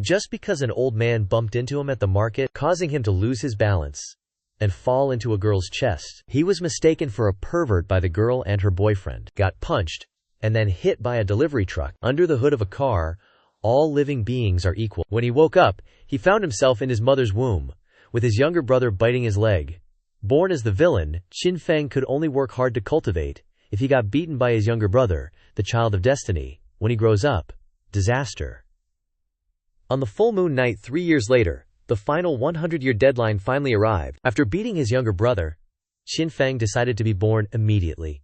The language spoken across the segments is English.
just because an old man bumped into him at the market, causing him to lose his balance and fall into a girl's chest. He was mistaken for a pervert by the girl and her boyfriend, got punched, and then hit by a delivery truck. Under the hood of a car, all living beings are equal. When he woke up, he found himself in his mother's womb, with his younger brother biting his leg. Born as the villain, Xin Feng could only work hard to cultivate. If he got beaten by his younger brother, the child of destiny, when he grows up, disaster. On the full moon night 3 years later, the final 100-year deadline finally arrived. After beating his younger brother, Xin Feng decided to be born immediately.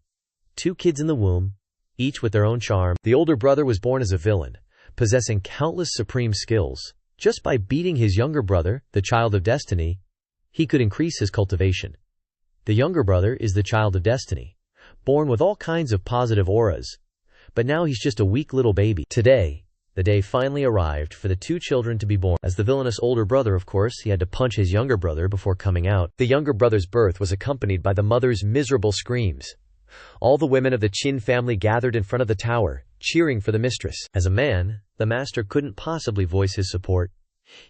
2 kids in the womb, each with their own charm. The older brother was born as a villain, possessing countless supreme skills. Just by beating his younger brother, the child of destiny, he could increase his cultivation. The younger brother is the child of destiny, born with all kinds of positive auras. But now he's just a weak little baby. Today, the day finally arrived for the 2 children to be born. As the villainous older brother, of course, he had to punch his younger brother before coming out. The younger brother's birth was accompanied by the mother's miserable screams. All the women of the Qin family gathered in front of the tower, cheering for the mistress. As a man, the master couldn't possibly voice his support.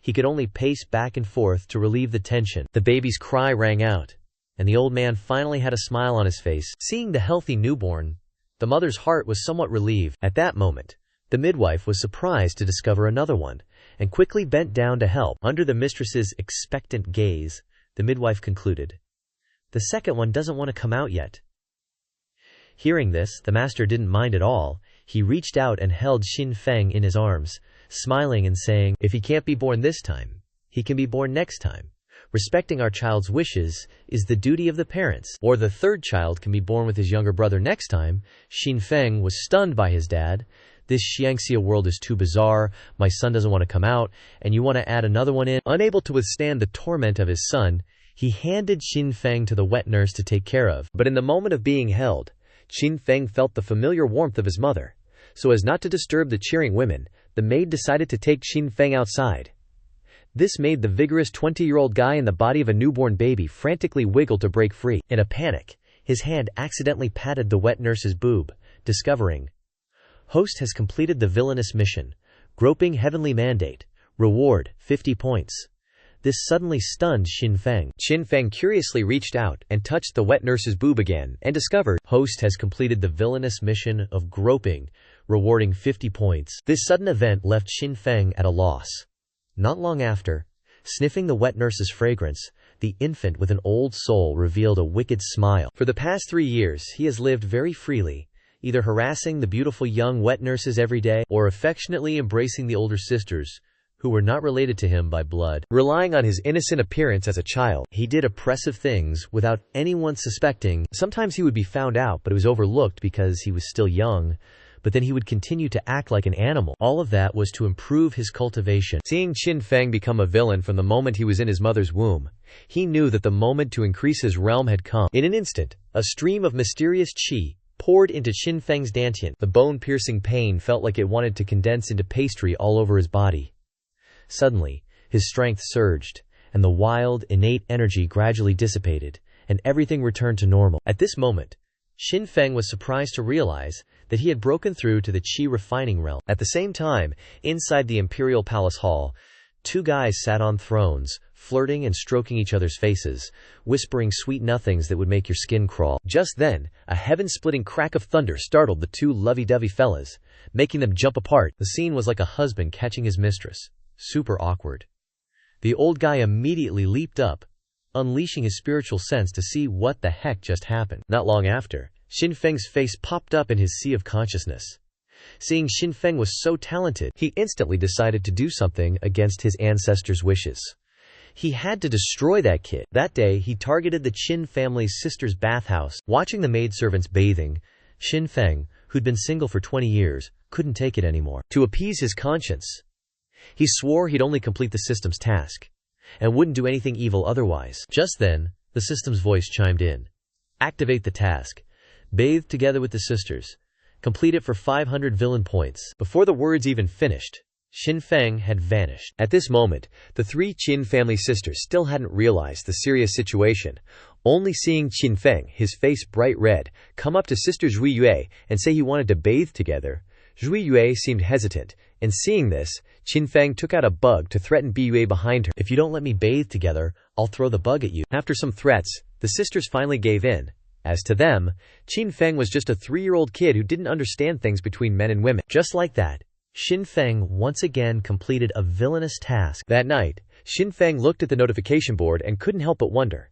He could only pace back and forth to relieve the tension. The baby's cry rang out, and the old man finally had a smile on his face. Seeing the healthy newborn, the mother's heart was somewhat relieved. At that moment, the midwife was surprised to discover another one, and quickly bent down to help. Under the mistress's expectant gaze, the midwife concluded, "The second one doesn't want to come out yet." Hearing this, the master didn't mind at all. He reached out and held Xin Feng in his arms, smiling and saying, "If he can't be born this time, he can be born next time. Respecting our child's wishes is the duty of the parents." Or the third child can be born with his younger brother next time. Xin Feng was stunned by his dad. "This Xiangxia world is too bizarre. My son doesn't want to come out, and you want to add another one in?" Unable to withstand the torment of his son, he handed Xin Feng to the wet nurse to take care of. But in the moment of being held, Xin Feng felt the familiar warmth of his mother. So as not to disturb the cheering women, the maid decided to take Xin Feng outside. This made the vigorous 20-year-old guy in the body of a newborn baby frantically wiggle to break free. In a panic, his hand accidentally patted the wet nurse's boob, discovering, "Host has completed the villainous mission. Groping heavenly mandate. Reward, 50 points." This suddenly stunned Xin Feng. Xin Feng curiously reached out and touched the wet nurse's boob again, and discovered, "Host has completed the villainous mission of groping, rewarding 50 points. This sudden event left Xin Feng at a loss. Not long after, sniffing the wet nurse's fragrance, the infant with an old soul revealed a wicked smile. For the past 3 years, he has lived very freely, either harassing the beautiful young wet nurses every day, or affectionately embracing the older sisters, who were not related to him by blood. Relying on his innocent appearance as a child, he did oppressive things without anyone suspecting. Sometimes he would be found out, but it was overlooked because he was still young. But then he would continue to act like an animal. All of that was to improve his cultivation. Seeing Xin Feng become a villain from the moment he was in his mother's womb, he knew that the moment to increase his realm had come. In an instant, a stream of mysterious qi poured into Xin Feng's dantian. The bone-piercing pain felt like it wanted to condense into pastry all over his body. Suddenly, his strength surged, and the wild, innate energy gradually dissipated, and everything returned to normal. At this moment, Xin Feng was surprised to realize that he had broken through to the qi refining realm. At the same time, inside the imperial palace hall, 2 guys sat on thrones, flirting and stroking each other's faces, whispering sweet nothings that would make your skin crawl. Just then, a heaven-splitting crack of thunder startled the 2 lovey-dovey fellas, making them jump apart. The scene was like a husband catching his mistress. Super awkward. The old guy immediately leaped up, unleashing his spiritual sense to see what the heck just happened. Not long after, Xin Feng's face popped up in his sea of consciousness. Seeing Xin Feng was so talented, he instantly decided to do something against his ancestors' wishes. He had to destroy that kid. That day, he targeted the Qin family's sister's bathhouse. Watching the maidservants bathing, Xin Feng, who'd been single for 20 years, couldn't take it anymore. To appease his conscience, he swore he'd only complete the system's task, and wouldn't do anything evil otherwise. Just then, the system's voice chimed in. "Activate the task. Bathe together with the sisters. Complete it for 500 villain points." Before the words even finished, Xin Feng had vanished. At this moment, the 3 Qin family sisters still hadn't realized the serious situation. Only seeing Xin Feng, his face bright red, come up to sisters Rui Yue and say he wanted to bathe together, Zhui Yue seemed hesitant, and seeing this, Qin Feng took out a bug to threaten Bi Yue behind her. "If you don't let me bathe together, I'll throw the bug at you." After some threats, the sisters finally gave in. As to them, Qin Feng was just a 3-year-old kid who didn't understand things between men and women. Just like that, Qin Feng once again completed a villainous task. That night, Qin Feng looked at the notification board and couldn't help but wonder.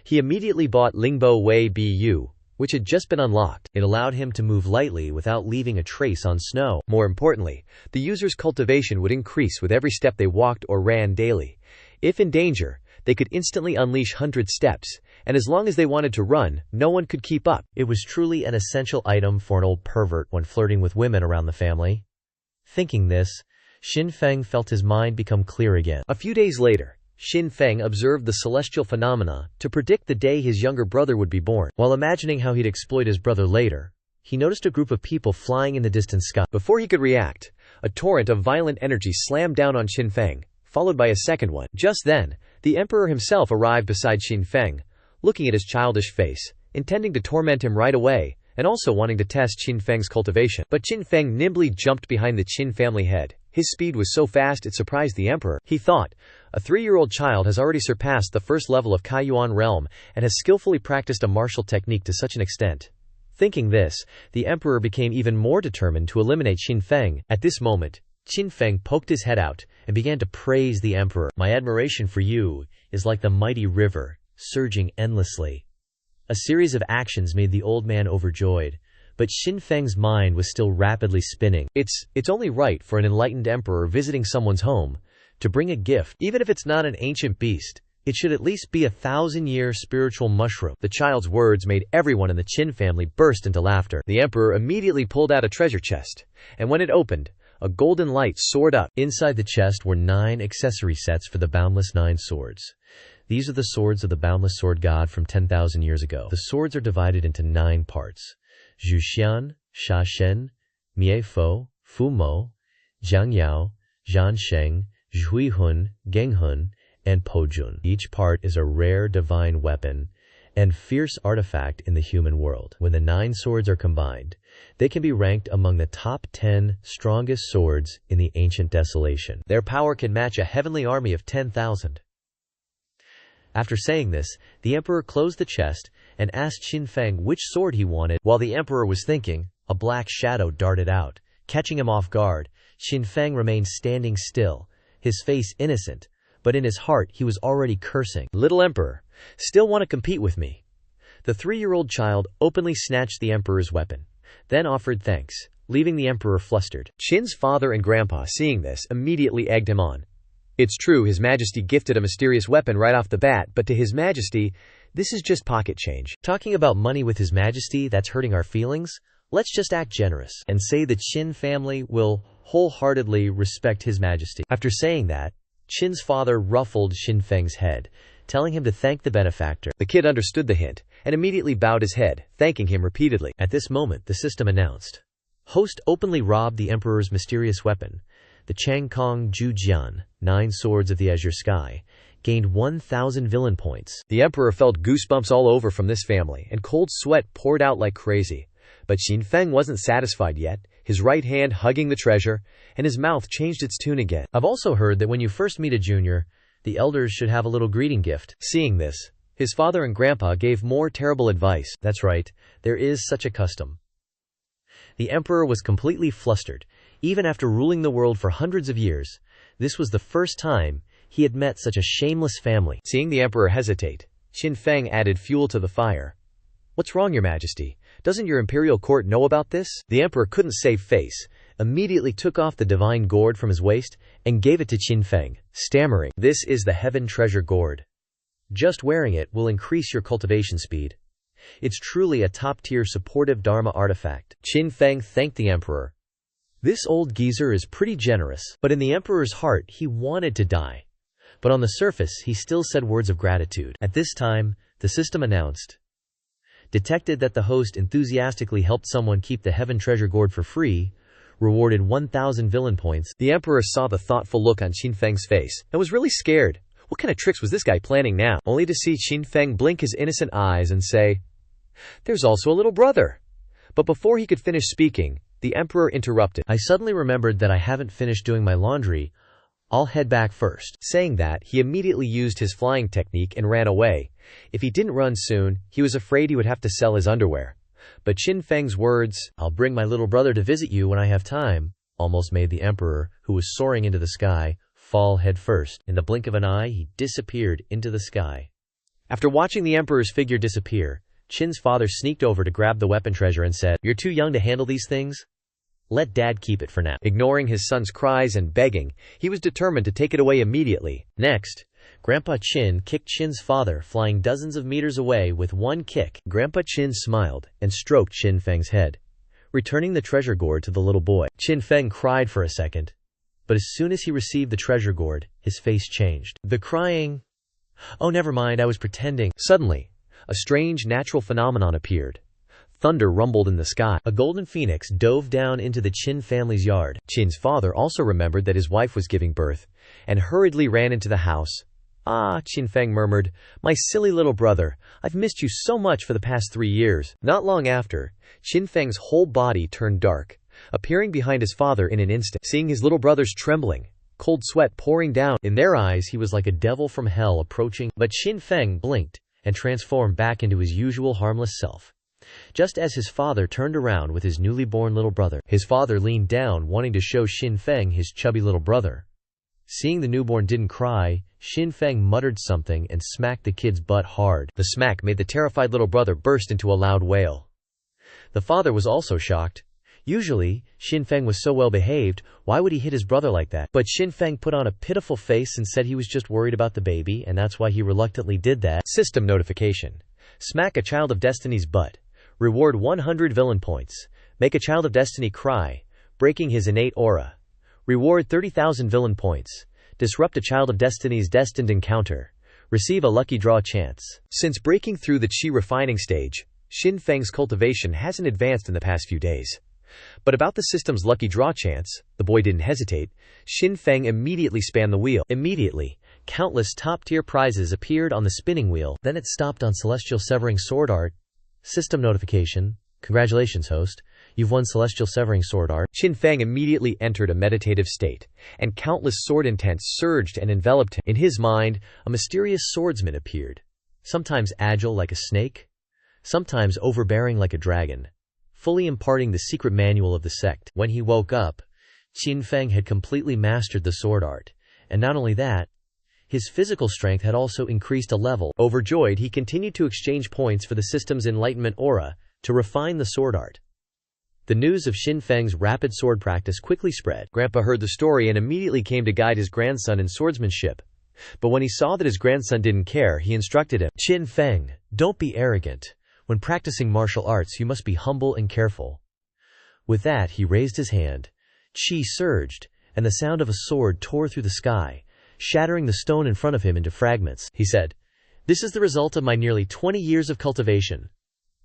He immediately bought Lingbo Wei Bu, which had just been unlocked. It allowed him to move lightly without leaving a trace on snow. More importantly, the user's cultivation would increase with every step they walked or ran daily. If in danger, they could instantly unleash 100 steps, and as long as they wanted to run, no one could keep up. It was truly an essential item for an old pervert when flirting with women around the family. Thinking this, Qin Feng felt his mind become clear again. A few days later, Qin Feng observed the celestial phenomena to predict the day his younger brother would be born. While imagining how he'd exploit his brother later, he noticed a group of people flying in the distant sky. Before he could react, a torrent of violent energy slammed down on Qin Feng, followed by a second one. Just then, the emperor himself arrived beside Qin Feng, looking at his childish face, intending to torment him right away, and also wanting to test Qin Feng's cultivation. But Qin Feng nimbly jumped behind the Qin family head. His speed was so fast it surprised the emperor. He thought, a 3-year-old child has already surpassed the first level of Kaiyuan realm and has skillfully practiced a martial technique to such an extent. Thinking this, the emperor became even more determined to eliminate Qin Feng. At this moment, Qin Feng poked his head out and began to praise the emperor. "My admiration for you is like the mighty river, surging endlessly." A series of actions made the old man overjoyed, but Qin Feng's mind was still rapidly spinning. It's only right for an enlightened emperor visiting someone's home to bring a gift. Even if it's not an ancient beast, it should at least be a 1,000-year spiritual mushroom. The child's words made everyone in the Qin family burst into laughter. The emperor immediately pulled out a treasure chest, and when it opened, a golden light soared up. Inside the chest were 9 accessory sets for the boundless 9 swords. These are the swords of the boundless sword god from 10,000 years ago. The swords are divided into 9 parts: Zhuxian, Shashen, Miefo, Fumo, Jiangyao, Zhansheng, Zhuihun, Genghun, and Pojun. Each part is a rare divine weapon and fierce artifact in the human world. When the 9 swords are combined, they can be ranked among the top 10 strongest swords in the ancient desolation. Their power can match a heavenly army of 10,000. After saying this, the emperor closed the chest and asked Qin Feng which sword he wanted. While the emperor was thinking, a black shadow darted out, catching him off guard. Qin Feng remained standing still, his face innocent, but in his heart he was already cursing. "Little emperor, still want to compete with me?" The 3-year-old child openly snatched the emperor's weapon, then offered thanks, leaving the emperor flustered. Qin's father and grandpa, seeing this, immediately egged him on. It's true, His Majesty gifted a mysterious weapon right off the bat, but to His Majesty, this is just pocket change. Talking about money with His Majesty, that's hurting our feelings? Let's just act generous and say the Qin family will wholeheartedly respect His Majesty. After saying that, Qin's father ruffled Qin Feng's head, telling him to thank the benefactor. The kid understood the hint and immediately bowed his head, thanking him repeatedly. At this moment, the system announced, "Host openly robbed the emperor's mysterious weapon. The Changkong Jujian, 9 swords of the azure sky, gained 1,000 villain points." The emperor felt goosebumps all over from this family, and cold sweat poured out like crazy. But Qin Feng wasn't satisfied yet, his right hand hugging the treasure, and his mouth changed its tune again. "I've also heard that when you first meet a junior, the elders should have a little greeting gift." Seeing this, his father and grandpa gave more terrible advice. That's right, there is such a custom. The emperor was completely flustered. Even after ruling the world for hundreds of years, this was the first time he had met such a shameless family. Seeing the emperor hesitate, Qin Feng added fuel to the fire. "What's wrong, Your Majesty? Doesn't your imperial court know about this?" The emperor couldn't save face, immediately took off the divine gourd from his waist and gave it to Qin Feng, stammering, "This is the heaven treasure gourd. Just wearing it will increase your cultivation speed. It's truly a top-tier supportive dharma artifact." Qin Feng thanked the emperor. This old geezer is pretty generous, but in the emperor's heart he wanted to die. But on the surface he still said words of gratitude. At this time, the system announced, detected that the host enthusiastically helped someone keep the heaven treasure gourd for free, rewarded 1,000 villain points. The emperor saw the thoughtful look on Qin Feng's face and was really scared. What kind of tricks was this guy planning now? Only to see Qin Feng blink his innocent eyes and say, "There's also a little brother." But before he could finish speaking, The emperor interrupted. I suddenly remembered that I haven't finished doing my laundry. I'll head back first. Saying that, he immediately used his flying technique and ran away. If he didn't run soon, he was afraid he would have to sell his underwear. But Qin Feng's words, "I'll bring my little brother to visit you when I have time," almost made the emperor, who was soaring into the sky, fall headfirst. In the blink of an eye, he disappeared into the sky. After watching the emperor's figure disappear, Qin's father sneaked over to grab the weapon treasure and said, "You're too young to handle these things? Let Dad keep it for now." Ignoring his son's cries and begging, he was determined to take it away immediately. Next, Grandpa Qin kicked Qin's father, flying dozens of meters away with one kick. Grandpa Qin smiled and stroked Qin Feng's head, returning the treasure gourd to the little boy. Qin Feng cried for a second, but as soon as he received the treasure gourd, his face changed. The crying, "Oh, never mind, I was pretending." Suddenly, a strange natural phenomenon appeared. Thunder rumbled in the sky. A golden phoenix dove down into the Qin family's yard. Qin's father also remembered that his wife was giving birth, and hurriedly ran into the house. "Ah," Qin Feng murmured, "my silly little brother, I've missed you so much for the past 3 years." Not long after, Qin Feng's whole body turned dark, appearing behind his father in an instant. Seeing his little brothers trembling, cold sweat pouring down, in their eyes he was like a devil from hell approaching. But Qin Feng blinked and transformed back into his usual harmless self. Just as his father turned around with his newly born little brother, his father leaned down, wanting to show Qin Feng his chubby little brother. Seeing the newborn didn't cry, Qin Feng muttered something and smacked the kid's butt hard. The smack made the terrified little brother burst into a loud wail. The father was also shocked. Usually, Qin Feng was so well behaved, why would he hit his brother like that? But Qin Feng put on a pitiful face and said he was just worried about the baby, and that's why he reluctantly did that. System notification. Smack a child of destiny's butt. Reward 100 villain points. Make a child of destiny cry, breaking his innate aura. Reward 30,000 villain points. Disrupt a child of destiny's destined encounter. Receive a lucky draw chance. Since breaking through the chi refining stage, Qin Feng's cultivation hasn't advanced in the past few days. But about the system's lucky draw chance, the boy didn't hesitate. Qin Feng immediately spanned the wheel. Immediately, countless top-tier prizes appeared on the spinning wheel. Then it stopped on Celestial Severing Sword Art. System notification. Congratulations, host. You've won Celestial Severing Sword Art. Qin Feng immediately entered a meditative state, and countless sword intents surged and enveloped him. In his mind, a mysterious swordsman appeared, sometimes agile like a snake, sometimes overbearing like a dragon, fully imparting the secret manual of the sect. When he woke up, Qin Feng had completely mastered the sword art, and not only that, his physical strength had also increased a level. Overjoyed, he continued to exchange points for the system's enlightenment aura to refine the sword art. The news of Qin Feng's rapid sword practice quickly spread. Grandpa heard the story and immediately came to guide his grandson in swordsmanship. But when he saw that his grandson didn't care, he instructed him, "Qin Feng, don't be arrogant. When practicing martial arts, you must be humble and careful." With that, he raised his hand. Qi surged, and the sound of a sword tore through the sky, shattering the stone in front of him into fragments. He said, "This is the result of my nearly 20 years of cultivation."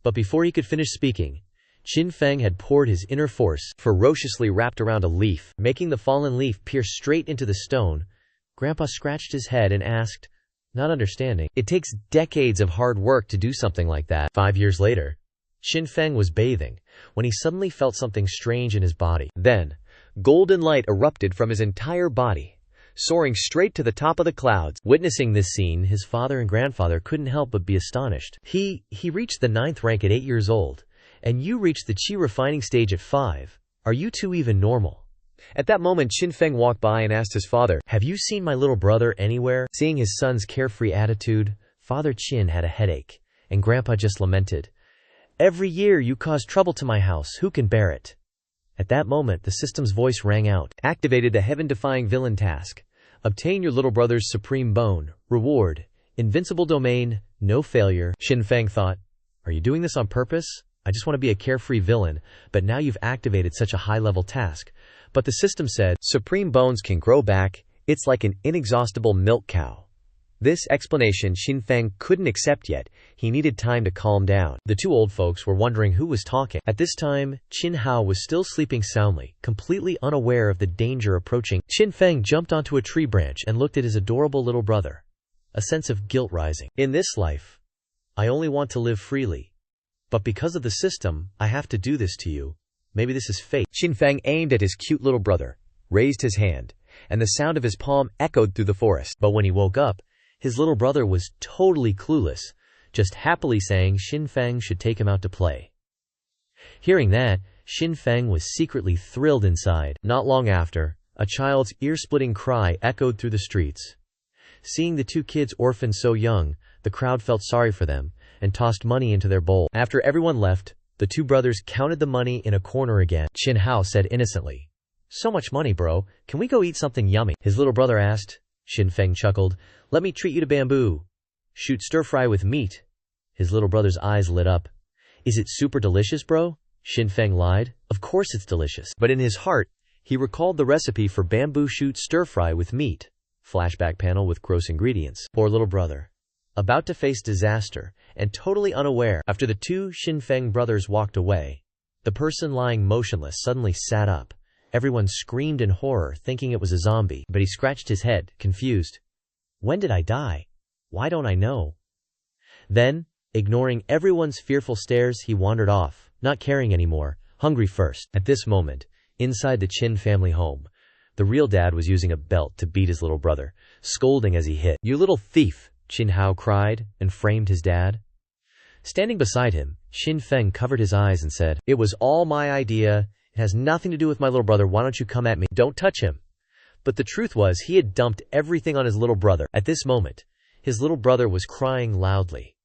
But before he could finish speaking, Qin Feng had poured his inner force ferociously wrapped around a leaf, making the fallen leaf pierce straight into the stone. Grandpa scratched his head and asked, not understanding, "It takes decades of hard work to do something like that." 5 years later, Qin Feng was bathing when he suddenly felt something strange in his body. Then, golden light erupted from his entire body, soaring straight to the top of the clouds. Witnessing this scene, his father and grandfather couldn't help but be astonished. He reached the 9th rank at 8 years old, and you reached the chi refining stage at 5. Are you two even normal? At that moment, Qin Feng walked by and asked his father, "Have you seen my little brother anywhere?" Seeing his son's carefree attitude, Father Qin had a headache, and Grandpa just lamented, "Every year you cause trouble to my house, who can bear it?" At that moment, the system's voice rang out. Activated the heaven-defying villain task. Obtain your little brother's supreme bone. Reward: invincible domain, no failure. Qin Feng thought, "Are you doing this on purpose? I just want to be a carefree villain, but now you've activated such a high-level task." But the system said, "Supreme bones can grow back. It's like an inexhaustible milk cow." This explanation Qin Feng couldn't accept yet. He needed time to calm down. The two old folks were wondering who was talking. At this time, Qin Hao was still sleeping soundly, completely unaware of the danger approaching. Qin Feng jumped onto a tree branch and looked at his adorable little brother. A sense of guilt rising. "In this life, I only want to live freely. But because of the system, I have to do this to you. Maybe this is fate. Xinfeng aimed at his cute little brother, raised his hand, and the sound of his palm echoed through the forest. But when he woke up, his little brother was totally clueless, just happily saying Xinfeng should take him out to play. Hearing that, Xinfeng was secretly thrilled inside. Not long after, a child's ear-splitting cry echoed through the streets. Seeing the two kids orphaned so young, the crowd felt sorry for them and tossed money into their bowl. After everyone left, the two brothers counted the money in a corner again. Qin Hao said innocently, "So much money, bro. Can we go eat something yummy?" His little brother asked. Xinfeng chuckled, "Let me treat you to bamboo. Shoot stir-fry with meat." His little brother's eyes lit up. "Is it super delicious, bro?" Xinfeng lied. Of course it's delicious. But in his heart, he recalled the recipe for bamboo shoot stir-fry with meat. Flashback panel with gross ingredients. Poor little brother, about to face disaster, and totally unaware. After the two Xinfeng brothers walked away, the person lying motionless suddenly sat up. Everyone screamed in horror, thinking it was a zombie, but he scratched his head, confused. When did I die? Why don't I know? Then, ignoring everyone's fearful stares, he wandered off, not caring anymore, hungry first. At this moment, inside the Qin family home, the real dad was using a belt to beat his little brother, scolding as he hit. "You little thief!" Qin Hao cried, and framed his dad. Standing beside him, Xinfeng covered his eyes and said, "It was all my idea. It has nothing to do with my little brother. Why don't you come at me? Don't touch him." But the truth was, he had dumped everything on his little brother. At this moment, his little brother was crying loudly,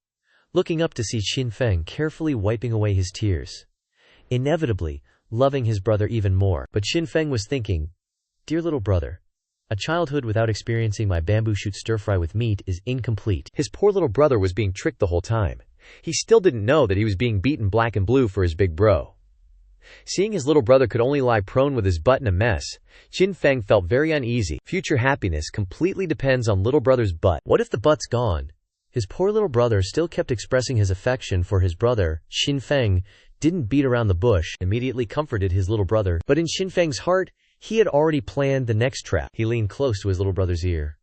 looking up to see Xinfeng carefully wiping away his tears, inevitably loving his brother even more. But Xinfeng was thinking, "Dear little brother, a childhood without experiencing my bamboo shoot stir-fry with meat is incomplete." His poor little brother was being tricked the whole time. He still didn't know that he was being beaten black and blue for his big bro. Seeing his little brother could only lie prone with his butt in a mess, Xinfeng felt very uneasy. Future happiness completely depends on little brother's butt. What if the butt's gone? His poor little brother still kept expressing his affection for his brother. Xinfeng didn't beat around the bush, immediately comforted his little brother. But in Xinfeng's heart, he had already planned the next trap. He leaned close to his little brother's ear.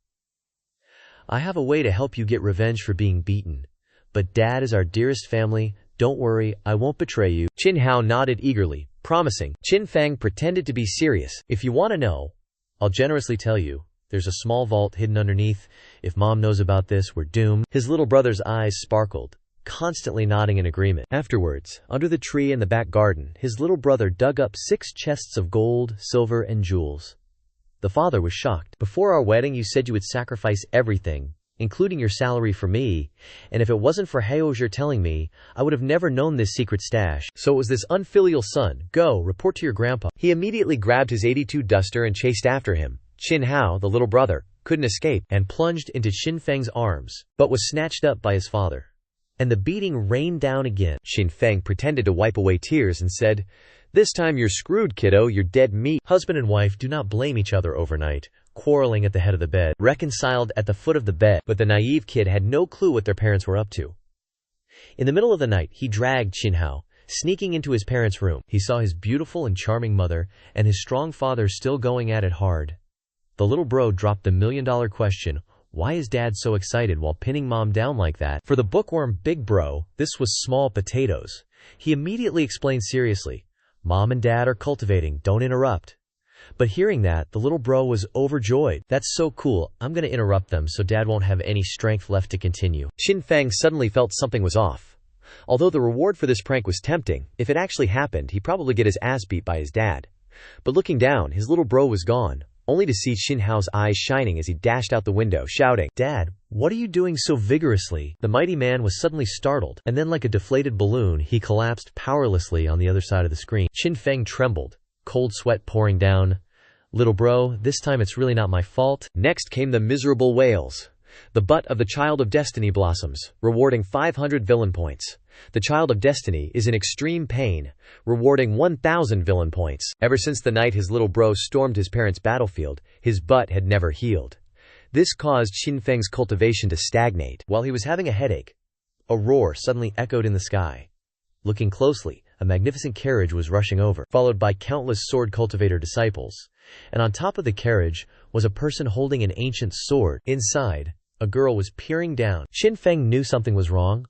"I have a way to help you get revenge for being beaten. But Dad is our dearest family. Don't worry, I won't betray you." Qin Hao nodded eagerly, promising. Xinfeng pretended to be serious. "If you want to know, I'll generously tell you. There's a small vault hidden underneath. If Mom knows about this, we're doomed." His little brother's eyes sparkled, constantly nodding in agreement. Afterwards, under the tree in the back garden, his little brother dug up 6 chests of gold, silver, and jewels. The father was shocked. "Before our wedding, you said you would sacrifice everything, including your salary for me, and if it wasn't for Heozher telling me, I would have never known this secret stash. So it was this unfilial son. Go, report to your grandpa." He immediately grabbed his 82 duster and chased after him. Qin Hao, the little brother, couldn't escape and plunged into Xinfeng's arms, but was snatched up by his father. And the beating rained down again. Xinfeng pretended to wipe away tears and said, "This time you're screwed, kiddo, you're dead meat." Husband and wife do not blame each other overnight, quarreling at the head of the bed, reconciled at the foot of the bed. But the naive kid had no clue what their parents were up to. In the middle of the night, he dragged Qin Hao, sneaking into his parents' room. He saw his beautiful and charming mother and his strong father still going at it hard. The little bro dropped the million-dollar question, why is Dad so excited while pinning Mom down like that? For the bookworm big bro, this was small potatoes. He immediately explained seriously, "Mom and Dad are cultivating, don't interrupt." But hearing that, the little bro was overjoyed. "That's so cool, I'm gonna interrupt them so Dad won't have any strength left to continue." Xinfeng suddenly felt something was off. Although the reward for this prank was tempting, if it actually happened, he'd probably get his ass beat by his dad. But looking down, his little bro was gone, only to see Qin Hao's eyes shining as he dashed out the window, shouting, "Dad, what are you doing so vigorously?" The mighty man was suddenly startled, and then like a deflated balloon, he collapsed powerlessly on the other side of the screen. Xinfeng trembled, cold sweat pouring down. "Little bro, this time it's really not my fault." Next came the miserable wails. The butt of the Child of Destiny blossoms, rewarding 500 villain points. The Child of Destiny is in extreme pain, rewarding 1,000 villain points. Ever since the night his little bro stormed his parents' battlefield, his butt had never healed. This caused Xinfeng's cultivation to stagnate. While he was having a headache, a roar suddenly echoed in the sky. Looking closely, a magnificent carriage was rushing over, followed by countless sword cultivator disciples. And on top of the carriage was a person holding an ancient sword. Inside, a girl was peering down. Xinfeng knew something was wrong.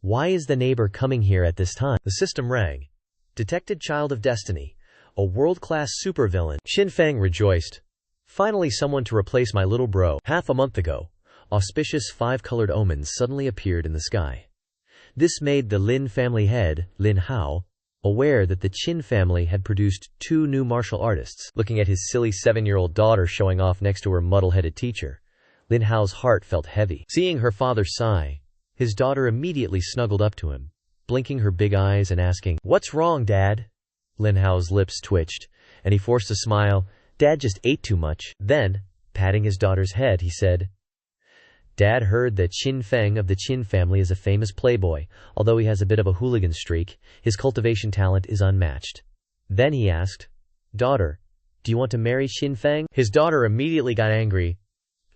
Why is the neighbor coming here at this time? The system rang. Detected child of destiny. A world-class supervillain. Xinfeng rejoiced. Finally someone to replace my little bro. Half a month ago, auspicious 5-colored omens suddenly appeared in the sky. This made the Lin family head, Lin Hao, aware that the Qin family had produced 2 new martial artists. Looking at his silly 7-year-old daughter showing off next to her muddle-headed teacher, Lin Hao's heart felt heavy. Seeing her father sigh, his daughter immediately snuggled up to him, blinking her big eyes and asking, "What's wrong, Dad?" Lin Hao's lips twitched, and he forced a smile. "Dad just ate too much." Then, patting his daughter's head, he said, "Dad heard that Qin Feng of the Qin family is a famous playboy. Although he has a bit of a hooligan streak, his cultivation talent is unmatched." Then he asked, "Daughter, do you want to marry Qin Feng?" His daughter immediately got angry.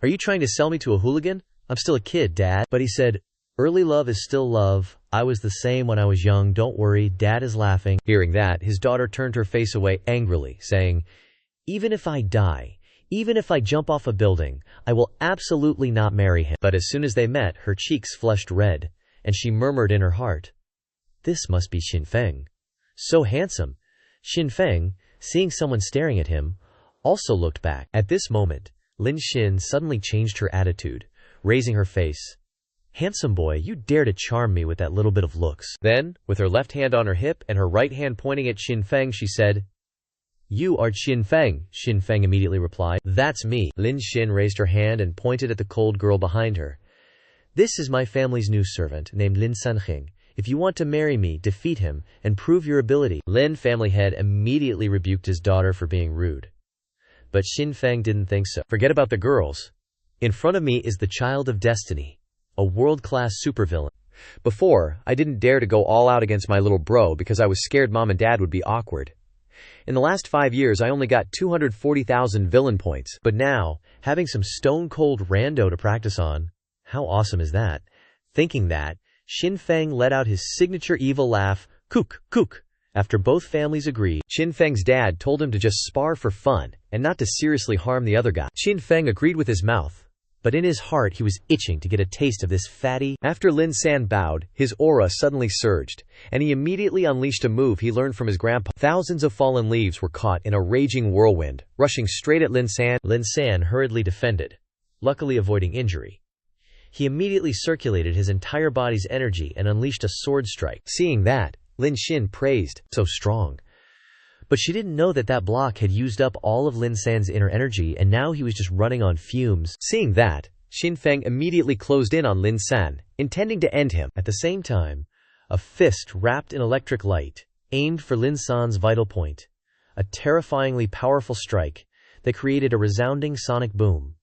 "Are you trying to sell me to a hooligan? I'm still a kid, Dad." But he said, "Early love is still love. I was the same when I was young. Don't worry, Dad is laughing." Hearing that, his daughter turned her face away angrily, saying, "Even if I die, even if I jump off a building, I will absolutely not marry him." But as soon as they met, her cheeks flushed red, and she murmured in her heart, "This must be Qin Feng. So handsome." Qin Feng, seeing someone staring at him, also looked back. At this moment, Lin Xin suddenly changed her attitude, raising her face. "Handsome boy, you dare to charm me with that little bit of looks." Then, with her left hand on her hip and her right hand pointing at Qin Feng, she said, "You are Qin Feng." Qin Feng immediately replied, "That's me." Lin Xin raised her hand and pointed at the cold girl behind her. "This is my family's new servant, named Lin Sanxing. If you want to marry me, defeat him, and prove your ability." Lin family head immediately rebuked his daughter for being rude. But Qin Feng didn't think so. "Forget about the girls. In front of me is the child of destiny, a world-class supervillain. Before, I didn't dare to go all out against my little bro because I was scared Mom and Dad would be awkward. In the last 5 years, I only got 240,000 villain points. But now, having some stone-cold rando to practice on, how awesome is that?" Thinking that, Qin Feng let out his signature evil laugh, "Kook, kook." After both families agreed, Qin Feng's dad told him to just spar for fun and not to seriously harm the other guy. Qin Feng agreed with his mouth, but in his heart he was itching to get a taste of this fatty. After Lin San bowed, his aura suddenly surged, and he immediately unleashed a move he learned from his grandpa. Thousands of fallen leaves were caught in a raging whirlwind, rushing straight at Lin San. Lin San hurriedly defended, luckily avoiding injury. He immediately circulated his entire body's energy and unleashed a sword strike. Seeing that, Lin Xin praised, "So strong." But she didn't know that that block had used up all of Lin San's inner energy and now he was just running on fumes. Seeing that, Qin Feng immediately closed in on Lin San, intending to end him. At the same time, a fist wrapped in electric light aimed for Lin San's vital point, a terrifyingly powerful strike that created a resounding sonic boom.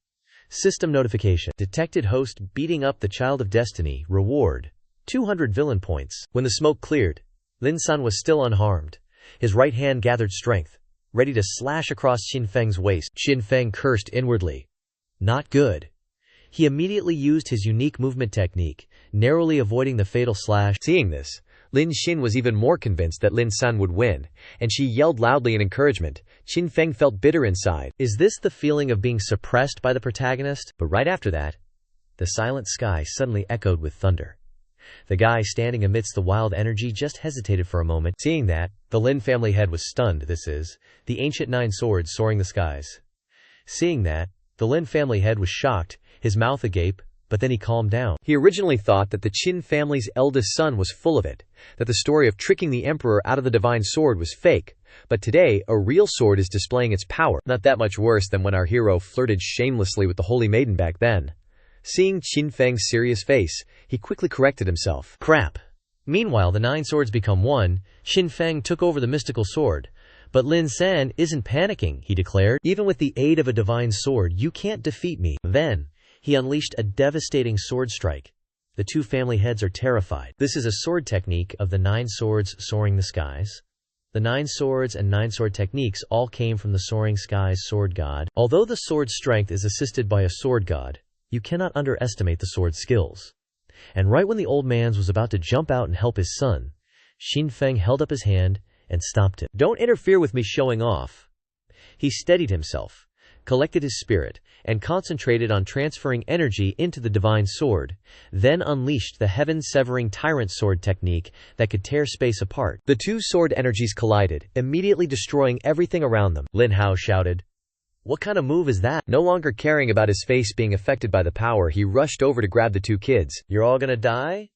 System notification. Detected host beating up the child of destiny. Reward, 200 villain points. When the smoke cleared, Lin San was still unharmed. His right hand gathered strength, ready to slash across Qin Feng's waist. Qin Feng cursed inwardly. Not good. He immediately used his unique movement technique, narrowly avoiding the fatal slash. Seeing this, Lin Xin was even more convinced that Lin San would win, and she yelled loudly in encouragement. Qin Feng felt bitter inside. Is this the feeling of being suppressed by the protagonist? But right after that, the silent sky suddenly echoed with thunder. The guy standing amidst the wild energy just hesitated for a moment. Seeing that, the Lin family head was stunned. This is the ancient 9 swords soaring the skies. Seeing that, the Lin family head was shocked, his mouth agape, but then he calmed down. He originally thought that the Qin family's eldest son was full of it, that the story of tricking the emperor out of the divine sword was fake, but today a real sword is displaying its power. Not that much worse than when our hero flirted shamelessly with the holy maiden back then. Seeing Qin Feng's serious face, he quickly corrected himself. Crap. Meanwhile, the 9 swords become one. Qin Feng took over the mystical sword. But Lin San isn't panicking, he declared. Even with the aid of a divine sword, you can't defeat me. Then, he unleashed a devastating sword strike. The 2 family heads are terrified. This is a sword technique of the 9 swords soaring the skies. The 9 swords and 9 sword techniques all came from the soaring skies sword god. Although the sword's strength is assisted by a sword god, you cannot underestimate the sword's skills. And right when the old man was about to jump out and help his son, Qin Feng held up his hand and stopped him. Don't interfere with me showing off. He steadied himself, collected his spirit, and concentrated on transferring energy into the divine sword, then unleashed the heaven-severing tyrant sword technique that could tear space apart. The two sword energies collided, immediately destroying everything around them. Lin Hao shouted, "What kind of move is that?" No longer caring about his face being affected by the power, he rushed over to grab the two kids. "You're all gonna die?"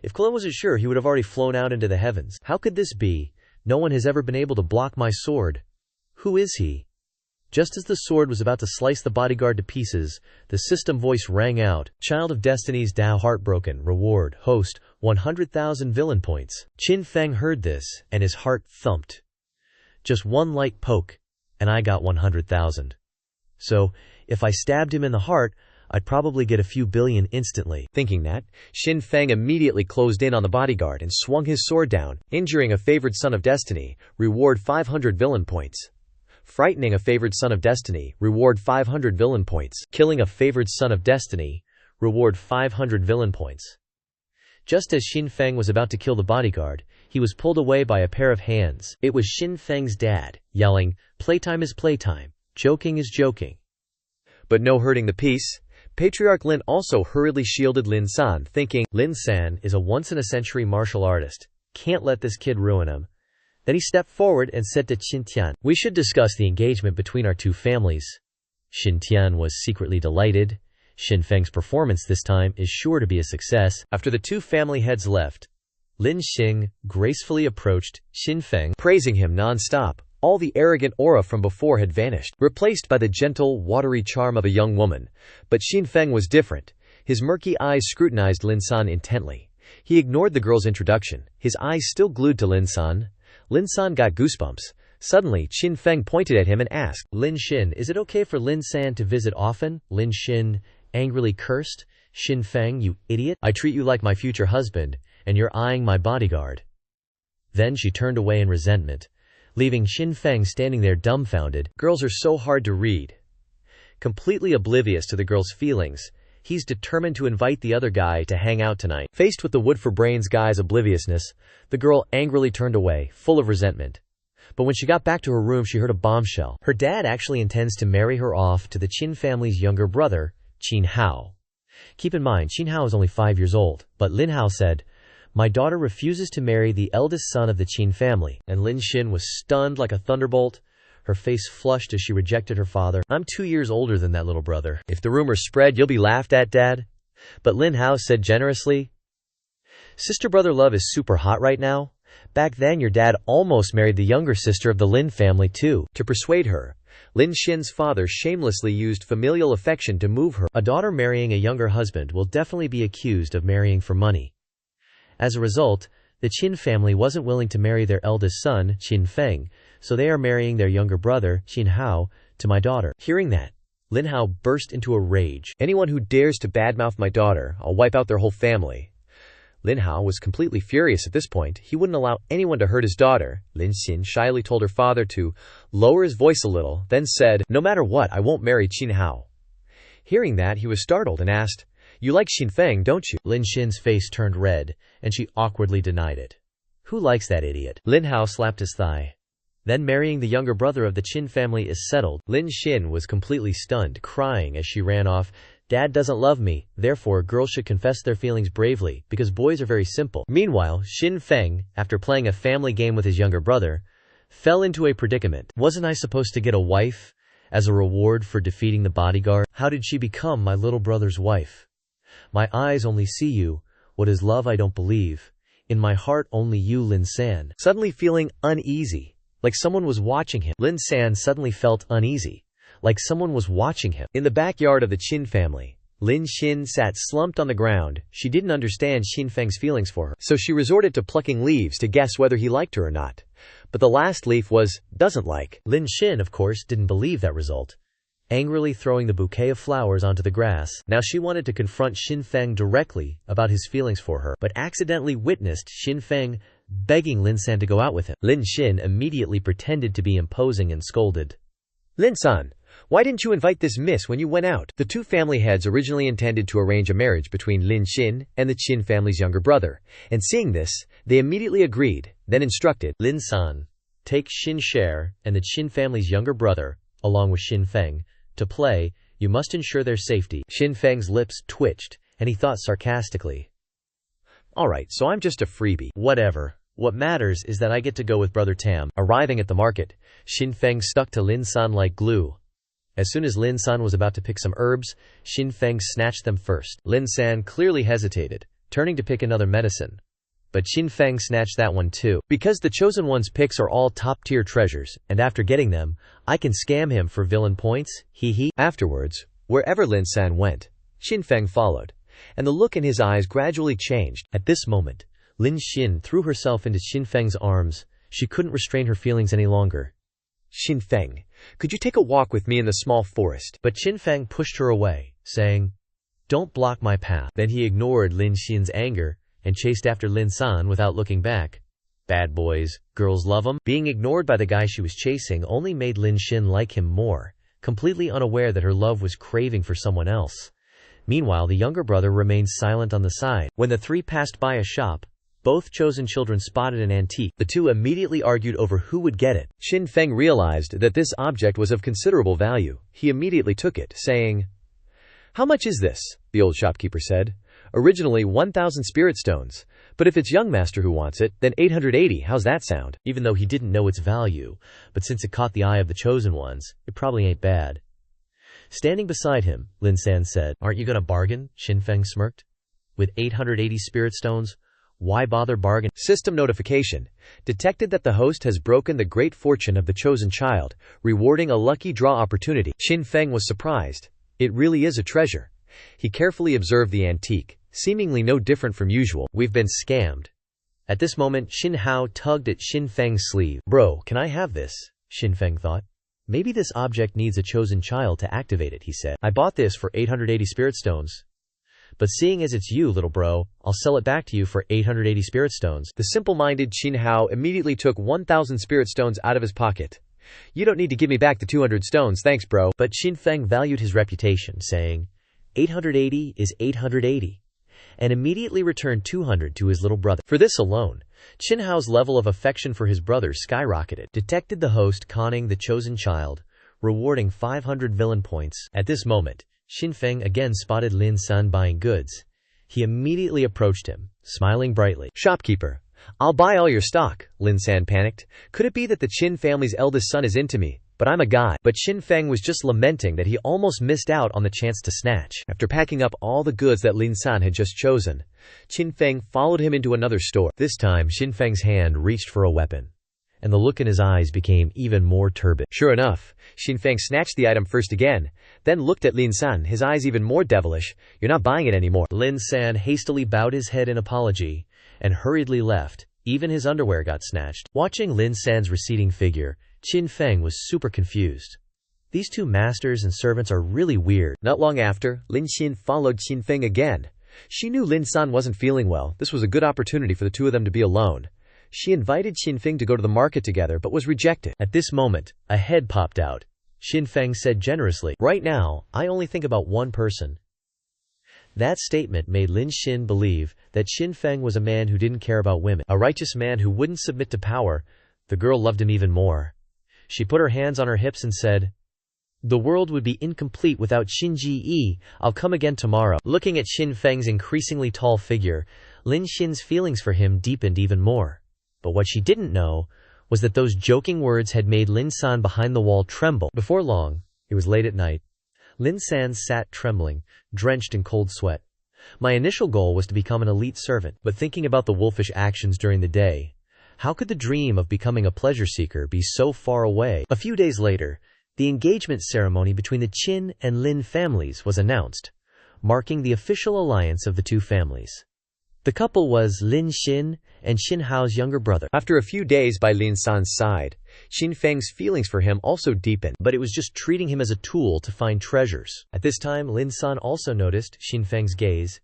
If Colin wasn't sure, he would have already flown out into the heavens. How could this be? No one has ever been able to block my sword. Who is he? Just as the sword was about to slice the bodyguard to pieces, the system voice rang out, "Child of Destiny's Tao heartbroken, reward, host, 100,000 villain points." Qin Feng heard this, and his heart thumped. Just one light poke, and I got 100,000. So, if I stabbed him in the heart, I'd probably get a few billion instantly. Thinking that, Qin Feng immediately closed in on the bodyguard and swung his sword down, injuring a favored son of destiny, reward 500 villain points. Frightening a favored son of destiny, reward 500 villain points. Killing a favored son of destiny, reward 500 villain points. Just as Qin Feng was about to kill the bodyguard, he was pulled away by a pair of hands. It was Qin Feng's dad, yelling, "Playtime is playtime, joking is joking." But no hurting the peace. Patriarch Lin also hurriedly shielded Lin San, thinking, Lin San is a once-in-a-century martial artist. Can't let this kid ruin him. Then he stepped forward and said to Qin Tian, "We should discuss the engagement between our two families." Qin Tian was secretly delighted. Qin Feng's performance this time is sure to be a success. After the two family heads left, Lin Xing gracefully approached Qin Feng, praising him non-stop. All the arrogant aura from before had vanished, replaced by the gentle, watery charm of a young woman. But Qin Feng was different. His murky eyes scrutinized Lin San intently. He ignored the girl's introduction, his eyes still glued to Lin San. Lin San got goosebumps. Suddenly, Qin Feng pointed at him and asked, "Lin Xin, is it okay for Lin San to visit often?" Lin Xin angrily cursed, "Qin Feng, you idiot. I treat you like my future husband, and you're eyeing my bodyguard." Then she turned away in resentment, leaving Qin Feng standing there dumbfounded. Girls are so hard to read. Completely oblivious to the girl's feelings, he's determined to invite the other guy to hang out tonight. Faced with the wood for brains guy's obliviousness, the girl angrily turned away, full of resentment. But when she got back to her room, she heard a bombshell. Her dad actually intends to marry her off to the Qin family's younger brother, Qin Hao. Keep in mind, Qin Hao is only 5 years old, but Lin Hao said, "My daughter refuses to marry the eldest son of the Qin family," and Lin Xin was stunned like a thunderbolt. Her face flushed as she rejected her father. "I'm 2 years older than that little brother. If the rumor spread, you'll be laughed at, Dad." But Lin Hao said generously, "Sister-brother love is super hot right now. Back then your dad almost married the younger sister of the Lin family too." To persuade her, Lin Xin's father shamelessly used familial affection to move her. A daughter marrying a younger husband will definitely be accused of marrying for money. As a result, the Qin family wasn't willing to marry their eldest son, Qin Feng, so they are marrying their younger brother, Qin Hao, to my daughter. Hearing that, Lin Hao burst into a rage. "Anyone who dares to badmouth my daughter, I'll wipe out their whole family." Lin Hao was completely furious at this point. He wouldn't allow anyone to hurt his daughter. Lin Xin shyly told her father to lower his voice a little, then said, "No matter what, I won't marry Qin Hao." Hearing that, he was startled and asked, "You like Qin Feng, don't you?" Lin Xin's face turned red, and she awkwardly denied it. "Who likes that idiot?" Lin Hao slapped his thigh. "Then marrying the younger brother of the Qin family is settled." Lin Xin was completely stunned, crying as she ran off. "Dad doesn't love me, therefore girls should confess their feelings bravely, because boys are very simple." Meanwhile, Qin Feng, after playing a family game with his younger brother, fell into a predicament. Wasn't I supposed to get a wife as a reward for defeating the bodyguard? How did she become my little brother's wife? My eyes only see you. What is love I don't believe. In my heart only you, Lin San. Suddenly feeling uneasy, like someone was watching him. Lin San suddenly felt uneasy, like someone was watching him. In the backyard of the Qin family, Lin Xin sat slumped on the ground. She didn't understand Qin Feng's feelings for her, so she resorted to plucking leaves to guess whether he liked her or not. But the last leaf was, "doesn't like." Lin Xin, of course, didn't believe that result, angrily throwing the bouquet of flowers onto the grass. Now she wanted to confront Qin Feng directly about his feelings for her, but accidentally witnessed Qin Feng begging Lin San to go out with him. Lin Xin immediately pretended to be imposing and scolded. "Lin San, why didn't you invite this miss when you went out?" The two family heads originally intended to arrange a marriage between Lin Xin and the Qin family's younger brother, and seeing this, they immediately agreed, then instructed, "Lin San, take Xin Sher and the Qin family's younger brother, along with Xin Feng. To play, you must ensure their safety. Xin Feng's lips twitched, and he thought sarcastically, "Alright, so I'm just a freebie. Whatever. What matters is that I get to go with Brother Tam." Arriving at the market, Xin Feng stuck to Lin San like glue. As soon as Lin San was about to pick some herbs, Xin Feng snatched them first. Lin San clearly hesitated, turning to pick another medicine. But Xin Feng snatched that one too. Because the chosen one's picks are all top-tier treasures, and after getting them, I can scam him for villain points, hee. Afterwards, wherever Lin San went, Xin Feng followed, and the look in his eyes gradually changed. At this moment, Lin Xin threw herself into Xin Feng's arms. She couldn't restrain her feelings any longer. "Xin Feng, could you take a walk with me in the small forest?" But Xin Feng pushed her away, saying, "Don't block my path." Then he ignored Lin Xin's anger and chased after Lin San without looking back. Bad boys, girls love him. Being ignored by the guy she was chasing only made Lin Xin like him more, completely unaware that her love was craving for someone else. Meanwhile, the younger brother remained silent on the side. When the three passed by a shop, both chosen children spotted an antique. The two immediately argued over who would get it. Xin Feng realized that this object was of considerable value. He immediately took it, saying, "How much is this?" the old shopkeeper said. "Originally 1,000 spirit stones, but if it's young master who wants it, then 880, how's that sound?" Even though he didn't know its value, but since it caught the eye of the chosen ones, it probably ain't bad. Standing beside him, Lin San said, "Aren't you gonna bargain?" Xin Feng smirked. "With 880 spirit stones, why bother bargain?" System notification detected that the host has broken the great fortune of the chosen child, rewarding a lucky draw opportunity. Xin Feng was surprised. It really is a treasure. He carefully observed the antique, seemingly no different from usual. "We've been scammed." At this moment, Xin Hao tugged at Xin Feng's sleeve. "Bro, can I have this?" Xin Feng thought. "Maybe this object needs a chosen child to activate it," he said. "I bought this for 880 spirit stones. But seeing as it's you, little bro, I'll sell it back to you for 880 spirit stones." The simple-minded Xin Hao immediately took 1,000 spirit stones out of his pocket. "You don't need to give me back the 200 stones, thanks bro." But Xin Feng valued his reputation, saying, 880 is 880, and immediately returned 200 to his little brother. For this alone, Xin Hao's level of affection for his brother skyrocketed. Detected the host conning the chosen child, rewarding 500 villain points. At this moment, Xin Feng again spotted Lin San buying goods. He immediately approached him, smiling brightly. "Shopkeeper, I'll buy all your stock." Lin San panicked. "Could it be that the Qin family's eldest son is into me? But I'm a guy." But Xin Feng was just lamenting that he almost missed out on the chance to snatch. After packing up all the goods that Lin San had just chosen, Xin Feng followed him into another store. This time, Xin Feng's hand reached for a weapon, and the look in his eyes became even more turbid. Sure enough, Xin Feng snatched the item first again, then looked at Lin San, his eyes even more devilish. "You're not buying it anymore." Lin San hastily bowed his head in apology and hurriedly left. Even his underwear got snatched. Watching Lin San's receding figure, Xin Feng was super confused. These two masters and servants are really weird. Not long after, Lin Xin followed Xin Feng again. She knew Lin San wasn't feeling well. This was a good opportunity for the two of them to be alone. She invited Xin Feng to go to the market together, but was rejected. At this moment, a head popped out. Xin Feng said generously, "Right now, I only think about one person." That statement made Lin Xin believe that Xin Feng was a man who didn't care about women, a righteous man who wouldn't submit to power. The girl loved him even more. She put her hands on her hips and said, "The world would be incomplete without Xin Ji. I'll come again tomorrow." Looking at Xin Feng's increasingly tall figure, Lin Xin's feelings for him deepened even more. But what she didn't know was that those joking words had made Lin San behind the wall tremble. Before long, it was late at night. Lin San sat trembling, drenched in cold sweat. "My initial goal was to become an elite servant, but thinking about the wolfish actions during the day, how could the dream of becoming a pleasure seeker be so far away?" A few days later, the engagement ceremony between the Qin and Lin families was announced, marking the official alliance of the two families. The couple was Lin Xin and Xin Hao's younger brother. After a few days by Lin San's side, Xin Feng's feelings for him also deepened, but it was just treating him as a tool to find treasures. At this time, Lin San also noticed Xin Feng's gaze.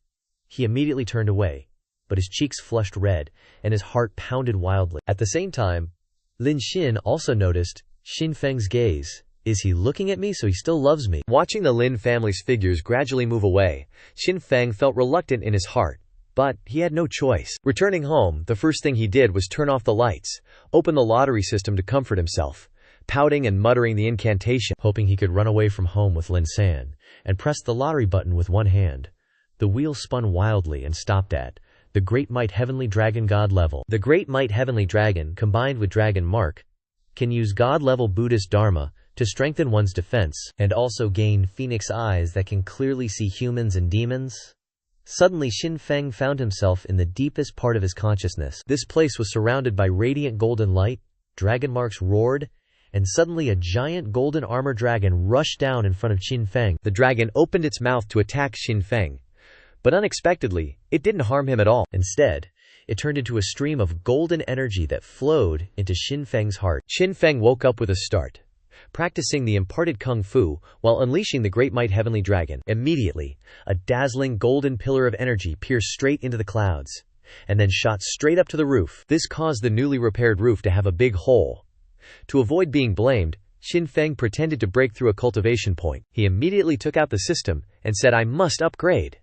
He immediately turned away, but his cheeks flushed red, and his heart pounded wildly. At the same time, Lin Xin also noticed Xin Feng's gaze. Is he looking at me so he still loves me? Watching the Lin family's figures gradually move away, Xin Feng felt reluctant in his heart. But he had no choice. Returning home, the first thing he did was turn off the lights, open the lottery system to comfort himself. pouting and muttering the incantation, hoping he could run away from home with Lin San, and pressed the lottery button with one hand. The wheel spun wildly and stopped at the Great Might Heavenly Dragon God level. The Great Might Heavenly Dragon, combined with Dragon Mark, can use God-level Buddhist Dharma to strengthen one's defense, and also gain Phoenix eyes that can clearly see humans and demons. Suddenly Xin Feng found himself in the deepest part of his consciousness. This place was surrounded by radiant golden light, dragon marks roared, and suddenly a giant golden armor dragon rushed down in front of Xin Feng. The dragon opened its mouth to attack Xin Feng, but unexpectedly, it didn't harm him at all. Instead, it turned into a stream of golden energy that flowed into Xin Feng's heart. Xin Feng woke up with a start, practicing the imparted kung fu while unleashing the Great Might Heavenly Dragon. Immediately, a dazzling golden pillar of energy pierced straight into the clouds, and then shot straight up to the roof. This caused the newly repaired roof to have a big hole. To avoid being blamed, Xin Feng pretended to break through a cultivation point. He immediately took out the system and said, "I must upgrade."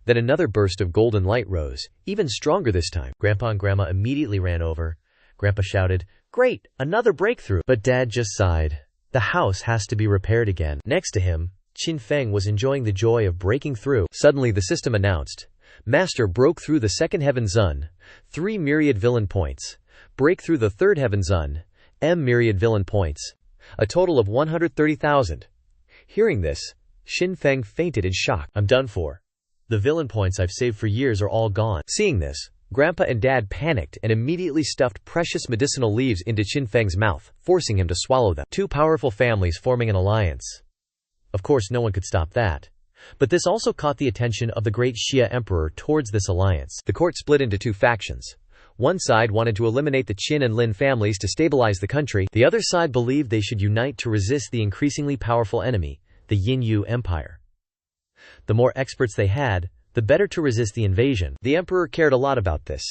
Then another burst of golden light rose, even stronger this time. Grandpa and Grandma immediately ran over. Grandpa shouted, "Great, another breakthrough!" But Dad just sighed. The house has to be repaired again. Next to him, Xin Feng was enjoying the joy of breaking through. Suddenly the system announced, "Master broke through the second heaven zone, 3 myriad villain points. Break through the third heaven zone, M myriad villain points. A total of 130,000. Hearing this, Xin Feng fainted in shock. "I'm done for. The villain points I've saved for years are all gone." Seeing this, Grandpa and Dad panicked and immediately stuffed precious medicinal leaves into Xin Feng's mouth, forcing him to swallow them. Two powerful families forming an alliance. Of course, no one could stop that. But this also caught the attention of the great Xia Emperor towards this alliance. The court split into two factions. One side wanted to eliminate the Qin and Lin families to stabilize the country. The other side believed they should unite to resist the increasingly powerful enemy, the Yin-Yu Empire. The more experts they had, the better to resist the invasion. The emperor cared a lot about this.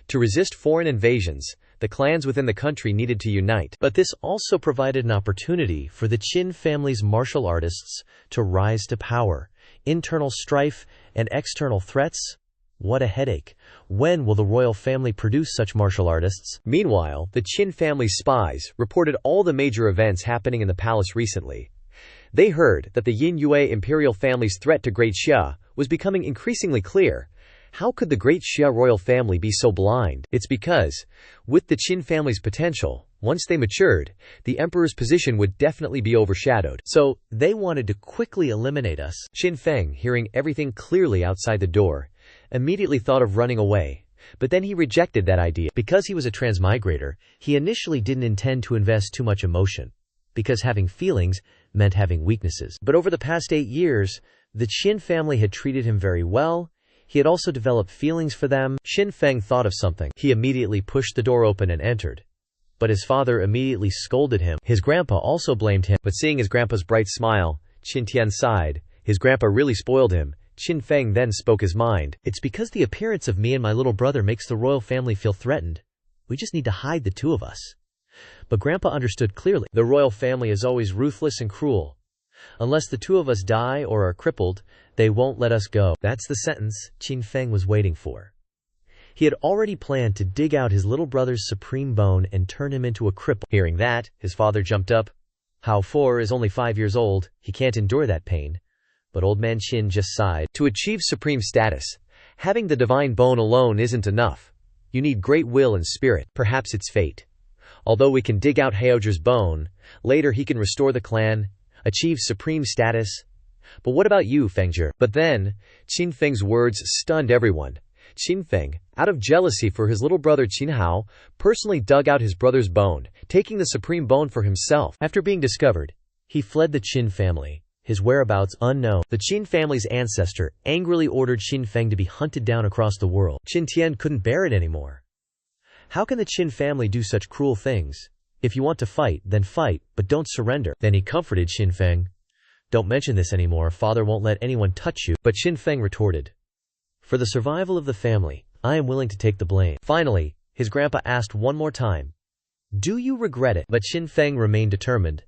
To resist foreign invasions, the clans within the country needed to unite. But this also provided an opportunity for the Qin family's martial artists to rise to power. Internal strife and external threats? What a headache. When will the royal family produce such martial artists? Meanwhile, the Qin family's spies reported all the major events happening in the palace recently. They heard that the Yin Yue imperial family's threat to Great Xia was becoming increasingly clear. How could the Great Xia royal family be so blind? It's because, with the Qin family's potential, once they matured, the emperor's position would definitely be overshadowed. So, they wanted to quickly eliminate us. Xin Feng, hearing everything clearly outside the door, immediately thought of running away. But then he rejected that idea. Because he was a transmigrator, he initially didn't intend to invest too much emotion, because having feelings meant having weaknesses. But over the past 8 years, the Qin family had treated him very well. He had also developed feelings for them. Xin Feng thought of something. He immediately pushed the door open and entered. But his father immediately scolded him. His grandpa also blamed him. But seeing his grandpa's bright smile, Qin Tian sighed. His grandpa really spoiled him. Xin Feng then spoke his mind. "It's because the appearance of me and my little brother makes the royal family feel threatened. We just need to hide the two of us." But Grandpa understood clearly. The royal family is always ruthless and cruel. Unless the two of us die or are crippled, they won't let us go. That's the sentence Xin Feng was waiting for. He had already planned to dig out his little brother's supreme bone and turn him into a cripple. Hearing that, his father jumped up. Hao Four is only 5 years old. He can't endure that pain. But old man Qin just sighed. To achieve supreme status, having the divine bone alone isn't enough. You need great will and spirit. Perhaps it's fate. Although we can dig out Haoju's bone, later he can restore the clan, achieve supreme status. But what about you, Fengzhi? But then, Qin Feng's words stunned everyone. Qin Feng, out of jealousy for his little brother Qin Hao, personally dug out his brother's bone, taking the supreme bone for himself. After being discovered, he fled the Qin family, his whereabouts unknown. The Qin family's ancestor angrily ordered Qin Feng to be hunted down across the world. Qin Tian couldn't bear it anymore. How can the Qin family do such cruel things? If you want to fight, then fight, but don't surrender. Then he comforted Xin Feng. Don't mention this anymore, father won't let anyone touch you. But Xin Feng retorted. For the survival of the family, I am willing to take the blame. Finally, his grandpa asked one more time. Do you regret it? But Xin Feng remained determined.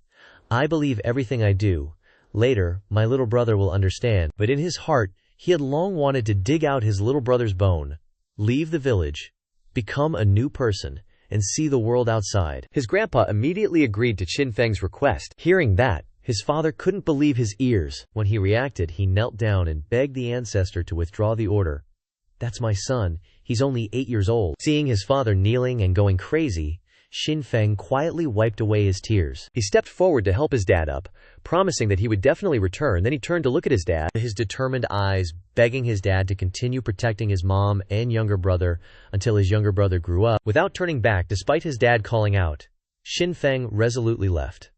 I believe everything I do. Later, my little brother will understand. But in his heart, he had long wanted to dig out his little brother's bone, leave the village, become a new person, and see the world outside. His grandpa immediately agreed to Qin Feng's request. Hearing that, his father couldn't believe his ears. When he reacted, he knelt down and begged the ancestor to withdraw the order. "That's my son. He's only 8 years old." Seeing his father kneeling and going crazy, Qin Feng quietly wiped away his tears. He stepped forward to help his dad up, promising that he would definitely return. Then he turned to look at his dad, his determined eyes begging his dad to continue protecting his mom and younger brother until his younger brother grew up. Without turning back despite his dad calling out, Qin Feng resolutely left.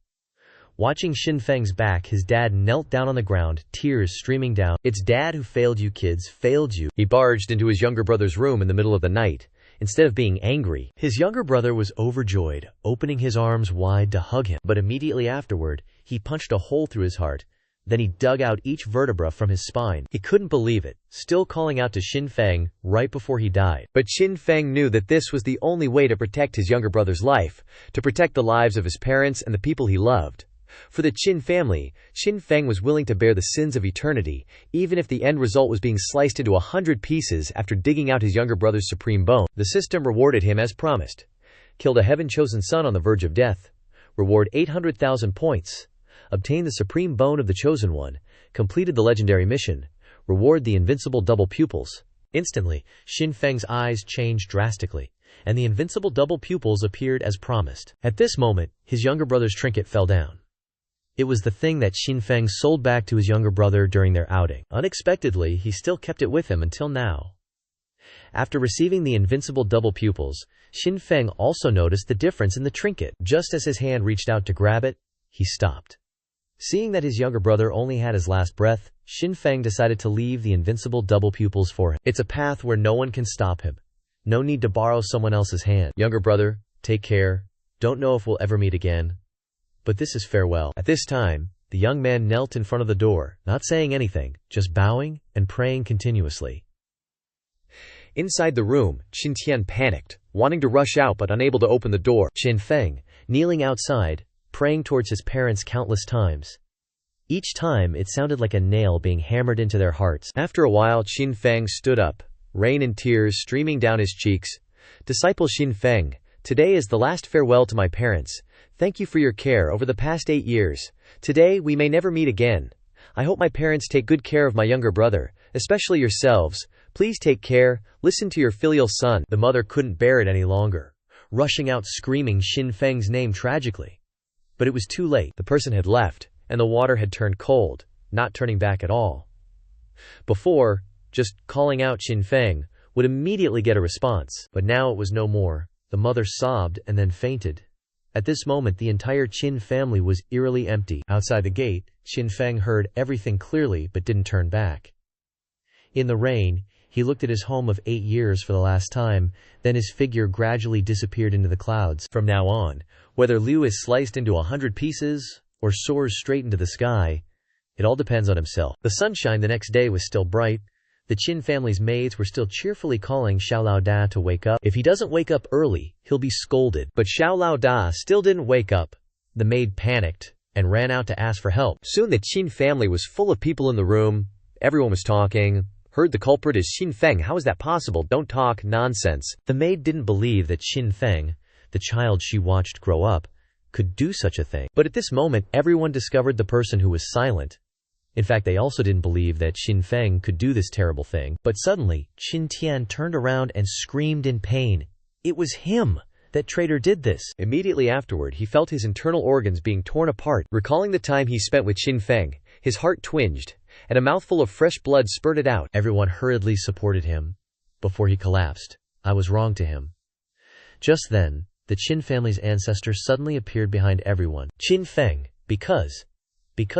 Watching Qin Feng's back, his dad knelt down on the ground, tears streaming down. "It's Dad who failed you kids, failed you." He barged into his younger brother's room in the middle of the night. Instead of being angry, his younger brother was overjoyed, opening his arms wide to hug him. But immediately afterward, he punched a hole through his heart. Then he dug out each vertebra from his spine. He couldn't believe it, still calling out to Qin Feng right before he died. But Qin Feng knew that this was the only way to protect his younger brother's life, to protect the lives of his parents and the people he loved. For the Qin family, Qin Feng was willing to bear the sins of eternity, even if the end result was being sliced into 100 pieces after digging out his younger brother's supreme bone. The system rewarded him as promised. Killed a heaven-chosen son on the verge of death. Reward 800,000 points. Obtain the supreme bone of the chosen one. Completed the legendary mission. Reward the invincible double pupils. Instantly, Qin Feng's eyes changed drastically, and the invincible double pupils appeared as promised. At this moment, his younger brother's trinket fell down. It was the thing that Qin Feng sold back to his younger brother during their outing. Unexpectedly, he still kept it with him until now. After receiving the invincible double pupils, Qin Feng also noticed the difference in the trinket. Just as his hand reached out to grab it, he stopped. Seeing that his younger brother only had his last breath, Qin Feng decided to leave the invincible double pupils for him. It's a path where no one can stop him. No need to borrow someone else's hand. Younger brother, take care. Don't know if we'll ever meet again, but this is farewell. At this time, the young man knelt in front of the door, not saying anything, just bowing and praying continuously. Inside the room, Qin Tian panicked, wanting to rush out but unable to open the door. Qin Feng, kneeling outside, praying towards his parents countless times. Each time, it sounded like a nail being hammered into their hearts. After a while, Qin Feng stood up, rain and tears streaming down his cheeks. Disciple Qin Feng, today is the last farewell to my parents. Thank you for your care over the past 8 years. Today, we may never meet again. I hope my parents take good care of my younger brother, especially yourselves. Please take care, listen to your filial son. The mother couldn't bear it any longer, rushing out screaming Qin Feng's name tragically. But it was too late. The person had left, and the water had turned cold, not turning back at all. Before, just calling out Qin Feng would immediately get a response, but now it was no more. The mother sobbed and then fainted. At this moment, the entire Qin family was eerily empty. Outside the gate, Qin Feng heard everything clearly but didn't turn back. In the rain, he looked at his home of 8 years for the last time, then his figure gradually disappeared into the clouds. From now on, whether Liu is sliced into 100 pieces or soars straight into the sky, it all depends on himself. The sunshine the next day was still bright. The Qin family's maids were still cheerfully calling Xiao Lao Da to wake up. If he doesn't wake up early, he'll be scolded. But Xiao Lao Da still didn't wake up. The maid panicked and ran out to ask for help. Soon the Qin family was full of people in the room. Everyone was talking. Heard the culprit is Qin Feng. How is that possible? Don't talk nonsense. The maid didn't believe that Qin Feng, the child she watched grow up, could do such a thing. But at this moment, everyone discovered the person who was silent. In fact, they also didn't believe that Qin Feng could do this terrible thing. But suddenly, Qin Tian turned around and screamed in pain. It was him! That traitor did this. Immediately afterward, he felt his internal organs being torn apart. Recalling the time he spent with Qin Feng, his heart twinged, and a mouthful of fresh blood spurted out. Everyone hurriedly supported him before he collapsed. I was wrong to him. Just then, the Qin family's ancestor suddenly appeared behind everyone. Qin Feng, because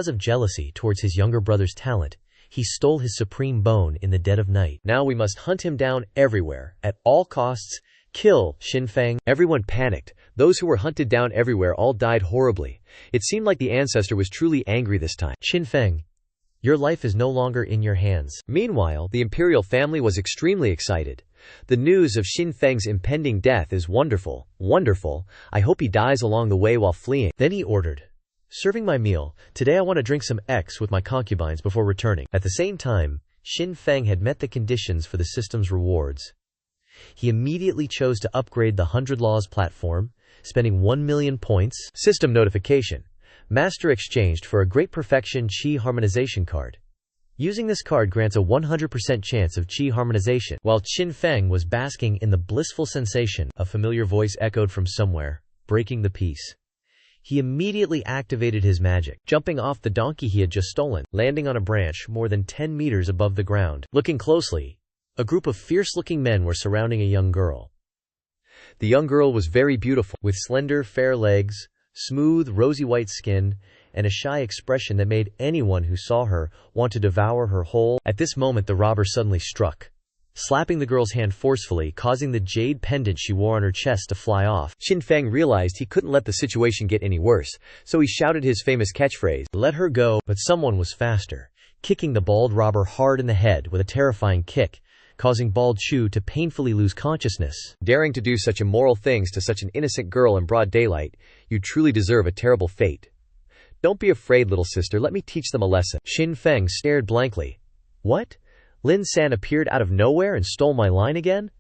of jealousy towards his younger brother's talent, he stole his supreme bone in the dead of night. Now we must hunt him down everywhere, at all costs. Kill Qin Feng. Everyone panicked. Those who were hunted down everywhere all died horribly. It seemed like the ancestor was truly angry this time. Qin Feng, your life is no longer in your hands. Meanwhile, the imperial family was extremely excited. The news of Qin Feng's impending death is wonderful, wonderful. I hope he dies along the way while fleeing. Then he ordered, serving my meal. Today I want to drink some X with my concubines before returning. At the same time, Qin Feng had met the conditions for the system's rewards. He immediately chose to upgrade the 100 Laws platform, spending 1 million points. System notification. Master exchanged for a Great Perfection Chi Harmonization card. Using this card grants a 100% chance of Chi harmonization. While Qin Feng was basking in the blissful sensation, a familiar voice echoed from somewhere, breaking the peace. He immediately activated his magic, jumping off the donkey he had just stolen, landing on a branch more than 10 meters above the ground. Looking closely, a group of fierce-looking men were surrounding a young girl. The young girl was very beautiful, with slender, fair legs, smooth, rosy white skin, and a shy expression that made anyone who saw her want to devour her whole. At this moment the robber suddenly struck, slapping the girl's hand forcefully, causing the jade pendant she wore on her chest to fly off. Qin Feng realized he couldn't let the situation get any worse, so he shouted his famous catchphrase, "Let her go," but someone was faster, kicking the bald robber hard in the head with a terrifying kick, causing Bald Chu to painfully lose consciousness. Daring to do such immoral things to such an innocent girl in broad daylight, you truly deserve a terrible fate. Don't be afraid, little sister, let me teach them a lesson. Qin Feng stared blankly. What? Lin San appeared out of nowhere and stole my line again?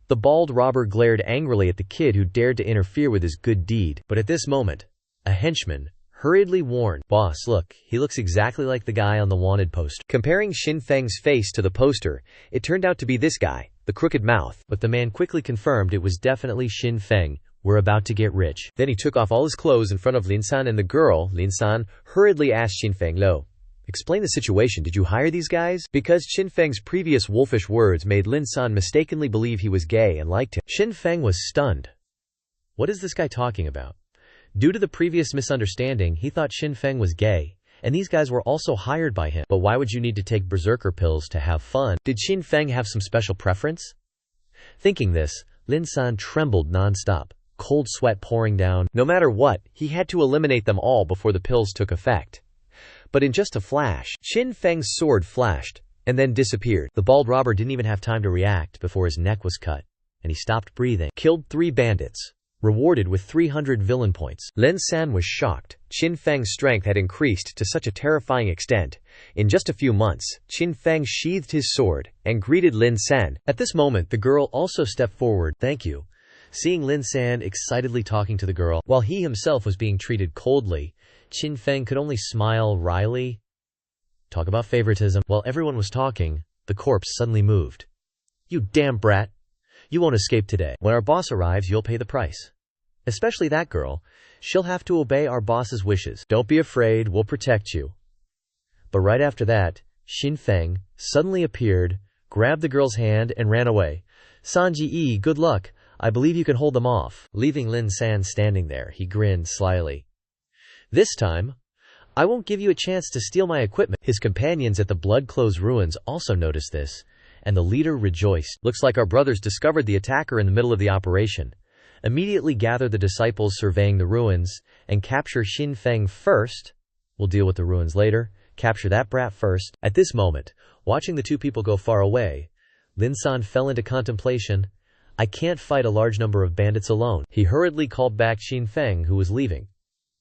The bald robber glared angrily at the kid who dared to interfere with his good deed. But at this moment, a henchman hurriedly warned, "Boss, look, he looks exactly like the guy on the wanted poster." Comparing Qin Feng's face to the poster, it turned out to be this guy, the crooked mouth. But the man quickly confirmed it was definitely Qin Feng. "We're about to get rich." Then he took off all his clothes in front of Lin San and the girl. Lin San hurriedly asked Qin Feng, "Lo, explain the situation. Did you hire these guys?" Because Qin Feng's previous wolfish words made Lin San mistakenly believe he was gay and liked him. Qin Feng was stunned. What is this guy talking about? Due to the previous misunderstanding, he thought Qin Feng was gay, and these guys were also hired by him. But why would you need to take berserker pills to have fun? Did Qin Feng have some special preference? Thinking this, Lin San trembled non-stop, cold sweat pouring down. No matter what, he had to eliminate them all before the pills took effect. But in just a flash, Qin Feng's sword flashed, and then disappeared. The bald robber didn't even have time to react before his neck was cut, and he stopped breathing. Killed 3 bandits. Rewarded with 300 villain points. Lin San was shocked. Qin Feng's strength had increased to such a terrifying extent. In just a few months, Qin Feng sheathed his sword and greeted Lin San. At this moment, the girl also stepped forward. "Thank you." Seeing Lin San excitedly talking to the girl, while he himself was being treated coldly, Qin Feng could only smile wryly. Talk about favoritism. While everyone was talking, the corpse suddenly moved. "You damn brat. You won't escape today. When our boss arrives, you'll pay the price. Especially that girl. She'll have to obey our boss's wishes. Don't be afraid, we'll protect you." But right after that, Qin Feng suddenly appeared, grabbed the girl's hand, and ran away. "Sanji-e, good luck. I believe you can hold them off." Leaving Lin San standing there, he grinned slyly. "This time, I won't give you a chance to steal my equipment." His companions at the Blood-Clothes ruins also noticed this, and the leader rejoiced. "Looks like our brothers discovered the attacker in the middle of the operation. Immediately gather the disciples surveying the ruins, and capture Qin Feng first. We'll deal with the ruins later. Capture that brat first." At this moment, watching the two people go far away, Lin San fell into contemplation. "I can't fight a large number of bandits alone." He hurriedly called back Qin Feng, who was leaving.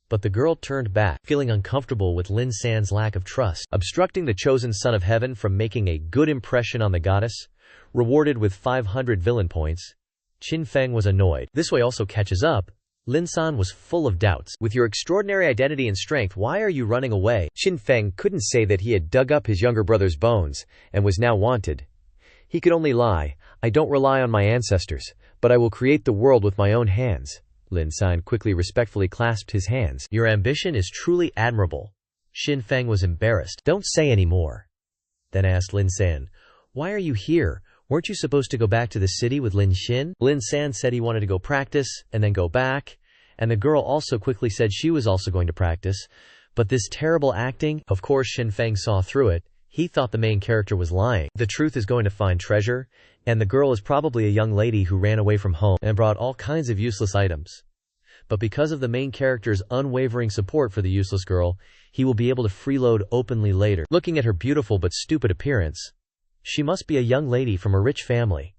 But the girl turned back, feeling uncomfortable with Lin San's lack of trust, obstructing the chosen son of heaven from making a good impression on the goddess. Rewarded with 500 villain points, Qin Feng was annoyed. This way also catches up. Lin San was full of doubts. "With your extraordinary identity and strength, why are you running away?" Qin Feng couldn't say that he had dug up his younger brother's bones and was now wanted. He could only lie. "I don't rely on my ancestors, but I will create the world with my own hands." Lin San quickly respectfully clasped his hands. "Your ambition is truly admirable." Qin Feng was embarrassed. "Don't say any more." Then asked Lin San, "Why are you here? Weren't you supposed to go back to the city with Lin Xin?" Lin San said he wanted to go practice and then go back, and the girl also quickly said she was also going to practice. But this terrible acting, of course Qin Feng saw through it. He thought the main character was lying. The truth is going to find treasure, and the girl is probably a young lady who ran away from home and brought all kinds of useless items. But because of the main character's unwavering support for the useless girl, he will be able to freeload openly later. Looking at her beautiful but stupid appearance, she must be a young lady from a rich family.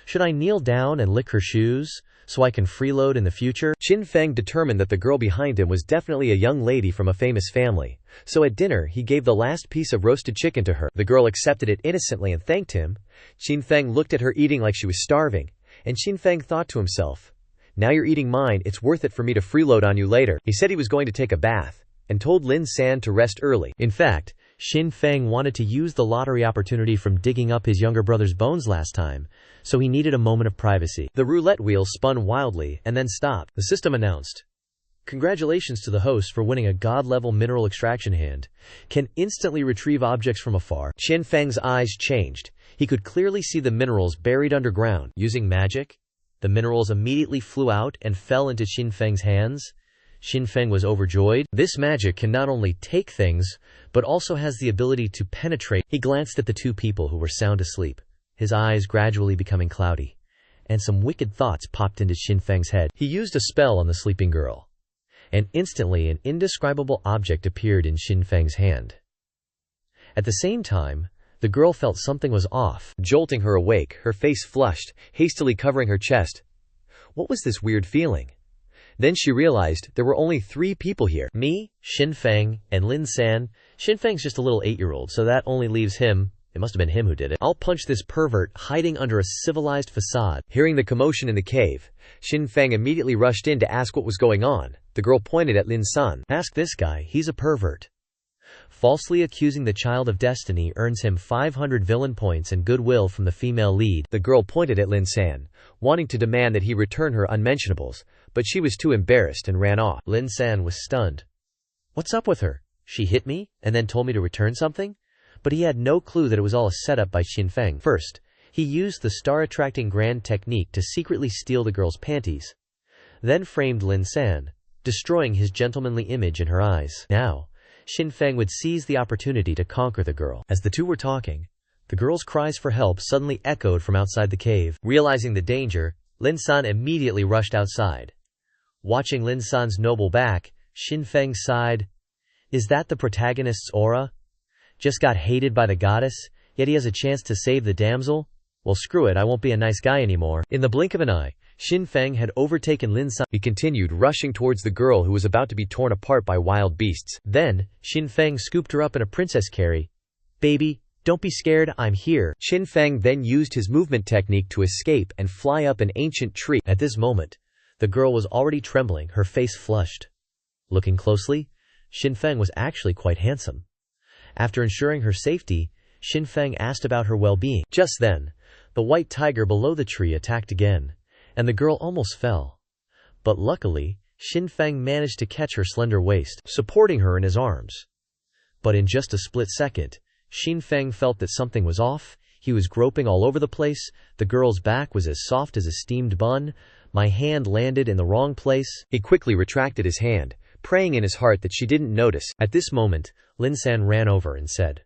Should I kneel down and lick her shoes, so I can freeload in the future? Qin Feng determined that the girl behind him was definitely a young lady from a famous family, so at dinner he gave the last piece of roasted chicken to her. The girl accepted it innocently and thanked him. Qin Feng looked at her eating like she was starving, and Qin Feng thought to himself, now you're eating mine, it's worth it for me to freeload on you later. He said he was going to take a bath, and told Lin San to rest early. In fact, Qin Feng wanted to use the lottery opportunity from digging up his younger brother's bones last time, so he needed a moment of privacy. The roulette wheel spun wildly and then stopped. The system announced, congratulations to the host for winning a god-level mineral extraction hand. Can instantly retrieve objects from afar. Qin Feng's eyes changed. He could clearly see the minerals buried underground. Using magic, the minerals immediately flew out and fell into Qin Feng's hands. Qin Feng was overjoyed. This magic can not only take things, but also has the ability to penetrate. He glanced at the two people who were sound asleep, his eyes gradually becoming cloudy, and some wicked thoughts popped into Qin Feng's head. He used a spell on the sleeping girl, and instantly an indescribable object appeared in Qin Feng's hand. At the same time, the girl felt something was off, jolting her awake, her face flushed, hastily covering her chest. What was this weird feeling? Then she realized there were only 3 people here. Me, Qin Feng, and Lin San. Qin Feng's just a little 8-year-old, so that only leaves him. It must have been him who did it. I'll punch this pervert hiding under a civilized facade. Hearing the commotion in the cave, Qin Feng immediately rushed in to ask what was going on. The girl pointed at Lin San. Ask this guy, he's a pervert. Falsely accusing the child of destiny earns him 500 villain points and goodwill from the female lead. The girl pointed at Lin San, wanting to demand that he return her unmentionables, but she was too embarrassed and ran off. Lin San was stunned. What's up with her? She hit me and then told me to return something? But he had no clue that it was all a setup by Qin Feng. First, he used the star-attracting grand technique to secretly steal the girl's panties, then framed Lin San, destroying his gentlemanly image in her eyes. Now, Qin Feng would seize the opportunity to conquer the girl. As the two were talking, the girl's cries for help suddenly echoed from outside the cave. Realizing the danger, Lin San immediately rushed outside. Watching Lin San's noble back, Qin Feng sighed. Is that the protagonist's aura? Just got hated by the goddess, yet he has a chance to save the damsel? Well, screw it, I won't be a nice guy anymore. In the blink of an eye, Qin Feng had overtaken Lin San. He continued rushing towards the girl who was about to be torn apart by wild beasts. Then, Qin Feng scooped her up in a princess carry. Baby, don't be scared, I'm here. Qin Feng then used his movement technique to escape and fly up an ancient tree. At this moment, the girl was already trembling, her face flushed. Looking closely, Qin Feng was actually quite handsome. After ensuring her safety, Qin Feng asked about her well-being. Just then, the white tiger below the tree attacked again, and the girl almost fell. But luckily, Qin Feng managed to catch her slender waist, supporting her in his arms. But in just a split second, Qin Feng felt that something was off. He was groping all over the place. The girl's back was as soft as a steamed bun. My hand landed in the wrong place. He quickly retracted his hand, praying in his heart that she didn't notice. At this moment, Lin San ran over and said,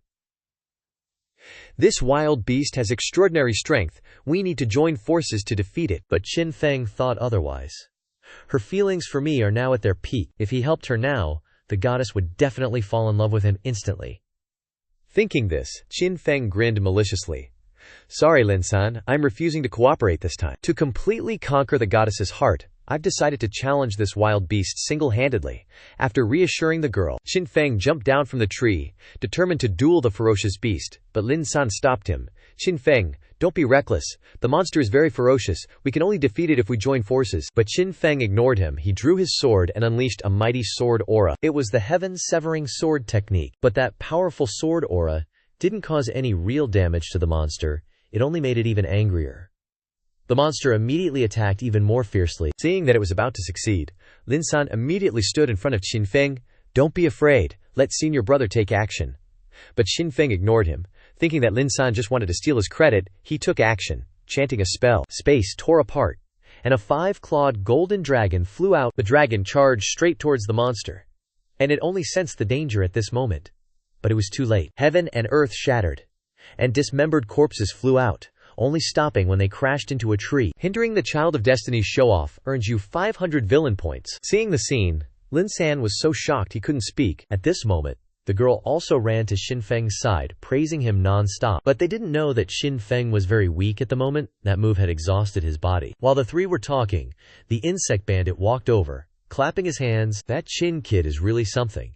This wild beast has extraordinary strength. We need to join forces to defeat it. But Qin Feng thought otherwise. Her feelings for me are now at their peak. If he helped her now, the goddess would definitely fall in love with him instantly. Thinking this, Qin Feng grinned maliciously. Sorry, Lin San, I'm refusing to cooperate this time. To completely conquer the goddess's heart, I've decided to challenge this wild beast single-handedly. After reassuring the girl, Qin Feng jumped down from the tree, determined to duel the ferocious beast, but Lin San stopped him. Qin Feng, don't be reckless. The monster is very ferocious. We can only defeat it if we join forces. But Qin Feng ignored him. He drew his sword and unleashed a mighty sword aura. It was the heaven-severing sword technique. But that powerful sword aura didn't cause any real damage to the monster. It only made it even angrier. The monster immediately attacked even more fiercely. Seeing that it was about to succeed, Lin San immediately stood in front of Qin Feng. Don't be afraid. Let senior brother take action. But Qin Feng ignored him. Thinking that Lin San just wanted to steal his credit, he took action, chanting a spell. Space tore apart, and a 5-clawed golden dragon flew out. The dragon charged straight towards the monster, and it only sensed the danger at this moment. But it was too late. Heaven and earth shattered, and dismembered corpses flew out, only stopping when they crashed into a tree. Hindering the Child of Destiny's show-off earns you 500 villain points. Seeing the scene, Lin San was so shocked he couldn't speak. At this moment, The girl also ran to Xin Feng's side, praising him non-stop. But they didn't know that Xin Feng was very weak at the moment. That move had exhausted his body. While the three were talking, the insect bandit walked over, clapping his hands. That Chin kid is really something.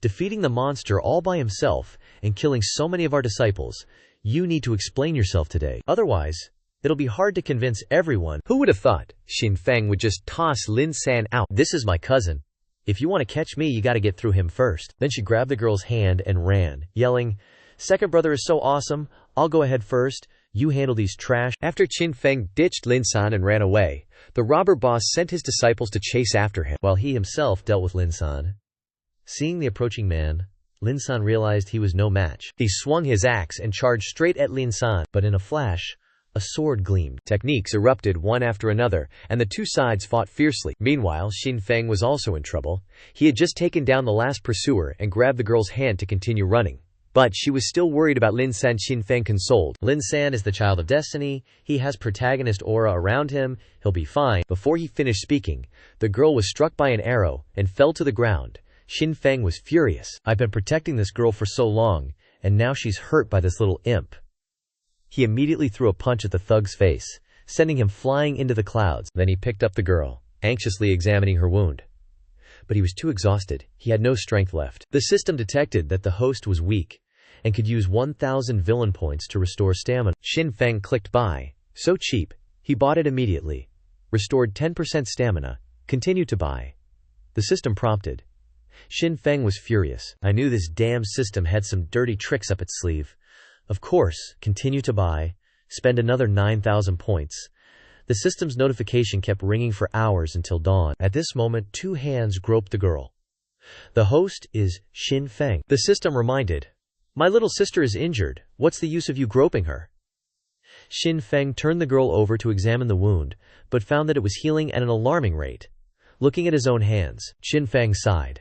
Defeating the monster all by himself and killing so many of our disciples. You need to explain yourself today. Otherwise, it'll be hard to convince everyone. Who would have thought Xin Feng would just toss Lin San out? This is my cousin. If you want to catch me, you gotta get through him first. Then she grabbed the girl's hand and ran, yelling, "Second brother is so awesome. I'll go ahead first. You handle these trash." After Xin Feng ditched Lin San and ran away, the robber boss sent his disciples to chase after him, while he himself dealt with Lin San. Seeing the approaching man, Lin San realized he was no match. He swung his axe and charged straight at Lin San, but in a flash, a sword gleamed. Techniques erupted one after another, and the two sides fought fiercely. Meanwhile, Xin Feng was also in trouble. He had just taken down the last pursuer and grabbed the girl's hand to continue running. But she was still worried about Lin San. Xin Feng consoled. Lin San is the child of destiny. He has protagonist aura around him. He'll be fine. Before he finished speaking, the girl was struck by an arrow and fell to the ground. Xin Feng was furious. I've been protecting this girl for so long, and now she's hurt by this little imp. He immediately threw a punch at the thug's face, sending him flying into the clouds. Then he picked up the girl, anxiously examining her wound. But he was too exhausted. He had no strength left. The system detected that the host was weak and could use 1,000 villain points to restore stamina. Xin Feng clicked buy. So cheap. He bought it immediately. Restored 10% stamina. Continue to buy. The system prompted. Xin Feng was furious. I knew this damn system had some dirty tricks up its sleeve. Of course, continue to buy, spend another 9,000 points. The system's notification kept ringing for hours until dawn. At this moment, two hands groped the girl. The host is Xin Feng. The system reminded, my little sister is injured. What's the use of you groping her? Xin Feng turned the girl over to examine the wound, but found that it was healing at an alarming rate. Looking at his own hands, Xin Feng sighed.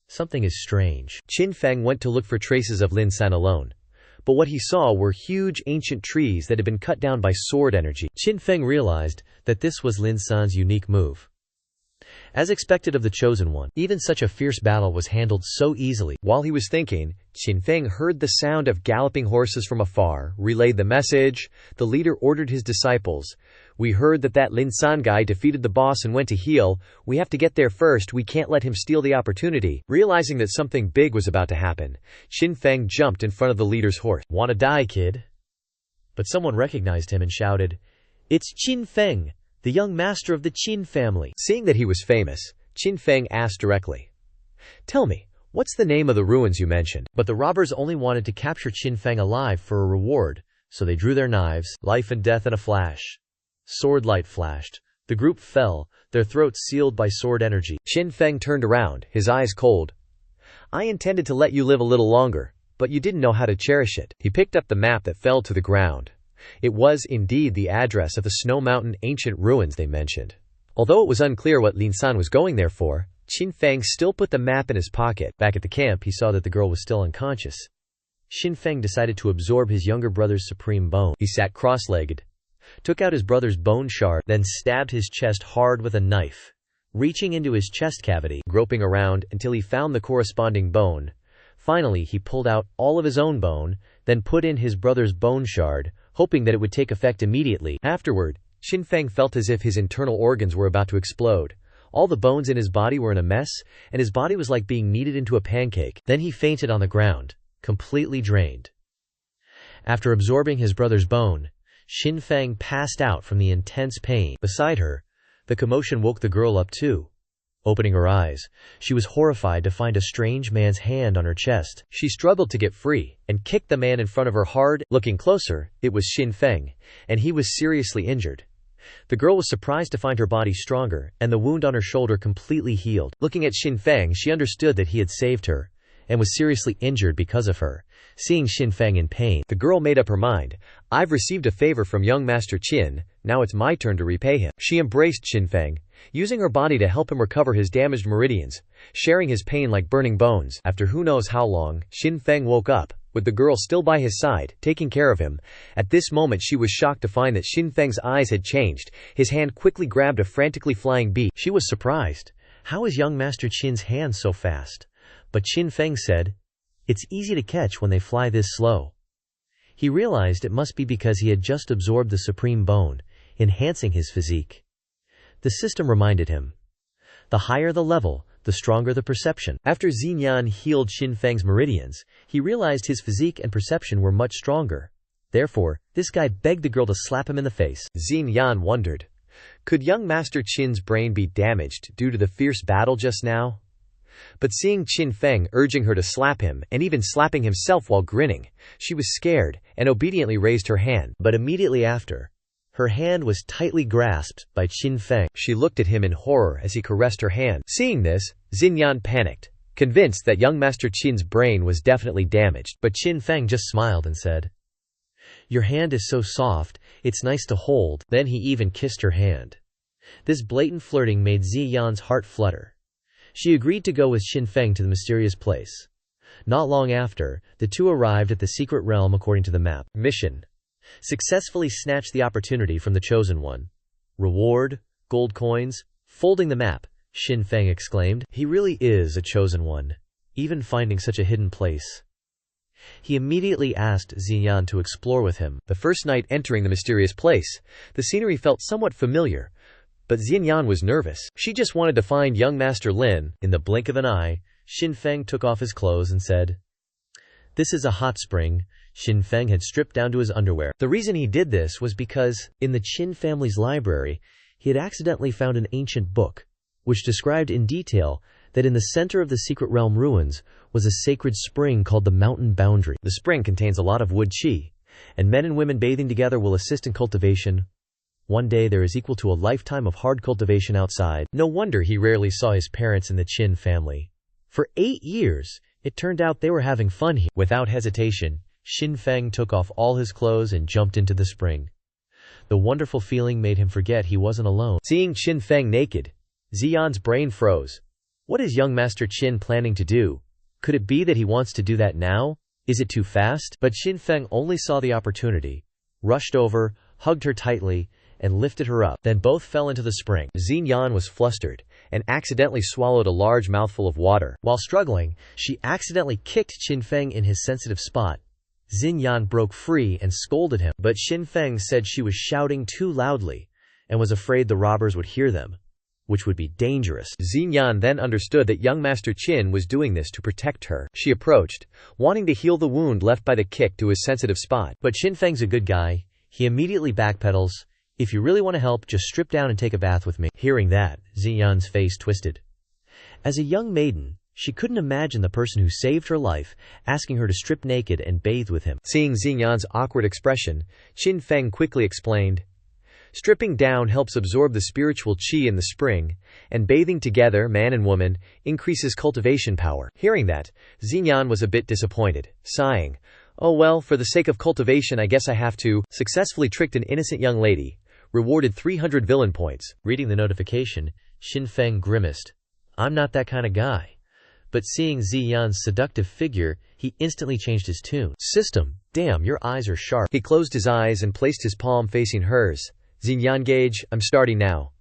Something is strange. Xin Feng went to look for traces of Lin San alone. But what he saw were huge ancient trees that had been cut down by sword energy. Xin Feng realized that this was Lin San's unique move. As expected of the Chosen One, even such a fierce battle was handled so easily. While he was thinking, Xin Feng heard the sound of galloping horses from afar, relayed the message. The leader ordered his disciples. We heard that Lin San guy defeated the boss and went to heal. We have to get there first. We can't let him steal the opportunity. Realizing that something big was about to happen, Xin Feng jumped in front of the leader's horse. Wanna die, kid? But someone recognized him and shouted, It's Xin Feng, the young master of the Qin family. Seeing that he was famous, Xin Feng asked directly, Tell me, what's the name of the ruins you mentioned? But the robbers only wanted to capture Xin Feng alive for a reward, so they drew their knives, life and death in a flash. Sword light flashed. The group fell, their throats sealed by sword energy. Xin Feng turned around, his eyes cold. I intended to let you live a little longer, but you didn't know how to cherish it. He picked up the map that fell to the ground. It was indeed the address of the Snow Mountain ancient ruins they mentioned. Although it was unclear what Lin San was going there for, Xin Feng still put the map in his pocket. Back at the camp, he saw that the girl was still unconscious. Xin Feng decided to absorb his younger brother's supreme bone. He sat cross-legged, took out his brother's bone shard, then stabbed his chest hard with a knife, reaching into his chest cavity, groping around until he found the corresponding bone. Finally, he pulled out all of his own bone, then put in his brother's bone shard, hoping that it would take effect immediately. Afterward, Xin Feng felt as if his internal organs were about to explode. All the bones in his body were in a mess, and his body was like being kneaded into a pancake. Then he fainted on the ground, completely drained. After absorbing his brother's bone, Xin Feng passed out from the intense pain. Beside her, the commotion woke the girl up too. Opening her eyes, she was horrified to find a strange man's hand on her chest. She struggled to get free, and kicked the man in front of her hard. Looking closer, it was Xin Feng, and he was seriously injured. The girl was surprised to find her body stronger, and the wound on her shoulder completely healed. Looking at Xin Feng, she understood that he had saved her, and was seriously injured because of her. Seeing Xin Feng in pain, the girl made up her mind. I've received a favor from young Master Qin, now it's my turn to repay him. She embraced Xin Feng, using her body to help him recover his damaged meridians, sharing his pain like burning bones. After who knows how long, Xin Feng woke up, with the girl still by his side, taking care of him. At this moment she was shocked to find that Xin Feng's eyes had changed. His hand quickly grabbed a frantically flying bee. She was surprised. How is young Master Qin's hand so fast? But Xin Feng said, It's easy to catch when they fly this slow. He realized it must be because he had just absorbed the supreme bone, enhancing his physique. The system reminded him. The higher the level, the stronger the perception. After Xinyan healed Xin Feng's meridians, he realized his physique and perception were much stronger. Therefore, this guy begged the girl to slap him in the face. Xinyan wondered, could young Master Qin's brain be damaged due to the fierce battle just now? But seeing Xin Feng urging her to slap him and even slapping himself while grinning, she was scared and obediently raised her hand. But immediately after, her hand was tightly grasped by Xin Feng. She looked at him in horror as he caressed her hand. Seeing this, Xinyan panicked, convinced that young Master Qin's brain was definitely damaged. But Xin Feng just smiled and said, "Your hand is so soft, it's nice to hold." Then he even kissed her hand. This blatant flirting made Ziyan's heart flutter. She agreed to go with Xin Feng to the mysterious place. Not long after, the two arrived at the secret realm according to the map. Mission: successfully snatch the opportunity from the chosen one. Reward: gold coins. Folding the map, Xin Feng exclaimed, "He really is a chosen one, even finding such a hidden place." He immediately asked Ziyan to explore with him. The first night entering the mysterious place, the scenery felt somewhat familiar, but Xinyan was nervous. She just wanted to find young Master Lin. In the blink of an eye, Xin Feng took off his clothes and said, "This is a hot spring." Xin Feng had stripped down to his underwear. The reason he did this was because, in the Qin family's library, he had accidentally found an ancient book, which described in detail that in the center of the secret realm ruins was a sacred spring called the Mountain Boundary. The spring contains a lot of wood qi, and men and women bathing together will assist in cultivation. One day there is equal to a lifetime of hard cultivation outside. No wonder he rarely saw his parents in the Qin family. For 8 years, it turned out they were having fun here. Without hesitation, Xin Feng took off all his clothes and jumped into the spring. The wonderful feeling made him forget he wasn't alone. Seeing Xin Feng naked, Ziyan's brain froze. What is young Master Qin planning to do? Could it be that he wants to do that now? Is it too fast? But Xin Feng only saw the opportunity, rushed over, hugged her tightly, and lifted her up. Then both fell into the spring. Xinyan was flustered and accidentally swallowed a large mouthful of water. While struggling, she accidentally kicked Xin Feng in his sensitive spot. Xinyan broke free and scolded him, but Xin Feng said she was shouting too loudly and was afraid the robbers would hear them, which would be dangerous. Xinyan then understood that young Master Qin was doing this to protect her. She approached, wanting to heal the wound left by the kick to his sensitive spot. But Xin Feng's a good guy. He immediately backpedals. "If you really want to help, just strip down and take a bath with me." Hearing that, Xinyan's face twisted. As a young maiden, she couldn't imagine the person who saved her life asking her to strip naked and bathe with him. Seeing Xinyan's awkward expression, Xin Feng quickly explained, "Stripping down helps absorb the spiritual qi in the spring, and bathing together, man and woman, increases cultivation power." Hearing that, Xinyan was a bit disappointed, sighing, "Oh well, for the sake of cultivation I guess I have to." Successfully tricked an innocent young lady. Rewarded 300 villain points. Reading the notification, Xin Feng grimaced. "I'm not that kind of guy." But seeing Ziyan's seductive figure, he instantly changed his tune. "System, damn, your eyes are sharp." He closed his eyes and placed his palm facing hers. "Xinyan gauge, I'm starting now."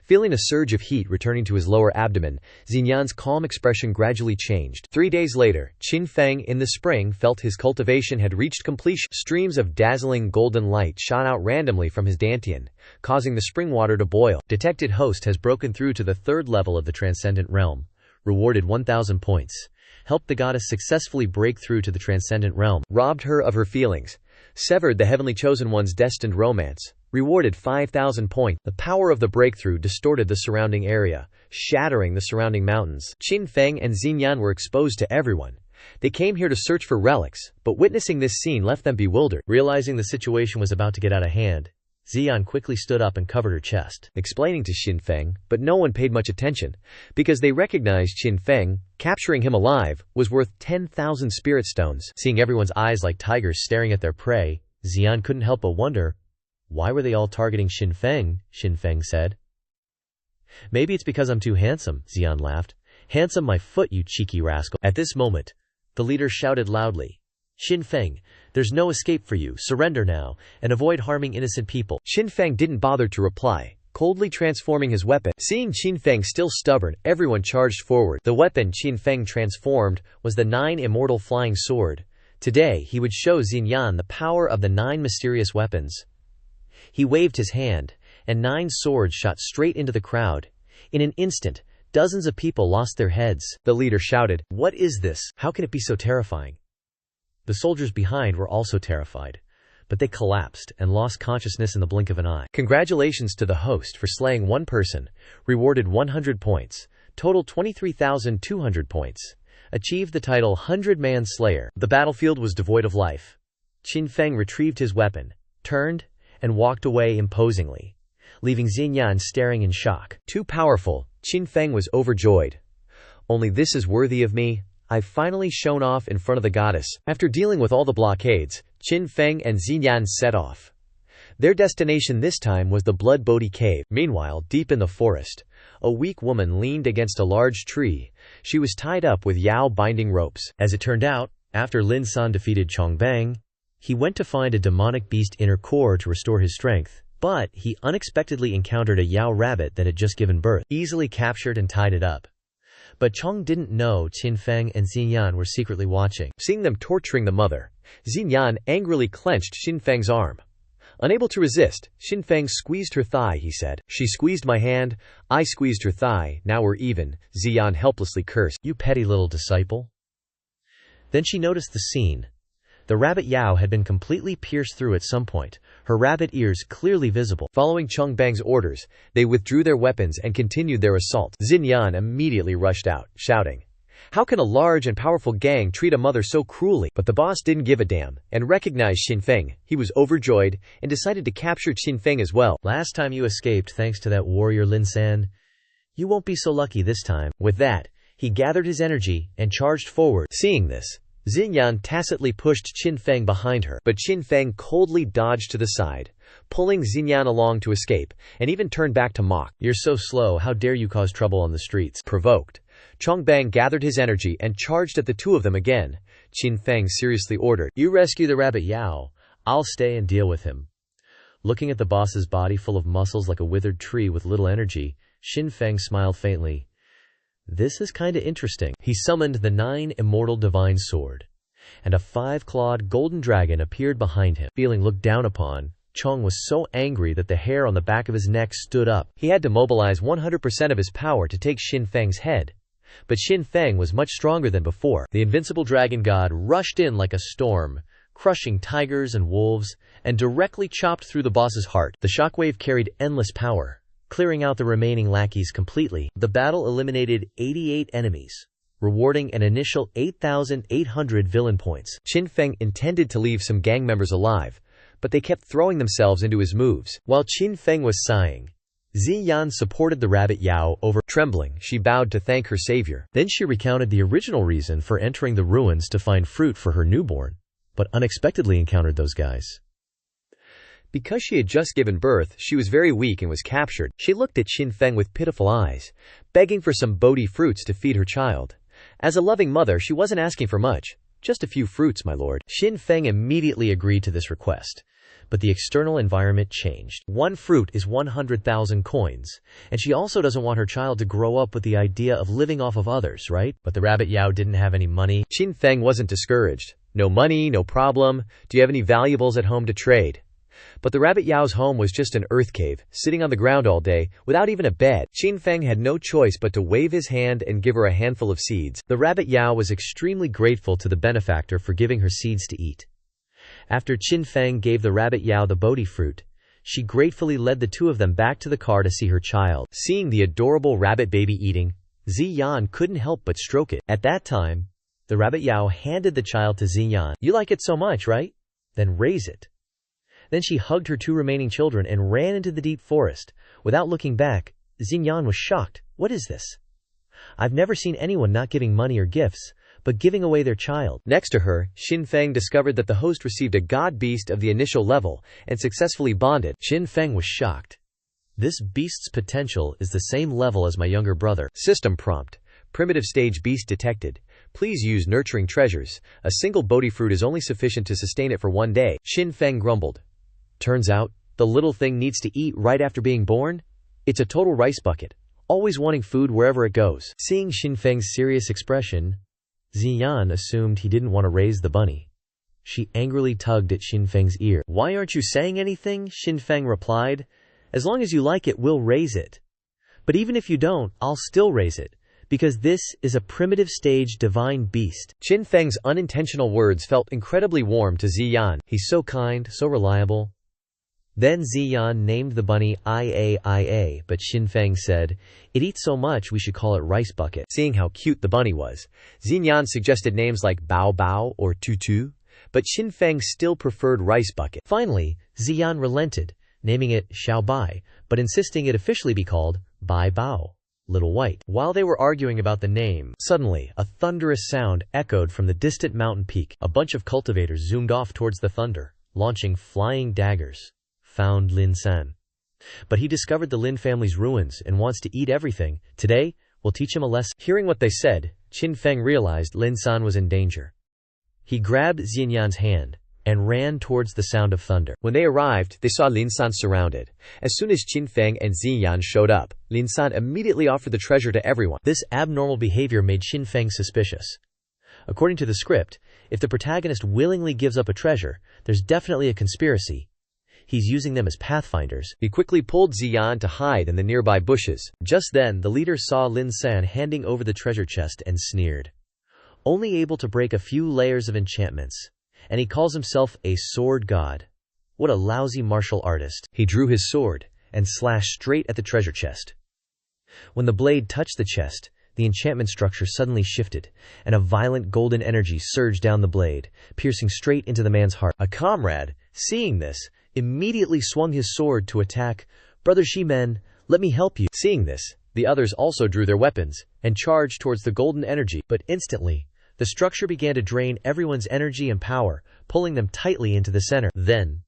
Feeling a surge of heat returning to his lower abdomen, Xinyan's calm expression gradually changed. 3 days later, Xin Feng in the spring felt his cultivation had reached completion. Streams of dazzling golden light shot out randomly from his dantian, causing the spring water to boil. Detected host has broken through to the 3rd level of the transcendent realm. Rewarded 1,000 points. Helped the goddess successfully break through to the transcendent realm. Robbed her of her feelings. Severed the heavenly chosen one's destined romance. Rewarded 5,000 points. The power of the breakthrough distorted the surrounding area, shattering the surrounding mountains. Xin Feng and Xinyan were exposed to everyone. They came here to search for relics, but witnessing this scene left them bewildered. Realizing the situation was about to get out of hand, Xian quickly stood up and covered her chest, explaining to Xin Feng, but no one paid much attention, because they recognized Xin Feng, capturing him alive, was worth 10,000 spirit stones. Seeing everyone's eyes like tigers staring at their prey, Xian couldn't help but wonder, why were they all targeting Xin Feng? Xin Feng said. "Maybe it's because I'm too handsome," Xian laughed. "Handsome my foot, you cheeky rascal." At this moment, the leader shouted loudly, "Xin Feng, there's no escape for you, surrender now, and avoid harming innocent people." Xin Feng didn't bother to reply, coldly transforming his weapon. Seeing Qin Feng still stubborn, everyone charged forward. The weapon Qin Feng transformed was the 9 immortal flying sword. Today, he would show Xinyan the power of the 9 mysterious weapons. He waved his hand, and 9 swords shot straight into the crowd. In an instant, dozens of people lost their heads. The leader shouted, "What is this? How can it be so terrifying?" The soldiers behind were also terrified, but they collapsed and lost consciousness in the blink of an eye. Congratulations to the host for slaying one person, rewarded 100 points, total 23,200 points. Achieved the title 100-Man Slayer. The battlefield was devoid of life. Qin Feng retrieved his weapon, turned, and walked away imposingly, leaving Xinyan staring in shock. Too powerful, Qin Feng was overjoyed. "Only this is worthy of me. I've finally shown off in front of the goddess." After dealing with all the blockades, Qin Feng and Xinyan set off. Their destination this time was the Blood Bodhi Cave. Meanwhile, deep in the forest, a weak woman leaned against a large tree. She was tied up with Yao binding ropes. As it turned out, after Lin San defeated Chongbang, he went to find a demonic beast inner core to restore his strength. But he unexpectedly encountered a Yao rabbit that had just given birth, easily captured and tied it up. But Chong didn't know Qin Feng and Xinyan were secretly watching. Seeing them torturing the mother, Xinyan angrily clenched Qin Feng's arm. Unable to resist, Qin Feng squeezed her thigh, he said. "She squeezed my hand, I squeezed her thigh, now we're even," Xinyan helplessly cursed. "You petty little disciple." Then she noticed the scene. The rabbit Yao had been completely pierced through at some point, her rabbit ears clearly visible. Following Chongbang's orders, they withdrew their weapons and continued their assault. Xinyan immediately rushed out, shouting, "How can a large and powerful gang treat a mother so cruelly?" But the boss didn't give a damn, and recognized Qin Feng. He was overjoyed, and decided to capture Qin Feng as well. "Last time you escaped thanks to that warrior Lin San. You won't be so lucky this time." With that, he gathered his energy and charged forward. Seeing this, Xinyan tacitly pushed Qin Feng behind her, but Qin Feng coldly dodged to the side, pulling Xinyan along to escape, and even turned back to mock. "You're so slow, how dare you cause trouble on the streets?" Provoked, Chongbang gathered his energy and charged at the two of them again. Qin Feng seriously ordered, "You rescue the rabbit Yao, I'll stay and deal with him." Looking at the boss's body full of muscles like a withered tree with little energy, Qin Feng smiled faintly. "This is kinda interesting." He summoned the 9 immortal divine sword, and a 5-clawed golden dragon appeared behind him. Feeling looked down upon, Chong was so angry that the hair on the back of his neck stood up. He had to mobilize 100% of his power to take Qin Feng's head. But Qin Feng was much stronger than before. The invincible dragon god rushed in like a storm, crushing tigers and wolves, and directly chopped through the boss's heart. The shockwave carried endless power, clearing out the remaining lackeys completely. The battle eliminated 88 enemies, rewarding an initial 8,800 villain points. Qin Feng intended to leave some gang members alive, but they kept throwing themselves into his moves. While Qin Feng was sighing, Xinyan supported the rabbit Yao over. Trembling, she bowed to thank her savior. Then she recounted the original reason for entering the ruins to find fruit for her newborn, but unexpectedly encountered those guys. Because she had just given birth, she was very weak and was captured. She looked at Qin Feng with pitiful eyes, begging for some Bodhi fruits to feed her child. As a loving mother, she wasn't asking for much. "Just a few fruits, my lord." Qin Feng immediately agreed to this request. But the external environment changed. 1 fruit is 100,000 coins, and she also doesn't want her child to grow up with the idea of living off of others, right? But the rabbit Yao didn't have any money. Qin Feng wasn't discouraged. "No money, no problem. Do you have any valuables at home to trade?" But the rabbit Yao's home was just an earth cave, sitting on the ground all day, without even a bed. Qin Feng had no choice but to wave his hand and give her a handful of seeds. The rabbit Yao was extremely grateful to the benefactor for giving her seeds to eat. After Qin Feng gave the rabbit Yao the Bodhi fruit, she gratefully led the two of them back to the car to see her child. Seeing the adorable rabbit baby eating, Xinyan couldn't help but stroke it. At that time, the rabbit Yao handed the child to Xinyan. "You like it so much, right? Then raise it." Then she hugged her 2 remaining children and ran into the deep forest. Without looking back, Xinyan was shocked. "What is this? I've never seen anyone not giving money or gifts, but giving away their child." Next to her, Qin Feng discovered that the host received a god beast of the initial level and successfully bonded. Qin Feng was shocked. "This beast's potential is the same level as my younger brother." System prompt: primitive stage beast detected. Please use nurturing treasures. A single Bodhi fruit is only sufficient to sustain it for 1 day. Qin Feng grumbled. "Turns out, the little thing needs to eat right after being born? It's a total rice bucket, always wanting food wherever it goes. Seeing Xinfeng's serious expression, Ziyan assumed he didn't want to raise the bunny. She angrily tugged at Xinfeng's ear. "Why aren't you saying anything?" Xinfeng replied. "As long as you like it, we'll raise it. But even if you don't, I'll still raise it, because this is a primitive stage divine beast." Xinfeng's unintentional words felt incredibly warm to Ziyan. He's so kind, so reliable. Then Ziyan named the bunny Ia, but Xinfeng said, "It eats so much we should call it Rice Bucket." Seeing how cute the bunny was, Ziyan suggested names like Bao Bao or Tutu, but Xinfeng still preferred Rice Bucket. Finally, Ziyan relented, naming it Xiaobai, but insisting it officially be called Bai Bao, Little White. While they were arguing about the name, suddenly, a thunderous sound echoed from the distant mountain peak. A bunch of cultivators zoomed off towards the thunder, launching flying daggers. Found Lin San. But he discovered the Lin family's ruins and wants to eat everything. Today, we'll teach him a lesson. Hearing what they said, Xinfeng realized Lin San was in danger. He grabbed Xinyan's hand and ran towards the sound of thunder. When they arrived, they saw Lin San surrounded. As soon as Xinfeng and Xinyan showed up, Lin San immediately offered the treasure to everyone. This abnormal behavior made Xinfeng suspicious. According to the script, if the protagonist willingly gives up a treasure, there's definitely a conspiracy. He's using them as pathfinders. He quickly pulled Ziyan to hide in the nearby bushes. Just then, the leader saw Lin San handing over the treasure chest and sneered. Only able to break a few layers of enchantments, and he calls himself a sword god. What a lousy martial artist. He drew his sword and slashed straight at the treasure chest. When the blade touched the chest, the enchantment structure suddenly shifted, and a violent golden energy surged down the blade, piercing straight into the man's heart. A comrade, seeing this, immediately swung his sword to attack. "Brother Shimen, let me help you." Seeing this, the others also drew their weapons and charged towards the golden energy. But instantly, the structure began to drain everyone's energy and power, pulling them tightly into the center. Then,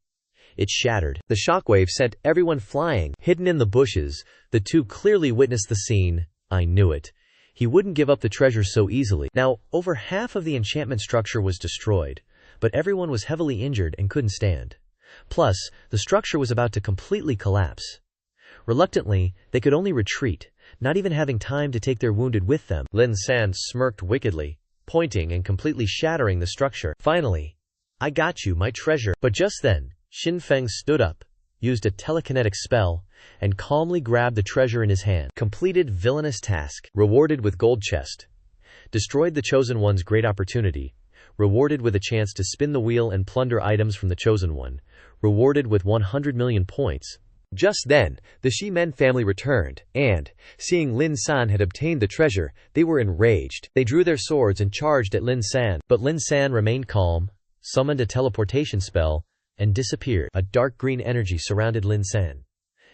it shattered. The shockwave sent everyone flying. Hidden in the bushes, the two clearly witnessed the scene. I knew it. He wouldn't give up the treasure so easily. Now, over half of the enchantment structure was destroyed, but everyone was heavily injured and couldn't stand. Plus, the structure was about to completely collapse. Reluctantly, they could only retreat, not even having time to take their wounded with them. Lin San smirked wickedly, pointing and completely shattering the structure. Finally, "I got you, my treasure." But just then, Xinfeng stood up, used a telekinetic spell, and calmly grabbed the treasure in his hand. Completed villainous task. Rewarded with gold chest. Destroyed the Chosen One's great opportunity. Rewarded with a chance to spin the wheel and plunder items from the Chosen One. Rewarded with 100 million points. Just then, the Shimen family returned, and, seeing Lin San had obtained the treasure, they were enraged. They drew their swords and charged at Lin San, but Lin San remained calm, summoned a teleportation spell, and disappeared. A dark green energy surrounded Lin San.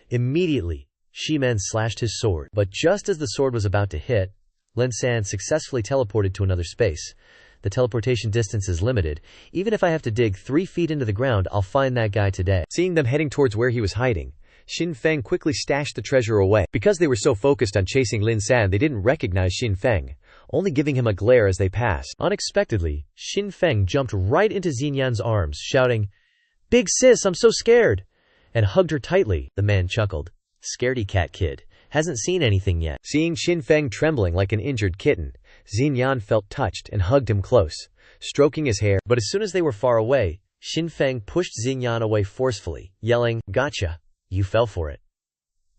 Immediately, Shimen slashed his sword, but just as the sword was about to hit, Lin San successfully teleported to another space. The teleportation distance is limited. Even if I have to dig 3 feet into the ground, I'll find that guy today. Seeing them heading towards where he was hiding, Xinfeng quickly stashed the treasure away. Because they were so focused on chasing Lin San, they didn't recognize Xinfeng, only giving him a glare as they passed. Unexpectedly, Xinfeng jumped right into Xinyan's arms, shouting, "Big sis, I'm so scared!" and hugged her tightly. The man chuckled. "Scaredy cat kid. Hasn't seen anything yet." Seeing Xinfeng trembling like an injured kitten, Xinyan felt touched and hugged him close, stroking his hair. But as soon as they were far away, Xinfeng pushed Xinyan away forcefully, yelling, "Gotcha! You fell for it."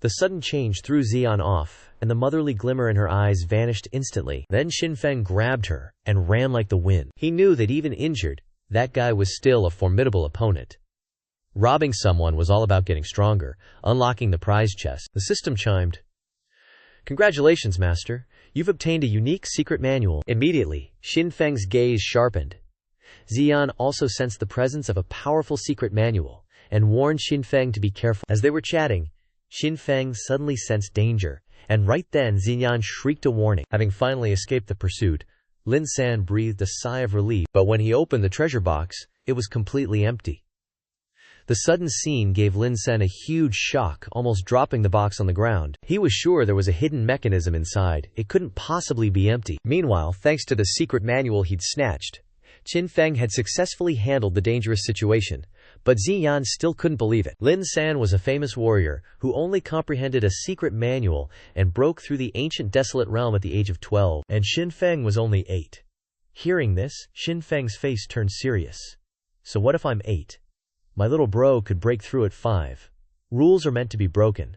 The sudden change threw Xinyan off, and the motherly glimmer in her eyes vanished instantly. Then Xinfeng grabbed her and ran like the wind. He knew that even injured, that guy was still a formidable opponent. Robbing someone was all about getting stronger, unlocking the prize chest. The system chimed. "Congratulations, Master. You've obtained a unique secret manual." Immediately, Xinfeng's gaze sharpened. Xian also sensed the presence of a powerful secret manual, and warned Xinfeng to be careful. As they were chatting, Xinfeng suddenly sensed danger, and right then Xian shrieked a warning. Having finally escaped the pursuit, Lin San breathed a sigh of relief, but when he opened the treasure box, it was completely empty. The sudden scene gave Lin San a huge shock, almost dropping the box on the ground. He was sure there was a hidden mechanism inside. It couldn't possibly be empty. Meanwhile, thanks to the secret manual he'd snatched, Qin Feng had successfully handled the dangerous situation, but Ziyan still couldn't believe it. Lin San was a famous warrior who only comprehended a secret manual and broke through the ancient desolate realm at the age of 12, and Qin Feng was only 8. Hearing this, Qin Feng's face turned serious. So what if I'm 8? My little bro could break through at 5. Rules are meant to be broken.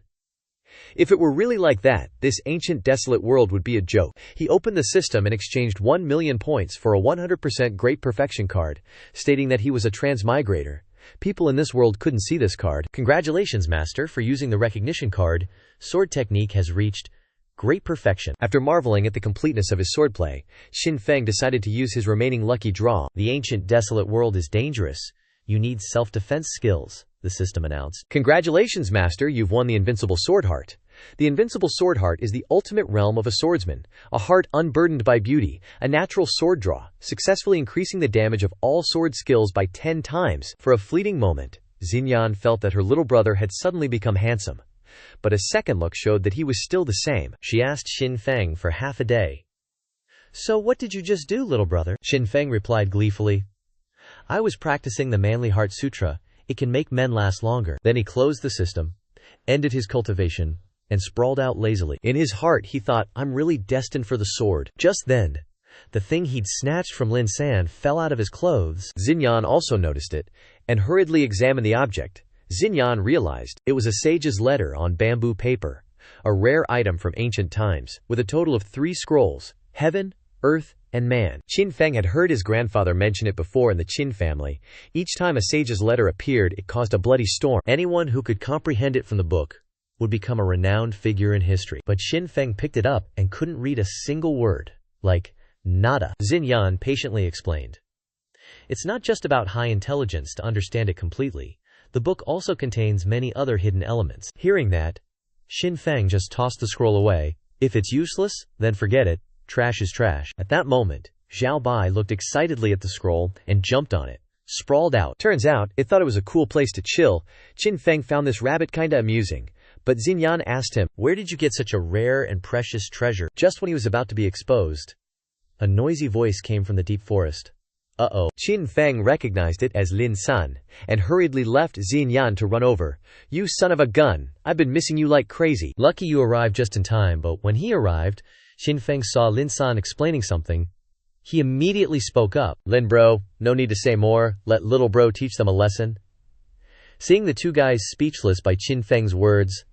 If it were really like that, this ancient desolate world would be a joke. He opened the system and exchanged 1 million points for a 100% Great Perfection card, stating that he was a transmigrator. People in this world couldn't see this card. Congratulations, Master, for using the recognition card. Sword technique has reached Great Perfection. After marveling at the completeness of his swordplay, Qin Feng decided to use his remaining lucky draw. The ancient desolate world is dangerous. You need self-defense skills, the system announced. Congratulations, Master, you've won the Invincible Sword Heart. The Invincible Sword Heart is the ultimate realm of a swordsman, a heart unburdened by beauty, a natural sword draw, successfully increasing the damage of all sword skills by 10 times. For a fleeting moment, Xinyan felt that her little brother had suddenly become handsome. But a second look showed that he was still the same. She asked Qin Feng for half a day. So what did you just do, little brother? Qin Feng replied gleefully. I was practicing the Manly Heart Sutra. It can make men last longer. Then he closed the system, ended his cultivation, and sprawled out lazily. In his heart, he thought, I'm really destined for the sword. Just then, the thing he'd snatched from Lin San fell out of his clothes. Xinyan also noticed it, and hurriedly examined the object. Xinyan realized it was a sage's letter on bamboo paper, a rare item from ancient times, with a total of 3 scrolls: heaven, earth, and man. Qin Feng had heard his grandfather mention it before in the Qin family. Each time a sage's letter appeared, it caused a bloody storm. Anyone who could comprehend it from the book would become a renowned figure in history. But Qin Feng picked it up and couldn't read a single word. Like, nada. Xinyan patiently explained. It's not just about high intelligence to understand it completely. The book also contains many other hidden elements. Hearing that, Qin Feng just tossed the scroll away. If it's useless, then forget it. Trash is trash. At that moment, Zhao Bai looked excitedly at the scroll and jumped on it, sprawled out. Turns out, it thought it was a cool place to chill. Qin Feng found this rabbit kinda amusing. But Xinyan asked him, where did you get such a rare and precious treasure? Just when he was about to be exposed, a noisy voice came from the deep forest. Uh-oh. Qin Feng recognized it as Lin San, and hurriedly left Xinyan to run over. You son of a gun, I've been missing you like crazy. Lucky you arrived just in time, but when he arrived, Qin Feng saw Lin San explaining something. He immediately spoke up. Lin bro, no need to say more, let little bro teach them a lesson. Seeing the two guys speechless by Qin Feng's words,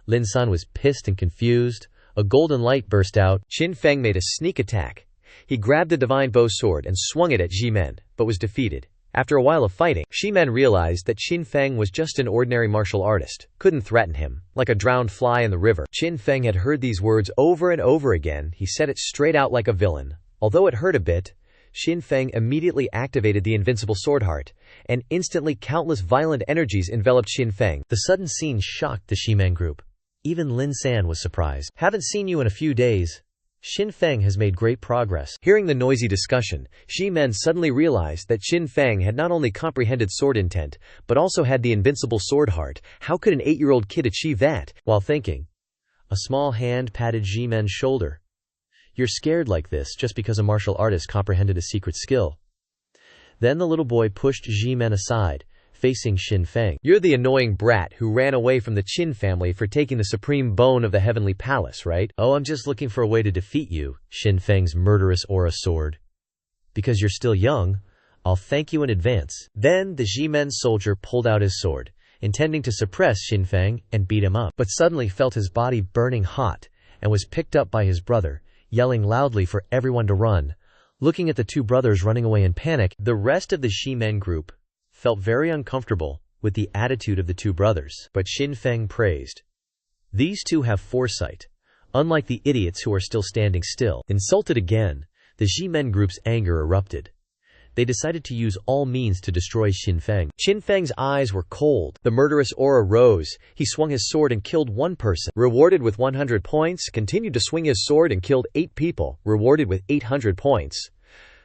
Lin San was pissed and confused. A golden light burst out. Qin Feng made a sneak attack. He grabbed the divine bow sword and swung it at Ximen, but was defeated. After a while of fighting, Ximen realized that Qin Feng was just an ordinary martial artist, couldn't threaten him, like a drowned fly in the river. Qin Feng had heard these words over and over again. He said it straight out like a villain. Although it hurt a bit, Qin Feng immediately activated the Invincible Sword Heart, and instantly countless violent energies enveloped Qin Feng. The sudden scene shocked the Ximen group. Even Lin San was surprised. Haven't seen you in a few days. Qin Feng has made great progress. Hearing the noisy discussion, Ximen suddenly realized that Qin Feng had not only comprehended sword intent, but also had the Invincible Sword Heart. How could an 8-year-old kid achieve that? While thinking, a small hand patted Ximen's shoulder. You're scared like this just because a martial artist comprehended a secret skill. Then the little boy pushed Ximen aside, facing Qin Feng. You're the annoying brat who ran away from the Qin family for taking the supreme bone of the heavenly palace, right? Oh, I'm just looking for a way to defeat you, Qin Feng's murderous aura soared. Because you're still young, I'll thank you in advance. Then the Ximen soldier pulled out his sword, intending to suppress Qin Feng and beat him up, but suddenly felt his body burning hot and was picked up by his brother, yelling loudly for everyone to run. Looking at the two brothers running away in panic, the rest of the Ximen group felt very uncomfortable with the attitude of the two brothers. But Qin Feng praised. These two have foresight, unlike the idiots who are still standing still. Insulted again, the Ximen group's anger erupted. They decided to use all means to destroy Qin Feng. Qin Feng's eyes were cold. The murderous aura rose. He swung his sword and killed one person, rewarded with 100 points, continued to swing his sword and killed 8 people, rewarded with 800 points.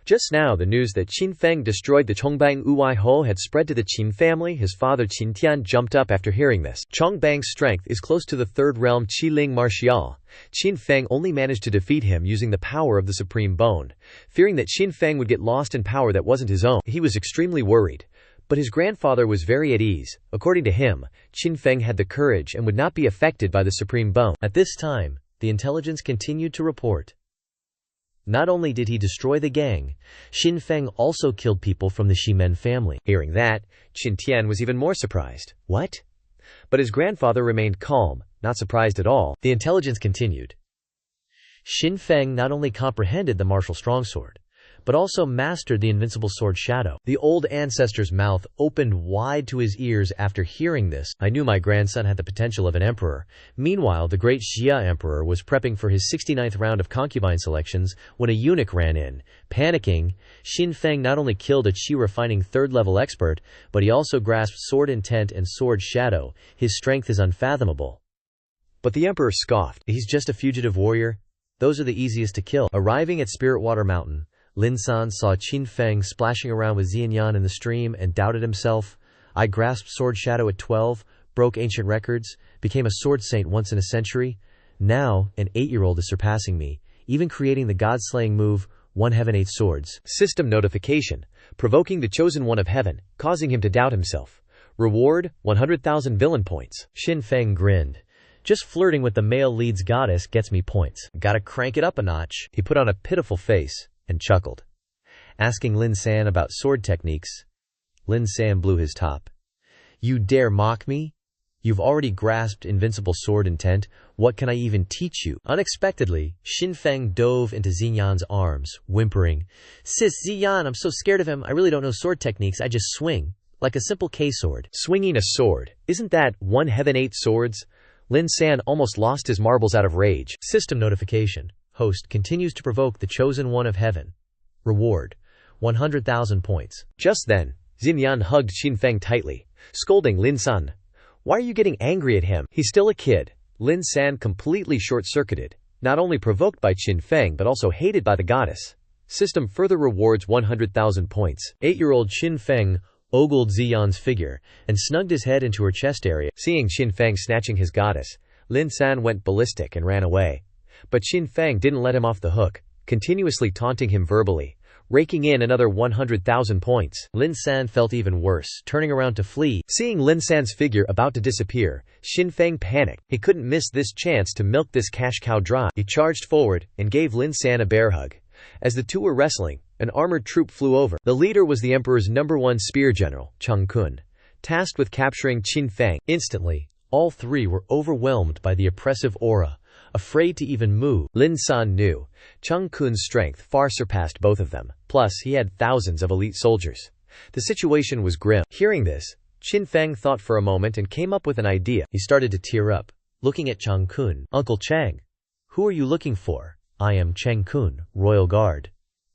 Just now, the news that Qin Feng destroyed the Chongbang Uwai Ho had spread to the Qin family. His father Qin Tian jumped up after hearing this. Chongbang's strength is close to the third realm Qiling Martial. Qin Feng only managed to defeat him using the power of the Supreme Bone. Fearing that Qin Feng would get lost in power that wasn't his own, he was extremely worried. But his grandfather was very at ease. According to him, Qin Feng had the courage and would not be affected by the Supreme Bone. At this time, the intelligence continued to report. Not only did he destroy the gang, Qin Feng also killed people from the Shimen family. Hearing that, Qin Tian was even more surprised. What? But his grandfather remained calm, not surprised at all. The intelligence continued. Qin Feng not only comprehended the martial strongsword, but also mastered the invincible sword Shadow. The old ancestor's mouth opened wide to his ears after hearing this. I knew my grandson had the potential of an emperor. Meanwhile, the great Xia emperor was prepping for his 69th round of concubine selections when a eunuch ran in. Panicking, Qin Feng not only killed a qi refining third-level expert, but he also grasped sword intent and sword Shadow. His strength is unfathomable. But the emperor scoffed. He's just a fugitive warrior. Those are the easiest to kill. Arriving at Spiritwater Mountain, Lin San saw Qin Feng splashing around with Xianyan in the stream and doubted himself. I grasped Sword Shadow at 12, broke ancient records, became a sword saint once in a century. Now, an 8-year-old is surpassing me, even creating the god-slaying move, One Heaven 8 Swords. System notification, provoking the chosen one of heaven, causing him to doubt himself. Reward, 100,000 villain points. Qin Feng grinned. Just flirting with the male lead's goddess gets me points. Gotta crank it up a notch. He put on a pitiful face and chuckled. Asking Lin San about sword techniques, Lin San blew his top. You dare mock me? You've already grasped invincible sword intent. What can I even teach you? Unexpectedly, Qin Feng dove into Xianyan's arms, whimpering. Sis, Xianyan, I'm so scared of him. I really don't know sword techniques. I just swing. Like a simple K-sword. Swinging a sword. Isn't that One Heaven 8 Swords? Lin San almost lost his marbles out of rage. System notification. Host continues to provoke the chosen one of heaven. Reward, 100,000 points. Just then, Xianyan hugged Qin Feng tightly, scolding Lin San. Why are you getting angry at him? He's still a kid. Lin San completely short-circuited, not only provoked by Qin Feng but also hated by the goddess. System further rewards 100,000 points. 8-year-old Qin Feng ogled Xianyan's figure and snugged his head into her chest area. Seeing Qin Feng snatching his goddess, Lin San went ballistic and ran away. But Qin Feng didn't let him off the hook, continuously taunting him verbally, raking in another 100,000 points. Lin San felt even worse, turning around to flee. Seeing Lin San's figure about to disappear, Qin Feng panicked. He couldn't miss this chance to milk this cash cow dry. He charged forward and gave Lin San a bear hug. As the two were wrestling, an armored troop flew over. The leader was the emperor's #1 spear general, Cheng Kun, tasked with capturing Qin Feng. Instantly, all three were overwhelmed by the oppressive aura. Afraid to even move, Lin San knew Cheng Kun's strength far surpassed both of them. Plus, he had thousands of elite soldiers. The situation was grim. Hearing this, Qin Feng thought for a moment and came up with an idea. He started to tear up, looking at Cheng Kun. Uncle Cheng, who are you looking for? I am Cheng Kun, Royal Guard.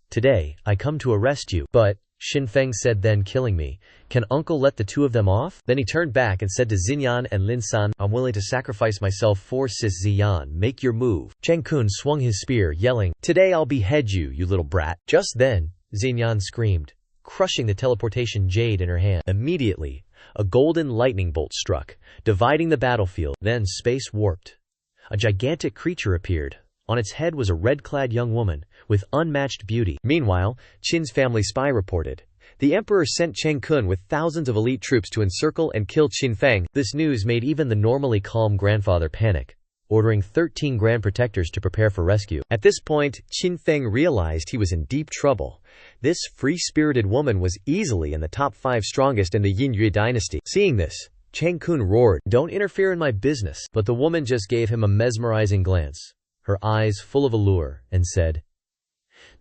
Today, I come to arrest you. But, Qin Feng said, then killing me. Can uncle let the two of them off? Then he turned back and said to Xianyan and Lin San, I'm willing to sacrifice myself for sis Xianyan. Make your move. Cheng Kun swung his spear, yelling, Today I'll behead you, you little brat. Just then, Xianyan screamed, crushing the teleportation jade in her hand. Immediately, a golden lightning bolt struck, dividing the battlefield. Then space warped. A gigantic creature appeared. On its head was a red-clad young woman, with unmatched beauty. Meanwhile, Qin's family spy reported. The emperor sent Cheng Kun with thousands of elite troops to encircle and kill Qin Feng. This news made even the normally calm grandfather panic, ordering 13 grand protectors to prepare for rescue. At this point, Qin Feng realized he was in deep trouble. This free-spirited woman was easily in the top 5 strongest in the Yin Yue dynasty. Seeing this, Cheng Kun roared, Don't interfere in my business. But the woman just gave him a mesmerizing glance, her eyes full of allure, and said,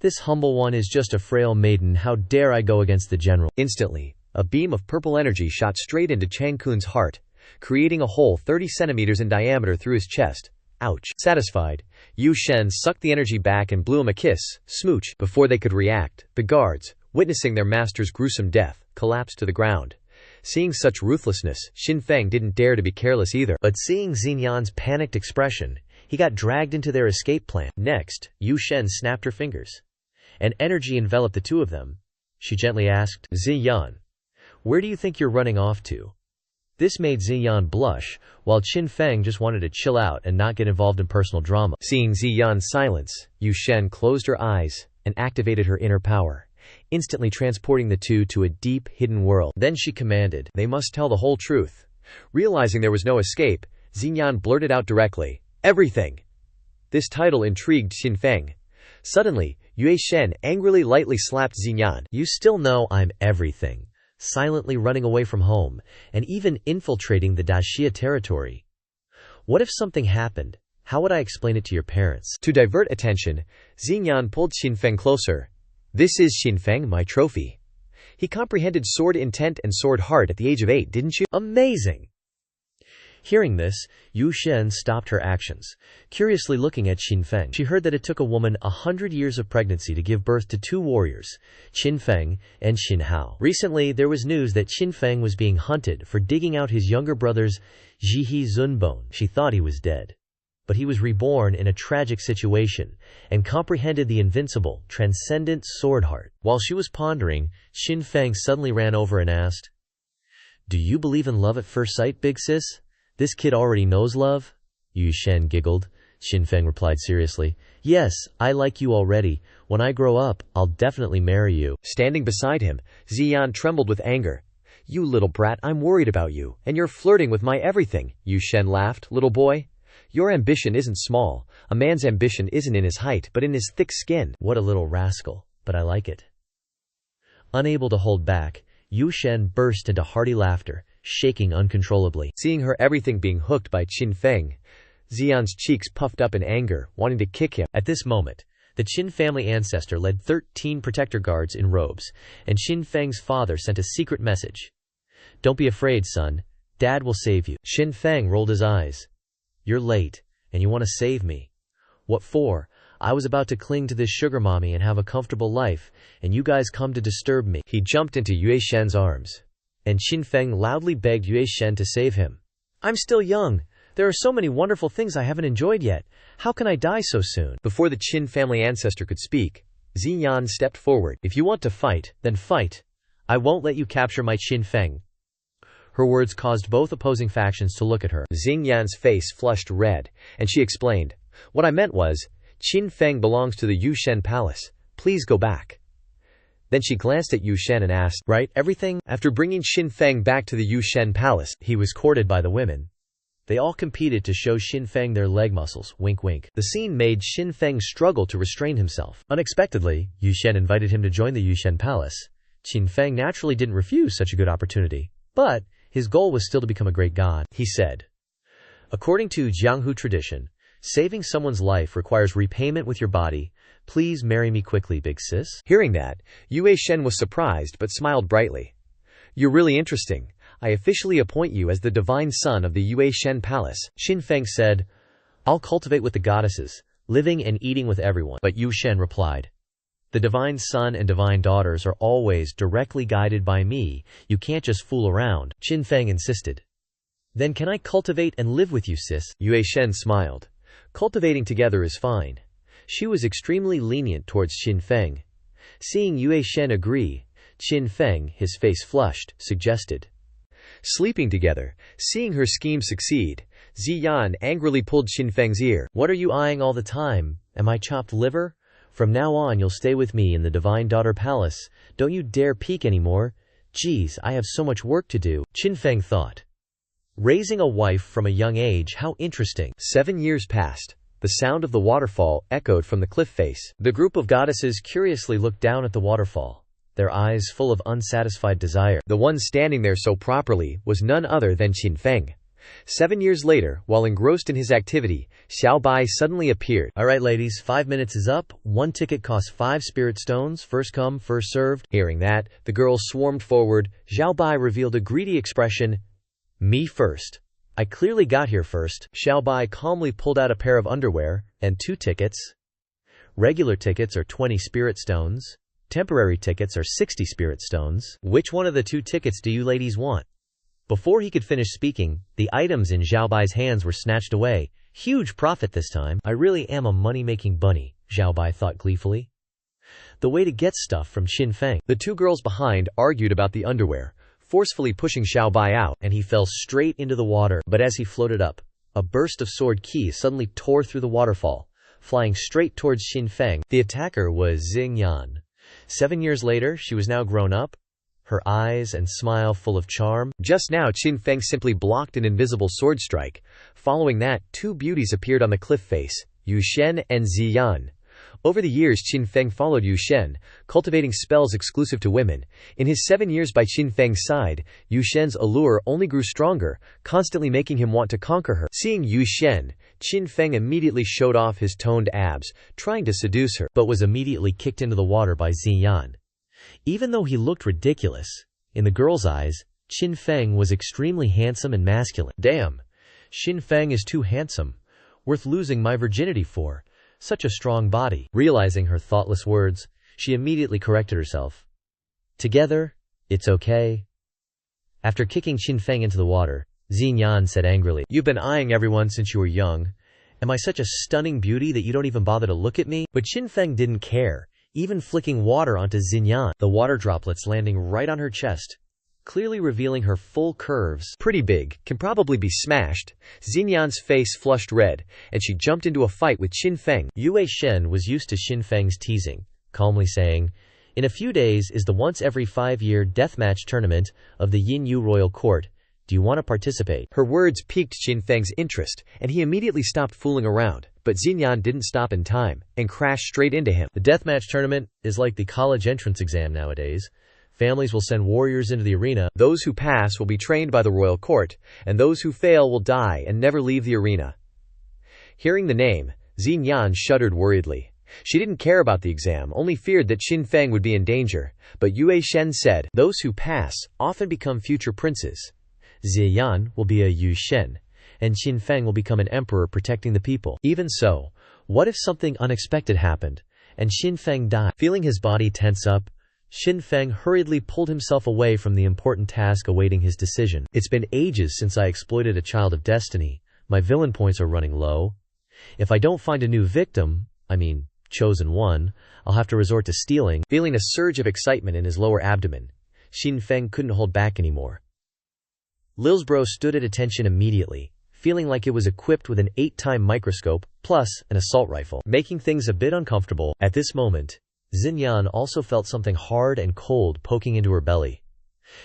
This humble one is just a frail maiden. How dare I go against the general? Instantly, a beam of purple energy shot straight into Cheng Kun's heart, creating a hole 30 centimeters in diameter through his chest. Ouch. Satisfied, Yu Shen sucked the energy back and blew him a kiss, smooch. Before they could react, the guards, witnessing their master's gruesome death, collapsed to the ground. Seeing such ruthlessness, Qin Feng didn't dare to be careless either. But seeing Xianyan's panicked expression, he got dragged into their escape plan. Next, Yu Shen snapped her fingers, and energy enveloped the two of them. She gently asked, Ziyan, where do you think you're running off to? This made Ziyan blush, while Qin Feng just wanted to chill out and not get involved in personal drama. Seeing Ziyan's silence, Yu Shen closed her eyes and activated her inner power, instantly transporting the two to a deep, hidden world. Then she commanded, they must tell the whole truth. Realizing there was no escape, Ziyan blurted out directly, everything. This title intrigued Qin Feng. Suddenly, Yue Shen angrily lightly slapped Ziyan. You still know I'm everything. Silently running away from home, and even infiltrating the Daxia territory. What if something happened? How would I explain it to your parents? To divert attention, Xingyan pulled Qin Feng closer. This is Qin Feng, my trophy. He comprehended sword intent and sword heart at the age of 8, didn't you? Amazing! Hearing this, Yu Shen stopped her actions, curiously looking at Qin Feng. She heard that it took a woman 100 years of pregnancy to give birth to 2 warriors, Qin Feng and Qin Hao. Recently, there was news that Qin Feng was being hunted for digging out his younger brother's Jihe Zunbone. She thought he was dead, but he was reborn in a tragic situation and comprehended the invincible, transcendent sword heart. While she was pondering, Qin Feng suddenly ran over and asked, Do you believe in love at first sight, big sis? This kid already knows love? Yu Shen giggled. Qin Feng replied seriously, Yes, I like you already. When I grow up, I'll definitely marry you. Standing beside him, Ziyan trembled with anger. You little brat, I'm worried about you, and you're flirting with my everything. Yu Shen laughed. Little boy, your ambition isn't small. A man's ambition isn't in his height, but in his thick skin. What a little rascal, but I like it. Unable to hold back, Yu Shen burst into hearty laughter, shaking uncontrollably. Seeing her everything being hooked by Qin Feng, Ziyan's cheeks puffed up in anger, wanting to kick him. At this moment, the Qin family ancestor led 13 protector guards in robes, and Qin Feng's father sent a secret message. Don't be afraid, son. Dad will save you. Qin Feng rolled his eyes. You're late, and you want to save me. What for? I was about to cling to this sugar mommy and have a comfortable life, and you guys come to disturb me. He jumped into Yue Shen's arms, and Qin Feng loudly begged Yue Shen to save him. I'm still young. There are so many wonderful things I haven't enjoyed yet. How can I die so soon? Before the Qin family ancestor could speak, Ziyan stepped forward. If you want to fight, then fight. I won't let you capture my Qin Feng. Her words caused both opposing factions to look at her. Xingyan's face flushed red, and she explained, What I meant was, Qin Feng belongs to the Yu Shen palace. Please go back. Then she glanced at Yu Shen and asked, Right, everything? After bringing Qin Feng back to the Yu Shen palace, he was courted by the women. They all competed to show Qin Feng their leg muscles, wink wink. The scene made Qin Feng struggle to restrain himself. Unexpectedly, Yu Shen invited him to join the Yu Shen palace. Qin Feng naturally didn't refuse such a good opportunity, but his goal was still to become a great god. He said, According to Jianghu tradition, saving someone's life requires repayment with your body. Please marry me quickly, big sis. Hearing that, Yue Shen was surprised but smiled brightly. You're really interesting. I officially appoint you as the divine son of the Yue Shen palace. Qin Feng said, I'll cultivate with the goddesses, living and eating with everyone. But Yu Shen replied, The divine son and divine daughters are always directly guided by me. You can't just fool around. Qin Feng insisted. Then can I cultivate and live with you, sis? Yue Shen smiled. Cultivating together is fine. She was extremely lenient towards Qin Feng. Seeing Yue Shen agree, Qin Feng, his face flushed, suggested sleeping together. Seeing her scheme succeed, Ziyan angrily pulled Qin Feng's ear. What are you eyeing all the time? Am I chopped liver? From now on you'll stay with me in the Divine Daughter Palace. Don't you dare peek anymore. Geez, I have so much work to do. Qin Feng thought. Raising a wife from a young age, how interesting. 7 years passed. The sound of the waterfall echoed from the cliff face. The group of goddesses curiously looked down at the waterfall, their eyes full of unsatisfied desire. The one standing there so properly was none other than Qin Feng. 7 years later, while engrossed in his activity, Xiao Bai suddenly appeared. Alright ladies, 5 minutes is up. 1 ticket costs 5 spirit stones. First come, first served. Hearing that, the girls swarmed forward. Xiao Bai revealed a greedy expression. Me first. I clearly got here first. Xiao Bai calmly pulled out a pair of underwear and 2 tickets. Regular tickets are 20 spirit stones. Temporary tickets are 60 spirit stones. Which one of the 2 tickets do you ladies want? Before he could finish speaking, the items in Xiao Bai's hands were snatched away. Huge profit this time. I really am a money-making bunny, Xiao Bai thought gleefully. the way to get stuff from Qin Feng. The two girls behind argued about the underwear, forcefully pushing Xiao Bai out, and he fell straight into the water. But as he floated up, a burst of sword ki suddenly tore through the waterfall, flying straight towards Qin Feng. The attacker was Xing Yan. 7 years later, she was now grown up, her eyes and smile full of charm. Just now, Qin Feng simply blocked an invisible sword strike. Following that, two beauties appeared on the cliff face, Yu Shen and Ziyan. Over the years, Qin Feng followed Yu Shen, cultivating spells exclusive to women. In his 7 years by Qin Feng's side, Yu Shen's allure only grew stronger, constantly making him want to conquer her. Seeing Yu Shen, Qin Feng immediately showed off his toned abs, trying to seduce her, but was immediately kicked into the water by Ziyan. Even though he looked ridiculous, in the girl's eyes, Qin Feng was extremely handsome and masculine. Damn, Qin Feng is too handsome. Worth losing my virginity for. Such a strong body. Realizing her thoughtless words, she immediately corrected herself. Together, it's okay. After kicking Qin Feng into the water, Xinyan said angrily, "You've been eyeing everyone since you were young. Am I such a stunning beauty that you don't even bother to look at me?" But Qin Feng didn't care, even flicking water onto Xinyan, the water droplets landing right on her chest, clearly revealing her full curves. Pretty big, can probably be smashed. Xinyan's face flushed red, and she jumped into a fight with Qin Feng. Yue Shen was used to Qin Feng's teasing, calmly saying, "In a few days is the once every 5-year deathmatch tournament of the Yin Yu Royal Court. Do you want to participate?" Her words piqued Qin Feng's interest, and he immediately stopped fooling around. But Xinyan didn't stop in time, and crashed straight into him. The deathmatch tournament is like the college entrance exam nowadays. Families will send warriors into the arena. Those who pass will be trained by the royal court, and those who fail will die and never leave the arena. Hearing the name, Xinyan shuddered worriedly. She didn't care about the exam, only feared that Qin Feng would be in danger. But Yue Shen said, "Those who pass often become future princes. Ziyan will be a Yu Shen, and Qin Feng will become an emperor protecting the people. Even so, what if something unexpected happened, and Qin Feng died?" Feeling his body tense up, Qin Feng hurriedly pulled himself away from the important task awaiting his decision. "It's been ages since I exploited a child of destiny. My villain points are running low. If I don't find a new victim, chosen one, I'll have to resort to stealing." Feeling a surge of excitement in his lower abdomen, Qin Feng couldn't hold back anymore. Lilsbro stood at attention immediately, feeling like it was equipped with an 8-time microscope, plus an assault rifle, making things a bit uncomfortable. At this moment, Xinyan also felt something hard and cold poking into her belly.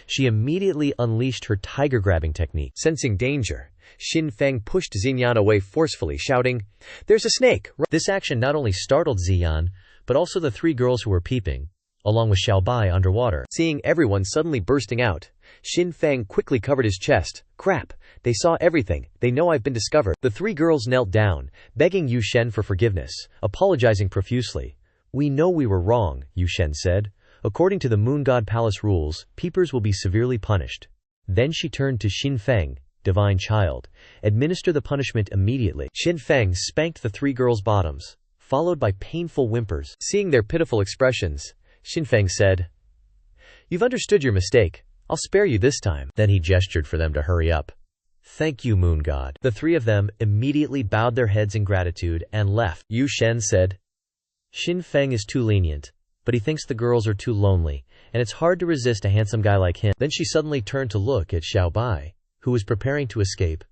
She immediately unleashed her tiger-grabbing technique. Sensing danger, Qin Feng pushed Xinyan away forcefully, shouting, "There's a snake!" This action not only startled Xinyan, but also the 3 girls who were peeping, along with Xiao Bai underwater. Seeing everyone suddenly bursting out, Qin Feng quickly covered his chest. "Crap, they saw everything, they know I've been discovered." The 3 girls knelt down, begging Yu Shen for forgiveness, apologizing profusely. "We know we were wrong," Yu Shen said. "According to the Moon God Palace rules, peepers will be severely punished." Then she turned to Qin Feng, "Divine child, administer the punishment immediately." Qin Feng spanked the 3 girls' bottoms, followed by painful whimpers. Seeing their pitiful expressions, Qin Feng said, "You've understood your mistake. I'll spare you this time." Then he gestured for them to hurry up. "Thank you, Moon God." The 3 of them immediately bowed their heads in gratitude and left. Yu Shen said, "Qin Feng is too lenient, but he thinks the girls are too lonely, and it's hard to resist a handsome guy like him." Then she suddenly turned to look at Xiao Bai, who was preparing to escape.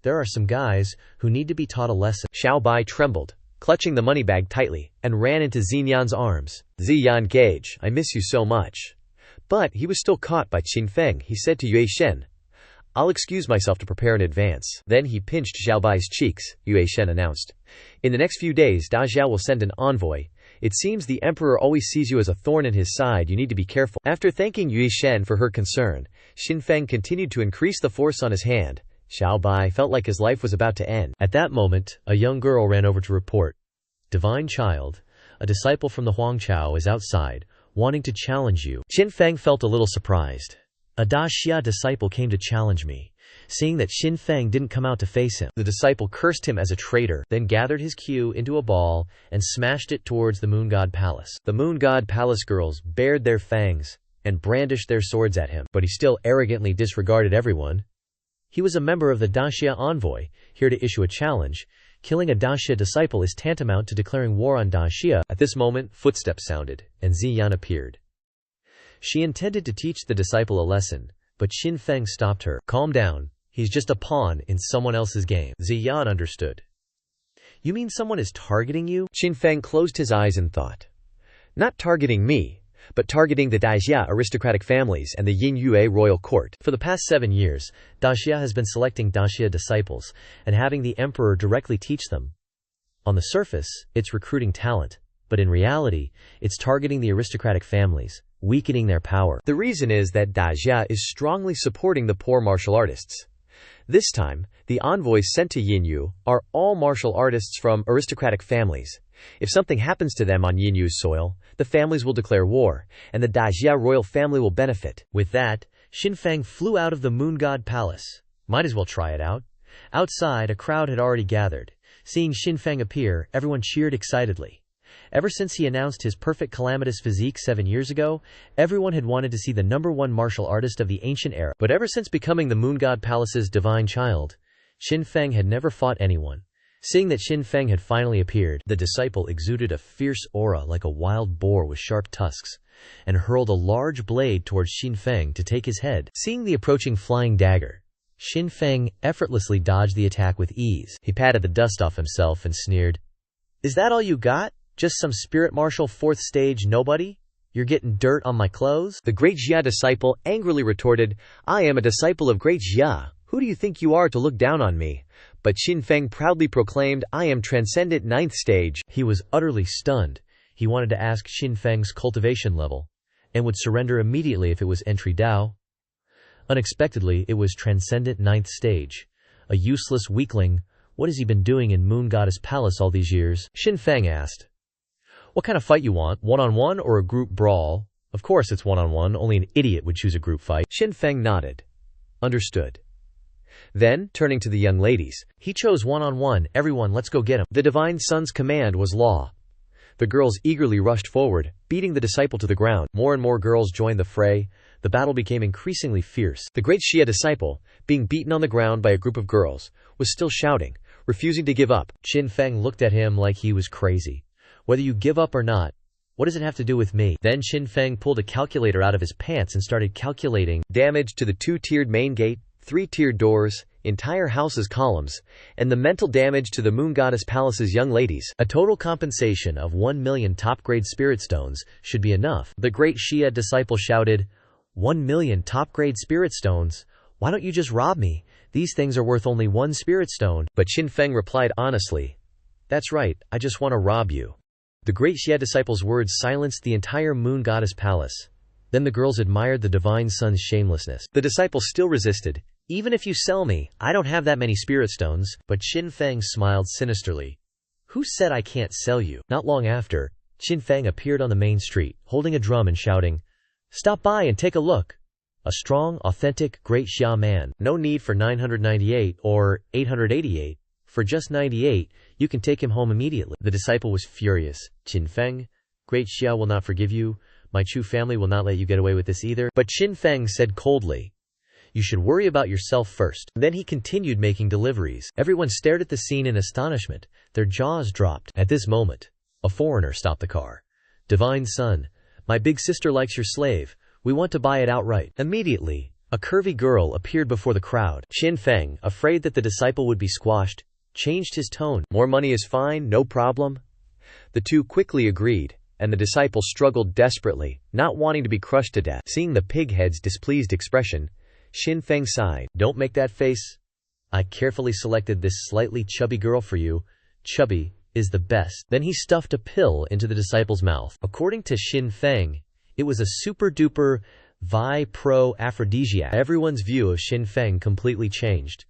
"There are some guys who need to be taught a lesson." Xiao Bai trembled, clutching the money bag tightly, and ran into Xinyan's arms. "Ziyan Gage, I miss you so much." But he was still caught by Qin Feng. He said to Yue Shen, "I'll excuse myself to prepare in advance." Then he pinched Xiao Bai's cheeks. Yue Shen announced, "In the next few days, Da Xiao will send an envoy. It seems the emperor always sees you as a thorn in his side. You need to be careful." After thanking Yue Shen for her concern, Qin Feng continued to increase the force on his hand. Xiao Bai felt like his life was about to end. At that moment, a young girl ran over to report, "Divine child, a disciple from the Huangchao is outside, wanting to challenge you." Qin Feng felt a little surprised. A Da Xia disciple came to challenge me. Seeing that Qin Feng didn't come out to face him, the disciple cursed him as a traitor, then gathered his cue into a ball and smashed it towards the Moon God Palace. The Moon God Palace girls bared their fangs and brandished their swords at him, but he still arrogantly disregarded everyone. He was a member of the Da Xia envoy, here to issue a challenge. Killing a Daxia disciple is tantamount to declaring war on Daxia. At this moment, footsteps sounded, and Ziyan appeared. She intended to teach the disciple a lesson, but Xin Feng stopped her. Calm down, he's just a pawn in someone else's game. Ziyan understood. You mean someone is targeting you? Xin Feng closed his eyes in thought. Not targeting me, but targeting the Daxia aristocratic families and the Yin Yue royal court. For the past 7 years, Daxia has been selecting Daxia disciples and having the emperor directly teach them. On the surface, it's recruiting talent, but in reality, it's targeting the aristocratic families, weakening their power. The reason is that Daxia is strongly supporting the poor martial artists. This time, the envoys sent to Yinyu are all martial artists from aristocratic families. If something happens to them on Yinyu's soil, the families will declare war, and the Daxia royal family will benefit. With that, Xin Feng flew out of the Moon God Palace. Might as well try it out. Outside, a crowd had already gathered. Seeing Xin Feng appear, everyone cheered excitedly. Ever since he announced his perfect calamitous physique 7 years ago, everyone had wanted to see the #1 martial artist of the ancient era. But ever since becoming the Moon God Palace's divine child, Xin Feng had never fought anyone. Seeing that Xin Feng had finally appeared, the disciple exuded a fierce aura like a wild boar with sharp tusks, and hurled a large blade towards Xin Feng to take his head. Seeing the approaching flying dagger, Xin Feng effortlessly dodged the attack with ease. He patted the dust off himself and sneered, "Is that all you got? Just some spirit martial 4th stage nobody? You're getting dirt on my clothes?" The great Jia disciple angrily retorted, "I am a disciple of great Jia. Who do you think you are to look down on me?" But Xin Feng proudly proclaimed, "I am transcendent 9th stage." He was utterly stunned. He wanted to ask Xin Feng's cultivation level, and would surrender immediately if it was entry Dao. Unexpectedly, it was transcendent 9th stage. A useless weakling. What has he been doing in Moon Goddess Palace all these years? Xin Feng asked. "What kind of fight you want? One-on-one or a group brawl?" "Of course it's one-on-one, only an idiot would choose a group fight." Xin Feng nodded. Understood. Then, turning to the young ladies, he chose one-on-one. "Everyone, let's go get him." The Divine Son's command was law. The girls eagerly rushed forward, beating the disciple to the ground. More and more girls joined the fray. The battle became increasingly fierce. The great Xia disciple, being beaten on the ground by a group of girls, was still shouting, refusing to give up. Xin Feng looked at him like he was crazy. "Whether you give up or not, what does it have to do with me?" Then Xin Feng pulled a calculator out of his pants and started calculating damage to the 2-tiered main gate, 3-tiered doors, entire house's columns, and the mental damage to the Moon Goddess Palace's young ladies. A total compensation of 1 million top-grade spirit stones should be enough. The great Xia disciple shouted, 1 million top-grade spirit stones? Why don't you just rob me? These things are worth only 1 spirit stone. But Xin Feng replied honestly, "That's right, I just want to rob you." The great Xia disciple's words silenced the entire Moon Goddess Palace. Then the girls admired the Divine Son's shamelessness. The disciple still resisted. "Even if you sell me, I don't have that many spirit stones." But Xin Feng smiled sinisterly. "Who said I can't sell you?" Not long after, Xin Feng appeared on the main street, holding a drum and shouting, "Stop by and take a look. A strong, authentic, great Xia man. No need for 998 or 888. For just 98, you can take him home immediately." The disciple was furious. "Xin Feng, great Xia will not forgive you. My Chu family will not let you get away with this either." But Xin Feng said coldly, "You should worry about yourself first." Then he continued making deliveries. Everyone stared at the scene in astonishment. Their jaws dropped. At this moment, a foreigner stopped the car. "Divine Son, my big sister likes your slave. We want to buy it outright." Immediately, a curvy girl appeared before the crowd. Xin Feng, afraid that the disciple would be squashed, changed his tone. "More money is fine, no problem." The two quickly agreed, and the disciple struggled desperately, not wanting to be crushed to death. Seeing the pighead's displeased expression, Xin Feng sighed. "Don't make that face. I carefully selected this slightly chubby girl for you. Chubby is the best." Then he stuffed a pill into the disciple's mouth. According to Xin Feng, it was a super-duper Vi-Pro aphrodisiac. Everyone's view of Xin Feng completely changed.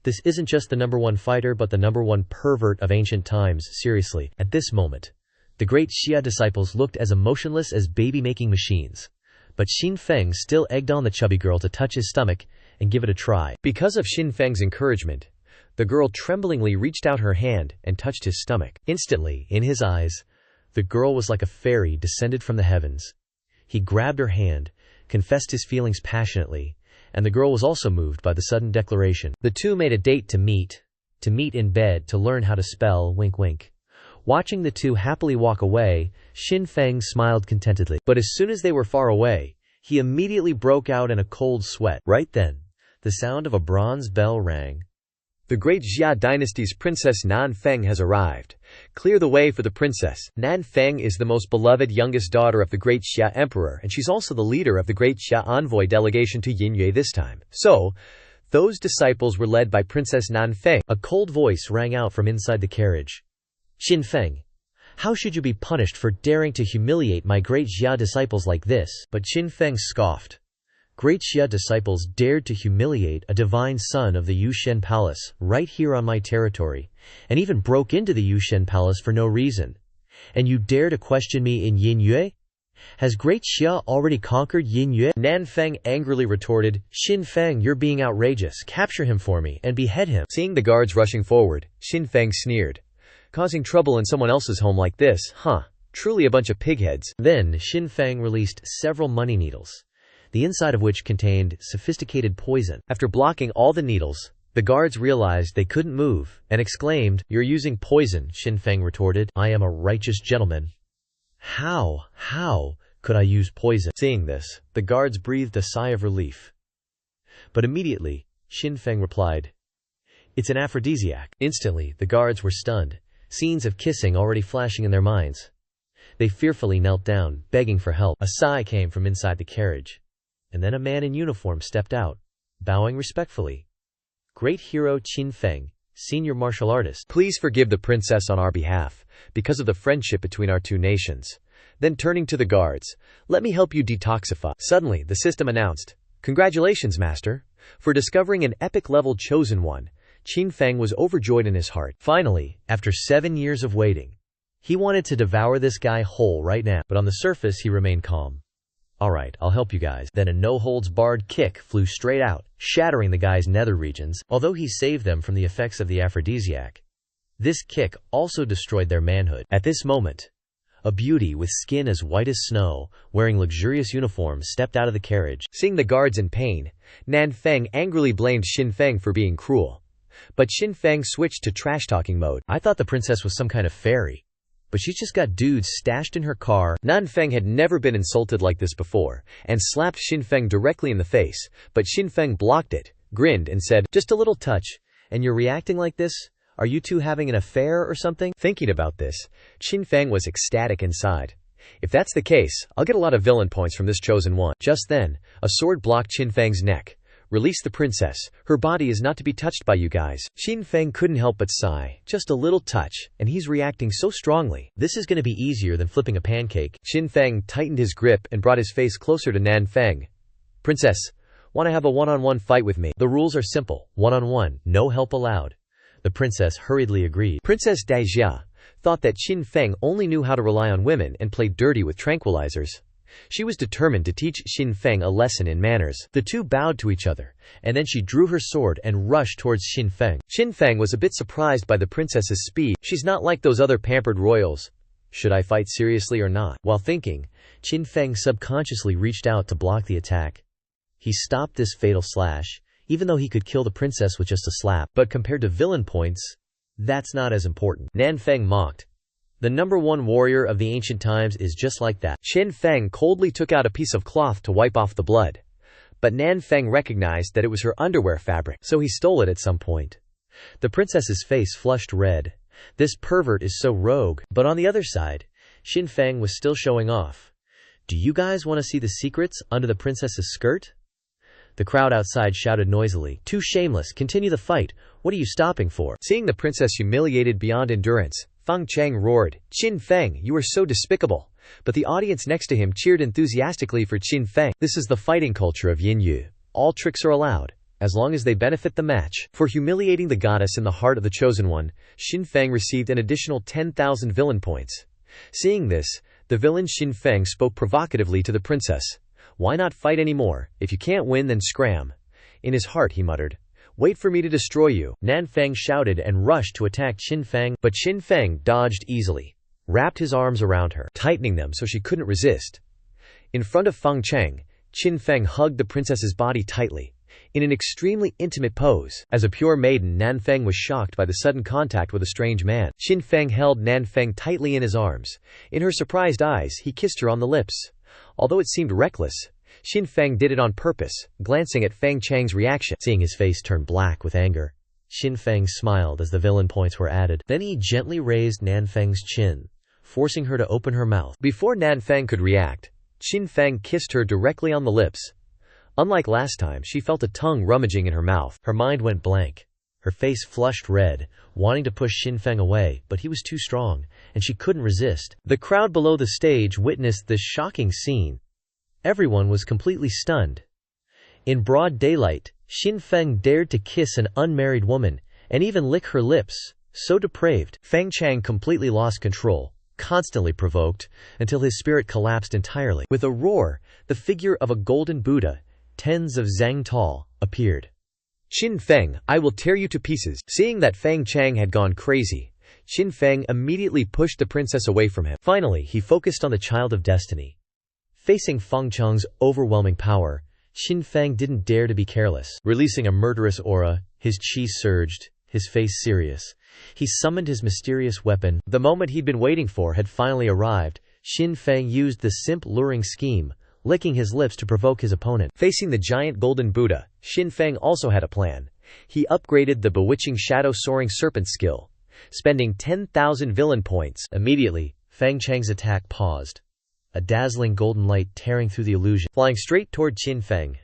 This isn't just the #1 fighter but the #1 pervert of ancient times, seriously. At this moment, the great Xia disciples looked as emotionless as baby-making machines. But Xin Feng still egged on the chubby girl to touch his stomach and give it a try. Because of Xin Feng's encouragement, the girl tremblingly reached out her hand and touched his stomach. Instantly, in his eyes, the girl was like a fairy descended from the heavens. He grabbed her hand, confessed his feelings passionately, and the girl was also moved by the sudden declaration. The two made a date to meet, to meet in bed to learn how to spell, wink wink. Watching the two happily walk away, Xin Feng smiled contentedly. But as soon as they were far away, he immediately broke out in a cold sweat. Right then, the sound of a bronze bell rang. The great Xia dynasty's Princess Nan Feng has arrived. Clear the way for the princess. Nan Feng is the most beloved youngest daughter of the great Xia emperor, and she's also the leader of the great Xia envoy delegation to Yinyue this time. So, those disciples were led by Princess Nan Feng. A cold voice rang out from inside the carriage. Xin Feng, how should you be punished for daring to humiliate my great Xia disciples like this? But Xin Feng scoffed. Great Xia disciples dared to humiliate a divine son of the Yushen Palace right here on my territory, and even broke into the Yushen Palace for no reason. And you dare to question me in Yinyue? Has Great Xia already conquered Yinyue? Nan Feng angrily retorted, Xin Feng, you're being outrageous. Capture him for me and behead him. Seeing the guards rushing forward, Xin Feng sneered. Causing trouble in someone else's home like this, huh? Truly a bunch of pigheads. Then Xin Feng released several money needles, the inside of which contained sophisticated poison. After blocking all the needles, the guards realized they couldn't move, and exclaimed, You're using poison, Xin Feng retorted. I am a righteous gentleman. How could I use poison? Seeing this, the guards breathed a sigh of relief. But immediately, Xin Feng replied, It's an aphrodisiac. Instantly, the guards were stunned, scenes of kissing already flashing in their minds. They fearfully knelt down, begging for help. A sigh came from inside the carriage, and then a man in uniform stepped out, bowing respectfully. Great hero Xin Feng, senior martial artist. Please forgive the princess on our behalf, because of the friendship between our two nations. Then turning to the guards, let me help you detoxify. Suddenly, the system announced, Congratulations, master, for discovering an epic-level chosen one. Xin Feng was overjoyed in his heart. Finally, after 7 years of waiting, he wanted to devour this guy whole right now. But on the surface, he remained calm. Alright, I'll help you guys. Then a no-holds-barred kick flew straight out, shattering the guy's nether regions, although he saved them from the effects of the aphrodisiac. This kick also destroyed their manhood. At this moment, a beauty with skin as white as snow, wearing luxurious uniforms, stepped out of the carriage. Seeing the guards in pain, Nan Feng angrily blamed Xin Feng for being cruel. But Xin Feng switched to trash-talking mode. I thought the princess was some kind of fairy, but she's just got dudes stashed in her car. Nan Feng had never been insulted like this before, and slapped Xin Feng directly in the face, but Xin Feng blocked it, grinned and said, Just a little touch, and you're reacting like this? Are you two having an affair or something? Thinking about this, Xin Feng was ecstatic inside. If that's the case, I'll get a lot of villain points from this chosen one. Just then, a sword blocked Xin Feng's neck. Release the princess. Her body is not to be touched by you guys. Xin Feng couldn't help but sigh. Just a little touch, and he's reacting so strongly. This is going to be easier than flipping a pancake. Xin Feng tightened his grip and brought his face closer to Nan Feng. Princess, want to have a one-on-one fight with me? The rules are simple. One-on-one, no help allowed. The princess hurriedly agreed. Princess Daijia thought that Xin Feng only knew how to rely on women and played dirty with tranquilizers. She was determined to teach Xin Feng a lesson in manners. The two bowed to each other, and then she drew her sword and rushed towards Xin Feng. Xin Feng was a bit surprised by the princess's speed. She's not like those other pampered royals. Should I fight seriously or not? While thinking, Xin Feng subconsciously reached out to block the attack. He stopped this fatal slash, even though he could kill the princess with just a slap. But compared to villain points, that's not as important. Nan Feng mocked. The #1 warrior of the ancient times is just like that. Xin Feng coldly took out a piece of cloth to wipe off the blood. But Nan Feng recognized that it was her underwear fabric, so he stole it at some point. The princess's face flushed red. This pervert is so rogue. But on the other side, Xin Feng was still showing off. Do you guys want to see the secrets under the princess's skirt? The crowd outside shouted noisily. Too shameless, continue the fight. What are you stopping for? Seeing the princess humiliated beyond endurance, Fang Cheng roared, Xin Feng, you are so despicable. But the audience next to him cheered enthusiastically for Xin Feng. This is the fighting culture of Yinyu. All tricks are allowed, as long as they benefit the match. For humiliating the goddess in the heart of the chosen one, Xin Feng received an additional 10,000 villain points. Seeing this, the villain Xin Feng spoke provocatively to the princess. Why not fight anymore? If you can't win, then scram. In his heart he muttered, Wait for me to destroy you. Nan Feng shouted and rushed to attack Xin Feng, but Xin Feng dodged easily, wrapped his arms around her, tightening them so she couldn't resist. In front of Fang Cheng, Xin Feng hugged the princess's body tightly, in an extremely intimate pose. As a pure maiden, Nanfeng was shocked by the sudden contact with a strange man. Xinfeng held Nanfeng tightly in his arms. In her surprised eyes, he kissed her on the lips. Although it seemed reckless, Xinfeng did it on purpose, glancing at Feng Chang's reaction. Seeing his face turn black with anger, Xinfeng smiled as the villain points were added. Then he gently raised Nanfeng's chin, forcing her to open her mouth. Before Nanfeng could react, Xinfeng kissed her directly on the lips. Unlike last time, she felt a tongue rummaging in her mouth. Her mind went blank. Her face flushed red, wanting to push Xinfeng away, but he was too strong, and she couldn't resist. The crowd below the stage witnessed this shocking scene. Everyone was completely stunned. In broad daylight, Xinfeng dared to kiss an unmarried woman, and even lick her lips. So depraved. Feng Chang completely lost control, constantly provoked, until his spirit collapsed entirely. With a roar, the figure of a golden Buddha, tens of zang tall, appeared. Xinfeng, I will tear you to pieces. Seeing that Feng Chang had gone crazy, Xinfeng immediately pushed the princess away from him. Finally, he focused on the Child of Destiny. Facing Feng Chang's overwhelming power, Xinfeng didn't dare to be careless. Releasing a murderous aura, his chi surged, his face serious. He summoned his mysterious weapon. The moment he'd been waiting for had finally arrived. Xinfeng used the simp luring scheme, licking his lips to provoke his opponent. Facing the giant golden Buddha, Xinfeng also had a plan. He upgraded the bewitching shadow soaring serpent skill, spending 10,000 villain points. Immediately, Feng Chang's attack paused, a dazzling golden light tearing through the illusion, flying straight toward Xinfeng.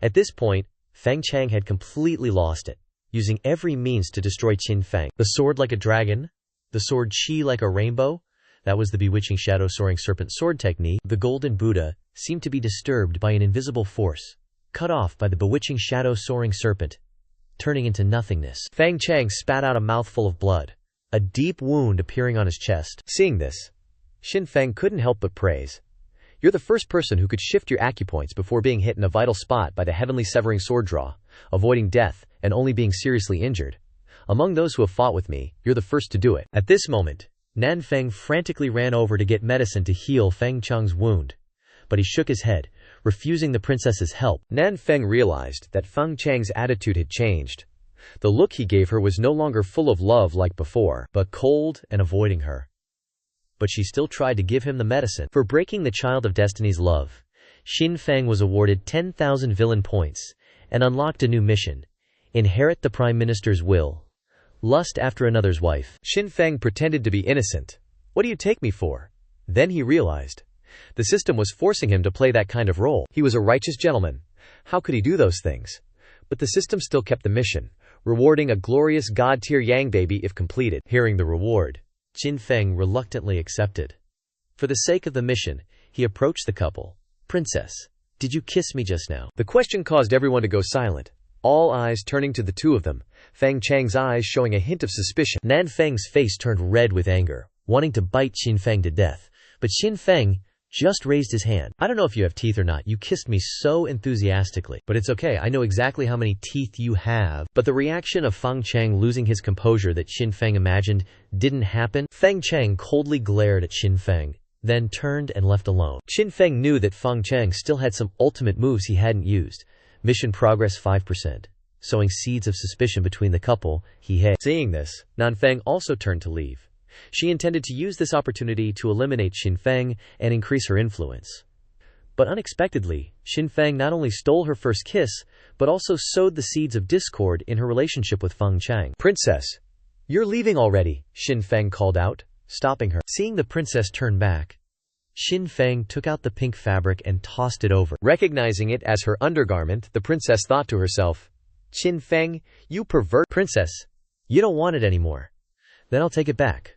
At this point, Feng Chang had completely lost it, using every means to destroy Xinfeng. The sword like a dragon, the sword chi like a rainbow. That was the bewitching shadow soaring serpent sword technique. The golden Buddha seemed to be disturbed by an invisible force, cut off by the bewitching shadow soaring serpent, turning into nothingness. Feng Chang spat out a mouthful of blood, a deep wound appearing on his chest. Seeing this, Xinfeng couldn't help but praise. You're the first person who could shift your acupoints before being hit in a vital spot by the heavenly severing sword draw, avoiding death, and only being seriously injured. Among those who have fought with me, you're the first to do it. At this moment, Nanfeng frantically ran over to get medicine to heal Feng Chang's wound, but he shook his head, refusing the princess's help. Nanfeng realized that Feng Chang's attitude had changed. The look he gave her was no longer full of love like before, but cold and avoiding her. But she still tried to give him the medicine. For breaking the Child of Destiny's love, Xinfeng was awarded 10,000 villain points and unlocked a new mission: inherit the Prime Minister's will. Lust after another's wife. Xinfeng pretended to be innocent. What do you take me for? Then he realized. The system was forcing him to play that kind of role. He was a righteous gentleman. How could he do those things? But the system still kept the mission, rewarding a glorious god-tier Yang baby if completed. Hearing the reward, Xinfeng reluctantly accepted. For the sake of the mission, he approached the couple. Princess, did you kiss me just now? The question caused everyone to go silent, all eyes turning to the two of them, Feng Chang's eyes showing a hint of suspicion. Nanfeng's face turned red with anger, wanting to bite Xinfeng to death, but Xinfeng just raised his hand. I don't know if you have teeth or not, you kissed me so enthusiastically. But it's okay, I know exactly how many teeth you have. But the reaction of Feng Chang losing his composure that Xinfeng imagined didn't happen. Feng Chang coldly glared at Xinfeng, then turned and left alone. Xinfeng knew that Feng Chang still had some ultimate moves he hadn't used. Mission progress 5%. Sowing seeds of suspicion between the couple, Seeing this, Nanfeng also turned to leave. She intended to use this opportunity to eliminate Xinfeng and increase her influence. But unexpectedly, Xinfeng not only stole her first kiss, but also sowed the seeds of discord in her relationship with Feng Chang. Princess, you're leaving already, Xinfeng called out, stopping her. Seeing the princess turn back, Xinfeng took out the pink fabric and tossed it over. Recognizing it as her undergarment, the princess thought to herself, Xinfeng, you pervert. Princess, you don't want it anymore. Then I'll take it back.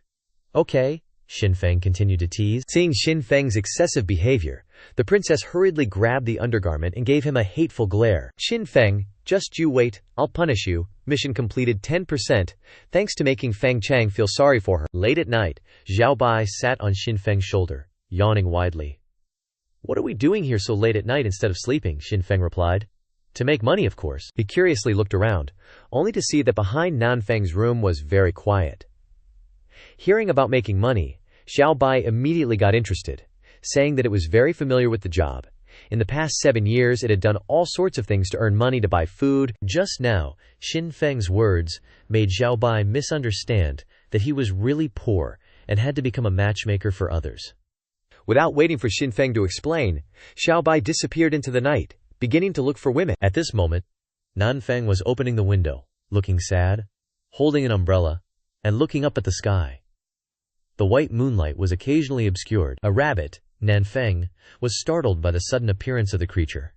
Okay, Xinfeng continued to tease. Seeing Xinfeng's excessive behavior, the princess hurriedly grabbed the undergarment and gave him a hateful glare. Xinfeng, just you wait, I'll punish you. Mission completed 10%, thanks to making Feng Chang feel sorry for her. Late at night, Zhao Bai sat on Xinfeng's shoulder, yawning widely. What are we doing here so late at night instead of sleeping? Xinfeng replied. To make money, of course. He curiously looked around, only to see that behind Nanfeng's room was very quiet. Hearing about making money, Xiao Bai immediately got interested, saying that it was very familiar with the job. In the past 7 years it had done all sorts of things to earn money to buy food. Just now, Xin Feng's words made Xiaobai misunderstand that he was really poor and had to become a matchmaker for others. Without waiting for Xin Feng to explain, Xiaobai disappeared into the night, beginning to look for women. At this moment, Nanfeng was opening the window, looking sad, holding an umbrella, and looking up at the sky. The white moonlight was occasionally obscured. A rabbit, Nanfeng, was startled by the sudden appearance of the creature.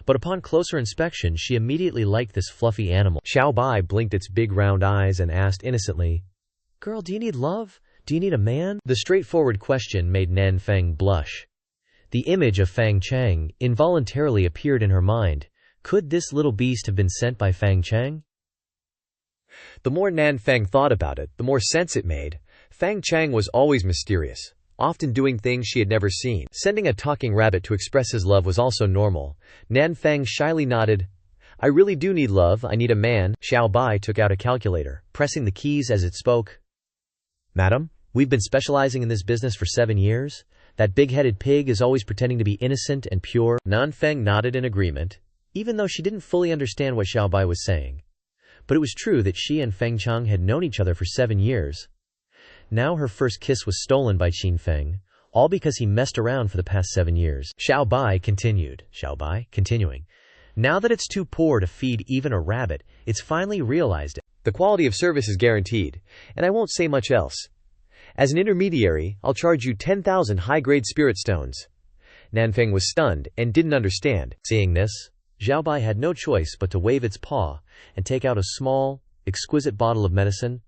But upon closer inspection, she immediately liked this fluffy animal. Xiaobai blinked its big round eyes and asked innocently, "Girl, do you need love? Do you need a man?" The straightforward question made Nanfeng blush. The image of Fang Chang involuntarily appeared in her mind. Could this little beast have been sent by Fang Chang? The more Nanfeng thought about it, the more sense it made. Fang Chang was always mysterious, often doing things she had never seen. Sending a talking rabbit to express his love was also normal. Nanfeng shyly nodded. "I really do need love, I need a man." Xiaobai took out a calculator, pressing the keys as it spoke. "Madam, we've been specializing in this business for 7 years. That big-headed pig is always pretending to be innocent and pure." Nanfeng nodded in agreement, even though she didn't fully understand what Xiaobai was saying. But it was true that she and Feng Chang had known each other for 7 years. Now her first kiss was stolen by Xin Feng, all because he messed around for the past 7 years. Xiaobai continuing. "Now that it's too poor to feed even a rabbit, it's finally realized it. The quality of service is guaranteed, and I won't say much else. As an intermediary, I'll charge you 10,000 high-grade spirit stones." Nanfeng was stunned and didn't understand. Seeing this, Xiaobai had no choice but to wave its paw and take out a small, exquisite bottle of medicine.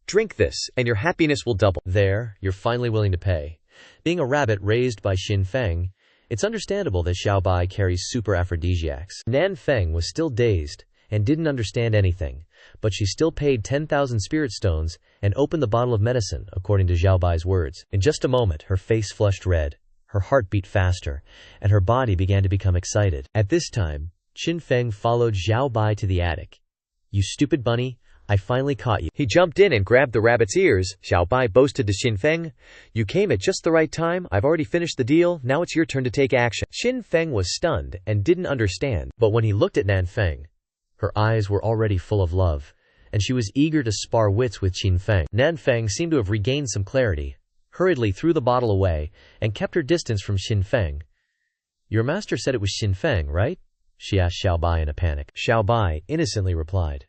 "Drink this, and your happiness will double." There, you're finally willing to pay. Being a rabbit raised by Xin Feng, it's understandable that Xiaobai carries super aphrodisiacs. Nanfeng was still dazed and didn't understand anything, but she still paid 10,000 spirit stones and opened the bottle of medicine, according to Xiaobai's words. In just a moment, her face flushed red, her heart beat faster, and her body began to become excited. At this time, Xin Feng followed Xiaobai to the attic. "You stupid bunny, I finally caught you." He jumped in and grabbed the rabbit's ears. Xiaobai boasted to Xin Feng, "You came at just the right time. I've already finished the deal. Now it's your turn to take action." Xin Feng was stunned and didn't understand, but when he looked at Nanfeng, her eyes were already full of love, and she was eager to spar wits with Xin Feng. Nanfeng seemed to have regained some clarity, hurriedly threw the bottle away, and kept her distance from Xin Feng. "Your master said it was Xin Feng, right?" she asked Xiaobai in a panic. Xiaobai innocently replied.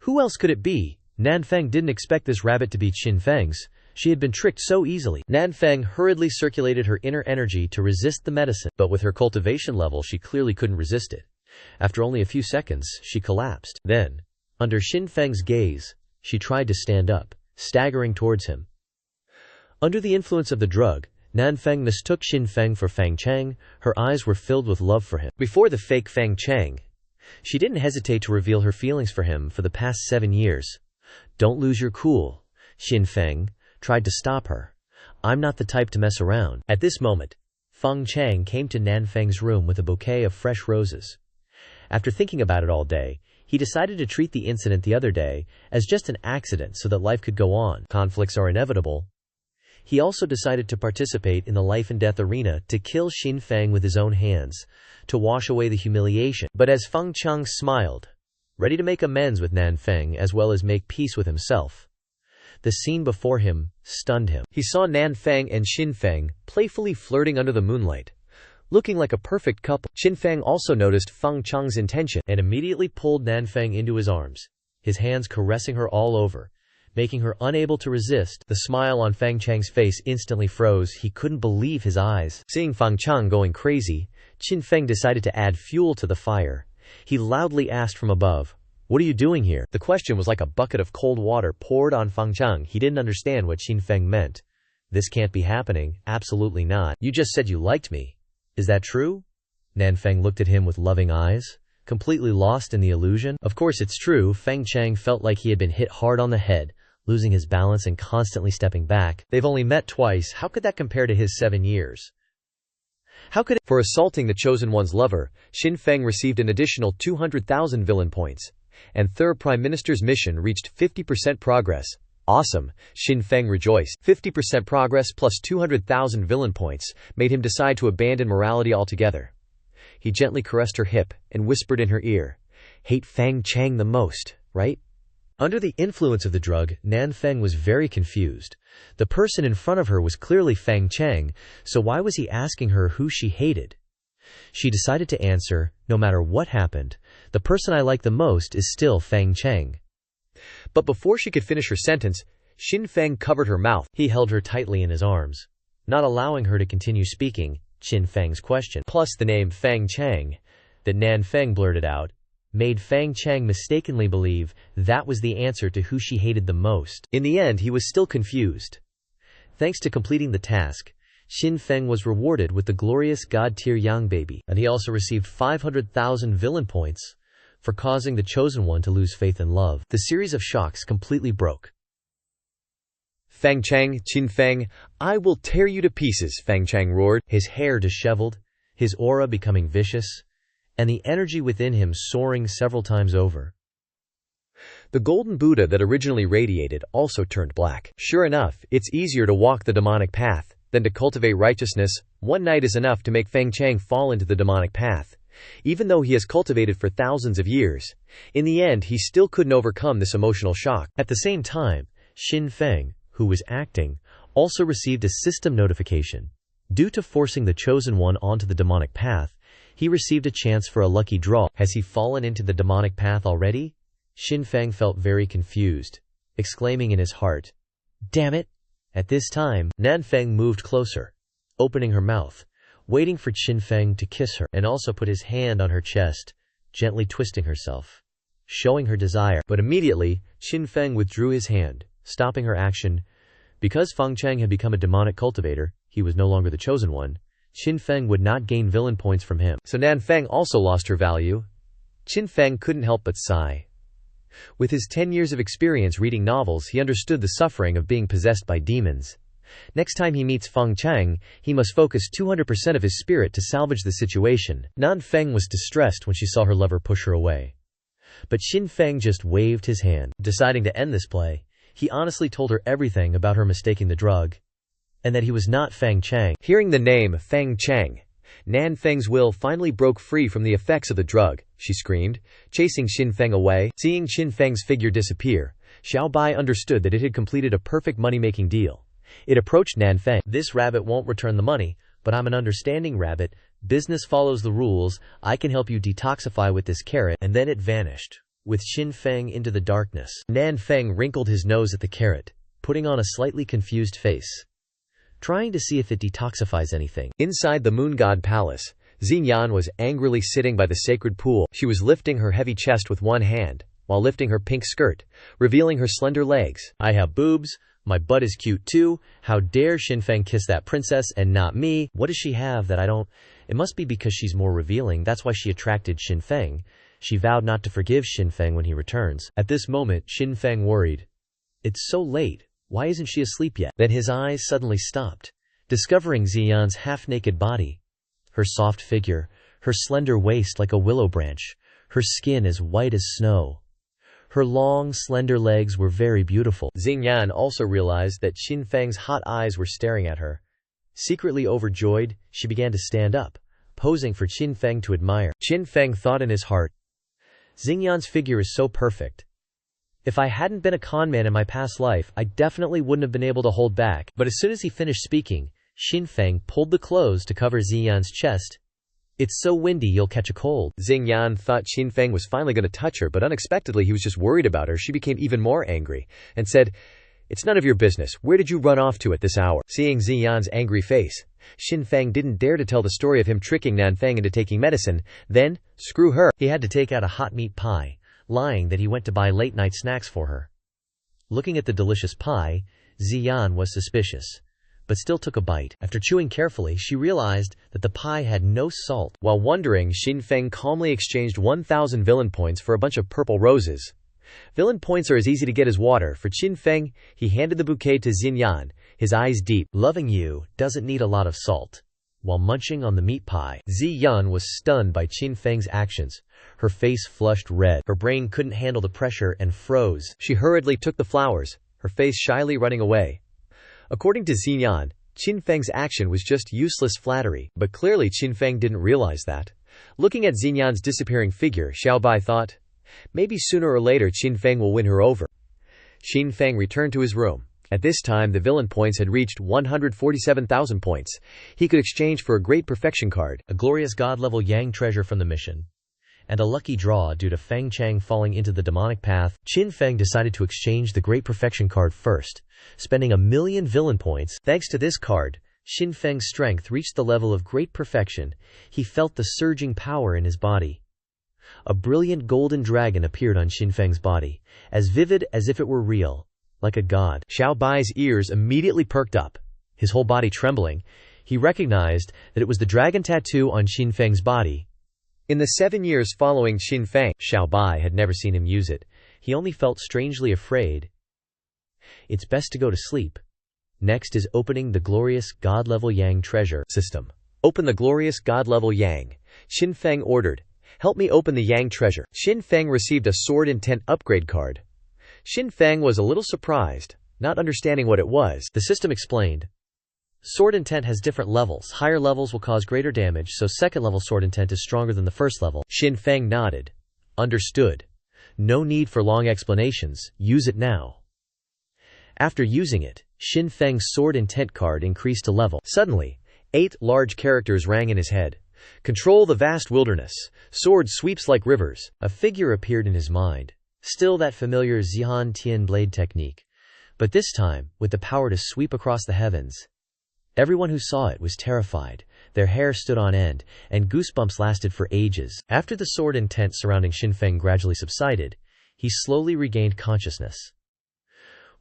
Who else could it be? Nanfeng didn't expect this rabbit to be Xin Feng's. She had been tricked so easily. Nanfeng hurriedly circulated her inner energy to resist the medicine, but with her cultivation level she clearly couldn't resist it. After only a few seconds, she collapsed. Then, under Xin Feng's gaze, she tried to stand up, staggering towards him. Under the influence of the drug, Nanfeng mistook Xin Feng for Fang Chang. Her eyes were filled with love for him. Before the fake Fang Chang, she didn't hesitate to reveal her feelings for him for the past 7 years. "Don't lose your cool," Xin Feng tried to stop her. "I'm not the type to mess around." At this moment, Feng Chang came to Nanfeng's room with a bouquet of fresh roses. After thinking about it all day, he decided to treat the incident the other day as just an accident so that life could go on. Conflicts are inevitable. He also decided to participate in the life-and-death arena to kill Xin Feng with his own hands, to wash away the humiliation. But as Feng Chang smiled, ready to make amends with Nanfeng as well as make peace with himself, the scene before him stunned him. He saw Nanfeng and Xin Feng playfully flirting under the moonlight, looking like a perfect couple. Xin Feng also noticed Feng Chang's intention and immediately pulled Nanfeng into his arms, his hands caressing her all over, making her unable to resist. The smile on Feng Chang's face instantly froze. He couldn't believe his eyes. Seeing Feng Chang going crazy, Xin Feng decided to add fuel to the fire. He loudly asked from above, "What are you doing here?" The question was like a bucket of cold water poured on Feng Chang. He didn't understand what Xin Feng meant. "This can't be happening. Absolutely not. You just said you liked me. Is that true?" Nanfeng looked at him with loving eyes, completely lost in the illusion. Of course it's true. Feng Chang felt like he had been hit hard on the head, losing his balance and constantly stepping back. They've only met twice. How could that compare to his 7 years? How could it? For assaulting the chosen one's lover, Xin Feng received an additional 200,000 villain points, and Third Prime Minister's mission reached 50% progress. Awesome, Xin Feng rejoiced. 50% progress plus 200,000 villain points made him decide to abandon morality altogether. He gently caressed her hip and whispered in her ear, "Hate Fang Chang the most, right?" Under the influence of the drug, Nan Feng was very confused. The person in front of her was clearly Fang Chang, so why was he asking her who she hated? She decided to answer, "No matter what happened, the person I like the most is still Fang Chang." But before she could finish her sentence, Xin Feng covered her mouth. He held her tightly in his arms, not allowing her to continue speaking. Xin Feng's question, plus the name Fang Chang, that Nan Feng blurted out, made Fang Chang mistakenly believe that was the answer to who she hated the most. In the end, he was still confused. Thanks to completing the task, Xin Feng was rewarded with the glorious God-tier Yang baby, and he also received 500,000 villain points for causing the Chosen One to lose faith in love. The series of shocks completely broke. "Fang Chang, Xin Feng, I will tear you to pieces," Fang Chang roared, his hair disheveled, his aura becoming vicious, and the energy within him soaring several times over. The golden Buddha that originally radiated also turned black. Sure enough, it's easier to walk the demonic path than to cultivate righteousness. One night is enough to make Fang Chang fall into the demonic path. Even though he has cultivated for thousands of years, in the end he still couldn't overcome this emotional shock. At the same time, Xin Feng, who was acting, also received a system notification. Due to forcing the Chosen One onto the demonic path, he received a chance for a lucky draw. Has he fallen into the demonic path already? Xin Feng felt very confused, exclaiming in his heart, "Damn it!" At this time, Nan Feng moved closer, opening her mouth, waiting for Xin Feng to kiss her, and also put his hand on her chest, gently twisting herself, showing her desire. But immediately, Xin Feng withdrew his hand, stopping her action. Because Fang Chang had become a demonic cultivator, he was no longer the Chosen One. Xin Feng would not gain villain points from him, so Nan Feng also lost her value. Xin Feng couldn't help but sigh. With his 10 years of experience reading novels, he understood the suffering of being possessed by demons. Next time he meets Fang Chang, he must focus 200% of his spirit to salvage the situation. Nan Feng was distressed when she saw her lover push her away. But Xin Feng just waved his hand. Deciding to end this play, he honestly told her everything about her mistaking the drug, and that he was not Fang Chang. Hearing the name Fang Chang, Nan Feng's will finally broke free from the effects of the drug. She screamed, chasing Xin Feng away. Seeing Xin Feng's figure disappear, Xiao Bai understood that it had completed a perfect money-making deal. It approached Nan Feng. "This rabbit won't return the money, but I'm an understanding rabbit. Business follows the rules. I can help you detoxify with this carrot." And then it vanished, with Xin Feng into the darkness. Nan Feng wrinkled his nose at the carrot, putting on a slightly confused face, trying to see if it detoxifies anything. Inside the Moon God Palace, Xingyan was angrily sitting by the sacred pool. She was lifting her heavy chest with one hand, while lifting her pink skirt, revealing her slender legs. "I have boobs. My butt is cute too. How dare Xin Feng kiss that princess and not me? What does she have that I don't?" It must be because she's more revealing. That's why she attracted Xin Feng. She vowed not to forgive Xin Feng when he returns. At this moment, Xin Feng worried. It's so late. Why isn't she asleep yet? Then his eyes suddenly stopped, discovering Xian's half-naked body. Her soft figure, her slender waist like a willow branch, her skin as white as snow. Her long, slender legs were very beautiful. Xingyan also realized that Xin Feng's hot eyes were staring at her. Secretly overjoyed, she began to stand up, posing for Xin Feng to admire. Xin Feng thought in his heart, Xingyan's figure is so perfect. If I hadn't been a conman in my past life, I definitely wouldn't have been able to hold back. But as soon as he finished speaking, Xin Feng pulled the clothes to cover Xingyan's chest. It's so windy you'll catch a cold. Xingyan thought Xin Feng was finally going to touch her, but unexpectedly he was just worried about her. She became even more angry and said, "It's none of your business. Where did you run off to at this hour?" Seeing Xingyan's angry face, Xin Feng didn't dare to tell the story of him tricking Nan Feng into taking medicine. Then, screw her, he had to take out a hot meat pie, lying that he went to buy late-night snacks for her. Looking at the delicious pie, Xian was suspicious, but still took a bite. After chewing carefully, she realized that the pie had no salt. While wondering, Xin Feng calmly exchanged 1,000 villain points for a bunch of purple roses. Villain points are as easy to get as water. For Xin Feng, he handed the bouquet to Xinyan, his eyes deep. Loving you doesn't need a lot of salt. While munching on the meat pie, Ziyan was stunned by Xin Feng's actions. Her face flushed red. Her brain couldn't handle the pressure and froze. She hurriedly took the flowers, her face shyly running away. According to Xinyan, Qin Feng's action was just useless flattery, but clearly Qin Feng didn't realize that. Looking at Xinyan's disappearing figure, Xiao Bai thought, maybe sooner or later Qin Feng will win her over. Qin Feng returned to his room. At this time the villain points had reached 147,000 points. He could exchange for a Great Perfection card, a glorious god-level Yang treasure from the mission, and a lucky draw due to Feng Chang falling into the demonic path. Qin Feng decided to exchange the Great Perfection card first, spending 1,000,000 villain points. Thanks to this card, Qin Feng's strength reached the level of Great Perfection. He felt the surging power in his body. A brilliant golden dragon appeared on Qin Feng's body, as vivid as if it were real, like a god. Xiao Bai's ears immediately perked up, his whole body trembling. He recognized that it was the dragon tattoo on Qin Feng's body. In the 7 years following Qin Feng, Xiao Bai had never seen him use it. He only felt strangely afraid. It's best to go to sleep. Next is opening the glorious god-level Yang treasure system. Open the glorious god-level Yang. Qin Feng ordered. Help me open the Yang treasure. Qin Feng received a sword intent upgrade card. Qin Feng was a little surprised, not understanding what it was. The system explained. Sword intent has different levels. Higher levels will cause greater damage, so second level sword intent is stronger than the first level. Qin Feng nodded. Understood. No need for long explanations. Use it now. After using it, Qin Feng's sword intent card increased to level. Suddenly, 8 large characters rang in his head. Control the vast wilderness. Sword sweeps like rivers. A figure appeared in his mind. Still that familiar Zihan Tian blade technique, but this time with the power to sweep across the heavens. Everyone who saw it was terrified. Their hair stood on end, and goosebumps lasted for ages. After the sword intent surrounding Qin Feng gradually subsided, he slowly regained consciousness.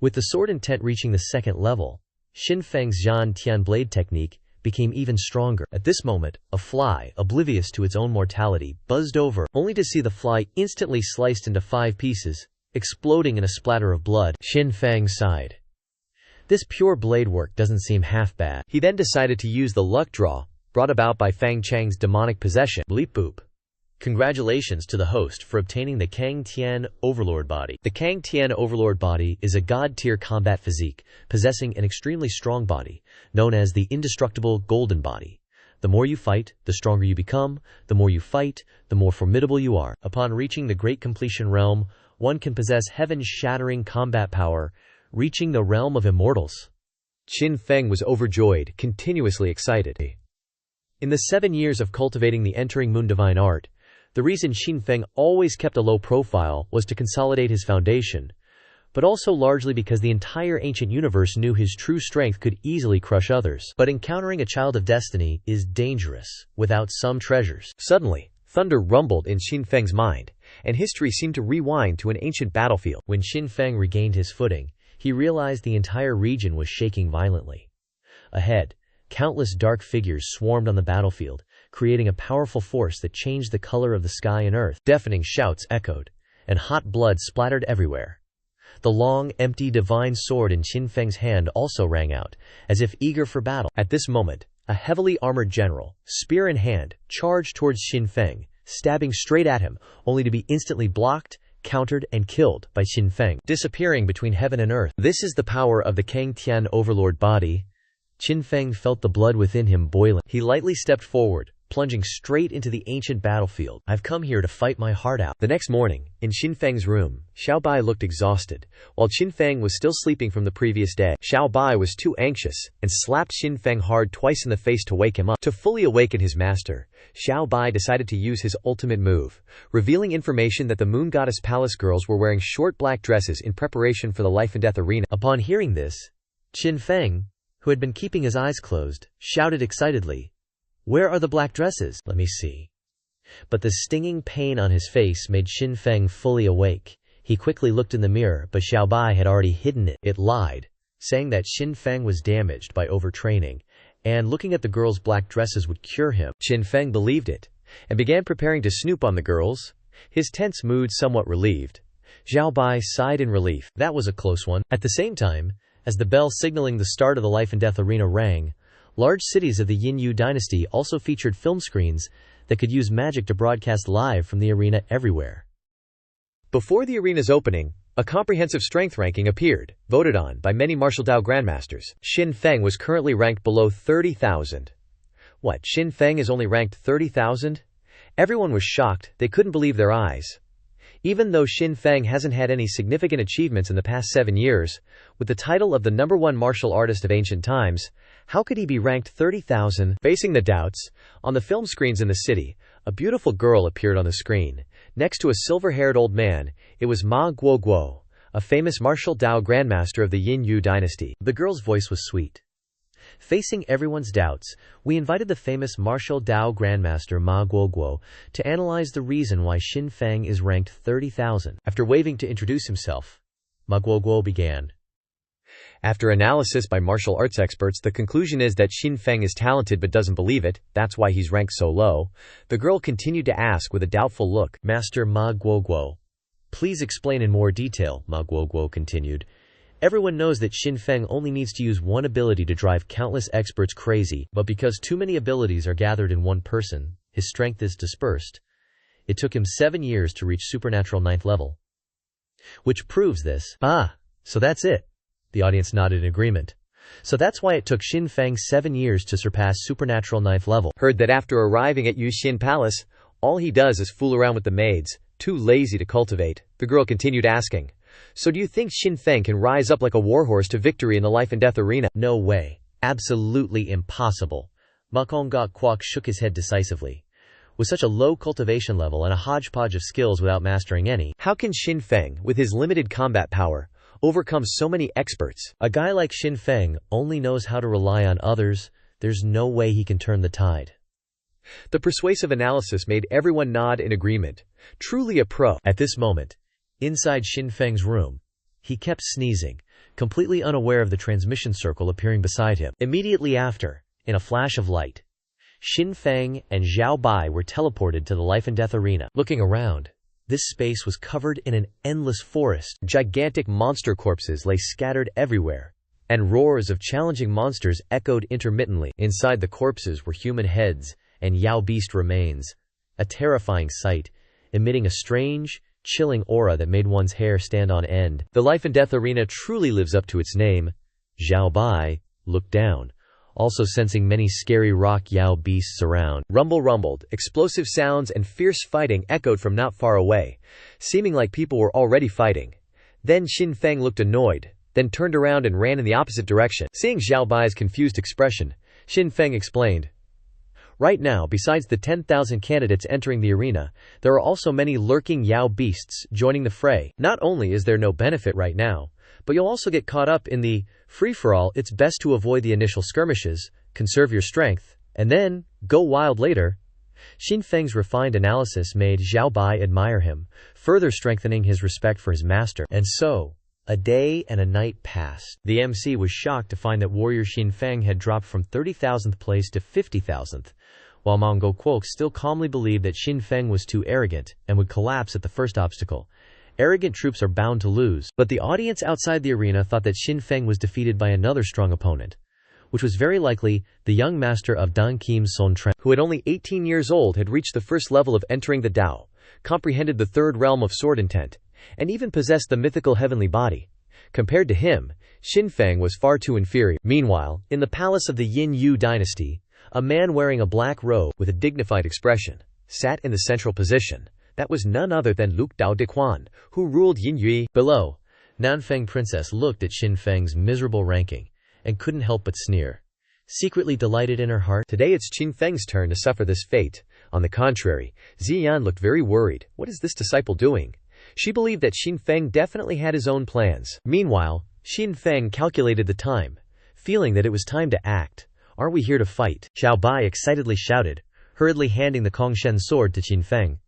With the sword intent reaching the second level, Qin Feng's Zihan Tian blade technique became even stronger. At this moment, a fly, oblivious to its own mortality, buzzed over, only to see the fly instantly sliced into 5 pieces, exploding in a splatter of blood. Qin Feng sighed. This pure blade work doesn't seem half bad. He then decided to use the luck draw, brought about by Feng Chang's demonic possession. Bleep boop. Congratulations to the host for obtaining the Kang Tian Overlord body. The Kang Tian Overlord body is a god-tier combat physique, possessing an extremely strong body, known as the indestructible golden body. The more you fight, the stronger you become. The more you fight, the more formidable you are. Upon reaching the Great Completion realm, one can possess heaven-shattering combat power, reaching the realm of immortals. Qin Feng was overjoyed, continuously excited. In the 7 years of cultivating the entering moon divine art, the reason Qin Feng always kept a low profile was to consolidate his foundation, but also largely because the entire ancient universe knew his true strength could easily crush others. But encountering a child of destiny is dangerous without some treasures. Suddenly, thunder rumbled in Qin Feng's mind, and history seemed to rewind to an ancient battlefield. When Qin Feng regained his footing, he realized the entire region was shaking violently. Ahead, countless dark figures swarmed on the battlefield, creating a powerful force that changed the color of the sky and earth. Deafening shouts echoed, and hot blood splattered everywhere. The long, empty divine sword in Qin Feng's hand also rang out, as if eager for battle. At this moment, a heavily armored general, spear in hand, charged towards Qin Feng, stabbing straight at him, only to be instantly blocked, countered, and killed by Qin Feng, disappearing between heaven and earth. This is the power of the Kang Tian Overlord body. Qin Feng felt the blood within him boiling. He lightly stepped forward, plunging straight into the ancient battlefield. I've come here to fight my heart out. The next morning, in Qin Feng's room, Xiao Bai looked exhausted. While Qin Feng was still sleeping from the previous day, Xiao Bai was too anxious, and slapped Qin Feng hard twice in the face to wake him up. To fully awaken his master, Xiao Bai decided to use his ultimate move, revealing information that the Moon Goddess Palace girls were wearing short black dresses in preparation for the life and death arena. Upon hearing this, Qin Feng, who had been keeping his eyes closed, shouted excitedly, "Where are the black dresses? Let me see." But the stinging pain on his face made Qin Feng fully awake. He quickly looked in the mirror, but Xiao Bai had already hidden it. It lied, saying that Qin Feng was damaged by overtraining, and looking at the girls' black dresses would cure him. Qin Feng believed it, and began preparing to snoop on the girls, his tense mood somewhat relieved. Xiao Bai sighed in relief. That was a close one. At the same time, as the bell signaling the start of the life and death arena rang, large cities of the Yin Yu dynasty also featured film screens that could use magic to broadcast live from the arena everywhere. Before the arena's opening, A comprehensive strength ranking appeared, voted on by many martial Dao grandmasters. Xin Feng was currently ranked below 30,000. What, Xin Feng is only ranked 30,000? Everyone was shocked, they couldn't believe their eyes. Even though Xin Feng hasn't had any significant achievements in the past 7 years, with the title of the #1 martial artist of ancient times, how could he be ranked 30,000? Facing the doubts, on the film screens in the city, a beautiful girl appeared on the screen. Next to a silver-haired old man, it was Ma Guoguo, a famous martial Dao grandmaster of the Yin Yu dynasty. The girl's voice was sweet. Facing everyone's doubts, we invited the famous martial Dao grandmaster Ma Guoguo to analyze the reason why Xin Feng is ranked 30,000. After waving to introduce himself, Ma Guoguo began. After analysis by martial arts experts, the conclusion is that Xin Feng is talented but doesn't believe it, that's why he's ranked so low. The girl continued to ask with a doubtful look. Master Ma Guoguo, please explain in more detail, Ma Guoguo continued. Everyone knows that Xin Feng only needs to use one ability to drive countless experts crazy, but because too many abilities are gathered in one person, his strength is dispersed. It took him 7 years to reach supernatural 9th level. Which proves this. Ah, so that's it. The audience nodded in agreement. So that's why it took Xin Feng 7 years to surpass supernatural 9th level. Heard that after arriving at Yuxin Palace, all he does is fool around with the maids, too lazy to cultivate. The girl continued asking, so do you think Xin Feng can rise up like a warhorse to victory in the life and death arena? No way. Absolutely impossible. Ma Kongok Kwok shook his head decisively. With such a low cultivation level and a hodgepodge of skills without mastering any, how can Xin Feng, with his limited combat power, overcome so many experts? A guy like Xin Feng only knows how to rely on others. There's no way he can turn the tide. The persuasive analysis made everyone nod in agreement. Truly a pro. At this moment, inside Xin Feng's room, he kept sneezing, completely unaware of the transmission circle appearing beside him. Immediately after, in a flash of light, Xin Feng and Zhao Bai were teleported to the life and death arena. Looking around, this space was covered in an endless forest. Gigantic monster corpses lay scattered everywhere, and roars of challenging monsters echoed intermittently. Inside the corpses were human heads and Yao beast remains, a terrifying sight, emitting a strange, chilling aura that made one's hair stand on end. The life and death arena truly lives up to its name. Zhao Bai looked down, also sensing many scary rock Yao beasts around. Rumble rumbled, explosive sounds and fierce fighting echoed from not far away, seeming like people were already fighting. Then Xin Feng looked annoyed, then turned around and ran in the opposite direction. Seeing Zhao Bai's confused expression, Xin Feng explained, right now, besides the 10,000 candidates entering the arena, there are also many lurking Yao beasts joining the fray. Not only is there no benefit right now, but you'll also get caught up in the free-for-all. It's best to avoid the initial skirmishes, conserve your strength, and then go wild later. Xin Feng's refined analysis made Zhao Bai admire him, further strengthening his respect for his master. And so, a day and a night passed. The MC was shocked to find that warrior Xin Feng had dropped from 30,000th place to 50,000th, while Mongo Kwok still calmly believed that Xin Feng was too arrogant and would collapse at the first obstacle. Arrogant troops are bound to lose. But the audience outside the arena thought that Xin Feng was defeated by another strong opponent, which was very likely the young master of Dan Kim Son Tren, who at only 18 years old had reached the first level of entering the Dao, comprehended the third realm of sword intent, and even possessed the mythical heavenly body. Compared to him, Xin Feng was far too inferior. Meanwhile, in the palace of the Yin Yu dynasty, a man wearing a black robe with a dignified expression sat in the central position. That was none other than Luke Dao Dequan, who ruled Yin Yu. Below, Nanfeng Princess looked at Xin Feng's miserable ranking and couldn't help but sneer, secretly delighted in her heart. Today it's Xin Feng's turn to suffer this fate. On the contrary, Ziyan looked very worried. What is this disciple doing? She believed that Xin Feng definitely had his own plans. Meanwhile, Xin Feng calculated the time, feeling that it was time to act. Aren't we here to fight? Zhao Bai excitedly shouted, hurriedly handing the Kongshen sword to Xin Feng.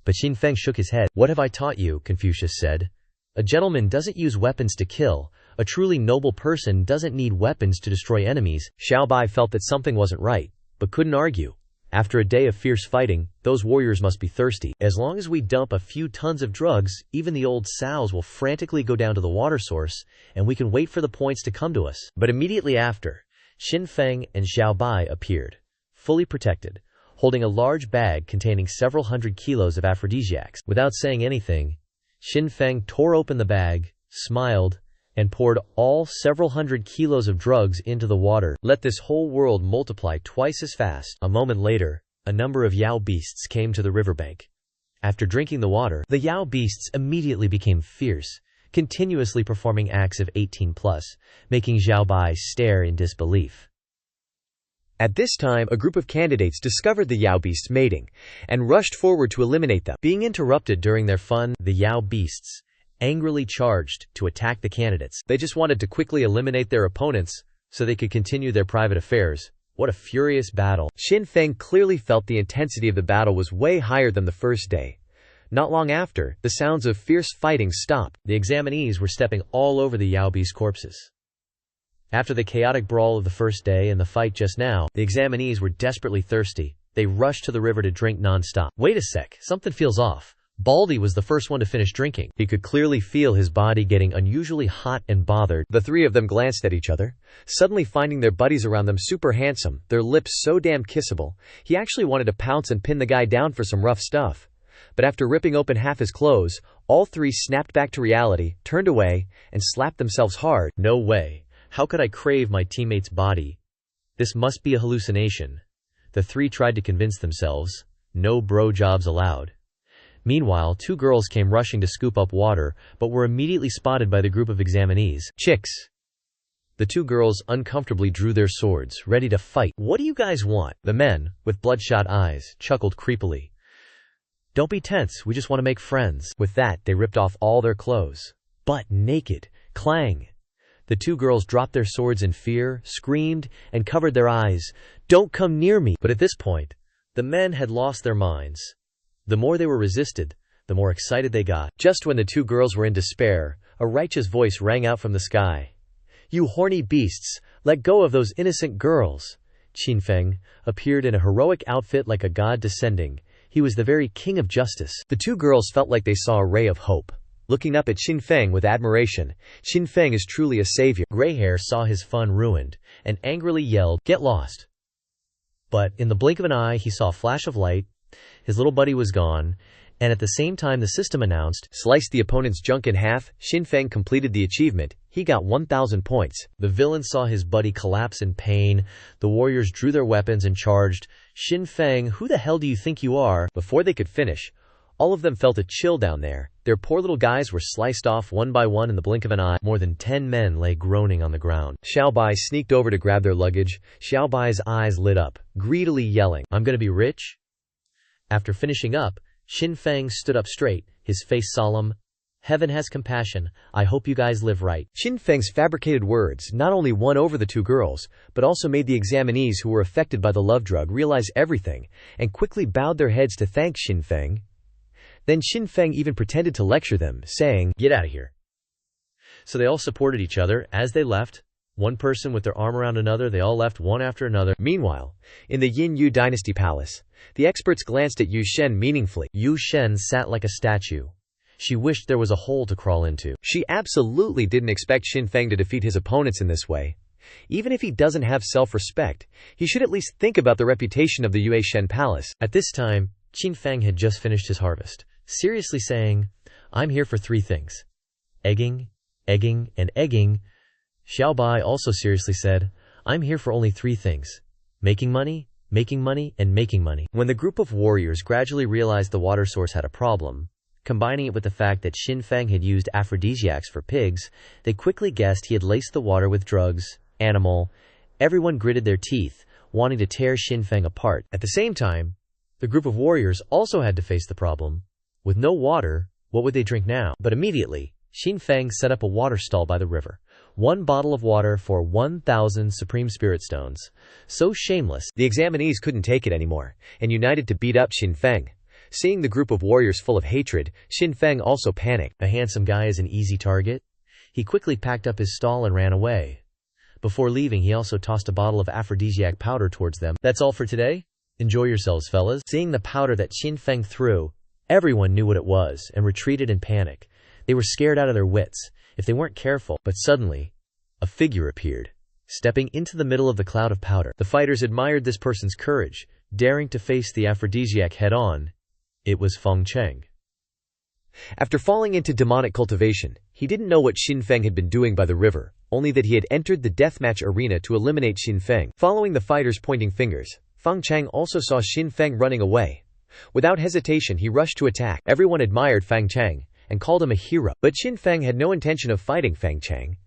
But Xin Feng shook his head. What have I taught you? Confucius said. A gentleman doesn't use weapons to kill. A truly noble person doesn't need weapons to destroy enemies. Zhao Bai felt that something wasn't right, but couldn't argue. After a day of fierce fighting, those warriors must be thirsty. As long as we dump a few tons of drugs, even the old sows will frantically go down to the water source, and we can wait for the points to come to us. But immediately after, Xin Feng and Zhao Bai appeared, fully protected, holding a large bag containing several hundred kilos of aphrodisiacs. Without saying anything, Xin Feng tore open the bag, smiled, and poured all several hundred kilos of drugs into the water. Let this whole world multiply twice as fast. A moment later, a number of Yao beasts came to the riverbank. After drinking the water, the Yao beasts immediately became fierce, continuously performing acts of 18+, making Xiaobai stare in disbelief. At this time, a group of candidates discovered the Yao beasts mating, and rushed forward to eliminate them. Being interrupted during their fun, the Yao beasts angrily charged to attack the candidates. They just wanted to quickly eliminate their opponents so they could continue their private affairs. What a furious battle. Xin Feng clearly felt the intensity of the battle was way higher than the first day. Not long after, the sounds of fierce fighting stopped. The examinees were stepping all over the Yao beast corpses. After the chaotic brawl of the first day and the fight just now, the examinees were desperately thirsty. They rushed to the river to drink non-stop. Wait a sec, something feels off. Baldy was the first one to finish drinking. He could clearly feel his body getting unusually hot and bothered. The three of them glanced at each other, suddenly finding their buddies around them super handsome, their lips so damn kissable. He actually wanted to pounce and pin the guy down for some rough stuff. But after ripping open half his clothes, all three snapped back to reality, turned away, and slapped themselves hard. No way. How could I crave my teammate's body? This must be a hallucination. The three tried to convince themselves. No bro jobs allowed. Meanwhile, two girls came rushing to scoop up water, but were immediately spotted by the group of examinees. Chicks! The two girls uncomfortably drew their swords, ready to fight. What do you guys want? The men, with bloodshot eyes, chuckled creepily. Don't be tense, we just want to make friends. With that, they ripped off all their clothes. Butt naked. Clang! The two girls dropped their swords in fear, screamed, and covered their eyes. Don't come near me! But at this point, the men had lost their minds. The more they were resisted, the more excited they got. Just when the two girls were in despair, a righteous voice rang out from the sky. You horny beasts, let go of those innocent girls. Xin Feng appeared in a heroic outfit like a god descending. He was the very king of justice. The two girls felt like they saw a ray of hope. Looking up at Xin Feng with admiration, Xin Feng is truly a savior. Greyhair saw his fun ruined, and angrily yelled, "Get lost!" But in the blink of an eye he saw a flash of light, his little buddy was gone, and at the same time the system announced, sliced the opponent's junk in half. Xin Feng completed the achievement. He got 1,000 points. The villain saw his buddy collapse in pain. The warriors drew their weapons and charged. Xin Feng, who the hell do you think you are? Before they could finish, all of them felt a chill down there. Their poor little guys were sliced off one by one in the blink of an eye. More than 10 men lay groaning on the ground. Xiaobai sneaked over to grab their luggage. Xiaobai's eyes lit up, greedily yelling, "I'm gonna be rich?" After finishing up, Xin Feng stood up straight, his face solemn. Heaven has compassion. I hope you guys live right. Xin Feng's fabricated words not only won over the two girls, but also made the examinees who were affected by the love drug realize everything, and quickly bowed their heads to thank Xin Feng. Then Xin Feng even pretended to lecture them, saying, "Get out of here." So they all supported each other. As they left, one person with their arm around another, they all left one after another. Meanwhile, in the Yin Yu dynasty palace, the experts glanced at Yu Shen meaningfully. Yu Shen sat like a statue. She wished there was a hole to crawl into. She absolutely didn't expect Xin Feng to defeat his opponents in this way. Even if he doesn't have self-respect, he should at least think about the reputation of the Yue Shen palace. At this time, Xin Feng had just finished his harvest, seriously saying, "I'm here for 3 things. Egging, egging, and egging." Xiaobai also seriously said, "I'm here for only 3 things. Making money, and making money." When the group of warriors gradually realized the water source had a problem, combining it with the fact that Xin Feng had used aphrodisiacs for pigs, they quickly guessed he had laced the water with drugs. Animal. Everyone gritted their teeth, wanting to tear Xin Feng apart. At the same time, the group of warriors also had to face the problem. With no water, what would they drink now? But immediately, Xin Feng set up a water stall by the river. 1 bottle of water for 1,000 supreme spirit stones. So shameless, the examinees couldn't take it anymore, and united to beat up Xin Feng. Seeing the group of warriors full of hatred, Xin Feng also panicked. A handsome guy is an easy target. He quickly packed up his stall and ran away. Before leaving, he also tossed a bottle of aphrodisiac powder towards them. That's all for today. Enjoy yourselves, fellas. Seeing the powder that Xin Feng threw, everyone knew what it was and retreated in panic. They were scared out of their wits if they weren't careful. But suddenly, a figure appeared, stepping into the middle of the cloud of powder. The fighters admired this person's courage, daring to face the aphrodisiac head-on. It was Feng Cheng. After falling into demonic cultivation, he didn't know what Xin Feng had been doing by the river, only that he had entered the deathmatch arena to eliminate Xin Feng. Following the fighters' pointing fingers, Feng Chang also saw Xin Feng running away. Without hesitation, he rushed to attack. Everyone admired Feng Chang and called him a hero, but Xin Feng had no intention of fighting Feng Chang.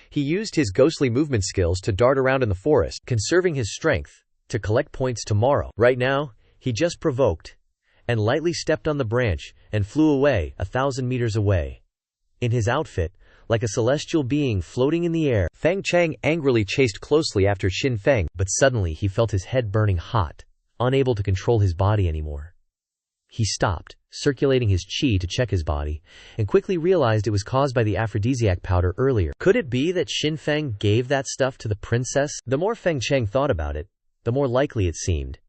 He used his ghostly movement skills to dart around in the forest, conserving his strength to collect points tomorrow. Right now, he just provoked and lightly stepped on the branch and flew away 1,000 meters away. In his outfit, like a celestial being floating in the air, Feng Chang angrily chased closely after Xin Feng, but suddenly he felt his head burning hot, unable to control his body anymore. He stopped, circulating his chi to check his body, and quickly realized it was caused by the aphrodisiac powder earlier. Could it be that Xin Feng gave that stuff to the princess? The more Feng Chang thought about it, the more likely it seemed.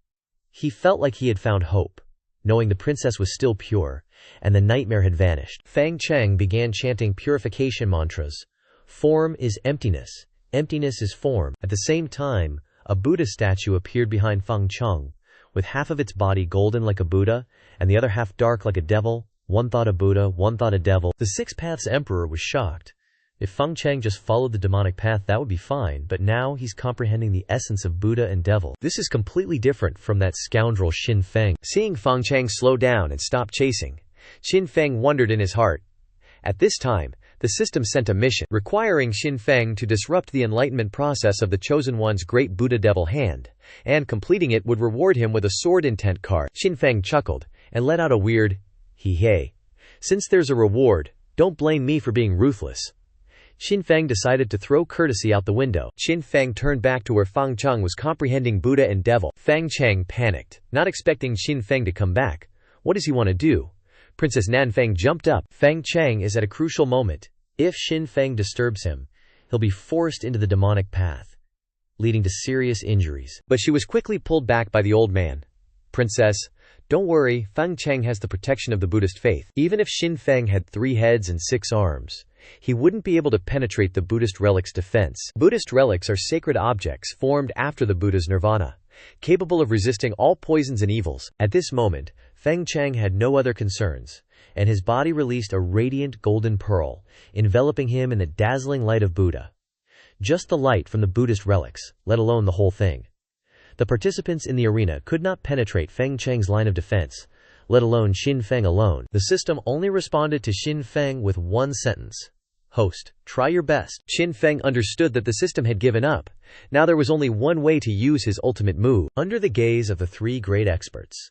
He felt like he had found hope, knowing the princess was still pure, and the nightmare had vanished. Feng Chang began chanting purification mantras. Form is emptiness. Emptiness is form. At the same time, a Buddha statue appeared behind Feng Chang, with half of its body golden like a Buddha, and the other half dark like a devil. One thought a Buddha, one thought a devil. The Six Paths Emperor was shocked. If Feng Chang just followed the demonic path, that would be fine, but now he's comprehending the essence of Buddha and devil. This is completely different from that scoundrel Xin Feng. Seeing Feng Chang slow down and stop chasing, Xin Feng wondered in his heart. At this time, the system sent a mission, requiring Xin Feng to disrupt the enlightenment process of the Chosen One's great Buddha devil hand, and completing it would reward him with a sword intent card. Xin Feng chuckled, and let out a weird, hee-hey. Since there's a reward, don't blame me for being ruthless. Xin Feng decided to throw courtesy out the window. Xin Feng turned back to where Feng Chang was comprehending Buddha and devil. Feng Chang panicked, not expecting Xin Feng to come back. What does he want to do? Princess Nanfeng jumped up. Feng Chang is at a crucial moment. If Xin Feng disturbs him, he'll be forced into the demonic path, leading to serious injuries. But she was quickly pulled back by the old man. Princess, don't worry, Feng Chang has the protection of the Buddhist faith. Even if Xin Feng had 3 heads and 6 arms, he wouldn't be able to penetrate the Buddhist relic's defense. Buddhist relics are sacred objects formed after the Buddha's nirvana, capable of resisting all poisons and evils. At this moment, Feng Chang had no other concerns, and his body released a radiant golden pearl, enveloping him in the dazzling light of Buddha. Just the light from the Buddhist relics, let alone the whole thing. The participants in the arena could not penetrate Feng Chang's line of defense, let alone Xin Feng alone. The system only responded to Xin Feng with one sentence. Host, try your best. Xin Feng understood that the system had given up. Now there was only one way to use his ultimate move. Under the gaze of the 3 great experts,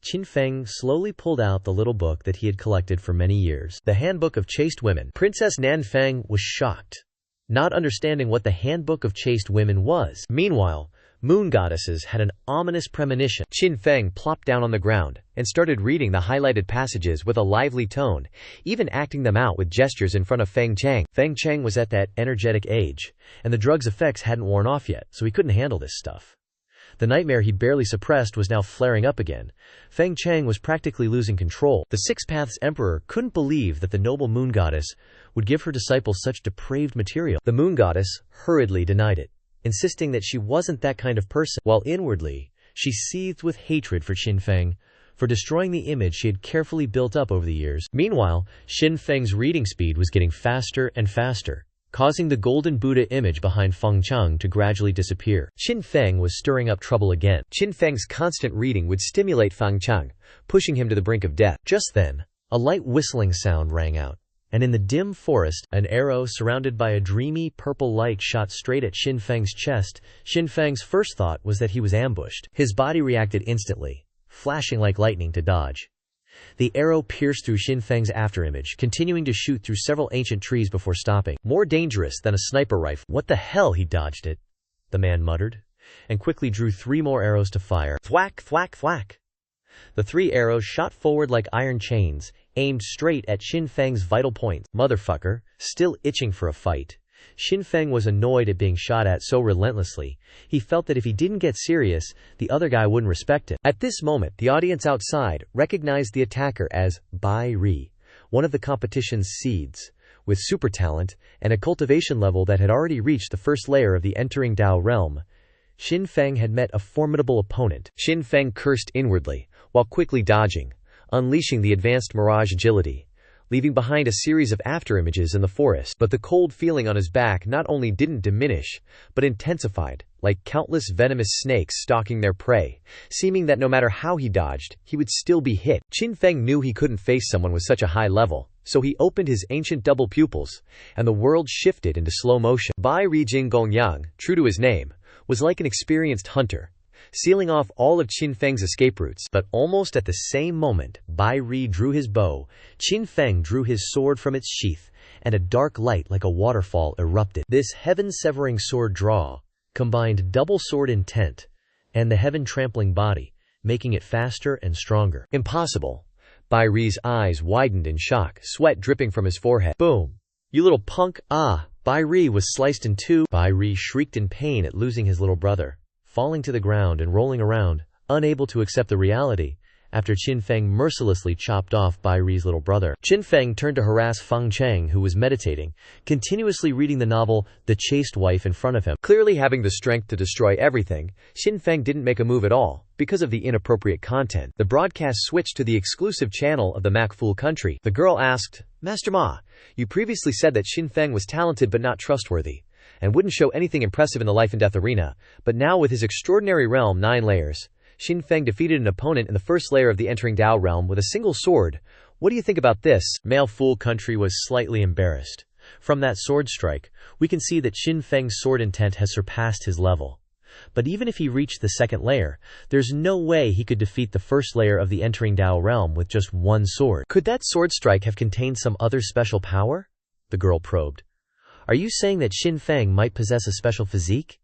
Xin Feng slowly pulled out the little book that he had collected for many years, the Handbook of Chaste Women. Princess Nanfeng was shocked, not understanding what the Handbook of Chaste Women was. Meanwhile, moon goddesses had an ominous premonition. Xin Feng plopped down on the ground and started reading the highlighted passages with a lively tone, even acting them out with gestures in front of Feng Chang. Feng Chang was at that energetic age, and the drug's effects hadn't worn off yet, so he couldn't handle this stuff. The nightmare he barely suppressed was now flaring up again. Feng Chang was practically losing control. The Six Paths Emperor couldn't believe that the noble moon goddess would give her disciples such depraved material. The moon goddess hurriedly denied it, insisting that she wasn't that kind of person, while inwardly, she seethed with hatred for Xin Feng, for destroying the image she had carefully built up over the years. Meanwhile, Xin Feng's reading speed was getting faster and faster, causing the golden Buddha image behind Feng Chang to gradually disappear. Xin Feng was stirring up trouble again. Xin Feng's constant reading would stimulate Feng Chang, pushing him to the brink of death. Just then, a light whistling sound rang out, and in the dim forest, an arrow surrounded by a dreamy purple light shot straight at Xin Feng's chest. Xin Feng's first thought was that he was ambushed. His body reacted instantly, flashing like lightning to dodge. The arrow pierced through Xin Feng's afterimage, continuing to shoot through several ancient trees before stopping. More dangerous than a sniper rifle. What the hell, he dodged it, the man muttered, and quickly drew 3 more arrows to fire. Thwack, thwack, thwack. The 3 arrows shot forward like iron chains, aimed straight at Xin Feng's vital points. Motherfucker, still itching for a fight. Xin Feng was annoyed at being shot at so relentlessly. He felt that if he didn't get serious, the other guy wouldn't respect him. At this moment, the audience outside recognized the attacker as Bai Ri, one of the competition's seeds, with super talent and a cultivation level that had already reached the first layer of the entering Dao realm. Xin Feng had met a formidable opponent. Xin Feng cursed inwardly, while quickly dodging, unleashing the advanced mirage agility, leaving behind a series of afterimages in the forest. But the cold feeling on his back not only didn't diminish, but intensified, like countless venomous snakes stalking their prey, seeming that no matter how he dodged, he would still be hit. Qin Feng knew he couldn't face someone with such a high level, so he opened his ancient double pupils, and the world shifted into slow motion. Bai Ri Jing Gongyang, true to his name, was like an experienced hunter, sealing off all of Qin Feng's escape routes. But almost at the same moment, Bai Ri drew his bow, Qin Feng drew his sword from its sheath, and a dark light like a waterfall erupted. This heaven-severing sword draw combined double sword intent and the heaven-trampling body, making it faster and stronger. Impossible. Bai Ri's eyes widened in shock, sweat dripping from his forehead. Boom! You little punk! Ah! Bai Ri was sliced in two. Bai Ri shrieked in pain at losing his little brother, falling to the ground and rolling around, unable to accept the reality, after Qin Feng mercilessly chopped off Bai Ri's little brother. Qin Feng turned to harass Feng Cheng, who was meditating, continuously reading the novel The Chaste Wife in front of him. Clearly having the strength to destroy everything, Qin Feng didn't make a move at all, because of the inappropriate content. The broadcast switched to the exclusive channel of the Macful country. The girl asked, "Master Ma, you previously said that Qin Feng was talented but not trustworthy, and wouldn't show anything impressive in the life and death arena, but now with his extraordinary realm 9 layers, Qin Feng defeated an opponent in the first layer of the entering Dao realm with a single sword. What do you think about this?" Macful country was slightly embarrassed. From that sword strike, we can see that Qin Feng's sword intent has surpassed his level. But even if he reached the second layer, there's no way he could defeat the first layer of the entering Dao realm with just one sword. Could that sword strike have contained some other special power? The girl probed. Are you saying that Qin Feng might possess a special physique?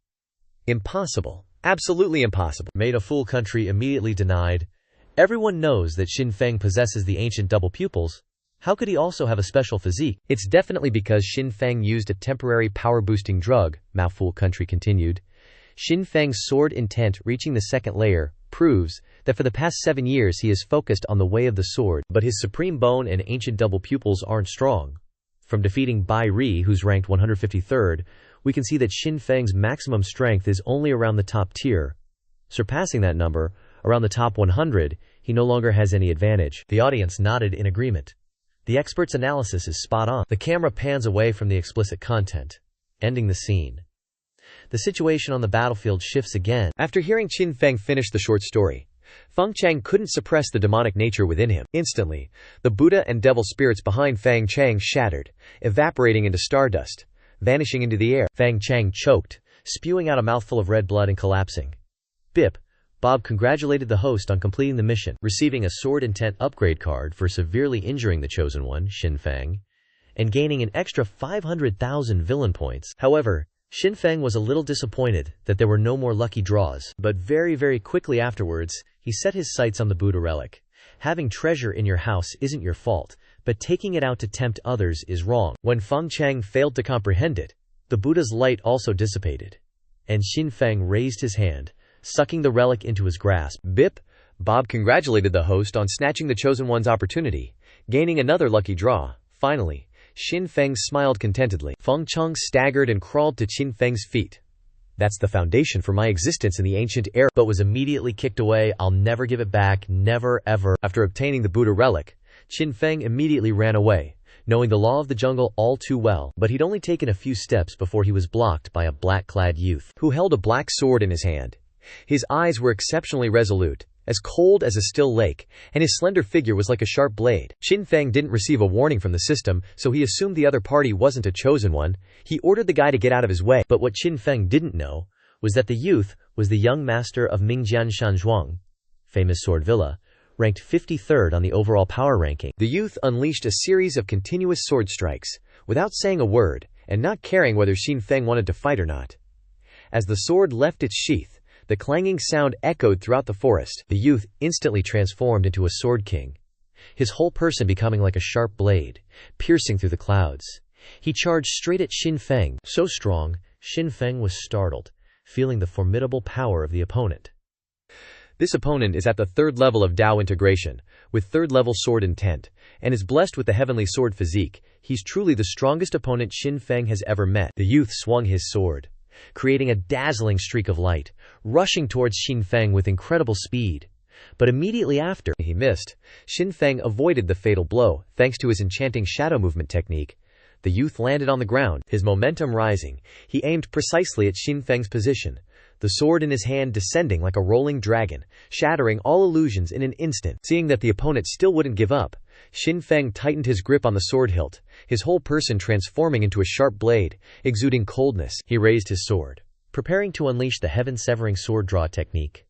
Impossible. Absolutely impossible. Macful country immediately denied. Everyone knows that Qin Feng possesses the ancient double pupils. How could he also have a special physique? It's definitely because Qin Feng used a temporary power-boosting drug, Macful country continued. Qin Feng's sword intent reaching the second layer proves that for the past 7 years he has focused on the way of the sword, but his supreme bone and ancient double pupils aren't strong. From defeating Bai Ri, who's ranked 153rd, we can see that Qin Feng's maximum strength is only around the top tier. Surpassing that number, around the top 100, he no longer has any advantage. The audience nodded in agreement. The expert's analysis is spot on. The camera pans away from the explicit content, ending the scene. The situation on the battlefield shifts again. After hearing Qin Feng finish the short story, Feng Cheng couldn't suppress the demonic nature within him. Instantly, the Buddha and devil spirits behind Feng Cheng shattered, evaporating into stardust, vanishing into the air. Feng Cheng choked, spewing out a mouthful of red blood and collapsing. Bob congratulated the host on completing the mission, receiving a sword intent upgrade card for severely injuring the chosen one, Qin Feng, and gaining an extra 500,000 villain points. However, Qin Feng was a little disappointed that there were no more lucky draws, but very quickly afterwards, he set his sights on the Buddha relic. Having treasure in your house isn't your fault, but taking it out to tempt others is wrong. When Feng Cheng failed to comprehend it, the Buddha's light also dissipated, and Qin Feng raised his hand, sucking the relic into his grasp. Bob congratulated the host on snatching the chosen one's opportunity, gaining another lucky draw. Finally, Qin Feng smiled contentedly. Feng Cheng staggered and crawled to Qin Feng's feet. That's the foundation for my existence in the ancient era, but was immediately kicked away. I'll never give it back, never ever. After obtaining the Buddha relic, Qin Feng immediately ran away, knowing the law of the jungle all too well. But he'd only taken a few steps before he was blocked by a black-clad youth, who held a black sword in his hand. His eyes were exceptionally resolute, as cold as a still lake, and his slender figure was like a sharp blade. Qin Feng didn't receive a warning from the system, so he assumed the other party wasn't a chosen one. He ordered the guy to get out of his way, but what Qin Feng didn't know was that the youth was the young master of Mingjian Shanzhuang, famous sword villa, ranked 53rd on the overall power ranking. The youth unleashed a series of continuous sword strikes, without saying a word, and not caring whether Qin Feng wanted to fight or not. As the sword left its sheath, the clanging sound echoed throughout the forest. The youth instantly transformed into a sword king, his whole person becoming like a sharp blade, piercing through the clouds. He charged straight at Qin Feng, so strong, Qin Feng was startled, feeling the formidable power of the opponent. This opponent is at the 3rd level of Dao integration, with 3rd level sword intent, and is blessed with the heavenly sword physique. He's truly the strongest opponent Qin Feng has ever met. The youth swung his sword, creating a dazzling streak of light, rushing towards Qin Feng with incredible speed. But immediately after he missed, Xin Feng avoided the fatal blow, thanks to his enchanting shadow movement technique. The youth landed on the ground, his momentum rising. He aimed precisely at Xin Feng's position, the sword in his hand descending like a rolling dragon, shattering all illusions in an instant. Seeing that the opponent still wouldn't give up, Xin Feng tightened his grip on the sword hilt, his whole person transforming into a sharp blade, exuding coldness. He raised his sword, preparing to unleash the heaven-severing sword draw technique.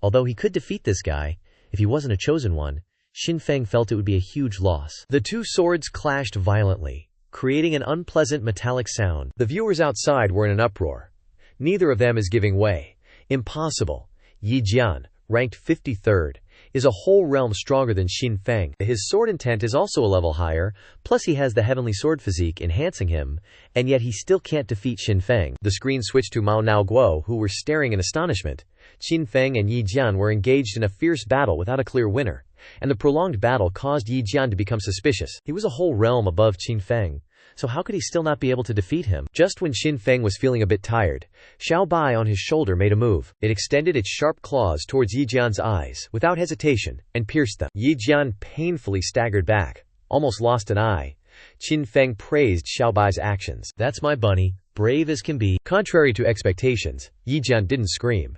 Although he could defeat this guy, if he wasn't a chosen one, Xin Feng felt it would be a huge loss. The two swords clashed violently, creating an unpleasant metallic sound. The viewers outside were in an uproar. Neither of them is giving way. Impossible. Yi Jian, ranked 53rd, is a whole realm stronger than Xin Feng. His sword intent is also a level higher, plus he has the heavenly sword physique enhancing him, and yet he still can't defeat Xin Feng. The screen switched to Mao Nao Guo, who were staring in astonishment. Xin Feng and Yi Jian were engaged in a fierce battle without a clear winner, and the prolonged battle caused Yi Jian to become suspicious. He was a whole realm above Xin Feng, so how could he still not be able to defeat him? Just when Xin Feng was feeling a bit tired, Xiao Bai on his shoulder made a move. It extended its sharp claws towards Yi Jian's eyes, without hesitation, and pierced them. Yi Jian painfully staggered back, almost lost an eye. Xin Feng praised Xiao Bai's actions. "That's my bunny, brave as can be." Contrary to expectations, Yi Jian didn't scream.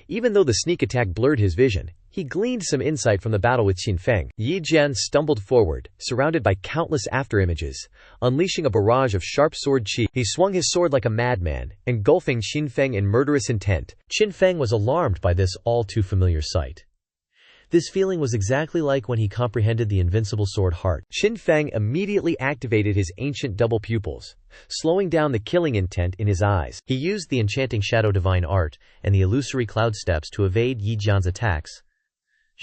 Even though the sneak attack blurred his vision, he gleaned some insight from the battle with Xin Feng. Yi Jian stumbled forward, surrounded by countless afterimages, unleashing a barrage of sharp sword chi. He swung his sword like a madman, engulfing Xin Feng in murderous intent. Xin Feng was alarmed by this all-too-familiar sight. This feeling was exactly like when he comprehended the invincible sword heart. Xin Feng immediately activated his ancient double pupils, slowing down the killing intent in his eyes. He used the enchanting shadow divine art and the illusory cloud steps to evade Yi Jian's attacks.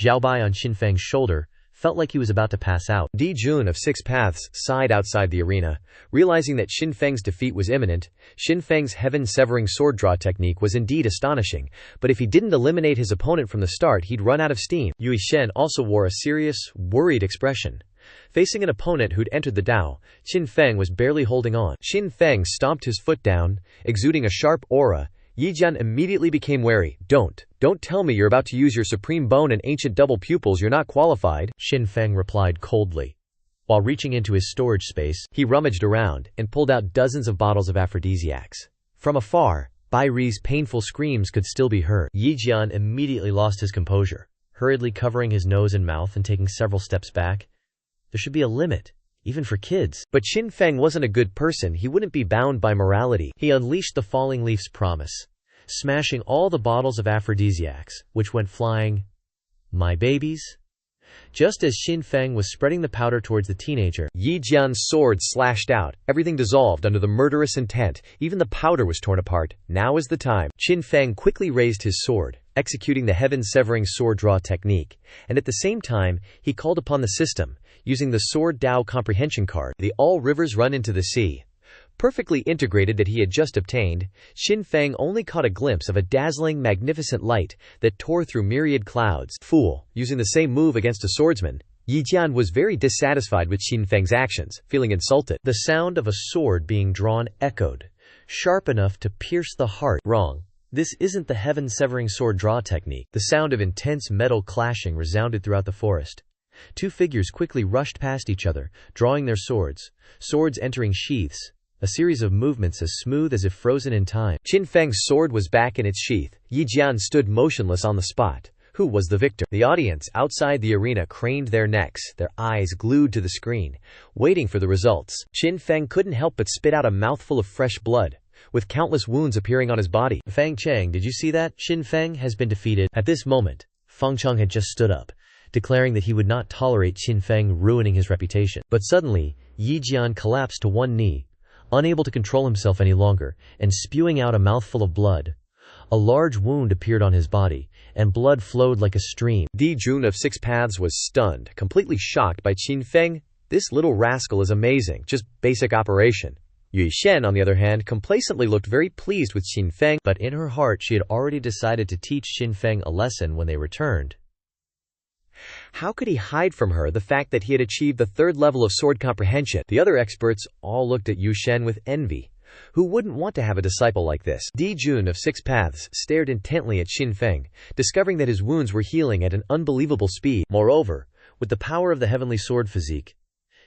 Xiao Bai on Xin Feng's shoulder felt like he was about to pass out. Di Jun of Six Paths sighed outside the arena, realizing that Xin Feng's defeat was imminent. Xin Feng's heaven-severing sword draw technique was indeed astonishing, but if he didn't eliminate his opponent from the start, he'd run out of steam. Yui Shen also wore a serious, worried expression. Facing an opponent who'd entered the Dao, Xin Feng was barely holding on. Xin Feng stomped his foot down, exuding a sharp aura. Yi Jian immediately became wary. Don't tell me you're about to use your supreme bone and ancient double pupils. You're not qualified," Xin Feng replied coldly. While reaching into his storage space, he rummaged around and pulled out dozens of bottles of aphrodisiacs. From afar, Bai Ri's painful screams could still be heard. Yi Jian immediately lost his composure, hurriedly covering his nose and mouth and taking several steps back. There should be a limit, even for kids. But Xin Feng wasn't a good person. He wouldn't be bound by morality. He unleashed the falling leaf's promise, smashing all the bottles of aphrodisiacs, which went flying. "My babies?" Just as Xin Feng was spreading the powder towards the teenager, Yi Jian's sword slashed out. Everything dissolved under the murderous intent. Even the powder was torn apart. Now is the time. Xin Feng quickly raised his sword, executing the heaven-severing sword draw technique, and at the same time, he called upon the system, using the Sword Dao Comprehension card. The all rivers run into the sea, perfectly integrated that he had just obtained. Xin Feng only caught a glimpse of a dazzling, magnificent light that tore through myriad clouds. Fool, using the same move against a swordsman. Yi Jian was very dissatisfied with Xin Feng's actions, feeling insulted. The sound of a sword being drawn echoed, sharp enough to pierce the heart. Wrong. This isn't the heaven-severing sword draw technique. The sound of intense metal clashing resounded throughout the forest. Two figures quickly rushed past each other, drawing their swords entering sheaths, a series of movements as smooth as if frozen in time. Xin Feng's sword was back in its sheath. Yi Jian stood motionless on the spot. Who was the victor? The audience outside the arena craned their necks, their eyes glued to the screen, waiting for the results. Xin Feng couldn't help but spit out a mouthful of fresh blood, with countless wounds appearing on his body. "Fang Cheng, did you see that? Xin Feng has been defeated." At this moment, Feng Cheng had just stood up, declaring that he would not tolerate Xin Feng ruining his reputation. But suddenly, Yi Jian collapsed to one knee, unable to control himself any longer, and spewing out a mouthful of blood. A large wound appeared on his body, and blood flowed like a stream. Di Jun of Six Paths was stunned, completely shocked by Xin Feng. This little rascal is amazing, just basic operation. Yui Shen, on the other hand, complacently looked very pleased with Xin Feng, but in her heart she had already decided to teach Xin Feng a lesson when they returned. How could he hide from her the fact that he had achieved the third level of sword comprehension? The other experts all looked at Yu Shen with envy. Who wouldn't want to have a disciple like this? Di Jun of Six Paths stared intently at Xin Feng, discovering that his wounds were healing at an unbelievable speed. Moreover, with the power of the heavenly sword physique,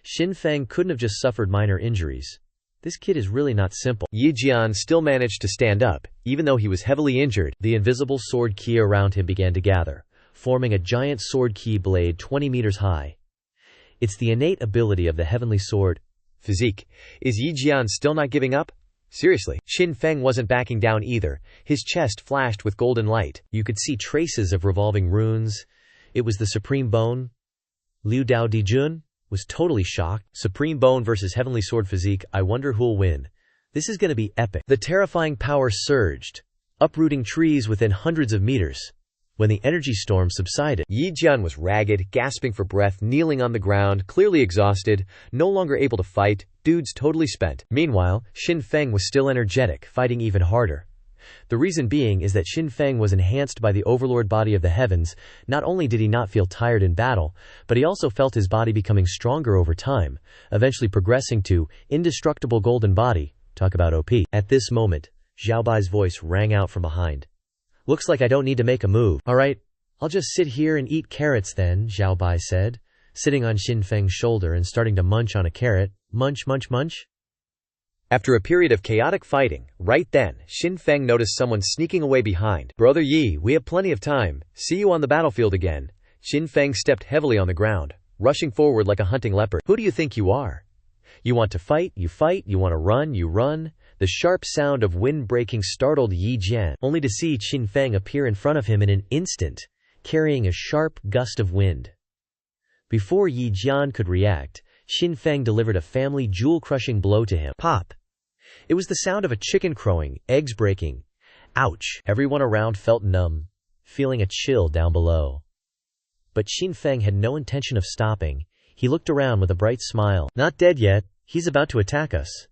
Xin Feng couldn't have just suffered minor injuries. This kid is really not simple. Yi Jian still managed to stand up, even though he was heavily injured. The invisible sword ki around him began to gather, forming a giant sword ki blade 20 meters high. It's the innate ability of the heavenly sword physique. Is Yi Jian still not giving up? Seriously, Xin Feng wasn't backing down either. His chest flashed with golden light. You could see traces of revolving runes. It was the Supreme Bone. Liu Dao Dijun was totally shocked. Supreme Bone versus Heavenly Sword Physique, I wonder who'll win. This is gonna be epic. The terrifying power surged, uprooting trees within hundreds of meters. When the energy storm subsided, Yi Jian was ragged, gasping for breath, kneeling on the ground, clearly exhausted, no longer able to fight, dude's totally spent. Meanwhile, Xin Feng was still energetic, fighting even harder. The reason being is that Xin Feng was enhanced by the overlord body of the heavens. Not only did he not feel tired in battle, but he also felt his body becoming stronger over time, eventually progressing to indestructible golden body. Talk about OP. At this moment, Xiao Bai's voice rang out from behind. Looks like I don't need to make a move. Alright, I'll just sit here and eat carrots then, Xiao Bai said, sitting on Xin Feng's shoulder and starting to munch on a carrot. Munch, munch, munch. After a period of chaotic fighting, right then, Xin Feng noticed someone sneaking away behind. Brother Yi, we have plenty of time. See you on the battlefield again. Xin Feng stepped heavily on the ground, rushing forward like a hunting leopard. Who do you think you are? You want to fight, you fight. You want to run, you run. The sharp sound of wind breaking startled Yi Jian, only to see Xin Feng appear in front of him in an instant, carrying a sharp gust of wind. Before Yi Jian could react, Xin Feng delivered a family jewel-crushing blow to him. Pop! It was the sound of a chicken crowing, eggs breaking. Ouch! Everyone around felt numb, feeling a chill down below. But Xin Feng had no intention of stopping. He looked around with a bright smile. Not dead yet. He's about to attack us.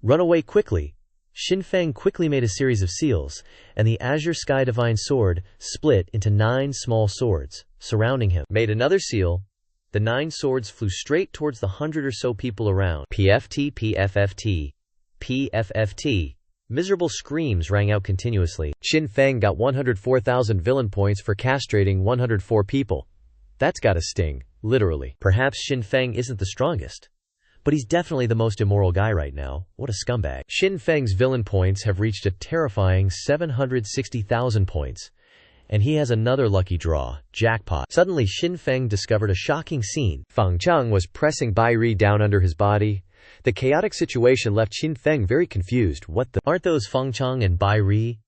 Run away quickly. Xin Feng quickly made a series of seals, and the Azure Sky Divine Sword split into 9 small swords, surrounding him. Made another seal. The 9 swords flew straight towards the 100 or so people around. PFT, PFFT, PFFT. Miserable screams rang out continuously. Xin Feng got 104,000 villain points for castrating 104 people. That's gotta sting, literally. Perhaps Xin Feng isn't the strongest, but he's definitely the most immoral guy right now. What a scumbag. Xin Feng's villain points have reached a terrifying 760,000 points. And he has another lucky draw, jackpot. Suddenly Xin Feng discovered a shocking scene. Fang Cheng was pressing Bai Ri down under his body. The chaotic situation left Xin Feng very confused. What the? Aren't those Fang Cheng and Bai Ri?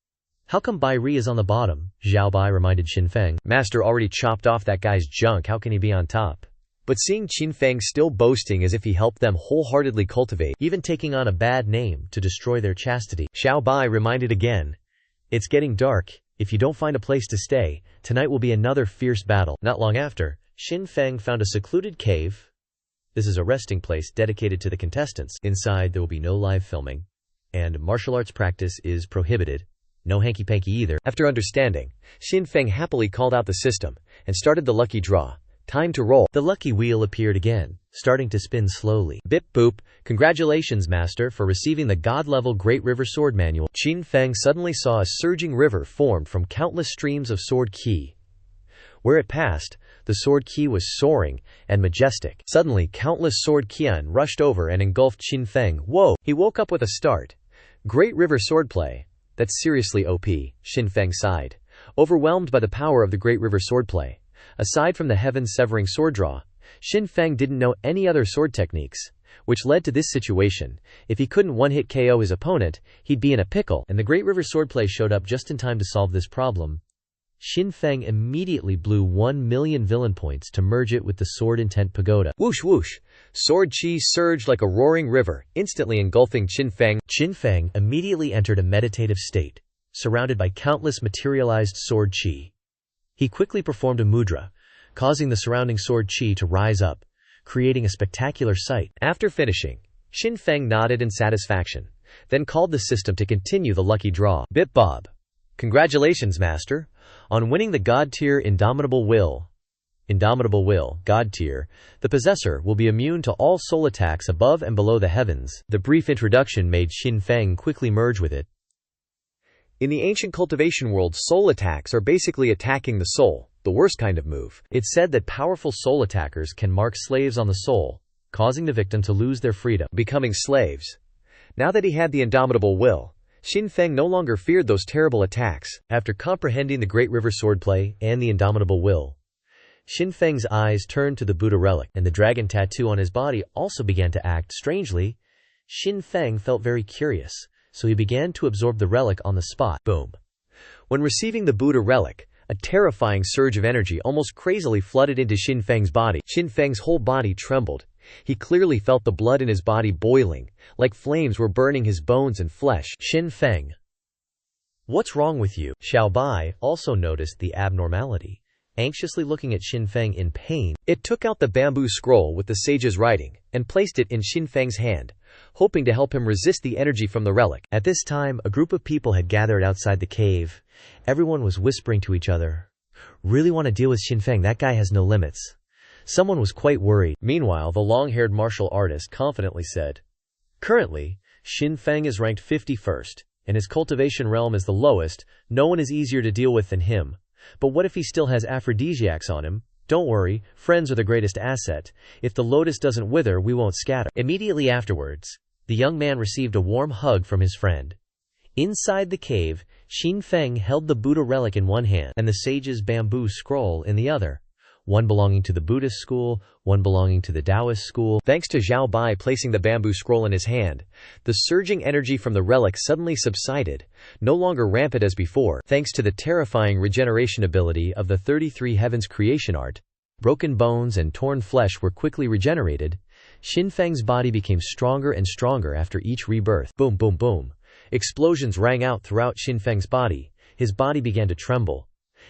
How come Bai Ri is on the bottom? Xiao Bai reminded Xin Feng. Master already chopped off that guy's junk, how can he be on top? But seeing Xin Feng still boasting as if he helped them wholeheartedly cultivate, even taking on a bad name to destroy their chastity, Xiao Bai reminded again. It's getting dark. If you don't find a place to stay, tonight will be another fierce battle. Not long after, Xin Feng found a secluded cave. This is a resting place dedicated to the contestants. Inside there will be no live filming, and martial arts practice is prohibited. No hanky-panky either. After understanding, Xin Feng happily called out the system, and started the lucky draw. Time to roll. The lucky wheel appeared again, starting to spin slowly. Bip boop. Congratulations, Master, for receiving the God-level Great River Sword Manual. Xin Feng suddenly saw a surging river formed from countless streams of sword ki. Where it passed, the sword ki was soaring and majestic. Suddenly, countless sword kian rushed over and engulfed Xin Feng. Whoa! He woke up with a start. Great River Swordplay. That's seriously OP, Xin Feng sighed, overwhelmed by the power of the Great River Swordplay. Aside from the heaven-severing sword draw, Xin Feng didn't know any other sword techniques, which led to this situation. If he couldn't one-hit KO his opponent, he'd be in a pickle, and the Great River Swordplay showed up just in time to solve this problem. Xin Feng immediately blew 1 million villain points to merge it with the Sword Intent Pagoda. Whoosh whoosh! Sword chi surged like a roaring river, instantly engulfing Xin Feng. Xin Feng immediately entered a meditative state, surrounded by countless materialized sword chi. He quickly performed a mudra, causing the surrounding sword chi to rise up, creating a spectacular sight. After finishing, Xin Feng nodded in satisfaction, then called the system to continue the lucky draw. Bip Bob. Congratulations, Master, on winning the God-tier Indomitable Will. Indomitable Will, God Tier, the possessor will be immune to all soul attacks above and below the heavens. The brief introduction made Xin Feng quickly merge with it. In the ancient cultivation world, soul attacks are basically attacking the soul, the worst kind of move. It's said that powerful soul attackers can mark slaves on the soul, causing the victim to lose their freedom, becoming slaves. Now that he had the indomitable will, Xin Feng no longer feared those terrible attacks. After comprehending the Great River Swordplay and the indomitable will, Xin Feng's eyes turned to the Buddha relic, and the dragon tattoo on his body also began to act strangely. Xin Feng felt very curious, so he began to absorb the relic on the spot. Boom. When receiving the Buddha relic, a terrifying surge of energy almost crazily flooded into Xin Feng's body. Xin Feng's whole body trembled. He clearly felt the blood in his body boiling, like flames were burning his bones and flesh. Xin Feng, what's wrong with you? Xiao Bai also noticed the abnormality, anxiously looking at Xin Feng in pain. It took out the bamboo scroll with the sage's writing and placed it in Xin Feng's hand, hoping to help him resist the energy from the relic. At this time, a group of people had gathered outside the cave. Everyone was whispering to each other. Really want to deal with Xin Feng, that guy has no limits. Someone was quite worried. Meanwhile, the long-haired martial artist confidently said, currently, Xin Feng is ranked 51st, and his cultivation realm is the lowest. No one is easier to deal with than him. But what if he still has aphrodisiacs on him? Don't worry, friends are the greatest asset. If the lotus doesn't wither, we won't scatter. Immediately afterwards, the young man received a warm hug from his friend. Inside the cave, Xin Feng held the Buddha relic in one hand and the sage's bamboo scroll in the other, one belonging to the Buddhist school, one belonging to the Taoist school. Thanks to Xiao Bai placing the bamboo scroll in his hand, the surging energy from the relic suddenly subsided, no longer rampant as before. Thanks to the terrifying regeneration ability of the 33 Heavens creation art, broken bones and torn flesh were quickly regenerated. Xin Feng's body became stronger and stronger after each rebirth. Boom, boom, boom. Explosions rang out throughout Xin Feng's body. His body began to tremble.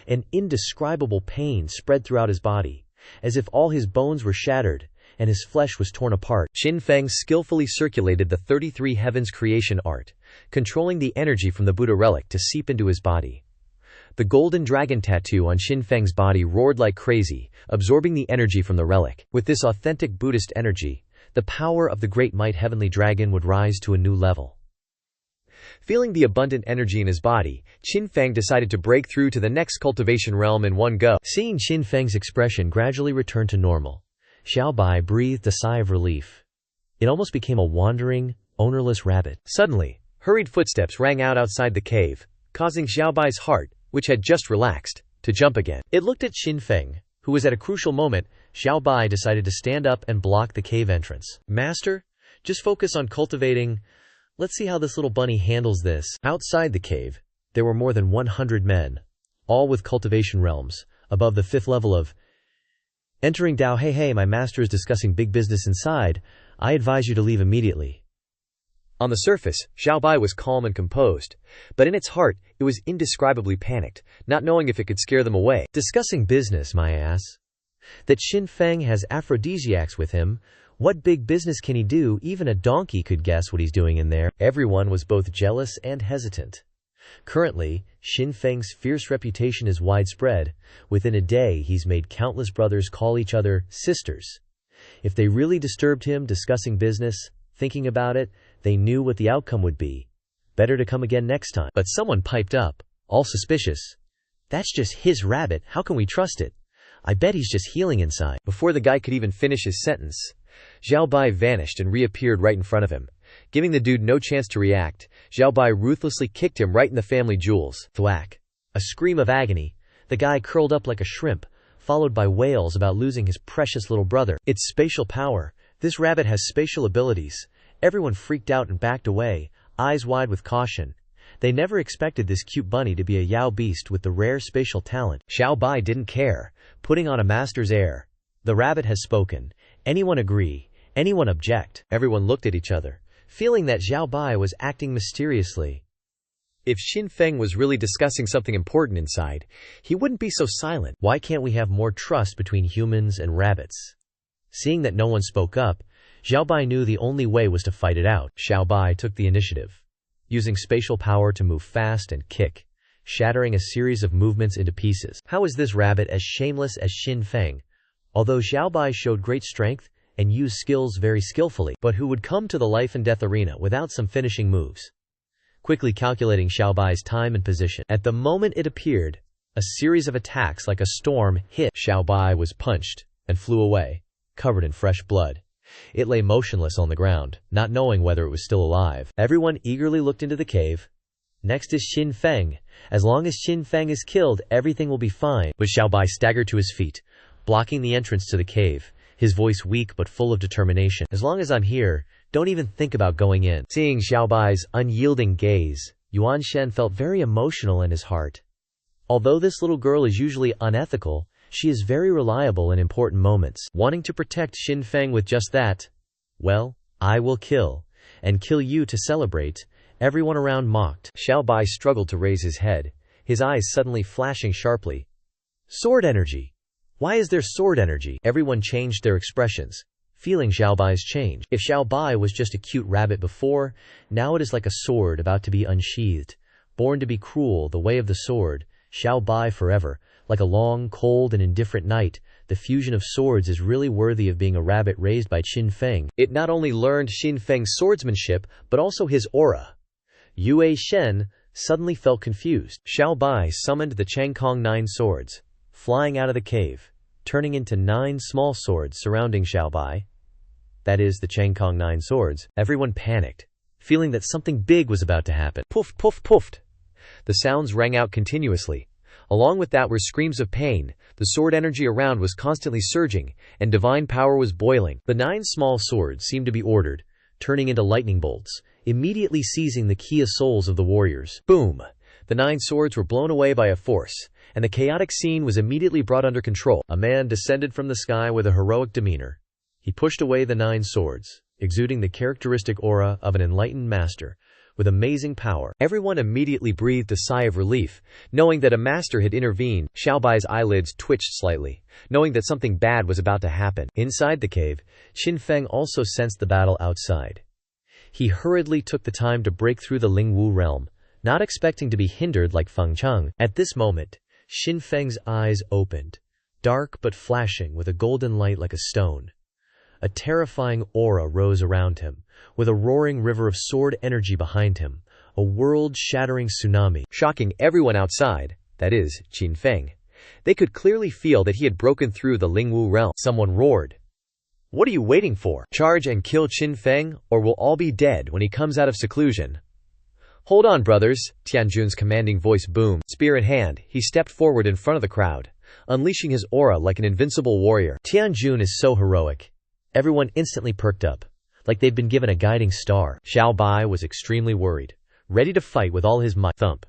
An indescribable pain spread throughout his body, as if all his bones were shattered, and his flesh was torn apart. Xin Feng skillfully circulated the 33 Heavens creation art, controlling the energy from the Buddha relic to seep into his body. The golden dragon tattoo on Xin Feng's body roared like crazy, absorbing the energy from the relic. With this authentic Buddhist energy, the power of the great might heavenly dragon would rise to a new level. Feeling the abundant energy in his body, Xin Feng decided to break through to the next cultivation realm in one go. Seeing Xin Feng's expression gradually return to normal, Xiao Bai breathed a sigh of relief. It almost became a wandering, ownerless rabbit. Suddenly, hurried footsteps rang out outside the cave, causing Xiao Bai's heart, which had just relaxed, to jump again. It looked at Xin Feng, who was at a crucial moment. Xiao Bai decided to stand up and block the cave entrance. Master, just focus on cultivating. Let's see how this little bunny handles this. Outside the cave, there were more than 100 men, all with cultivation realms, above the 5th level of entering Dao. Hey, my master is discussing big business inside. I advise you to leave immediately. On the surface, Xiao Bai was calm and composed, but in its heart, it was indescribably panicked, not knowing if it could scare them away. Discussing business, my ass. That Xin Feng has aphrodisiacs with him. What big business can he do? Even a donkey could guess what he's doing in there. Everyone was both jealous and hesitant. Currently, Xin Feng's fierce reputation is widespread. Within a day, he's made countless brothers call each other sisters. If they really disturbed him discussing business, thinking about it, they knew what the outcome would be. Better to come again next time. But someone piped up, all suspicious. That's just his rabbit. How can we trust it? I bet he's just healing inside. Before the guy could even finish his sentence, Xiao Bai vanished and reappeared right in front of him. Giving the dude no chance to react, Xiao Bai ruthlessly kicked him right in the family jewels. Thwack. A scream of agony. The guy curled up like a shrimp, followed by wails about losing his precious little brother. It's spatial power. This rabbit has spatial abilities. Everyone freaked out and backed away, eyes wide with caution. They never expected this cute bunny to be a Yao beast with the rare spatial talent. Xiao Bai didn't care, putting on a master's air. The rabbit has spoken. Anyone agree? Anyone object? Everyone looked at each other, feeling that Xiao Bai was acting mysteriously. If Xin Feng was really discussing something important inside, he wouldn't be so silent. Why can't we have more trust between humans and rabbits? Seeing that no one spoke up, Xiao Bai knew the only way was to fight it out. Xiao Bai took the initiative, using spatial power to move fast and kick, shattering a series of movements into pieces. How is this rabbit as shameless as Xin Feng? Although Xiaobai showed great strength and used skills very skillfully, but who would come to the life and death arena without some finishing moves. Quickly calculating Xiaobai's time and position. At the moment it appeared, a series of attacks like a storm hit. Xiaobai was punched and flew away, covered in fresh blood. It lay motionless on the ground, not knowing whether it was still alive. Everyone eagerly looked into the cave. Next is Xin Feng. As long as Xin Feng is killed, everything will be fine. But Xiaobai staggered to his feet, blocking the entrance to the cave, his voice weak but full of determination. As long as I'm here, don't even think about going in. Seeing Xiaobai's unyielding gaze, Yuan Shen felt very emotional in his heart. Although this little girl is usually unethical, she is very reliable in important moments. Wanting to protect Xin Feng with just that, well, I will kill, and kill you to celebrate, everyone around mocked. Xiaobai struggled to raise his head, his eyes suddenly flashing sharply. Sword energy! Why is there sword energy? Everyone changed their expressions, feeling Xiaobai's change. If Xiaobai was just a cute rabbit before, now it is like a sword about to be unsheathed. Born to be cruel, the way of the sword, Xiaobai forever. Like a long, cold, and indifferent night, the fusion of swords is really worthy of being a rabbit raised by Xin Feng. It not only learned Xin Feng's swordsmanship, but also his aura. Yue Shen suddenly felt confused. Xiaobai summoned the Changkong 9 swords, flying out of the cave, turning into 9 small swords surrounding Xiaobai. That is, the Changkong 9 swords. Everyone panicked, feeling that something big was about to happen. Poof, poof, poofed. The sounds rang out continuously. Along with that were screams of pain. The sword energy around was constantly surging, and divine power was boiling. The 9 small swords seemed to be ordered, turning into lightning bolts, immediately seizing the key souls of the warriors. Boom! The 9 swords were blown away by a force, and the chaotic scene was immediately brought under control. A man descended from the sky with a heroic demeanor. He pushed away the 9 swords, exuding the characteristic aura of an enlightened master, with amazing power. Everyone immediately breathed a sigh of relief, knowing that a master had intervened. Xiaobai's eyelids twitched slightly, knowing that something bad was about to happen. Inside the cave, Xin Feng also sensed the battle outside. He hurriedly took the time to break through the Lingwu realm, not expecting to be hindered like Feng Cheng. At this moment, Xin Feng's eyes opened, dark but flashing with a golden light like a stone. A terrifying aura rose around him, with a roaring river of sword energy behind him, a world-shattering tsunami, shocking everyone outside, that is, Xin Feng. They could clearly feel that he had broken through the Lingwu realm. Someone roared. What are you waiting for? Charge and kill Xin Feng, or we'll all be dead when he comes out of seclusion. Hold on, brothers, Tianjun's commanding voice boomed. Spear in hand, he stepped forward in front of the crowd, unleashing his aura like an invincible warrior. Tianjun is so heroic. Everyone instantly perked up, like they'd been given a guiding star. Xiaobai was extremely worried, ready to fight with all his might. Thump.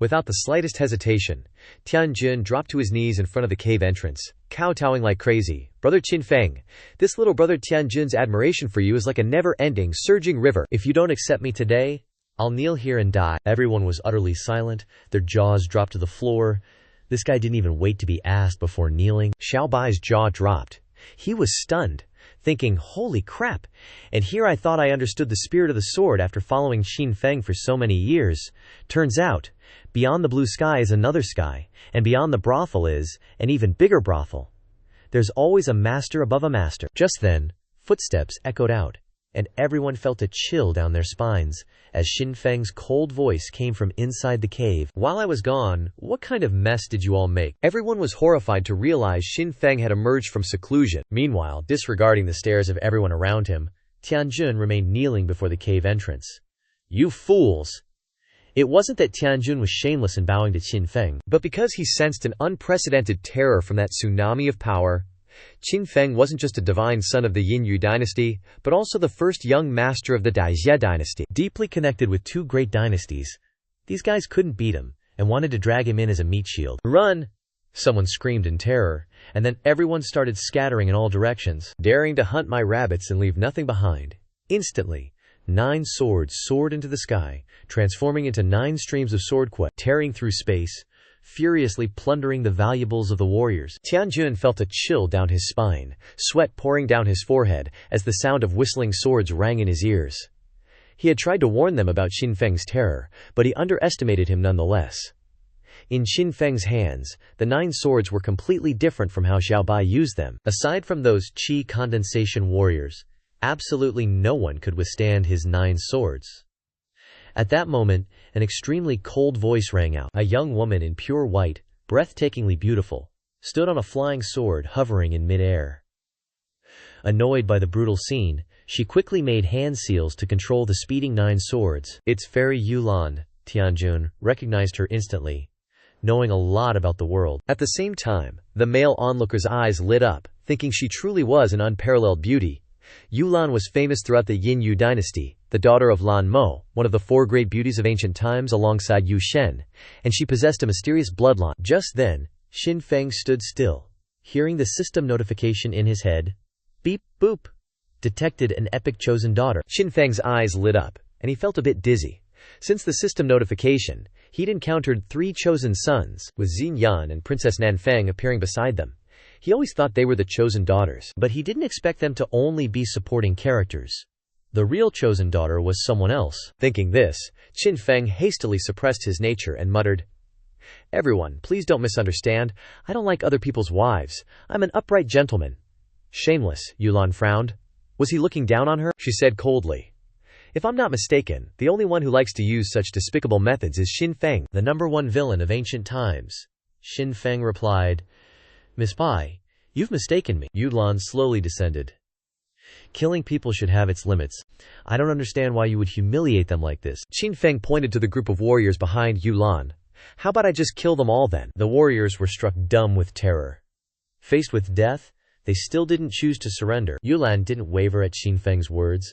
Without the slightest hesitation, Tianjun dropped to his knees in front of the cave entrance, kowtowing like crazy. Brother Xin Feng, this little brother Tianjun's admiration for you is like a never-ending, surging river. If you don't accept me today, I'll kneel here and die. Everyone was utterly silent, their jaws dropped to the floor. This guy didn't even wait to be asked before kneeling. Xiaobai's jaw dropped. He was stunned, thinking, holy crap, and here I thought I understood the spirit of the sword after following Xin Feng for so many years. Turns out, beyond the blue sky is another sky, and beyond the brothel is an even bigger brothel. There's always a master above a master. Just then, footsteps echoed out, and everyone felt a chill down their spines as Xin Feng's cold voice came from inside the cave. While I was gone, what kind of mess did you all make? Everyone was horrified to realize Xin Feng had emerged from seclusion. Meanwhile, disregarding the stares of everyone around him, Tianjun remained kneeling before the cave entrance. You fools! It wasn't that Tianjun was shameless in bowing to Xin Feng, but because he sensed an unprecedented terror from that tsunami of power. Xin Feng wasn't just a divine son of the Yin-Yu dynasty, but also the first young master of the Daijia dynasty. Deeply connected with 2 great dynasties, these guys couldn't beat him, and wanted to drag him in as a meat shield. Run! Someone screamed in terror, and then everyone started scattering in all directions, daring to hunt my rabbits and leave nothing behind. Instantly, 9 swords soared into the sky, transforming into 9 streams of sword quest, tearing through space, furiously plundering the valuables of the warriors. Tianjun felt a chill down his spine, sweat pouring down his forehead as the sound of whistling swords rang in his ears. He had tried to warn them about Xin Feng's terror, but he underestimated him nonetheless. In Qin Feng's hands, the 9 swords were completely different from how Xiaobai used them. Aside from those qi condensation warriors, absolutely no one could withstand his 9 swords. At that moment, an extremely cold voice rang out. A young woman in pure white, breathtakingly beautiful, stood on a flying sword hovering in mid-air. Annoyed by the brutal scene, she quickly made hand seals to control the speeding 9 swords. It's Fairy Yulan. Tianjun recognized her instantly, knowing a lot about the world. At the same time, the male onlooker's eyes lit up, thinking she truly was an unparalleled beauty. Yulan was famous throughout the Yin Yu dynasty, the daughter of Lan Mo, one of the 4 great beauties of ancient times alongside Yu Shen, and she possessed a mysterious bloodline. Just then, Qin Feng stood still, hearing the system notification in his head. Beep, boop. Detected an epic chosen daughter. Qin Feng's eyes lit up, and he felt a bit dizzy. Since the system notification, he'd encountered 3 chosen sons, with Xin Yan and Princess Nanfeng appearing beside them. He always thought they were the chosen daughters, but he didn't expect them to only be supporting characters. The real chosen daughter was someone else. Thinking this, Qin Feng hastily suppressed his nature and muttered, "Everyone, please don't misunderstand. I don't like other people's wives. I'm an upright gentleman." "Shameless," Yulan frowned. Was he looking down on her? She said coldly. "If I'm not mistaken, the only one who likes to use such despicable methods is Qin Feng, the #1 villain of ancient times." Qin Feng replied, "Miss Bai, you've mistaken me." Yulan slowly descended. "Killing people should have its limits. I don't understand why you would humiliate them like this." Qin Feng pointed to the group of warriors behind Yulan. "How about I just kill them all then?" The warriors were struck dumb with terror. Faced with death, they still didn't choose to surrender. Yulan didn't waver at Qin Feng's words,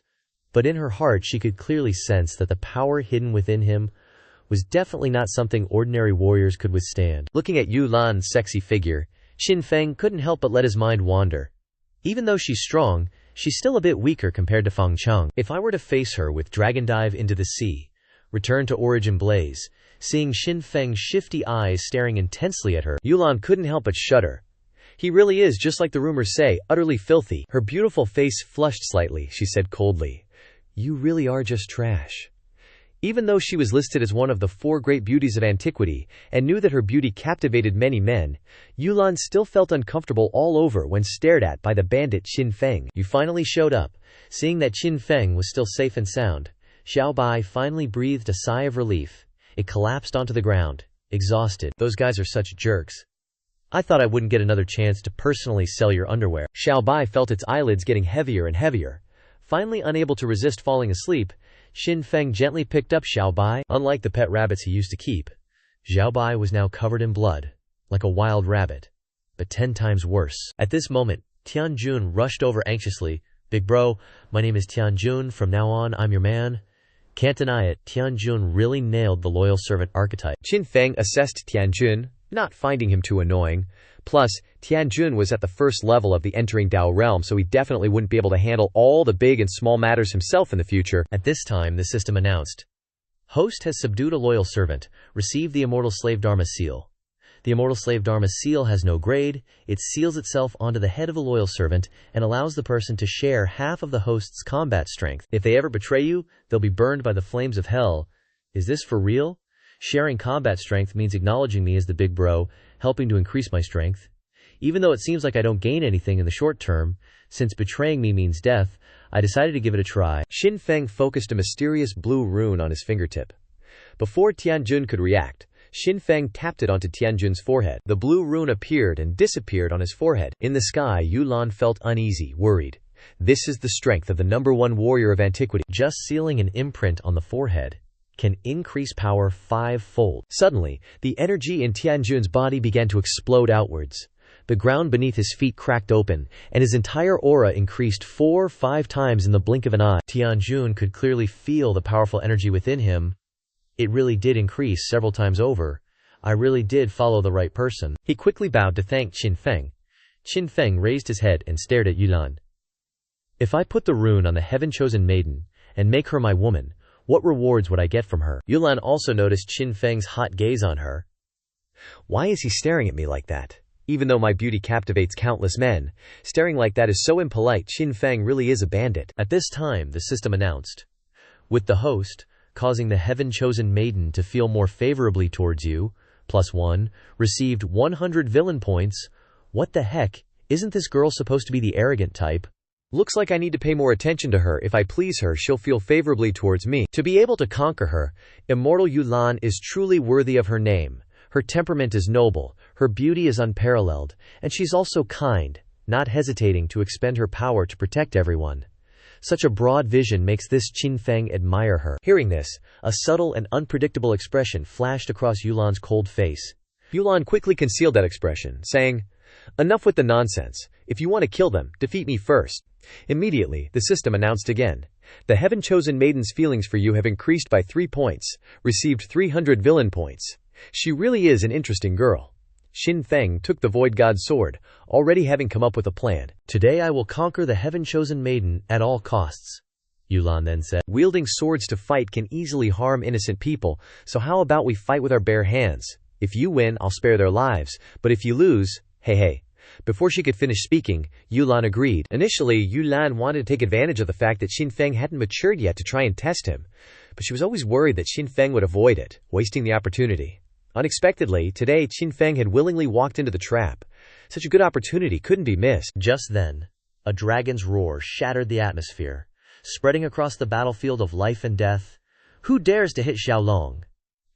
but in her heart she could clearly sense that the power hidden within him was definitely not something ordinary warriors could withstand. Looking at Yulan's sexy figure, Qin Feng couldn't help but let his mind wander. Even though she's strong, she's still a bit weaker compared to Feng Cheng. If I were to face her with Dragon Dive into the sea, Return to Origin Blaze, seeing Qin Feng's shifty eyes staring intensely at her, Yulan couldn't help but shudder. He really is, just like the rumors say, utterly filthy. Her beautiful face flushed slightly. She said coldly, "You really are just trash." Even though she was listed as one of the 4 great beauties of antiquity, and knew that her beauty captivated many men, Yulan still felt uncomfortable all over when stared at by the bandit Qin Feng. "You finally showed up." Seeing that Qin Feng was still safe and sound, Xiaobai finally breathed a sigh of relief. It collapsed onto the ground, exhausted. "Those guys are such jerks. I thought I wouldn't get another chance to personally sell your underwear." Xiaobai felt its eyelids getting heavier and heavier. Finally unable to resist falling asleep, Qin Feng gently picked up Xiaobai. Unlike the pet rabbits he used to keep, Xiaobai was now covered in blood, like a wild rabbit, but 10 times worse. At this moment, Tianjun rushed over anxiously. "Big bro, my name is Tianjun. From now on, I'm your man." Can't deny it, Tianjun really nailed the loyal servant archetype. Qin Feng assessed Tianjun, not finding him too annoying. Plus, Tianjun was at the first level of the entering Dao realm, so he definitely wouldn't be able to handle all the big and small matters himself in the future. At this time, the system announced, "Host has subdued a loyal servant. Receive the Immortal Slave Dharma Seal." The Immortal Slave Dharma Seal has no grade. It seals itself onto the head of a loyal servant and allows the person to share half of the host's combat strength. If they ever betray you, they'll be burned by the flames of hell. Is this for real? Sharing combat strength means acknowledging me as the big bro, helping to increase my strength. Even though it seems like I don't gain anything in the short term, since betraying me means death, I decided to give it a try. Qin Feng focused a mysterious blue rune on his fingertip. Before Tianjun could react, Qin Feng tapped it onto Tianjun's forehead. The blue rune appeared and disappeared on his forehead. In the sky, Yulan felt uneasy, worried. This is the strength of the #1 warrior of antiquity. Just sealing an imprint on the forehead can increase power 5-fold. Suddenly, the energy in Tianjun's body began to explode outwards. The ground beneath his feet cracked open, and his entire aura increased 4-5 times in the blink of an eye. Tianjun could clearly feel the powerful energy within him. It really did increase several times over. I really did follow the right person. He quickly bowed to thank Qin Feng. Qin Feng raised his head and stared at Yulan. "If I put the rune on the heaven-chosen maiden and make her my woman, what rewards would I get from her?" Yulan also noticed Qin Feng's hot gaze on her. Why is he staring at me like that? Even though my beauty captivates countless men, staring like that is so impolite. Qin Feng really is a bandit. At this time, the system announced, "With the host, causing the heaven-chosen maiden to feel more favorably towards you, +1, received 100 villain points. What the heck, isn't this girl supposed to be the arrogant type? Looks like I need to pay more attention to her. If I please her, she'll feel favorably towards me. To be able to conquer her, immortal Yulan is truly worthy of her name. Her temperament is noble, her beauty is unparalleled, and she's also kind, not hesitating to expend her power to protect everyone. Such a broad vision makes this Qin Feng admire her. Hearing this, a subtle and unpredictable expression flashed across Yulan's cold face. Yulan quickly concealed that expression, saying, "Enough with the nonsense. If you want to kill them, defeat me first." Immediately, the system announced again. The heaven-chosen maiden's feelings for you have increased by 3 points, received 300 villain points. She really is an interesting girl. Qin Feng took the Void God's sword, already having come up with a plan. Today I will conquer the heaven-chosen maiden at all costs, Yulan then said. Wielding swords to fight can easily harm innocent people, so how about we fight with our bare hands? If you win, I'll spare their lives, but if you lose, hey. Before she could finish speaking, Yulan agreed. Initially, Yulan wanted to take advantage of the fact that Qin Feng hadn't matured yet to try and test him, but she was always worried that Qin Feng would avoid it, wasting the opportunity. Unexpectedly, today Qin Feng had willingly walked into the trap. Such a good opportunity couldn't be missed. Just then, a dragon's roar shattered the atmosphere, spreading across the battlefield of life and death. Who dares to hit Xiaolong?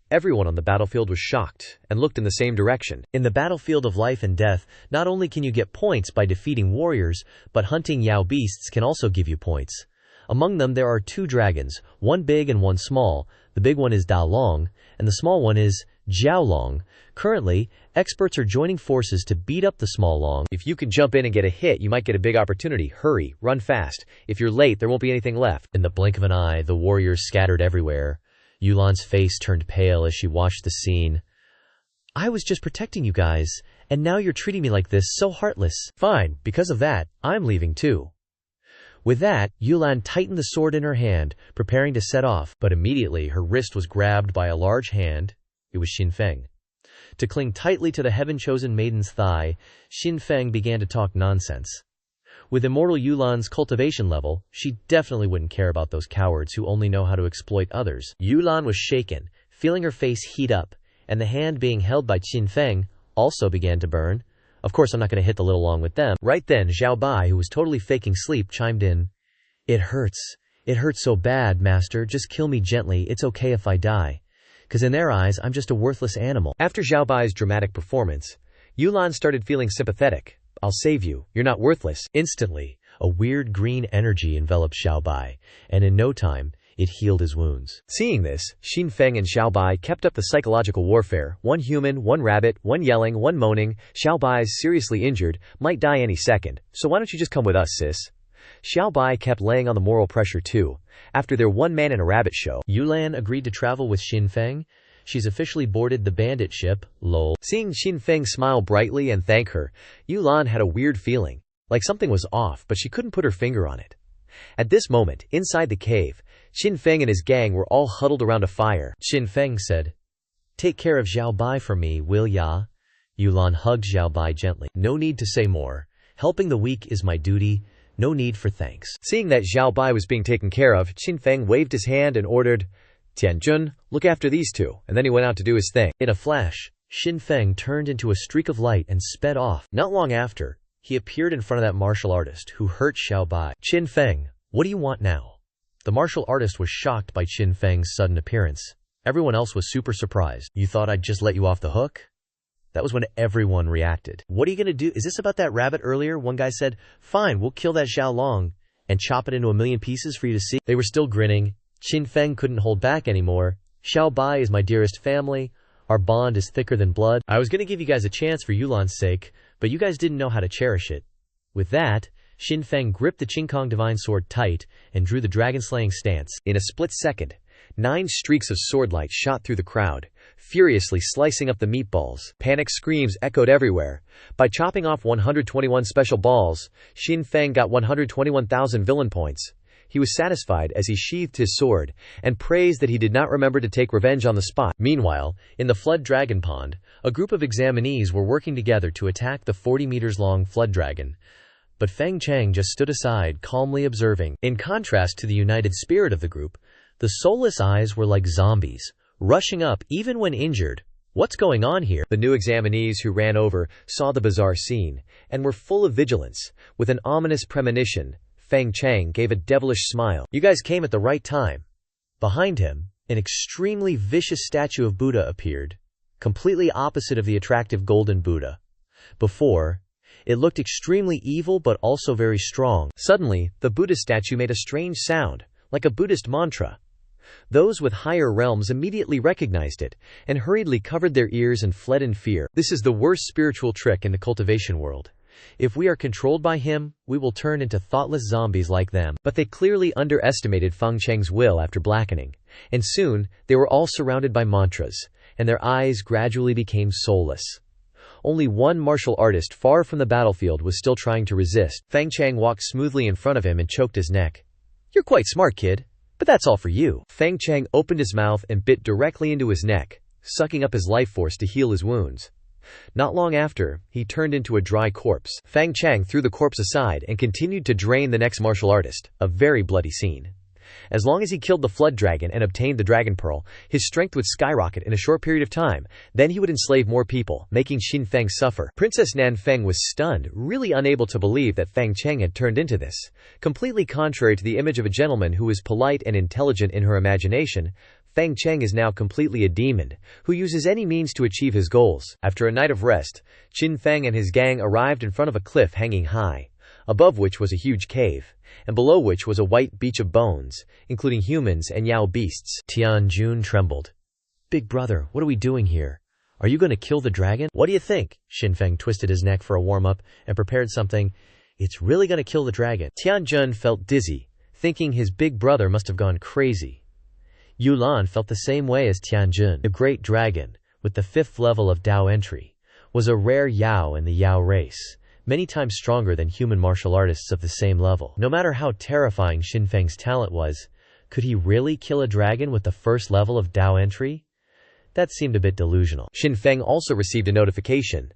Everyone on the battlefield was shocked and looked in the same direction. In the battlefield of life and death, not only can you get points by defeating warriors, but hunting Yao beasts can also give you points. Among them there are 2 dragons, one big and one small. The big one is Da Long, and the small one is Xiaolong. Currently, experts are joining forces to beat up the small Long. If you can jump in and get a hit, you might get a big opportunity. Hurry, run fast. If you're late, there won't be anything left. In the blink of an eye, the warriors scattered everywhere. Yulan's face turned pale as she watched the scene. I was just protecting you guys, and now you're treating me like this, so heartless. Fine, because of that, I'm leaving too. With that, Yulan tightened the sword in her hand, preparing to set off, but immediately her wrist was grabbed by a large hand. It was Qin Feng. To cling tightly to the heaven-chosen maiden's thigh, Qin Feng began to talk nonsense. With immortal Yulan's cultivation level, she definitely wouldn't care about those cowards who only know how to exploit others. Yulan was shaken, feeling her face heat up, and the hand being held by Qin Feng also began to burn. Of course, I'm not going to hit the little long with them. Right then, Zhao Bai, who was totally faking sleep, chimed in. It hurts. It hurts so bad, master. Just kill me gently. It's okay if I die. 'Cause in their eyes, I'm just a worthless animal. After Zhao Bai's dramatic performance, Yulan started feeling sympathetic. I'll save you. You're not worthless. Instantly, a weird green energy enveloped Zhao Bai, and in no time, it healed his wounds. Seeing this, Qin Feng and Zhao Bai kept up the psychological warfare. One human, one rabbit, one yelling, one moaning. Zhao Bai's seriously injured, might die any second, so why don't you just come with us, sis? Xiao Bai kept laying on the moral pressure too. After their one-man-in-a-rabbit show, Yulan agreed to travel with Qin Feng. She's officially boarded the bandit ship, lol. Seeing Qin Feng smile brightly and thank her, Yulan had a weird feeling, like something was off, but she couldn't put her finger on it. At this moment, inside the cave, Qin Feng and his gang were all huddled around a fire. Qin Feng said, "Take care of Zhao Bai for me, will ya?" Yulan hugged Zhao Bai gently. "No need to say more. Helping the weak is my duty. No need for thanks." Seeing that Zhao Bai was being taken care of, Qin Feng waved his hand and ordered, "Tianjun, look after these two," and then he went out to do his thing. In a flash, Qin Feng turned into a streak of light and sped off. Not long after, he appeared in front of that martial artist who hurt Xiao Bai. "Qin Feng, what do you want now?" The martial artist was shocked by Qin Feng's sudden appearance. Everyone else was super surprised. "You thought I'd just let you off the hook?" That was when everyone reacted. "What are you gonna do? Is this about that rabbit earlier?" One guy said, "Fine, we'll kill that Xiaolong and chop it into a million pieces for you to see." They were still grinning. Qin Feng couldn't hold back anymore. "Xiao Bai is my dearest family. Our bond is thicker than blood. I was gonna give you guys a chance for Yulan's sake, but you guys didn't know how to cherish it." With that, Qin Feng gripped the Qingkong Divine Sword tight and drew the dragon-slaying stance. In a split second, 9 streaks of swordlight shot through the crowd, furiously slicing up the meatballs. Panic screams echoed everywhere. By chopping off 121 special balls, Qin Feng got 121,000 villain points. He was satisfied as he sheathed his sword, and praised that he did not remember to take revenge on the spot. Meanwhile, in the Flood Dragon Pond, a group of examinees were working together to attack the 40 meters long Flood Dragon. But Feng Chang just stood aside, calmly observing. In contrast to the united spirit of the group, the soulless eyes were like zombies, rushing up even when injured. What's going on here? The new examinees who ran over saw the bizarre scene and were full of vigilance. With an ominous premonition, Feng Chang gave a devilish smile. You guys came at the right time. Behind him, an extremely vicious statue of Buddha appeared, completely opposite of the attractive golden Buddha. Before, it looked extremely evil but also very strong. Suddenly, the Buddha statue made a strange sound, like a Buddhist mantra. Those with higher realms immediately recognized it, and hurriedly covered their ears and fled in fear. This is the worst spiritual trick in the cultivation world. If we are controlled by him, we will turn into thoughtless zombies like them. But they clearly underestimated Feng Chang's will after blackening, and soon they were all surrounded by mantras, and their eyes gradually became soulless. Only one martial artist far from the battlefield was still trying to resist. Feng Chang walked smoothly in front of him and choked his neck. You're quite smart, kid, but that's all for you. Feng Chang opened his mouth and bit directly into his neck, sucking up his life force to heal his wounds. Not long after, he turned into a dry corpse. Feng Chang threw the corpse aside and continued to drain the next martial artist, a very bloody scene. As long as he killed the flood dragon and obtained the dragon pearl, his strength would skyrocket in a short period of time. Then he would enslave more people, making Xin Feng suffer. Princess Nan Feng was stunned, really unable to believe that Feng Chang had turned into this. Completely contrary to the image of a gentleman who was polite and intelligent in her imagination, Feng Chang is now completely a demon, who uses any means to achieve his goals. After a night of rest, Xin Feng and his gang arrived in front of a cliff hanging high, above which was a huge cave, and below which was a white beach of bones, including humans and Yao beasts. Tian Jun trembled. Big brother, what are we doing here? Are you going to kill the dragon? What do you think? Xin Feng twisted his neck for a warm-up and prepared something. It's really going to kill the dragon. Tian Jun felt dizzy, thinking his big brother must have gone crazy. Yulan felt the same way as Tian Jun. The great dragon, with the 5th level of Dao entry, was a rare Yao in the Yao race, many times stronger than human martial artists of the same level. No matter how terrifying Xin Feng's talent was, could he really kill a dragon with the 1st level of Dao entry? That seemed a bit delusional. Xin Feng also received a notification.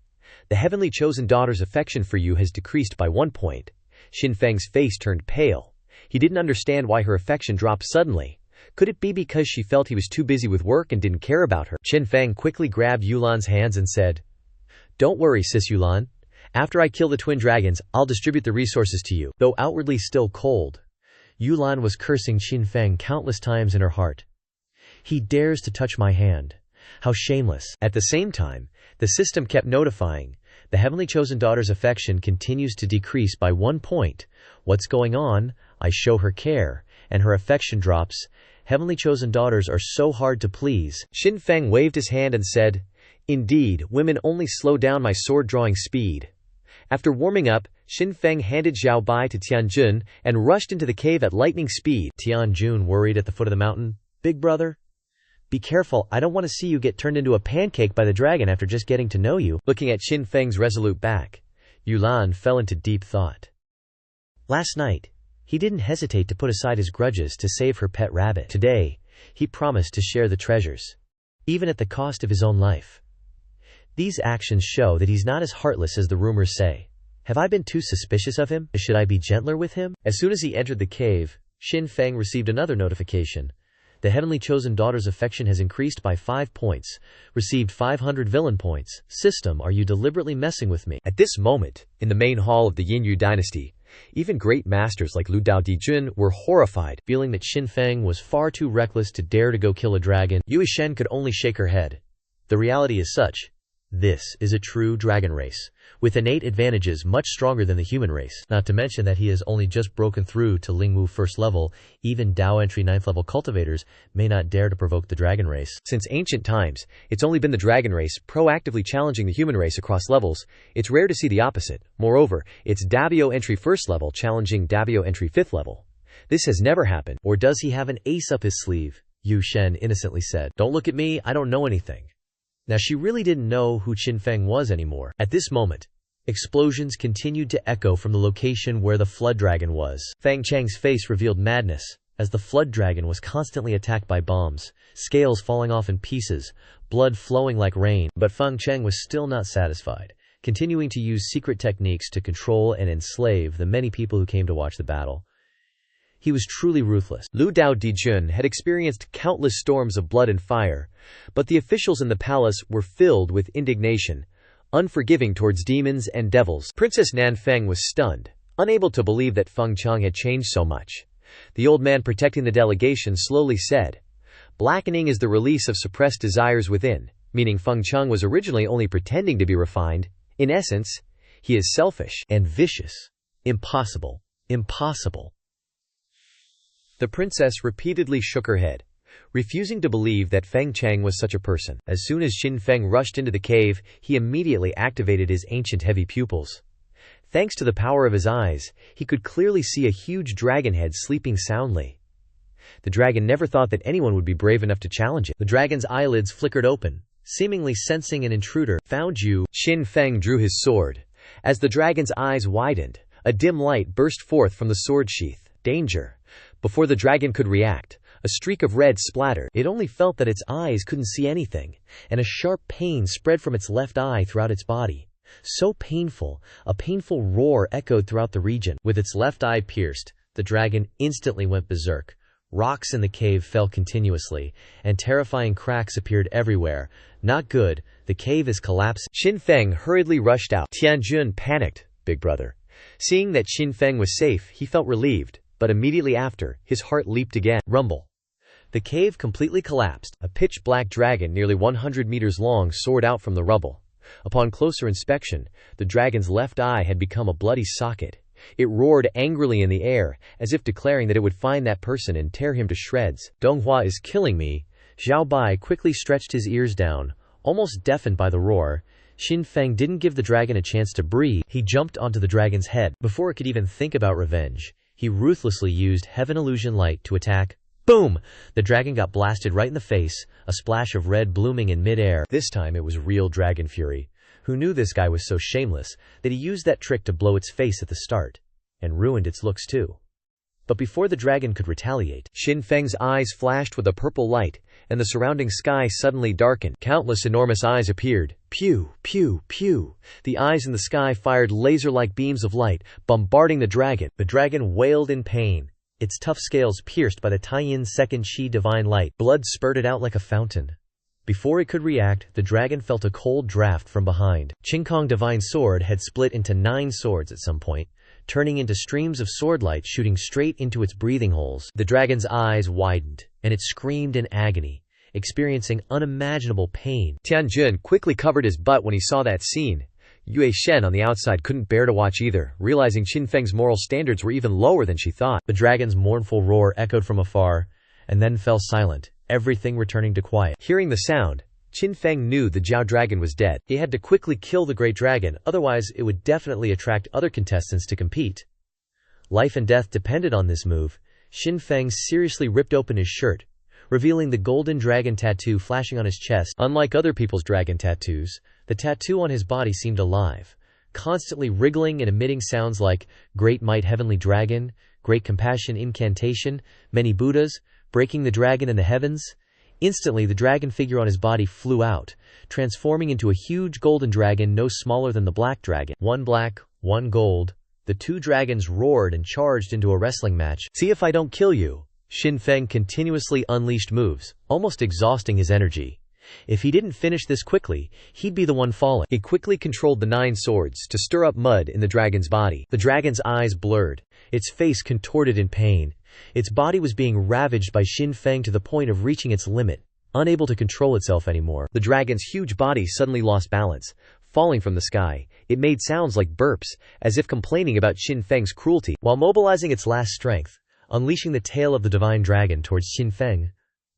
The heavenly chosen daughter's affection for you has decreased by 1 point. Xin Feng's face turned pale. He didn't understand why her affection dropped suddenly. Could it be because she felt he was too busy with work and didn't care about her? Xin Feng quickly grabbed Yulan's hands and said, "Don't worry, sis Yulan. After I kill the twin dragons, I'll distribute the resources to you." Though outwardly still cold, Yulan was cursing Xin Feng countless times in her heart. He dares to touch my hand. How shameless. At the same time, the system kept notifying, the heavenly chosen daughter's affection continues to decrease by 1 point. What's going on? I show her care, and her affection drops. Heavenly chosen daughters are so hard to please. Xin Feng waved his hand and said, "Indeed, women only slow down my sword-drawing speed." After warming up, Xin Feng handed Zhao Bai to Tian Jun and rushed into the cave at lightning speed. Tian Jun worried at the foot of the mountain. Big brother, be careful, I don't want to see you get turned into a pancake by the dragon after just getting to know you. Looking at Xin Feng's resolute back, Yulan fell into deep thought. Last night, he didn't hesitate to put aside his grudges to save her pet rabbit. Today, he promised to share the treasures, even at the cost of his own life. These actions show that he's not as heartless as the rumors say. Have I been too suspicious of him? Should I be gentler with him? As soon as he entered the cave, Xin Feng received another notification. The heavenly chosen daughter's affection has increased by 5 points. Received 500 villain points. System, are you deliberately messing with me? At this moment, in the main hall of the Yinyu dynasty, even great masters like Lu Dao Dijun were horrified, feeling that Xin Feng was far too reckless to dare to go kill a dragon. Yue Shen could only shake her head. The reality is such. This is a true dragon race, with innate advantages much stronger than the human race. Not to mention that he has only just broken through to Lingwu 1st level. Even Dao entry 9th level cultivators may not dare to provoke the dragon race. Since ancient times, it's only been the dragon race proactively challenging the human race across levels. It's rare to see the opposite. Moreover, it's Dabio entry 1st level challenging Dabio entry 5th level. This has never happened. Or does he have an ace up his sleeve? Yue Shen innocently said. Don't look at me, I don't know anything. Now she really didn't know who Xin Feng was anymore. At this moment, explosions continued to echo from the location where the flood dragon was. Feng Chang's face revealed madness, as the flood dragon was constantly attacked by bombs, scales falling off in pieces, blood flowing like rain. But Feng Chang was still not satisfied, continuing to use secret techniques to control and enslave the many people who came to watch the battle. He was truly ruthless. Lu Dao Dijun had experienced countless storms of blood and fire, but the officials in the palace were filled with indignation, unforgiving towards demons and devils. Princess Nanfeng was stunned, unable to believe that Feng Chang had changed so much. The old man protecting the delegation slowly said, "Blackening is the release of suppressed desires within," meaning Feng Chang was originally only pretending to be refined. In essence, he is selfish and vicious. Impossible. Impossible. The princess repeatedly shook her head, refusing to believe that Feng Chang was such a person. As soon as Xin Feng rushed into the cave, he immediately activated his ancient heavy pupils. Thanks to the power of his eyes, he could clearly see a huge dragon head sleeping soundly. The dragon never thought that anyone would be brave enough to challenge it. The dragon's eyelids flickered open, seemingly sensing an intruder. "Found you." Xin Feng drew his sword. As the dragon's eyes widened, a dim light burst forth from the sword sheath. Danger. Before the dragon could react, a streak of red splattered. It only felt that its eyes couldn't see anything, and a sharp pain spread from its left eye throughout its body. So painful, a painful roar echoed throughout the region. With its left eye pierced, the dragon instantly went berserk. Rocks in the cave fell continuously, and terrifying cracks appeared everywhere. Not good, the cave is collapsing. Xin Feng hurriedly rushed out. Tianjun panicked. "Big brother." Seeing that Xin Feng was safe, he felt relieved, but immediately after, his heart leaped again. Rumble. The cave completely collapsed. A pitch-black dragon nearly 100 meters long soared out from the rubble. Upon closer inspection, the dragon's left eye had become a bloody socket. It roared angrily in the air, as if declaring that it would find that person and tear him to shreds. "Donghua is killing me." Xiao Bai quickly stretched his ears down, almost deafened by the roar. Xin Feng didn't give the dragon a chance to breathe. He jumped onto the dragon's head. Before it could even think about revenge, he ruthlessly used Heaven Illusion Light to attack. Boom! The dragon got blasted right in the face, a splash of red blooming in mid-air. This time it was real dragon fury. Who knew this guy was so shameless that he used that trick to blow its face at the start, and ruined its looks too. But before the dragon could retaliate, Xin Feng's eyes flashed with a purple light, and the surrounding sky suddenly darkened. Countless enormous eyes appeared. Pew, pew, pew. The eyes in the sky fired laser-like beams of light, bombarding the dragon. The dragon wailed in pain, its tough scales pierced by the Taiyin second Qi divine light. Blood spurted out like a fountain. Before it could react, the dragon felt a cold draft from behind. Qingkong divine sword had split into 9 swords at some point, turning into streams of swordlight shooting straight into its breathing holes. The dragon's eyes widened, and it screamed in agony, experiencing unimaginable pain. Tianjun quickly covered his butt when he saw that scene. Yue Shen on the outside couldn't bear to watch either, realizing Xin Feng's moral standards were even lower than she thought. The dragon's mournful roar echoed from afar, and then fell silent, everything returning to quiet. Hearing the sound, Xin Feng knew the Jiao dragon was dead. He had to quickly kill the great dragon, otherwise it would definitely attract other contestants to compete. Life and death depended on this move. Xin Feng seriously ripped open his shirt, revealing the golden dragon tattoo flashing on his chest. Unlike other people's dragon tattoos, the tattoo on his body seemed alive, constantly wriggling and emitting sounds like Great Might Heavenly Dragon, Great Compassion Incantation, Many Buddhas, Breaking the Dragon in the Heavens. Instantly the dragon figure on his body flew out, transforming into a huge golden dragon no smaller than the black dragon. One black, one gold. The 2 dragons roared and charged into a wrestling match. "See if I don't kill you." Xin Feng continuously unleashed moves, almost exhausting his energy. If he didn't finish this quickly, he'd be the one falling. He quickly controlled the 9 swords to stir up mud in the dragon's body. The dragon's eyes blurred, its face contorted in pain. Its body was being ravaged by Xin Feng to the point of reaching its limit, unable to control itself anymore. The dragon's huge body suddenly lost balance, falling from the sky. It made sounds like burps, as if complaining about Xin Feng's cruelty. While mobilizing its last strength, unleashing the tail of the divine dragon towards Xin Feng.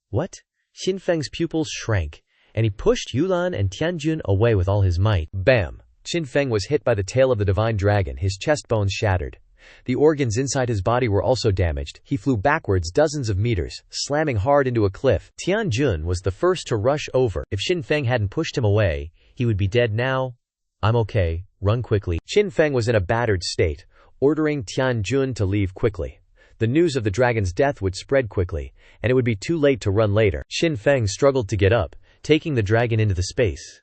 What? Xin Feng's pupils shrank, and he pushed Yulan and Tianjun away with all his might. Bam! Xin Feng was hit by the tail of the divine dragon, his chest bones shattered. The organs inside his body were also damaged. He flew backwards dozens of meters, slamming hard into a cliff. Tianjun was the first to rush over. If Xin Feng hadn't pushed him away, he would be dead now. "I'm okay, run quickly." Xin Feng was in a battered state, ordering Tianjun to leave quickly. The news of the dragon's death would spread quickly, and it would be too late to run later. Xin Feng struggled to get up, taking the dragon into the space.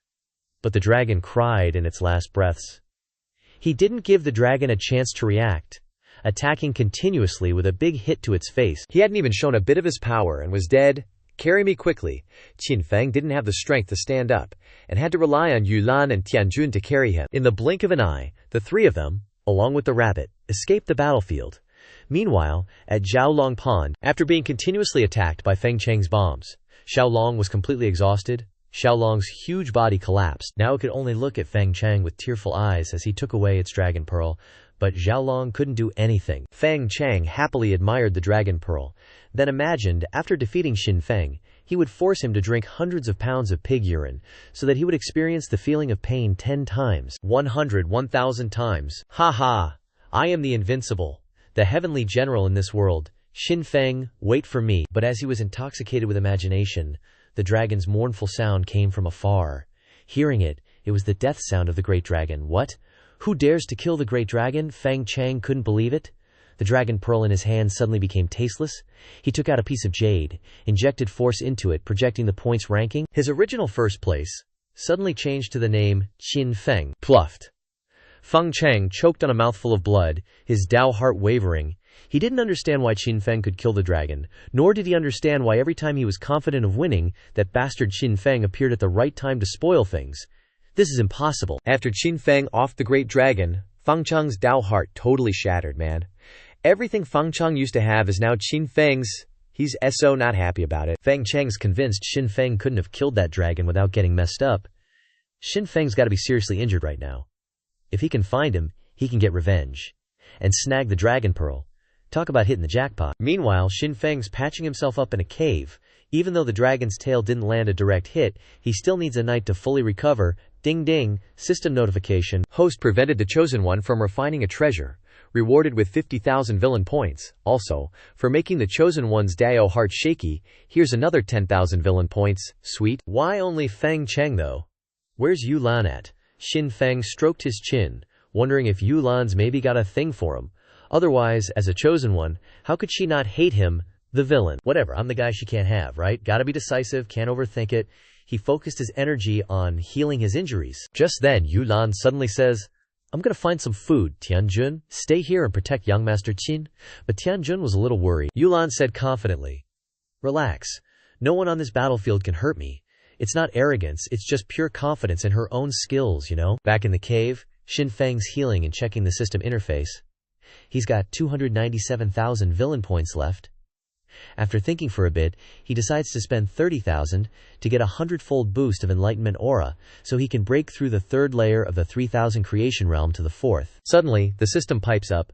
But the dragon cried in its last breaths. He didn't give the dragon a chance to react. attacking continuously with a big hit to its face. He hadn't even shown a bit of his power and was dead. Carry me quickly. Qin Feng didn't have the strength to stand up, and had to rely on Yulan and Tianjun to carry him. In the blink of an eye, the three of them, along with the rabbit, escaped the battlefield. Meanwhile, at Xiaolong Pond, after being continuously attacked by Feng Cheng's bombs, Xiaolong was completely exhausted. Xiaolong's huge body collapsed. Now it could only look at Feng Cheng with tearful eyes as he took away its dragon pearl, but Xiaolong couldn't do anything. Feng Cheng happily admired the dragon pearl, then imagined, after defeating Xin Feng, he would force him to drink hundreds of pounds of pig urine, so that he would experience the feeling of pain 10 times. 1,000 times. Ha ha! I am the invincible, the heavenly general in this world. Xin Feng, wait for me. But as he was intoxicated with imagination, the dragon's mournful sound came from afar. Hearing it, it was the death sound of the great dragon. What? Who dares to kill the great dragon? Feng Cheng couldn't believe it. The dragon pearl in his hand suddenly became tasteless. He took out a piece of jade, injected force into it, projecting the points ranking. His original first place suddenly changed to the name Qin Feng. Pluffed. Feng Cheng choked on a mouthful of blood, his Dao heart wavering. He didn't understand why Qin Feng could kill the dragon, nor did he understand why every time he was confident of winning, that bastard Qin Feng appeared at the right time to spoil things. This is impossible. After Qin Feng offed the great dragon, Feng Cheng's Dao heart totally shattered, man. Everything Feng Cheng used to have is now Qin Feng's. He's so not happy about it. Feng Cheng's convinced Xin Feng couldn't have killed that dragon without getting messed up. Xin Feng's got to be seriously injured right now. If he can find him, he can get revenge. And snag the dragon pearl. Talk about hitting the jackpot. Meanwhile, Xin Feng's patching himself up in a cave. Even though the dragon's tail didn't land a direct hit, he still needs a night to fully recover. Ding ding, system notification. Host prevented the Chosen One from refining a treasure. Rewarded with 50,000 villain points. Also, for making the Chosen One's Dao heart shaky, here's another 10,000 villain points. Sweet. Why only Feng Cheng though? Where's Yulan at? Xin Feng stroked his chin, wondering if Yulan's maybe got a thing for him. Otherwise, as a Chosen One, how could she not hate him, the villain? Whatever, I'm the guy she can't have, right? Gotta be decisive, can't overthink it. He focused his energy on healing his injuries. Just then, Yulan suddenly says, I'm gonna find some food, Tianjun. Stay here and protect young Master Qin. But Tianjun was a little worried. Yulan said confidently, relax. No one on this battlefield can hurt me. It's not arrogance, it's just pure confidence in her own skills, you know? Back in the cave, Xin Feng's healing and checking the system interface. He's got 297,000 villain points left. After thinking for a bit, he decides to spend 30,000 to get a 100-fold boost of enlightenment aura, so he can break through the third layer of the 3,000 creation realm to the fourth. Suddenly, the system pipes up.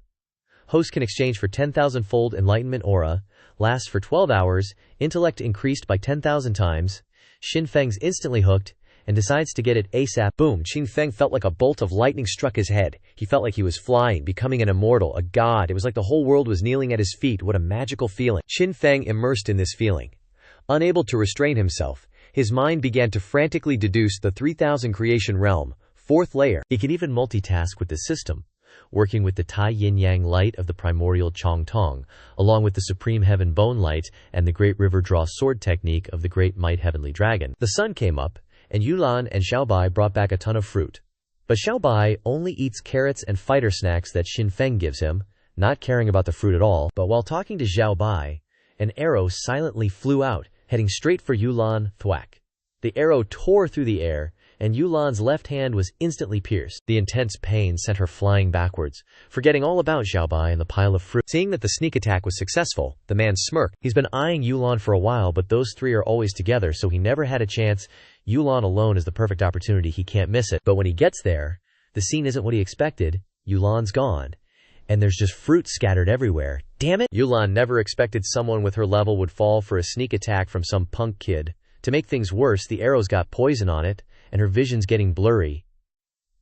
Host can exchange for 10,000-fold enlightenment aura, lasts for 12 hours, intellect increased by 10,000 times. Xin Feng's instantly hooked, and decides to get it ASAP. Boom! Qin Feng felt like a bolt of lightning struck his head. He felt like he was flying, becoming an immortal, a god. It was like the whole world was kneeling at his feet. What a magical feeling. Qin Feng immersed in this feeling. Unable to restrain himself, his mind began to frantically deduce the 3,000 creation realm, fourth layer. He can even multitask with the system, working with the Tai Yin Yang light of the primordial Chong Tong, along with the supreme heaven bone light and the great river draw sword technique of the great might heavenly dragon. The sun came up, and Yulan and Xiaobai brought back a ton of fruit. But Xiaobai only eats carrots and fighter snacks that Xin Feng gives him, not caring about the fruit at all. But while talking to Xiaobai, an arrow silently flew out, heading straight for Yulan. Thwack. The arrow tore through the air, and Yulan's left hand was instantly pierced. The intense pain sent her flying backwards, forgetting all about Xiaobai and the pile of fruit. Seeing that the sneak attack was successful, the man smirked. He's been eyeing Yulan for a while, but those three are always together, so he never had a chance. Yulan alone is the perfect opportunity, he can't miss it. But when he gets there, the scene isn't what he expected. Yulan's gone, and there's just fruit scattered everywhere. Damn it! Yulan never expected someone with her level would fall for a sneak attack from some punk kid. To make things worse, the arrow's got poison on it, and her vision's getting blurry.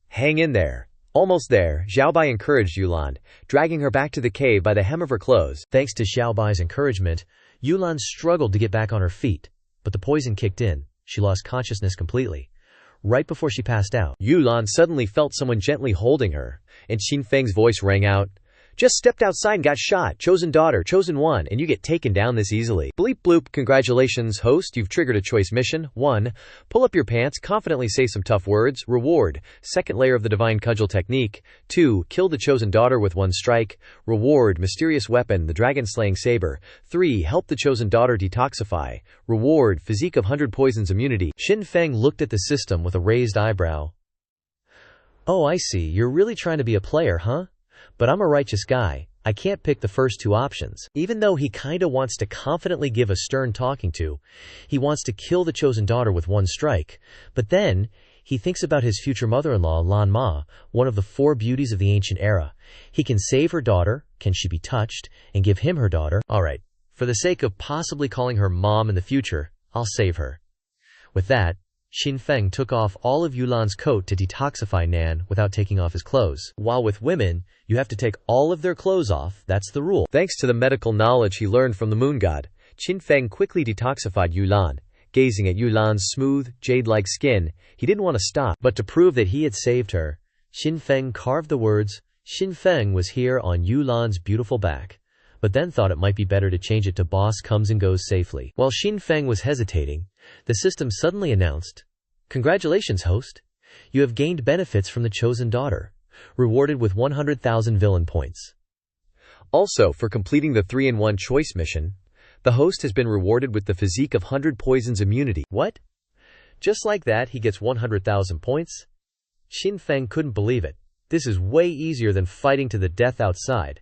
Hang in there. Almost there, Xiaobai encouraged Yulan, dragging her back to the cave by the hem of her clothes. Thanks to Xiaobai's encouragement, Yulan struggled to get back on her feet, but the poison kicked in. She lost consciousness completely. Right before she passed out, Yulan suddenly felt someone gently holding her, and Qin Feng's voice rang out, Just stepped outside and got shot. Chosen daughter, chosen one, and you get taken down this easily. Bleep bloop. Congratulations, host. You've triggered a choice mission. 1. Pull up your pants, confidently say some tough words. Reward. Second layer of the divine cudgel technique. 2. Kill the chosen daughter with one strike. Reward. Mysterious weapon, the dragon-slaying saber. 3. Help the chosen daughter detoxify. Reward. Physique of 100 poisons immunity. Xin Feng looked at the system with a raised eyebrow. Oh, I see. You're really trying to be a player, huh? But I'm a righteous guy. I can't pick the first two options. Even though he kinda wants to confidently give a stern talking to, he wants to kill the chosen daughter with one strike. But then, he thinks about his future mother-in-law, Lan Ma, one of the 4 beauties of the ancient era. He can save her daughter, can she be touched, and give him her daughter. Alright, for the sake of possibly calling her mom in the future, I'll save her. With that, Xin Feng took off all of Yulan's coat to detoxify Nan without taking off his clothes. While with women, you have to take all of their clothes off, that's the rule. Thanks to the medical knowledge he learned from the moon god, Xin Feng quickly detoxified Yulan. Gazing at Yulan's smooth, jade-like skin, he didn't want to stop. But to prove that he had saved her, Xin Feng carved the words, Xin Feng was here on Yulan's beautiful back, but then thought it might be better to change it to boss comes and goes safely. While Xin Feng was hesitating, the system suddenly announced, Congratulations, host. You have gained benefits from the chosen daughter, rewarded with 100,000 villain points. Also, for completing the 3-in-1 choice mission, the host has been rewarded with the physique of 100 poisons immunity. What? Just like that, he gets 100,000 points? Xin Feng couldn't believe it. This is way easier than fighting to the death outside.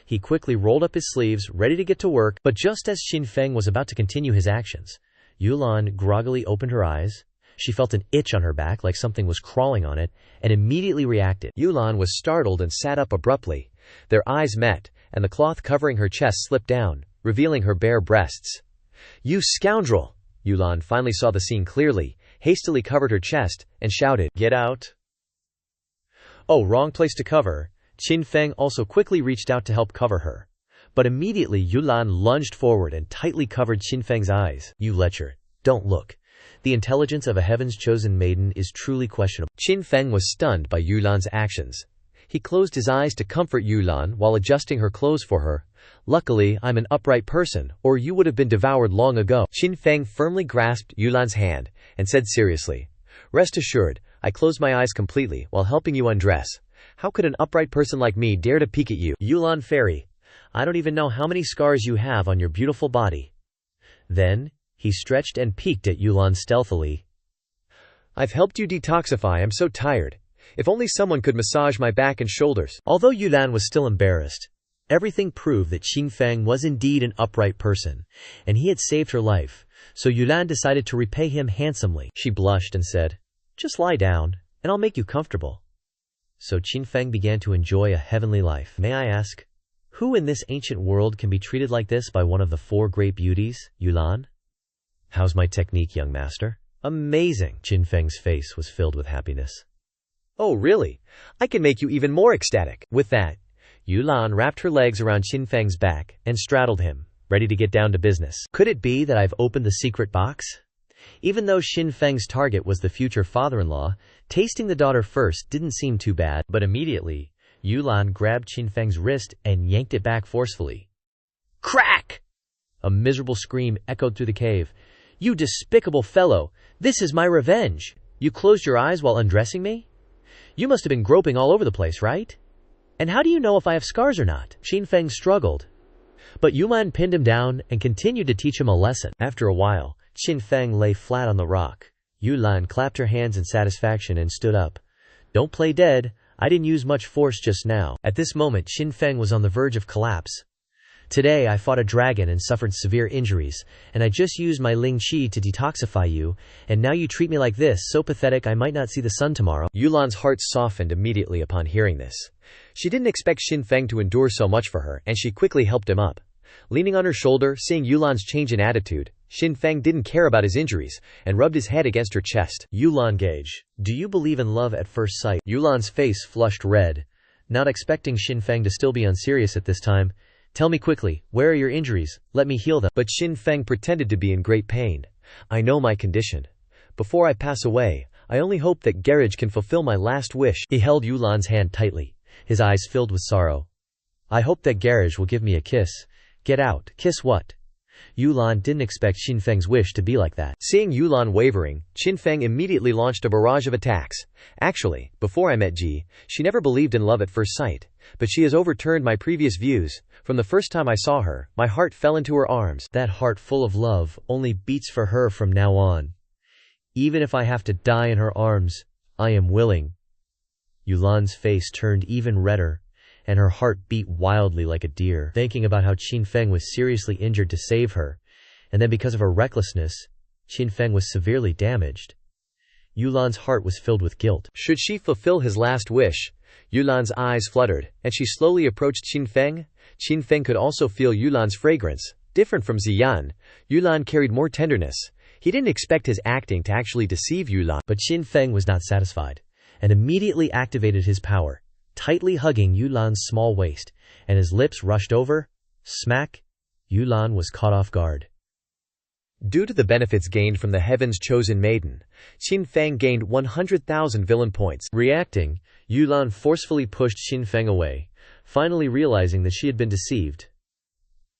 He quickly rolled up his sleeves, ready to get to work, but just as Xin Feng was about to continue his actions, Yulan groggily opened her eyes. She felt an itch on her back like something was crawling on it, and immediately reacted. Yulan was startled and sat up abruptly. Their eyes met, and the cloth covering her chest slipped down, revealing her bare breasts. You scoundrel! Yulan finally saw the scene clearly, hastily covered her chest, and shouted, Get out! Oh, wrong place to cover. Xin Feng also quickly reached out to help cover her. But immediately Yulan lunged forward and tightly covered Xin Feng's eyes. You lecher, don't look. The intelligence of a heaven's chosen maiden is truly questionable. Xin Feng was stunned by Yulan's actions. He closed his eyes to comfort Yulan while adjusting her clothes for her. Luckily, I'm an upright person, or you would have been devoured long ago. Xin Feng firmly grasped Yulan's hand and said seriously, Rest assured, I closed my eyes completely while helping you undress. How could an upright person like me dare to peek at you? Yulan fairy, I don't even know how many scars you have on your beautiful body. Then, he stretched and peeked at Yulan stealthily. I've helped you detoxify, I'm so tired. If only someone could massage my back and shoulders. Although Yulan was still embarrassed, everything proved that Xin Feng was indeed an upright person, and he had saved her life, so Yulan decided to repay him handsomely. She blushed and said, Just lie down, and I'll make you comfortable. So Xin Feng began to enjoy a heavenly life. May I ask, who in this ancient world can be treated like this by one of the 4 great beauties, Yulan? How's my technique, young master? Amazing! Xin Feng's face was filled with happiness. Oh, really? I can make you even more ecstatic. With that, Yulan wrapped her legs around Xin Feng's back and straddled him, ready to get down to business. Could it be that I've opened the secret box? Even though Xin Feng's target was the future father-in-law, tasting the daughter first didn't seem too bad, but immediately, Yulan grabbed Xin Feng's wrist and yanked it back forcefully. Crack! A miserable scream echoed through the cave. You despicable fellow! This is my revenge! You closed your eyes while undressing me? You must have been groping all over the place, right? And how do you know if I have scars or not? Xin Feng struggled. But Yulan pinned him down and continued to teach him a lesson. After a while, Xin Feng lay flat on the rock. Yulan clapped her hands in satisfaction and stood up. Don't play dead. I didn't use much force just now. At this moment, Xin Feng was on the verge of collapse. Today I fought a dragon and suffered severe injuries, and I just used my Ling Qi to detoxify you, and now you treat me like this, so pathetic I might not see the sun tomorrow. Yulan's heart softened immediately upon hearing this. She didn't expect Xin Feng to endure so much for her, and she quickly helped him up. Leaning on her shoulder, seeing Yulan's change in attitude, Xin Feng didn't care about his injuries, and rubbed his head against her chest. Yulan Gage, do you believe in love at first sight? Yulan's face flushed red, not expecting Xin Feng to still be unserious at this time. Tell me quickly, where are your injuries? Let me heal them. But Xin Feng pretended to be in great pain. I know my condition. Before I pass away, I only hope that Garage can fulfill my last wish. He held Yulan's hand tightly, his eyes filled with sorrow. I hope that garage will give me a kiss. Get out. Kiss what? Yulan didn't expect Xinfeng's wish to be like that. Seeing Yulan wavering, Xinfeng immediately launched a barrage of attacks. Actually, before I met Ji, she never believed in love at first sight. But she has overturned my previous views. From the first time I saw her, my heart fell into her arms. That heart full of love only beats for her from now on. Even if I have to die in her arms, I am willing. Yulan's face turned even redder, and her heart beat wildly like a deer, thinking about how Xinfeng was seriously injured to save her, and then because of her recklessness, Xinfeng was severely damaged. Yulan's heart was filled with guilt. Should she fulfill his last wish? Yulan's eyes fluttered, and she slowly approached Xinfeng. Xinfeng could also feel Yulan's fragrance. Different from Ziyan, Yulan carried more tenderness. He didn't expect his acting to actually deceive Yulan. But Xinfeng was not satisfied, and immediately activated his power, tightly hugging Yulan's small waist, and his lips rushed over. Smack! Yulan was caught off guard. Due to the benefits gained from the Heaven's Chosen Maiden, Xinfeng gained 100,000 villain points. Reacting, Yulan forcefully pushed Xinfeng away, finally realizing that she had been deceived.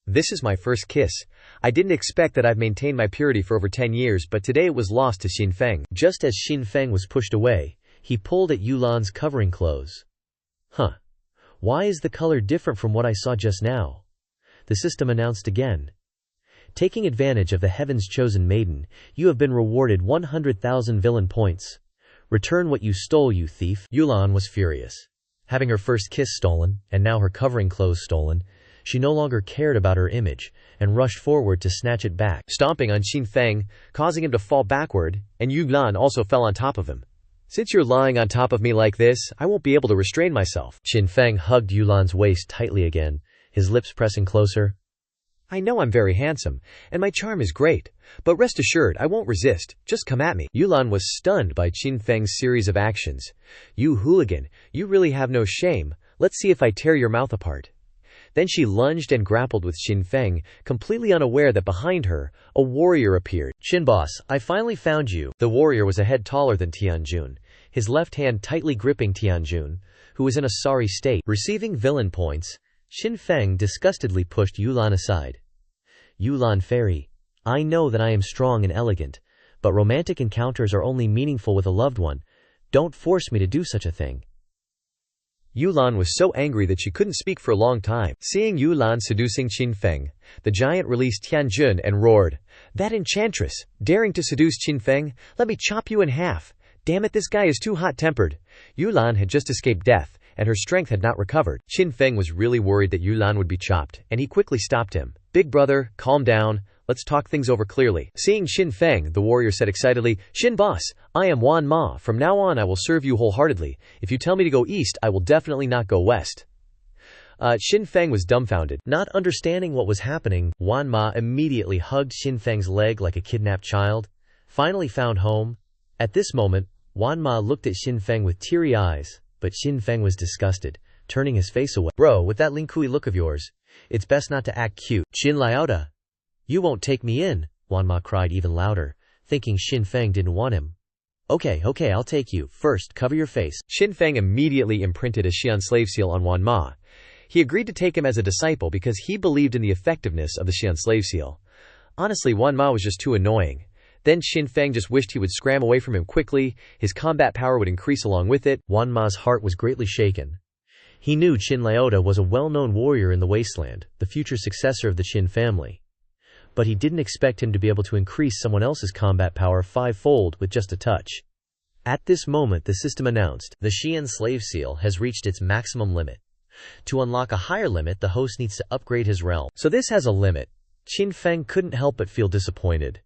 This is my first kiss. I didn't expect that I've maintained my purity for over 10 years, but today it was lost to Xinfeng. Just as Xinfeng was pushed away, he pulled at Yulan's covering clothes. Huh. Why is the color different from what I saw just now? The system announced again. Taking advantage of the Heaven's Chosen Maiden, you have been rewarded 100,000 villain points. Return what you stole, you thief. Yulan was furious. Having her first kiss stolen, and now her covering clothes stolen, she no longer cared about her image, and rushed forward to snatch it back, stomping on Xinfeng, causing him to fall backward, and Yulan also fell on top of him. Since you're lying on top of me like this, I won't be able to restrain myself. Xinfeng hugged Yulan's waist tightly again, his lips pressing closer. I know I'm very handsome, and my charm is great, but rest assured I won't resist, just come at me. Yulan was stunned by Xinfeng's series of actions. You hooligan, you really have no shame, let's see if I tear your mouth apart. Then she lunged and grappled with Xinfeng, completely unaware that behind her, a warrior appeared. Xin boss, I finally found you. The warrior was a head taller than Tianjun, his left hand tightly gripping Tianjun, who was in a sorry state. Receiving villain points, Xinfeng disgustedly pushed Yulan aside. Yulan fairy, I know that I am strong and elegant, but romantic encounters are only meaningful with a loved one. Don't force me to do such a thing. Yulan was so angry that she couldn't speak for a long time. Seeing Yulan seducing Xinfeng, the giant released Tianjun and roared, That enchantress, daring to seduce Xinfeng, let me chop you in half. Damn it, this guy is too hot-tempered. Yulan had just escaped death, and her strength had not recovered. Xinfeng was really worried that Yulan would be chopped, and he quickly stopped him. Big brother, calm down. Let's talk things over clearly. Seeing Xinfeng, the warrior said excitedly, Xin boss, I am Wan Ma. From now on I will serve you wholeheartedly. If you tell me to go east, I will definitely not go west. Xinfeng was dumbfounded. Not understanding what was happening, Wan Ma immediately hugged Xinfeng's leg like a kidnapped child. Finally found home. At this moment, Wan Ma looked at Xinfeng with teary eyes, but Xinfeng was disgusted, turning his face away. Bro, with that Lingkui look of yours, it's best not to act cute. Xin Liaota. You won't take me in, Wan Ma cried even louder, thinking Xinfeng didn't want him. Okay, I'll take you. First, cover your face. Xinfeng immediately imprinted a Xian slave seal on Wan Ma. He agreed to take him as a disciple because he believed in the effectiveness of the Xian slave seal. Honestly, Wan Ma was just too annoying. Then Xinfeng just wished he would scram away from him quickly, his combat power would increase along with it. Wan Ma's heart was greatly shaken. He knew Xin Liaota was a well-known warrior in the wasteland, the future successor of the Xin family. But he didn't expect him to be able to increase someone else's combat power 5-fold with just a touch. At this moment the system announced, the Xian slave seal has reached its maximum limit. To unlock a higher limit, the host needs to upgrade his realm. So this has a limit. Xinfeng couldn't help but feel disappointed.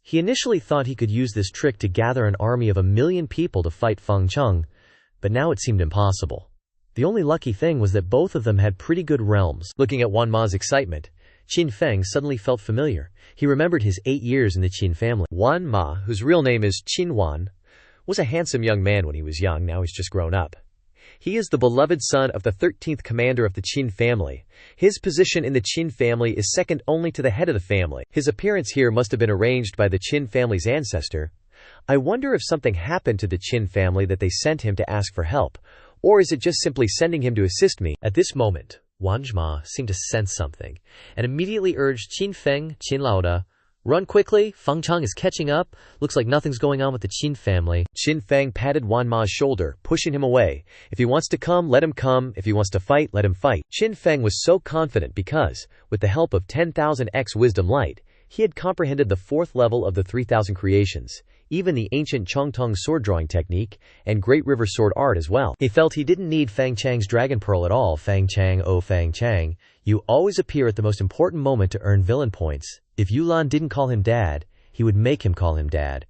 He initially thought he could use this trick to gather an army of 1 million people to fight Feng Cheng, but now it seemed impossible. The only lucky thing was that both of them had pretty good realms. Looking at Wan Ma's excitement, Xinfeng suddenly felt familiar. He remembered his 8 years in the Qin family. Wan Ma, whose real name is Qin Wan, was a handsome young man when he was young. Now he's just grown up. He is the beloved son of the 13th commander of the Qin family. His position in the Qin family is second only to the head of the family. His appearance here must have been arranged by the Qin family's ancestor. I wonder if something happened to the Qin family that they sent him to ask for help, or is it just simply sending him to assist me? At this moment, Wanjima seemed to sense something, and immediately urged Qin Feng, Qin Laoda, "Run quickly, Feng Chang is catching up. Looks like nothing's going on with the Qin family." Qin Feng patted Wan Ma's shoulder, pushing him away. If he wants to come, let him come. If he wants to fight, let him fight. Qin Feng was so confident because, with the help of 10,000x wisdom light, he had comprehended the 4th level of the 3,000 creations, even the ancient Chongtong sword drawing technique, and Great River sword art as well. He felt he didn't need Fang Chang's dragon pearl at all. "Fang Chang, oh Fang Chang, you always appear at the most important moment to earn villain points. If Yulan didn't call him dad, he would make him call him dad."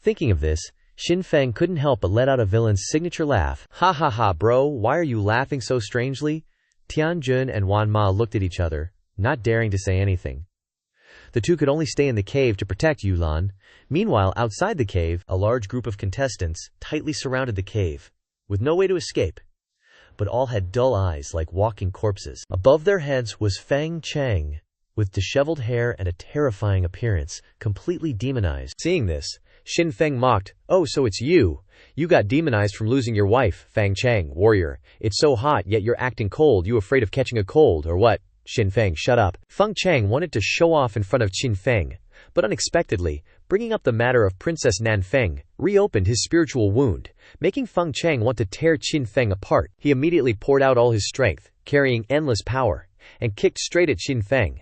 Thinking of this, Qin Feng couldn't help but let out a villain's signature laugh. "Ha ha ha bro, why are you laughing so strangely?" Tian Jun and Wan Ma looked at each other, not daring to say anything. The two could only stay in the cave to protect Yulan. Meanwhile, outside the cave, a large group of contestants tightly surrounded the cave, with no way to escape. But all had dull eyes like walking corpses. Above their heads was Fang Chang, with disheveled hair and a terrifying appearance, completely demonized. Seeing this, Qin Feng mocked, "Oh, so it's you. You got demonized from losing your wife, Fang Chang, warrior. It's so hot, yet you're acting cold. You afraid of catching a cold, or what?" Qin Feng, shut up. Feng Chang wanted to show off in front of Qin Feng, but unexpectedly, bringing up the matter of Princess Nan Feng, reopened his spiritual wound, making Feng Chang want to tear Qin Feng apart. He immediately poured out all his strength, carrying endless power, and kicked straight at Qin Feng.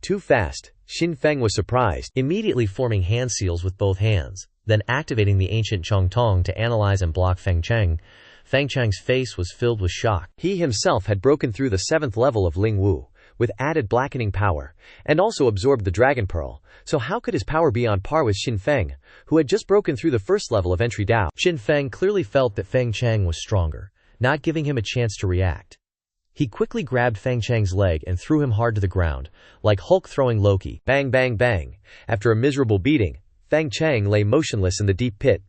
Too fast, Qin Feng was surprised, immediately forming hand seals with both hands, then activating the ancient Chongtong to analyze and block Feng Chang. Feng Chang's face was filled with shock. He himself had broken through the 7th level of Ling Wu, with added blackening power, and also absorbed the Dragon Pearl, so how could his power be on par with Qin Feng, who had just broken through the 1st level of Entry Dao? Qin Feng clearly felt that Feng Chang was stronger, not giving him a chance to react. He quickly grabbed Feng Chang's leg and threw him hard to the ground, like Hulk throwing Loki. Bang bang bang. After a miserable beating, Feng Chang lay motionless in the deep pit.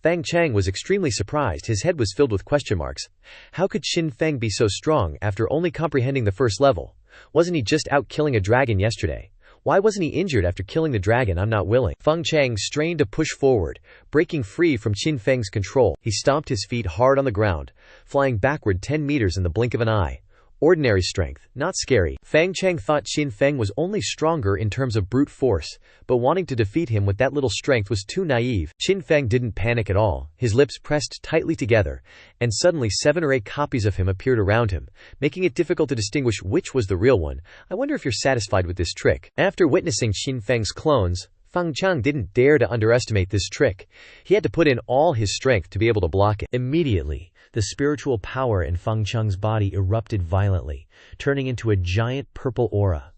Feng Chang was extremely surprised. His head was filled with question marks. How could Qin Feng be so strong after only comprehending the 1st level? Wasn't he just out killing a dragon yesterday? Why wasn't he injured after killing the dragon? I'm not willing. Feng Chang strained to push forward, breaking free from Qin Feng's control. He stomped his feet hard on the ground, flying backward 10 meters in the blink of an eye. Ordinary strength, not scary. Feng Chang thought Qin Feng was only stronger in terms of brute force, but wanting to defeat him with that little strength was too naive. Qin Feng didn't panic at all, his lips pressed tightly together, and suddenly 7 or 8 copies of him appeared around him, making it difficult to distinguish which was the real one. I wonder if you're satisfied with this trick. After witnessing Qin Feng's clones, Feng Chang didn't dare to underestimate this trick. He had to put in all his strength to be able to block it. Immediately, the spiritual power in Feng Chang's body erupted violently, turning into a giant purple aura.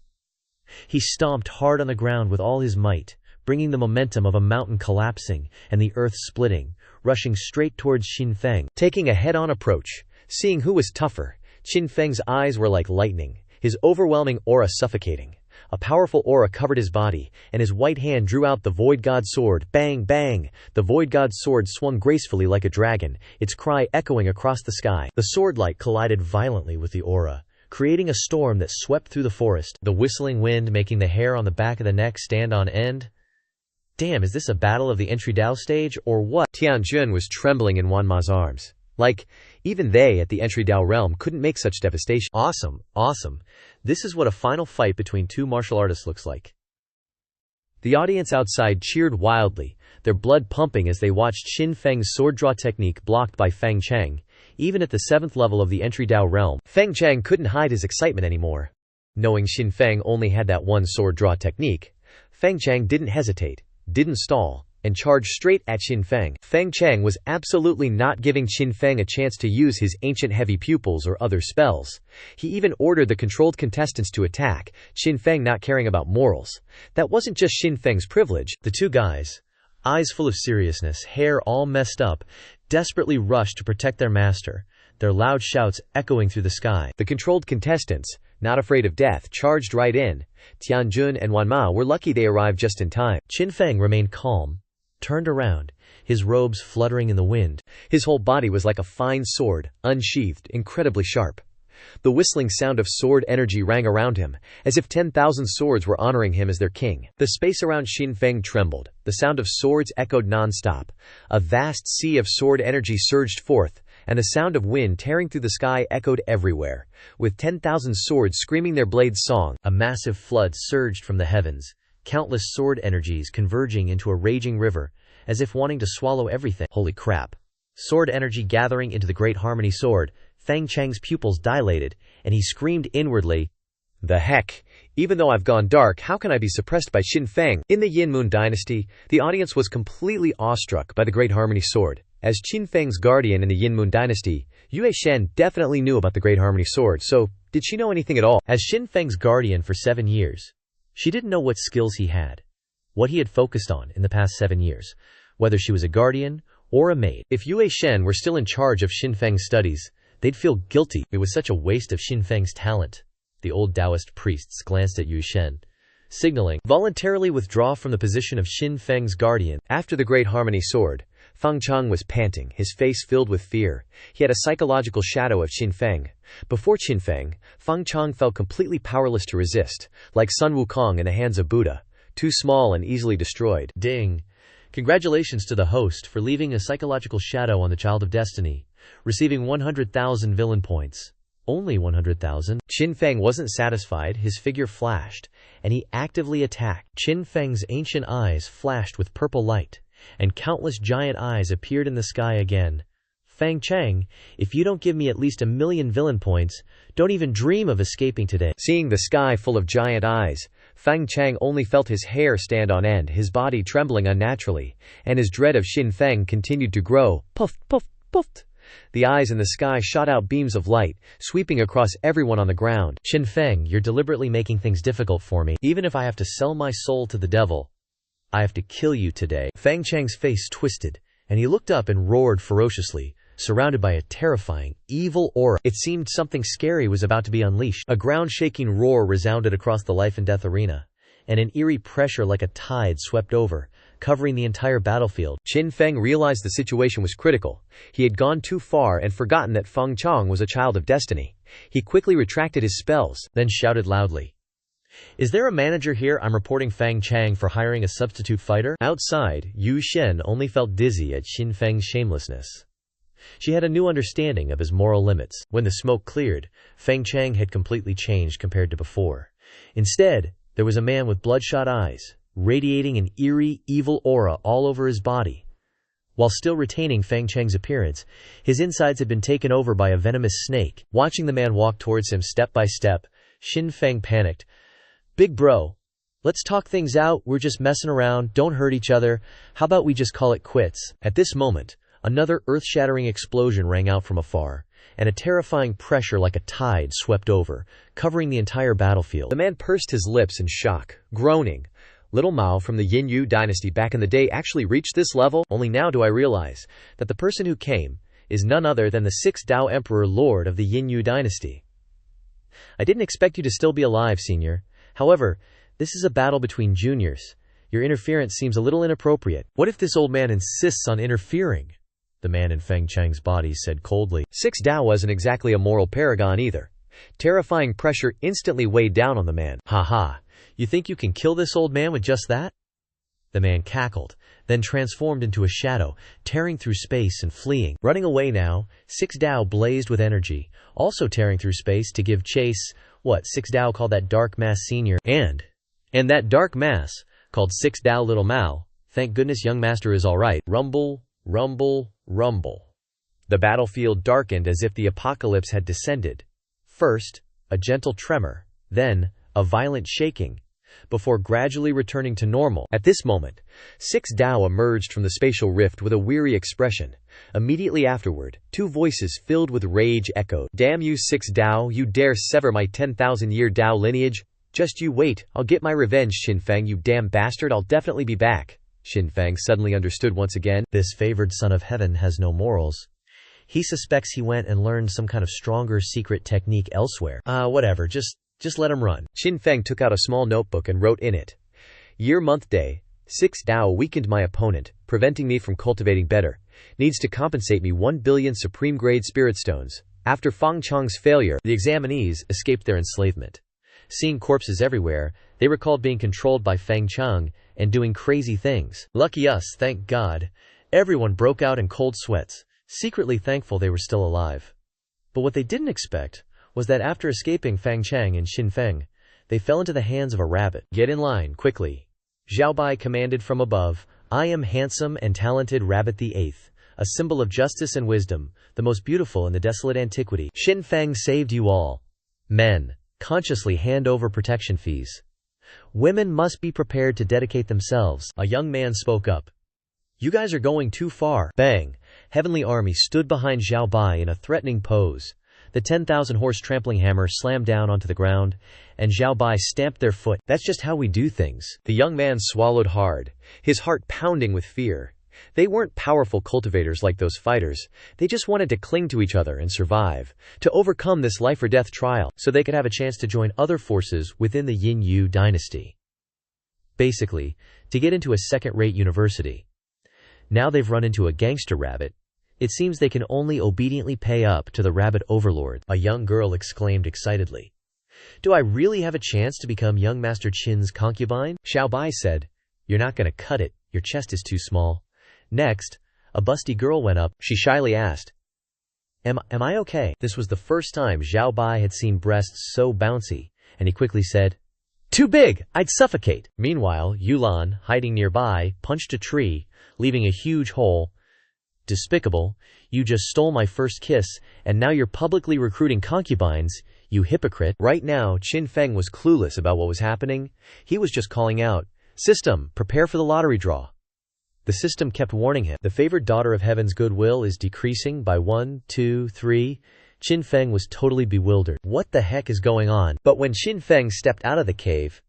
He stomped hard on the ground with all his might, bringing the momentum of a mountain collapsing and the earth splitting, rushing straight towards Qin Feng. Taking a head-on approach, seeing who was tougher, Qin Feng's eyes were like lightning, his overwhelming aura suffocating. A powerful aura covered his body, and his white hand drew out the Void God sword. Bang, bang! The Void God sword swung gracefully like a dragon, its cry echoing across the sky. The sword light collided violently with the aura, creating a storm that swept through the forest, the whistling wind making the hair on the back of the neck stand on end. Damn, is this a battle of the Entry Dao stage, or what? Tian Jun was trembling in Wan Ma's arms. Like, even they at the Entry Dao realm couldn't make such devastation. Awesome, awesome. This is what a final fight between 2 martial artists looks like. The audience outside cheered wildly, their blood pumping as they watched Qin Feng's sword draw technique blocked by Feng Chang. Even at the 7th level of the Entry Dao realm, Feng Chang couldn't hide his excitement anymore. Knowing Qin Feng only had that one sword draw technique, Feng Chang didn't hesitate, didn't stall, and charged straight at Qin Feng. Feng Chang was absolutely not giving Qin Feng a chance to use his ancient heavy pupils or other spells. He even ordered the controlled contestants to attack, Qin Feng not caring about morals. That wasn't just Qin Feng's privilege. The 2 guys, eyes full of seriousness, hair all messed up, desperately rushed to protect their master, their loud shouts echoing through the sky. The controlled contestants, not afraid of death, charged right in. Tian Jun and Wan Ma were lucky they arrived just in time. Qin Feng remained calm, turned around, his robes fluttering in the wind. His whole body was like a fine sword, unsheathed, incredibly sharp. The whistling sound of sword energy rang around him, as if 10,000 swords were honoring him as their king. The space around Qin Feng trembled, the sound of swords echoed non-stop. A vast sea of sword energy surged forth, and the sound of wind tearing through the sky echoed everywhere, with 10,000 swords screaming their blades' song. A massive flood surged from the heavens, countless sword energies converging into a raging river, as if wanting to swallow everything. Holy crap. Sword energy gathering into the Great Harmony Sword, Fang Chang's pupils dilated, and he screamed inwardly, "The heck! Even though I've gone dark, how can I be suppressed by Xin Fang?" In the Yin Moon dynasty, the audience was completely awestruck by the Great Harmony Sword. As Xin Fang's guardian in the Yin Moon dynasty, Yue Shen definitely knew about the Great Harmony Sword, so did she know anything at all? As Xin Fang's guardian for 7 years, she didn't know what skills he had, what he had focused on in the past 7 years, whether she was a guardian or a maid. If Yue Shen were still in charge of Xin Fang's studies, they'd feel guilty. It was such a waste of Xin Fang's talent. The old Taoist priests glanced at Yue Shen, signaling, voluntarily withdraw from the position of Xin Fang's guardian. After the Great Harmony Sword, Fang Chang was panting, his face filled with fear. He had a psychological shadow of Xin Fang. Before Xin Fang, Fang Chang felt completely powerless to resist, like Sun Wukong in the hands of Buddha, too small and easily destroyed. Ding. Congratulations to the host for leaving a psychological shadow on the Child of Destiny, receiving 100,000 villain points. Only 100,000. Xin Fang wasn't satisfied, his figure flashed, and he actively attacked. Xin Fang's ancient eyes flashed with purple light, and countless giant eyes appeared in the sky again. Fang Chang, if you don't give me at least 1,000,000 villain points, don't even dream of escaping today. Seeing the sky full of giant eyes, Fang Chang only felt his hair stand on end, his body trembling unnaturally, and his dread of Xin Fang continued to grow. Puff, puff, puffed. The eyes in the sky shot out beams of light, sweeping across everyone on the ground. Xin Fang, you're deliberately making things difficult for me. Even if I have to sell my soul to the devil, I have to kill you today. Fang Chang's face twisted, and he looked up and roared ferociously, surrounded by a terrifying, evil aura. It seemed something scary was about to be unleashed. A ground-shaking roar resounded across the life and death arena, and an eerie pressure like a tide swept over, covering the entire battlefield. Xin Fang realized the situation was critical. He had gone too far and forgotten that Fang Chang was a child of destiny. He quickly retracted his spells, then shouted loudly, "Is there a manager here? I'm reporting Fang Chang for hiring a substitute fighter." Outside, Yue Shen only felt dizzy at Xin Fang's shamelessness. She had a new understanding of his moral limits. When the smoke cleared, Fang Chang had completely changed compared to before. Instead, there was a man with bloodshot eyes, radiating an eerie, evil aura all over his body. While still retaining Fang Chang's appearance, his insides had been taken over by a venomous snake. Watching the man walk towards him step by step, Xin Fang panicked. "Big bro, let's talk things out. We're just messing around. Don't hurt each other. How about we just call it quits?" At this moment, another earth-shattering explosion rang out from afar, and a terrifying pressure like a tide swept over, covering the entire battlefield. The man pursed his lips in shock, groaning. Little Mao from the Yin Yu dynasty back in the day actually reached this level? Only now do I realize that the person who came is none other than the 6th Dao Emperor Lord of the Yin Yu dynasty. I didn't expect you to still be alive, Senior. However, this is a battle between juniors. Your interference seems a little inappropriate. What if this old man insists on interfering? The man in Fang Chang's body said coldly. 6 Dao wasn't exactly a moral paragon either. Terrifying pressure instantly weighed down on the man. "Ha ha. You think you can kill this old man with just that?" The man cackled, then transformed into a shadow, tearing through space and fleeing. Running away now, 6 Dao blazed with energy, also tearing through space to give chase. What 6 Dao called that dark mass Senior, and that dark mass called 6 Dao Little Mao. Thank goodness young master is all right. Rumble, rumble, rumble. The battlefield darkened as if the apocalypse had descended. First, a gentle tremor, then a violent shaking, before gradually returning to normal. At this moment, 6 Dao emerged from the spatial rift with a weary expression. Immediately afterward, 2 voices filled with rage echoed. "Damn you 6 Dao, you dare sever my 10,000-year Dao lineage? Just you wait, I'll get my revenge, Xin Fang, you damn bastard, I'll definitely be back." Xin Fang suddenly understood once again. This favored son of heaven has no morals. He suspects he went and learned some kind of stronger secret technique elsewhere. Whatever, just let him run. Xin Fang took out a small notebook and wrote in it, "Year, month, day. 6 Dao weakened my opponent, preventing me from cultivating better. Needs to compensate me 1 billion supreme grade spirit stones. After Fang Chang's failure, the examinees escaped their enslavement. Seeing corpses everywhere, they recalled being controlled by Fang Chang and doing crazy things. Lucky us, thank God. Everyone broke out in cold sweats. secretly thankful they were still alive. But what they didn't expect was that after escaping Fang Chang and Xin Feng, they fell into the hands of a rabbit. "Get in line, quickly," Xiao Bai commanded from above. "I am handsome and talented Rabbit the Eighth, a symbol of justice and wisdom, the most beautiful in the desolate antiquity. Xin Feng saved you all. Men, consciously hand over protection fees. Women must be prepared to dedicate themselves." A young man spoke up. "You guys are going too far." Bang! Heavenly Army stood behind Xiao Bai in a threatening pose. The 10,000-horse trampling hammer slammed down onto the ground, and Xiao Bai stamped their foot. "That's just how we do things." The young man swallowed hard, his heart pounding with fear. They weren't powerful cultivators like those fighters. They just wanted to cling to each other and survive, to overcome this life-or-death trial, so they could have a chance to join other forces within the Yin Yu dynasty. Basically, to get into a second-rate university. Now they've run into a gangster rabbit. It seems they can only obediently pay up to the rabbit overlord. A young girl exclaimed excitedly. "Do I really have a chance to become young Master Qin's concubine?" Xiao Bai said. "You're not going to cut it. Your chest is too small." Next, a busty girl went up. She shyly asked, Am I okay?" This was the first time Xiao Bai had seen breasts so bouncy, and he quickly said, "Too big! I'd suffocate." Meanwhile, Yulan, hiding nearby, punched a tree, leaving a huge hole. "Despicable, you just stole my first kiss, and now you're publicly recruiting concubines, you hypocrite." Right now, Qin Feng was clueless about what was happening. He was just calling out, "System, prepare for the lottery draw." The system kept warning him. The favored daughter of heaven's goodwill is decreasing by 1, 2, 3. Qin Feng was totally bewildered. What the heck is going on? But when Qin Feng stepped out of the cave,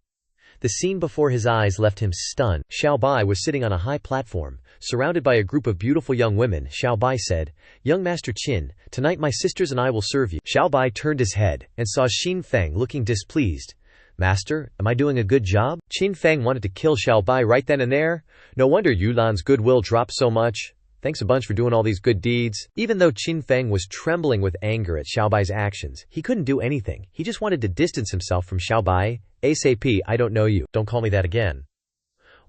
the scene before his eyes left him stunned. Xiao Bai was sitting on a high platform, surrounded by a group of beautiful young women. Xiao Bai said, "Young Master Qin, tonight my sisters and I will serve you." Xiao Bai turned his head and saw Qin Feng looking displeased. "Master, am I doing a good job?" Qin Feng wanted to kill Xiao Bai right then and there. No wonder Yulan's goodwill dropped so much. Thanks a bunch for doing all these good deeds. Even though Qin Feng was trembling with anger at Xiao Bai's actions, he couldn't do anything. He just wanted to distance himself from Xiao Bai. "ASAP, I don't know you. Don't call me that again."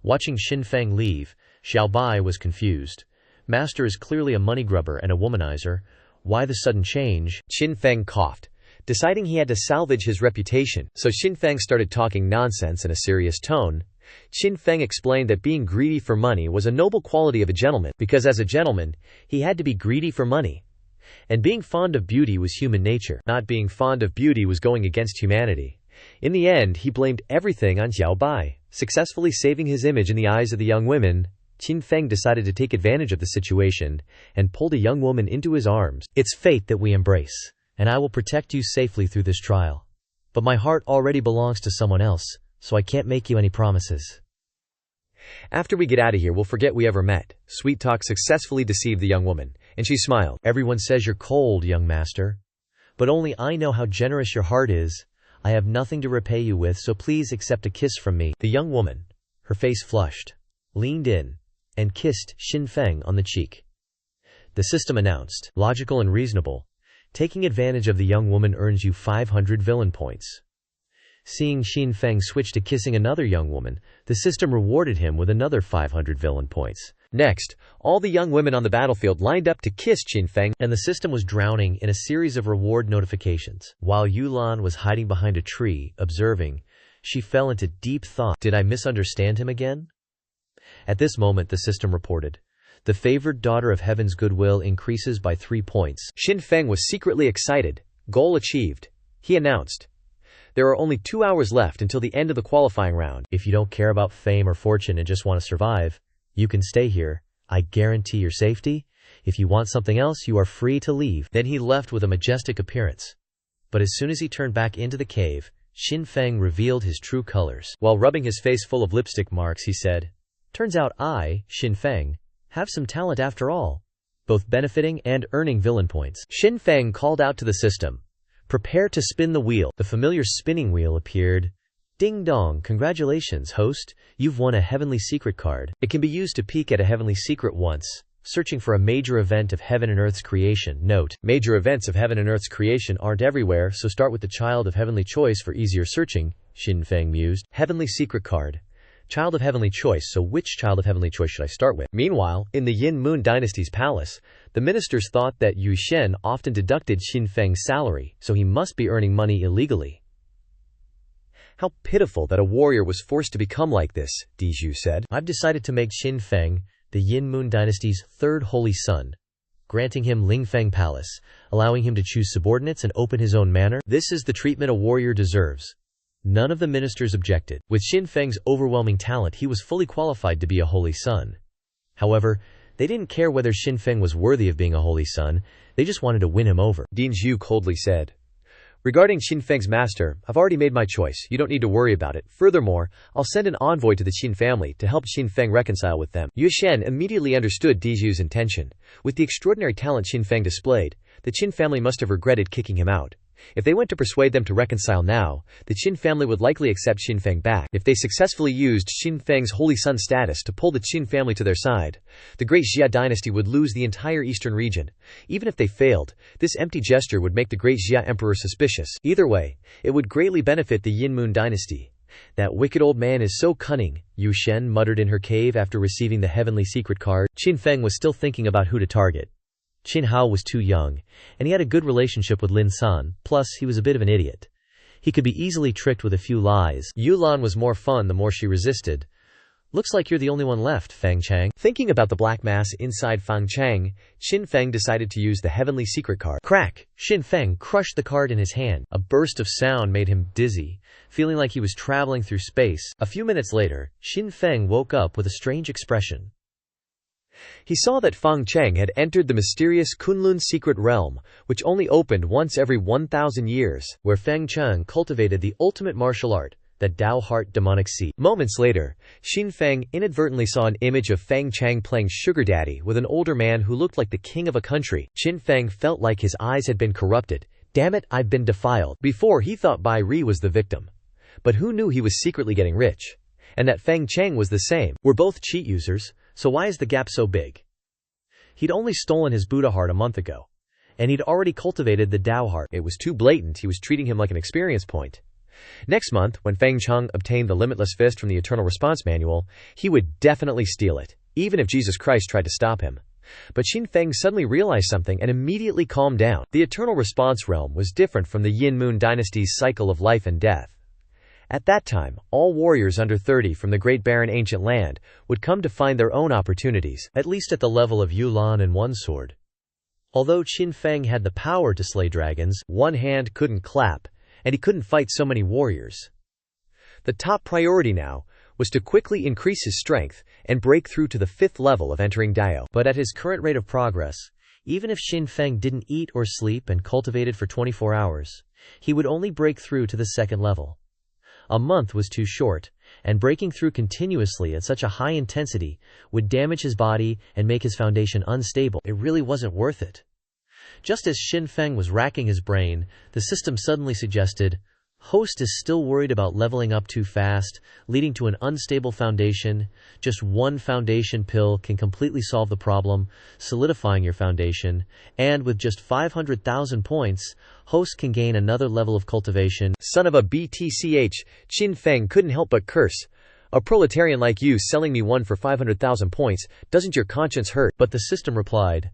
Watching Qin Feng leave, Xiao Bai was confused. Master is clearly a money grubber and a womanizer. Why the sudden change? Qin Feng coughed, deciding he had to salvage his reputation. So Qin Feng started talking nonsense in a serious tone. Qin Feng explained that being greedy for money was a noble quality of a gentleman, because as a gentleman, he had to be greedy for money. And being fond of beauty was human nature. Not being fond of beauty was going against humanity. In the end, he blamed everything on Xiao Bai. Successfully saving his image in the eyes of the young women, Qin Feng decided to take advantage of the situation and pulled a young woman into his arms. "It's fate that we embrace, and I will protect you safely through this trial. But my heart already belongs to someone else, so I can't make you any promises. After we get out of here, we'll forget we ever met." Sweet Talk successfully deceived the young woman, and she smiled. "Everyone says you're cold, young master. But only I know how generous your heart is. I have nothing to repay you with, so please accept a kiss from me." The young woman, her face flushed, leaned in, and kissed Qin Feng on the cheek. The system announced, "Logical and reasonable. Taking advantage of the young woman earns you 500 villain points." Seeing Qin Feng switch to kissing another young woman, the system rewarded him with another 500 villain points. Next, all the young women on the battlefield lined up to kiss Qin Feng, and the system was drowning in a series of reward notifications. While Yulan was hiding behind a tree, observing, she fell into deep thought. Did I misunderstand him again? At this moment, the system reported, "The favored daughter of heaven's goodwill increases by 3 points." Qin Feng was secretly excited. Goal achieved. He announced, "There are only 2 hours left until the end of the qualifying round. If you don't care about fame or fortune and just want to survive, you can stay here. I guarantee your safety. If you want something else, you are free to leave." Then he left with a majestic appearance. But as soon as he turned back into the cave, Qin Feng revealed his true colors. While rubbing his face full of lipstick marks, he said, "Turns out I, Qin Feng, have some talent after all, both benefiting and earning villain points." Qin Feng called out to the system, "Prepare to spin the wheel." The familiar spinning wheel appeared. Ding dong, congratulations, host. You've won a heavenly secret card. It can be used to peek at a heavenly secret once, searching for a major event of heaven and earth's creation. Note, major events of heaven and earth's creation aren't everywhere, so start with the child of heavenly choice for easier searching, Qin Feng mused. Heavenly secret card. Child of heavenly choice, so which child of heavenly choice should I start with? Meanwhile, in the Yin Moon Dynasty's palace, The ministers thought that Yu Shen often deducted Xin Feng's salary, so he must be earning money illegally. How pitiful that a warrior was forced to become like this, Diju said. I've decided to make Xin Feng the Yin Moon Dynasty's third holy son, granting him Lingfeng Palace, allowing him to choose subordinates and open his own manor. This is the treatment a warrior deserves. None of the ministers objected. With Xin Feng's overwhelming talent, he was fully qualified to be a holy son. However, they didn't care whether Xin Feng was worthy of being a holy son, they just wanted to win him over. Din Zhu coldly said, "Regarding Xin Feng's master, I've already made my choice. You don't need to worry about it. Furthermore, I'll send an envoy to the Qin family to help Xin Feng reconcile with them." Yu Shen immediately understood Di Zhu's intention. With the extraordinary talent Xin Feng displayed, the Qin family must have regretted kicking him out. If they went to persuade them to reconcile now, the Qin family would likely accept Xin Feng back. If they successfully used Xin Feng's holy son status to pull the Qin family to their side, the great Xia dynasty would lose the entire eastern region. Even if they failed, this empty gesture would make the great Xia emperor suspicious. Either way, it would greatly benefit the Yin Moon dynasty. That wicked old man is so cunning, Yu Shen muttered in her cave after receiving the heavenly secret card. Xin Feng was still thinking about who to target. Qin Hao was too young, and he had a good relationship with Lin San, plus he was a bit of an idiot. He could be easily tricked with a few lies. Yulan was more fun the more she resisted. Looks like you're the only one left, Fang Chang. Thinking about the black mass inside Fang Chang, Xin Feng decided to use the heavenly secret card. Crack! Xin Feng crushed the card in his hand. A burst of sound made him dizzy, feeling like he was traveling through space. A few minutes later, Xin Feng woke up with a strange expression. He saw that Fang Cheng had entered the mysterious Kunlun secret realm, which only opened once every 1,000 years, where Fang Cheng cultivated the ultimate martial art, the Dao Heart demonic seed. Moments later, Xin Feng inadvertently saw an image of Fang Cheng playing sugar daddy with an older man who looked like the king of a country. Xin Feng felt like his eyes had been corrupted. Damn it, I've been defiled. Before, he thought Bai Ri was the victim. But who knew he was secretly getting rich? And that Fang Cheng was the same. We're both cheat users, so why is the gap so big? He'd only stolen his Buddha heart a month ago, and he'd already cultivated the Dao heart. It was too blatant. He was treating him like an experience point. Next month, when Fang Cheng obtained the Limitless Fist from the Eternal Response Manual, he would definitely steal it, even if Jesus Christ tried to stop him. But Xin Feng suddenly realized something and immediately calmed down. The Eternal Response realm was different from the Yin Moon dynasty's cycle of life and death. At that time, all warriors under 30 from the Great Barren Ancient Land would come to find their own opportunities, at least at the level of Yulan and One Sword. Although Qin Feng had the power to slay dragons, one hand couldn't clap, and he couldn't fight so many warriors. The top priority now was to quickly increase his strength and break through to the 5th level of entering Dao. But at his current rate of progress, even if Qin Feng didn't eat or sleep and cultivated for 24 hours, he would only break through to the 2nd level. A month was too short, and breaking through continuously at such a high intensity would damage his body and make his foundation unstable. It really wasn't worth it. Just as Xin Feng was racking his brain, the system suddenly suggested, "Host is still worried about leveling up too fast, leading to an unstable foundation. Just one foundation pill can completely solve the problem, solidifying your foundation, and with just 500,000 points, Host can gain another level of cultivation." Son of a BTCH, Xin Feng couldn't help but curse. A proletarian like you selling me one for 500,000 points, doesn't your conscience hurt? But the system replied,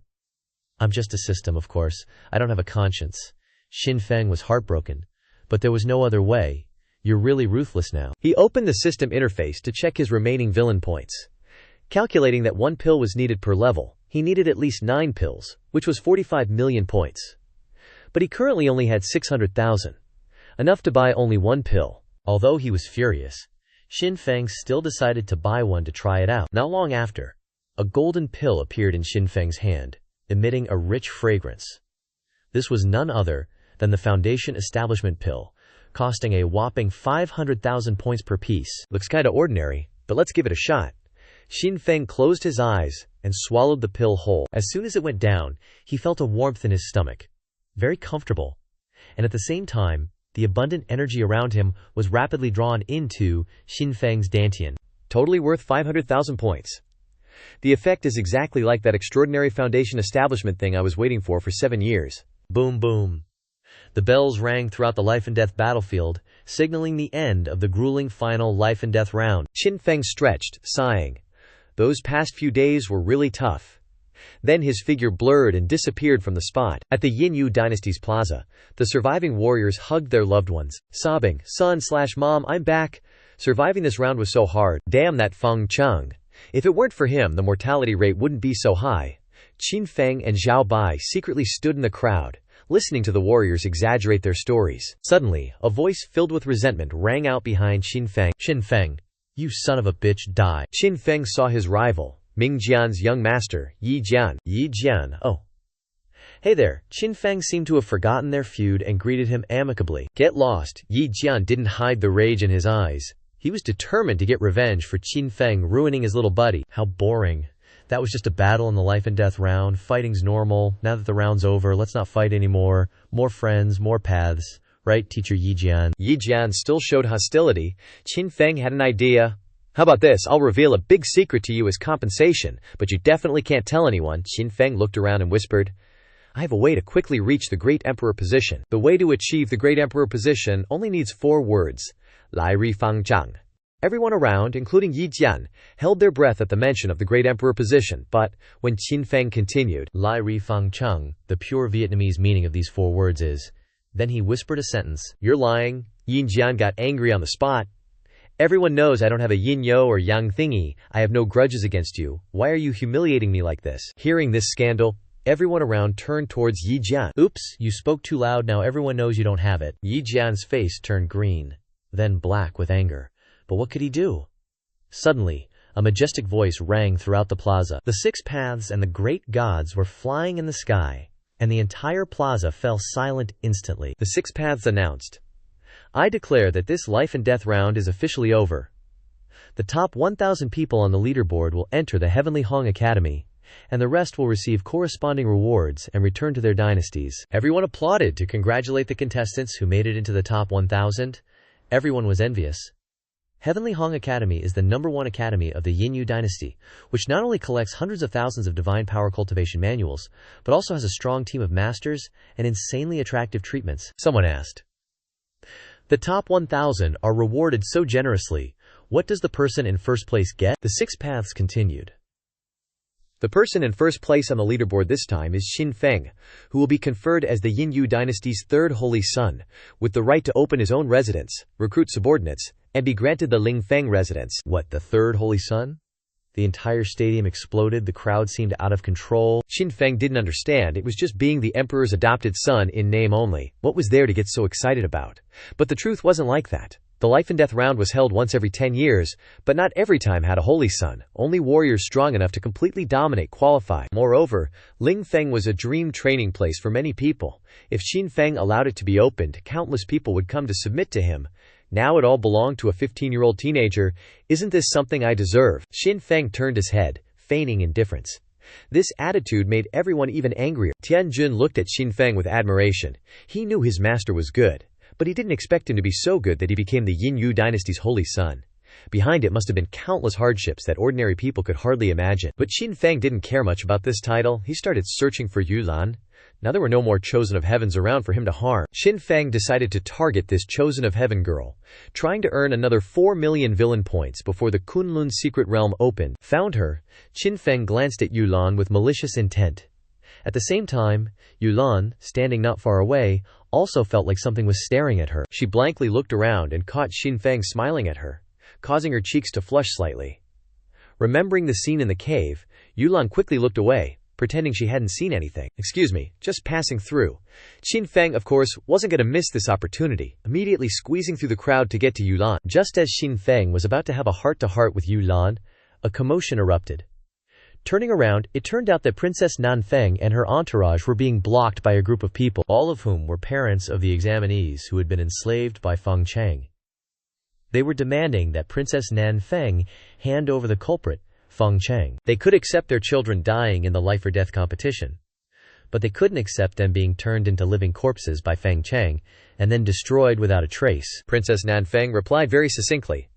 "I'm just a system, of course. I don't have a conscience." Xin Feng was heartbroken. But there was no other way. You're really ruthless now. He opened the system interface to check his remaining villain points. Calculating that 1 pill was needed per level, he needed at least 9 pills, which was 45 million points. But he currently only had 600,000. Enough to buy only 1 pill. Although he was furious, Xin Feng still decided to buy one to try it out. Not long after, a golden pill appeared in Xin Feng's hand, emitting a rich fragrance. This was none other than the Foundation Establishment Pill, costing a whopping 500,000 points per piece. Looks kinda ordinary, but let's give it a shot. Xin Feng closed his eyes and swallowed the pill whole. As soon as it went down, he felt a warmth in his stomach. Very comfortable. And at the same time, the abundant energy around him was rapidly drawn into Xin Feng's dantian. Totally worth 500,000 points. The effect is exactly like that extraordinary Foundation Establishment thing I was waiting for 7 years. Boom boom. The bells rang throughout the life and death battlefield, signaling the end of the grueling final life and death round. Xin Feng stretched, sighing. Those past few days were really tough. Then his figure blurred and disappeared from the spot. At the Yin-Yu dynasty's plaza, the surviving warriors hugged their loved ones, sobbing, "Son/Mom, I'm back." Surviving this round was so hard. Damn that Feng Cheng. If it weren't for him, the mortality rate wouldn't be so high. Qin Feng and Zhao Bai secretly stood in the crowd, listening to the warriors exaggerate their stories. Suddenly, a voice filled with resentment rang out behind Qin Feng. "Qin Feng, you son of a bitch, die." Qin Feng saw his rival, Ming Jian's young master, Yi Jian. Yi Jian, oh. Hey there. Qin Feng seemed to have forgotten their feud and greeted him amicably. Get lost. Yi Jian didn't hide the rage in his eyes. He was determined to get revenge for Qin Feng ruining his little buddy. How boring. That was just a battle in the life and death round. Fighting's normal. Now that the round's over, let's not fight anymore. More friends, more paths. Right, teacher Yi Jian? Yi Jian still showed hostility. Qin Feng had an idea. How about this? I'll reveal a big secret to you as compensation, but you definitely can't tell anyone. Qin Feng looked around and whispered, I have a way to quickly reach the Great Emperor position. The way to achieve the Great Emperor position only needs 4 words. Lai Ri Fang Zhang. Everyone around, including Yi Jian, held their breath at the mention of the Great Emperor position, but when Qin Feng continued, Lai Ri Fang Cheng, the pure Vietnamese meaning of these 4 words is, then he whispered a sentence. You're lying. Yin Jian got angry on the spot. Everyone knows I don't have a yin-yo or yang thingy. I have no grudges against you. Why are you humiliating me like this? Hearing this scandal, everyone around turned towards Yi Jian. Oops, you spoke too loud. Now everyone knows you don't have it. Yi Jian's face turned green, then black with anger. But what could he do? Suddenly, a majestic voice rang throughout the plaza. The 6 paths and the great gods were flying in the sky, and the entire plaza fell silent instantly. The 6 paths announced, I declare that this life and death round is officially over. The top 1,000 people on the leaderboard will enter the Heavenly Hong Academy, and the rest will receive corresponding rewards and return to their dynasties. Everyone applauded to congratulate the contestants who made it into the top 1,000. Everyone was envious. Heavenly Hong Academy is the #1 academy of the Yin-Yu dynasty, which not only collects hundreds of thousands of divine power cultivation manuals, but also has a strong team of masters and insanely attractive treatments. Someone asked. The top 1,000 are rewarded so generously. What does the person in first place get? The 6 paths continued. The person in first place on the leaderboard this time is Qin Feng, who will be conferred as the Yin-Yu dynasty's 3rd holy son, with the right to open his own residence, recruit subordinates, and be granted the Ling Feng residence. What, the 3rd holy son? The entire stadium exploded. The crowd seemed out of control. Qin Feng didn't understand. It was just being the emperor's adopted son in name only. What was there to get so excited about? But the truth wasn't like that. The life and death round was held once every 10 years, but not every time had a holy son. Only warriors strong enough to completely dominate qualify. Moreover, Ling Feng was a dream training place for many people. If Qin Feng allowed it to be opened, countless people would come to submit to him. Now it all belonged to a 15-year-old teenager. Isn't this something I deserve? Qin Feng turned his head, feigning indifference. This attitude made everyone even angrier. Tian Jun looked at Qin Feng with admiration. He knew his master was good, but he didn't expect him to be so good that he became the Yin-Yu dynasty's holy son. Behind it must have been countless hardships that ordinary people could hardly imagine. But Qin Feng didn't care much about this title. He started searching for Yulan. Now there were no more chosen of heavens around for him to harm. Qin Feng decided to target this chosen of heaven girl, trying to earn another 4 million villain points before the Kunlun secret realm opened. Found her, Qin Feng glanced at Yulan with malicious intent. At the same time, Yulan, standing not far away, also felt like something was staring at her. She blankly looked around and caught Qin Feng smiling at her, causing her cheeks to flush slightly. Remembering the scene in the cave, Yulan quickly looked away, pretending she hadn't seen anything. Excuse me, just passing through. Qin Feng, of course, wasn't going to miss this opportunity, immediately squeezing through the crowd to get to Yulan. Just as Qin Feng was about to have a heart-to-heart with Yulan, a commotion erupted. Turning around, it turned out that Princess Nanfeng and her entourage were being blocked by a group of people, all of whom were parents of the examinees who had been enslaved by Feng Cheng. They were demanding that Princess Nanfeng hand over the culprit, Feng Cheng. They could accept their children dying in the life-or-death competition, but they couldn't accept them being turned into living corpses by Feng Cheng and then destroyed without a trace. Princess Nanfeng replied very succinctly,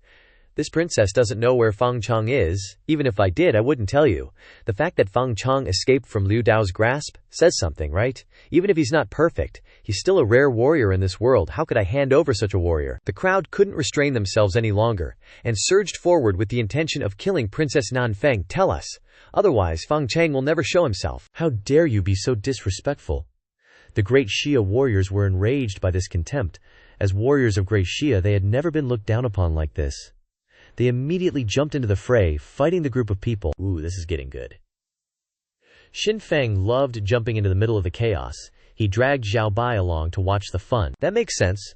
This princess doesn't know where Fang Chang is. Even if I did, I wouldn't tell you. The fact that Fang Chang escaped from Liu Dao's grasp says something, right? Even if he's not perfect, he's still a rare warrior in this world. How could I hand over such a warrior? The crowd couldn't restrain themselves any longer, and surged forward with the intention of killing Princess Nanfeng. Tell us. Otherwise, Fang Chang will never show himself. How dare you be so disrespectful? The great Xia warriors were enraged by this contempt. As warriors of great Xia, they had never been looked down upon like this. They immediately jumped into the fray, fighting the group of people. Ooh, this is getting good. Xin Feng loved jumping into the middle of the chaos. He dragged Zhao Bai along to watch the fun. That makes sense.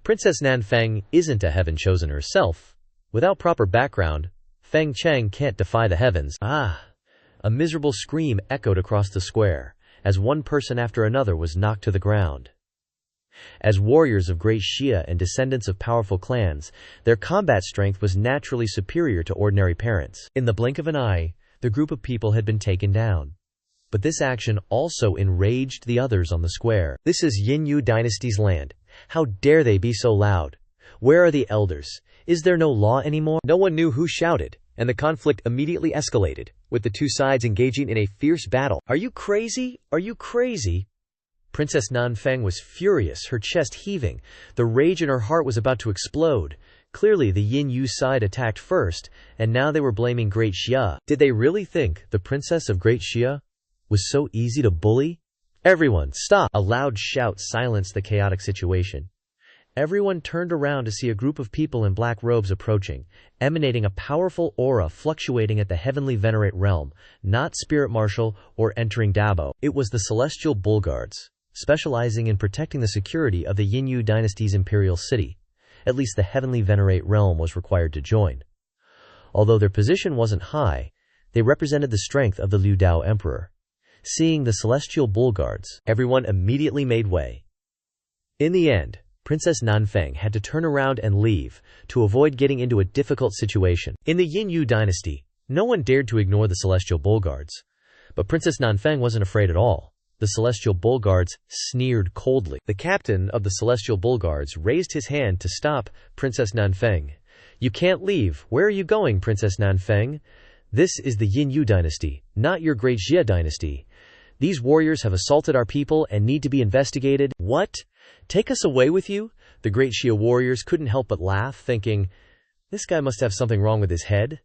Princess Nanfeng isn't a heaven chosen herself. Without proper background, Feng Cheng can't defy the heavens. Ah! A miserable scream echoed across the square, as one person after another was knocked to the ground. As warriors of great Xia and descendants of powerful clans, their combat strength was naturally superior to ordinary parents. In the blink of an eye, the group of people had been taken down. But this action also enraged the others on the square. This is Yinyu dynasty's land. How dare they be so loud? Where are the elders? Is there no law anymore? No one knew who shouted, and the conflict immediately escalated, with the two sides engaging in a fierce battle. Are you crazy? Are you crazy? Princess Nanfeng was furious, her chest heaving. The rage in her heart was about to explode. Clearly the Yin-Yu side attacked first, and now they were blaming Great Xia. Did they really think the princess of Great Xia was so easy to bully? Everyone, stop! A loud shout silenced the chaotic situation. Everyone turned around to see a group of people in black robes approaching, emanating a powerful aura fluctuating at the heavenly venerate realm, not spirit marshal or entering Dabo. It was the celestial bull guards, specializing in protecting the security of the Yinyu dynasty's imperial city. At least the heavenly venerate realm was required to join. Although their position wasn't high, they represented the strength of the Liu Dao emperor. Seeing the celestial bull guards, everyone immediately made way. In the end, Princess Nanfeng had to turn around and leave to avoid getting into a difficult situation. In the Yinyu dynasty, no one dared to ignore the celestial bull guards. But Princess Nanfeng wasn't afraid at all. The celestial bull guards sneered coldly. The captain of the celestial bull guards raised his hand to stop Princess Nanfeng. You can't leave. Where are you going, Princess Nanfeng? This is the Yinyu dynasty, not your Great Xia dynasty. These warriors have assaulted our people and need to be investigated. What? Take us away with you? The Great Xia warriors couldn't help but laugh, thinking, this guy must have something wrong with his head.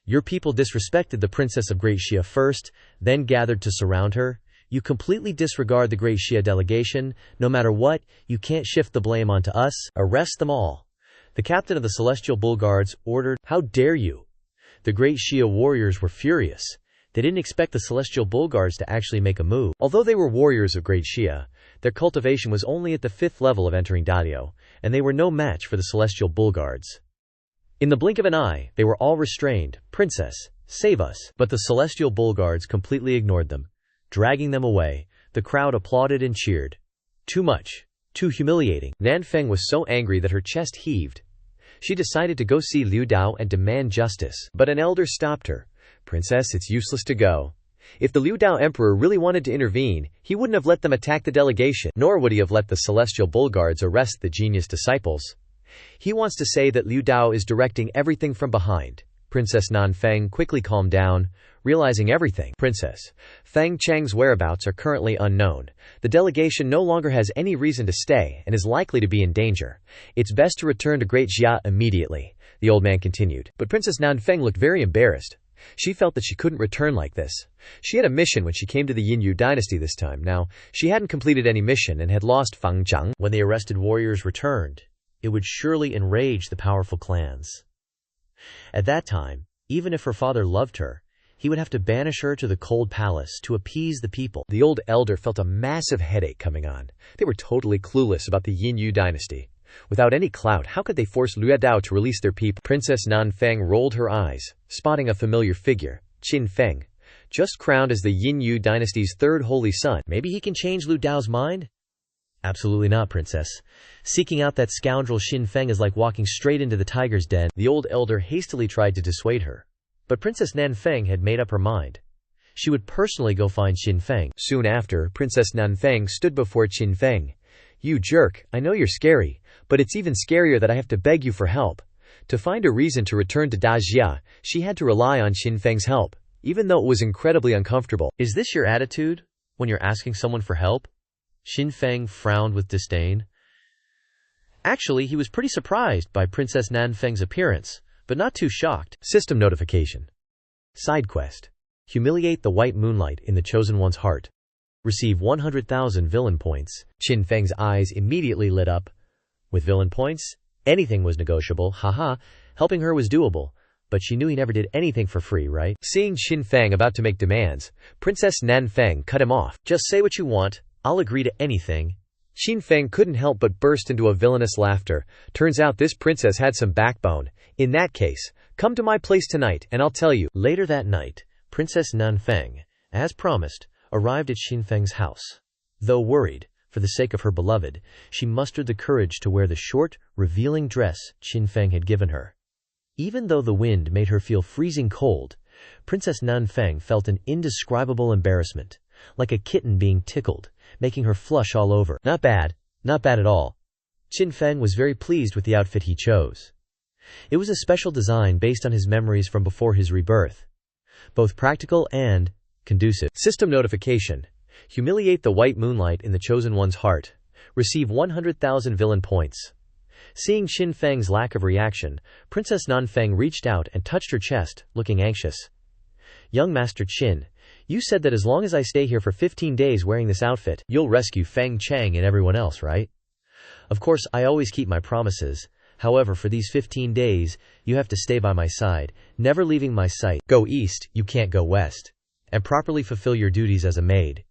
Your people disrespected the princess of Great Xia first, then gathered to surround her. You completely disregard the Great Xia delegation. No matter what, you can't shift the blame onto us. Arrest them all. The captain of the Celestial Bull Guards ordered. How dare you? The Great Xia warriors were furious. They didn't expect the Celestial Bull Guards to actually make a move. Although they were warriors of Great Xia, their cultivation was only at the 5th level of entering Dadio, and they were no match for the Celestial Bull Guards. In the blink of an eye, they were all restrained. Princess, save us. But the Celestial Bull Guards completely ignored them. Dragging them away, the crowd applauded and cheered. Too much. Too humiliating. Nanfeng was so angry that her chest heaved. She decided to go see Liu Dao and demand justice. But an elder stopped her. Princess, it's useless to go. If the Liu Dao emperor really wanted to intervene, he wouldn't have let them attack the delegation, nor would he have let the Celestial Bull Guards arrest the genius disciples. He wants to say that Liu Dao is directing everything from behind. Princess Nanfeng quickly calmed down, realizing everything. Princess, Feng Cheng's whereabouts are currently unknown. The delegation no longer has any reason to stay and is likely to be in danger. It's best to return to Great Xia immediately, the old man continued. But Princess Nanfeng looked very embarrassed. She felt that she couldn't return like this. She had a mission when she came to the Yinyu dynasty this time. Now, she hadn't completed any mission and had lost Fang Chang. When the arrested warriors returned, it would surely enrage the powerful clans. At that time, even if her father loved her, he would have to banish her to the cold palace to appease the people. The old elder felt a massive headache coming on. They were totally clueless about the Yinyu dynasty. Without any clout, how could they force Liu Dao to release their people? Princess Nanfeng rolled her eyes, spotting a familiar figure, Qin Feng, just crowned as the Yinyu dynasty's third holy son. Maybe he can change Liu Dao's mind? Absolutely not, princess. Seeking out that scoundrel Qin Feng is like walking straight into the tiger's den. The old elder hastily tried to dissuade her. But Princess Nanfeng had made up her mind. She would personally go find Qin Feng. Soon after, Princess Nanfeng stood before Qin Feng. You jerk, I know you're scary, but it's even scarier that I have to beg you for help. To find a reason to return to Dajia, she had to rely on Qin Feng's help, even though it was incredibly uncomfortable. Is this your attitude when you're asking someone for help? Qin Feng frowned with disdain. Actually, he was pretty surprised by Princess Nan Feng's appearance, but not too shocked. System notification. Side quest. Humiliate the white moonlight in the chosen one's heart. Receive 100,000 villain points. Qin Feng's eyes immediately lit up. With villain points, anything was negotiable, haha, helping her was doable, but she knew he never did anything for free, right? Seeing Qin Feng about to make demands, Princess Nan Feng cut him off. Just say what you want, I'll agree to anything. Qin Feng couldn't help but burst into a villainous laughter. Turns out this princess had some backbone. In that case, come to my place tonight and I'll tell you. Later that night, Princess Nan Feng, as promised, arrived at Qin Feng's house. Though worried, for the sake of her beloved, she mustered the courage to wear the short, revealing dress Qin Feng had given her. Even though the wind made her feel freezing cold, Princess Nan Feng felt an indescribable embarrassment, like a kitten being tickled, making her flush all over. Not bad at all. Qin Feng was very pleased with the outfit he chose. It was a special design based on his memories from before his rebirth. Both practical and conducive. System notification. Humiliate the white moonlight in the chosen one's heart. Receive 100,000 villain points. Seeing Qin Feng's lack of reaction, Princess Nan Feng reached out and touched her chest, looking anxious. Young Master Qin, you said that as long as I stay here for 15 days wearing this outfit, you'll rescue Feng Chang and everyone else, right? Of course, I always keep my promises. However, for these 15 days, you have to stay by my side, never leaving my sight. Go east, you can't go west. And properly fulfill your duties as a maid.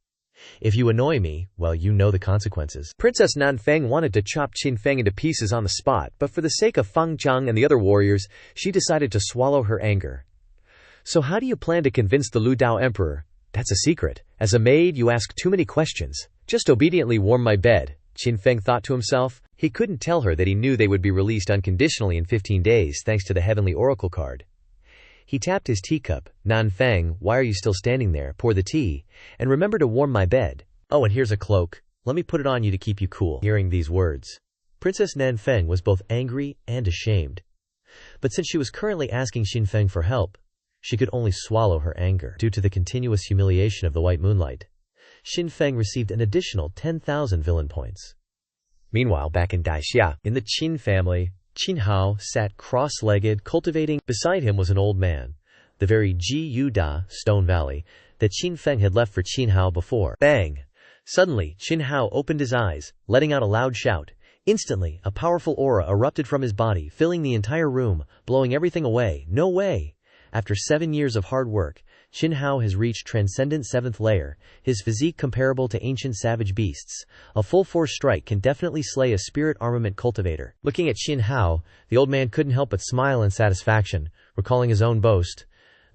If you annoy me, well, you know the consequences. Princess Nan Feng wanted to chop Qin Feng into pieces on the spot, but for the sake of Feng Zhang and the other warriors, she decided to swallow her anger. So how do you plan to convince the Lu Dao Emperor? That's a secret. As a maid, you ask too many questions. Just obediently warm my bed, Qin Feng thought to himself. He couldn't tell her that he knew they would be released unconditionally in 15 days thanks to the heavenly oracle card. He tapped his teacup. Nan Feng, why are you still standing there? Pour the tea. And remember to warm my bed. Oh, and here's a cloak. Let me put it on you to keep you cool. Hearing these words, Princess Nan Feng was both angry and ashamed. But since she was currently asking Qin Feng for help, she could only swallow her anger. Due to the continuous humiliation of the white moonlight, Qin Feng received an additional 10,000 villain points. Meanwhile, back in Daixia, in the Qin family, Qin Hao sat cross-legged, cultivating. Beside him was an old man, the very Ji Da Stone Valley, that Qin Feng had left for Qin Hao before. Bang! Suddenly, Qin Hao opened his eyes, letting out a loud shout. Instantly, a powerful aura erupted from his body, filling the entire room, blowing everything away. No way! After 7 years of hard work, Qin Hao has reached transcendent 7th layer, his physique comparable to ancient savage beasts. A full-force strike can definitely slay a spirit armament cultivator. Looking at Qin Hao, the old man couldn't help but smile in satisfaction, recalling his own boast.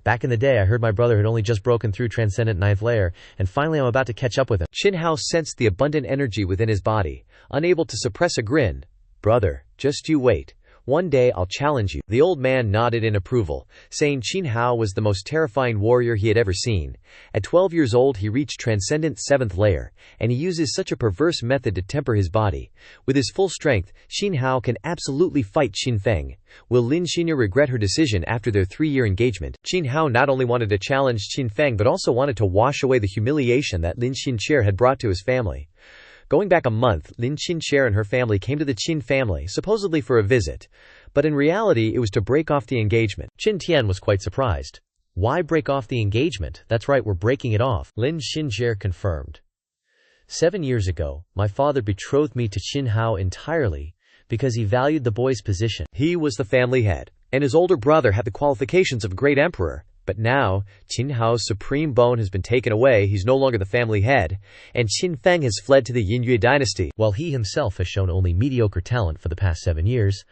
Back in the day, I heard my brother had only just broken through transcendent 9th layer, and finally I'm about to catch up with him. Qin Hao sensed the abundant energy within his body, unable to suppress a grin. Brother, just you wait. One day I'll challenge you. The old man nodded in approval, saying Qin Hao was the most terrifying warrior he had ever seen. At 12 years old he reached transcendent 7th layer, and he uses such a perverse method to temper his body. With his full strength, Qin Hao can absolutely fight Qin Feng. Will Lin Xinye regret her decision after their 3-year engagement? Qin Hao not only wanted to challenge Qin Feng but also wanted to wash away the humiliation that Lin Xinye had brought to his family. Going back a month, Lin Xinye and her family came to the Qin family, supposedly for a visit, but in reality it was to break off the engagement. Qin Tian was quite surprised. Why break off the engagement? That's right, we're breaking it off. Lin Xinye confirmed. 7 years ago, my father betrothed me to Qin Hao entirely because he valued the boy's position. He was the family head, and his older brother had the qualifications of a great emperor. But now, Qin Hao's supreme bone has been taken away, he's no longer the family head, and Qin Feng has fled to the Yinyue dynasty. While he himself has shown only mediocre talent for the past 7 years,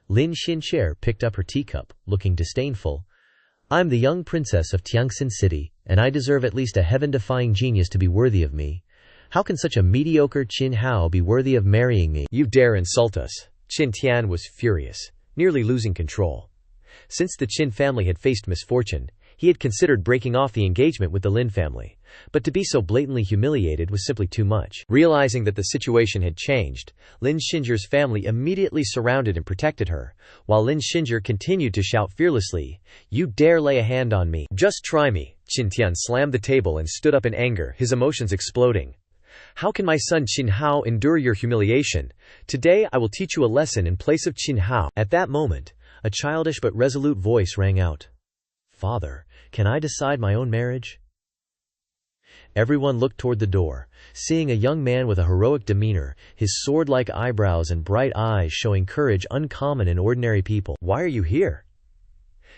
Lin Xinye picked up her teacup, looking disdainful. I'm the young princess of Tiangxin City, and I deserve at least a heaven-defying genius to be worthy of me. How can such a mediocre Qin Hao be worthy of marrying me? You dare insult us. Qin Tian was furious, nearly losing control. Since the Qin family had faced misfortune, He had considered breaking off the engagement with the Lin family, but to be so blatantly humiliated was simply too much. Realizing that the situation had changed, Lin Xinjier's family immediately surrounded and protected her, while Lin Xinjier continued to shout fearlessly, "You dare lay a hand on me? Just try me." Qin Tian slammed the table and stood up in anger, his emotions exploding. "How can my son Qin Hao endure your humiliation? Today I will teach you a lesson in place of Qin Hao." At that moment, a childish but resolute voice rang out. "Father, can I decide my own marriage?" Everyone looked toward the door, seeing a young man with a heroic demeanor, his sword-like eyebrows and bright eyes showing courage uncommon in ordinary people. "Why are you here?"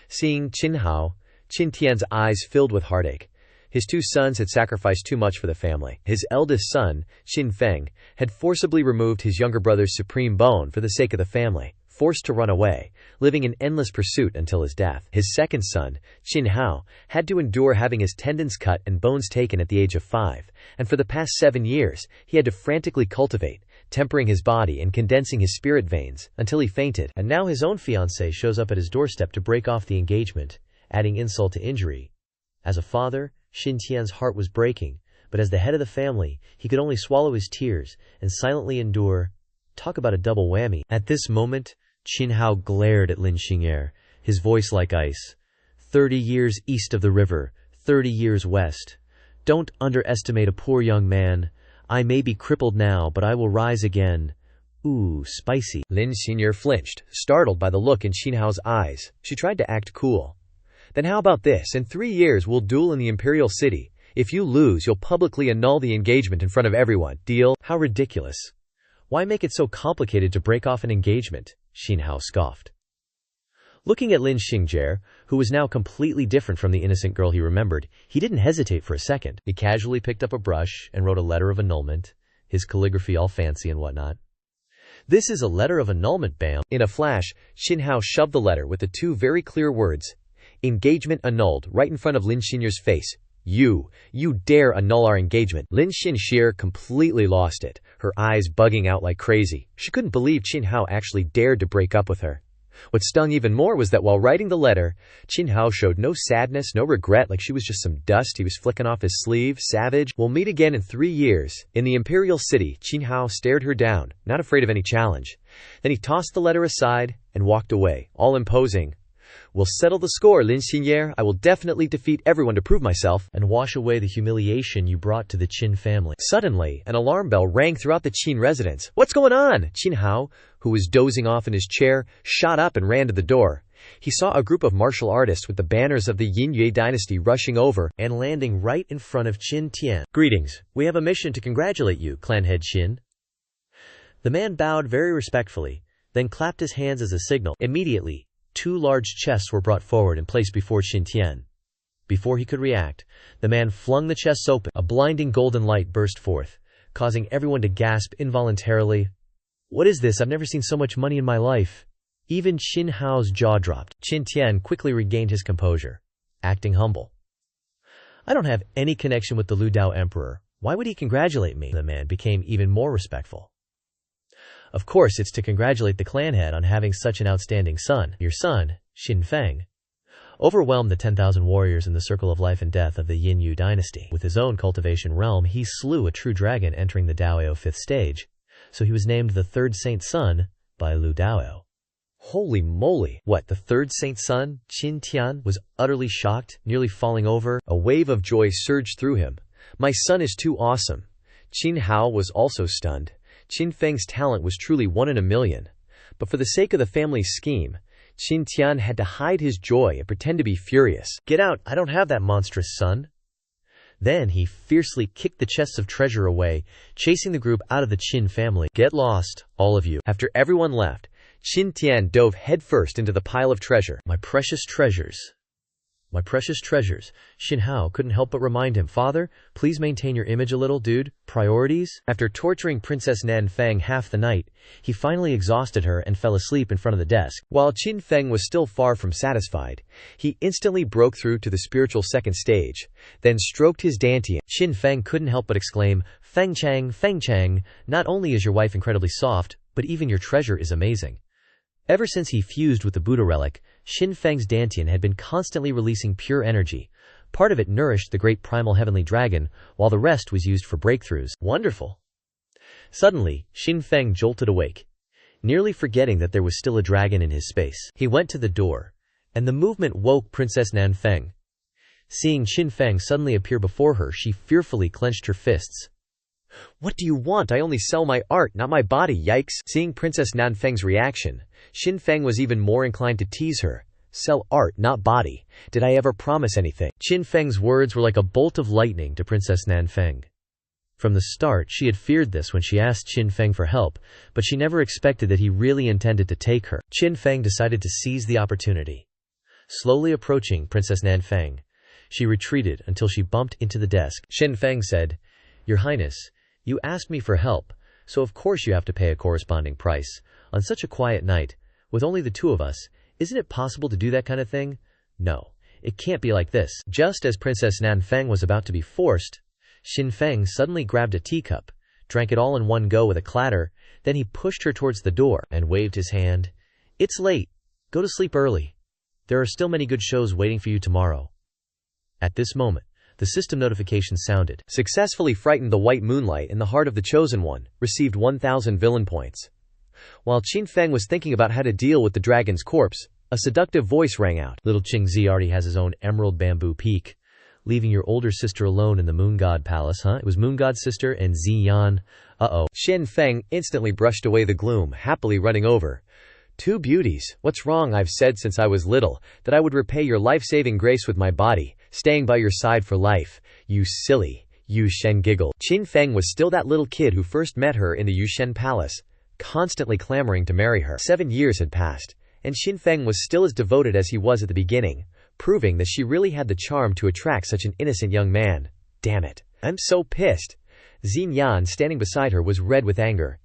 Seeing Qin Hao, Qin Tian's eyes filled with heartache. His two sons had sacrificed too much for the family. His eldest son, Qin Feng, had forcibly removed his younger brother's supreme bone for the sake of the family, forced to run away, living in endless pursuit until his death. His second son, Qin Hao, had to endure having his tendons cut and bones taken at the age of 5, and for the past 7 years, he had to frantically cultivate, tempering his body and condensing his spirit veins, until he fainted. And now his own fiancée shows up at his doorstep to break off the engagement, adding insult to injury. As a father, Qin Tian's heart was breaking, but as the head of the family, he could only swallow his tears and silently endure. Talk about a double whammy. At this moment, Qin Hao glared at Lin Xinjier, his voice like ice. 30 years east of the river, 30 years west. Don't underestimate a poor young man. I may be crippled now, but I will rise again. Ooh, spicy. Lin Xinjier flinched, startled by the look in Qin Hao's eyes. She tried to act cool. "Then how about this? In 3 years we'll duel in the imperial city. If you lose, you'll publicly annul the engagement in front of everyone. Deal?" How ridiculous. Why make it so complicated to break off an engagement? Qin Hao scoffed. Looking at Lin Xinjier, who was now completely different from the innocent girl he remembered, he didn't hesitate for a second. He casually picked up a brush and wrote a letter of annulment, his calligraphy all fancy and whatnot. "This is a letter of annulment, bam." In a flash, Qin Hao shoved the letter with the 2 very clear words, "Engagement annulled," right in front of Lin Xinjier's face. You dare annul our engagement." Lin Xinjier completely lost it, her eyes bugging out like crazy. She couldn't believe Qin Hao actually dared to break up with her. What stung even more was that while writing the letter, Qin Hao showed no sadness, no regret, like she was just some dust he was flicking off his sleeve. Savage. "We'll meet again in 3 years. In the imperial city." Qin Hao stared her down, not afraid of any challenge. Then he tossed the letter aside and walked away, all imposing. "We'll settle the score, Lin Xinjier. I will definitely defeat everyone to prove myself and wash away the humiliation you brought to the Qin family." Suddenly, an alarm bell rang throughout the Qin residence. "What's going on?" Qin Hao, who was dozing off in his chair, shot up and ran to the door. He saw a group of martial artists with the banners of the Yin Yue dynasty rushing over and landing right in front of Qin Tian. "Greetings. We have a mission to congratulate you, clan head Qin." The man bowed very respectfully, then clapped his hands as a signal. Immediately, 2 large chests were brought forward and placed before Qin Tian. Before he could react, the man flung the chests open. A blinding golden light burst forth, causing everyone to gasp involuntarily. "What is this? I've never seen so much money in my life." Even Qin Hao's jaw dropped. Qin Tian quickly regained his composure, acting humble. "I don't have any connection with the Lu Dao Emperor. Why would he congratulate me?" The man became even more respectful. "Of course, it's to congratulate the clan head on having such an outstanding son. Your son, Qin Feng, overwhelmed the 10,000 warriors in the circle of life and death of the Yin Yu dynasty. With his own cultivation realm, he slew a true dragon entering the Daoao 5th stage, so he was named the 3rd Saint Son by Lu Daoao." Holy moly! What, the 3rd Saint Son? Qin Tian was utterly shocked, nearly falling over. A wave of joy surged through him. "My son is too awesome." Qin Hao was also stunned. Qin Feng's talent was truly 1 in a million. But for the sake of the family's scheme, Qin Tian had to hide his joy and pretend to be furious. "Get out! I don't have that monstrous son." Then he fiercely kicked the chests of treasure away, chasing the group out of the Qin family. "Get lost, all of you." After everyone left, Qin Tian dove headfirst into the pile of treasure. My precious treasures. My precious treasures." Qin Hao couldn't help but remind him, "Father, please maintain your image a little, dude. Priorities?" After torturing Princess Nan Feng half the night, he finally exhausted her and fell asleep in front of the desk. While Qin Feng was still far from satisfied, he instantly broke through to the spiritual 2nd stage, then stroked his dantian. Qin Feng couldn't help but exclaim, Feng Chang, not only is your wife incredibly soft, but even your treasure is amazing." Ever since he fused with the Buddha relic, Xin Feng's Dantian had been constantly releasing pure energy. Part of it nourished the great primal heavenly dragon, while the rest was used for breakthroughs. Wonderful! Suddenly, Xin Feng jolted awake, nearly forgetting that there was still a dragon in his space. He went to the door, and the movement woke Princess Nan Feng. Seeing Xin Feng suddenly appear before her, she fearfully clenched her fists. "What do you want? I only sell my art, not my body, yikes!" Seeing Princess Nan Feng's reaction, Xin Feng was even more inclined to tease her. "Sell art, not body. Did I ever promise anything?" Xin Feng's words were like a bolt of lightning to Princess Nan Feng. From the start, she had feared this when she asked Xin Feng for help, but she never expected that he really intended to take her. Xin Feng decided to seize the opportunity. Slowly approaching Princess Nan Feng, she retreated until she bumped into the desk. Xin Feng said, "Your Highness, you asked me for help, so of course you have to pay a corresponding price. On such a quiet night, with only the two of us, isn't it possible to do that kind of thing? No, it can't be like this." Just as Princess Nan Feng was about to be forced, Xin Feng suddenly grabbed a teacup, drank it all in one go with a clatter, then he pushed her towards the door and waved his hand. "It's late. Go to sleep early. There are still many good shows waiting for you tomorrow." At this moment, the system notification sounded. Successfully frightened the white moonlight in the heart of the chosen one, received 1,000 villain points. While Xin Feng was thinking about how to deal with the dragon's corpse, a seductive voice rang out. "Little Qingzi already has his own emerald bamboo peak. Leaving your older sister alone in the moon god palace, huh?" It was moon god's sister and Ziyan. Uh-oh. Xin Feng instantly brushed away the gloom, happily running over. "Two beauties. What's wrong? I've said since I was little that I would repay your life-saving grace with my body, staying by your side for life. You silly." Yushen giggled. Xin Feng was still that little kid who first met her in the Yushen palace, constantly clamoring to marry her. 7 years had passed, and Xin Feng was still as devoted as he was at the beginning, proving that she really had the charm to attract such an innocent young man. Damn it. I'm so pissed. Xin Yan, standing beside her, was red with anger.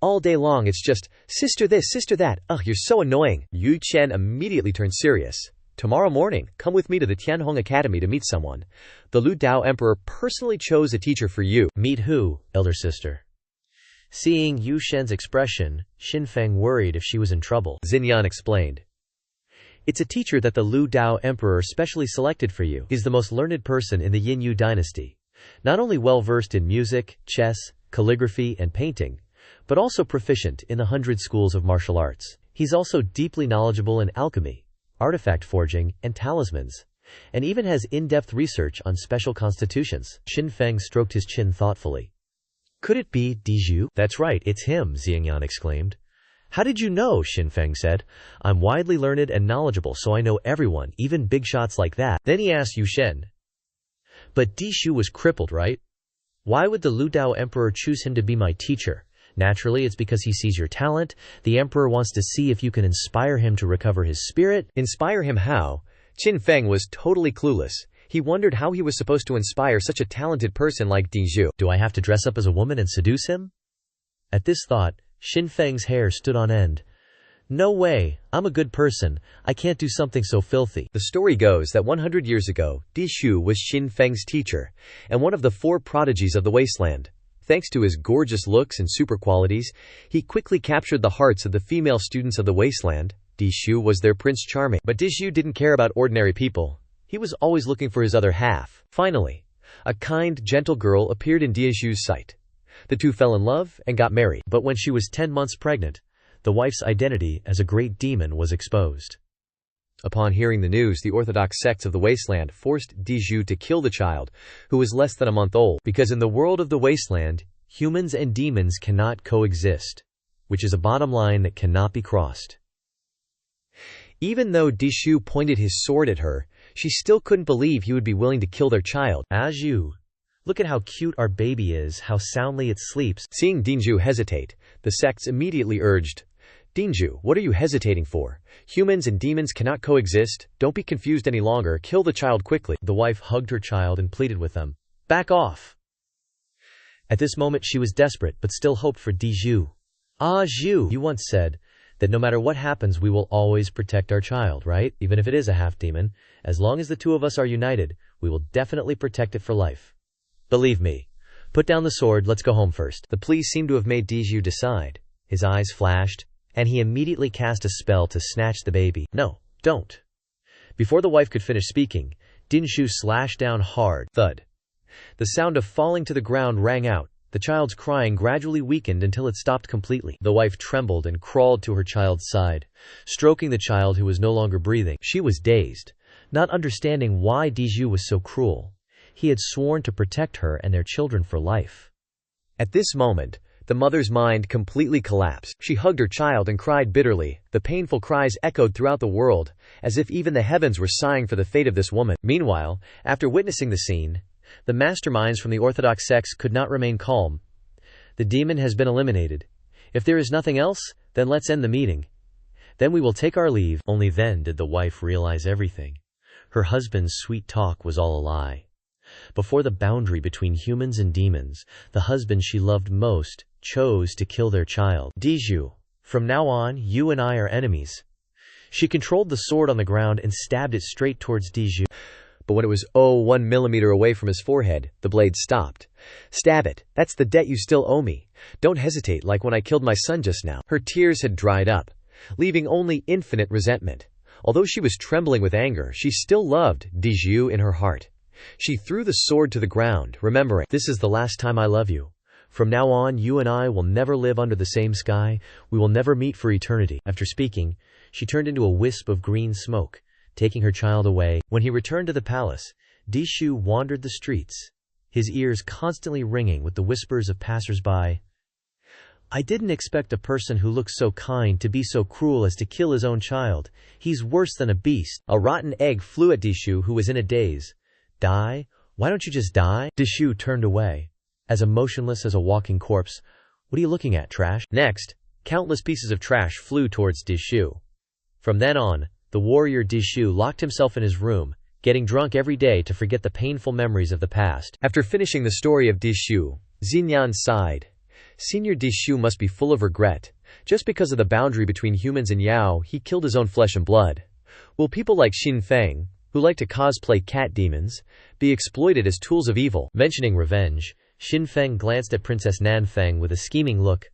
All day long it's just, "Sister this, sister that. Ugh, you're so annoying." Yu Chen immediately turned serious. "Tomorrow morning, come with me to the Tianhong Academy to meet someone. The Lu Dao Emperor personally chose a teacher for you." "Meet who, elder sister?" Seeing Yu Shen's expression, Xin Feng worried if she was in trouble. Xinyan explained. "It's a teacher that the Lu Dao Emperor specially selected for you. He's the most learned person in the Yin Yu dynasty. Not only well-versed in music, chess, calligraphy, and painting, but also proficient in the 100 schools of martial arts. He's also deeply knowledgeable in alchemy, artifact forging, and talismans, and even has in-depth research on special constitutions." Xin Feng stroked his chin thoughtfully. "Could it be Dizhu?" "That's right, it's him," Xiangyan exclaimed. "How did you know?" Xin Feng said. "I'm widely learned and knowledgeable, so I know everyone, even big shots like that." Then he asked Yu Shen. "But Dishu was crippled, right? Why would the Lu Dao Emperor choose him to be my teacher?" "Naturally, it's because he sees your talent. The Emperor wants to see if you can inspire him to recover his spirit." Inspire him how? Xin Feng was totally clueless. He wondered how he was supposed to inspire such a talented person like Dizhu. "Do I have to dress up as a woman and seduce him?" At this thought, Xin Feng's hair stood on end. "No way, I'm a good person. I can't do something so filthy." The story goes that 100 years ago, Dishu was Xin Feng's teacher, and one of the 4 prodigies of the wasteland. Thanks to his gorgeous looks and super qualities, he quickly captured the hearts of the female students of the wasteland. Dishu was their Prince Charming. But Dishu didn't care about ordinary people. He was always looking for his other half. Finally, a kind, gentle girl appeared in Dishu's sight. The two fell in love and got married. But when she was 10 months pregnant, the wife's identity as a great demon was exposed. Upon hearing the news, the orthodox sects of the wasteland forced Dizhu to kill the child, who was less than a month old, because in the world of the wasteland, humans and demons cannot coexist, which is a bottom line that cannot be crossed. Even though Dishu pointed his sword at her, she still couldn't believe he would be willing to kill their child. "Aju, look at how cute our baby is, how soundly it sleeps." Seeing Dinju hesitate, the sects immediately urged, "Dinju, what are you hesitating for? Humans and demons cannot coexist. Don't be confused any longer. Kill the child quickly." The wife hugged her child and pleaded with them, "Back off." At this moment she was desperate but still hoped for Dizhu. "Ah, Zhu, you once said that no matter what happens we will always protect our child, right? Even if it is a half-demon, as long as the two of us are united, we will definitely protect it for life. Believe me. Put down the sword, let's go home first." The plea seemed to have made Dizhu decide. His eyes flashed, and he immediately cast a spell to snatch the baby. No, don't. Before the wife could finish speaking, Dinshu slashed down hard. Thud. The sound of falling to the ground rang out. The child's crying gradually weakened until it stopped completely. The wife trembled and crawled to her child's side, stroking the child who was no longer breathing. She was dazed, not understanding why Dinshu was so cruel. He had sworn to protect her and their children for life. At this moment, the mother's mind completely collapsed. She hugged her child and cried bitterly. The painful cries echoed throughout the world, as if even the heavens were sighing for the fate of this woman. Meanwhile, after witnessing the scene, the masterminds from the Orthodox sects could not remain calm. The demon has been eliminated. If there is nothing else, then let's end the meeting. Then we will take our leave. Only then did the wife realize everything. Her husband's sweet talk was all a lie. Before the boundary between humans and demons, the husband she loved most chose to kill their child. Dinshu, from now on, you and I are enemies. She controlled the sword on the ground and stabbed it straight towards Dinshu. But when it was 1 millimeter away from his forehead, the blade stopped. Stab it. That's the debt you still owe me. Don't hesitate like when I killed my son just now. Her tears had dried up, leaving only infinite resentment. Although she was trembling with anger, she still loved Dinshu in her heart. She threw the sword to the ground, remembering, this is the last time I love you. From now on, you and I will never live under the same sky. We will never meet for eternity. After speaking, she turned into a wisp of green smoke, taking her child away. When he returned to the palace, Dinshu wandered the streets, his ears constantly ringing with the whispers of passers-by. I didn't expect a person who looks so kind to be so cruel as to kill his own child. He's worse than a beast. A rotten egg flew at Dinshu, who was in a daze. Die? Why don't you just die? Dinshu turned away, as emotionless as a walking corpse. What are you looking at, trash? Next, countless pieces of trash flew towards Dinshu. From then on, the warrior Dinshu locked himself in his room, getting drunk every day to forget the painful memories of the past. After finishing the story of Dinshu, Xinyan sighed. Senior Dinshu must be full of regret. Just because of the boundary between humans and Yao, he killed his own flesh and blood. Will people like Xin Feng, who like to cosplay cat demons, be exploited as tools of evil? Mentioning revenge, Xin Feng glanced at Princess Nanfeng with a scheming look.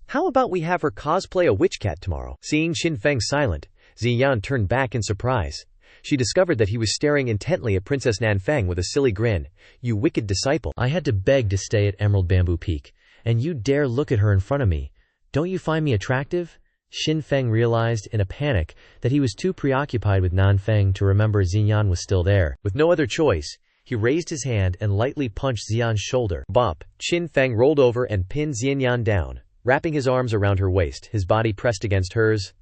How about we have her cosplay a witch cat tomorrow? Seeing Xin Feng silent, Xinyan turned back in surprise. She discovered that he was staring intently at Princess Nanfeng with a silly grin. You wicked disciple. I had to beg to stay at Emerald Bamboo Peak, and you dare look at her in front of me. Don't you find me attractive? Xin Feng realized in a panic that he was too preoccupied with Nanfeng to remember Xinyan was still there. With no other choice, he raised his hand and lightly punched Xian's shoulder. Bop! Xin Feng rolled over and pinned Xinyan down, wrapping his arms around her waist, his body pressed against hers.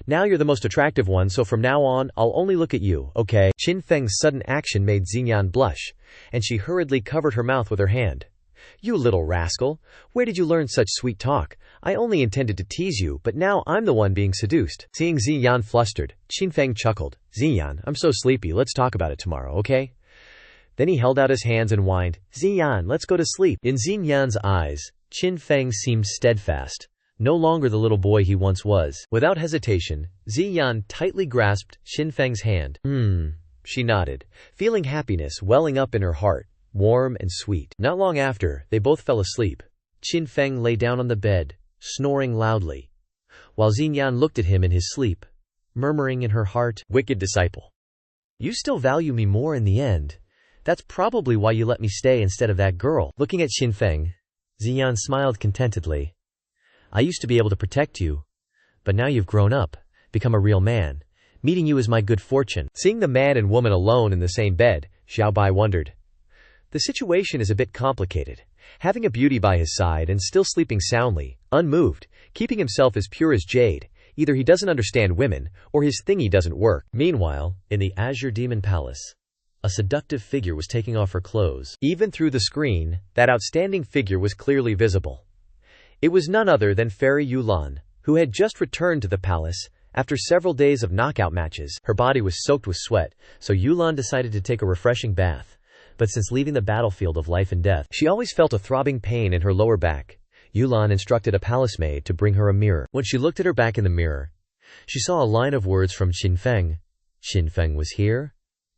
Now you're the most attractive one, so from now on, I'll only look at you, okay? Xin Feng's sudden action made Xinyan blush, and she hurriedly covered her mouth with her hand. You little rascal! Where did you learn such sweet talk? I only intended to tease you, but now I'm the one being seduced. Seeing Xinyan flustered, Xin Feng chuckled. Xinyan, I'm so sleepy, let's talk about it tomorrow, okay? Then he held out his hands and whined, Xinyan, let's go to sleep. In Xinyan's eyes, Xin Feng seemed steadfast, no longer the little boy he once was. Without hesitation, Xinyan tightly grasped Xin Feng's hand. She nodded, feeling happiness welling up in her heart, warm and sweet. Not long after, they both fell asleep. Xin Feng lay down on the bed, snoring loudly, while Xinyan looked at him in his sleep, murmuring in her heart, Wicked disciple. You still value me more in the end. That's probably why you let me stay instead of that girl. Looking at Xin Feng, Xinyan smiled contentedly. I used to be able to protect you, but now you've grown up, become a real man. Meeting you is my good fortune. Seeing the man and woman alone in the same bed, Xiaobai wondered. The situation is a bit complicated. Having a beauty by his side and still sleeping soundly, unmoved, keeping himself as pure as jade, either he doesn't understand women, or his thingy doesn't work. Meanwhile, in the Azure Demon Palace, a seductive figure was taking off her clothes. Even through the screen, that outstanding figure was clearly visible. It was none other than Fairy Yulan, who had just returned to the palace after several days of knockout matches. Her body was soaked with sweat, so Yulan decided to take a refreshing bath. But since leaving the battlefield of life and death, she always felt a throbbing pain in her lower back. Yulan instructed a palace maid to bring her a mirror. When she looked at her back in the mirror, she saw a line of words from Xin Feng. Xin Feng was here?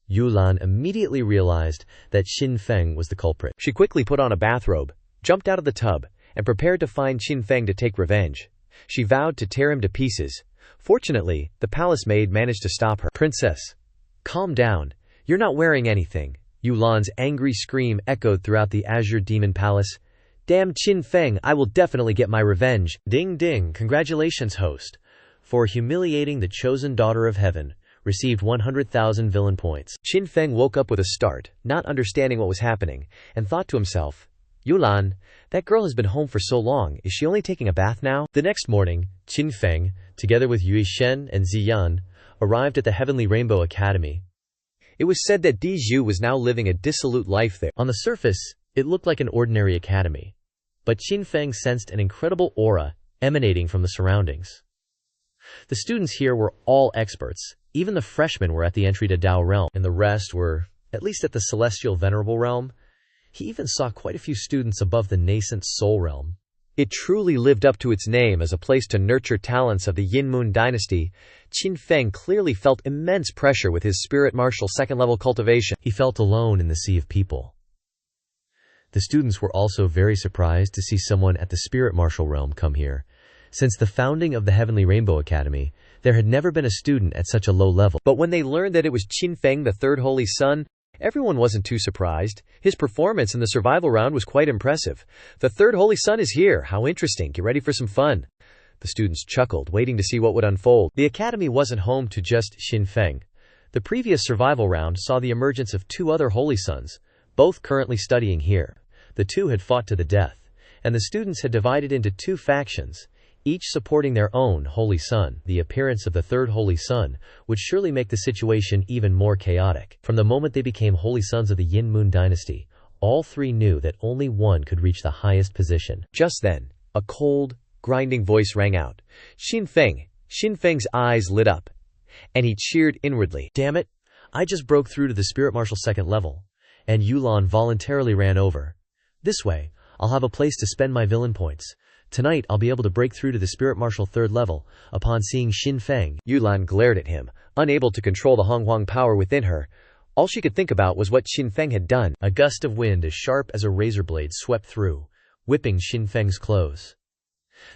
Yulan immediately realized that Xin Feng was the culprit. She quickly put on a bathrobe, jumped out of the tub, and prepared to find Xin Feng to take revenge. She vowed to tear him to pieces. Fortunately, the palace maid managed to stop her. "Princess, calm down. You're not wearing anything." Yulan's angry scream echoed throughout the Azure Demon Palace. "Damn Qin Feng, I will definitely get my revenge." Ding ding, congratulations host. For humiliating the chosen daughter of heaven, received 100,000 villain points. Qin Feng woke up with a start, not understanding what was happening, and thought to himself, "Yulan, that girl has been home for so long, is she only taking a bath now?" The next morning, Qin Feng, together with Yue Shen and Ziyan, arrived at the Heavenly Rainbow Academy. It was said that Di Zhu was now living a dissolute life there. On the surface, it looked like an ordinary academy, but Qin Feng sensed an incredible aura emanating from the surroundings. The students here were all experts. Even the freshmen were at the entry to Dao realm, and the rest were, at least at the celestial venerable realm. He even saw quite a few students above the nascent soul realm. It truly lived up to its name as a place to nurture talents of the Yin Moon dynasty. Qin Feng clearly felt immense pressure with his spirit martial second-level cultivation. He felt alone in the sea of people. The students were also very surprised to see someone at the spirit martial realm come here. Since the founding of the Heavenly Rainbow Academy, there had never been a student at such a low level. But when they learned that it was Qin Feng, the third holy son, everyone wasn't too surprised. His performance in the survival round was quite impressive. "The third holy son is here. How interesting. Get ready for some fun." The students chuckled, waiting to see what would unfold. The academy wasn't home to just Qin Feng. The previous survival round saw the emergence of two other holy sons, both currently studying here. The two had fought to the death, and the students had divided into two factions, each supporting their own holy son. The appearance of the third holy son would surely make the situation even more chaotic. From the moment they became holy sons of the Yin Moon dynasty, all three knew that only one could reach the highest position. Just then, a cold, grinding voice rang out. "Qin Feng." Qin Feng's eyes lit up, and he cheered inwardly. "Damn it, I just broke through to the spirit martial second level." And Yulan voluntarily ran over. "This way, I'll have a place to spend my villain points. Tonight I'll be able to break through to the spirit martial third level." Upon seeing Qin Feng, Yulan glared at him, unable to control the Honghuang power within her. All she could think about was what Qin Feng had done. A gust of wind as sharp as a razor blade swept through, whipping Qin Feng's clothes.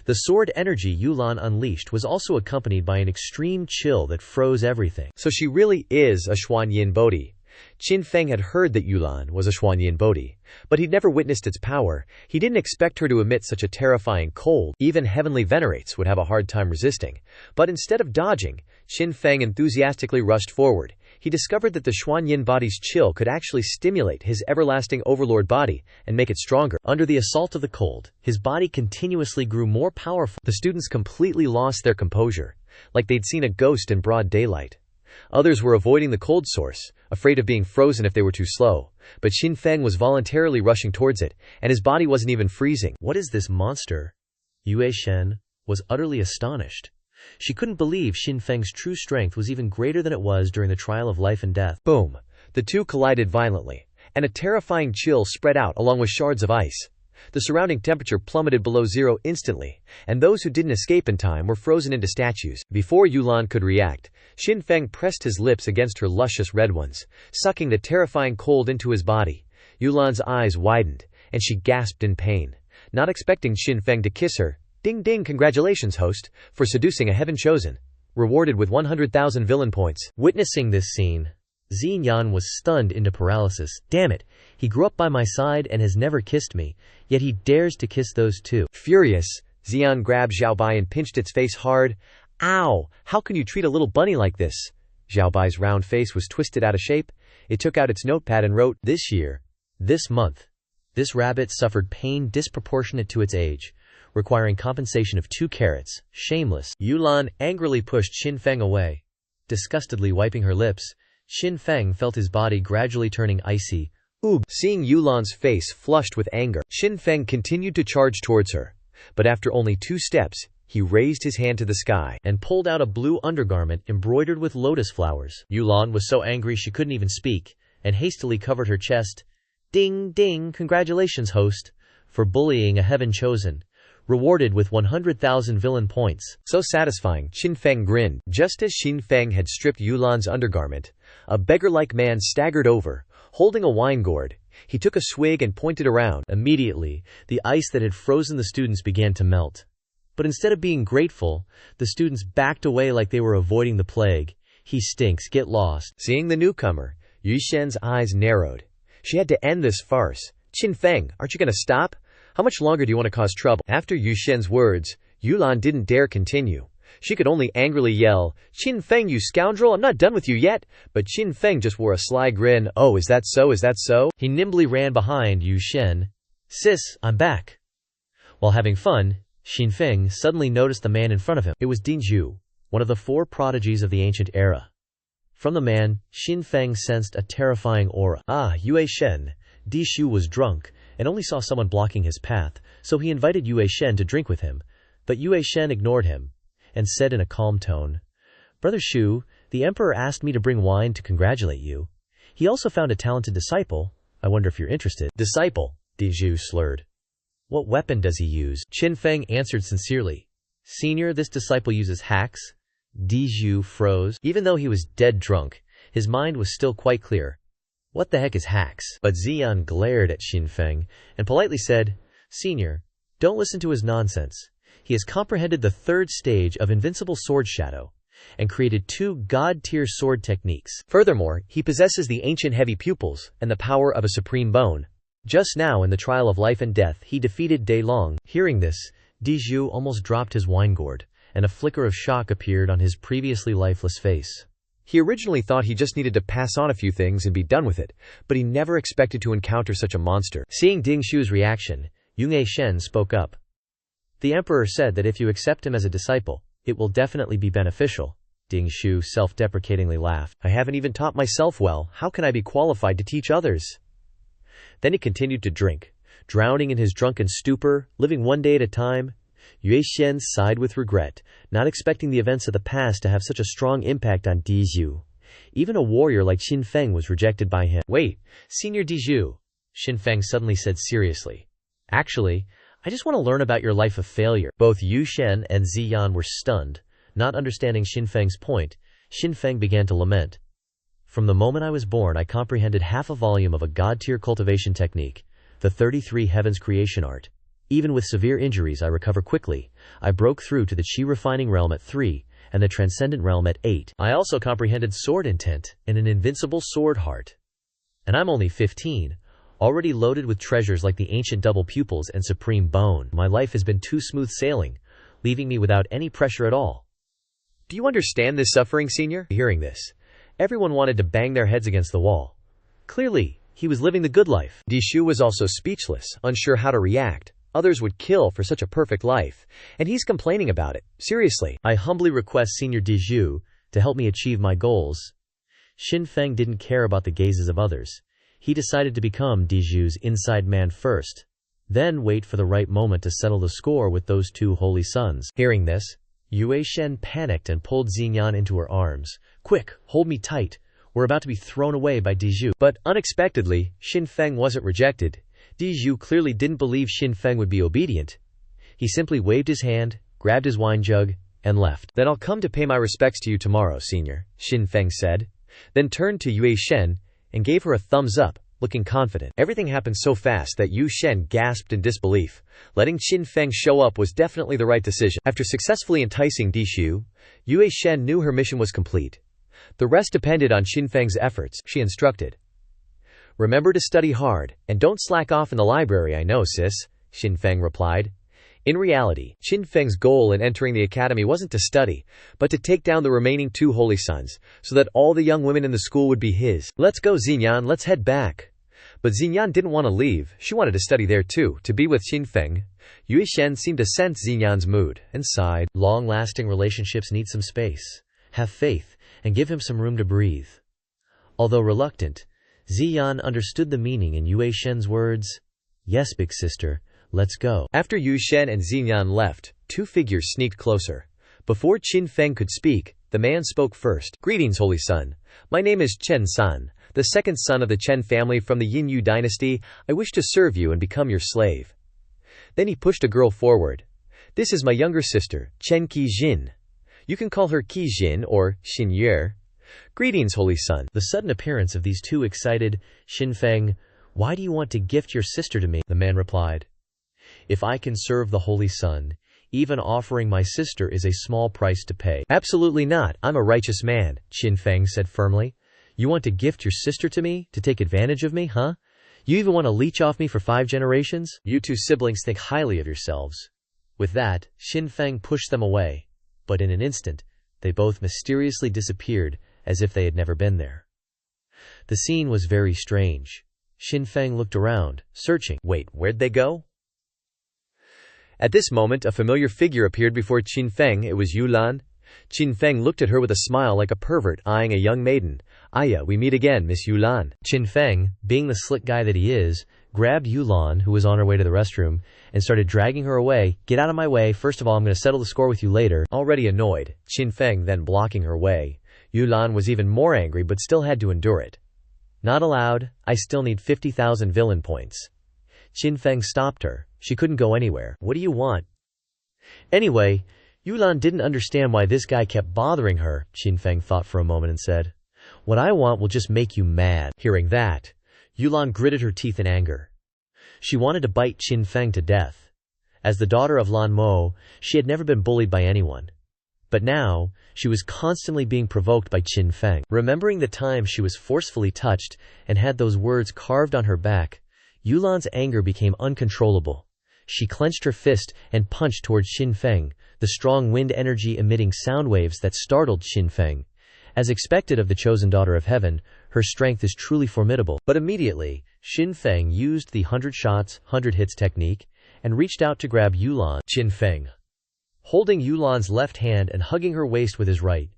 The sword energy Yulan unleashed was also accompanied by an extreme chill that froze everything. So she really is a Xuanyin Bodhi. Qin Feng had heard that Yulan was a Xuanyin Bodhi, but he'd never witnessed its power. He didn't expect her to emit such a terrifying cold. Even heavenly venerates would have a hard time resisting. But instead of dodging, Qin Feng enthusiastically rushed forward. He discovered that the Xuanyin body's chill could actually stimulate his everlasting overlord body and make it stronger. Under the assault of the cold, his body continuously grew more powerful. The students completely lost their composure, like they'd seen a ghost in broad daylight. Others were avoiding the cold source, afraid of being frozen if they were too slow. But Qin Feng was voluntarily rushing towards it, and his body wasn't even freezing. "What is this monster?" Yue Shen was utterly astonished. She couldn't believe Qin Feng's true strength was even greater than it was during the trial of life and death. Boom! The two collided violently, and a terrifying chill spread out along with shards of ice. The surrounding temperature plummeted below zero instantly, and those who didn't escape in time were frozen into statues. Before Yulan could react, Qin Feng pressed his lips against her luscious red ones, sucking the terrifying cold into his body. Yulan's eyes widened, and she gasped in pain, not expecting Qin Feng to kiss her. "Ding ding, congratulations host, for seducing a heaven chosen. Rewarded with 100,000 villain points." Witnessing this scene, Xinyan was stunned into paralysis. "Damn it, he grew up by my side and has never kissed me, yet he dares to kiss those two." Furious, Xian grabbed Xiaobai and pinched its face hard. "Ow! How can you treat a little bunny like this?" Xiaobai's round face was twisted out of shape. It took out its notepad and wrote, "This year, this month, this rabbit suffered pain disproportionate to its age, requiring compensation of 2 carats. Shameless." Yulan angrily pushed Qin Feng away. Disgustedly wiping her lips, Qin Feng felt his body gradually turning icy. Seeing Yulan's face flushed with anger, Qin Feng continued to charge towards her. But after only 2 steps, he raised his hand to the sky and pulled out a blue undergarment embroidered with lotus flowers. Yulan was so angry she couldn't even speak, and hastily covered her chest. "Ding ding, congratulations host, for bullying a heaven chosen. Rewarded with 100,000 villain points." So satisfying, Qin Feng grinned. Just as Qin Feng had stripped Yulan's undergarment, a beggar-like man staggered over, holding a wine gourd. He took a swig and pointed around. Immediately, the ice that had frozen the students began to melt. But instead of being grateful, the students backed away like they were avoiding the plague. He stinks, get lost. Seeing the newcomer, Yu Shen's eyes narrowed. She had to end this farce. Qin Feng, aren't you going to stop? How much longer do you want to cause trouble? After Yu Shen's words, Yulan didn't dare continue. She could only angrily yell, Qin Feng, you scoundrel, I'm not done with you yet. But Qin Feng just wore a sly grin. Oh, is that so? Is that so? He nimbly ran behind Yu Shen. Sis, I'm back. While having fun, Qin Feng suddenly noticed the man in front of him. It was Ding Zhu, one of the 4 prodigies of the ancient era. From the man, Qin Feng sensed a terrifying aura. Yue Shen. Di Shu was drunk and only saw someone blocking his path, so he invited Yue Shen to drink with him. But Yue Shen ignored him and said in a calm tone, Brother Shu, the emperor asked me to bring wine to congratulate you. He also found a talented disciple. I wonder if you're interested. Disciple, Di Shu slurred. What weapon does he use? Qin Feng answered sincerely. Senior, this disciple uses hacks. Di Shu froze. Even though he was dead drunk, his mind was still quite clear. What the heck is hacks? But Ziyan glared at Qin Feng and politely said, Senior, don't listen to his nonsense. He has comprehended the 3rd stage of invincible sword shadow and created 2 god-tier sword techniques. Furthermore, he possesses the ancient heavy pupils and the power of a supreme bone. Just now in the trial of life and death, he defeated Dai Long. Hearing this, Di Zhu almost dropped his wine gourd, and a flicker of shock appeared on his previously lifeless face. He originally thought he just needed to pass on a few things and be done with it, but he never expected to encounter such a monster. Seeing Ding Shu's reaction, Yue Shen spoke up. The emperor said that if you accept him as a disciple, it will definitely be beneficial. Ding Shu self-deprecatingly laughed. I haven't even taught myself well. How can I be qualified to teach others? Then he continued to drink, drowning in his drunken stupor, living one day at a time. Yue Shen sighed with regret, not expecting the events of the past to have such a strong impact on Di Zhu. Even a warrior like Qin Feng was rejected by him. Wait, Senior Di Zhu, Qin Feng suddenly said seriously. Actually, I just want to learn about your life of failure. Both Yu Shen and Ziyan were stunned. Not understanding Qin Feng's point, Qin Feng began to lament. From the moment I was born, I comprehended half a volume of a god-tier cultivation technique, the 33 heavens creation art. Even with severe injuries, I recover quickly. I broke through to the chi refining realm at 3, and the transcendent realm at 8. I also comprehended sword intent and an invincible sword heart. And I'm only 15. Already loaded with treasures like the ancient double pupils and supreme bone. My life has been too smooth sailing, leaving me without any pressure at all. Do you understand this suffering, Senior? Hearing this, everyone wanted to bang their heads against the wall. Clearly, he was living the good life. Di Shu was also speechless, unsure how to react. Others would kill for such a perfect life, and he's complaining about it. Seriously. I humbly request Senior Di Zhu to help me achieve my goals. Qin Feng didn't care about the gazes of others. He decided to become Di Zhu's inside man first, then wait for the right moment to settle the score with those 2 holy sons. Hearing this, Yue Shen panicked and pulled Xinyan into her arms. Quick, hold me tight. We're about to be thrown away by Di Zhu. But unexpectedly, Qin Feng wasn't rejected. Di Zhu clearly didn't believe Qin Feng would be obedient. He simply waved his hand, grabbed his wine jug, and left. Then I'll come to pay my respects to you tomorrow, Senior, Qin Feng said, then turned to Yue Shen and gave her a thumbs up, looking confident. Everything happened so fast that Yu Shen gasped in disbelief. Letting Qin Feng show up was definitely the right decision. After successfully enticing Di Shu, Yue Shen knew her mission was complete. The rest depended on Qin Feng's efforts, she instructed. Remember to study hard, and don't slack off in the library, I know, sis, Qin Feng replied. In reality, Qin Feng's goal in entering the academy wasn't to study, but to take down the remaining 2 holy sons, so that all the young women in the school would be his. Let's go, Xinyan, let's head back. But Xinyan didn't want to leave. She wanted to study there too, to be with Qin Feng. Yue Shen seemed to sense Xinyan's mood, and sighed. Long-lasting relationships need some space. Have faith, and give him some room to breathe. Although reluctant, Ziyan understood the meaning in Yue Shen's words. Yes, big sister, let's go. After Yu Shen and Xinyan left, 2 figures sneaked closer. Before Qin Feng could speak, the man spoke first. Greetings, holy son. My name is Chen San, the 2nd son of the Chen family from the Yin Yu dynasty. I wish to serve you and become your slave. Then he pushed a girl forward. This is my younger sister, Chen Qijin. You can call her Qijin or Xinye. Greetings, holy son. The sudden appearance of these 2 excited Qin Feng. Why do you want to gift your sister to me? The man replied. If I can serve the holy son, Even offering my sister is a small price to pay. Absolutely not. I'm a righteous man, Qin Feng said firmly. You want to gift your sister to me? To take advantage of me, huh? You even want to leech off me for 5 generations? You two siblings think highly of yourselves. With that, Qin Feng pushed them away, but in an instant, they both mysteriously disappeared as if they had never been there. The scene was very strange. Qin Feng looked around, searching. Wait, where'd they go? At this moment, a familiar figure appeared before Qin Feng. It was Yulan. Qin Feng looked at her with a smile like a pervert eyeing a young maiden. "Aya, we meet again, Miss Yulan." Qin Feng, being the slick guy that he is, grabbed Yulan, who was on her way to the restroom, and started dragging her away. "Get out of my way. First of all, I'm going to settle the score with you later." Already annoyed, Qin Feng then blocking her way. Yulan was even more angry but still had to endure it. "Not allowed. I still need 50,000 villain points." Qin Feng stopped her. She couldn't go anywhere. "What do you want?" Anyway, Yulan didn't understand why this guy kept bothering her. Qin Feng thought for a moment and said, "What I want will just make you mad." Hearing that, Yulan gritted her teeth in anger. She wanted to bite Qin Feng to death. As the daughter of Lan Mo, she had never been bullied by anyone. But now, she was constantly being provoked by Qin Feng. Remembering the time she was forcefully touched and had those words carved on her back, Yulan's anger became uncontrollable. She clenched her fist and punched towards Qin Feng, the strong wind energy emitting sound waves that startled Qin Feng. As expected of the chosen daughter of heaven, her strength is truly formidable. But immediately, Qin Feng used the 100 shots, 100 hits technique and reached out to grab Yulan. Qin Feng, holding Yulan's left hand and hugging her waist with his right.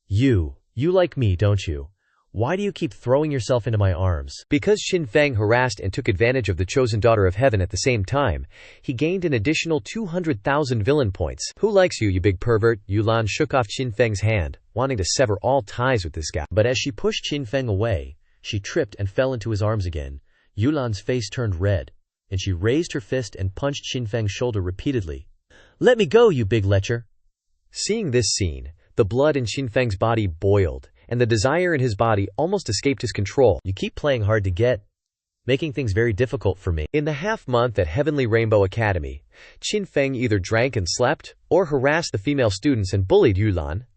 You like me, don't you? Why do you keep throwing yourself into my arms?" Because Qin Feng harassed and took advantage of the chosen daughter of heaven at the same time, he gained an additional 200,000 villain points. "Who likes you, you big pervert?" Yulan shook off Qin Feng's hand, wanting to sever all ties with this guy. But as she pushed Qin Feng away, she tripped and fell into his arms again. Yulan's face turned red, and she raised her fist and punched Qin Feng's shoulder repeatedly. "Let me go, you big lecher!" Seeing this scene, the blood in Qin Feng's body boiled, and the desire in his body almost escaped his control. "You keep playing hard to get, making things very difficult for me." In the half-month at Heavenly Rainbow Academy, Qin Feng either drank and slept, or harassed the female students and bullied Yulan.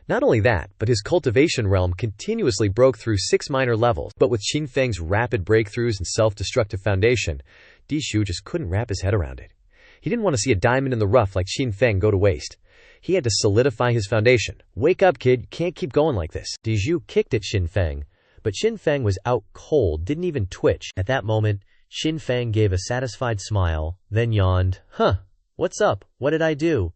Not only that, but his cultivation realm continuously broke through 6 minor levels. But with Qin Feng's rapid breakthroughs and self-destructive foundation, Dishu just couldn't wrap his head around it. He didn't want to see a diamond in the rough like Qin Feng go to waste. He had to solidify his foundation. "Wake up, kid, you can't keep going like this." Dishu kicked at Qin Feng, but Qin Feng was out cold, didn't even twitch. At that moment, Qin Feng gave a satisfied smile, then yawned. What's up? What did I do?"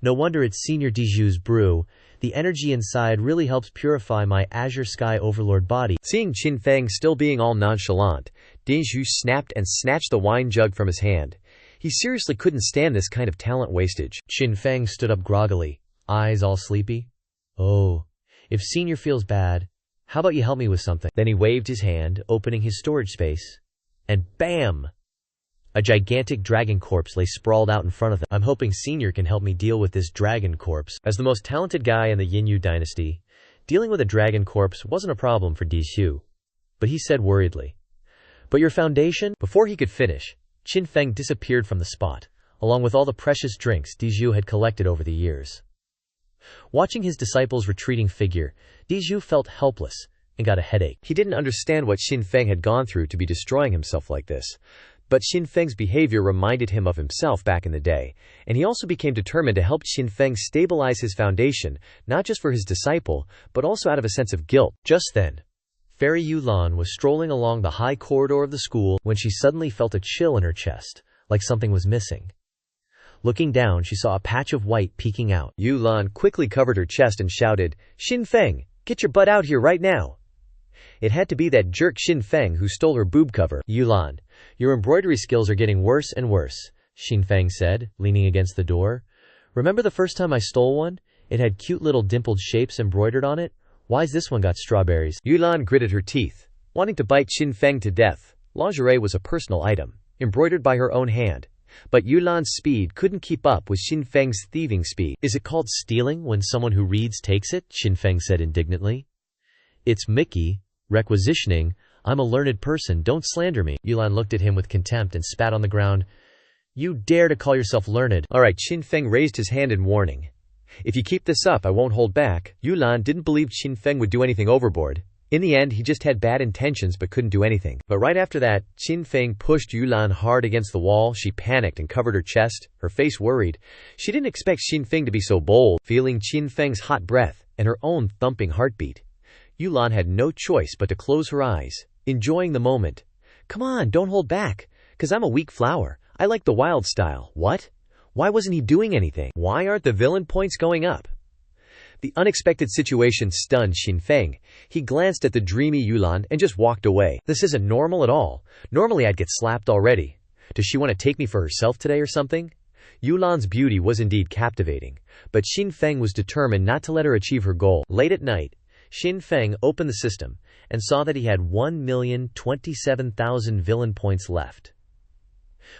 "No wonder it's Senior Dishu's brew. The energy inside really helps purify my Azure Sky Overlord body." Seeing Qin Feng still being all nonchalant, Dishu snapped and snatched the wine jug from his hand. He seriously couldn't stand this kind of talent wastage. Qin Feng stood up groggily, eyes all sleepy. "Oh, if Senior feels bad, how about you help me with something?" Then he waved his hand, opening his storage space. And bam! A gigantic dragon corpse lay sprawled out in front of them. "I'm hoping Senior can help me deal with this dragon corpse." As the most talented guy in the Yinyu dynasty, dealing with a dragon corpse wasn't a problem for Dishu. But he said worriedly, "But your foundation?" Before he could finish, Qin Feng disappeared from the spot, along with all the precious drinks Dishu had collected over the years. Watching his disciple's retreating figure, Dishu felt helpless and got a headache. He didn't understand what Qin Feng had gone through to be destroying himself like this. But Qin Feng's behavior reminded him of himself back in the day, and he also became determined to help Qin Feng stabilize his foundation, not just for his disciple, but also out of a sense of guilt. Just then, Fairy Yulan was strolling along the high corridor of the school when she suddenly felt a chill in her chest, like something was missing. Looking down, she saw a patch of white peeking out. Yulan quickly covered her chest and shouted, "Qin Feng, get your butt out here right now!" It had to be that jerk Qin Feng who stole her boob cover. "Yulan, your embroidery skills are getting worse and worse," Qin Feng said, leaning against the door. "Remember the first time I stole one? It had cute little dimpled shapes embroidered on it. Why's this one got strawberries?" Yulan gritted her teeth, wanting to bite Qin Feng to death. Lingerie was a personal item, embroidered by her own hand. But Yulan's speed couldn't keep up with Qin Feng's thieving speed. "Is it called stealing when someone who reads takes it?" Qin Feng said indignantly. "It's Mickey, requisitioning. I'm a learned person, don't slander me." Yulan looked at him with contempt and spat on the ground. You dare to call yourself learned? Alright, Qin Feng raised his hand in warning. If you keep this up, I won't hold back. Yulan didn't believe Qin Feng would do anything overboard. In the end, he just had bad intentions but couldn't do anything. But right after that, Qin Feng pushed Yulan hard against the wall. She panicked and covered her chest, her face worried. She didn't expect Qin Feng to be so bold. Feeling Qin Feng's hot breath and her own thumping heartbeat, Yulan had no choice but to close her eyes, enjoying the moment. Come on, don't hold back, 'cause I'm a weak flower. I like the wild style. What? Why wasn't he doing anything? Why aren't the villain points going up? The unexpected situation stunned Qin Feng. He glanced at the dreamy Yulan and just walked away. This isn't normal at all. Normally I'd get slapped already. Does she want to take me for herself today or something? Yulan's beauty was indeed captivating, but Qin Feng was determined not to let her achieve her goal. Late at night, Qin Feng opened the system and saw that he had 1,027,000 villain points left.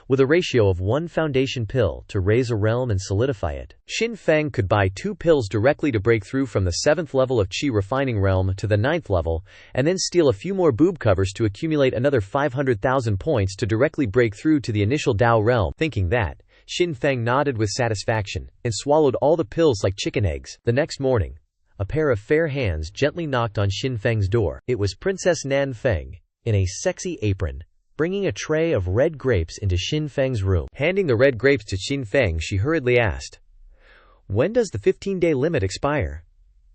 With a ratio of 1 foundation pill to raise a realm and solidify it, Qin Feng could buy 2 pills directly to break through from the 7th level of Qi refining realm to the 9th level, and then steal a few more boob covers to accumulate another 500,000 points to directly break through to the initial Dao realm. Thinking that, Qin Feng nodded with satisfaction and swallowed all the pills like chicken eggs. The next morning, a pair of fair hands gently knocked on Qin Feng's door. It was Princess Nan Feng, in a sexy apron, bringing a tray of red grapes into Qin Feng's room. Handing the red grapes to Qin Feng, she hurriedly asked, "When does the 15-day limit expire?"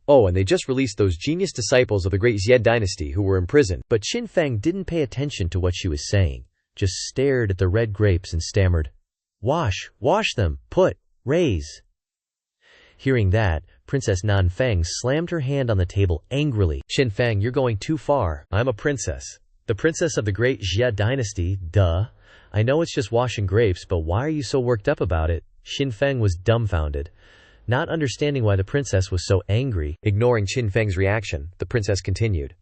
"Oh, and they just released those genius disciples of the great Xie dynasty who were imprisoned." But Qin Feng didn't pay attention to what she was saying, just stared at the red grapes and stammered, wash them, put, raise." Hearing that, Princess Nan Feng slammed her hand on the table angrily. "Qin Feng, you're going too far. I'm a princess. The princess of the great Xie dynasty, duh. I know it's just washing grapes, but why are you so worked up about it?" Qin Feng was dumbfounded, not understanding why the princess was so angry. Ignoring Qin Feng's reaction, the princess continued,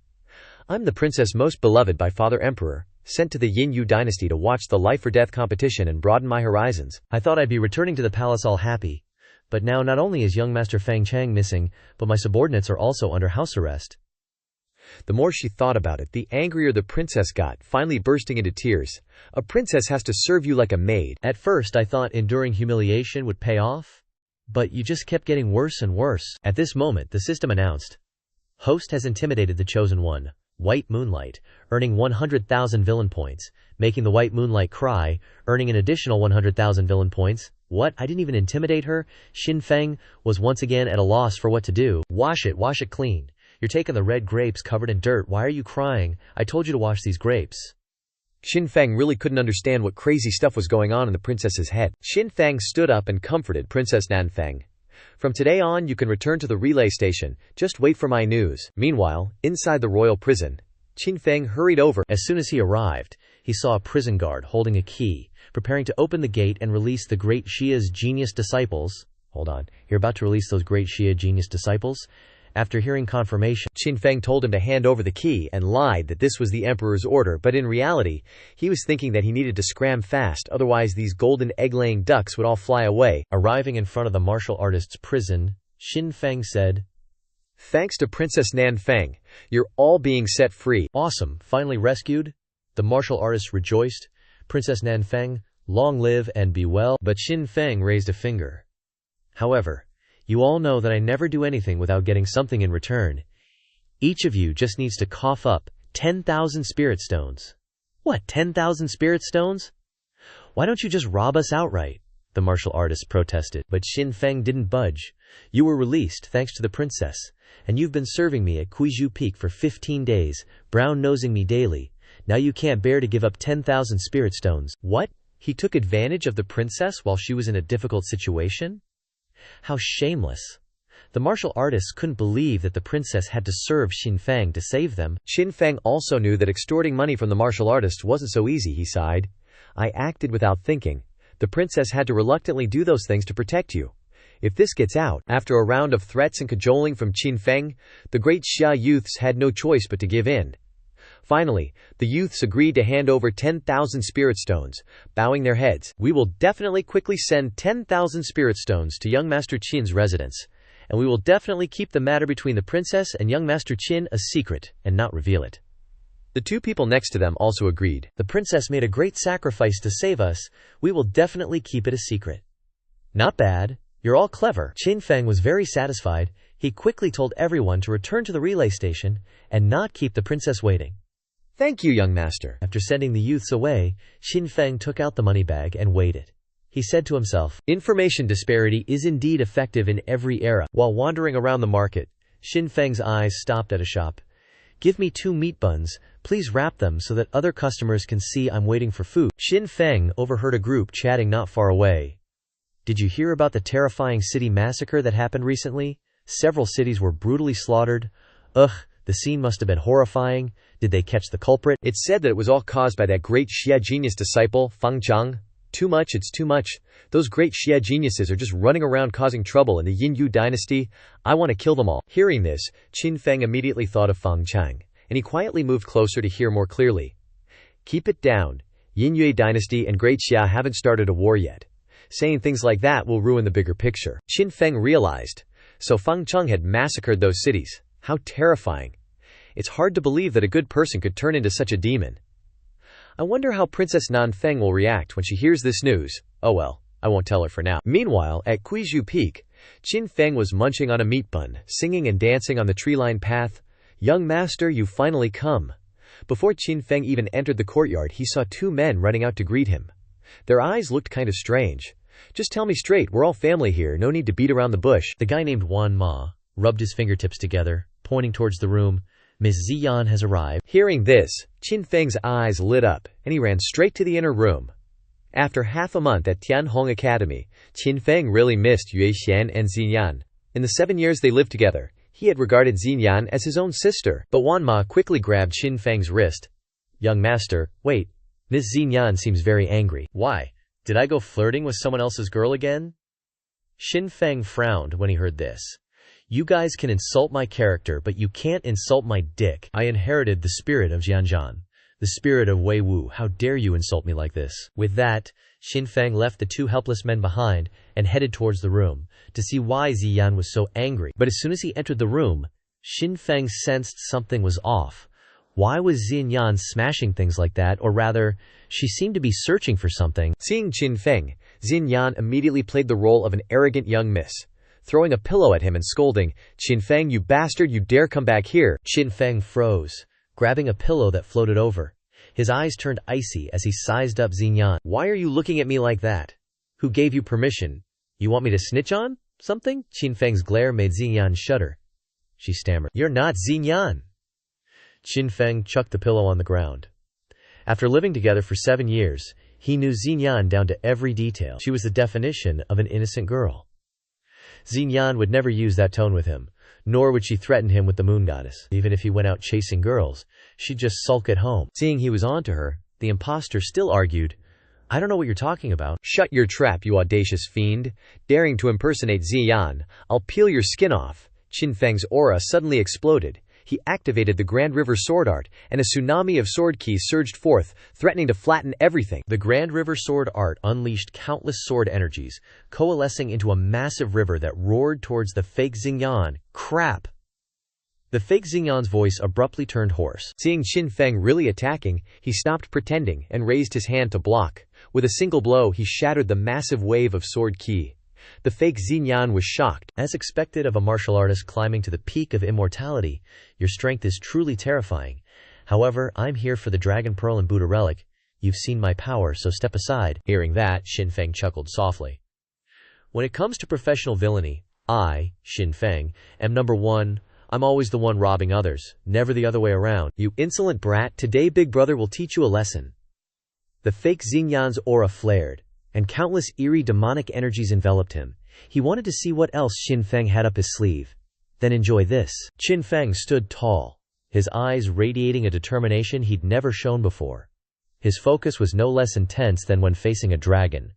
"I'm the princess most beloved by Father Emperor, sent to the Yin Yu dynasty to watch the life-or-death competition and broaden my horizons. I thought I'd be returning to the palace all happy. But now not only is young Master Fang Chang missing, but my subordinates are also under house arrest." The more she thought about it, the angrier the princess got, finally bursting into tears. "A princess has to serve you like a maid." "At first I thought enduring humiliation would pay off, but you just kept getting worse and worse." At this moment, the system announced, "Host has intimidated the chosen one, White Moonlight, earning 100,000 villain points, making the White Moonlight cry, earning an additional 100,000 villain points." What? I didn't even intimidate her? Qin Feng was once again at a loss for what to do. Wash it clean. You're taking the red grapes covered in dirt. Why are you crying? I told you to wash these grapes." Qin Feng really couldn't understand what crazy stuff was going on in the princess's head. Qin Feng stood up and comforted Princess Nan Feng. "From today on, you can return to the relay station. Just wait for my news." Meanwhile, inside the royal prison, Qin Feng hurried over. As soon as he arrived, he saw a prison guard holding a key, preparing to open the gate and release the great Xia's genius disciples. Hold on, you're about to release those great Xia genius disciples? After hearing confirmation, Qin Feng told him to hand over the key and lied that this was the emperor's order, but in reality, he was thinking that he needed to scram fast, otherwise these golden egg-laying ducks would all fly away. Arriving in front of the martial artist's prison, Qin Feng said, "Thanks to Princess Nan Feng, you're all being set free." "Awesome, finally rescued?" The martial artist rejoiced. "Princess Nan Feng, long live and be well." But Qin Feng raised a finger. "However, you all know that I never do anything without getting something in return. Each of you just needs to cough up 10,000 spirit stones." "What, 10,000 spirit stones? Why don't you just rob us outright?" the martial artist protested. But Qin Feng didn't budge. "You were released thanks to the princess, and you've been serving me at Kuiju Peak for 15 days, brown-nosing me daily. Now you can't bear to give up 10,000 spirit stones." What? He took advantage of the princess while she was in a difficult situation? How shameless. The martial artists couldn't believe that the princess had to serve Qin Feng to save them. Qin Feng also knew that extorting money from the martial artist wasn't so easy, he sighed. "I acted without thinking. The princess had to reluctantly do those things to protect you. If this gets out," after a round of threats and cajoling from Qin Feng, the great Xia youths had no choice but to give in. Finally, the youths agreed to hand over 10,000 spirit stones, bowing their heads. "We will definitely quickly send 10,000 spirit stones to young Master Qin's residence, and we will definitely keep the matter between the princess and young Master Qin a secret and not reveal it." The two people next to them also agreed. The princess made a great sacrifice to save us. We will definitely keep it a secret. Not bad. You're all clever. Qin Feng was very satisfied. He quickly told everyone to return to the relay station and not keep the princess waiting. Thank you, young master. After sending the youths away, Qin Feng took out the money bag and weighed it. He said to himself, information disparity is indeed effective in every era. While wandering around the market, Qin Feng's eyes stopped at a shop. Give me 2 meat buns, please wrap them so that other customers can see I'm waiting for food. Qin Feng overheard a group chatting not far away. Did you hear about the terrifying city massacre that happened recently? Several cities were brutally slaughtered. Ugh, the scene must have been horrifying. Did they catch the culprit? It's said that it was all caused by that great Xia genius disciple, Feng Zhang. Too much, it's too much. Those great Xia geniuses are just running around causing trouble in the Yin Yu dynasty. I want to kill them all. Hearing this, Qin Feng immediately thought of Feng Chang, and he quietly moved closer to hear more clearly. Keep it down. Yin Yu dynasty and great Xia haven't started a war yet. Saying things like that will ruin the bigger picture. Qin Feng realized. So Feng Chang had massacred those cities. How terrifying. It's hard to believe that a good person could turn into such a demon. I wonder how Princess Nan Feng will react when she hears this news. Oh well, I won't tell her for now. Meanwhile, at Guizhou Peak, Qin Feng was munching on a meat bun, singing and dancing on the tree-lined path. Young master, you finally come. Before Qin Feng even entered the courtyard, he saw 2 men running out to greet him. Their eyes looked kind of strange. Just tell me straight, we're all family here, no need to beat around the bush. The guy named Wan Ma rubbed his fingertips together, pointing towards the room. Miss Ziyan has arrived. Hearing this, Qin Feng's eyes lit up, and he ran straight to the inner room. After half a month at Tianhong Academy, Qin Feng really missed Yue Xian and Xinyan. In the 7 years they lived together, he had regarded Xinyan as his own sister. But Wan Ma quickly grabbed Qin Feng's wrist. Young master, wait. Miss Xinyan seems very angry. Why? Did I go flirting with someone else's girl again? Qin Feng frowned when he heard this. You guys can insult my character, but you can't insult my dick. I inherited the spirit of Jianzhan, the spirit of Wei Wu. How dare you insult me like this? With that, Qin Feng left the 2 helpless men behind and headed towards the room to see why Ziyan was so angry. But as soon as he entered the room, Qin Feng sensed something was off. Why was Xinyan smashing things like that? Or rather, she seemed to be searching for something. Seeing Qin Feng, Xinyan immediately played the role of an arrogant young miss, throwing a pillow at him and scolding, Qin Feng, you bastard, you dare come back here. Qin Feng froze, grabbing a pillow that floated over. His eyes turned icy as he sized up Xinyan. Why are you looking at me like that? Who gave you permission? You want me to snitch on something? Qin Feng's glare made Xinyan shudder. She stammered, You're not Xinyan. Qin Feng chucked the pillow on the ground. After living together for 7 years, he knew Xinyan down to every detail. She was the definition of an innocent girl. Xinyan would never use that tone with him, nor would she threaten him with the moon goddess. Even if he went out chasing girls, she'd just sulk at home. Seeing he was onto her, the imposter still argued, I don't know what you're talking about. Shut your trap, you audacious fiend. Daring to impersonate Ziyan, I'll peel your skin off. Qin Feng's aura suddenly exploded. He activated the Grand River Sword Art, and a tsunami of sword keys surged forth, threatening to flatten everything. The Grand River Sword Art unleashed countless sword energies, coalescing into a massive river that roared towards the fake Xinyan. Crap! The fake Xinyan's voice abruptly turned hoarse. Seeing Qin Feng really attacking, he stopped pretending and raised his hand to block. With a single blow, he shattered the massive wave of sword ki. The fake Xinyan was shocked. As expected of a martial artist climbing to the peak of immortality, your strength is truly terrifying. However, I'm here for the Dragon Pearl and Buddha Relic. You've seen my power, so step aside. Hearing that, Qin Feng chuckled softly. When it comes to professional villainy, I, Qin Feng, am number 1. I'm always the one robbing others, never the other way around. You insolent brat, today Big Brother will teach you a lesson. The fake Xinyan's aura flared, and countless eerie demonic energies enveloped him. He wanted to see what else Qin Feng had up his sleeve. Then enjoy this. Qin Feng stood tall, his eyes radiating a determination he'd never shown before. His focus was no less intense than when facing a dragon.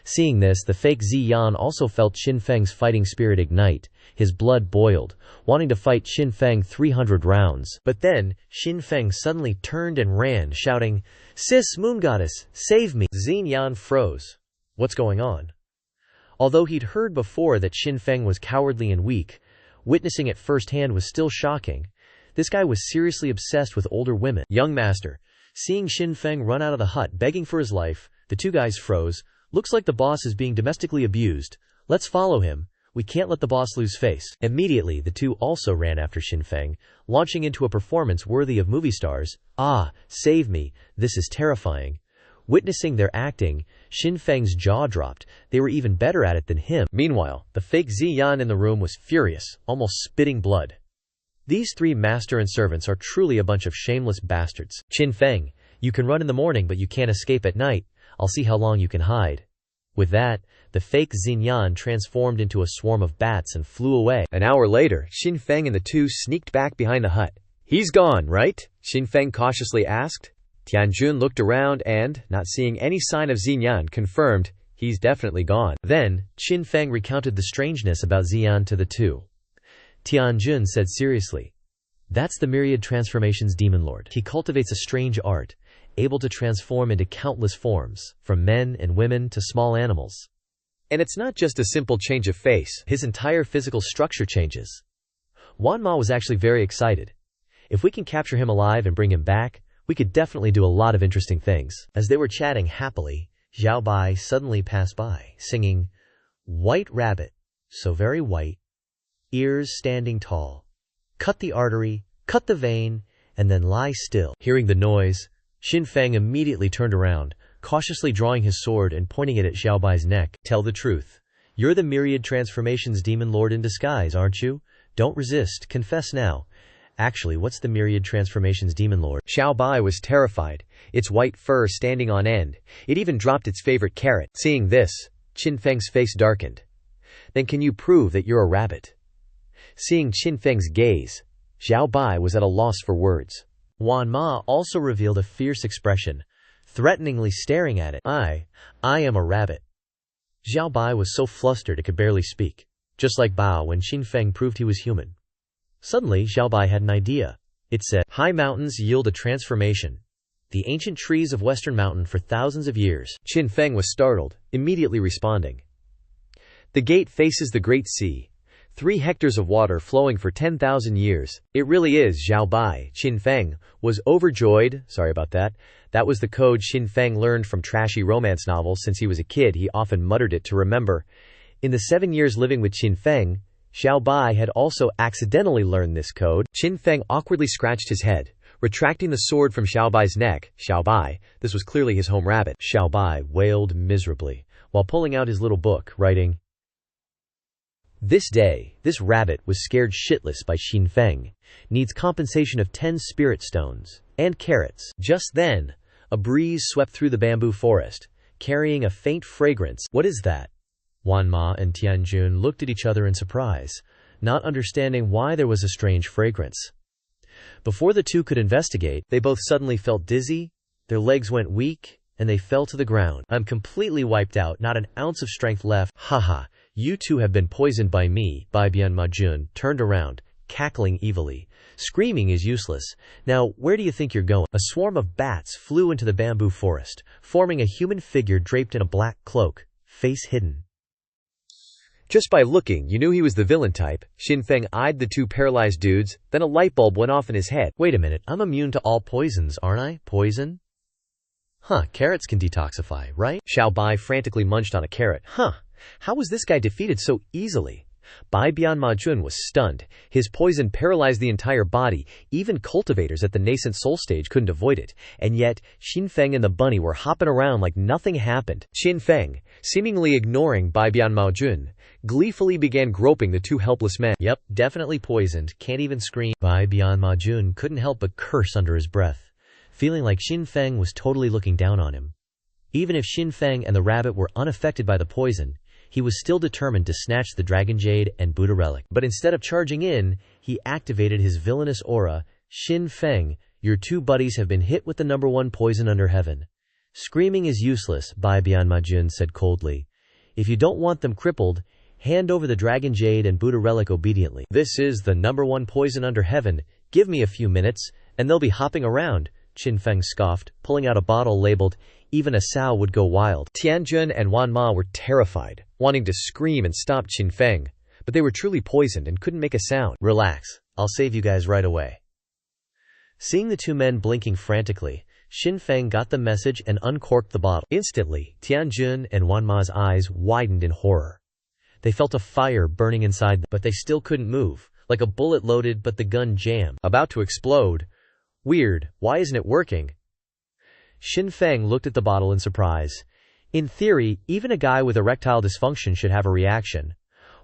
Seeing this, the fake Ziyan also felt Qin Feng's fighting spirit ignite. His blood boiled, wanting to fight Qin Feng 300 rounds. But then, Qin Feng suddenly turned and ran, shouting, Sis, Moon Goddess, save me! Xinyan froze. What's going on? Although he'd heard before that Qin Feng was cowardly and weak, witnessing it firsthand was still shocking. This guy was seriously obsessed with older women. Young master. Seeing Xin Feng run out of the hut begging for his life, the two guys froze. Looks like the boss is being domestically abused. Let's follow him. We can't let the boss lose face. Immediately, the two also ran after Xin Feng, launching into a performance worthy of movie stars. Ah, save me. This is terrifying. Witnessing their acting, Xin Feng's jaw dropped. They were even better at it than him. Meanwhile, the fake Ziyan in the room was furious, almost spitting blood. These three master and servants are truly a bunch of shameless bastards. Xin Feng, you can run in the morning but you can't escape at night. I'll see how long you can hide. With that, the fake Xinyan transformed into a swarm of bats and flew away. An hour later, Xin Feng and the two sneaked back behind the hut. He's gone, right? Xin Feng cautiously asked. Tianjun looked around and, not seeing any sign of Xinyan, confirmed, he's definitely gone. Then, Xin Feng recounted the strangeness about Xian to the two. Tianjun said seriously, "That's the myriad transformations demon lord. He cultivates a strange art, able to transform into countless forms, from men and women to small animals. And it's not just a simple change of face, his entire physical structure changes." Wanma was actually very excited. If we can capture him alive and bring him back, we could definitely do a lot of interesting things. As they were chatting happily, Xiao Bai suddenly passed by, singing, "White rabbit, so very white, ears standing tall. Cut the artery, cut the vein, and then lie still." Hearing the noise, Xin Feng immediately turned around, cautiously drawing his sword and pointing it at Xiao Bai's neck. "Tell the truth. You're the myriad transformations demon lord in disguise, aren't you? Don't resist, confess now. Actually, what's the myriad transformations demon lord?" Xiao Bai was terrified, its white fur standing on end. It even dropped its favorite carrot. Seeing this, Xin Feng's face darkened. "Then can you prove that you're a rabbit?" Seeing Xin Feng's gaze, Xiao Bai was at a loss for words. Wan Ma also revealed a fierce expression, threateningly staring at it. I am a rabbit." Xiao Bai was so flustered it could barely speak, just like Bao when Xin Feng proved he was human. Suddenly, Xiao Bai had an idea. It said, "High mountains yield a transformation. The ancient trees of Western Mountain for thousands of years." Xin Feng was startled, immediately responding. "The gate faces the Great Sea. 3 hectares of water flowing for 10,000 years. It really is Xiao Bai." Xin Feng was overjoyed. Sorry about that. That was the code Xin Feng learned from trashy romance novels since he was a kid. He often muttered it to remember. In the 7 years living with Xin Feng, Xiao Bai had also accidentally learned this code. Xin Feng awkwardly scratched his head, retracting the sword from Xiao Bai's neck. Xiao Bai, this was clearly his home rabbit. Xiao Bai wailed miserably, while pulling out his little book, writing, "This day, this rabbit was scared shitless by Xin Feng. Needs compensation of 10 spirit stones and carrots." Just then, a breeze swept through the bamboo forest, carrying a faint fragrance. "What is that?" Wan Ma and Tianjun looked at each other in surprise, not understanding why there was a strange fragrance. Before the two could investigate, they both suddenly felt dizzy, their legs went weak, and they fell to the ground. "I'm completely wiped out, not an ounce of strength left. Haha, you two have been poisoned by me." Bai Bian Majun turned around, cackling evilly. "Screaming is useless. Now, where do you think you're going?" A swarm of bats flew into the bamboo forest, forming a human figure draped in a black cloak, face hidden. Just by looking, you knew he was the villain type. Xin Feng eyed the two paralyzed dudes, then a light bulb went off in his head. "Wait a minute, I'm immune to all poisons, aren't I? Poison? Huh, carrots can detoxify, right?" Xiao Bai frantically munched on a carrot. How was this guy defeated so easily? Bai Bian Majun was stunned. His poison paralyzed the entire body. Even cultivators at the nascent soul stage couldn't avoid it. And yet, Xin Feng and the bunny were hopping around like nothing happened. Xin Feng, seemingly ignoring Bai Bian Majun, gleefully began groping the two helpless men. "Yep, definitely poisoned. Can't even scream." Bai Bian Majun couldn't help but curse under his breath, feeling like Xin Feng was totally looking down on him. Even if Xin Feng and the rabbit were unaffected by the poison, he was still determined to snatch the Dragon Jade and Buddha relic. But instead of charging in, he activated his villainous aura. "Xin Feng, your two buddies have been hit with the #1 poison under heaven. Screaming is useless," Bai Bian Majun said coldly. "If you don't want them crippled, hand over the Dragon Jade and Buddha relic obediently." "This is the #1 poison under heaven. Give me a few minutes, and they'll be hopping around," Xin Feng scoffed, pulling out a bottle labeled, "Even a sow would go wild." Tianjun and Wan Ma were terrified, wanting to scream and stop Xin Feng, but they were truly poisoned and couldn't make a sound. "Relax, I'll save you guys right away." Seeing the two men blinking frantically, Xin Feng got the message and uncorked the bottle. Instantly, Tianjun and Wanma's eyes widened in horror. They felt a fire burning inside them, but they still couldn't move, like a bullet loaded but the gun jammed, about to explode. Weird, why isn't it working? Xin Feng looked at the bottle in surprise. In theory, even a guy with erectile dysfunction should have a reaction.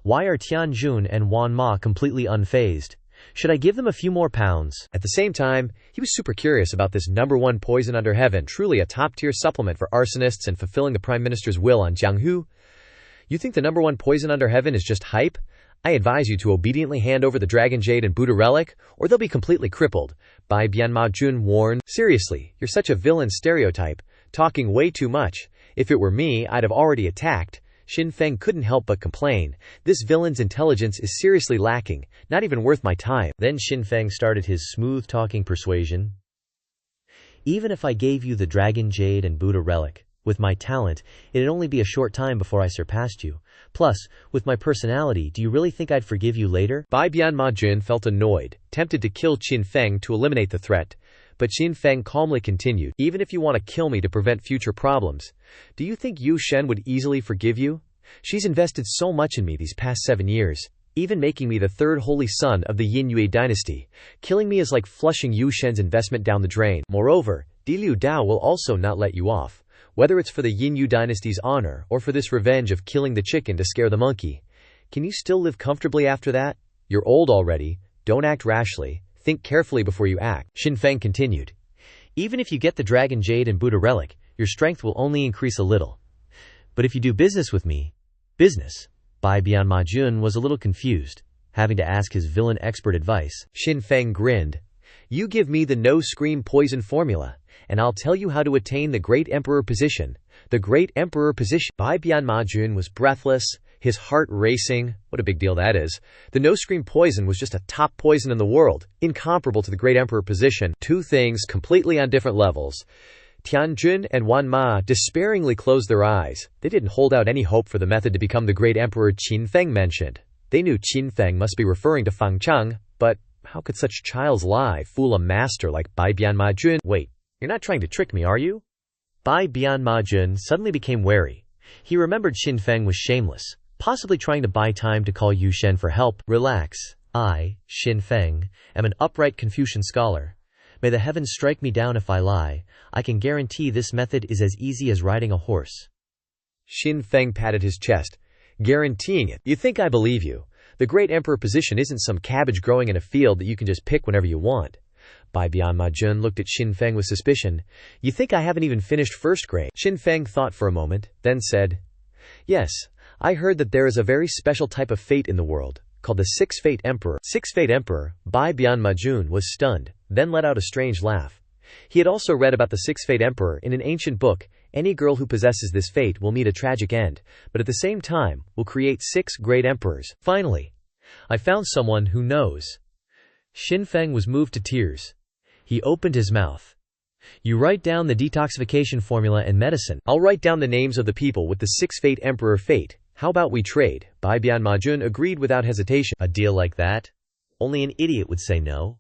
Why are Tianjun and Wanma completely unfazed? Should I give them a few more pounds? At the same time, he was super curious about this #1 poison under heaven, truly a top-tier supplement for arsonists and fulfilling the Prime Minister's will on Jianghu. You think the #1 poison under heaven is just hype? I advise you to obediently hand over the Dragon Jade and Buddha Relic, or they'll be completely crippled. Bai Bianma Jun warned. Seriously, you're such a villain stereotype, talking way too much. If it were me, I'd have already attacked. Xin Feng couldn't help but complain. This villain's intelligence is seriously lacking, not even worth my time. Then Xin Feng started his smooth-talking persuasion. Even if I gave you the Dragon Jade and Buddha Relic, with my talent, it'd only be a short time before I surpassed you. Plus, with my personality, do you really think I'd forgive you later? Bai Bianma Jun felt annoyed, tempted to kill Xin Feng to eliminate the threat. But Xin Feng calmly continued, even if you want to kill me to prevent future problems, do you think Yu Shen would easily forgive you? She's invested so much in me these past 7 years, even making me the third holy son of the Yin Yue dynasty. Killing me is like flushing Yu Shen's investment down the drain. Moreover, Di Liu Dao will also not let you off, whether it's for the Yin Yu dynasty's honor or for this revenge of killing the chicken to scare the monkey. Can you still live comfortably after that? You're old already, don't act rashly. Think carefully before you act. Xin Feng continued. Even if you get the Dragon Jade and Buddha Relic, your strength will only increase a little. But if you do business with me, business. Bai Bianma Jun was a little confused, having to ask his villain expert advice. Xin Feng grinned. You give me the no-scream poison formula, and I'll tell you how to attain the Great Emperor position. The Great Emperor position. Bai Bianma Jun was breathless, his heart racing. What a big deal that is. The no-scream poison was just a top poison in the world, incomparable to the Great Emperor position. Two things completely on different levels. Tianjun and Wanma despairingly closed their eyes. They didn't hold out any hope for the method to become the Great Emperor Qin Feng mentioned. They knew Qin Feng must be referring to Fang Cheng, but how could such child's lie fool a master like Bai Bianma Jun? Wait, you're not trying to trick me, are you? Bai Bianma Jun suddenly became wary. He remembered Xin Feng was shameless, possibly trying to buy time to call Yu Shen for help. Relax. I, Xin Feng, am an upright Confucian scholar. May the heavens strike me down if I lie. I can guarantee this method is as easy as riding a horse. Xin Feng patted his chest. Guaranteeing it. You think I believe you? The Great Emperor position isn't some cabbage growing in a field that you can just pick whenever you want. Bai Bianma Jun looked at Xin Feng with suspicion. You think I haven't even finished first grade? Xin Feng thought for a moment, then said, Yes, I heard that there is a very special type of fate in the world, called the Six-Fate Emperor. Six-Fate Emperor. Bai Bianma Jun was stunned, then let out a strange laugh. He had also read about the Six-Fate Emperor in an ancient book. Any girl who possesses this fate will meet a tragic end, but at the same time, will create 6 great emperors. Finally, I found someone who knows. Xin Feng was moved to tears. He opened his mouth. You write down the detoxification formula and medicine. I'll write down the names of the people with the Six-Fate Emperor fate. How about we trade? Bai Bianma Jun agreed without hesitation. A deal like that? Only an idiot would say no.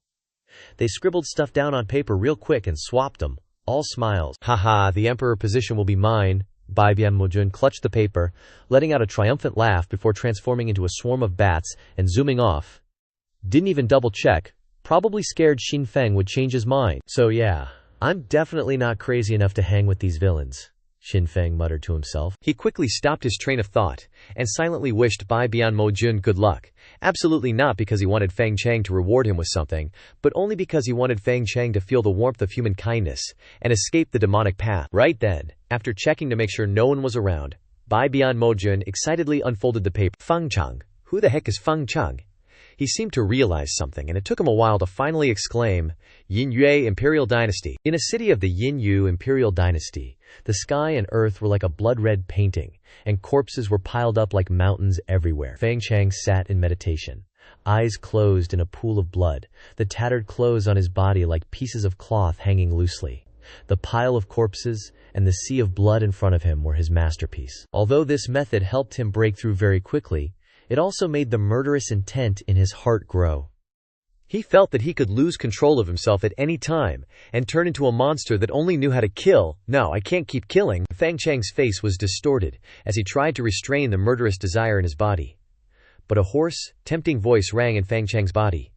They scribbled stuff down on paper real quick and swapped them, all smiles. Haha, the emperor position will be mine. Bai Bianma Jun clutched the paper, letting out a triumphant laugh before transforming into a swarm of bats and zooming off. Didn't even double check, probably scared Xin Feng would change his mind. So yeah, I'm definitely not crazy enough to hang with these villains, Xin Feng muttered to himself. He quickly stopped his train of thought, and silently wished Bai Bianma Jun good luck. Absolutely not because he wanted Fang Chang to reward him with something, but only because he wanted Fang Chang to feel the warmth of human kindness, and escape the demonic path. Right then, after checking to make sure no one was around, Bai Bianma Jun excitedly unfolded the paper. Fang Chang? Who the heck is Fang Chang? He seemed to realize something, and it took him a while to finally exclaim, Yin Yue Imperial Dynasty. In a city of the Yin Yu Imperial Dynasty, the sky and earth were like a blood-red painting, and corpses were piled up like mountains everywhere. Fang Chang sat in meditation, eyes closed in a pool of blood, the tattered clothes on his body like pieces of cloth hanging loosely. The pile of corpses and the sea of blood in front of him were his masterpiece. Although this method helped him break through very quickly, it also made the murderous intent in his heart grow. He felt that he could lose control of himself at any time and turn into a monster that only knew how to kill. No, I can't keep killing. Fang Chang's face was distorted as he tried to restrain the murderous desire in his body. But a hoarse, tempting voice rang in Fang Chang's body.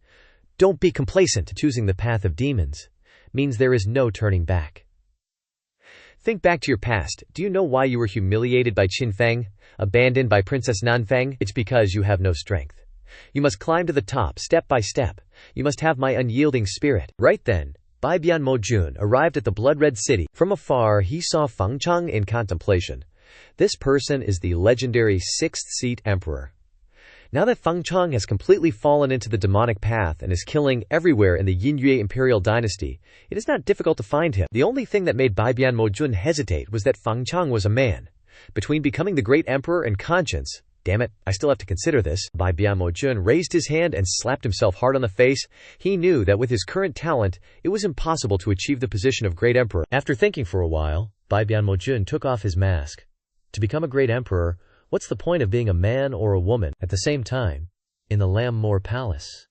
Don't be complacent. Choosing the path of demons means there is no turning back. Think back to your past. Do you know why you were humiliated by Qin Feng, abandoned by Princess Nanfeng? It's because you have no strength. You must climb to the top step by step. You must have my unyielding spirit. Right then, Bai Bian Mojun arrived at the blood-red city. From afar, he saw Feng Chang in contemplation. This person is the legendary 6th-seat emperor. Now that Feng Chang has completely fallen into the demonic path and is killing everywhere in the Yinyue imperial dynasty, it is not difficult to find him. The only thing that made Bai Bian Mojun hesitate was that Feng Chang was a man. Between becoming the great emperor and conscience, damn it, I still have to consider this. Bai Bian Mojun raised his hand and slapped himself hard on the face. He knew that with his current talent, it was impossible to achieve the position of great emperor. After thinking for a while, Bai Bian Mojun took off his mask. To become a great emperor, what's the point of being a man or a woman? At the same time, in the Lam Mor Palace,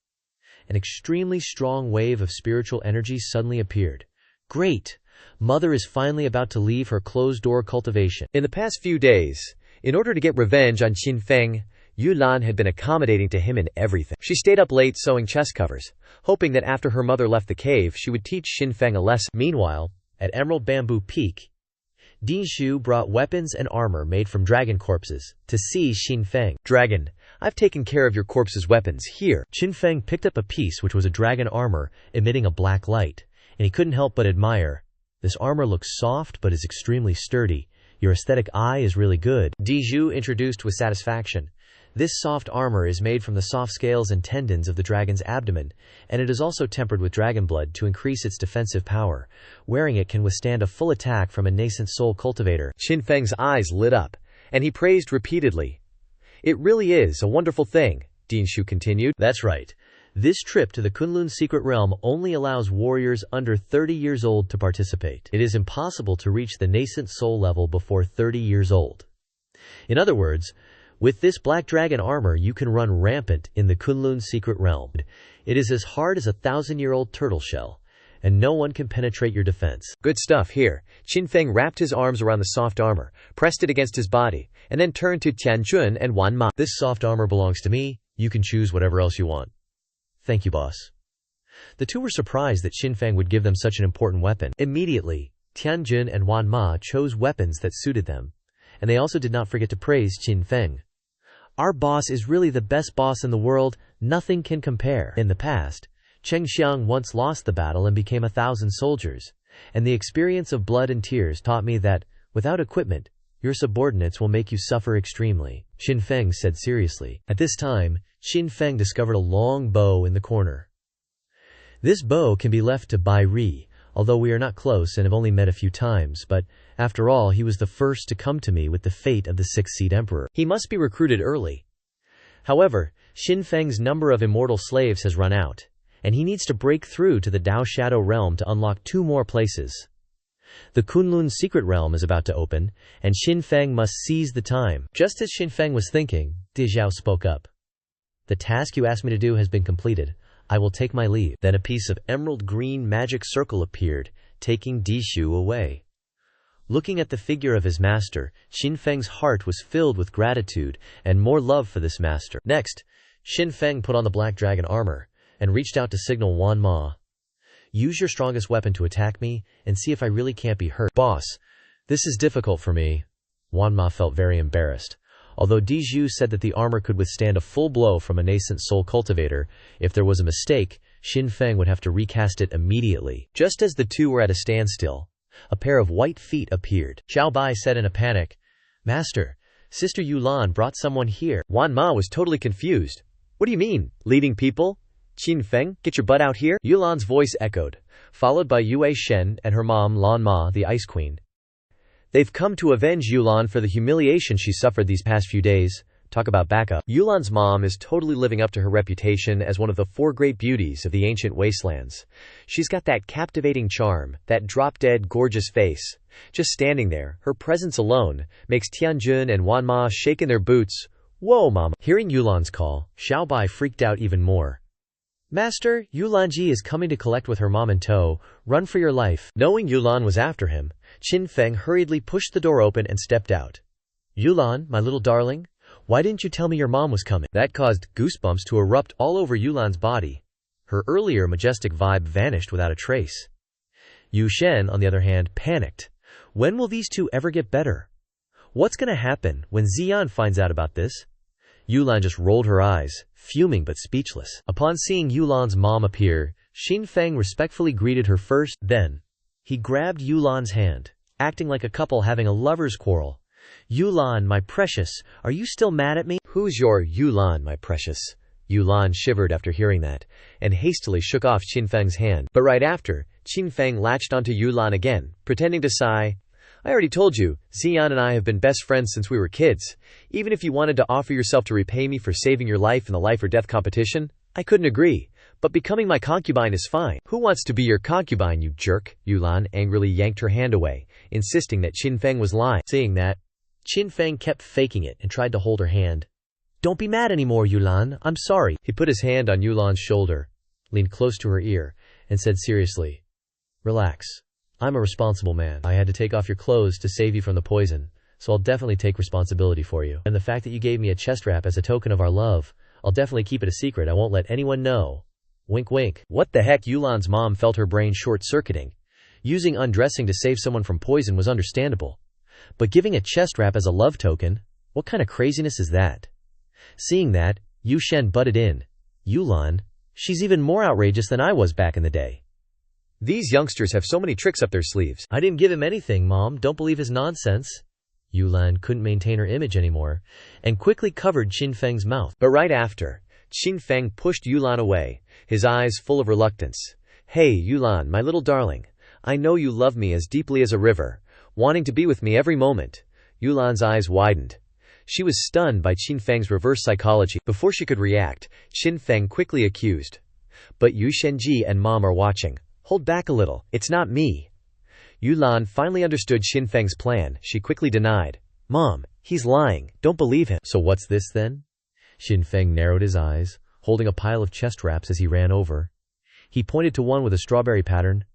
an extremely strong wave of spiritual energy suddenly appeared. Great! Mother is finally about to leave her closed-door cultivation. In the past few days, in order to get revenge on Qin Feng, Yu Lan had been accommodating to him in everything. She stayed up late sewing chest covers, hoping that after her mother left the cave she would teach Qin Feng a lesson. Meanwhile, at Emerald Bamboo Peak, Dinshu brought weapons and armor made from dragon corpses to see Qin Feng. Dragon, I've taken care of your corpse's weapons. Here. Qin Feng picked up a piece which was a dragon armor emitting a black light, and he couldn't help but admire. This armor looks soft but is extremely sturdy. Your aesthetic eye is really good. Dinshu introduced with satisfaction. This soft armor is made from the soft scales and tendons of the dragon's abdomen, and it is also tempered with dragon blood to increase its defensive power. Wearing it can withstand a full attack from a nascent soul cultivator. Qin Feng's eyes lit up, and he praised repeatedly. It really is a wonderful thing, Dinshu continued. That's right. This trip to the Kunlun secret realm only allows warriors under 30 years old to participate. It is impossible to reach the nascent soul level before 30 years old. In other words, with this black dragon armor you can run rampant in the Kunlun secret realm. It is as hard as a 1,000-year-old turtle shell, and no one can penetrate your defense. Good stuff. Here, Qin Feng wrapped his arms around the soft armor, pressed it against his body, and then turned to Tianjun and Wan Ma. This soft armor belongs to me. You can choose whatever else you want. Thank you, boss. The two were surprised that Qin Feng would give them such an important weapon. Immediately, Tianjun and Wan Ma chose weapons that suited them, and they also did not forget to praise Qin Feng. Our boss is really the best boss in the world. Nothing can compare. In the past, Cheng Xiang once lost the battle and became 1,000 soldiers, and the experience of blood and tears taught me that, without equipment, your subordinates will make you suffer extremely, Qin Feng said seriously. At this time, Qin Feng discovered a long bow in the corner. This bow can be left to Bai Ri, although we are not close and have only met a few times, but after all he was the first to come to me with the fate of the 6th-seat emperor. He must be recruited early. However, Qin Feng's number of immortal slaves has run out, and he needs to break through to the Dao Shadow realm to unlock 2 more places. The Kunlun secret realm is about to open, and Qin Feng must seize the time. Just as Qin Feng was thinking, Di Zhao spoke up. The task you asked me to do has been completed. I will take my leave. Then a piece of emerald green magic circle appeared, taking Dinshu away. Looking at the figure of his master, Qin Feng's heart was filled with gratitude and more love for this master. Next, Qin Feng put on the black dragon armor and reached out to signal Wan Ma. Use your strongest weapon to attack me and see if I really can't be hurt. Boss, this is difficult for me. Wan Ma felt very embarrassed. Although Dinshu said that the armor could withstand a full blow from a nascent soul cultivator, if there was a mistake, Qin Feng would have to recast it immediately. Just as the two were at a standstill, a pair of white feet appeared. Xiao Bai said in a panic, Master, Sister Yulan brought someone here. Wan Ma was totally confused. What do you mean, leading people? Qin Feng, get your butt out here? Yulan's voice echoed, followed by Yue Shen and her mom Lan Ma, the Ice Queen. They've come to avenge Yulan for the humiliation she suffered these past few days. Talk about backup. Yulan's mom is totally living up to her reputation as one of the 4 great beauties of the ancient wastelands. She's got that captivating charm, that drop-dead gorgeous face. Just standing there, her presence alone, makes Tianjun and Wan Ma shake in their boots. Whoa, mama. Hearing Yulan's call, Xiao Bai freaked out even more. Master, Yulanji is coming to collect with her mom in tow. Run for your life. Knowing Yulan was after him, Qin Feng hurriedly pushed the door open and stepped out. Yulan, my little darling, why didn't you tell me your mom was coming? That caused goosebumps to erupt all over Yulan's body. Her earlier majestic vibe vanished without a trace. Yu Shen, on the other hand, panicked. When will these two ever get better? What's gonna happen when Xian finds out about this? Yulan just rolled her eyes, fuming but speechless. Upon seeing Yulan's mom appear, Qin Feng respectfully greeted her first, then he grabbed Yulan's hand, acting like a couple having a lover's quarrel. Yulan, my precious, are you still mad at me? Who's your Yulan, my precious? Yulan shivered after hearing that, and hastily shook off Qin Feng's hand. But right after, Qin Feng latched onto Yulan again, pretending to sigh. I already told you, Xian and I have been best friends since we were kids. Even if you wanted to offer yourself to repay me for saving your life in the life or death competition, I couldn't agree. But becoming my concubine is fine. Who wants to be your concubine, you jerk? Yulan angrily yanked her hand away, insisting that Qin Feng was lying. Seeing that, Qin Feng kept faking it and tried to hold her hand. Don't be mad anymore, Yulan. I'm sorry. He put his hand on Yulan's shoulder, leaned close to her ear, and said seriously, relax. I'm a responsible man. I had to take off your clothes to save you from the poison, so I'll definitely take responsibility for you. And the fact that you gave me a chest wrap as a token of our love, I'll definitely keep it a secret. I won't let anyone know. Wink wink. What the heck? Yulan's mom felt her brain short-circuiting. Using undressing to save someone from poison was understandable. But giving a chest wrap as a love token? What kind of craziness is that? Seeing that, Yu Shen butted in. Yulan, she's even more outrageous than I was back in the day. These youngsters have so many tricks up their sleeves. I didn't give him anything, Mom. Don't believe his nonsense. Yulan couldn't maintain her image anymore, and quickly covered Qin Feng's mouth. But right after, Qin Feng pushed Yulan away, his eyes full of reluctance. Hey, Yulan, my little darling. I know you love me as deeply as a river, wanting to be with me every moment. Yulan's eyes widened. She was stunned by Qin Feng's reverse psychology. Before she could react, Qin Feng quickly accused. But Yu Shenji and Mom are watching. Hold back a little, it's not me. Yulan finally understood Qin Feng's plan. She quickly denied. Mom, he's lying, don't believe him. So what's this then? Qin Feng narrowed his eyes, holding a pile of chest wraps as he ran over. He pointed to one with a strawberry pattern.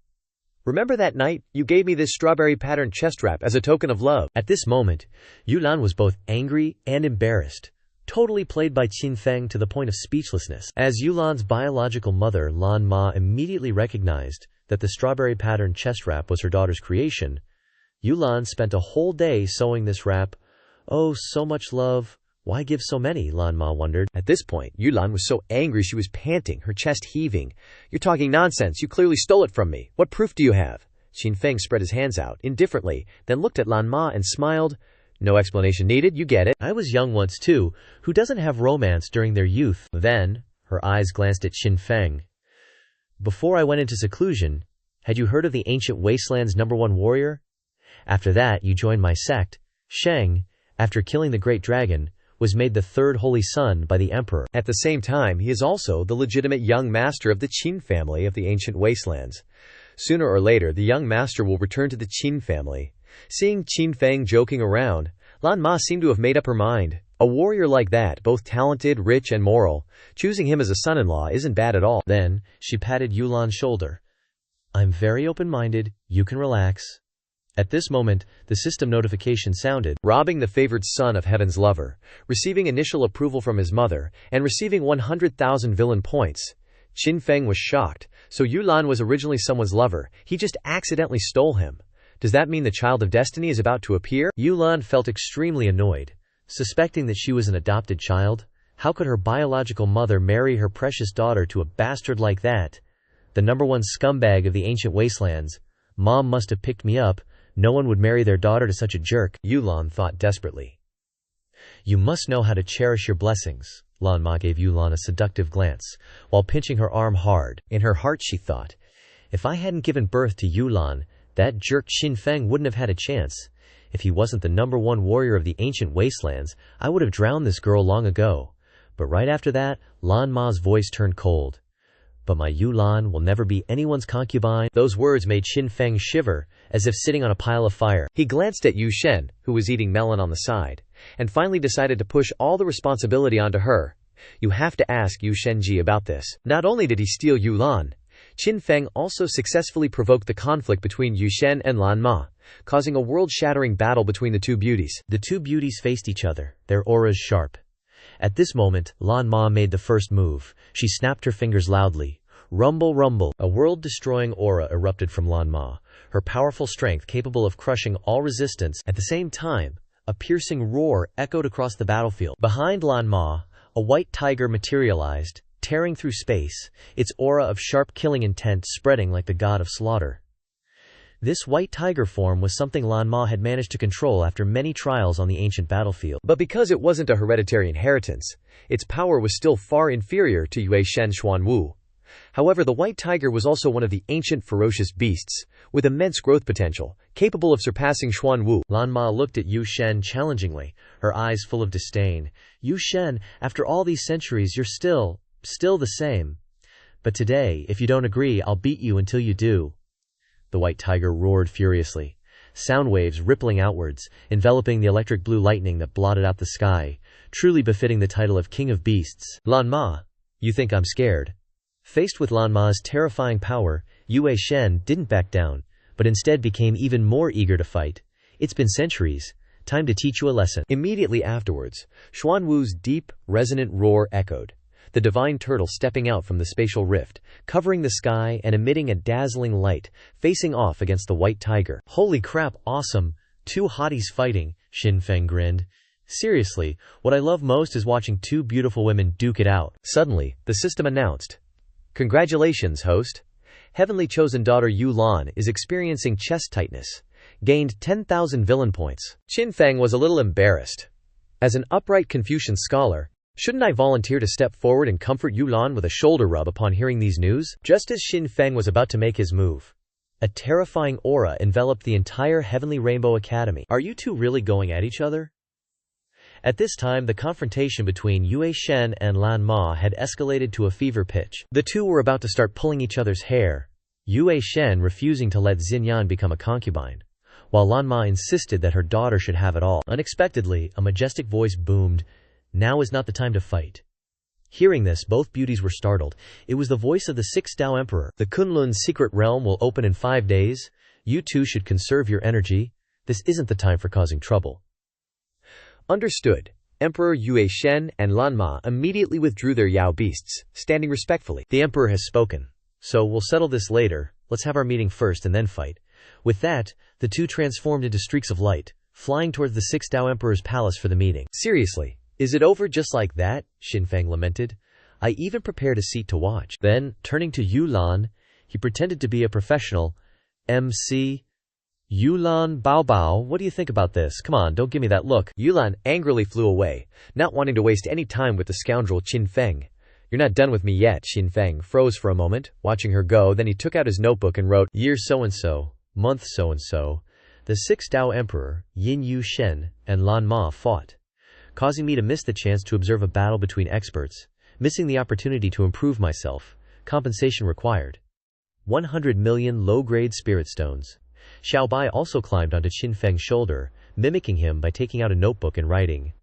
Remember that night, you gave me this strawberry pattern chest wrap as a token of love. At this moment, Yulan was both angry and embarrassed, totally played by Qin Feng to the point of speechlessness. As Yulan's biological mother, Lan Ma, immediately recognized that the strawberry pattern chest wrap was her daughter's creation, Yulan spent a whole day sewing this wrap. Oh, so much love. Why give so many? Lan Ma wondered. At this point, Yulan was so angry she was panting, her chest heaving. You're talking nonsense. You clearly stole it from me. What proof do you have? Qin Feng spread his hands out, indifferently, then looked at Lan Ma and smiled. No explanation needed, you get it. I was young once too. Who doesn't have romance during their youth? Then, her eyes glanced at Qin Feng. Before I went into seclusion, had you heard of the ancient wasteland's #1 warrior? After that, you joined my sect. Sheng, after killing the great dragon, was made the third holy son by the emperor. At the same time, he is also the legitimate young master of the Qin family of the ancient wastelands. Sooner or later, the young master will return to the Qin family. Seeing Qin Feng joking around, Lan Ma seemed to have made up her mind. A warrior like that, both talented, rich, and moral, choosing him as a son-in-law isn't bad at all. Then, she patted Yulan's shoulder. I'm very open-minded, you can relax. At this moment, the system notification sounded. Robbing the favored son of heaven's lover, receiving initial approval from his mother, and receiving 100,000 villain points. Qin Feng was shocked. So Yulan was originally someone's lover. He just accidentally stole him. Does that mean the child of destiny is about to appear? Yulan felt extremely annoyed, suspecting that she was an adopted child. How could her biological mother marry her precious daughter to a bastard like that? The #1 scumbag of the ancient wastelands. Mom must have picked me up. No one would marry their daughter to such a jerk, Yulan thought desperately. You must know how to cherish your blessings. Lan Ma gave Yulan a seductive glance, while pinching her arm hard. In her heart she thought, if I hadn't given birth to Yulan, that jerk Qin Feng wouldn't have had a chance. If he wasn't the #1 warrior of the ancient wastelands, I would have drowned this girl long ago. But right after that, Lan Ma's voice turned cold. But my Yulan will never be anyone's concubine. Those words made Qin Feng shiver, as if sitting on a pile of fire. He glanced at Yu Shen, who was eating melon on the side, and finally decided to push all the responsibility onto her. You have to ask Yu Shenji about this. Not only did he steal Yu Lan, Qin Feng also successfully provoked the conflict between Yu Shen and Lan Ma, causing a world-shattering battle between the two beauties. The two beauties faced each other, their auras sharp. At this moment, Lan Ma made the first move. She snapped her fingers loudly. Rumble, rumble. A world-destroying aura erupted from Lan Ma, her powerful strength capable of crushing all resistance. At the same time, a piercing roar echoed across the battlefield. Behind Lan Ma, a white tiger materialized, tearing through space, its aura of sharp killing intent spreading like the god of slaughter. This white tiger form was something Lan Ma had managed to control after many trials on the ancient battlefield. But because it wasn't a hereditary inheritance, its power was still far inferior to Yue Shen Xuanwu. However, the white tiger was also one of the ancient ferocious beasts, with immense growth potential, capable of surpassing Xuanwu. Lan Ma looked at Yu Shen challengingly, her eyes full of disdain. Yu Shen, after all these centuries you're still the same. But today, if you don't agree, I'll beat you until you do. The white tiger roared furiously, sound waves rippling outwards, enveloping the electric blue lightning that blotted out the sky, truly befitting the title of King of Beasts. Lan Ma, you think I'm scared? Faced with Lan Ma's terrifying power, Yue Shen didn't back down, but instead became even more eager to fight. It's been centuries. Time to teach you a lesson. Immediately afterwards, Xuanwu's deep, resonant roar echoed, the divine turtle stepping out from the spatial rift, covering the sky and emitting a dazzling light, facing off against the white tiger. Holy crap, awesome. Two hotties fighting, Qin Feng grinned. Seriously, what I love most is watching two beautiful women duke it out. Suddenly, the system announced, "Congratulations, host. Heavenly chosen daughter Yu Lan is experiencing chest tightness. Gained 10,000 villain points." Qin Feng was a little embarrassed. As an upright Confucian scholar, shouldn't I volunteer to step forward and comfort Yu Lan with a shoulder rub upon hearing these news? Just as Qin Feng was about to make his move, a terrifying aura enveloped the entire Heavenly Rainbow Academy. Are you two really going at each other? At this time, the confrontation between Yue Shen and Lan Ma had escalated to a fever pitch. The two were about to start pulling each other's hair, Yue Shen refusing to let Xinyan become a concubine, while Lan Ma insisted that her daughter should have it all. Unexpectedly, a majestic voice boomed, "Now is not the time to fight." Hearing this, both beauties were startled. It was the voice of the Sixth Tao Emperor. "The Kunlun's secret realm will open in 5 days. You two should conserve your energy. This isn't the time for causing trouble." Understood. Emperor Yue Shen and Lan Ma immediately withdrew their Yao beasts, standing respectfully. "The Emperor has spoken. So we'll settle this later. Let's have our meeting first and then fight." With that, the two transformed into streaks of light, flying towards the Sixth Tao Emperor's palace for the meeting. "Seriously, is it over just like that?" Qin Feng lamented. "I even prepared a seat to watch." Then, turning to Yu Lan, he pretended to be a professional. "MC? Yu Lan Bao Bao, what do you think about this? Come on, don't give me that look." Yu Lan angrily flew away, not wanting to waste any time with the scoundrel Qin Feng. "You're not done with me yet." Qin Feng froze for a moment, watching her go, then he took out his notebook and wrote, "Year so-and-so, month so-and-so, the Sixth Tao Emperor, Yin Yu Shen, and Lan Ma fought, causing me to miss the chance to observe a battle between experts, missing the opportunity to improve myself. Compensation required. 100 million low-grade spirit stones." Xiao Bai also climbed onto Qin Feng's shoulder, mimicking him by taking out a notebook and writing,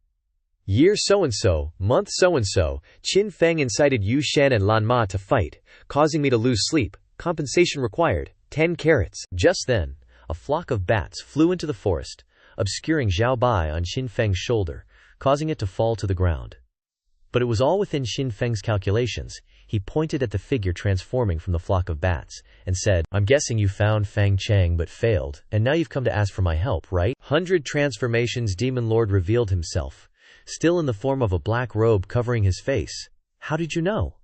"Year so-and-so, month so-and-so, Qin Feng incited Yu Shen and Lan Ma to fight, causing me to lose sleep. Compensation required, 10 carats. Just then, a flock of bats flew into the forest, obscuring Xiao Bai on Qin Feng's shoulder, causing it to fall to the ground. But it was all within Qin Feng's calculations. He pointed at the figure transforming from the flock of bats, and said, "I'm guessing you found Fang Chang but failed, and now you've come to ask for my help, right?" 100 Transformations Demon Lord revealed himself, still in the form of a black robe covering his face. "How did you know?"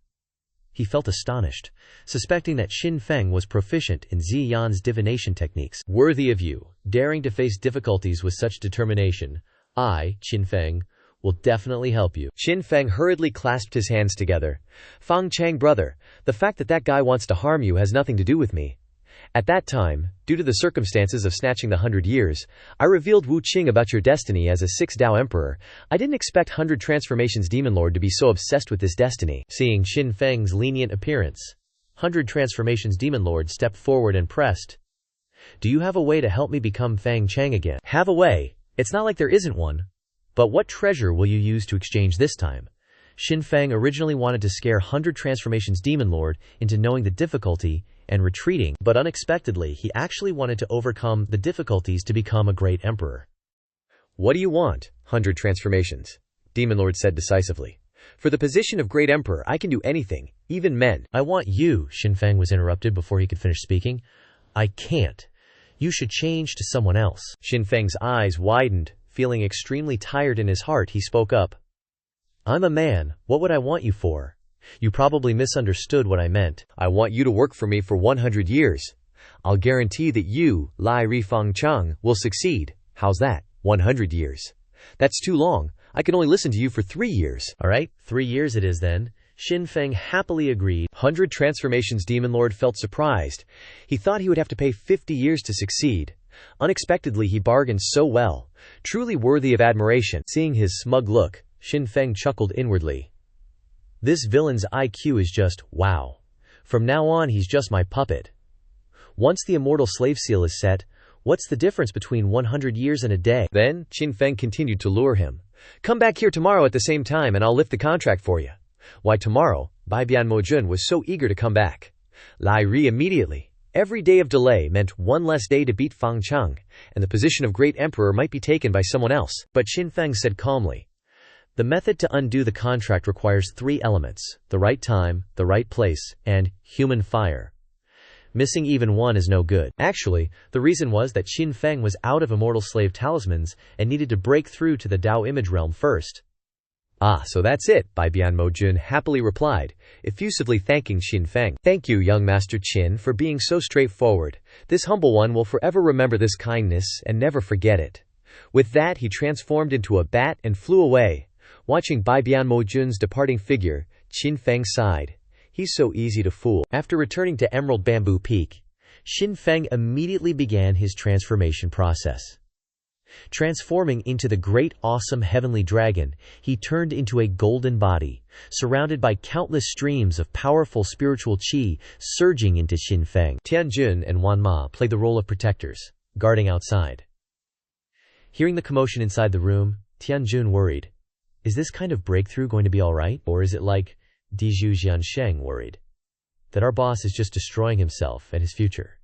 He felt astonished, suspecting that Qin Feng was proficient in Ziyan's divination techniques. "Worthy of you, daring to face difficulties with such determination. I, Qin Feng, will definitely help you." Qin Feng hurriedly clasped his hands together. "Fang Chang brother, the fact that guy wants to harm you has nothing to do with me. At that time, due to the circumstances of snatching the 100 years, I revealed Wu Qing about your destiny as a Sixth Tao Emperor. I didn't expect 100 Transformations Demon Lord to be so obsessed with this destiny." Seeing Qin Feng's lenient appearance, 100 Transformations Demon Lord stepped forward and pressed, "Do you have a way to help me become Fang Chang again?" "Have a way? It's not like there isn't one. But what treasure will you use to exchange this time?" Xin Feng originally wanted to scare 100 Transformations Demon Lord into knowing the difficulty and retreating, but unexpectedly he actually wanted to overcome the difficulties to become a great emperor. "What do you want, 100 Transformations?" Demon Lord said decisively. "For the position of great emperor I can do anything, even men." "I want you," Xin Feng was interrupted before he could finish speaking. "I can't. You should change to someone else." Xin Feng's eyes widened. Feeling extremely tired in his heart, he spoke up. "I'm a man, what would I want you for? You probably misunderstood what I meant. I want you to work for me for 100 years. I'll guarantee that you, Lai Rifangchang, will succeed. How's that? 100 years. That's too long. I can only listen to you for 3 years. All right, 3 years it is then." Xin Feng happily agreed. 100 Transformations Demon Lord felt surprised. He thought he would have to pay 50 years to succeed. Unexpectedly, he bargained so well. Truly worthy of admiration. Seeing his smug look, Xin Feng chuckled inwardly. This villain's IQ is just wow. From now on he's just my puppet. Once the immortal slave seal is set, what's the difference between 100 years and a day? Then, Xin Feng continued to lure him. "Come back here tomorrow at the same time and I'll lift the contract for you." Why tomorrow? Bai Bian Mojun was so eager to come back. Lai Ri immediately. Every day of delay meant one less day to beat Fang Chang, and the position of great emperor might be taken by someone else. But Xin Feng said calmly, "The method to undo the contract requires 3 elements: the right time, the right place, and human fire. Missing even one is no good." Actually, the reason was that Xin Feng was out of immortal slave talismans and needed to break through to the Tao image realm first. "Ah, so that's it," Bai Bian Mojun happily replied, effusively thanking Xin Feng. "Thank you, young Master Qin, for being so straightforward. This humble one will forever remember this kindness and never forget it." With that, he transformed into a bat and flew away. Watching Bai Bian Mojun's departing figure, Xin Feng sighed. He's so easy to fool. After returning to Emerald Bamboo Peak, Xin Feng immediately began his transformation process. Transforming into the great awesome heavenly dragon, he turned into a golden body, surrounded by countless streams of powerful spiritual qi surging into Xin Feng. Tianjun and Wanma played the role of protectors, guarding outside. Hearing the commotion inside the room, Tianjun worried. Is this kind of breakthrough going to be alright? Or is it like Dizhu Jiansheng worried? That our boss is just destroying himself and his future?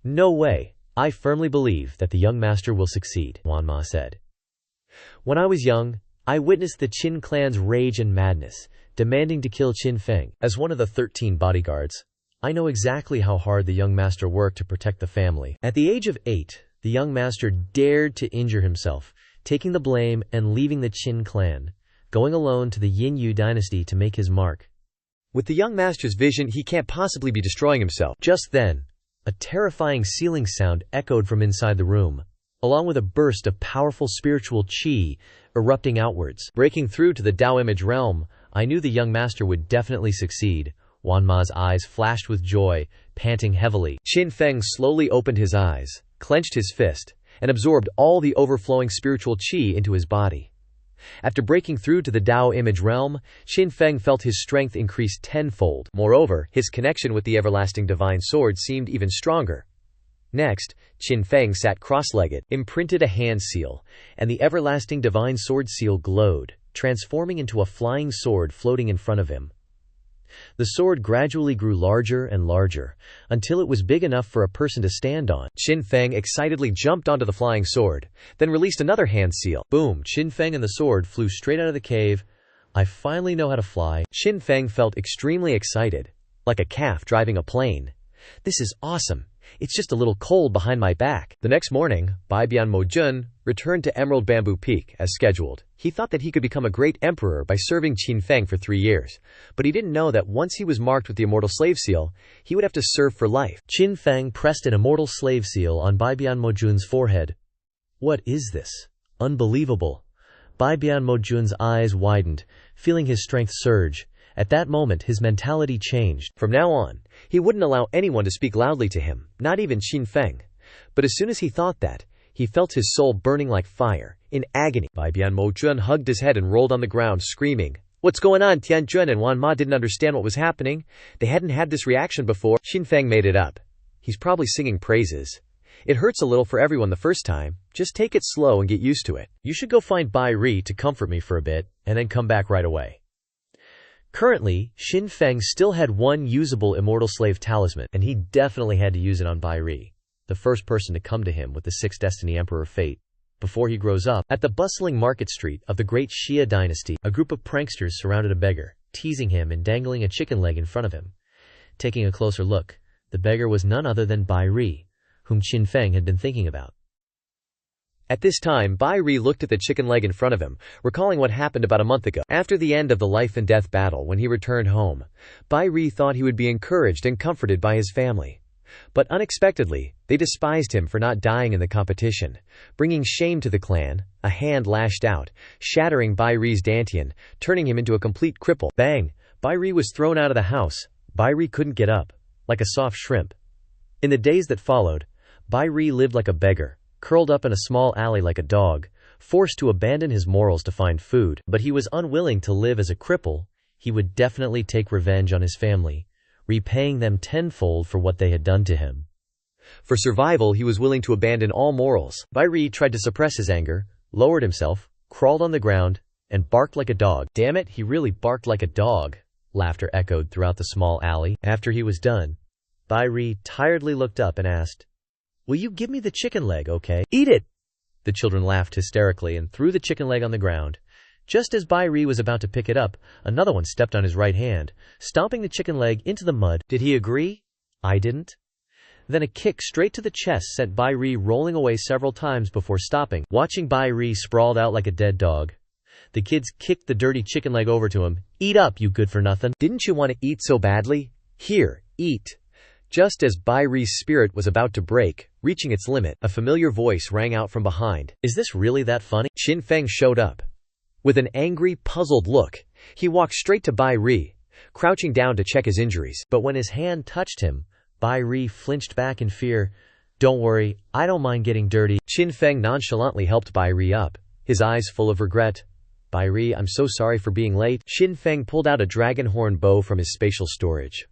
No way. I firmly believe that the young master will succeed, Wanma said. When I was young, I witnessed the Qin clan's rage and madness, demanding to kill Xin Feng. As one of the 13 bodyguards, I know exactly how hard the young master worked to protect the family. At the age of 8, the young master dared to injure himself, taking the blame and leaving the Qin clan, going alone to the Yin Yu dynasty to make his mark. With the young master's vision, he can't possibly be destroying himself. Just then, a terrifying sealing sound echoed from inside the room, along with a burst of powerful spiritual qi erupting outwards. Breaking through to the Tao image realm, I knew the young master would definitely succeed. Wanma's eyes flashed with joy, panting heavily. Xin Feng slowly opened his eyes, clenched his fist, and absorbed all the overflowing spiritual qi into his body. After breaking through to the Tao image realm, Xin Feng felt his strength increase tenfold. Moreover, his connection with the everlasting divine sword seemed even stronger. Next, Xin Feng sat cross-legged, imprinted a hand seal, and the everlasting divine sword seal glowed, transforming into a flying sword floating in front of him. The sword gradually grew larger and larger, until it was big enough for a person to stand on. Xin Feng excitedly jumped onto the flying sword, then released another hand seal. Boom! Xin Feng and the sword flew straight out of the cave. I finally know how to fly. Xin Feng felt extremely excited, like a calf driving a plane. This is awesome. It's just a little cold behind my back. The next morning, Bai Bian Mojun returned to Emerald Bamboo Peak as scheduled. He thought that he could become a great emperor by serving Xin Feng for 3 years, but he didn't know that once he was marked with the immortal slave seal, he would have to serve for life. Xin Feng pressed an immortal slave seal on Bai Bian Mojun's forehead. What is this? Unbelievable. Bai Bian Mojun's eyes widened, feeling his strength surge. At that moment his mentality changed. From now on, he wouldn't allow anyone to speak loudly to him, not even Xin Feng. But as soon as he thought that, he felt his soul burning like fire, in agony. Bai Bian Mojun hugged his head and rolled on the ground, screaming, "What's going on?" Tianjun and Wanma didn't understand what was happening. They hadn't had this reaction before. Xin Feng made it up. He's probably singing praises. It hurts a little for everyone the first time, just take it slow and get used to it. You should go find Bai Ri to comfort me for a bit, and then come back right away. Currently, Xin Feng still had one usable immortal slave talisman, and he definitely had to use it on Bai Ri, the first person to come to him with the Sixth Destiny Emperor fate. Before he grows up, at the bustling market street of the great Xia dynasty, a group of pranksters surrounded a beggar, teasing him and dangling a chicken leg in front of him. Taking a closer look, the beggar was none other than Bai Ri, whom Xin Feng had been thinking about. At this time, Bai Ri looked at the chicken leg in front of him, recalling what happened about a month ago. After the end of the life and death battle, when he returned home, Bai Ri thought he would be encouraged and comforted by his family. But unexpectedly, they despised him for not dying in the competition, bringing shame to the clan. A hand lashed out, shattering Bai Ri's dantian, turning him into a complete cripple. Bang! Bai Ri was thrown out of the house. Bai Ri couldn't get up, like a soft shrimp. In the days that followed, Bai Ri lived like a beggar, curled up in a small alley like a dog, forced to abandon his morals to find food. But he was unwilling to live as a cripple. He would definitely take revenge on his family, repaying them tenfold for what they had done to him. For survival, he was willing to abandon all morals. Bai Ri tried to suppress his anger, lowered himself, crawled on the ground, and barked like a dog. Damn it, he really barked like a dog. Laughter echoed throughout the small alley. After he was done, Bai Ri tiredly looked up and asked, "Will you give me the chicken leg, okay?" "Eat it!" The children laughed hysterically and threw the chicken leg on the ground. Just as Bai Ri was about to pick it up, another one stepped on his right hand, stomping the chicken leg into the mud. Did he agree? I didn't. Then a kick straight to the chest sent Bai Ri rolling away several times before stopping. Watching Bai Ri sprawled out like a dead dog, the kids kicked the dirty chicken leg over to him. "Eat up, you good-for-nothing." "Didn't you want to eat so badly? Here, eat." Just as Bai Ri's spirit was about to break, reaching its limit, a familiar voice rang out from behind. "Is this really that funny?" Xin Feng showed up. With an angry, puzzled look, he walked straight to Bai Ri, crouching down to check his injuries. But when his hand touched him, Bai Ri flinched back in fear. "Don't worry, I don't mind getting dirty." Xin Feng nonchalantly helped Bai Ri up, his eyes full of regret. "Bai Ri, I'm so sorry for being late." Xin Feng pulled out a dragon horn bow from his spatial storage.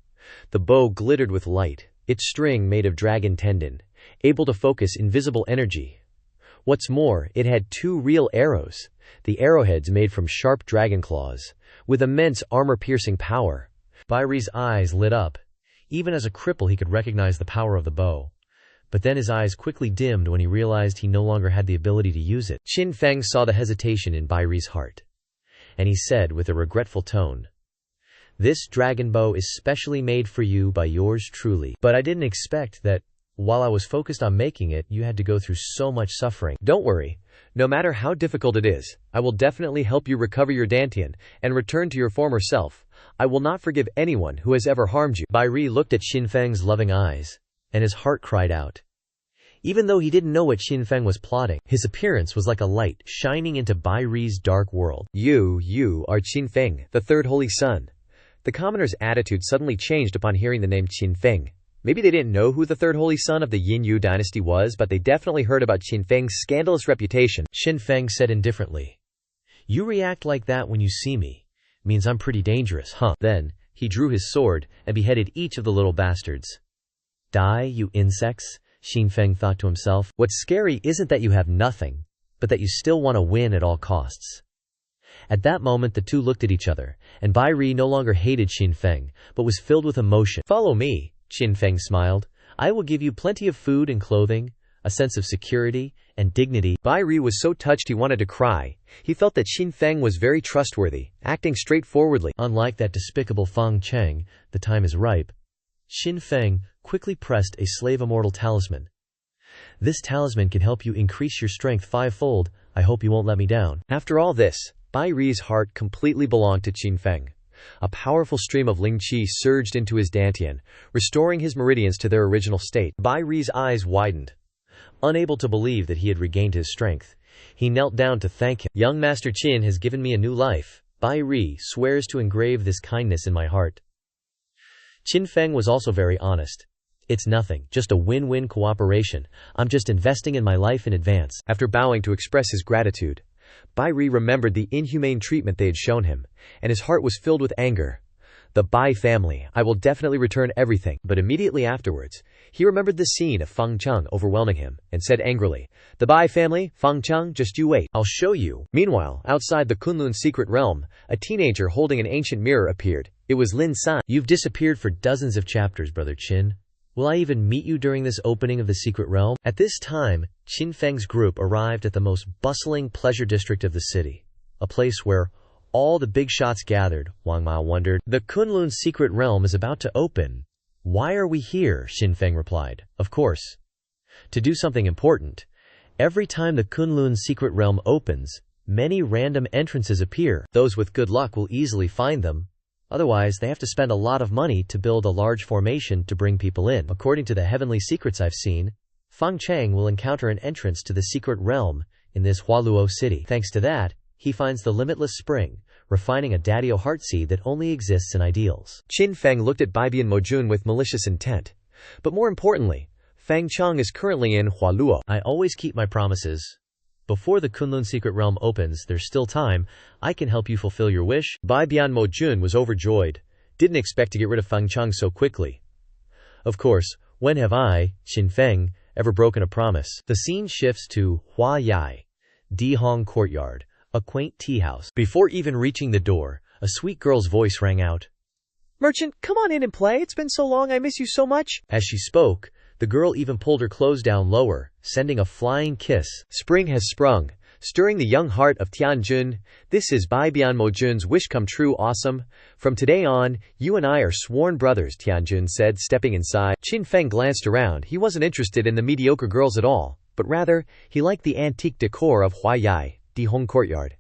The bow glittered with light, its string made of dragon tendon, able to focus invisible energy. What's more, it had 2 real arrows, the arrowheads made from sharp dragon claws, with immense armor-piercing power. Bai Ri's eyes lit up. Even as a cripple he could recognize the power of the bow. But then his eyes quickly dimmed when he realized he no longer had the ability to use it. Xin Feng saw the hesitation in Bai Ri's heart, and he said with a regretful tone, "This dragon bow is specially made for you by yours truly. But I didn't expect that, while I was focused on making it, you had to go through so much suffering." "Don't worry. No matter how difficult it is, I will definitely help you recover your dantian and return to your former self. I will not forgive anyone who has ever harmed you." Bai Ri looked at Xin Feng's loving eyes, and his heart cried out. Even though he didn't know what Xin Feng was plotting, his appearance was like a light shining into Bai Ri's dark world. You are Xin Feng, the third holy son." The commoner's attitude suddenly changed upon hearing the name Xin Feng. Maybe they didn't know who the third holy son of the Yin Yu dynasty was, but they definitely heard about Xin Feng's scandalous reputation. Xin Feng said indifferently, "You react like that when you see me. Means I'm pretty dangerous, huh?" Then, he drew his sword and beheaded each of the little bastards. "Die, you insects," Xin Feng thought to himself. "What's scary isn't that you have nothing, but that you still want to win at all costs." At that moment the two looked at each other, and Bai Ri no longer hated Xin Feng, but was filled with emotion. "Follow me," Xin Feng smiled. "I will give you plenty of food and clothing, a sense of security and dignity." Bai Ri was so touched he wanted to cry. He felt that Xin Feng was very trustworthy, acting straightforwardly. Unlike that despicable Feng Cheng, the time is ripe. Xin Feng quickly pressed a slave immortal talisman. "This talisman can help you increase your strength 5-fold. I hope you won't let me down." After all this, Bai Ri's heart completely belonged to Xin Feng. A powerful stream of Ling Qi surged into his dantian, restoring his meridians to their original state. Bai Ri's eyes widened. Unable to believe that he had regained his strength, he knelt down to thank him. "Young Master Qin has given me a new life. Bai Ri swears to engrave this kindness in my heart." Xin Feng was also very honest. "It's nothing, just a win-win cooperation. I'm just investing in my life in advance." After bowing to express his gratitude, Bai Ri remembered the inhumane treatment they had shown him, and his heart was filled with anger. The Bai family, I will definitely return everything. But immediately afterwards, he remembered the scene of Feng Cheng overwhelming him, and said angrily, "The Bai family, Feng Cheng, just you wait. I'll show you." Meanwhile, outside the Kunlun secret realm, a teenager holding an ancient mirror appeared. It was Lin San. "You've disappeared for dozens of chapters, Brother Qin. Will I even meet you during this opening of the secret realm?" At this time, Qin Feng's group arrived at the most bustling pleasure district of the city, a place where all the big shots gathered. Wang Ma wondered, "The Kunlun secret realm is about to open. Why are we here?" Qin Feng replied, "Of course, to do something important. Every time the Kunlun secret realm opens, many random entrances appear. Those with good luck will easily find them. Otherwise, they have to spend a lot of money to build a large formation to bring people in. According to the heavenly secrets I've seen, Feng Cheng will encounter an entrance to the secret realm in this Hualuo city. Thanks to that, he finds the limitless spring, refining a daddio heartseed that only exists in ideals." Qin Feng looked at Baibian Mojun with malicious intent. But more importantly, Feng Cheng is currently in Hualuo. "I always keep my promises. Before the Kunlun secret realm opens, there's still time. I can help you fulfill your wish." Baibian Mojun was overjoyed. Didn't expect to get rid of Feng Cheng so quickly. "Of course, when have I, Qin Feng, ever broken a promise?" The scene shifts to Hua Yai, Dihong Courtyard, a quaint tea house. Before even reaching the door, a sweet girl's voice rang out, "Merchant, come on in and play. It's been so long, I miss you so much." As she spoke, the girl even pulled her clothes down lower, sending a flying kiss. Spring has sprung, stirring the young heart of Tianjun. This is Baibian Mojun's wish come true. Awesome. From today on, you and I are sworn brothers, Tianjun said, stepping inside. Qin Feng glanced around. He wasn't interested in the mediocre girls at all, but rather, he liked the antique decor of Hua Yai, Dihong Courtyard.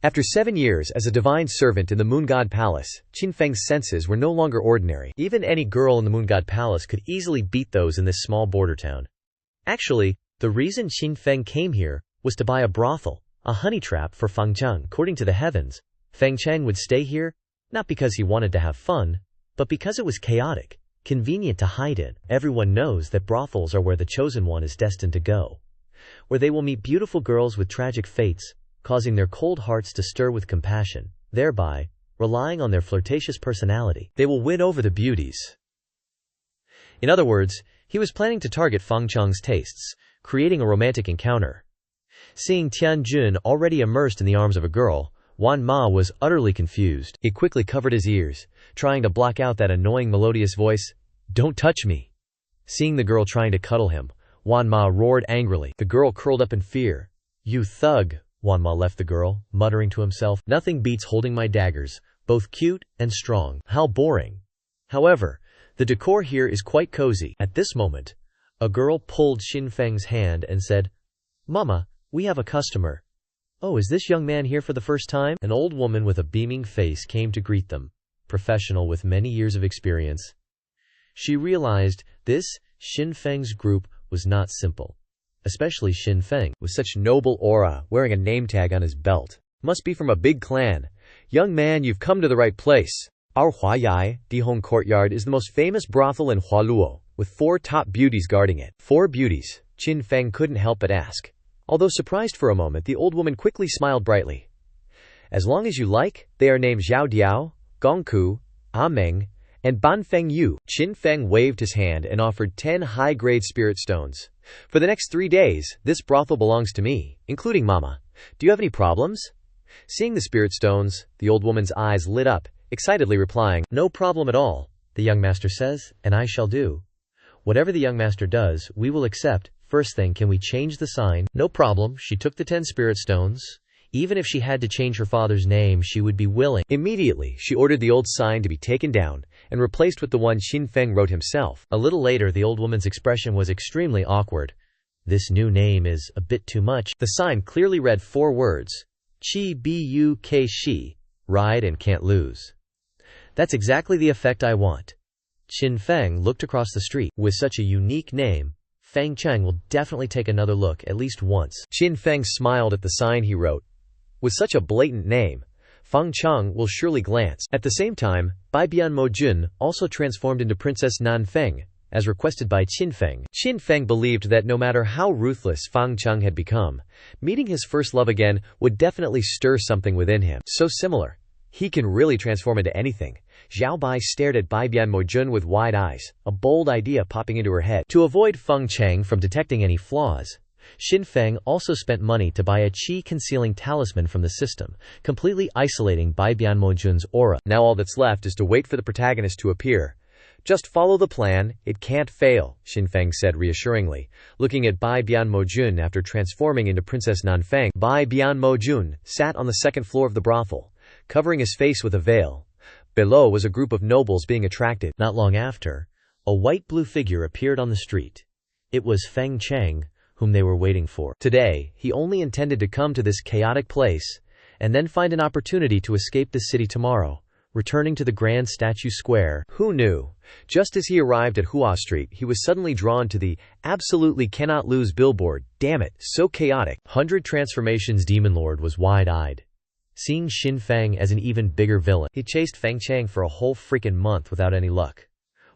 After 7 years as a divine servant in the Moon God Palace, Qin Feng's senses were no longer ordinary. Even any girl in the Moon God Palace could easily beat those in this small border town. Actually, the reason Qin Feng came here was to buy a brothel, a honey trap for Feng Cheng. According to the heavens, Feng Cheng would stay here, not because he wanted to have fun, but because it was chaotic, convenient to hide in. Everyone knows that brothels are where the chosen one is destined to go, where they will meet beautiful girls with tragic fates, causing their cold hearts to stir with compassion. Thereby, relying on their flirtatious personality, they will win over the beauties. In other words, he was planning to target Feng Cheng's tastes, creating a romantic encounter. Seeing Tianjun already immersed in the arms of a girl, Wan Ma was utterly confused. He quickly covered his ears, trying to block out that annoying melodious voice, "Don't touch me." Seeing the girl trying to cuddle him, Wan Ma roared angrily. The girl curled up in fear. "You thug." Wan Ma left the girl, muttering to himself, "Nothing beats holding my daggers, both cute and strong. How boring." However, the decor here is quite cozy. At this moment, a girl pulled Qin Feng's hand and said, "Mama, we have a customer." "Oh, is this young man here for the first time?" An old woman with a beaming face came to greet them, professional with many years of experience. She realized this Qin Feng's group was not simple. Especially Qin Feng, with such noble aura, wearing a name tag on his belt. Must be from a big clan. "Young man, you've come to the right place. Our Hua Yai, Dihong Courtyard, is the most famous brothel in Hualuo, with 4 top beauties guarding it." 4 beauties, Qin Feng couldn't help but ask. Although surprised for a moment, the old woman quickly smiled brightly. "As long as you like, they are named Zhao Diao, Gongku, Ameng, and Banfeng Yu." Qin Feng waved his hand and offered 10 high-grade spirit stones. "For the next 3 days, this brothel belongs to me, including Mama. Do you have any problems?" Seeing the spirit stones, the old woman's eyes lit up, excitedly replying, "No problem at all. The young master says, and I shall do. Whatever the young master does, we will accept. First thing, can we change the sign?" No problem. She took the 10 spirit stones. Even if she had to change her father's name, she would be willing. Immediately, she ordered the old sign to be taken down and replaced with the one Qin Feng wrote himself. A little later, the old woman's expression was extremely awkward. "This new name is a bit too much." The sign clearly read 4 words. Chi Buk Shi, ride and can't lose. That's exactly the effect I want. Qin Feng looked across the street. With such a unique name, Feng Cheng will definitely take another look at least once. Qin Feng smiled at the sign he wrote. With such a blatant name, Feng Cheng will surely glance. At the same time, Baibian Mojun also transformed into Princess Nanfeng, as requested by Qin Feng. Qin Feng believed that no matter how ruthless Feng Cheng had become, meeting his first love again would definitely stir something within him. So similar. He can really transform into anything. Zhao Bai stared at Bai Bianmojun with wide eyes, a bold idea popping into her head. To avoid Feng Chang from detecting any flaws, Xin Feng also spent money to buy a qi-concealing talisman from the system, completely isolating Bai Bianmojun's aura. Now all that's left is to wait for the protagonist to appear. Just follow the plan, it can't fail, Xin Feng said reassuringly, looking at Bai Bianmojun after transforming into Princess Nanfeng. Bai Bianmojun sat on the second floor of the brothel, covering his face with a veil. Below was a group of nobles being attracted. Not long after, a white-blue figure appeared on the street. It was Feng Chang, whom they were waiting for. Today, he only intended to come to this chaotic place, and then find an opportunity to escape the city tomorrow, returning to the Grand Statue Square. Who knew? Just as he arrived at Hua Street, he was suddenly drawn to the "absolutely cannot lose" billboard. Damn it, so chaotic. 100 Transformations Demon Lord was wide-eyed, seeing Xin Feng as an even bigger villain. He chased Feng Chang for a whole freaking month without any luck,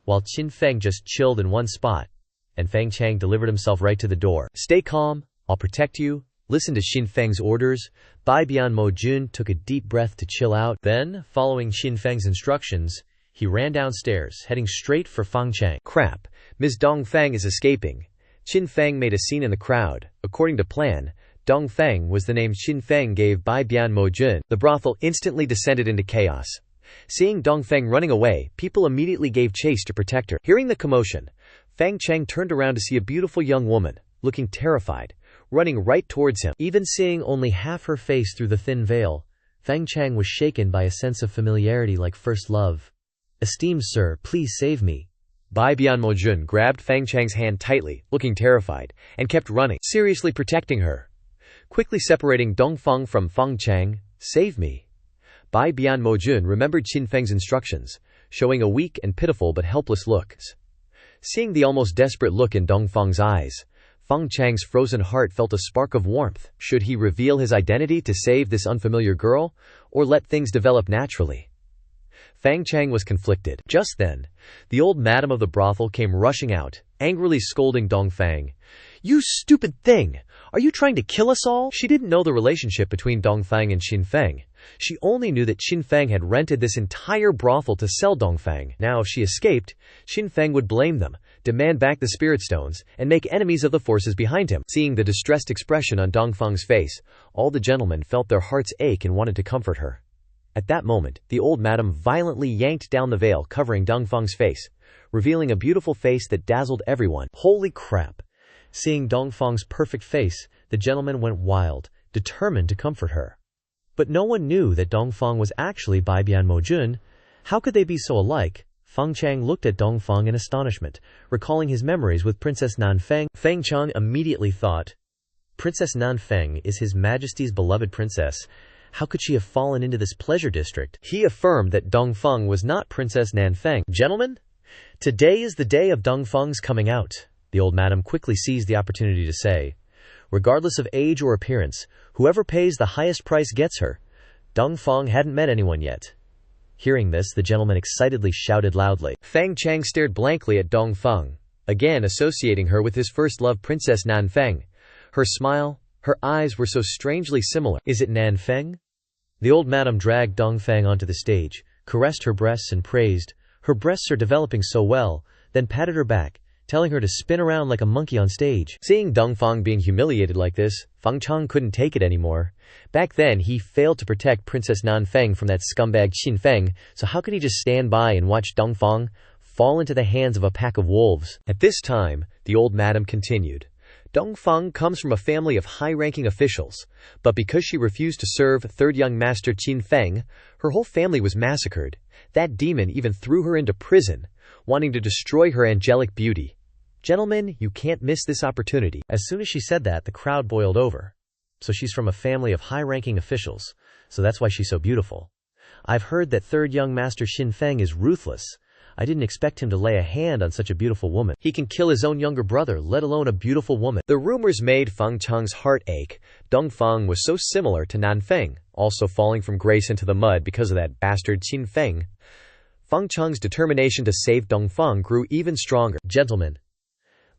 while Xin Feng just chilled in one spot, and Feng Chang delivered himself right to the door. Stay calm, I'll protect you. Listen to Xin Feng's orders. Bai Bianmojun took a deep breath to chill out. Then, following Xin Feng's instructions, he ran downstairs, heading straight for Feng Chang. Crap, Ms. Dongfeng is escaping. Xin Feng made a scene in the crowd. According to plan, Dongfeng was the name Xin Feng gave Bai Bianmojun. The brothel instantly descended into chaos. Seeing Dongfeng running away, people immediately gave chase to protect her. Hearing the commotion, Feng Chang turned around to see a beautiful young woman, looking terrified, running right towards him. Even seeing only half her face through the thin veil, Feng Chang was shaken by a sense of familiarity like first love. "Esteemed sir, please save me." Bai Bianmojun grabbed Feng Chang's hand tightly, looking terrified, and kept running, seriously protecting her. Quickly separating Dongfeng from Feng Chang, "Save me." Bai Bianmojun remembered Xin Feng's instructions, showing a weak and pitiful but helpless look. Seeing the almost desperate look in Dongfeng's eyes, Feng Chang's frozen heart felt a spark of warmth. Should he reveal his identity to save this unfamiliar girl, or let things develop naturally? Feng Chang was conflicted. Just then, the old madam of the brothel came rushing out, angrily scolding Dongfeng. "You stupid thing! Are you trying to kill us all?" She didn't know the relationship between Dongfeng and Xin Feng. She only knew that Xin Feng had rented this entire brothel to sell Dongfeng. Now if she escaped, Xin Feng would blame them, demand back the spirit stones, and make enemies of the forces behind him. Seeing the distressed expression on Dongfeng's face, all the gentlemen felt their hearts ache and wanted to comfort her. At that moment, the old madam violently yanked down the veil covering Dongfeng's face, revealing a beautiful face that dazzled everyone. Holy crap! Seeing Dongfeng's perfect face, the gentleman went wild, determined to comfort her. But no one knew that Dongfeng was actually Bai Bianmojun. How could they be so alike? Feng Chang looked at Dongfeng in astonishment, recalling his memories with Princess Nanfeng. Feng Chang immediately thought, Princess Nanfeng is His Majesty's beloved princess. How could she have fallen into this pleasure district? He affirmed that Dongfeng was not Princess Nanfeng. "Gentlemen, today is the day of Dongfeng's coming out," the old madam quickly seized the opportunity to say. "Regardless of age or appearance, whoever pays the highest price gets her. Dongfeng hadn't met anyone yet." Hearing this, the gentleman excitedly shouted loudly. Feng Chang stared blankly at Dongfeng, again associating her with his first love, Princess Nanfeng. Her smile, her eyes were so strangely similar. "Is it Nanfeng?" The old madam dragged Dongfeng onto the stage, caressed her breasts and praised, "Her breasts are developing so well," then patted her back, telling her to spin around like a monkey on stage. Seeing Dongfeng being humiliated like this, Feng Chang couldn't take it anymore. Back then, he failed to protect Princess Nanfeng from that scumbag Xin Feng, so how could he just stand by and watch Dongfeng fall into the hands of a pack of wolves? At this time, the old madam continued. Dongfeng comes from a family of high-ranking officials, but because she refused to serve third young master Xin Feng, her whole family was massacred. That demon even threw her into prison, wanting to destroy her angelic beauty. Gentlemen, you can't miss this opportunity. As soon as she said that, the crowd boiled over. So she's from a family of high-ranking officials, so that's why she's so beautiful. I've heard that third young master Xin Feng is ruthless. I didn't expect him to lay a hand on such a beautiful woman. He can kill his own younger brother, let alone a beautiful woman. The rumors made Feng Chang's heart ache. Dongfeng was so similar to Nanfeng, also falling from grace into the mud because of that bastard Xin Feng. Feng Chang's determination to save Dongfeng grew even stronger. "Gentlemen,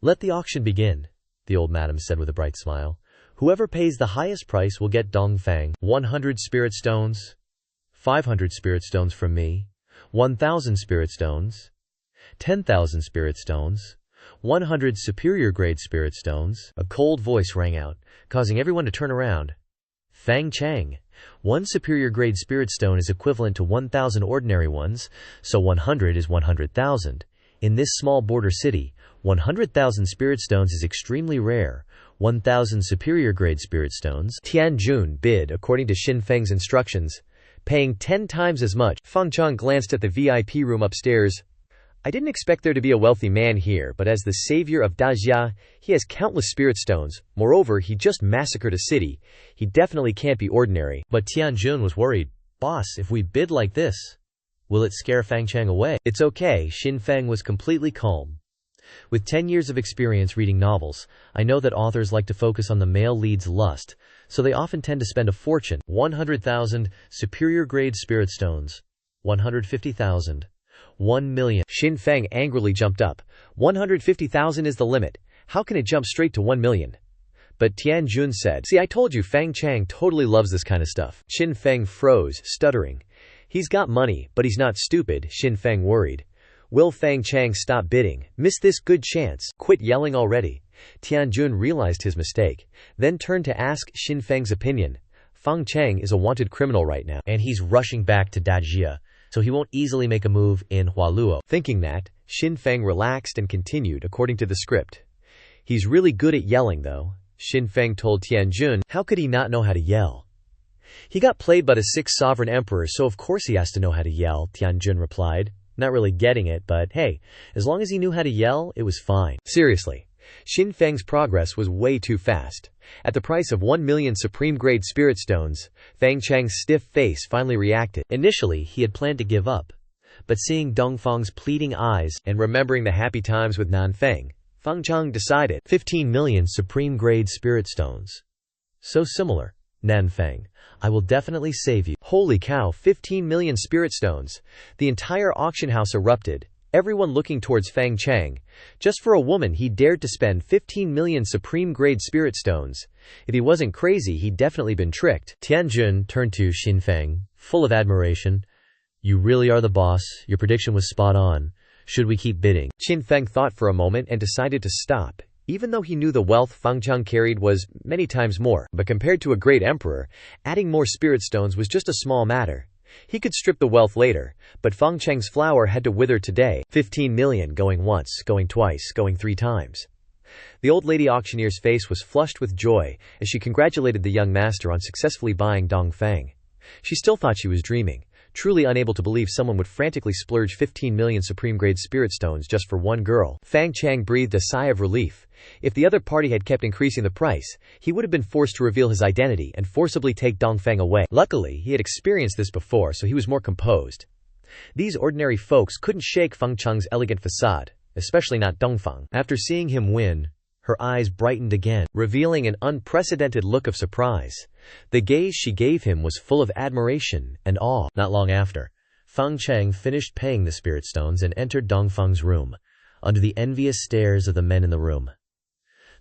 let the auction begin," the old madam said with a bright smile. "Whoever pays the highest price will get Dongfeng. 100 spirit stones, 500 spirit stones from me, 1,000 spirit stones, 10,000 spirit stones, 100 superior grade spirit stones. A cold voice rang out, causing everyone to turn around. Fang Chang. One superior grade spirit stone is equivalent to 1,000 ordinary ones, so 100 is 100,000. In this small border city, 100,000 spirit stones is extremely rare. 1,000 superior grade spirit stones. Tianjun bid according to Xin Feng's instructions, paying 10 times as much. Feng Chang glanced at the VIP room upstairs. I didn't expect there to be a wealthy man here, but as the savior of Dajia, he has countless spirit stones. Moreover, he just massacred a city. He definitely can't be ordinary. But Tianjun was worried. Boss, if we bid like this, will it scare Fang Chang away? It's okay, Xin Feng was completely calm. With 10 years of experience reading novels, I know that authors like to focus on the male lead's lust, so they often tend to spend a fortune. 100,000 superior grade spirit stones. 150,000. 1 million. Xin Feng angrily jumped up. 150,000 is the limit. How can it jump straight to 1 million? But Tianjun said, see, I told you Fang Chang totally loves this kind of stuff. Xin Feng froze, stuttering. He's got money, but he's not stupid, Xin Feng worried. Will Fang Chang stop bidding? Miss this good chance. Quit yelling already. Tianjun realized his mistake, then turned to ask Xin Feng's opinion. Fang Chang is a wanted criminal right now, and he's rushing back to Dajia, so he won't easily make a move in Hualuo. Thinking that, Xin Feng relaxed and continued according to the script. He's really good at yelling though, Xin Feng told Tianjun. How could he not know how to yell? He got played by the 6th sovereign emperor, so of course he has to know how to yell, Tianjun replied. Not really getting it, but hey, as long as he knew how to yell, it was fine. Seriously, Xin Feng's progress was way too fast. At the price of 1 million supreme-grade spirit stones, Fang Chang's stiff face finally reacted. Initially, he had planned to give up, but seeing Dongfang's pleading eyes and remembering the happy times with Nanfeng, Fang Chang decided 15 million supreme-grade spirit stones. So similar. Nanfeng, I will definitely save you. Holy cow, 15 million spirit stones. The entire auction house erupted, everyone looking towards Fang Chang. Just for a woman he dared to spend 15 million supreme-grade spirit stones. If he wasn't crazy, he'd definitely been tricked. Tianjun turned to Xin Feng, full of admiration. You really are the boss, your prediction was spot on. Should we keep bidding? Xin Feng thought for a moment and decided to stop. Even though he knew the wealth Fang Chang carried was many times more, but compared to a great emperor, adding more spirit stones was just a small matter. He could strip the wealth later, but Fang Chang's flower had to wither today. 15 million going once, going twice, going 3 times. The old lady auctioneer's face was flushed with joy as she congratulated the young master on successfully buying Dongfang. She still thought she was dreaming, truly unable to believe someone would frantically splurge 15 million supreme-grade spirit stones just for one girl. Fang Chang breathed a sigh of relief. If the other party had kept increasing the price, he would have been forced to reveal his identity and forcibly take Dongfang away. Luckily, he had experienced this before, so he was more composed. These ordinary folks couldn't shake Fang Chang's elegant facade, especially not Dongfang. After seeing him win, her eyes brightened again, revealing an unprecedented look of surprise. The gaze she gave him was full of admiration and awe. Not long after, Fang Chang finished paying the spirit stones and entered Dongfang's room, under the envious stares of the men in the room.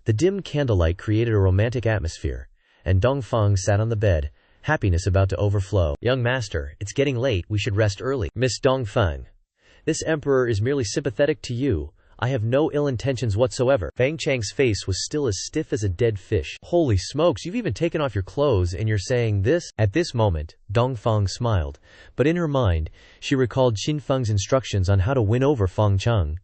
The dim candlelight created a romantic atmosphere, and Dongfang sat on the bed, happiness about to overflow. Young master, it's getting late, we should rest early. Miss Dongfang, this emperor is merely sympathetic to you. I have no ill intentions whatsoever. Fang Chang's face was still as stiff as a dead fish. Holy smokes, you've even taken off your clothes and you're saying this? At this moment, Dongfang smiled, but in her mind, she recalled Xin Feng's instructions on how to win over Fang Chang.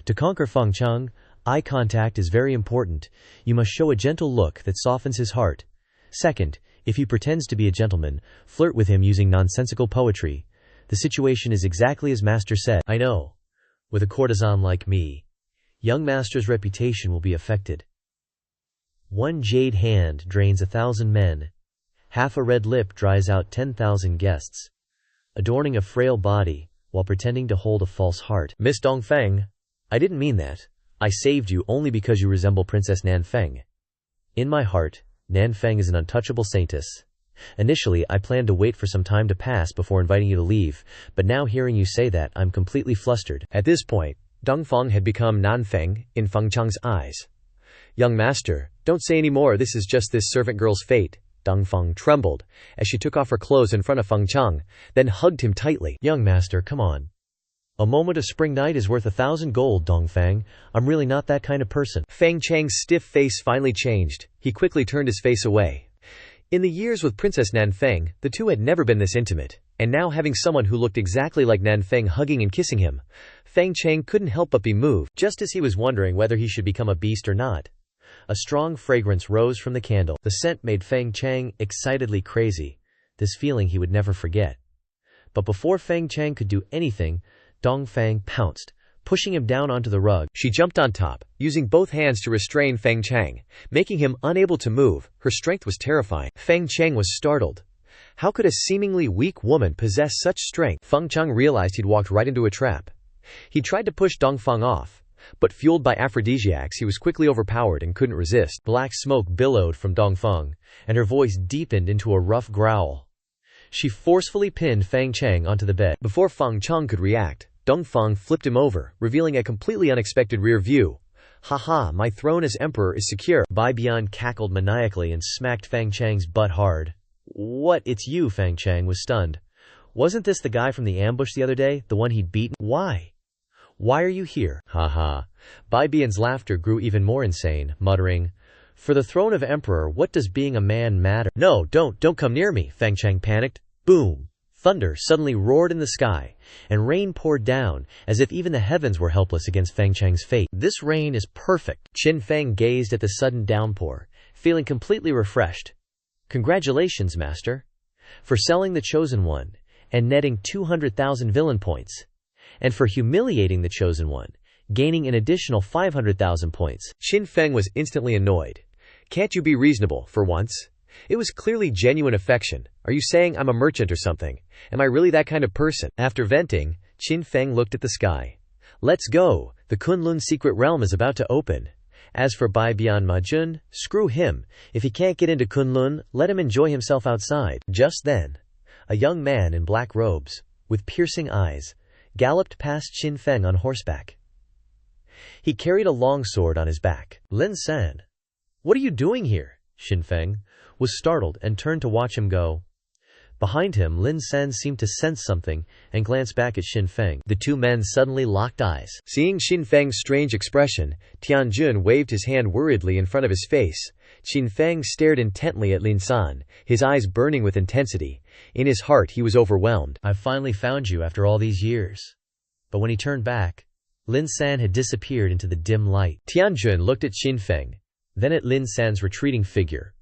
To conquer Fang Chang, eye contact is very important. You must show a gentle look that softens his heart. Second, if he pretends to be a gentleman, flirt with him using nonsensical poetry. The situation is exactly as master said. I know. With a courtesan like me, young master's reputation will be affected. One jade hand drains 1,000 men. Half a red lip dries out 10,000 guests. Adorning a frail body, while pretending to hold a false heart. Miss Dongfeng, I didn't mean that. I saved you only because you resemble Princess Nanfeng. In my heart, Nanfeng is an untouchable saintess. Initially, I planned to wait for some time to pass before inviting you to leave, but now hearing you say that, I'm completely flustered. At this point, Dongfang had become Nanfeng in Fang Chang's eyes. Young master, don't say any more, this is just this servant girl's fate. Dongfang trembled as she took off her clothes in front of Fang Chang, then hugged him tightly. Young master, come on. A moment of spring night is worth 1,000 gold, Dongfang. I'm really not that kind of person. Fang Chang's stiff face finally changed. He quickly turned his face away. In the years with Princess Nanfeng, the two had never been this intimate, and now having someone who looked exactly like Nanfeng hugging and kissing him, Fang Chang couldn't help but be moved. Just as he was wondering whether he should become a beast or not, a strong fragrance rose from the candle. The scent made Fang Chang excitedly crazy, this feeling he would never forget. But before Fang Chang could do anything, Dongfang pounced, pushing him down onto the rug. She jumped on top, using both hands to restrain Fang Chang, making him unable to move. Her strength was terrifying. Fang Chang was startled. How could a seemingly weak woman possess such strength? Feng Chang realized he'd walked right into a trap. He tried to push Dongfang off, but fueled by aphrodisiacs he was quickly overpowered and couldn't resist. Black smoke billowed from Dongfang, and her voice deepened into a rough growl. She forcefully pinned Fang Chang onto the bed. Before Feng Chang could react, Dongfang flipped him over, revealing a completely unexpected rear view. "Haha, my throne as emperor is secure." Bai Bian cackled maniacally and smacked Fang Chang's butt hard. "What, it's you?" Fang Chang was stunned. "Wasn't this the guy from the ambush the other day, the one he'd beaten? Why are you here?" Haha. Bai Bian's laughter grew even more insane, muttering, "For the throne of emperor, what does being a man matter?" "No, don't come near me," Fang Chang panicked. Boom! Thunder suddenly roared in the sky, and rain poured down, as if even the heavens were helpless against Fang Chang's fate. "This rain is perfect." Qin Fang gazed at the sudden downpour, feeling completely refreshed. "Congratulations, master, for selling the Chosen One, and netting 200,000 villain points, and for humiliating the Chosen One, gaining an additional 500,000 points. Qin Feng was instantly annoyed. "Can't you be reasonable, for once? It was clearly genuine affection. Are you saying I'm a merchant or something? Am I really that kind of person?" After venting, Qin Feng looked at the sky. "Let's go. The Kunlun secret realm is about to open. As for Bai Bian Majun, screw him. If he can't get into Kunlun, let him enjoy himself outside." Just then, a young man in black robes, with piercing eyes, galloped past Qin Feng on horseback. He carried a long sword on his back. "Lin San, what are you doing here?" Qin Feng was startled and turned to watch him go. Behind him, Lin San seemed to sense something and glanced back at Qin Feng. The two men suddenly locked eyes. Seeing Qin Feng's strange expression, Tianjun waved his hand worriedly in front of his face. Qin Feng stared intently at Lin San, his eyes burning with intensity. In his heart he was overwhelmed. "I've finally found you after all these years." But when he turned back, Lin San had disappeared into the dim light. Tianjun looked at Qin Feng, then at Lin San's retreating figure,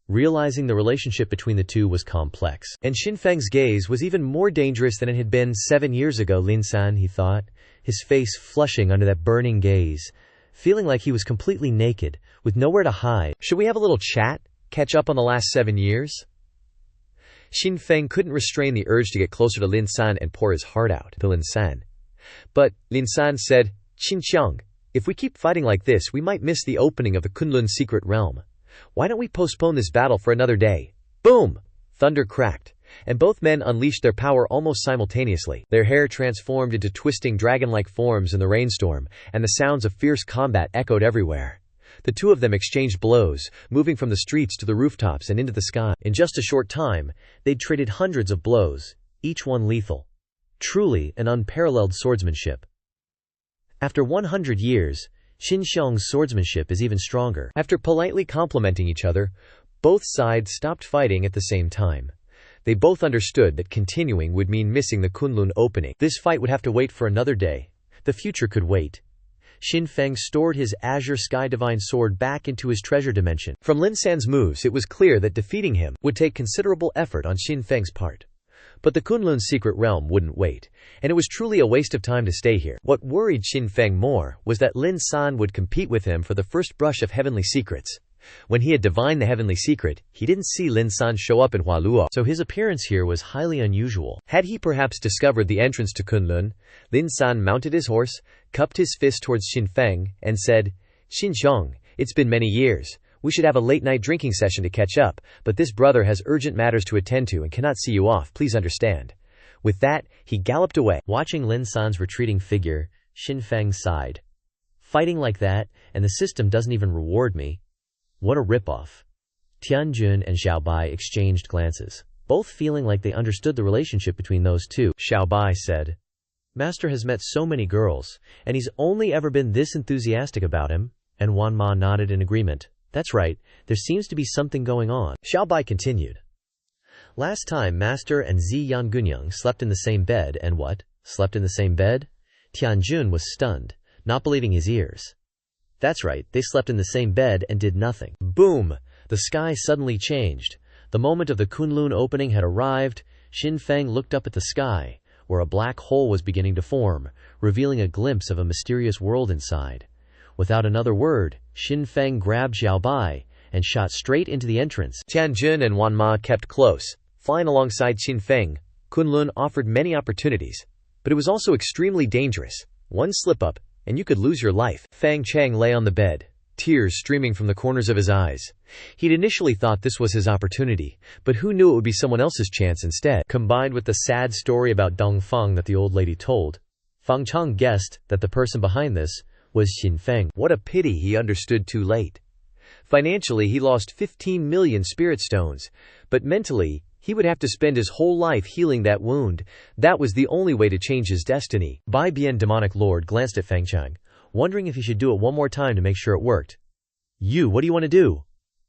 realizing the relationship between the two was complex. And Qin Feng's gaze was even more dangerous than it had been 7 years ago. "Lin San," he thought, his face flushing under that burning gaze, feeling like he was completely naked, with nowhere to hide. "Should we have a little chat? Catch up on the last 7 years? Qin Feng couldn't restrain the urge to get closer to Lin San and pour his heart out to Lin San. But Lin San said, "Qin Qiang, if we keep fighting like this, we might miss the opening of the Kunlun secret realm. Why don't we postpone this battle for another day?" Boom! Thunder cracked, and both men unleashed their power almost simultaneously. Their hair transformed into twisting dragon-like forms in the rainstorm, and the sounds of fierce combat echoed everywhere. The two of them exchanged blows, moving from the streets to the rooftops and into the sky. In just a short time, they'd traded hundreds of blows, each one lethal. Truly an unparalleled swordsmanship. After 100 years, Qin Xiong's swordsmanship is even stronger. After politely complimenting each other, both sides stopped fighting at the same time. They both understood that continuing would mean missing the Kunlun opening. This fight would have to wait for another day. The future could wait. Qin Feng stored his Azure Sky Divine Sword back into his treasure dimension. From Lin San's moves, it was clear that defeating him would take considerable effort on Qin Feng's part. But the Kunlun secret realm wouldn't wait, and it was truly a waste of time to stay here. What worried Qin Feng more was that Lin San would compete with him for the first brush of heavenly secrets. When he had divined the heavenly secret, he didn't see Lin San show up in Hualuo, so his appearance here was highly unusual. Had he perhaps discovered the entrance to Kunlun, Lin San mounted his horse, cupped his fist towards Qin Feng, and said, "Qin Xiong, it's been many years. We should have a late-night drinking session to catch up, but this brother has urgent matters to attend to and cannot see you off, please understand." With that, he galloped away. Watching Lin San's retreating figure, Qin Feng sighed. "Fighting like that, and the system doesn't even reward me. What a ripoff." Tianjun and Xiaobai exchanged glances, both feeling like they understood the relationship between those two. Xiaobai said, Master has met so many girls, and he's only ever been this enthusiastic about him. And Wanma nodded in agreement. That's right, there seems to be something going on. Xiaobai continued. Last time Master and Zi Yangunyang slept in the same bed and what? Slept in the same bed? Tianjun was stunned, not believing his ears. That's right, they slept in the same bed and did nothing. Boom! The sky suddenly changed. The moment of the Kunlun opening had arrived. Xin Feng looked up at the sky, where a black hole was beginning to form, revealing a glimpse of a mysterious world inside. Without another word, Xin Feng grabbed Xiaobai and shot straight into the entrance. Tianjun and Wanma kept close, flying alongside Xin Feng. Kunlun offered many opportunities, but it was also extremely dangerous. One slip-up, and you could lose your life. Fang Chang lay on the bed, tears streaming from the corners of his eyes. He'd initially thought this was his opportunity, but who knew it would be someone else's chance instead? Combined with the sad story about Dong Feng that the old lady told, Fang Chang guessed that the person behind this was Xin Feng. What a pity he understood too late. Financially, he lost 15 million spirit stones, but mentally, he would have to spend his whole life healing that wound. That was the only way to change his destiny. Bai Bian demonic lord glanced at Fang Chang, wondering if he should do it one more time to make sure it worked. You, what do you want to do?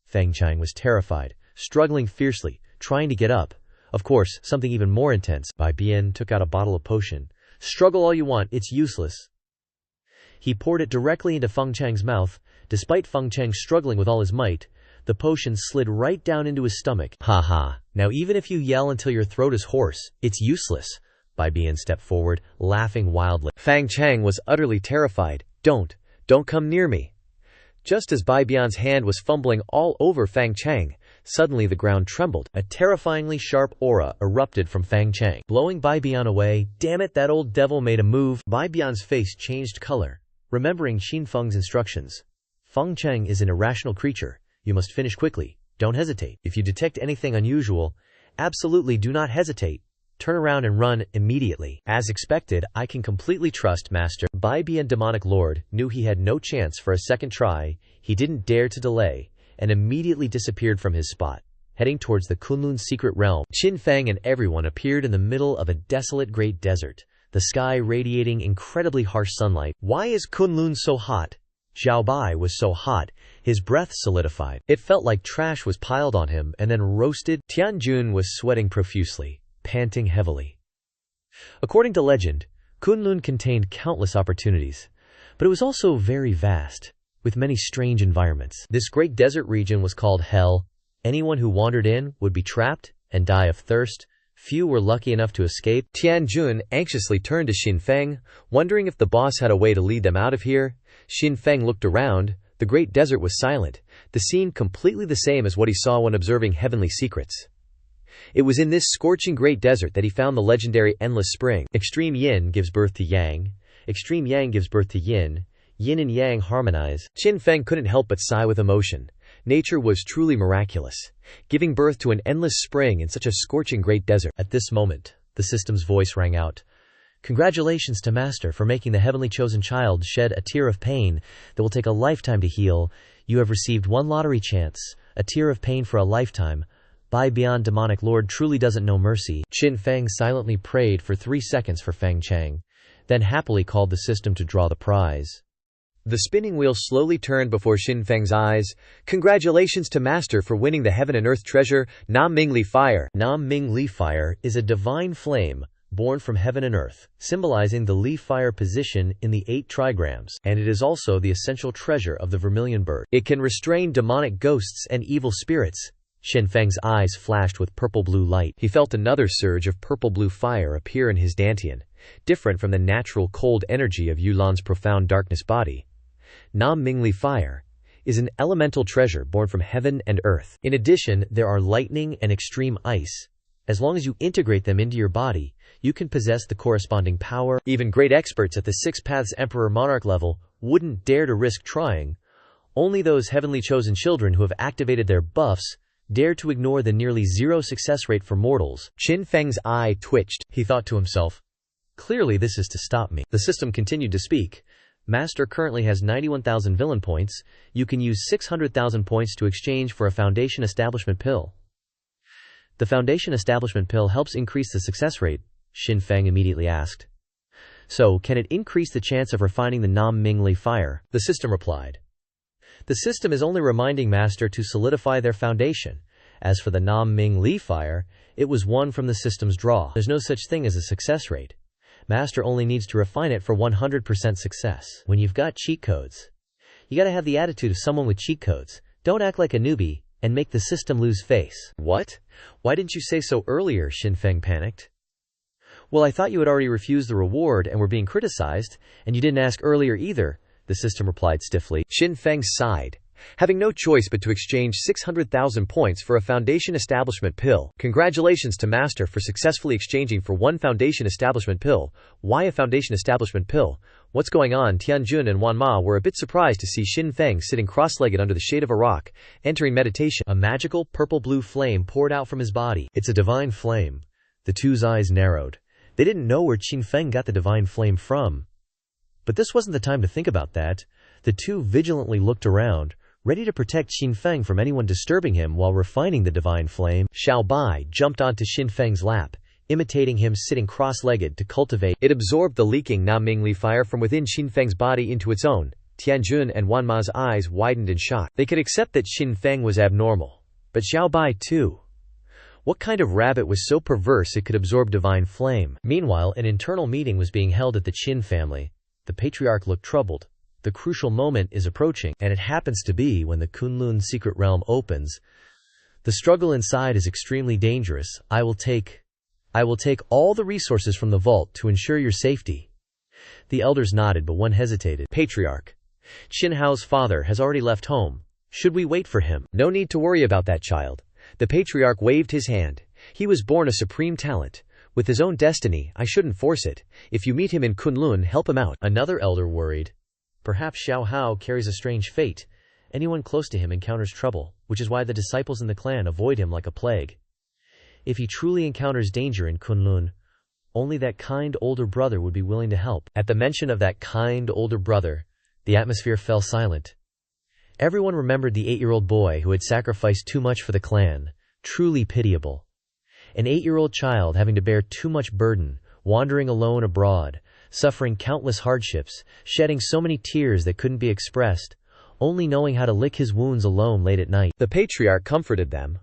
Fang Chang was terrified, struggling fiercely, trying to get up. Of course, something even more intense. Bai Bian took out a bottle of potion. Struggle all you want, it's useless. He poured it directly into Feng Chang's mouth. Despite Feng Chang struggling with all his might, the potion slid right down into his stomach. Ha. Now even if you yell until your throat is hoarse, it's useless. Bai Bian stepped forward, laughing wildly. Fang Chang was utterly terrified. Don't come near me. Just as Bai Bian's hand was fumbling all over Fang Chang, suddenly the ground trembled. A terrifyingly sharp aura erupted from Fang Chang, blowing Bai Bian away. Damn it, that old devil made a move. Bai Bian's face changed color, remembering Xin Feng's instructions. Feng Chang is an irrational creature. You must finish quickly. Don't hesitate. If you detect anything unusual, absolutely do not hesitate. Turn around and run immediately. As expected, I can completely trust Master. Bai Bian demonic lord knew he had no chance for a second try. He didn't dare to delay, and immediately disappeared from his spot, heading towards the Kunlun secret realm. Xin Feng and everyone appeared in the middle of a desolate great desert, the sky radiating incredibly harsh sunlight. Why is Kunlun so hot? Xiaobai was so hot, his breath solidified. It felt like trash was piled on him and then roasted. Tianjun was sweating profusely, panting heavily. According to legend, Kunlun contained countless opportunities, but it was also very vast, with many strange environments. This great desert region was called Hell. Anyone who wandered in would be trapped and die of thirst. Few were lucky enough to escape. Tianjun anxiously turned to Xin Feng, wondering if the boss had a way to lead them out of here. Xin Feng looked around. The great desert was silent, the scene completely the same as what he saw when observing heavenly secrets. It was in this scorching great desert that he found the legendary endless spring. Extreme yin gives birth to yang. Extreme yang gives birth to yin. Yin and yang harmonize. Xin Feng couldn't help but sigh with emotion. Nature was truly miraculous, giving birth to an endless spring in such a scorching great desert. At this moment, the system's voice rang out. Congratulations to Master for making the heavenly chosen child shed a tear of pain that will take a lifetime to heal. You have received one lottery chance, a tear of pain for a lifetime. Bai Bian demonic lord truly doesn't know mercy. Xin Feng silently prayed for 3 seconds for Fang Chang, then happily called the system to draw the prize. The spinning wheel slowly turned before Xin Feng's eyes. Congratulations to Master for winning the heaven and earth treasure, Nam Ming Li Fire. Nam Ming Li Fire is a divine flame born from heaven and earth, symbolizing the Li Fire position in the 8 trigrams, and it is also the essential treasure of the vermilion bird. It can restrain demonic ghosts and evil spirits. Xin Feng's eyes flashed with purple-blue light. He felt another surge of purple-blue fire appear in his dantian, different from the natural cold energy of Yulan's profound darkness body. Nam Mingli Fire is an elemental treasure born from heaven and earth. In addition, there are lightning and extreme ice. As long as you integrate them into your body, you can possess the corresponding power. Even great experts at the 6 Paths Emperor Monarch level wouldn't dare to risk trying. Only those heavenly chosen children who have activated their buffs dare to ignore the nearly 0 success rate for mortals. Xin Feng's eye twitched. He thought to himself, clearly this is to stop me. The system continued to speak. Master currently has 91,000 villain points. You can use 600,000 points to exchange for a Foundation Establishment Pill. The Foundation Establishment Pill helps increase the success rate, Xin Feng immediately asked. So, can it increase the chance of refining the Nam-Ming-Li fire? The system replied. The system is only reminding Master to solidify their foundation. As for the Nam-Ming-Li fire, it was won from the system's draw. There's no such thing as a success rate. Master only needs to refine it for 100% success. When you've got cheat codes, you gotta have the attitude of someone with cheat codes. Don't act like a newbie and make the system lose face. What? Why didn't you say so earlier? Xin Feng panicked. Well, I thought you had already refused the reward and were being criticized, and you didn't ask earlier either, the system replied stiffly. Xin Feng sighed, having no choice but to exchange 600,000 points for a Foundation Establishment pill. Congratulations to Master for successfully exchanging for one Foundation Establishment pill. Why a Foundation Establishment pill? What's going on? Tianjun and Wanma were a bit surprised to see Xin Feng sitting cross-legged under the shade of a rock, entering meditation. A magical purple-blue flame poured out from his body. It's a divine flame. The two's eyes narrowed. They didn't know where Xin Feng got the divine flame from. But this wasn't the time to think about that. The two vigilantly looked around, ready to protect Xin Feng from anyone disturbing him while refining the divine flame. Xiao Bai jumped onto Xin Feng's lap, imitating him sitting cross-legged to cultivate. It absorbed the leaking Nam-Ming-Li fire from within Xin Feng's body into its own. Tianjun and Wanma's eyes widened in shock. They could accept that Xin Feng was abnormal, but Xiao Bai too. What kind of rabbit was so perverse it could absorb divine flame? Meanwhile, an internal meeting was being held at the Qin family. The patriarch looked troubled. The crucial moment is approaching, and it happens to be when the Kunlun secret realm opens. The struggle inside is extremely dangerous. I will take all the resources from the vault to ensure your safety. The elders nodded, but one hesitated. Patriarch. Qin Hao's father has already left home. Should we wait for him? No need to worry about that child. The patriarch waved his hand. He was born a supreme talent. With his own destiny, I shouldn't force it. If you meet him in Kunlun, help him out. Another elder worried. Perhaps Xiao Hao carries a strange fate. Anyone close to him encounters trouble, which is why the disciples in the clan avoid him like a plague. If he truly encounters danger in Kunlun, only that kind older brother would be willing to help. At the mention of that kind older brother, the atmosphere fell silent. Everyone remembered the 8-year-old boy who had sacrificed too much for the clan. Truly pitiable. An 8-year-old child having to bear too much burden, wandering alone abroad, suffering countless hardships, shedding so many tears that couldn't be expressed, only knowing how to lick his wounds alone late at night. The patriarch comforted them.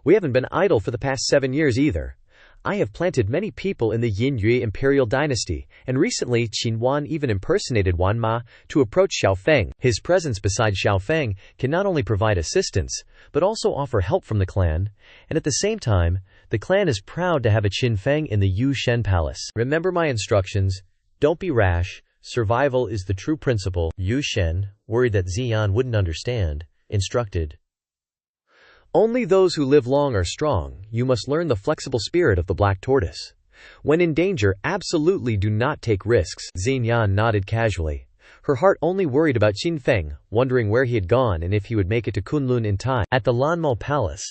We haven't been idle for the past 7 years either. I have planted many people in the Yin Yue imperial dynasty, and recently Qin Wan even impersonated Wan Ma to approach Xiao Feng. His presence beside Xiao Feng can not only provide assistance, but also offer help from the clan, and at the same time, the clan is proud to have a Qin Feng in the Yu Shen Palace. Remember my instructions. Don't be rash. Survival is the true principle. Yu Shen, worried that Ziyan wouldn't understand, instructed. Only those who live long are strong. You must learn the flexible spirit of the black tortoise. When in danger, absolutely do not take risks. Ziyan nodded casually. Her heart only worried about Qin Feng, wondering where he had gone and if he would make it to Kunlun in time. At the Lanmo Palace,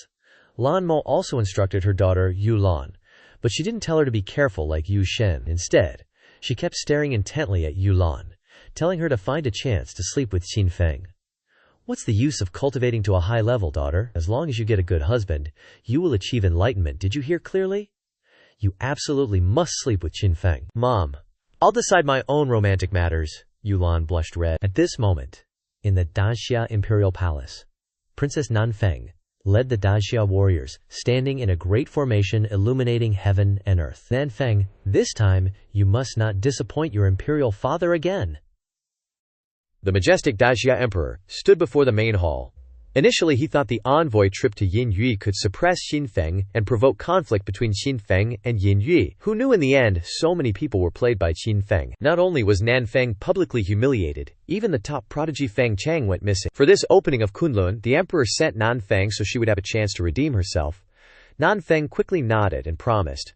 Lanmo also instructed her daughter Yu Lan, but she didn't tell her to be careful like Yu Shen. Instead, she kept staring intently at Yu Lan, telling her to find a chance to sleep with Qin Feng. What's the use of cultivating to a high level, daughter? As long as you get a good husband, you will achieve enlightenment. Did you hear clearly? You absolutely must sleep with Qin Feng. Mom, I'll decide my own romantic matters. Yulan blushed red. At this moment, in the Daxia Imperial Palace, Princess Nanfeng led the Daxia warriors, standing in a great formation illuminating heaven and earth. Nanfeng, this time, you must not disappoint your imperial father again. The majestic Daxia Emperor stood before the main hall. Initially he thought the envoy trip to Yin Yue could suppress Xin Feng and provoke conflict between Xin Feng and Yin Yue. Who knew in the end so many people were played by Xin Feng? Not only was Nan Feng publicly humiliated, even the top prodigy Feng Chang went missing. For this opening of Kunlun, the emperor sent Nan Feng so she would have a chance to redeem herself. Nan Feng quickly nodded and promised,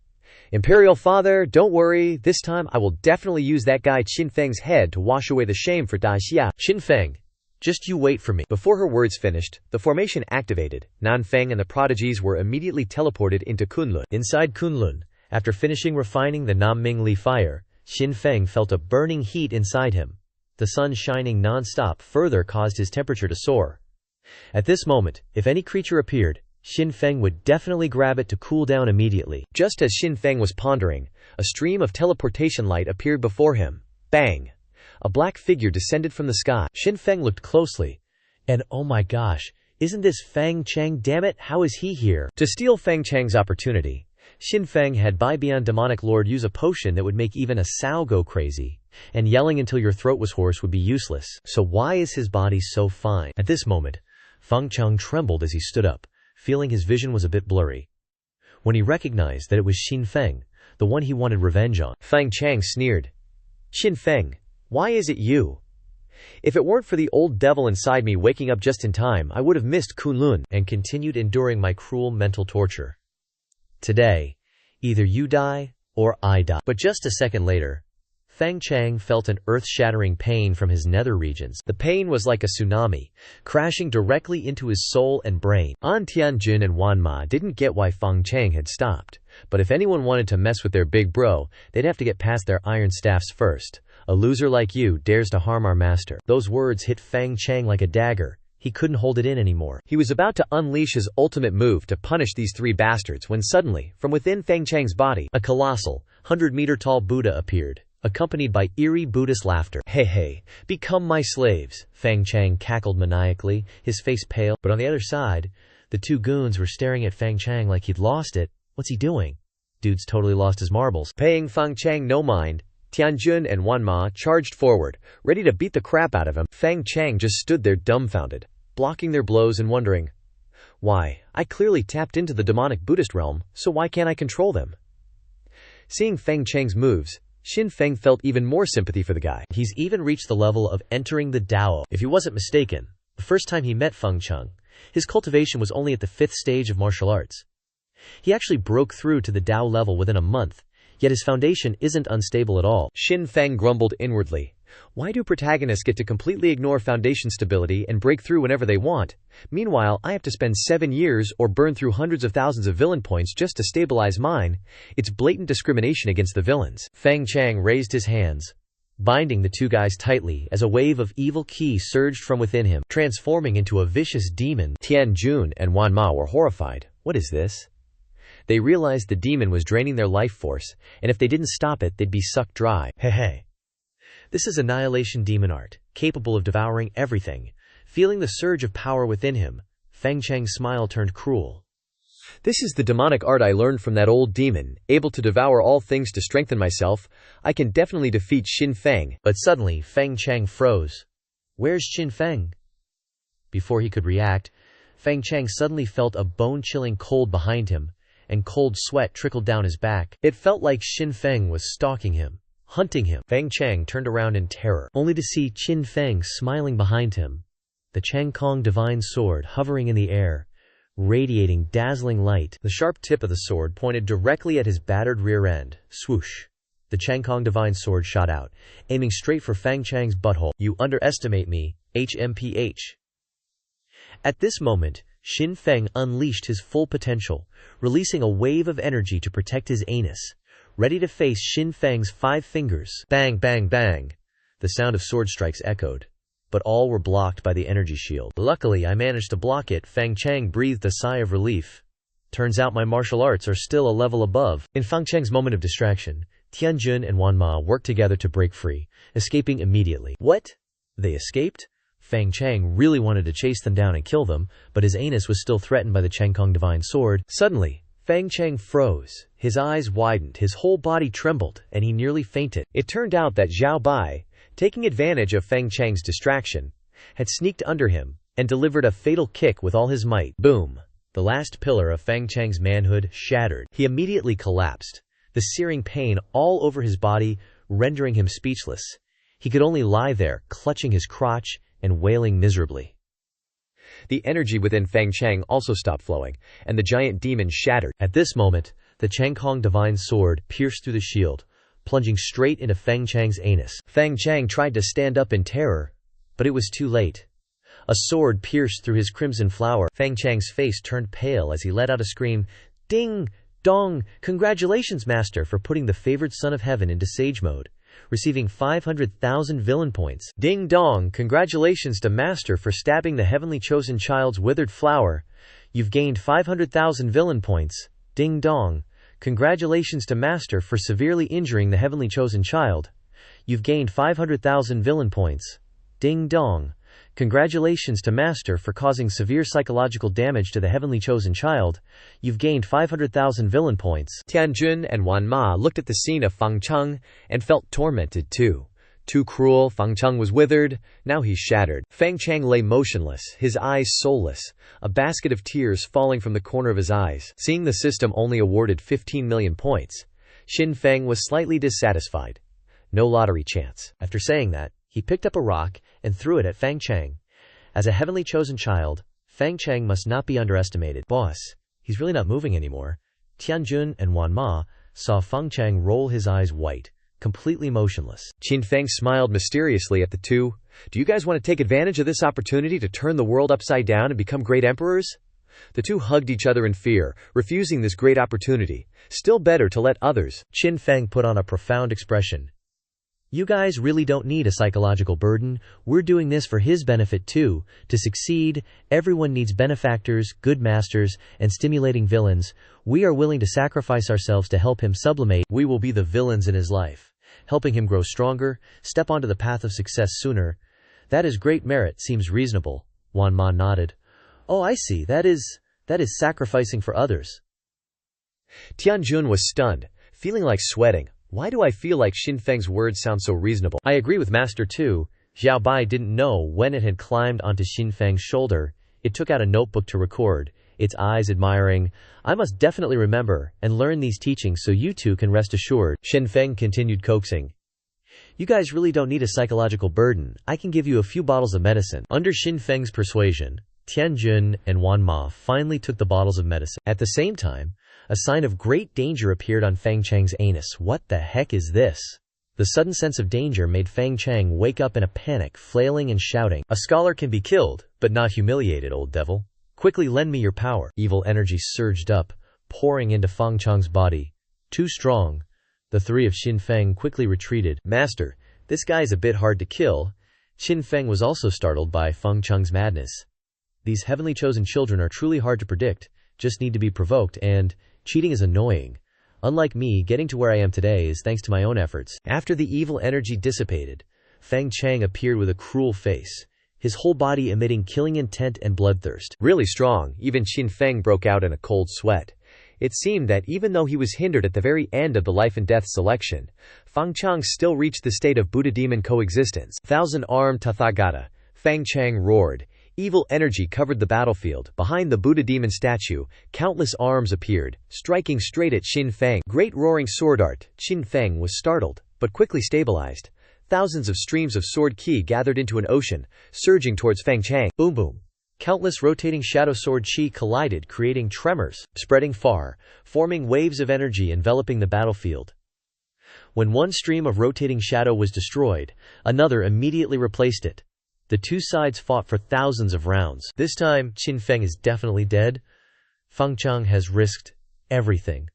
Imperial father, don't worry, this time I will definitely use that guy Qin Feng's head to wash away the shame for Daxia. Qin Feng, just you wait for me. Before her words finished, the formation activated. Nan Feng and the prodigies were immediately teleported into Kunlun. Inside Kunlun, after finishing refining the Nam-Ming-Li fire, Qin Feng felt a burning heat inside him. The sun shining non-stop further caused his temperature to soar. At this moment, if any creature appeared, Xin Feng would definitely grab it to cool down immediately. Just as Xin Feng was pondering, a stream of teleportation light appeared before him. Bang! A black figure descended from the sky. Xin Feng looked closely, and oh my gosh, isn't this Fang Chang? Damn it, how is he here? To steal Fang Chang's opportunity, Xin Feng had Bai Bian Demonic Lord use a potion that would make even a sow go crazy, and yelling until your throat was hoarse would be useless. So why is his body so fine? At this moment, Fang Chang trembled as he stood up, feeling his vision was a bit blurry. When he recognized that it was Xin Feng, the one he wanted revenge on. Fang Chang sneered. Xin Feng, why is it you? If it weren't for the old devil inside me waking up just in time, I would have missed Kunlun and continued enduring my cruel mental torture. Today, either you die or I die. But just a second later, Fang Chang felt an earth-shattering pain from his nether regions. The pain was like a tsunami, crashing directly into his soul and brain. An Tianjun and Wan Ma didn't get why Fang Chang had stopped, but if anyone wanted to mess with their big bro, they'd have to get past their iron staffs first. A loser like you dares to harm our master. Those words hit Fang Chang like a dagger. He couldn't hold it in anymore. He was about to unleash his ultimate move to punish these three bastards when suddenly, from within Fang Chang's body, a colossal, 100-meter-tall Buddha appeared, accompanied by eerie Buddhist laughter. Hey hey, become my slaves, Fang Chang cackled maniacally, his face pale. But on the other side, the two goons were staring at Fang Chang like he'd lost it. What's he doing? Dude's totally lost his marbles. Paying Fang Chang no mind, Tianjun and Wan Ma charged forward, ready to beat the crap out of him. Fang Chang just stood there dumbfounded, blocking their blows and wondering, why, I clearly tapped into the demonic Buddhist realm, so why can't I control them? Seeing Fang Chang's moves, Xin Feng felt even more sympathy for the guy. He's even reached the level of entering the Dao. If he wasn't mistaken, the first time he met Feng Chang, his cultivation was only at the 5th stage of martial arts. He actually broke through to the Dao level within a month, yet his foundation isn't unstable at all. Xin Feng grumbled inwardly. Why do protagonists get to completely ignore foundation stability and break through whenever they want? Meanwhile, I have to spend 7 years or burn through hundreds of thousands of villain points just to stabilize mine. It's blatant discrimination against the villains. Fang Chang raised his hands, binding the two guys tightly as a wave of evil qi surged from within him, transforming into a vicious demon. Tianjun and Wan Ma were horrified. What is this? They realized the demon was draining their life force, and if they didn't stop it, they'd be sucked dry. Hey. This is annihilation demon art, capable of devouring everything. Feeling the surge of power within him, Fang Chang's smile turned cruel. This is the demonic art I learned from that old demon, able to devour all things to strengthen myself. I can definitely defeat Xin Feng. But suddenly, Fang Chang froze. Where's Xin Feng? Before he could react, Fang Chang suddenly felt a bone-chilling cold behind him, and cold sweat trickled down his back. It felt like Xin Feng was stalking him, hunting him. Fang Chang turned around in terror, only to see Xin Feng smiling behind him, the Chang Kong divine sword hovering in the air, radiating dazzling light. The sharp tip of the sword pointed directly at his battered rear end. Swoosh! The Chang Kong divine sword shot out, aiming straight for Fang Chang's butthole. You underestimate me, HMPH. At this moment, Xin Feng unleashed his full potential, releasing a wave of energy to protect his anus, ready to face Xin Feng's 5 fingers. Bang, bang, bang. The sound of sword strikes echoed, but all were blocked by the energy shield. Luckily, I managed to block it. Fang Chang breathed a sigh of relief. Turns out my martial arts are still a level above. In Fang Chang's moment of distraction, Tianjun and Wan Ma worked together to break free, escaping immediately. What? They escaped? Fang Chang really wanted to chase them down and kill them, but his anus was still threatened by the Chang Kong divine sword. Suddenly, Fang Chang froze, his eyes widened, his whole body trembled, and he nearly fainted. It turned out that Zhao Bai, taking advantage of Fang Chang's distraction, had sneaked under him and delivered a fatal kick with all his might. Boom! The last pillar of Fang Chang's manhood shattered. He immediately collapsed, the searing pain all over his body rendering him speechless. He could only lie there, clutching his crotch and wailing miserably. The energy within Fang Chang also stopped flowing, and the giant demon shattered. At this moment, the Chang Kong divine sword pierced through the shield, plunging straight into Fang Chang's anus. Fang Chang tried to stand up in terror, but it was too late. A sword pierced through his crimson flower. Fang Chang's face turned pale as he let out a scream. Ding! Dong! Congratulations, Master, for putting the favored son of heaven into sage mode, receiving 500,000 villain points. Ding dong! Congratulations to Master for stabbing the heavenly chosen child's withered flower. You've gained 500,000 villain points. Ding dong. Congratulations to Master for severely injuring the heavenly chosen child. You've gained 500,000 villain points. Ding dong. Congratulations to Master for causing severe psychological damage to the heavenly chosen child. You've gained 500,000 villain points. Tianjun and Wanma looked at the scene of Fang Cheng and felt tormented too. Too cruel, Fang Cheng was withered, now he's shattered. Fang Cheng lay motionless, his eyes soulless, a basket of tears falling from the corner of his eyes. Seeing the system only awarded 15 million points, Xin Feng was slightly dissatisfied. No lottery chance. After saying that, he picked up a rock and threw it at Fang Cheng. As a heavenly chosen child, Fang Cheng must not be underestimated. Boss, he's really not moving anymore. Tianjun and Wanma saw Fang Cheng roll his eyes white, completely motionless. Xin Feng smiled mysteriously at the two. Do you guys want to take advantage of this opportunity to turn the world upside down and become great emperors? The two hugged each other in fear, refusing this great opportunity. Still better to let others. Xin Feng put on a profound expression. You guys really don't need a psychological burden. We're doing this for his benefit too. To succeed, everyone needs benefactors, good masters, and stimulating villains. We are willing to sacrifice ourselves to help him sublimate. We will be the villains in his life, helping him grow stronger, step onto the path of success sooner. That is great merit, seems reasonable. Wanma nodded. Oh, I see. That is sacrificing for others. Tianjun was stunned, feeling like sweating. Why do I feel like Xin Feng's words sound so reasonable? I agree with Master too. Xiao Bai didn't know when it had climbed onto Xin Feng's shoulder. It took out a notebook to record, its eyes admiring. I must definitely remember and learn these teachings so you two can rest assured. Xin Feng continued coaxing. You guys really don't need a psychological burden. I can give you a few bottles of medicine. Under Xin Feng's persuasion, Tianjun and Wanma finally took the bottles of medicine. At the same time, a sign of great danger appeared on Fang Cheng's anus. What the heck is this? The sudden sense of danger made Fang Cheng wake up in a panic, flailing and shouting. A scholar can be killed, but not humiliated, old devil. Quickly lend me your power. Evil energy surged up, pouring into Fang Cheng's body. Too strong. The three of Xin Feng quickly retreated. Master, this guy is a bit hard to kill. Xin Feng was also startled by Fang Cheng's madness. These heavenly chosen children are truly hard to predict, just need to be provoked, and cheating is annoying. Unlike me, getting to where I am today is thanks to my own efforts. After the evil energy dissipated, Fang Cheng appeared with a cruel face, his whole body emitting killing intent and bloodthirst. Really strong, even Xin Feng broke out in a cold sweat. It seemed that even though he was hindered at the very end of the life and death selection, Fang Cheng still reached the state of Buddha-demon coexistence. Thousand-armed Tathagata, Fang Cheng roared. Evil energy covered the battlefield. Behind the Buddha demon statue, countless arms appeared, striking straight at Xin Feng. Great roaring sword art. Xin Feng was startled, but quickly stabilized. Thousands of streams of sword ki gathered into an ocean, surging towards Fang Cheng. Boom boom. Countless rotating shadow sword chi collided, creating tremors, spreading far, forming waves of energy enveloping the battlefield. When one stream of rotating shadow was destroyed, another immediately replaced it. The two sides fought for thousands of rounds. This time, Xin Feng is definitely dead. Fang Cheng has risked everything,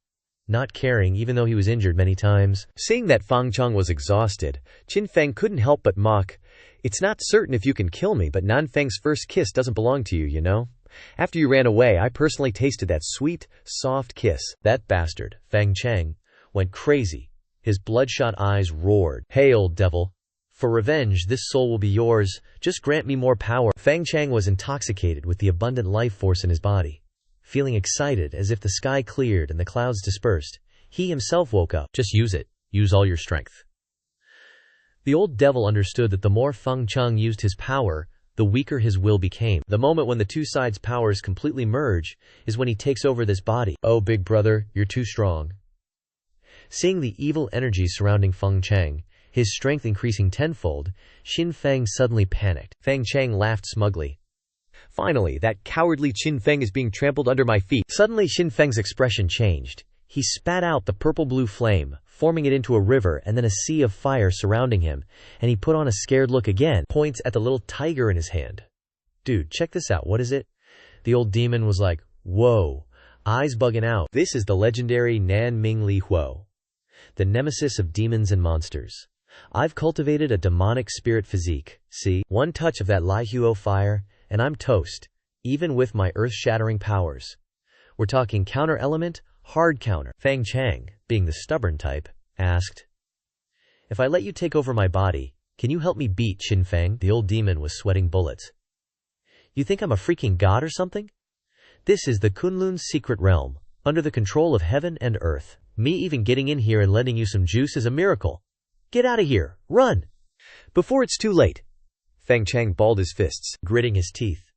not caring even though he was injured many times. Seeing that Fang Cheng was exhausted, Xin Feng couldn't help but mock. It's not certain if you can kill me, but Nan Feng's first kiss doesn't belong to you, you know? After you ran away, I personally tasted that sweet, soft kiss. That bastard, Fang Cheng, went crazy. His bloodshot eyes roared. Hey, old devil. For revenge, this soul will be yours. Just grant me more power. Fang Cheng was intoxicated with the abundant life force in his body. Feeling excited as if the sky cleared and the clouds dispersed, he himself woke up. Just use it. Use all your strength. The old devil understood that the more Fang Cheng used his power, the weaker his will became. The moment when the two sides' powers completely merge is when he takes over this body. Oh, big brother, you're too strong. Seeing the evil energy surrounding Fang Cheng, his strength increasing tenfold, Xin Feng suddenly panicked. Fang Cheng laughed smugly. Finally, that cowardly Xin Feng is being trampled under my feet. Suddenly Xin Feng's expression changed. He spat out the purple-blue flame, forming it into a river and then a sea of fire surrounding him, and he put on a scared look again, points at the little tiger in his hand. Dude, check this out, what is it? The old demon was like, whoa, eyes bugging out. This is the legendary Nan Ming Li Huo, the nemesis of demons and monsters. I've cultivated a demonic spirit physique. See, one touch of that Li Huo fire, and I'm toast. even with my earth-shattering powers. We're talking counter-element, hard counter. Fang Chang, being the stubborn type, asked, "If I let you take over my body, can you help me beat Qin Fang?" The old demon was sweating bullets. "You think I'm a freaking god or something? This is the Kunlun's secret realm, under the control of heaven and earth. Me even getting in here and lending you some juice is a miracle. Get out of here, run!" Before it's too late. Fang Chang balled his fists, gritting his teeth.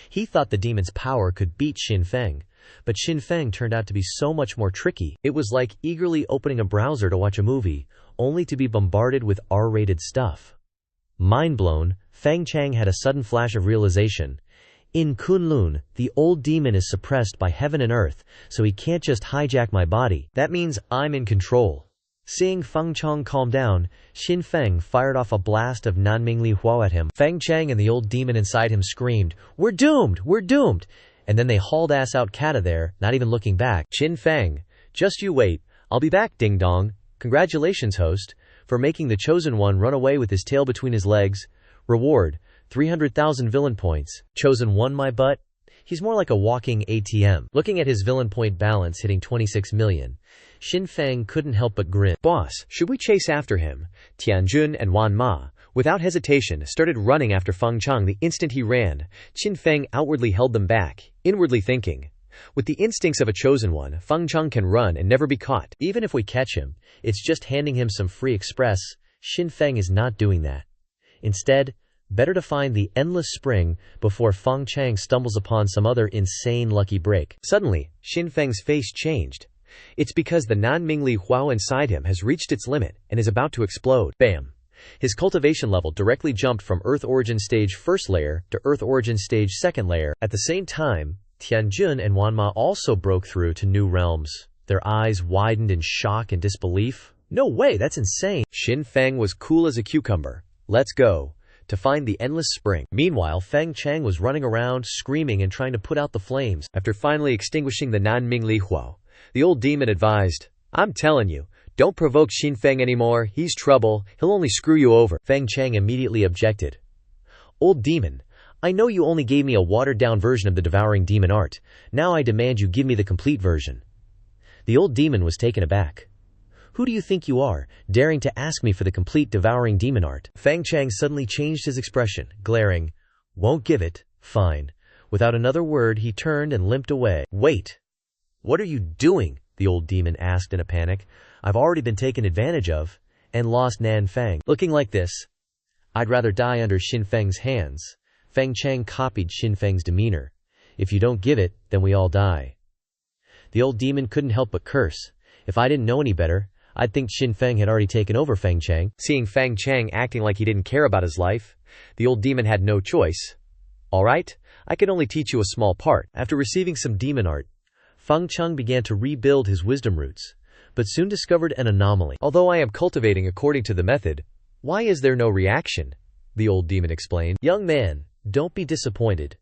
He thought the demon's power could beat Qin Fang, but Qin Fang turned out to be so much more tricky. It was like eagerly opening a browser to watch a movie, only to be bombarded with R-rated stuff. Mind blown, Fang Chang had a sudden flash of realization. In Kunlun, the old demon is suppressed by heaven and earth, so he can't just hijack my body. That means I'm in control. Seeing Fang Chang calm down, Qin Fang fired off a blast of Nanmingli Hua at him. Fang Chang and the old demon inside him screamed, "We're doomed! We're doomed!" And then they hauled ass out cata there, not even looking back. Qin Fang, just you wait, I'll be back, ding dong. Congratulations, host, for making the chosen one run away with his tail between his legs. Reward, 300,000 villain points. Chosen one, my butt? He's more like a walking ATM. Looking at his villain point balance hitting 26 million, Qin Fang couldn't help but grin. Boss, should we chase after him? Tianjun and Wan Ma, without hesitation, started running after Fang Chang the instant he ran. Qin Fang outwardly held them back, inwardly thinking, with the instincts of a chosen one, Fang Chang can run and never be caught. Even if we catch him, it's just handing him some free express. Qin Fang is not doing that. Instead, better to find the endless spring before Fang Chang stumbles upon some other insane lucky break. Suddenly, Qin Fang's face changed. It's because the Nanmingli Hua inside him has reached its limit and is about to explode. Bam! His cultivation level directly jumped from Earth Origin Stage 1st layer to Earth Origin Stage 2nd layer. At the same time, Tianjun and Wanma also broke through to new realms. Their eyes widened in shock and disbelief. No way, that's insane. Qin Fang was cool as a cucumber. Let's go. To find the endless spring. Meanwhile, Fang Chang was running around, screaming and trying to put out the flames. After finally extinguishing the Nanmingli Hua, the old demon advised, "I'm telling you, don't provoke Qin Fang anymore. He's trouble. He'll only screw you over." Fang Chang immediately objected. "Old demon, I know you only gave me a watered-down version of the devouring demon art. Now I demand you give me the complete version." The old demon was taken aback. "Who do you think you are, daring to ask me for the complete devouring demon art?" Fang Chang suddenly changed his expression, glaring. "Won't give it? Fine." Without another word, he turned and limped away. "Wait! What are you doing?" the old demon asked in a panic. "I've already been taken advantage of, and lost Nan Fang. Looking like this, I'd rather die under Qin Fang's hands." Fang Chang copied Qin Fang's demeanor. "If you don't give it, then we all die." The old demon couldn't help but curse. If I didn't know any better, I'd think Qin Fang had already taken over Fang Chang. Seeing Fang Chang acting like he didn't care about his life, the old demon had no choice. "All right, I can only teach you a small part." After receiving some demon art, Fang Chang began to rebuild his wisdom roots, but soon discovered an anomaly. "Although I am cultivating according to the method, why is there no reaction?" the old demon explained. "Young man, don't be disappointed.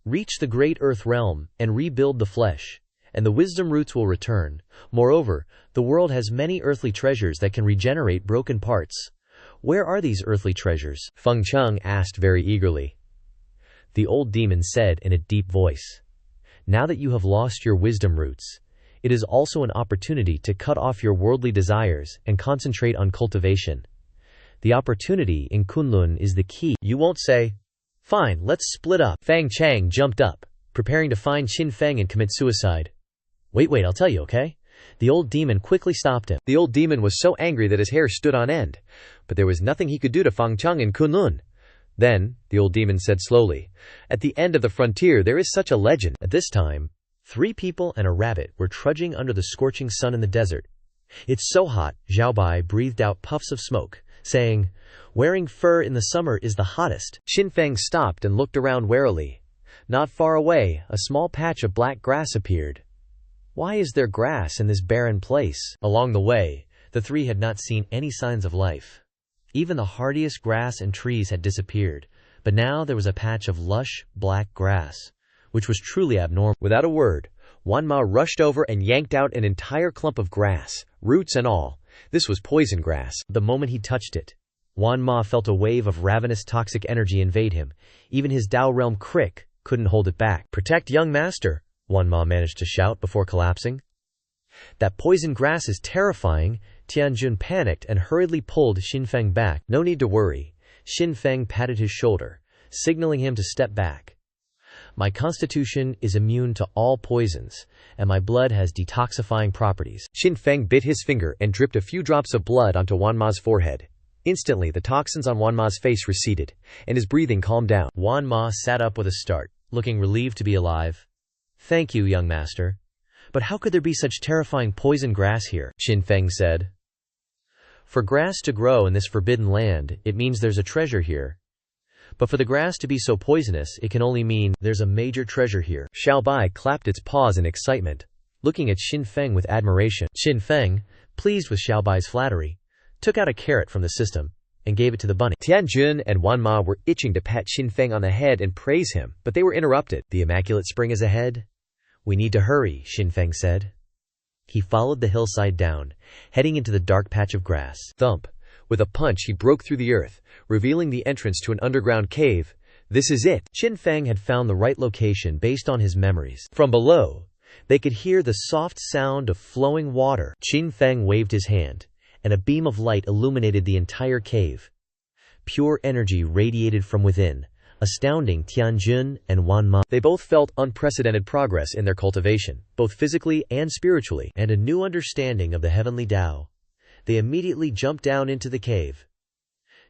Reach the great earth realm and rebuild the flesh, and the wisdom roots will return. Moreover, the world has many earthly treasures that can regenerate broken parts." "Where are these earthly treasures?" Fang Chang asked very eagerly. The old demon said in a deep voice, "Now that you have lost your wisdom roots, it is also an opportunity to cut off your worldly desires and concentrate on cultivation. The opportunity in Kunlun is the key." "You won't say? Fine, let's split up." Fang Chang jumped up, preparing to find Qin Fang and commit suicide. Wait, I'll tell you, okay?" The old demon quickly stopped him. The old demon was so angry that his hair stood on end, but there was nothing he could do to Fang Chang in Kunlun. Then, the old demon said slowly, "At the end of the frontier there is such a legend." At this time, 3 people and a rabbit were trudging under the scorching sun in the desert. "It's so hot," Xiaobai breathed out puffs of smoke, saying, "Wearing fur in the summer is the hottest." Qin Fang stopped and looked around warily. Not far away, a small patch of black grass appeared. Why is there grass in this barren place? Along the way, the 3 had not seen any signs of life. Even the hardiest grass and trees had disappeared, but now there was a patch of lush, black grass, which was truly abnormal. Without a word, Wan Ma rushed over and yanked out an entire clump of grass, roots and all. This was poison grass. The moment he touched it, Wan Ma felt a wave of ravenous toxic energy invade him. Even his Tao realm crick, couldn't hold it back. "Protect young master," Wanma managed to shout before collapsing. "That poison grass is terrifying." Tianjun panicked and hurriedly pulled Xinfeng back. "No need to worry." Xinfeng patted his shoulder, signaling him to step back. "My constitution is immune to all poisons, and my blood has detoxifying properties." Xinfeng bit his finger and dripped a few drops of blood onto Wanma's forehead. Instantly, the toxins on Wanma's face receded, and his breathing calmed down. Wanma sat up with a start, looking relieved to be alive. "Thank you, young master. But how could there be such terrifying poison grass here?" Xinfeng said. "For grass to grow in this forbidden land, it means there's a treasure here. But for the grass to be so poisonous, it can only mean there's a major treasure here." Xiaobai clapped its paws in excitement, looking at Xinfeng with admiration. Xinfeng, pleased with Xiaobai's flattery, took out a carrot from the system and gave it to the bunny. Tianjun and Wanma were itching to pat Xinfeng on the head and praise him, but they were interrupted. "The Immaculate Spring is ahead. We need to hurry," Xinfeng said. He followed the hillside down, heading into the dark patch of grass. Thump! With a punch, he broke through the earth, revealing the entrance to an underground cave. This is it! Xinfeng had found the right location based on his memories. From below, they could hear the soft sound of flowing water. Xinfeng waved his hand, and a beam of light illuminated the entire cave. Pure energy radiated from within, astounding Tianjun and Wanma. They both felt unprecedented progress in their cultivation, both physically and spiritually, and a new understanding of the heavenly Tao. They immediately jumped down into the cave.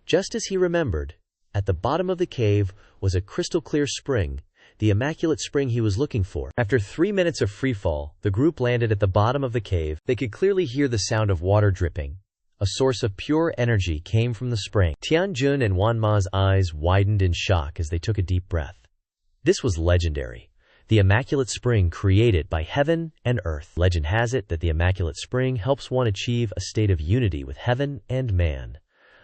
Just as he remembered, at the bottom of the cave was a crystal-clear spring, the immaculate spring he was looking for. After 3 minutes of freefall, the group landed at the bottom of the cave. They could clearly hear the sound of water dripping. A source of pure energy came from the spring. Tianjun and Wanma's eyes widened in shock as they took a deep breath. This was legendary. The Immaculate Spring created by heaven and earth. Legend has it that the Immaculate Spring helps one achieve a state of unity with heaven and man,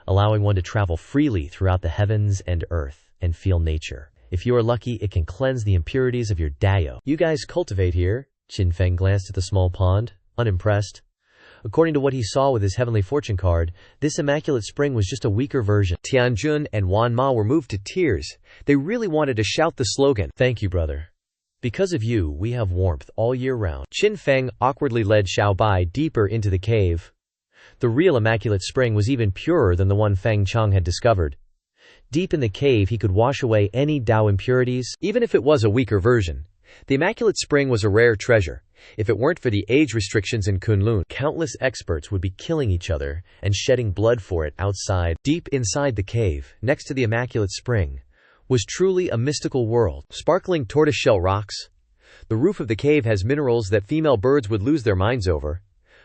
allowing one to travel freely throughout the heavens and earth and feel nature. If you are lucky, it can cleanse the impurities of your Dao. "You guys cultivate here?" Xinfeng glanced at the small pond, unimpressed. According to what he saw with his heavenly fortune card, this Immaculate Spring was just a weaker version. Tianjun and Wanma were moved to tears. They really wanted to shout the slogan, "Thank you, brother. Because of you, we have warmth all year round." Xinfeng awkwardly led Xiaobai deeper into the cave. The real Immaculate Spring was even purer than the one Feng Chang had discovered. Deep in the cave, he could wash away any Dao impurities, even if it was a weaker version. The Immaculate Spring was a rare treasure. If it weren't for the age restrictions in Kunlun, countless experts would be killing each other and shedding blood for it outside. Deep inside the cave, next to the Immaculate Spring, was truly a mystical world. Sparkling tortoiseshell rocks. The roof of the cave has minerals that female birds would lose their minds over.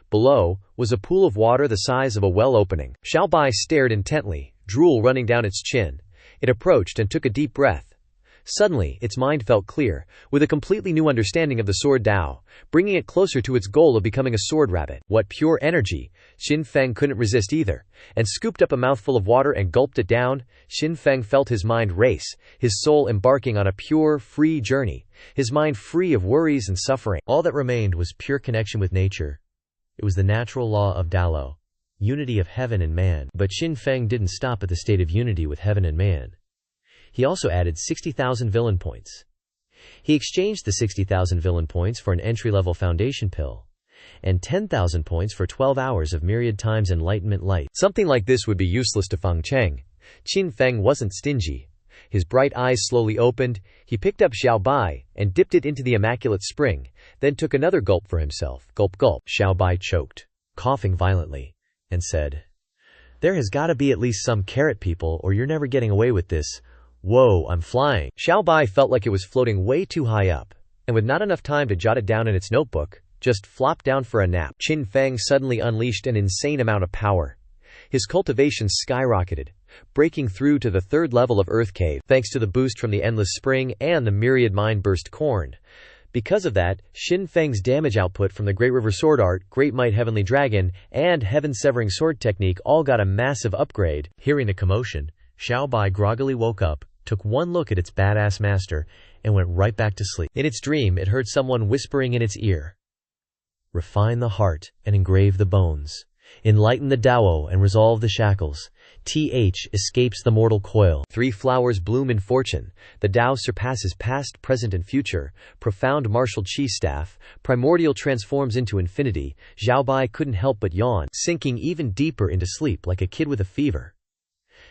Below was a pool of water the size of a well opening. Xiaobai stared intently, drool running down its chin. It approached and took a deep breath. Suddenly, its mind felt clear, with a completely new understanding of the sword Dao, bringing it closer to its goal of becoming a sword rabbit. What pure energy! Xinfeng couldn't resist either, and scooped up a mouthful of water and gulped it down. Xinfeng felt his mind race, his soul embarking on a pure, free journey, his mind free of worries and suffering. All that remained was pure connection with nature. It was the natural law of Dao, unity of heaven and man. But Xinfeng didn't stop at the state of unity with heaven and man. He also added 60,000 villain points. He exchanged the 60,000 villain points for an entry-level foundation pill, and 10,000 points for 12 hours of myriad times enlightenment light. Something like this would be useless to Feng Cheng. Xinfeng wasn't stingy. His bright eyes slowly opened. He picked up Xiaobai and dipped it into the Immaculate Spring, then took another gulp for himself. Gulp gulp. Xiaobai choked, coughing violently, and said, "There has got to be at least some carrot people, or you're never getting away with this. Whoa, I'm flying." Xiaobai felt like it was floating way too high up, and with not enough time to jot it down in its notebook, just flopped down for a nap. Xinfeng suddenly unleashed an insane amount of power. His cultivation skyrocketed, breaking through to the 3rd level of Earth Cave, thanks to the boost from the Endless Spring and the myriad mind-burst corn. Because of that, Xinfeng's damage output from the Great River Sword Art, Great Might Heavenly Dragon, and Heaven-Severing Sword Technique all got a massive upgrade. Hearing the commotion, Xiaobai groggily woke up, took one look at its badass master, and went right back to sleep. In its dream, it heard someone whispering in its ear, "Refine the heart and engrave the bones. Enlighten the Dao and resolve the shackles. Escapes the mortal coil. 3 flowers bloom in fortune. The Tao surpasses past, present, and future. Profound martial chi staff. Primordial transforms into infinity. Xiaobai couldn't help but yawn, sinking even deeper into sleep like a kid with a fever.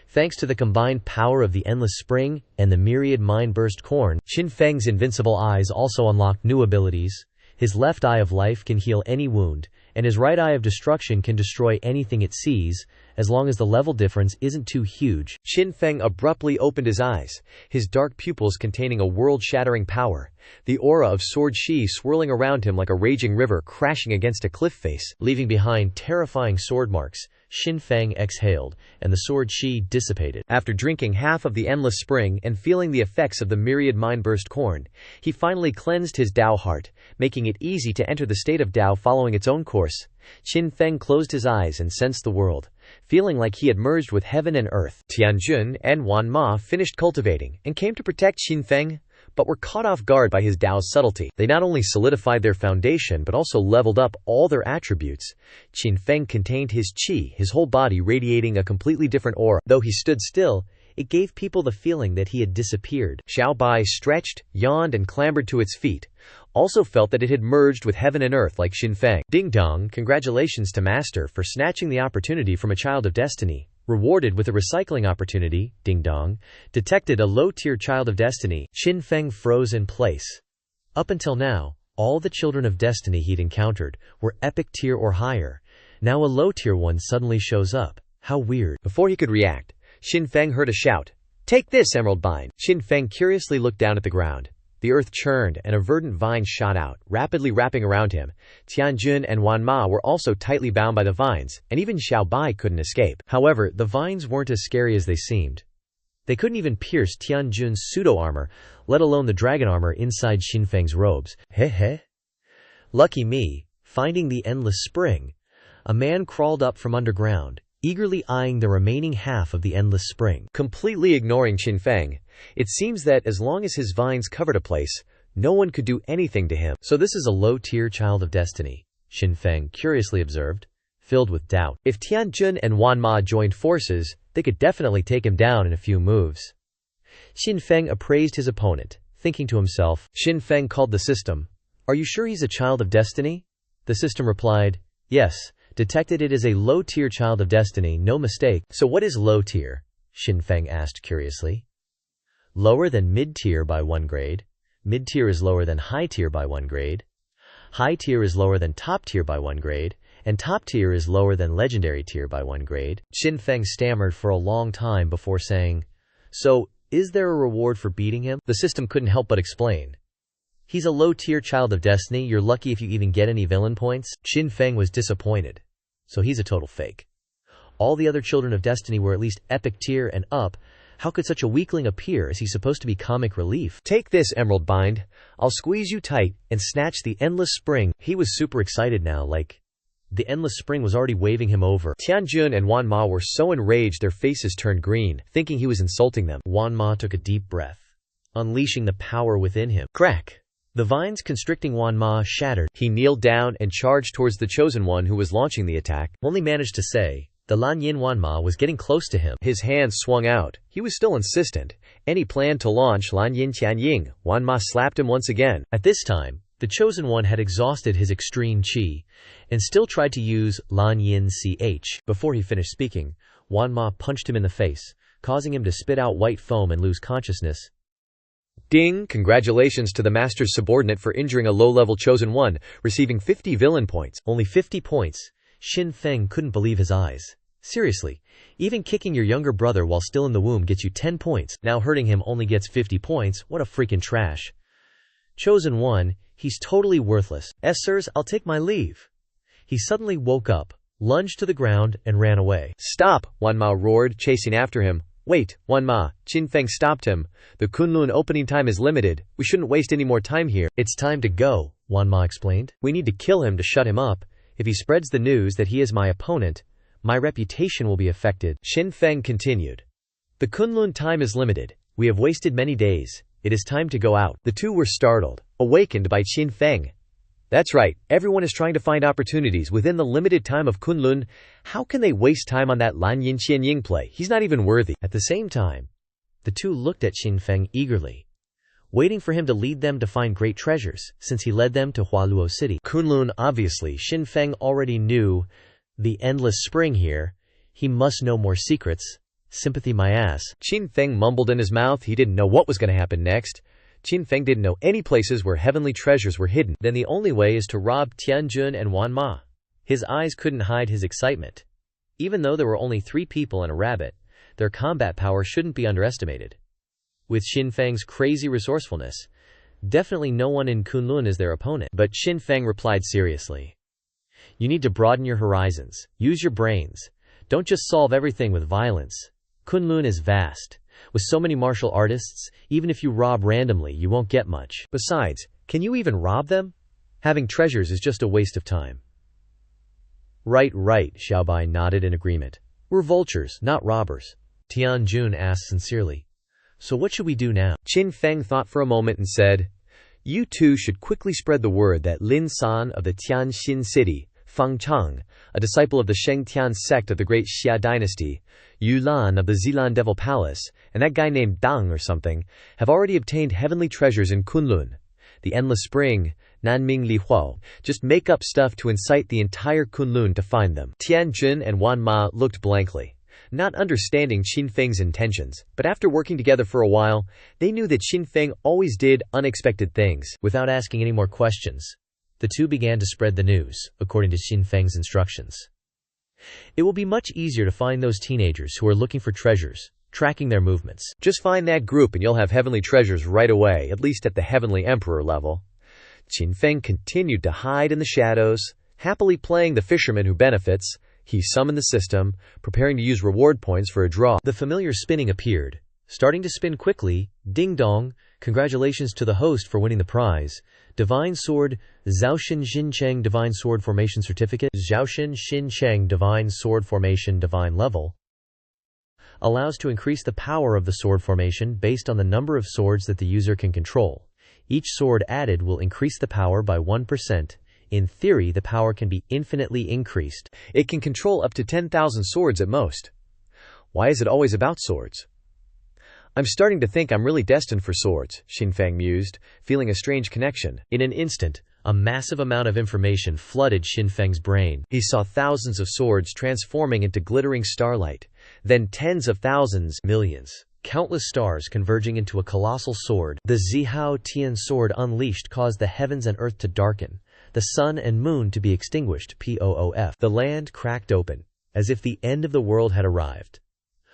Thanks to the combined power of the endless spring and the myriad mind-burst corn, Qin Feng's invincible eyes also unlocked new abilities. His left eye of life can heal any wound, and his right eye of destruction can destroy anything it sees, as long as the level difference isn't too huge. Qin Feng abruptly opened his eyes, his dark pupils containing a world-shattering power, the aura of sword chi swirling around him like a raging river crashing against a cliff face. Leaving behind terrifying sword marks, Qin Feng exhaled, and the sword chi dissipated. After drinking half of the endless spring and feeling the effects of the myriad mind-burst corn, he finally cleansed his Tao heart, making it easy to enter the state of Tao following its own course. Qin Feng closed his eyes and sensed the world, feeling like he had merged with heaven and earth. Tianjun and Wan Ma finished cultivating and came to protect Qin Feng, but were caught off guard by his Tao's subtlety. They not only solidified their foundation but also leveled up all their attributes. Qin Feng contained his qi, his whole body radiating a completely different aura. Though he stood still, it gave people the feeling that he had disappeared. Xiao Bai stretched, yawned, and clambered to its feet, also felt that it had merged with heaven and earth like Qin Feng. Ding dong, congratulations to Master for snatching the opportunity from a child of destiny. Rewarded with a recycling opportunity, ding dong. Detected a low-tier child of destiny. Qin Feng froze in place. Up until now, all the children of destiny he'd encountered were epic tier or higher. Now a low-tier one suddenly shows up. How weird. Before he could react, Qin Feng heard a shout. "Take this, emerald vine!" Qin Feng curiously looked down at the ground. The earth churned, and a verdant vine shot out, rapidly wrapping around him. Tianjun and Wan Ma were also tightly bound by the vines, and even Xiao Bai couldn't escape. However, the vines weren't as scary as they seemed. They couldn't even pierce Tianjun's pseudo-armor, let alone the dragon armor inside Qin Feng's robes. Heh. Lucky me, finding the endless spring. A man crawled up from underground, eagerly eyeing the remaining half of the endless spring. Completely ignoring Qin Feng, it seems that as long as his vines covered a place, no one could do anything to him. So this is a low-tier child of destiny, Qin Feng curiously observed, filled with doubt. If Tianjun and Wan Ma joined forces, they could definitely take him down in a few moves. Qin Feng appraised his opponent, thinking to himself. Qin Feng called the system. "Are you sure he's a child of destiny?" The system replied, "Yes. Detected it as a low-tier child of destiny, no mistake." "So what is low-tier?" Qin Feng asked curiously. "Lower than mid-tier by 1 grade. Mid-tier is lower than high-tier by 1 grade. High-tier is lower than top-tier by 1 grade. And top-tier is lower than legendary tier by 1 grade. Qin Feng stammered for a long time before saying, "So, is there a reward for beating him?" The system couldn't help but explain. "He's a low-tier child of destiny, you're lucky if you even get any villain points." Qin Feng was disappointed. So he's a total fake. All the other children of destiny were at least epic tier and up. How could such a weakling appear? Is he supposed to be comic relief? "Take this, emerald bind. I'll squeeze you tight and snatch the endless spring." He was super excited now, like the endless spring was already waving him over. Tianjun and Wan Ma were so enraged their faces turned green, thinking he was insulting them. Wan Ma took a deep breath, unleashing the power within him. Crack! The vines constricting Wan Ma shattered. He kneeled down and charged towards the chosen one who was launching the attack. Only managed to say, the Lan Yin Wan Ma was getting close to him. His hands swung out. He was still insistent, and he planned to launch Lan Yin Tianying. Wan Ma slapped him once again. At this time, the chosen one had exhausted his extreme qi, and still tried to use Lan Yin Ch. Before he finished speaking, Wan Ma punched him in the face, causing him to spit out white foam and lose consciousness. Ding! Congratulations to the Master's subordinate for injuring a low-level chosen one, receiving 50 villain points. Only 50 points? Qin Feng couldn't believe his eyes. Seriously, even kicking your younger brother while still in the womb gets you 10 points. Now hurting him only gets 50 points. What a freaking trash. Chosen one, he's totally worthless. Sirs, I'll take my leave. He suddenly woke up, lunged to the ground, and ran away. "Stop!" Wan Ma roared, chasing after him. "Wait, Wan Ma." Qin Feng stopped him. "The Kunlun opening time is limited. We shouldn't waste any more time here." "It's time to go," Wan Ma explained. "We need to kill him to shut him up. If he spreads the news that he is my opponent, my reputation will be affected." Qin Feng continued. "The Kunlun time is limited. We have wasted many days. It is time to go out." The two were startled, awakened by Qin Feng. That's right, everyone is trying to find opportunities within the limited time of Kunlun. How can they waste time on that Lan Yin play? He's not even worthy. At the same time, the two looked at Xin Feng eagerly, waiting for him to lead them to find great treasures, since he led them to Hualuo City. Kunlun, obviously, Xin Feng already knew the endless spring here. He must know more secrets. Sympathy my ass. Xin Feng mumbled in his mouth. He didn't know what was going to happen next. Xin Feng didn't know any places where heavenly treasures were hidden. Then the only way is to rob Tianjun and Wan Ma. His eyes couldn't hide his excitement. Even though there were only 3 people and a rabbit, their combat power shouldn't be underestimated. With Xin Feng's crazy resourcefulness, definitely no one in Kunlun is their opponent. But Xin Feng replied seriously. You need to broaden your horizons. Use your brains. Don't just solve everything with violence. Kunlun is vast. With so many martial artists, even if you rob randomly, you won't get much. Besides, can you even rob them? Having treasures is just a waste of time. Right, Xiaobai nodded in agreement. We're vultures, not robbers. Tianjun asked sincerely. So what should we do now? Xin Feng thought for a moment and said, You two should quickly spread the word that Lin San of the Tianxin city, Fang Chang, a disciple of the Shengtian sect of the great Xia dynasty, Yu Lan of the Zilan Devil Palace, and that guy named Dang or something, have already obtained heavenly treasures in Kunlun, the Endless Spring, Nanming Li Huo. Just make up stuff to incite the entire Kunlun to find them. Tianjun and Wan Ma looked blankly, not understanding Xin Feng's intentions, but after working together for a while, they knew that Xin Feng always did unexpected things. Without asking any more questions, the two began to spread the news, according to Xin Feng's instructions. It will be much easier to find those teenagers who are looking for treasures, tracking their movements. Just find that group and you'll have heavenly treasures right away, at least at the heavenly emperor level. Xin Feng continued to hide in the shadows, happily playing the fisherman who benefits. He summoned the system, preparing to use reward points for a draw. The familiar spinning appeared, starting to spin quickly. Ding dong, congratulations to the host for winning the prize. Divine Sword, Zhaoshin Xincheng Divine Sword Formation Certificate. Zhaoshin Xincheng Divine Sword Formation Divine Level allows to increase the power of the sword formation based on the number of swords that the user can control. Each sword added will increase the power by 1%. In theory, the power can be infinitely increased. It can control up to 10,000 swords at most. Why is it always about swords? I'm starting to think I'm really destined for swords, Xin Feng mused, feeling a strange connection. In an instant, a massive amount of information flooded Xin Feng's brain. He saw thousands of swords transforming into glittering starlight, then tens of thousands, millions, countless stars converging into a colossal sword. The Zihao Tian sword unleashed caused the heavens and earth to darken, the sun and moon to be extinguished. Poof. The land cracked open, as if the end of the world had arrived.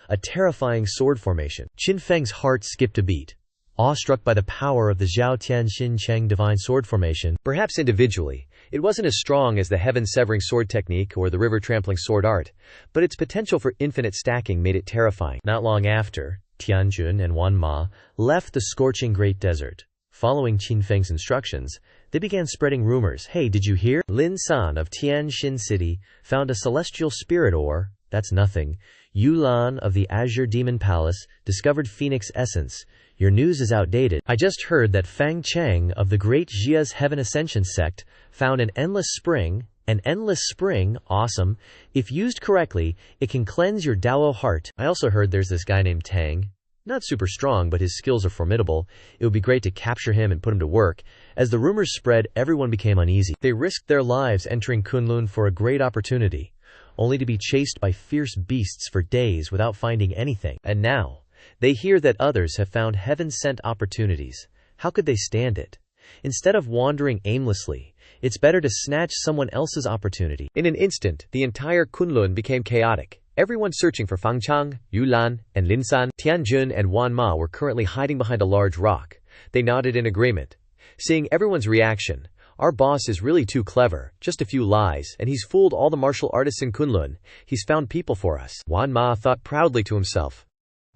A terrifying sword formation. Xin Feng's heart skipped a beat, awestruck by the power of the Zhao Tian Xin Cheng Divine Sword Formation. Perhaps individually, it wasn't as strong as the heaven-severing sword technique or the river-trampling sword art, but its potential for infinite stacking made it terrifying. Not long after, Tianjun and Wan Ma left the scorching Great Desert. Following Xin Feng's instructions, they began spreading rumors. Hey, did you hear? Lin San of Tianxin City found a celestial spirit ore. That's nothing. Yu Lan of the Azure Demon Palace discovered Phoenix Essence. Your news is outdated. I just heard that Fang Cheng of the Great Jia's Heaven Ascension sect found an endless spring. An endless spring? Awesome. If used correctly, it can cleanse your Dao heart. I also heard there's this guy named Tang. Not super strong, but his skills are formidable. It would be great to capture him and put him to work. As the rumors spread, everyone became uneasy. They risked their lives entering Kunlun for a great opportunity, only to be chased by fierce beasts for days without finding anything. And now, they hear that others have found heaven-sent opportunities. How could they stand it? Instead of wandering aimlessly, it's better to snatch someone else's opportunity. In an instant, the entire Kunlun became chaotic. Everyone searching for Fang Chang, Yu Lan, and Lin San, Tianjun and Wan Ma were currently hiding behind a large rock. They nodded in agreement. Seeing everyone's reaction, our boss is really too clever, just a few lies, and he's fooled all the martial artists in Kunlun. He's found people for us. Wan Ma thought proudly to himself.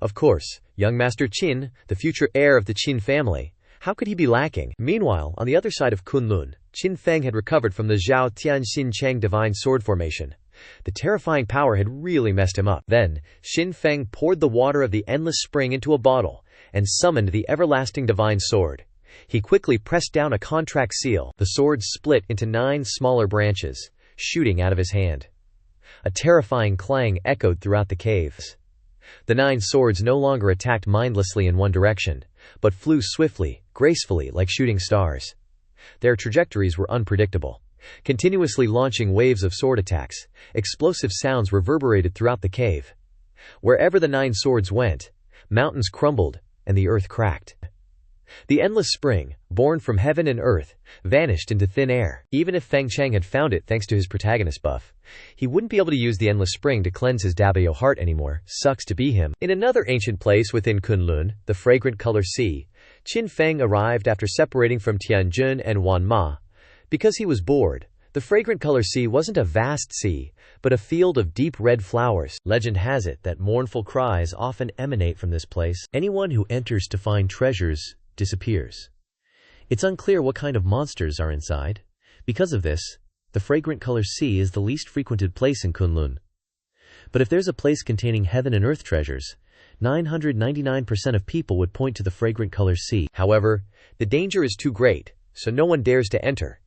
Of course, young Master Qin, the future heir of the Qin family. How could he be lacking? Meanwhile, on the other side of Kunlun, Xin Feng had recovered from the Zhao Tian Xin Cheng Divine Sword Formation. The terrifying power had really messed him up. Then, Xin Feng poured the water of the endless spring into a bottle and summoned the everlasting divine sword. He quickly pressed down a contract seal. The sword split into 9 smaller branches, shooting out of his hand. A terrifying clang echoed throughout the caves. The 9 swords no longer attacked mindlessly in one direction, but flew swiftly, gracefully, like shooting stars. Their trajectories were unpredictable, continuously launching waves of sword attacks. Explosive sounds reverberated throughout the cave. Wherever the 9 swords went, mountains crumbled, and the earth cracked. The endless spring, born from heaven and earth, vanished into thin air. Even if Feng Chang had found it thanks to his protagonist buff, he wouldn't be able to use the endless spring to cleanse his Dabayo heart anymore. Sucks to be him. In another ancient place within Kunlun, the fragrant color sea, Qin Feng arrived after separating from Tianjun and Wanma. Because he was bored, the fragrant color sea wasn't a vast sea, but a field of deep red flowers. Legend has it that mournful cries often emanate from this place. Anyone who enters to find treasures disappears. It's unclear what kind of monsters are inside. Because of this, the fragrant color sea is the least frequented place in Kunlun. But if there's a place containing heaven and earth treasures, 999% of people would point to the fragrant color sea. However, the danger is too great, so no one dares to enter.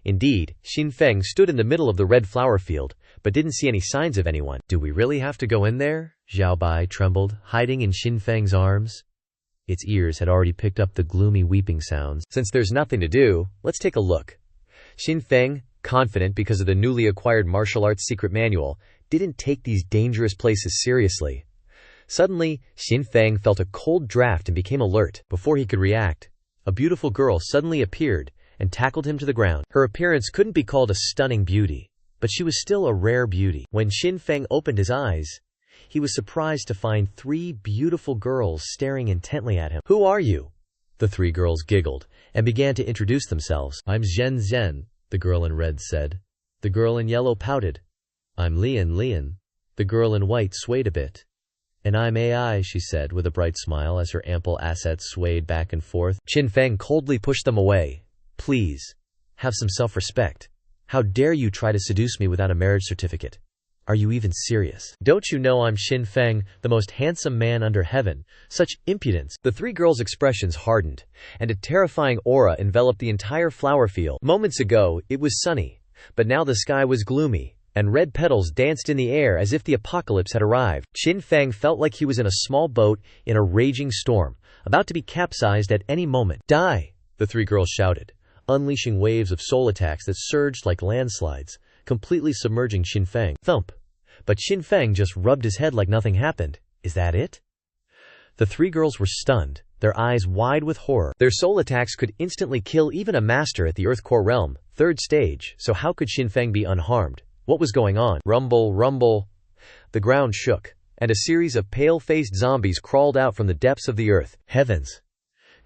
Indeed, Xin Feng stood in the middle of the red flower field, but didn't see any signs of anyone. Do we really have to go in there? Zhao Bai trembled, hiding in Xin Feng's arms. Its ears had already picked up the gloomy weeping sounds. Since there's nothing to do, let's take a look. Xin Feng, confident because of the newly acquired martial arts secret manual, didn't take these dangerous places seriously. Suddenly, Xin Feng felt a cold draft and became alert. Before he could react, a beautiful girl suddenly appeared and tackled him to the ground. Her appearance couldn't be called a stunning beauty, but she was still a rare beauty. When Xin Feng opened his eyes, he was surprised to find 3 beautiful girls staring intently at him. "Who are you?" The 3 girls giggled and began to introduce themselves. "I'm Zhen Zhen," the girl in red said. The girl in yellow pouted. "I'm Lian. The girl in white swayed a bit. "And I'm AI," she said with a bright smile as her ample assets swayed back and forth. Qin Feng coldly pushed them away. "Please, have some self-respect. How dare you try to seduce me without a marriage certificate? Are you even serious? Don't you know I'm Xin Feng, the most handsome man under heaven? Such impudence." The 3 girls' expressions hardened, and a terrifying aura enveloped the entire flower field. Moments ago, it was sunny, but now the sky was gloomy, and red petals danced in the air as if the apocalypse had arrived. Qin Feng felt like he was in a small boat in a raging storm, about to be capsized at any moment. "Die!" the 3 girls shouted, unleashing waves of soul attacks that surged like landslides, completely submerging Xin Feng. Thump! But Xin Feng just rubbed his head like nothing happened. Is that it? The 3 girls were stunned, their eyes wide with horror. Their soul attacks could instantly kill even a master at the Earth Core realm, 3rd stage, so how could Xin Feng be unharmed? What was going on? Rumble, rumble. The ground shook, and a series of pale-faced zombies crawled out from the depths of the earth. Heavens!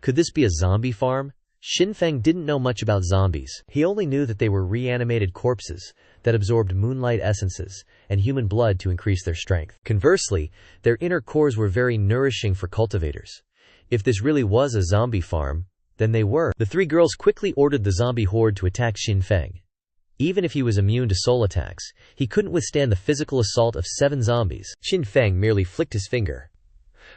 Could this be a zombie farm? Xin Feng didn't know much about zombies. He only knew that they were reanimated corpses that absorbed moonlight essences and human blood to increase their strength. Conversely, their inner cores were very nourishing for cultivators. If this really was a zombie farm, then they were. The 3 girls quickly ordered the zombie horde to attack Xin Feng. Even if he was immune to soul attacks, he couldn't withstand the physical assault of 7 zombies. Xin Feng merely flicked his finger.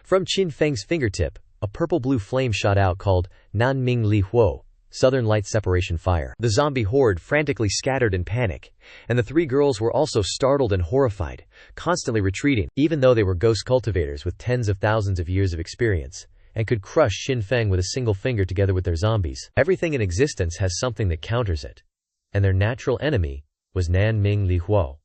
From Qin Feng's fingertip, a purple-blue flame shot out called Nanming Li Huo, Southern Light Separation Fire. The zombie horde frantically scattered in panic, and the 3 girls were also startled and horrified, constantly retreating, even though they were ghost cultivators with tens of thousands of years of experience, and could crush Xin Feng with a single finger together with their zombies. Everything in existence has something that counters it, and their natural enemy was Nanming Li Huo.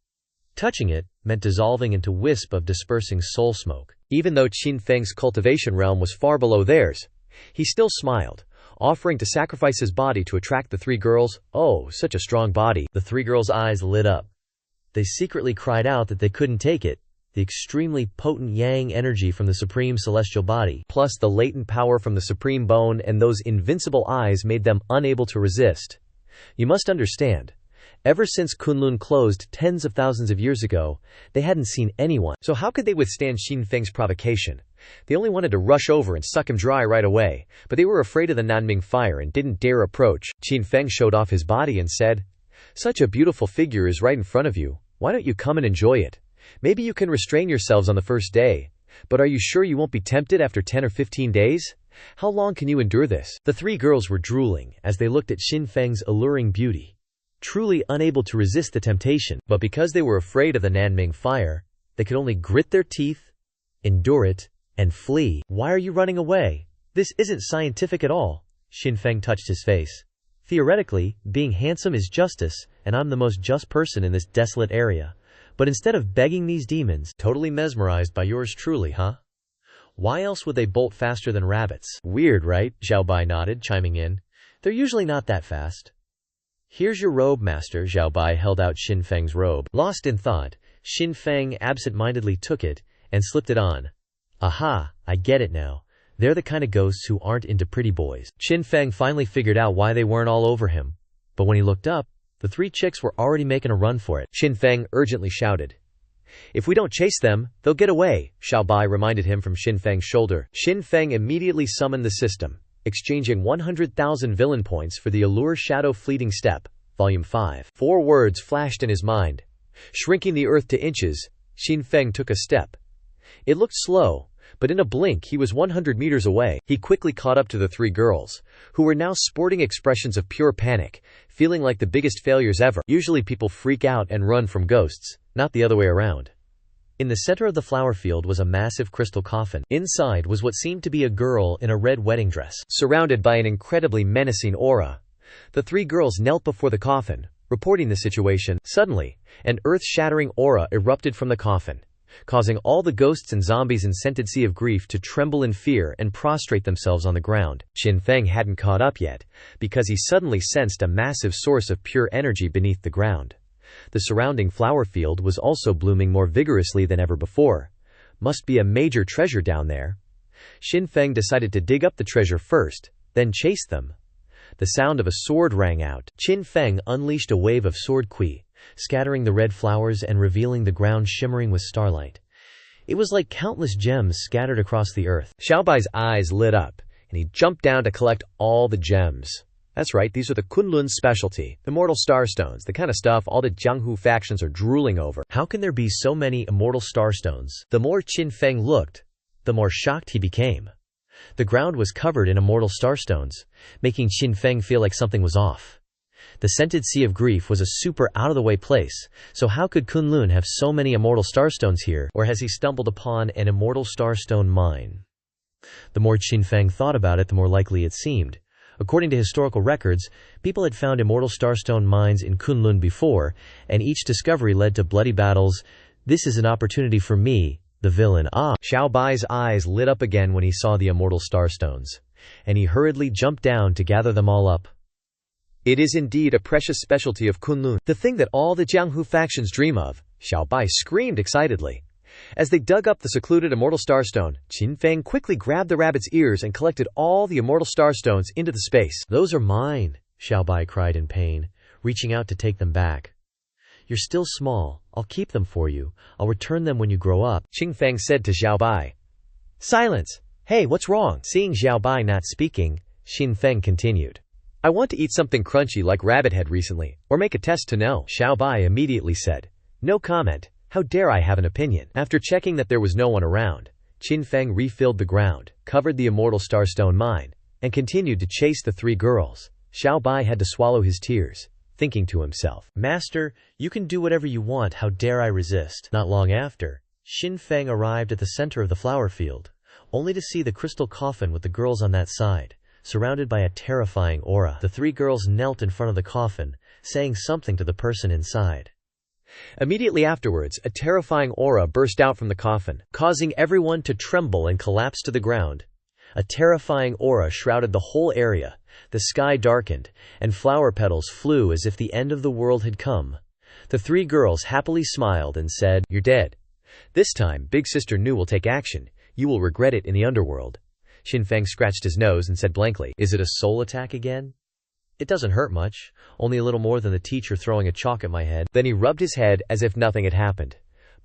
Touching it meant dissolving into wisp of dispersing soul smoke. Even though Qin Feng's cultivation realm was far below theirs, he still smiled, offering to sacrifice his body to attract the 3 girls. Oh, such a strong body. The 3 girls' eyes lit up. They secretly cried out that they couldn't take it. The extremely potent yang energy from the supreme celestial body, plus the latent power from the supreme bone and those invincible eyes made them unable to resist. You must understand, ever since Kunlun closed tens of thousands of years ago, they hadn't seen anyone. So how could they withstand Xin Feng's provocation? They only wanted to rush over and suck him dry right away, but they were afraid of the Nanming fire and didn't dare approach. Qin Feng showed off his body and said, "Such a beautiful figure is right in front of you. Why don't you come and enjoy it? Maybe you can restrain yourselves on the first day, but are you sure you won't be tempted after 10 or 15 days? How long can you endure this? The three girls were drooling as they looked at Xin Feng's alluring beauty, truly unable to resist the temptation, but because they were afraid of the Nanming fire, they could only grit their teeth, endure it, and flee. Why are you running away? This isn't scientific at all. Xin Feng touched his face. Theoretically, being handsome is justice, and I'm the most just person in this desolate area. But instead of begging these demons, totally mesmerized by yours truly, huh? Why else would they bolt faster than rabbits? Weird, right? Xiao Bai nodded, chiming in. They're usually not that fast. Here's your robe, master. Xiao Bai held out Xin Feng's robe. Lost in thought, Xin Feng absent-mindedly took it and slipped it on. Aha, I get it now. They're the kind of ghosts who aren't into pretty boys. Xin Feng finally figured out why they weren't all over him. But when he looked up, the three chicks were already making a run for it. Xin Feng urgently shouted. If we don't chase them, they'll get away, Xiao Bai reminded him from Xin Feng's shoulder. Xin Feng immediately summoned the system, exchanging 100,000 villain points for the Allure Shadow Fleeting Step, Volume 5. 4 words flashed in his mind. Shrinking the earth to inches, Xin Feng took a step. It looked slow, but in a blink he was 100 meters away. He quickly caught up to the three girls, who were now sporting expressions of pure panic, feeling like the biggest failures ever. Usually people freak out and run from ghosts, not the other way around. In the center of the flower field was a massive crystal coffin. Inside was what seemed to be a girl in a red wedding dress, surrounded by an incredibly menacing aura. The three girls knelt before the coffin, reporting the situation. Suddenly, an earth-shattering aura erupted from the coffin, causing all the ghosts and zombies in Scented Sea of Grief to tremble in fear and prostrate themselves on the ground. Xin Feng hadn't caught up yet, because he suddenly sensed a massive source of pure energy beneath the ground. The surrounding flower field was also blooming more vigorously than ever before. Must be a major treasure down there. Xin Feng decided to dig up the treasure first, then chase them. The sound of a sword rang out. Xin Feng unleashed a wave of sword qi, scattering the red flowers and revealing the ground shimmering with starlight. It was like countless gems scattered across the earth. Xiao Bai's eyes lit up, and he jumped down to collect all the gems. That's right, these are the Kunlun's specialty, immortal starstones, the kind of stuff all the Jianghu factions are drooling over. How can there be so many immortal starstones? The more Xin Feng looked, the more shocked he became. The ground was covered in immortal starstones, making Xin Feng feel like something was off. The Scented Sea of Grief was a super out-of-the-way place, so how could Kunlun have so many immortal starstones here? Or has he stumbled upon an immortal starstone mine? The more Xin Feng thought about it, the more likely it seemed. According to historical records, people had found immortal starstone mines in Kunlun before, and each discovery led to bloody battles. This is an opportunity for me, the villain. Xiao Bai's eyes lit up again when he saw the immortal starstones, and he hurriedly jumped down to gather them all up. It is indeed a precious specialty of Kunlun, the thing that all the Jianghu factions dream of, Xiao Bai screamed excitedly. As they dug up the secluded immortal starstone, Xin Feng quickly grabbed the rabbit's ears and collected all the immortal starstones into the space. Those are mine, Xiao Bai cried in pain, reaching out to take them back. You're still small, I'll keep them for you, I'll return them when you grow up, Xin Feng said to Xiao Bai. Silence! Hey, what's wrong? Seeing Xiao Bai not speaking, Xin Feng continued. I want to eat something crunchy like rabbit head recently, or make a test to know. Xiao Bai immediately said. No comment. How dare I have an opinion? After checking that there was no one around, Xin Feng refilled the ground, covered the immortal starstone mine, and continued to chase the three girls. Xiao Bai had to swallow his tears, thinking to himself, Master, you can do whatever you want, how dare I resist? Not long after, Xin Feng arrived at the center of the flower field, only to see the crystal coffin with the girls on that side, surrounded by a terrifying aura. The three girls knelt in front of the coffin, saying something to the person inside. Immediately afterwards, a terrifying aura burst out from the coffin, causing everyone to tremble and collapse to the ground. A terrifying aura shrouded the whole area, the sky darkened, and flower petals flew as if the end of the world had come. The three girls happily smiled and said, You're dead. This time, Big Sister Nu will take action. You will regret it in the underworld. Xin Feng scratched his nose and said blankly, Is it a soul attack again? It doesn't hurt much, only a little more than the teacher throwing a chalk at my head. Then he rubbed his head as if nothing had happened.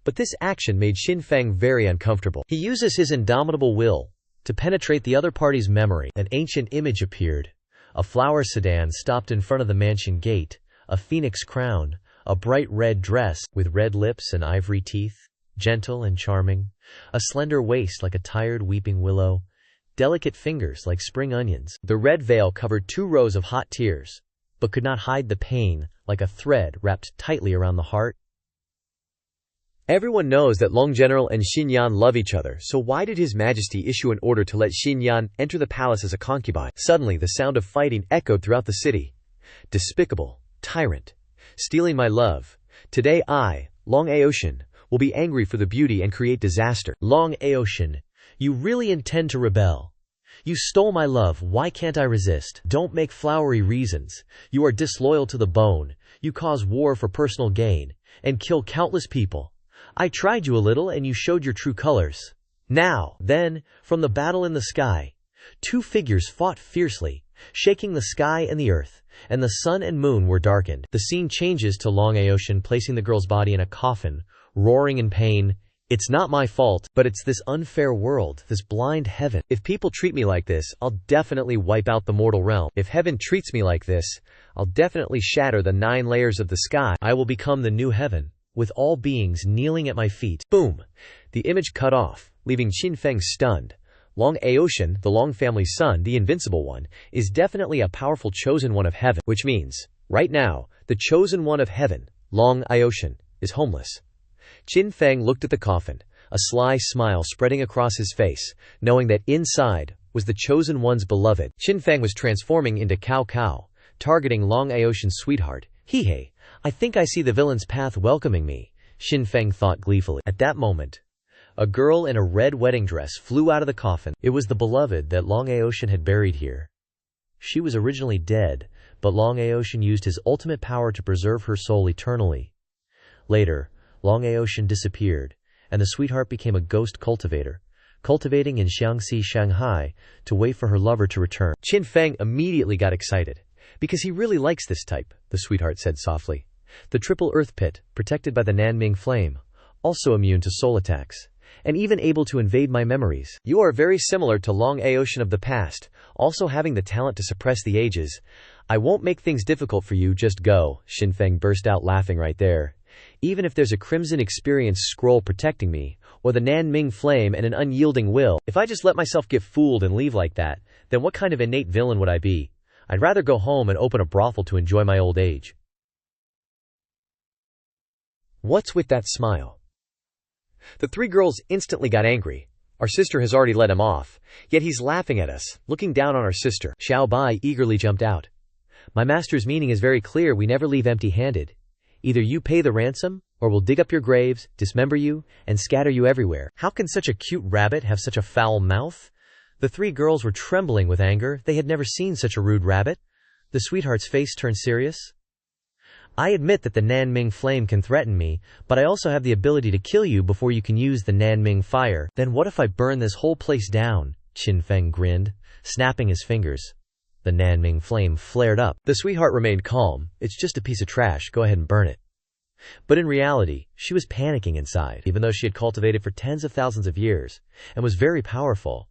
But this action made Xin Feng very uncomfortable. He uses his indomitable will to penetrate the other party's memory. An ancient image appeared. A flower sedan stopped in front of the mansion gate, a phoenix crown, a bright red dress with red lips and ivory teeth, gentle and charming, a slender waist like a tired weeping willow. delicate fingers like spring onions. The red veil covered 2 rows of hot tears, but could not hide the pain, like a thread wrapped tightly around the heart. Everyone knows that Long General and Xinyan love each other, so why did His Majesty issue an order to let Xinyan enter the palace as a concubine? Suddenly, the sound of fighting echoed throughout the city. Despicable, tyrant, stealing my love. Today I, Long Aoshin, will be angry for the beauty and create disaster. Long Aoshin, you really intend to rebel? You stole my love, why can't I resist? Don't make flowery reasons. You are disloyal to the bone. You cause war for personal gain, and kill countless people. I tried you a little and you showed your true colors. Now, then, from the battle in the sky, 2 figures fought fiercely, shaking the sky and the earth, and the sun and moon were darkened. The scene changes to Long Aoshin placing the girl's body in a coffin, roaring in pain. It's not my fault, but it's this unfair world, this blind heaven. If people treat me like this, I'll definitely wipe out the mortal realm. If heaven treats me like this, I'll definitely shatter the 9 layers of the sky. I will become the new heaven, with all beings kneeling at my feet. Boom! The image cut off, leaving Qin Feng stunned. Long Aoshin, the Long family's son, the invincible one, is definitely a powerful chosen one of heaven, which means, right now, the chosen one of heaven, Long Aoshin, is homeless. Qin Feng looked at the coffin, a sly smile spreading across his face, knowing that inside was the chosen one's beloved. Qin Feng was transforming into Cao Cao, targeting Long Aoshin's sweetheart. Hey, I think I see the villain's path welcoming me, Qin Feng thought gleefully. At that moment, a girl in a red wedding dress flew out of the coffin. It was the beloved that Long Aoshin had buried here. She was originally dead, but Long Aoshin used his ultimate power to preserve her soul eternally. Later, Long Aoshin disappeared, and the sweetheart became a ghost cultivator, cultivating in Xiangxi, Shanghai, to wait for her lover to return. Qin Feng immediately got excited. Because he really likes this type, the sweetheart said softly. The triple earth pit, protected by the Nanming flame, also immune to soul attacks, and even able to invade my memories. You are very similar to Long Aoshin of the past, also having the talent to suppress the ages. I won't make things difficult for you, just go, Qin Feng burst out laughing right there. Even if there's a crimson experience scroll protecting me, or the Nanming flame and an unyielding will, if I just let myself get fooled and leave like that, then what kind of innate villain would I be? I'd rather go home and open a brothel to enjoy my old age. What's with that smile? The 3 girls instantly got angry. Our sister has already let him off, yet he's laughing at us, looking down on our sister. Xiao Bai eagerly jumped out. My master's meaning is very clear, we never leave empty-handed. Either you pay the ransom, or we'll dig up your graves, dismember you, and scatter you everywhere. How can such a cute rabbit have such a foul mouth? The 3 girls were trembling with anger. They had never seen such a rude rabbit. The sweetheart's face turned serious. I admit that the Nanming flame can threaten me, but I also have the ability to kill you before you can use the Nanming fire. Then what if I burn this whole place down? Qin Feng grinned, snapping his fingers. The Nanming flame flared up. The sweetheart remained calm. It's just a piece of trash, go ahead and burn it. But in reality, she was panicking inside, even though she had cultivated for tens of thousands of years, and was very powerful.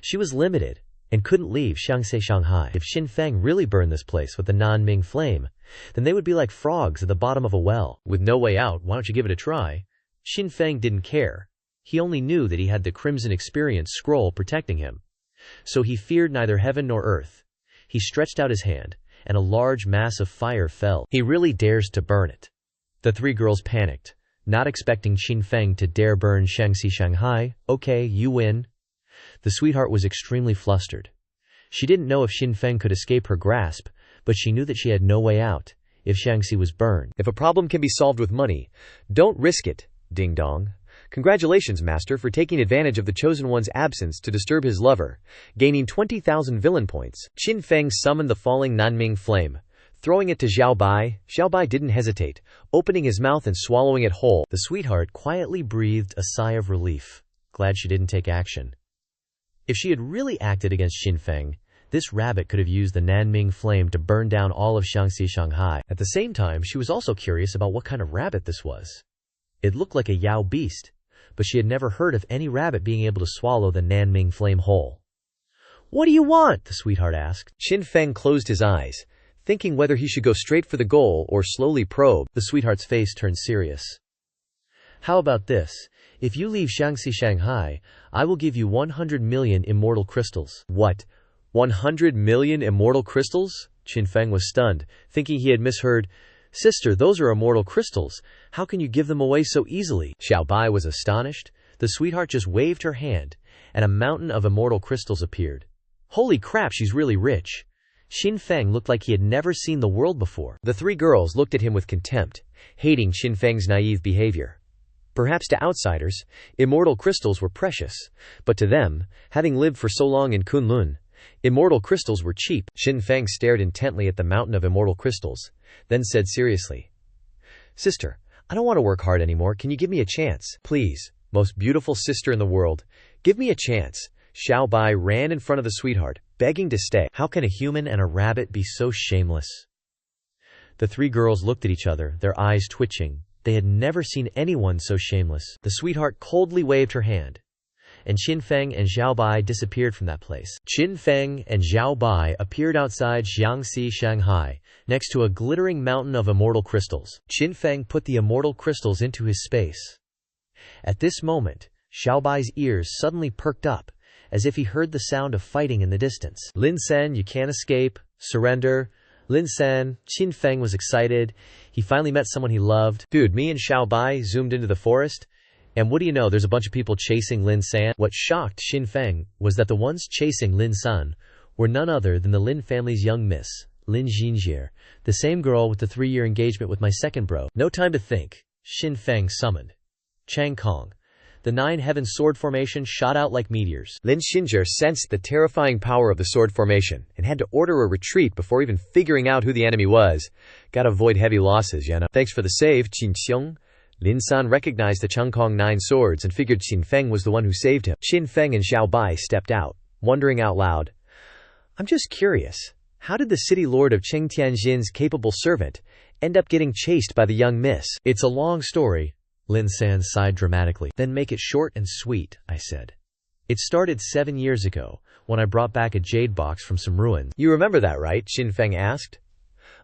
She was limited, and couldn't leave Xiangxi, Shanghai. If Qin Feng really burned this place with the Nanming flame, then they would be like frogs at the bottom of a well. With no way out, why don't you give it a try? Qin Feng didn't care. He only knew that he had the Crimson Experience scroll protecting him. So he feared neither heaven nor earth. He stretched out his hand, and a large mass of fire fell. He really dares to burn it. The 3 girls panicked, not expecting Qin Feng to dare burn Xiangxi, Shanghai. Okay, you win. The sweetheart was extremely flustered. She didn't know if Qin Feng could escape her grasp, but she knew that she had no way out if Xiangxi was burned. If a problem can be solved with money, don't risk it, ding dong. Congratulations, master, for taking advantage of the chosen one's absence to disturb his lover, gaining 20,000 villain points. Qin Feng summoned the falling Nanming flame, throwing it to Xiao Bai. Xiao Bai didn't hesitate, opening his mouth and swallowing it whole. The sweetheart quietly breathed a sigh of relief, glad she didn't take action. If she had really acted against Qin Feng, this rabbit could have used the Nanming flame to burn down all of Xiangxi, Shanghai. At the same time, she was also curious about what kind of rabbit this was. It looked like a Yao beast, but she had never heard of any rabbit being able to swallow the Nanming flame whole. What do you want? The sweetheart asked. Qin Feng closed his eyes, thinking whether he should go straight for the goal or slowly probe. The sweetheart's face turned serious. How about this? If you leave Shaanxi Shanghai, I will give you 100 million immortal crystals. What? 100 million immortal crystals? Qin Feng was stunned, thinking he had misheard. Sister, those are immortal crystals. How can you give them away so easily? Xiao Bai was astonished. The sweetheart just waved her hand, and a mountain of immortal crystals appeared. Holy crap, she's really rich. Qin Feng looked like he had never seen the world before. The three girls looked at him with contempt, hating Qin Feng's naive behavior. Perhaps to outsiders, immortal crystals were precious, but to them, having lived for so long in Kunlun, immortal crystals were cheap. Qin Feng stared intently at the mountain of immortal crystals, then said seriously, "Sister, I don't want to work hard anymore. Can you give me a chance? Please, most beautiful sister in the world, give me a chance." Xiao Bai ran in front of the sweetheart, begging to stay. How can a human and a rabbit be so shameless? The three girls looked at each other, their eyes twitching. They had never seen anyone so shameless. The sweetheart coldly waved her hand, and Qin Feng and Xiao Bai disappeared from that place. Qin Feng and Xiao Bai appeared outside Shaanxi, Shanghai, next to a glittering mountain of immortal crystals. Qin Feng put the immortal crystals into his space. At this moment, Xiao Bai's ears suddenly perked up, as if he heard the sound of fighting in the distance. "Lin San, you can't escape. Surrender. Lin San." Qin Feng was excited. He finally met someone he loved. "Dude, me and Xiao Bai zoomed into the forest, and what do you know, there's a bunch of people chasing Lin San." What shocked Qin Feng was that the ones chasing Lin San were none other than the Lin family's young miss, Lin Jinjie, the same girl with the 3-year engagement with my second bro. No time to think. Qin Feng summoned Chang Kong. The 9 heaven sword formation shot out like meteors. Lin Jinjie sensed the terrifying power of the sword formation and had to order a retreat before even figuring out who the enemy was. Gotta avoid heavy losses, you know. Thanks for the save, Qin Xiong. Lin San recognized the Chang Kong 9 swords and figured Qin Feng was the one who saved him. Qin Feng and Xiao Bai stepped out, wondering out loud, "I'm just curious, how did the city lord of Chengtianjin's capable servant end up getting chased by the young miss?" "It's a long story." Lin San sighed dramatically. "Then make it short and sweet," I said. "It started 7 years ago, when I brought back a jade box from some ruins." "You remember that, right?" Qin Feng asked.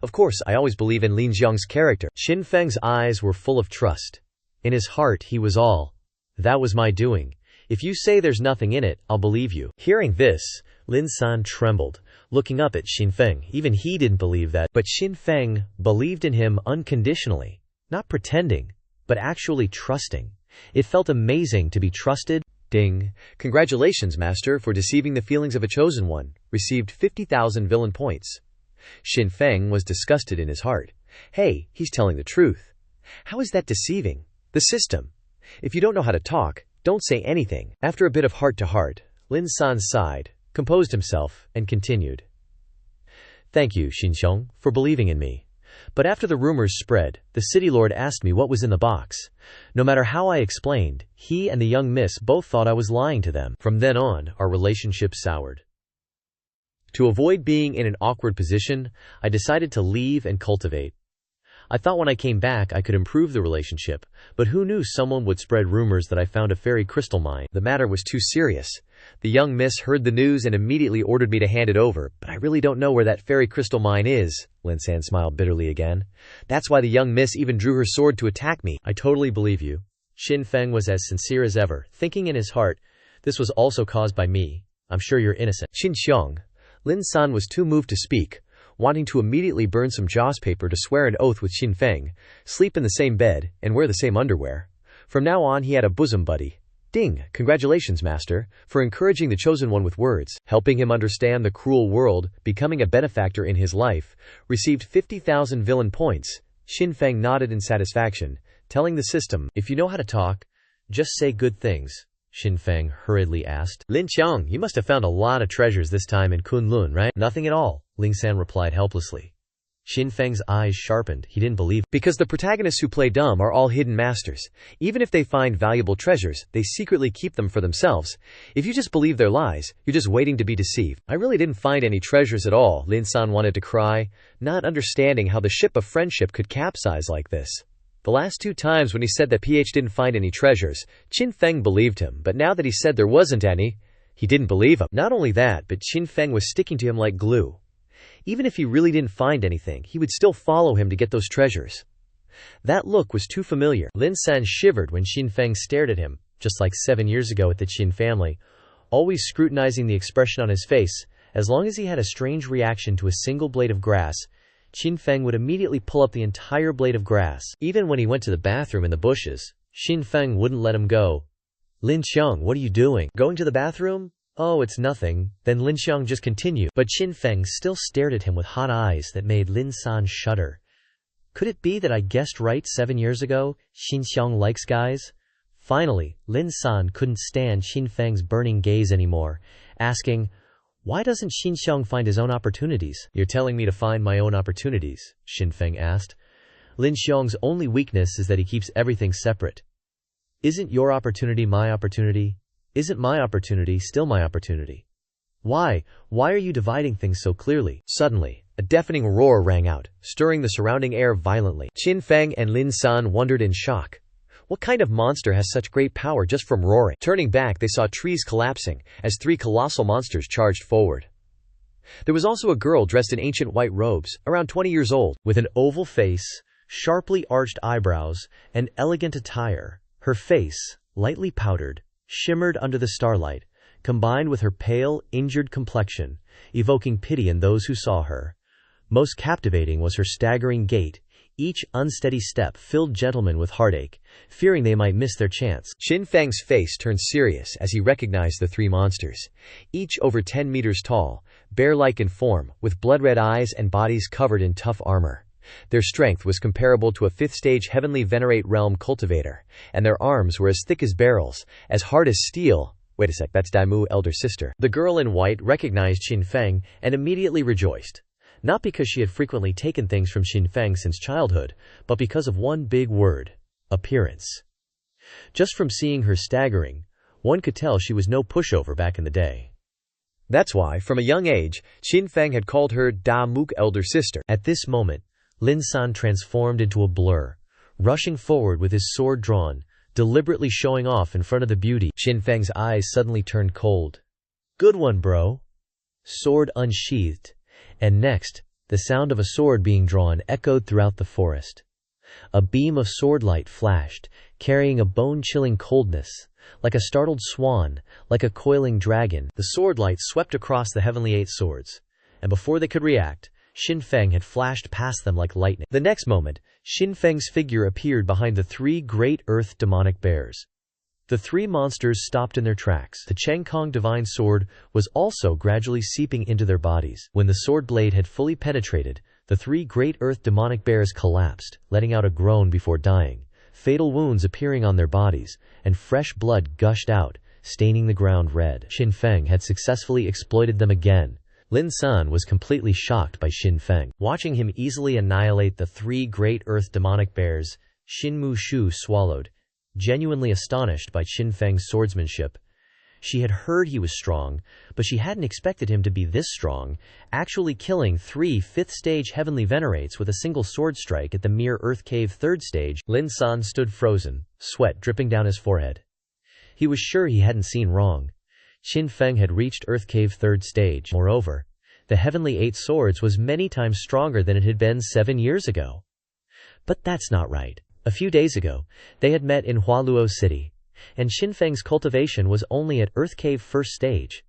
"Of course, I always believe in Lin Jiang's character." Qin Feng's eyes were full of trust. In his heart he was all, "That was my doing. If you say there's nothing in it, I'll believe you." Hearing this, Lin San trembled, looking up at Qin Feng. Even he didn't believe that, but Qin Feng believed in him unconditionally, not pretending, but actually trusting. It felt amazing to be trusted. Ding. "Congratulations, master, for deceiving the feelings of a chosen one. Received 50,000 villain points." Qin Feng was disgusted in his heart. Hey, he's telling the truth. How is that deceiving? The system. If you don't know how to talk, don't say anything. After a bit of heart-to-heart, Lin San sighed, composed himself, and continued. "Thank you, Xinxiong, for believing in me. But after the rumors spread, the city lord asked me what was in the box. No matter how I explained, he and the young miss both thought I was lying to them. From then on, our relationship soured. To avoid being in an awkward position, I decided to leave and cultivate. I thought when I came back I could improve the relationship, but who knew someone would spread rumors that I found a fairy crystal mine. The matter was too serious. The young miss heard the news and immediately ordered me to hand it over, but I really don't know where that fairy crystal mine is." Lin San smiled bitterly again. "That's why the young miss even drew her sword to attack me." "I totally believe you." Qin Feng was as sincere as ever, thinking in his heart, "This was also caused by me. I'm sure you're innocent." "Qin Xiong." Lin San was too moved to speak, wanting to immediately burn some joss paper to swear an oath with Qin Feng, sleep in the same bed, and wear the same underwear. From now on he had a bosom buddy. Ding! Congratulations, master, for encouraging the chosen one with words, helping him understand the cruel world, becoming a benefactor in his life, received 50,000 villain points. Qin Feng nodded in satisfaction, telling the system, "If you know how to talk, just say good things." Qin Feng hurriedly asked. "Lin Qiang, you must have found a lot of treasures this time in Kunlun, right?" "Nothing at all," Ling San replied helplessly. Qin Feng's eyes sharpened. He didn't believe. "Because the protagonists who play dumb are all hidden masters. Even if they find valuable treasures, they secretly keep them for themselves. If you just believe their lies, you're just waiting to be deceived." "I really didn't find any treasures at all." Lin San wanted to cry, not understanding how the ship of friendship could capsize like this. The last 2 times when he said that PH didn't find any treasures, Qin Feng believed him, but now that he said there wasn't any, he didn't believe him. Not only that, but Qin Feng was sticking to him like glue. Even if he really didn't find anything, he would still follow him to get those treasures. That look was too familiar. Lin San shivered when Xin Feng stared at him, just like 7 years ago at the Qin family, always scrutinizing the expression on his face. As long as he had a strange reaction to a single blade of grass, Xin Feng would immediately pull up the entire blade of grass. Even when he went to the bathroom in the bushes, Xin Feng wouldn't let him go. "Lin Xiang, what are you doing? Going to the bathroom?" "Oh, it's nothing." Then Lin Xiang just continued, but Xin Feng still stared at him with hot eyes that made Lin San shudder. Could it be that I guessed right 7 years ago? Xin Xiang likes guys? Finally, Lin San couldn't stand Xin Feng's burning gaze anymore, asking, "Why doesn't Xin Xiang find his own opportunities?" "You're telling me to find my own opportunities?" Xin Feng asked. "Lin Xiang's only weakness is that he keeps everything separate. Isn't your opportunity my opportunity? Isn't my opportunity still my opportunity? Why are you dividing things so clearly?" Suddenly, a deafening roar rang out, stirring the surrounding air violently. Xin Feng and Lin San wondered in shock. What kind of monster has such great power just from roaring? Turning back, they saw trees collapsing as 3 colossal monsters charged forward. There was also a girl dressed in ancient white robes, around 20 years old, with an oval face, sharply arched eyebrows, and elegant attire. Her face, lightly powdered, shimmered under the starlight, combined with her pale, injured complexion, evoking pity in those who saw her. Most captivating was her staggering gait. Each unsteady step filled gentlemen with heartache, fearing they might miss their chance. Xin Feng's face turned serious as he recognized the 3 monsters, each over 10 meters tall, bear-like in form, with blood-red eyes and bodies covered in tough armor. Their strength was comparable to a 5th-stage heavenly venerate realm cultivator, and their arms were as thick as barrels, as hard as steel. Wait a sec, that's Daimu, elder sister. The girl in white recognized Xin Feng and immediately rejoiced. Not because she had frequently taken things from Xin Feng since childhood, but because of one big word: appearance. Just from seeing her staggering, one could tell she was no pushover back in the day. That's why, from a young age, Xin Feng had called her Da Mook, elder sister. At this moment, Lin San transformed into a blur, rushing forward with his sword drawn, deliberately showing off in front of the beauty. Xin Feng's eyes suddenly turned cold. "Good one, bro." Sword unsheathed, and next, the sound of a sword being drawn echoed throughout the forest. A beam of swordlight flashed, carrying a bone-chilling coldness, like a startled swan, like a coiling dragon. The swordlight swept across the heavenly 8 swords, and before they could react, Xin Feng had flashed past them like lightning. The next moment, Xin Feng's figure appeared behind the 3 great earth demonic bears. The 3 monsters stopped in their tracks. The Chengkong divine sword was also gradually seeping into their bodies. When the sword blade had fully penetrated, the 3 great earth demonic bears collapsed, letting out a groan before dying, fatal wounds appearing on their bodies, and fresh blood gushed out, staining the ground red. Xin Feng had successfully exploited them again. Lin San was completely shocked by Xin Feng. Watching him easily annihilate the 3 great earth demonic bears, Xin Mu Shu swallowed, genuinely astonished by Xin Feng's swordsmanship. She had heard he was strong, but she hadn't expected him to be this strong, actually killing 3 5th-stage heavenly venerates with a single sword strike at the mere Earth Cave 3rd stage. Lin San stood frozen, sweat dripping down his forehead. He was sure he hadn't seen wrong. Xin Feng had reached Earth Cave 3rd stage. Moreover, the heavenly 8 swords was many times stronger than it had been 7 years ago. But that's not right. A few days ago, they had met in Hualuo City, and Xin Feng's cultivation was only at Earth Cave 1st stage.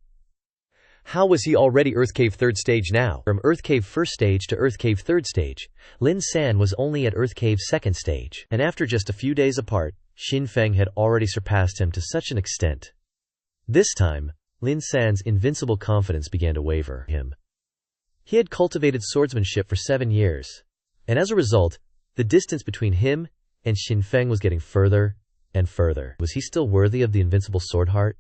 How was he already Earth Cave 3rd stage now? From Earth Cave 1st stage to Earth Cave 3rd stage, Lin San was only at Earth Cave 2nd stage. And after just a few days apart, Xin Feng had already surpassed him to such an extent. This time, Lin San's invincible confidence began to waver him. He had cultivated swordsmanship for 7 years, and as a result, the distance between him and Xin Feng was getting further and further. Was he still worthy of the invincible sword heart?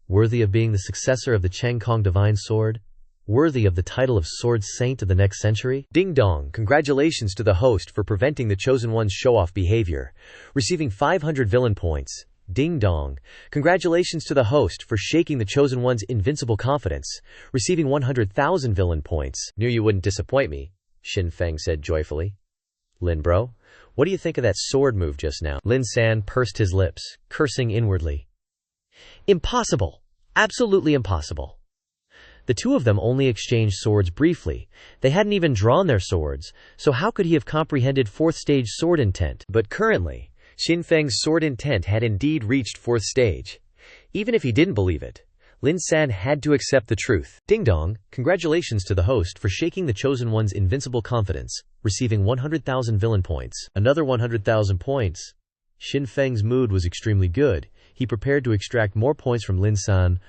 Worthy of being the successor of the Chengkong divine sword? Worthy of the title of sword saint of the next century? Ding dong, congratulations to the host for preventing the chosen one's show-off behavior, receiving 500 villain points. Ding dong, congratulations to the host for shaking the chosen one's invincible confidence, receiving 100,000 villain points. Knew you wouldn't disappoint me, Xin Feng said joyfully. Lin bro, what do you think of that sword move just now? Lin San pursed his lips, cursing inwardly. Impossible! Absolutely impossible! The two of them only exchanged swords briefly. They hadn't even drawn their swords, so how could he have comprehended 4th stage sword intent? But currently, Xin Feng's sword intent had indeed reached 4th stage. Even if he didn't believe it, Lin San had to accept the truth. Ding dong, congratulations to the host for shaking the Chosen One's invincible confidence, receiving 100,000 villain points. Another 100,000 points. Xin Feng's mood was extremely good. He prepared to extract more points from Lin San.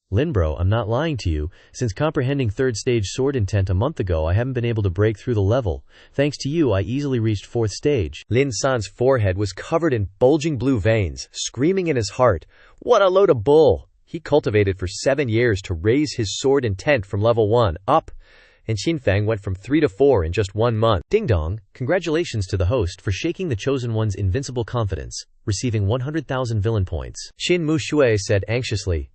Lin bro, I'm not lying to you. Since comprehending 3rd stage sword intent a month ago, I haven't been able to break through the level. Thanks to you, I easily reached 4th stage. Lin San's forehead was covered in bulging blue veins, screaming in his heart, "What a load of bull!" He cultivated for 7 years to raise his sword intent from level 1 up, and Xin Feng went from 3 to 4 in just 1 month. Ding dong, congratulations to the host for shaking the Chosen One's invincible confidence, receiving 100,000 villain points. Xin Mushui said anxiously,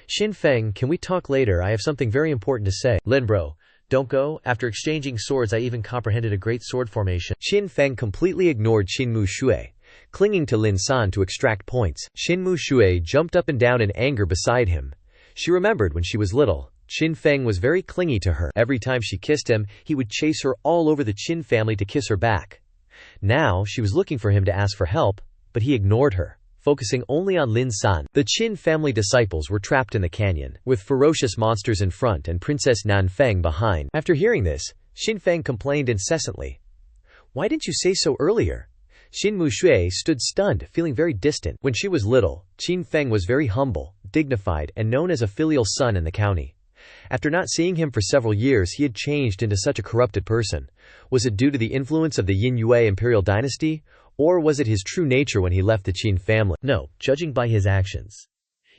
Xin Feng, can we talk later? I have something very important to say. Lin bro, don't go. After exchanging swords I even comprehended a great sword formation. Xin Feng completely ignored Xin Mushui, clinging to Lin San to extract points. Xin Mushui jumped up and down in anger beside him. She remembered when she was little, Xin Feng was very clingy to her. Every time she kissed him, he would chase her all over the Qin family to kiss her back. Now, she was looking for him to ask for help, but he ignored her, focusing only on Lin San. The Qin family disciples were trapped in the canyon, with ferocious monsters in front and Princess Nanfeng behind. After hearing this, Xin Feng complained incessantly. "Why didn't you say so earlier?" Xin Mushui stood stunned, feeling very distant. When she was little, Xin Feng was very humble, dignified, and known as a filial son in the county. After not seeing him for several years, he had changed into such a corrupted person. Was it due to the influence of the Yin Yue imperial dynasty, or was it his true nature when he left the Qin family? No, judging by his actions.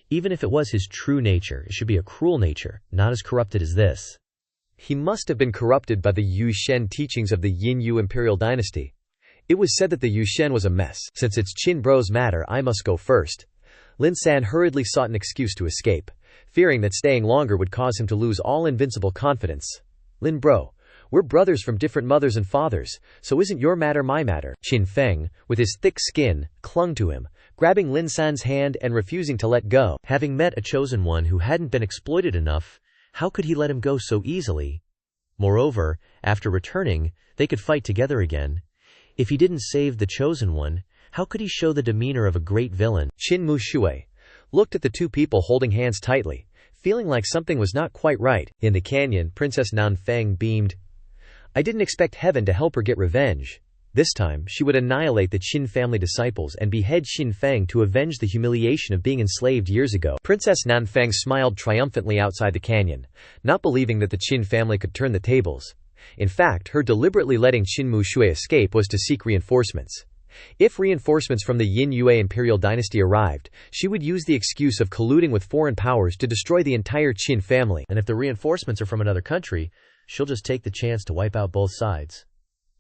Even if it was his true nature, it should be a cruel nature, not as corrupted as this. He must have been corrupted by the Yushen teachings of the Yin Yu imperial dynasty. It was said that the Yushen was a mess. Since it's Qin bro's matter, I must go first. Lin San hurriedly sought an excuse to escape, fearing that staying longer would cause him to lose all invincible confidence. Lin bro, we're brothers from different mothers and fathers, so isn't your matter my matter? Xin Feng, with his thick skin, clung to him, grabbing Lin San's hand and refusing to let go. Having met a Chosen One who hadn't been exploited enough, how could he let him go so easily? Moreover, after returning, they could fight together again. If he didn't save the Chosen One, how could he show the demeanor of a great villain? Xin Mushui looked at the two people holding hands tightly, feeling like something was not quite right. In the canyon, Princess Nanfeng beamed. I didn't expect heaven to help her get revenge. This time, she would annihilate the Qin family disciples and behead Xin Feng to avenge the humiliation of being enslaved years ago. Princess Nanfeng smiled triumphantly outside the canyon, not believing that the Qin family could turn the tables. In fact, her deliberately letting Xin Mushui escape was to seek reinforcements. If reinforcements from the Yin Yue imperial dynasty arrived, she would use the excuse of colluding with foreign powers to destroy the entire Qin family. And if the reinforcements are from another country, she'll just take the chance to wipe out both sides.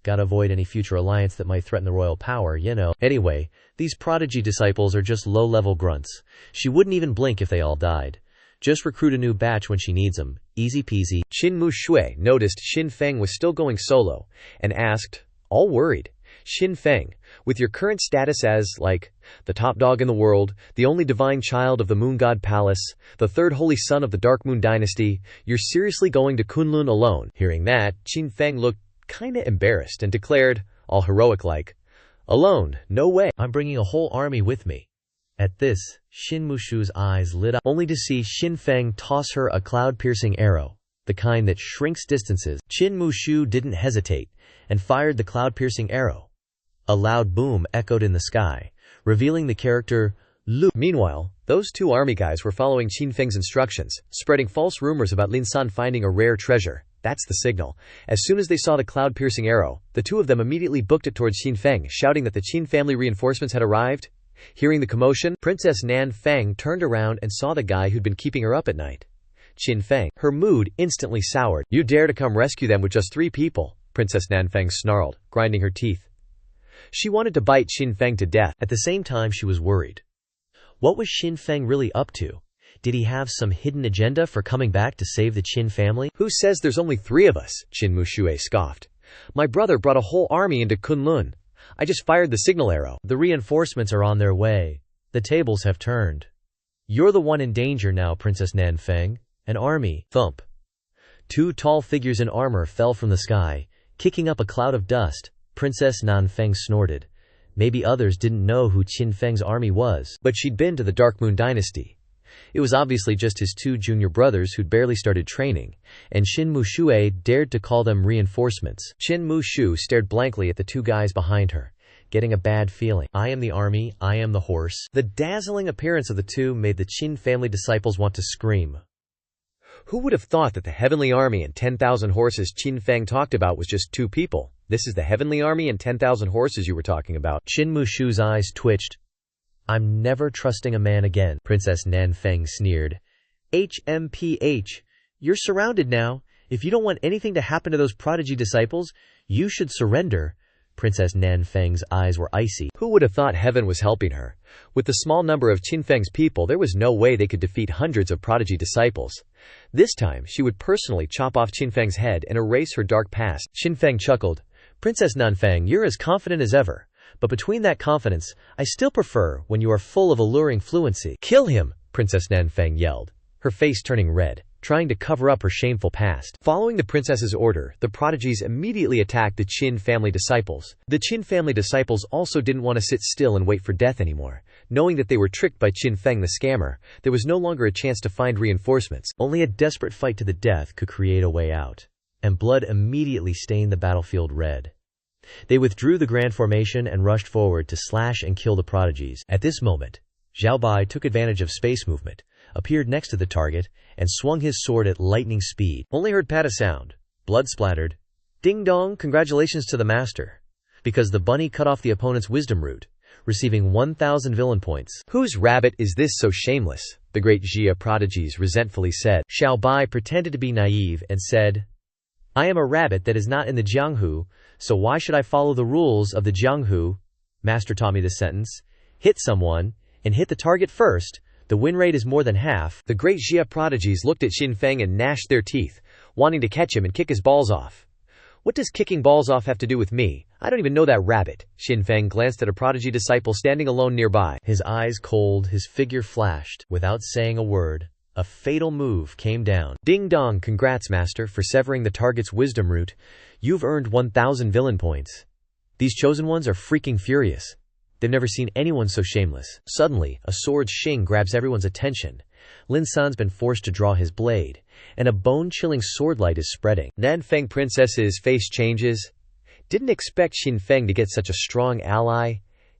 Gotta avoid any future alliance that might threaten the royal power, you know. Anyway, these prodigy disciples are just low-level grunts. She wouldn't even blink if they all died. Just recruit a new batch when she needs them. Easy peasy. Xin Mushui noticed Xin Feng was still going solo, and asked, all worried, Xin Feng, with your current status as, the top dog in the world, the only divine child of the Moon God Palace, the third holy son of the Dark Moon Dynasty, you're seriously going to Kunlun alone? Hearing that, Xin Feng looked kinda embarrassed and declared, all heroic-like, alone, no way. I'm bringing a whole army with me. At this, Xin Mushu's eyes lit up, only to see Xin Feng toss her a cloud-piercing arrow, the kind that shrinks distances. Xin Mushu didn't hesitate, and fired the cloud-piercing arrow. A loud boom echoed in the sky, revealing the character Lu. Meanwhile, those two army guys were following Xin Feng's instructions, spreading false rumors about Lin San finding a rare treasure. That's the signal. As soon as they saw the cloud-piercing arrow, the two of them immediately booked it towards Xin Feng, shouting that the Qin family reinforcements had arrived. Hearing the commotion, Princess Nan Feng turned around and saw the guy who'd been keeping her up at night. Xin Feng. Her mood instantly soured. You dare to come rescue them with just 3 people? Princess Nan Feng snarled, grinding her teeth. She wanted to bite Xin Feng to death. At the same time, she was worried. What was Xin Feng really up to? Did he have some hidden agenda for coming back to save the Qin family? Who says there's only 3 of us? Xin Mushui scoffed. My brother brought a whole army into Kunlun. I just fired the signal arrow. The reinforcements are on their way. The tables have turned. You're the one in danger now, Princess Nanfeng, An army. Thump. Two tall figures in armor fell from the sky, kicking up a cloud of dust. Princess Nanfeng snorted. Maybe others didn't know who Qin Feng's army was, but she'd been to the Dark Moon Dynasty. It was obviously just his two junior brothers who'd barely started training, and Qin Mushui dared to call them reinforcements. Qin Mushu stared blankly at the two guys behind her, getting a bad feeling. I am the army, I am the horse. The dazzling appearance of the two made the Qin family disciples want to scream. Who would have thought that the heavenly army and 10,000 horses Qin Feng talked about was just two people? This is the heavenly army and 10,000 horses you were talking about. Qin Mushu's eyes twitched. I'm never trusting a man again, Princess Nanfeng sneered. HMPH, you're surrounded now. If you don't want anything to happen to those prodigy disciples, you should surrender. Princess Nanfeng's eyes were icy. Who would have thought heaven was helping her? With the small number of Qin Feng's people, there was no way they could defeat hundreds of prodigy disciples. This time, she would personally chop off Qin Feng's head and erase her dark past. Qin Feng chuckled. Princess Nanfeng, you're as confident as ever. But between that confidence, I still prefer when you are full of alluring fluency. Kill him, Princess Nanfeng yelled, her face turning red, trying to cover up her shameful past. Following the princess's order, the prodigies immediately attacked the Qin family disciples. The Qin family disciples also didn't want to sit still and wait for death anymore. Knowing that they were tricked by Qin Feng the scammer, there was no longer a chance to find reinforcements. Only a desperate fight to the death could create a way out. And blood immediately stained the battlefield red. They withdrew the grand formation and rushed forward to slash and kill the prodigies. At this moment, Zhao Bai took advantage of space movement, appeared next to the target, and swung his sword at lightning speed. Only heard pat a sound. Blood splattered. Ding dong, congratulations to the master. Because the bunny cut off the opponent's wisdom root, receiving 1,000 villain points. Whose rabbit is this so shameless? The great Jia prodigies resentfully said. Zhao Bai pretended to be naive and said, I am a rabbit that is not in the Jianghu, so why should I follow the rules of the Jianghu? Master taught me this sentence. Hit someone, and hit the target first. The win rate is more than half. The great Jia prodigies looked at Qin Feng and gnashed their teeth, wanting to catch him and kick his balls off. What does kicking balls off have to do with me? I don't even know that rabbit. Qin Feng glanced at a prodigy disciple standing alone nearby. His eyes cold, his figure flashed. Without saying a word, a fatal move came down. Ding dong, congrats master for severing the target's wisdom root. You've earned 1,000 villain points. These chosen ones are freaking furious. They've never seen anyone so shameless. Suddenly, a sword's shing grabs everyone's attention. Lin San's been forced to draw his blade, and a bone-chilling swordlight is spreading. Nanfeng Princess's face changes. Didn't expect Qin Feng to get such a strong ally.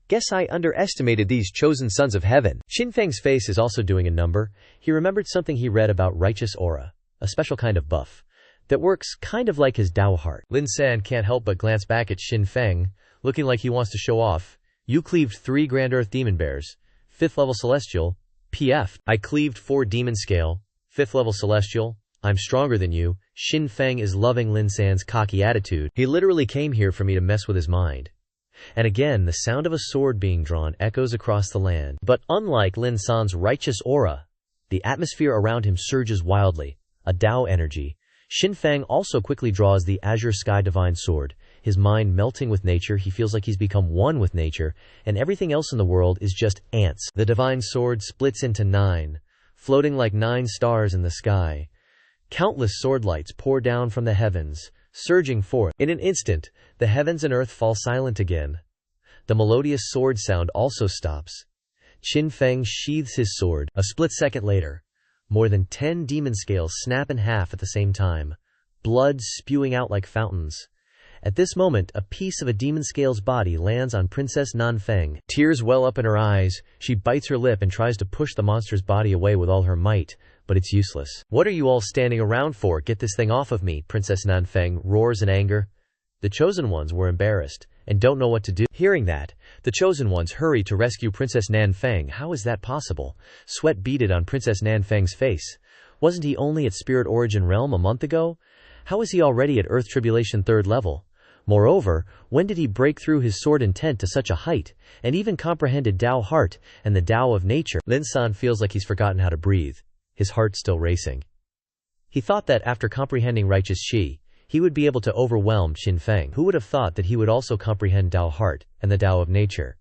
Guess I underestimated these chosen sons of heaven. Qin Feng's face is also doing a number. He remembered something he read about righteous aura, a special kind of buff that works kind of like his Dao heart. Lin San can't help but glance back at Qin Feng, looking like he wants to show off. You cleaved 3 Grand Earth Demon Bears, 5th level Celestial, PF. I cleaved 4 Demon Scale, 5th level Celestial. I'm stronger than you. Qin Feng is loving Lin San's cocky attitude. He literally came here for me to mess with his mind. And again, the sound of a sword being drawn echoes across the land. But unlike Lin San's righteous aura, the atmosphere around him surges wildly, a Dao energy. Qin Feng also quickly draws the Azure Sky Divine Sword. His mind melting with nature, he feels like he's become one with nature, and everything else in the world is just ants. The Divine Sword splits into 9, floating like 9 stars in the sky. Countless sword lights pour down from the heavens, surging forth. In an instant, the heavens and earth fall silent again. The melodious sword sound also stops. Qin Feng sheathes his sword. A split second later, more than 10 demon scales snap in half at the same time, blood spewing out like fountains. At this moment, a piece of a demon scale's body lands on Princess Nanfeng. Tears well up in her eyes. She bites her lip and tries to push the monster's body away with all her might, but it's useless. What are you all standing around for? Get this thing off of me, Princess Nanfeng roars in anger. The chosen ones were embarrassed and don't know what to do. Hearing that, the chosen ones hurry to rescue Princess Nanfeng. How is that possible? Sweat beaded on Princess Nanfeng's face. Wasn't he only at Spirit Origin Realm a month ago? How is he already at Earth Tribulation 3rd level? Moreover, when did he break through his sword intent to such a height, and even comprehended Dao heart and the Dao of nature? Lin San feels like he's forgotten how to breathe, his heart still racing. He thought that after comprehending righteous Qi, he would be able to overwhelm Qin Feng. Who would have thought that he would also comprehend Dao heart and the Dao of nature?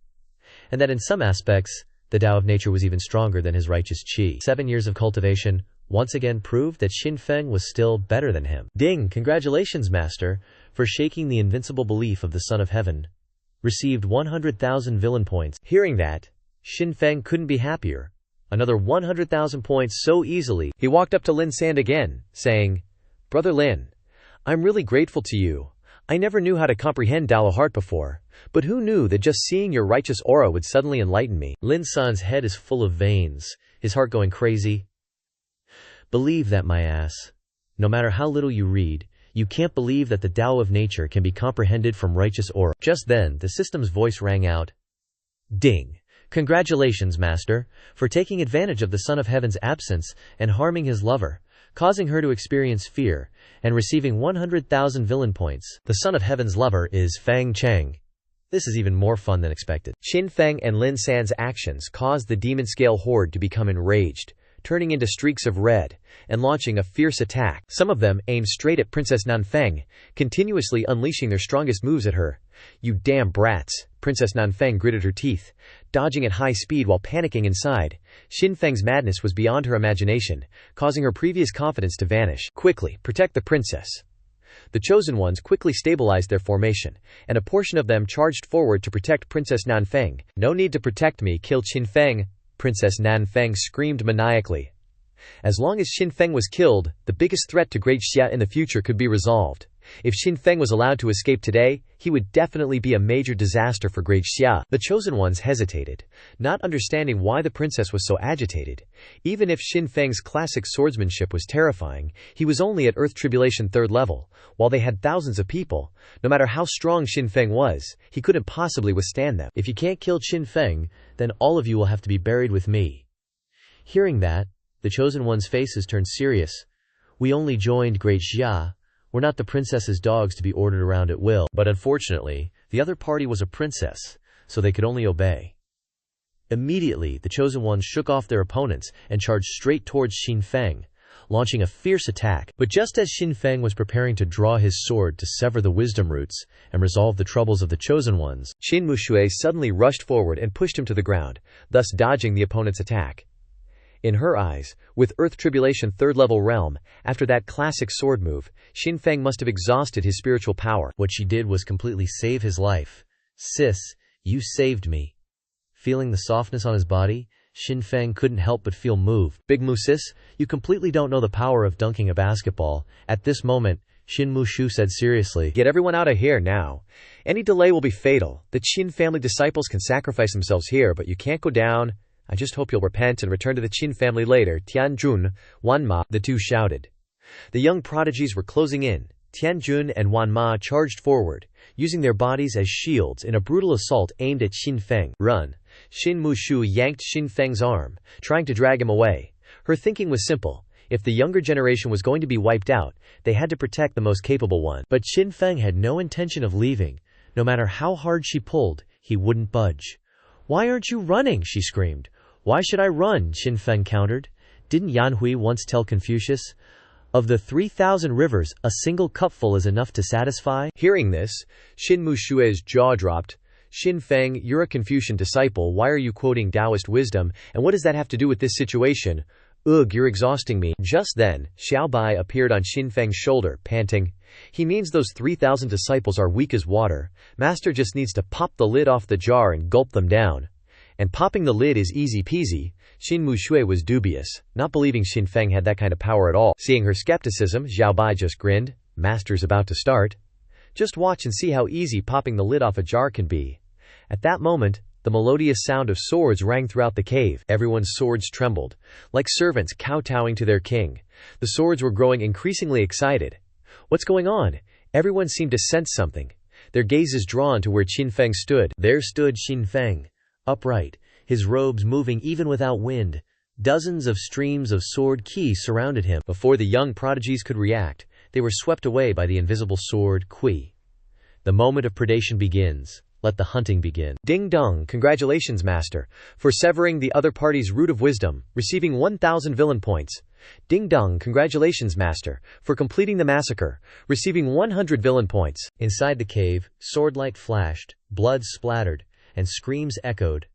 And that in some aspects, the Dao of nature was even stronger than his righteous Qi. 7 years of cultivation, once again proved that Xin Feng was still better than him. Ding! Congratulations, Master, for shaking the invincible belief of the Son of Heaven. Received 100,000 villain points. Hearing that, Xin Feng couldn't be happier. Another 100,000 points so easily. He walked up to Lin Sand again, saying, "Brother Lin, I'm really grateful to you. I never knew how to comprehend Dao Heart before, but who knew that just seeing your righteous aura would suddenly enlighten me?" Lin San's head is full of veins, his heart going crazy. Believe that, my ass. No matter how little you read, you can't believe that the Tao of nature can be comprehended from righteous aura. Just then, the system's voice rang out. Ding! Congratulations, Master, for taking advantage of the Son of Heaven's absence and harming his lover, causing her to experience fear, and receiving 100,000 villain points. The Son of Heaven's lover is Fang Cheng. This is even more fun than expected. Xin Feng and Lin San's actions caused the demon scale horde to become enraged, turning into streaks of red, and launching a fierce attack. Some of them aimed straight at Princess Nanfeng, continuously unleashing their strongest moves at her. "You damn brats," Princess Nanfeng gritted her teeth, dodging at high speed while panicking inside. Xin Feng's madness was beyond her imagination, causing her previous confidence to vanish. "Quickly, protect the princess." The chosen ones quickly stabilized their formation, and a portion of them charged forward to protect Princess Nanfeng. "No need to protect me, kill Xin Feng," Princess Nanfeng screamed maniacally. As long as Xin Feng was killed, the biggest threat to Great Xia in the future could be resolved. If Xin Feng was allowed to escape today, he would definitely be a major disaster for Great Xia. The chosen ones hesitated, not understanding why the princess was so agitated. Even if Xin Feng's classic swordsmanship was terrifying, he was only at Earth Tribulation 3rd level, while they had thousands of people. No matter how strong Xin Feng was, he couldn't possibly withstand them. "If you can't kill Xin Feng, then all of you will have to be buried with me." Hearing that, the chosen ones' faces turned serious. "We only joined Great Xia. We're not the princess's dogs to be ordered around at will." But unfortunately, the other party was a princess, so they could only obey. Immediately, the chosen ones shook off their opponents and charged straight towards Xin Feng, launching a fierce attack. But just as Xin Feng was preparing to draw his sword to sever the wisdom roots and resolve the troubles of the chosen ones, Xin Mushui suddenly rushed forward and pushed him to the ground, thus dodging the opponent's attack. In her eyes, with Earth Tribulation 3rd level realm, after that classic sword move, Xin Feng must have exhausted his spiritual power. What she did was completely save his life. "Sis, you saved me." Feeling the softness on his body, Xin Feng couldn't help but feel moved. "Big Mu sis, you completely don't know the power of dunking a basketball." At this moment, Xin Mushu said seriously, "Get everyone out of here now. Any delay will be fatal. The Qin family disciples can sacrifice themselves here, but you can't go down. I just hope you'll repent and return to the Qin family later." "Tianjun, Wanma," the two shouted. The young prodigies were closing in. Tianjun and Wanma charged forward, using their bodies as shields in a brutal assault aimed at Xin Feng. "Run!" Xin Mushu yanked Xin Feng's arm, trying to drag him away. Her thinking was simple. If the younger generation was going to be wiped out, they had to protect the most capable one. But Xin Feng had no intention of leaving. No matter how hard she pulled, he wouldn't budge. "Why aren't you running?" she screamed. "Why should I run?" Xin Feng countered. "Didn't Yan Hui once tell Confucius, of the 3,000 rivers, a single cupful is enough to satisfy?" Hearing this, Xin Mushue's jaw dropped. "Xin Feng, you're a Confucian disciple. Why are you quoting Taoist wisdom, and what does that have to do with this situation? Ugh, you're exhausting me." Just then, Xiao Bai appeared on Xin Feng's shoulder, panting. "He means those 3,000 disciples are weak as water. Master just needs to pop the lid off the jar and gulp them down. And popping the lid is easy peasy." Xin Mushui was dubious, not believing Xin Feng had that kind of power at all. Seeing her skepticism, Xiao Bai just grinned. "Master's about to start. Just watch and see how easy popping the lid off a jar can be." At that moment, the melodious sound of swords rang throughout the cave. Everyone's swords trembled, like servants kowtowing to their king. The swords were growing increasingly excited. "What's going on?" Everyone seemed to sense something. Their gazes drawn to where Xin Feng stood. There stood Xin Feng, upright, his robes moving even without wind. Dozens of streams of sword qi surrounded him. Before the young prodigies could react, they were swept away by the invisible sword qi. The moment of predation begins. Let the hunting begin. Ding dong, congratulations, Master, for severing the other party's root of wisdom, receiving 1,000 villain points. Ding dong, congratulations, Master, for completing the massacre, receiving 100 villain points. Inside the cave, swordlight flashed, blood splattered, and screams echoed.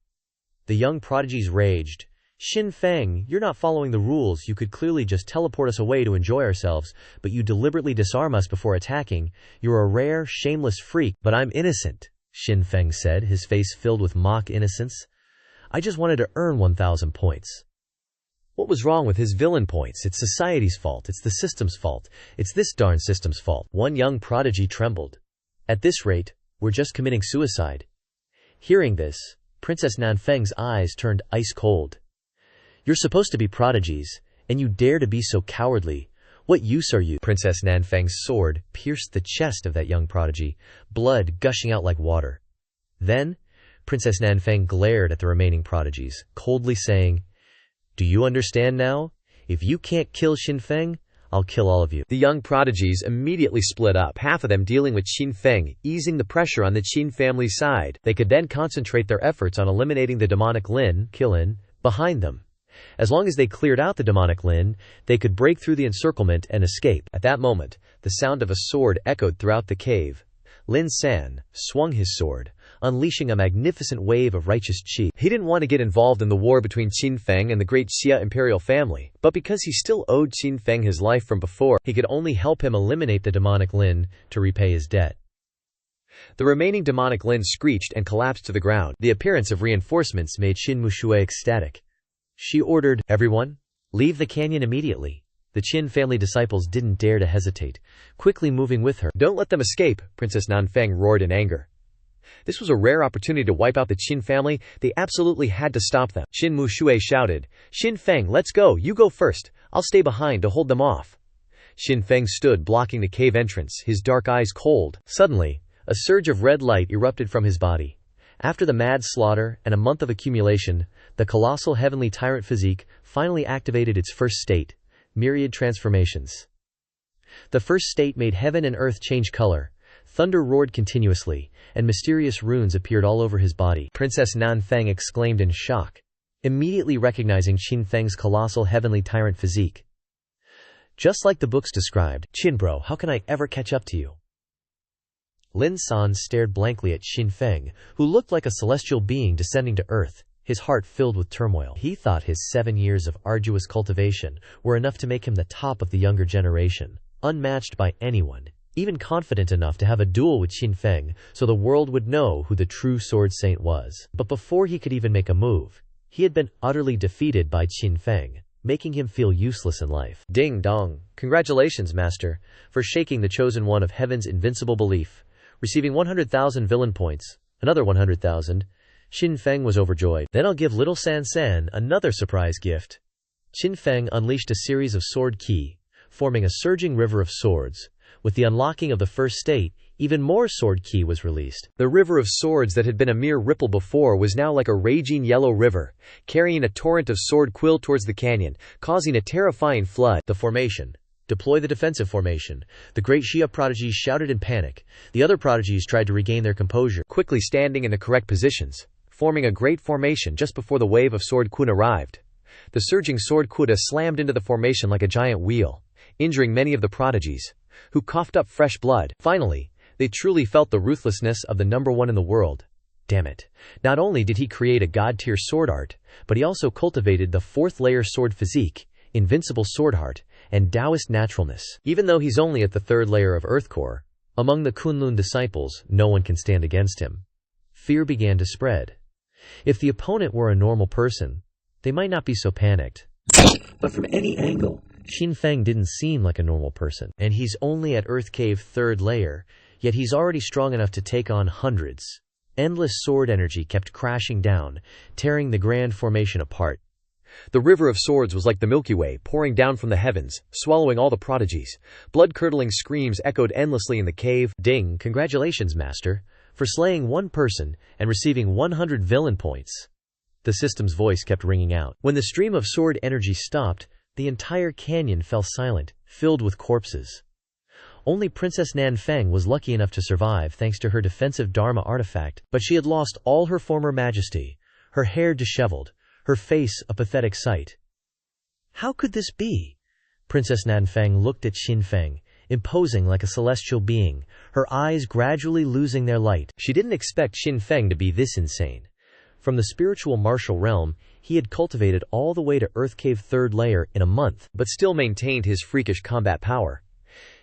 The young prodigies raged. Xin Feng, you're not following the rules. You could clearly just teleport us away to enjoy ourselves, but you deliberately disarm us before attacking. You're a rare, shameless freak. But I'm innocent, Xin Feng said, his face filled with mock innocence. I just wanted to earn 1,000 points. What was wrong with his villain points? It's society's fault. It's the system's fault. It's this darn system's fault. One young prodigy trembled. At this rate, we're just committing suicide. Hearing this, Princess Nanfeng's eyes turned ice cold. You're supposed to be prodigies, and you dare to be so cowardly. What use are you? Princess Nanfeng's sword pierced the chest of that young prodigy, blood gushing out like water. Then, Princess Nanfeng glared at the remaining prodigies, coldly saying, Do you understand now? If you can't kill Xin Feng, I'll kill all of you. The young prodigies immediately split up, half of them dealing with Xin Feng, easing the pressure on the Qin family's side. They could then concentrate their efforts on eliminating the demonic Lin, Qilin, behind them. As long as they cleared out the demonic Lin, they could break through the encirclement and escape. At that moment, the sound of a sword echoed throughout the cave. Lin San swung his sword, unleashing a magnificent wave of righteous qi. He didn't want to get involved in the war between Qin Feng and the great Xia imperial family, but because he still owed Qin Feng his life from before, he could only help him eliminate the demonic Lin to repay his debt. The remaining demonic Lin screeched and collapsed to the ground. The appearance of reinforcements made Xin Mushui ecstatic. She ordered, Everyone, leave the canyon immediately. The Qin family disciples didn't dare to hesitate, quickly moving with her. Don't let them escape, Princess Nanfeng roared in anger. This was a rare opportunity to wipe out the Qin family. They absolutely had to stop them. Xin Mushui shouted, Xin Feng, let's go. You go first. I'll stay behind to hold them off. Xin Feng stood blocking the cave entrance, his dark eyes cold. Suddenly, a surge of red light erupted from his body. After the mad slaughter and a month of accumulation, the colossal heavenly tyrant physique finally activated its first state, myriad transformations. The first state made heaven and earth change color, thunder roared continuously, and mysterious runes appeared all over his body. Princess Nanfeng exclaimed in shock, immediately recognizing Qin Feng's colossal heavenly tyrant physique. Just like the books described, Qin bro, how can I ever catch up to you? Lin San stared blankly at Xin Feng, who looked like a celestial being descending to earth, his heart filled with turmoil. He thought his 7 years of arduous cultivation were enough to make him the top of the younger generation, unmatched by anyone, even confident enough to have a duel with Xin Feng so the world would know who the true sword saint was. But before he could even make a move, he had been utterly defeated by Xin Feng, making him feel useless in life. Ding dong, congratulations, master, for shaking the chosen one of heaven's invincible belief. Receiving 100,000 villain points, another 100,000, Xin Feng was overjoyed. Then I'll give little San San another surprise gift. Xin Feng unleashed a series of sword ki, forming a surging river of swords. With the unlocking of the first state, even more sword ki was released. The river of swords that had been a mere ripple before was now like a raging yellow river, carrying a torrent of sword quill towards the canyon, causing a terrifying flood. The formation. Deploy the defensive formation. The great Xia prodigies shouted in panic. The other prodigies tried to regain their composure, quickly standing in the correct positions, forming a great formation just before the wave of sword kun arrived. The surging sword kuda slammed into the formation like a giant wheel, injuring many of the prodigies, who coughed up fresh blood. Finally, they truly felt the ruthlessness of the number one in the world. Damn it. Not only did he create a god-tier sword art, but he also cultivated the 4th layer sword physique, invincible sword heart, and Taoist naturalness. Even though he's only at the 3rd layer of Earth Core, among the Kunlun disciples, no one can stand against him. Fear began to spread. If the opponent were a normal person, they might not be so panicked. But from any angle, Xin Feng didn't seem like a normal person. And he's only at Earth Cave 3rd layer, yet he's already strong enough to take on hundreds. Endless sword energy kept crashing down, tearing the grand formation apart. The river of swords was like the Milky Way pouring down from the heavens, swallowing all the prodigies. Blood-curdling screams echoed endlessly in the cave. Ding, congratulations, master, for slaying one person and receiving 100 villain points. The system's voice kept ringing out. When the stream of sword energy stopped, the entire canyon fell silent, filled with corpses. Only Princess Nanfeng was lucky enough to survive thanks to her defensive Dharma artifact, but she had lost all her former majesty, her hair disheveled, her face a pathetic sight. How could this be? Princess Nanfeng looked at Xin Feng, imposing like a celestial being, her eyes gradually losing their light. She didn't expect Xin Feng to be this insane. From the spiritual martial realm, he had cultivated all the way to Earth Cave 3rd layer in a month, but still maintained his freakish combat power.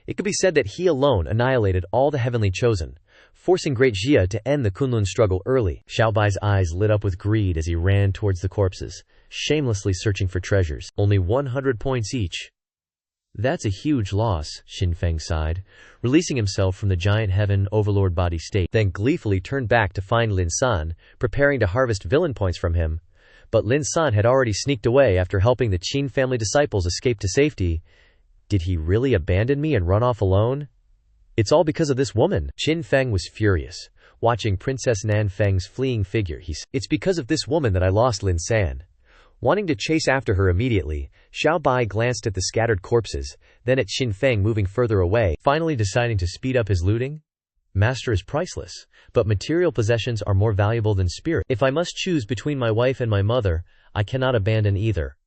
It could be said that he alone annihilated all the heavenly chosen, forcing Great Jia to end the Kunlun struggle early. Xiaobai's eyes lit up with greed as he ran towards the corpses, shamelessly searching for treasures. Only 100 points each. That's a huge loss, Xin Feng sighed, releasing himself from the giant heaven overlord body state, then gleefully turned back to find Lin San, preparing to harvest villain points from him. But Lin San had already sneaked away after helping the Qin family disciples escape to safety. Did he really abandon me and run off alone? It's all because of this woman. Qin Feng was furious, watching Princess Nan Feng's fleeing figure. It's because of this woman that I lost Lin San. Wanting to chase after her immediately, Xiao Bai glanced at the scattered corpses, then at Qin Feng moving further away, finally deciding to speed up his looting. Master is priceless, but material possessions are more valuable than spirit. If I must choose between my wife and my mother, I cannot abandon either.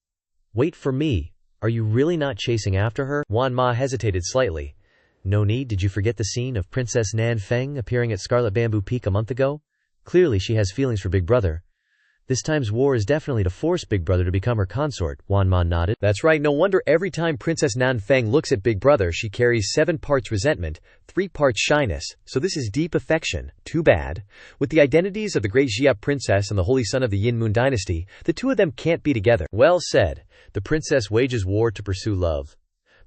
Wait for me. Are you really not chasing after her? Wan Ma hesitated slightly. No need. Did you forget the scene of Princess Nan Feng appearing at Scarlet Bamboo Peak a month ago? Clearly she has feelings for Big Brother. This time's war is definitely to force Big Brother to become her consort. Wan Ma nodded. That's right, no wonder every time Princess Nan Feng looks at Big Brother she carries 7 parts resentment, 3 parts shyness, so this is deep affection. Too bad. With the identities of the Great Jia Princess and the Holy Son of the Yin Moon Dynasty, the two of them can't be together. Well said. The princess wages war to pursue love.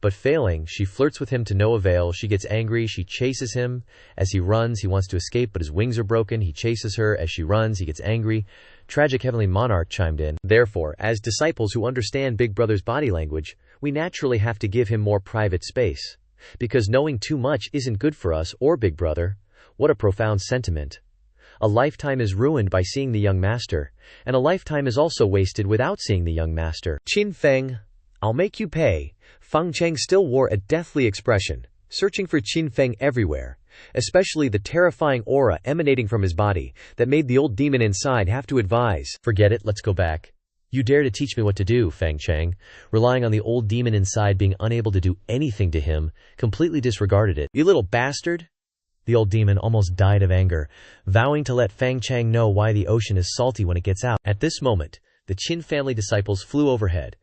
But failing, she flirts with him to no avail. She gets angry, she chases him. As he runs, he wants to escape, but his wings are broken. He chases her. As she runs, he gets angry. Tragic Heavenly Monarch chimed in. Therefore, as disciples who understand Big Brother's body language, we naturally have to give him more private space. Because knowing too much isn't good for us or Big Brother. What a profound sentiment. A lifetime is ruined by seeing the young master, and a lifetime is also wasted without seeing the young master. Qin Feng, I'll make you pay. Feng Cheng still wore a deathly expression, searching for Qin Feng everywhere, especially the terrifying aura emanating from his body that made the old demon inside have to advise. Forget it, let's go back. You dare to teach me what to do, Feng Cheng, relying on the old demon inside being unable to do anything to him, completely disregarded it. You little bastard! The old demon almost died of anger, vowing to let Feng Cheng know why the ocean is salty when it gets out. At this moment, the Qin family disciples flew overhead.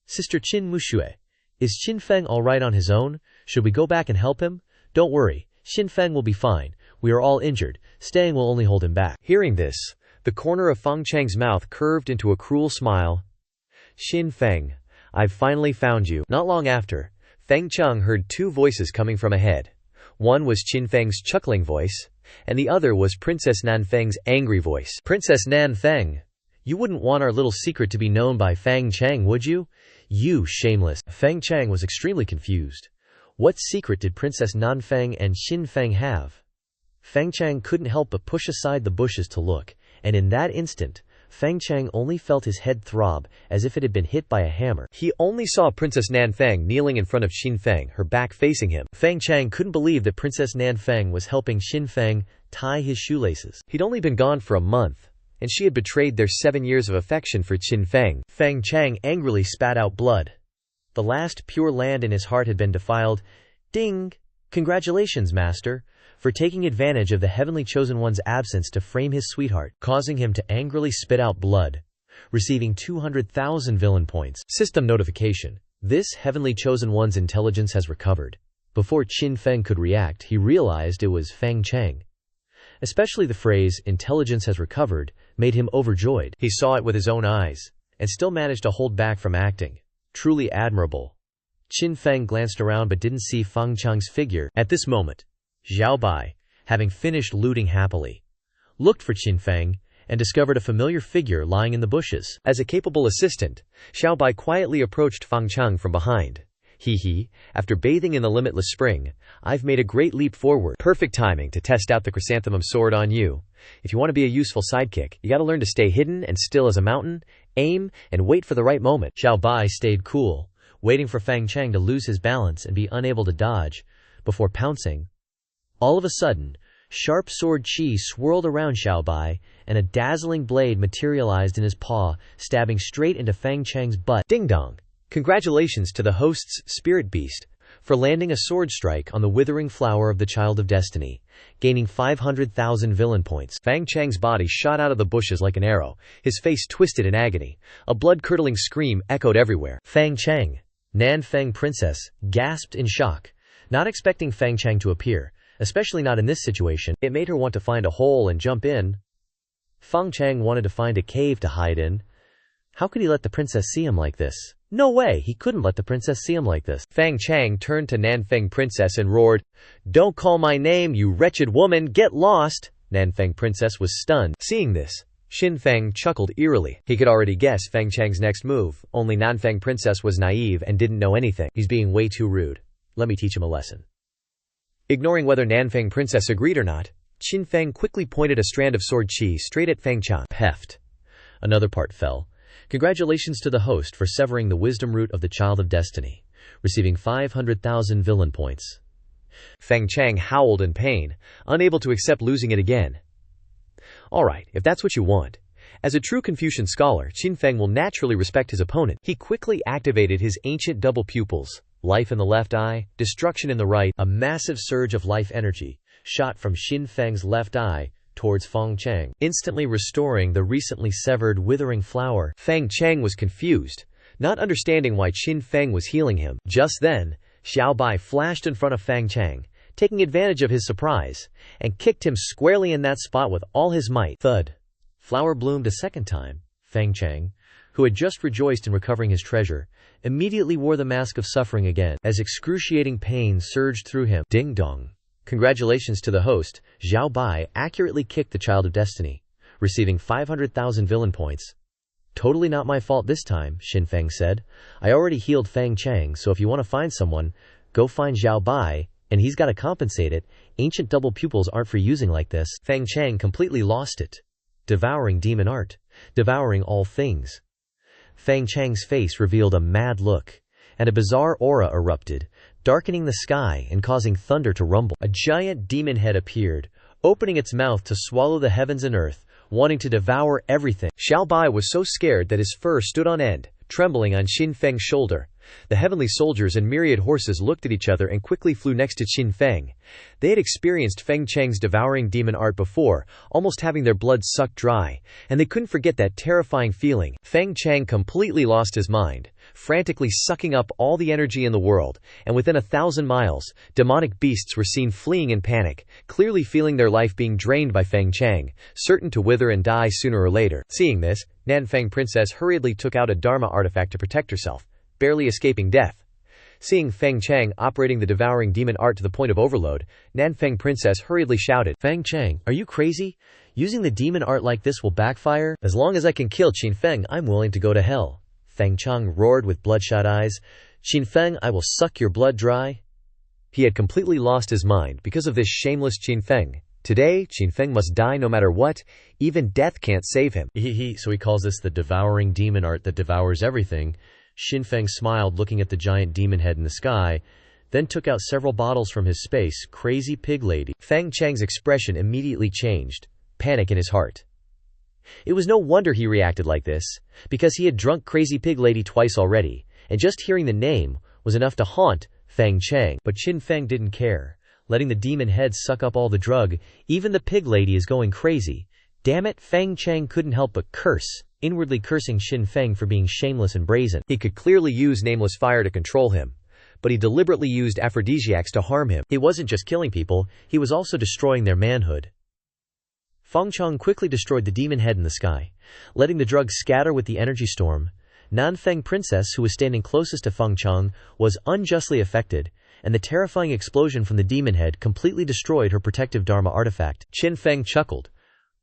Sister Qin Muxue, is Qin Feng all right on his own? Should we go back and help him? Don't worry, Qin Feng will be fine. We are all injured. Staying will only hold him back. Hearing this, the corner of Feng Cheng's mouth curved into a cruel smile. Qin Feng, I've finally found you. Not long after, Feng Cheng heard 2 voices coming from ahead. One was Qin Feng's chuckling voice, and the other was Princess Nan Feng's angry voice. Princess Nan Feng, you wouldn't want our little secret to be known by Feng Cheng, would you? You shameless. Feng Cheng was extremely confused. What secret did Princess Nan Feng and Qin Feng have? Feng Cheng couldn't help but push aside the bushes to look, and in that instant, Feng Cheng only felt his head throb, as if it had been hit by a hammer. He only saw Princess Nan Feng kneeling in front of Qin Feng, her back facing him. Feng Cheng couldn't believe that Princess Nan Feng was helping Qin Feng tie his shoelaces. He'd only been gone for a month, and she had betrayed their 7 years of affection for Qin Feng. Feng Cheng angrily spat out blood. The last pure land in his heart had been defiled. Ding! Congratulations, Master, for taking advantage of the heavenly chosen one's absence to frame his sweetheart, causing him to angrily spit out blood, receiving 200,000 villain points. System notification. This heavenly chosen one's intelligence has recovered. Before Qin Feng could react, he realized it was Feng Cheng. Especially the phrase, intelligence has recovered, made him overjoyed. He saw it with his own eyes, and still managed to hold back from acting. Truly admirable. Qin Feng glanced around but didn't see Feng Cheng's figure. At this moment, Xiao Bai, having finished looting happily, looked for Qin Feng and discovered a familiar figure lying in the bushes. As a capable assistant, Xiao Bai quietly approached Feng Cheng from behind. Hee, after bathing in the limitless spring, I've made a great leap forward. Perfect timing to test out the chrysanthemum sword on you. If you want to be a useful sidekick, you gotta learn to stay hidden and still as a mountain, aim, and wait for the right moment. Xiao Bai stayed cool, waiting for Feng Cheng to lose his balance and be unable to dodge, before pouncing. All of a sudden, sharp sword chi swirled around Xiao Bai, and a dazzling blade materialized in his paw, stabbing straight into Feng Cheng's butt. Ding dong! Congratulations to the host's spirit beast. for landing a sword strike on the withering flower of the Child of Destiny, gaining 500,000 villain points. Fang Chang's body shot out of the bushes like an arrow, his face twisted in agony. A blood-curdling scream echoed everywhere. Fang Chang, Nanfeng Princess, gasped in shock, not expecting Fang Chang to appear, especially not in this situation. It made her want to find a hole and jump in. Fang Chang wanted to find a cave to hide in. How could he let the princess see him like this? No way, he couldn't let the princess see him like this. Fang Chang turned to Nanfeng Princess and roared, "Don't call my name, you wretched woman, get lost!" Nanfeng Princess was stunned. Seeing this, Xin Feng chuckled eerily. He could already guess Fang Chang's next move, only Nanfeng Princess was naive and didn't know anything. He's being way too rude. Let me teach him a lesson. Ignoring whether Nanfeng Princess agreed or not, Xin Feng quickly pointed a strand of sword chi straight at Fang Chang. Heft. Another part fell. Congratulations to the host for severing the wisdom root of the Child of Destiny, receiving 500,000 villain points. Fang Chang howled in pain, unable to accept losing it again. Alright, if that's what you want. As a true Confucian scholar, Xin Feng will naturally respect his opponent. He quickly activated his ancient double pupils, life in the left eye, destruction in the right. A massive surge of life energy shot from Xin Feng's left eye towards Fang Chang, instantly restoring the recently severed withering flower. Fang Chang was confused, not understanding why Xin Feng was healing him. Just then, Xiao Bai flashed in front of Fang Chang, taking advantage of his surprise, and kicked him squarely in that spot with all his might. Thud. Flower bloomed a second time. Fang Chang, who had just rejoiced in recovering his treasure, immediately wore the mask of suffering again, as excruciating pain surged through him. Ding dong. Congratulations to the host. Xiao Bai accurately kicked the Child of Destiny, receiving 500,000 villain points. Totally not my fault this time, Xin Feng said. I already healed Fang Chang, so if you want to find someone, go find Xiao Bai, and he's got to compensate it. Ancient double pupils aren't for using like this. Fang Chang completely lost it. Devouring demon art. Devouring all things. Fang Chang's face revealed a mad look, and a bizarre aura erupted, darkening the sky and causing thunder to rumble. A giant demon head appeared, opening its mouth to swallow the heavens and earth, wanting to devour everything. Xiao Bai was so scared that his fur stood on end, trembling on Xin Feng's shoulder. The heavenly soldiers and myriad horses looked at each other and quickly flew next to Xin Feng. They had experienced Feng Chang's devouring demon art before, almost having their blood sucked dry, and they couldn't forget that terrifying feeling. Feng Chang completely lost his mind, frantically sucking up all the energy in the world, and within 1,000 miles, demonic beasts were seen fleeing in panic, clearly feeling their life being drained by Feng Chang, certain to wither and die sooner or later. Seeing this, Nanfeng Princess hurriedly took out a Dharma artifact to protect herself, barely escaping death. Seeing Feng Chang operating the devouring demon art to the point of overload, Nanfeng Princess hurriedly shouted, Feng Chang, are you crazy? Using the demon art like this will backfire? As long as I can kill Xin Feng, I'm willing to go to hell. Feng Chang roared with bloodshot eyes. Xin Feng, I will suck your blood dry. He had completely lost his mind because of this shameless Xin Feng. Today, Xin Feng must die no matter what. Even death can't save him. So he calls this the devouring demon art that devours everything. Xin Feng smiled, looking at the giant demon head in the sky, then took out several bottles from his space. Crazy pig lady. Feng Chang's expression immediately changed, panic in his heart. It was no wonder he reacted like this, because he had drunk Crazy Pig Lady twice already, and just hearing the name was enough to haunt Feng Chang. But Xin Feng didn't care, letting the demon head suck up all the drug. Even the pig lady is going crazy. Damn it, Feng Chang couldn't help but curse, inwardly cursing Xin Feng for being shameless and brazen. He could clearly use nameless fire to control him, but he deliberately used aphrodisiacs to harm him. He wasn't just killing people, he was also destroying their manhood. Feng Chang quickly destroyed the demon head in the sky, letting the drug scatter with the energy storm. Nanfeng Princess, who was standing closest to Feng Chang, was unjustly affected, and the terrifying explosion from the demon head completely destroyed her protective Dharma artifact. Xin Feng chuckled.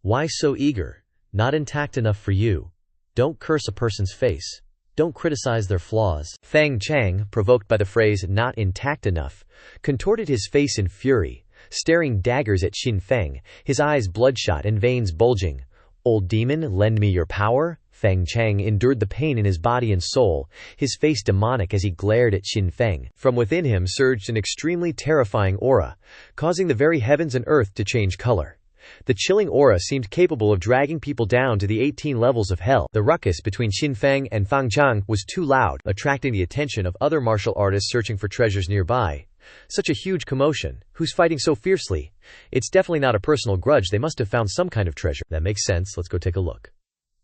Why so eager? Not intact enough for you. Don't curse a person's face. Don't criticize their flaws. Feng Chang, provoked by the phrase not intact enough, contorted his face in fury, staring daggers at Xin Feng, his eyes bloodshot and veins bulging. Old demon, lend me your power? Feng Chang endured the pain in his body and soul, his face demonic as he glared at Xin Feng. From within him surged an extremely terrifying aura, causing the very heavens and earth to change color. The chilling aura seemed capable of dragging people down to the 18 levels of hell. The ruckus between Xin Feng and Fang Chang was too loud, attracting the attention of other martial artists searching for treasures nearby. Such a huge commotion. Who's fighting so fiercely? It's definitely not a personal grudge. They must have found some kind of treasure. That makes sense. Let's go take a look.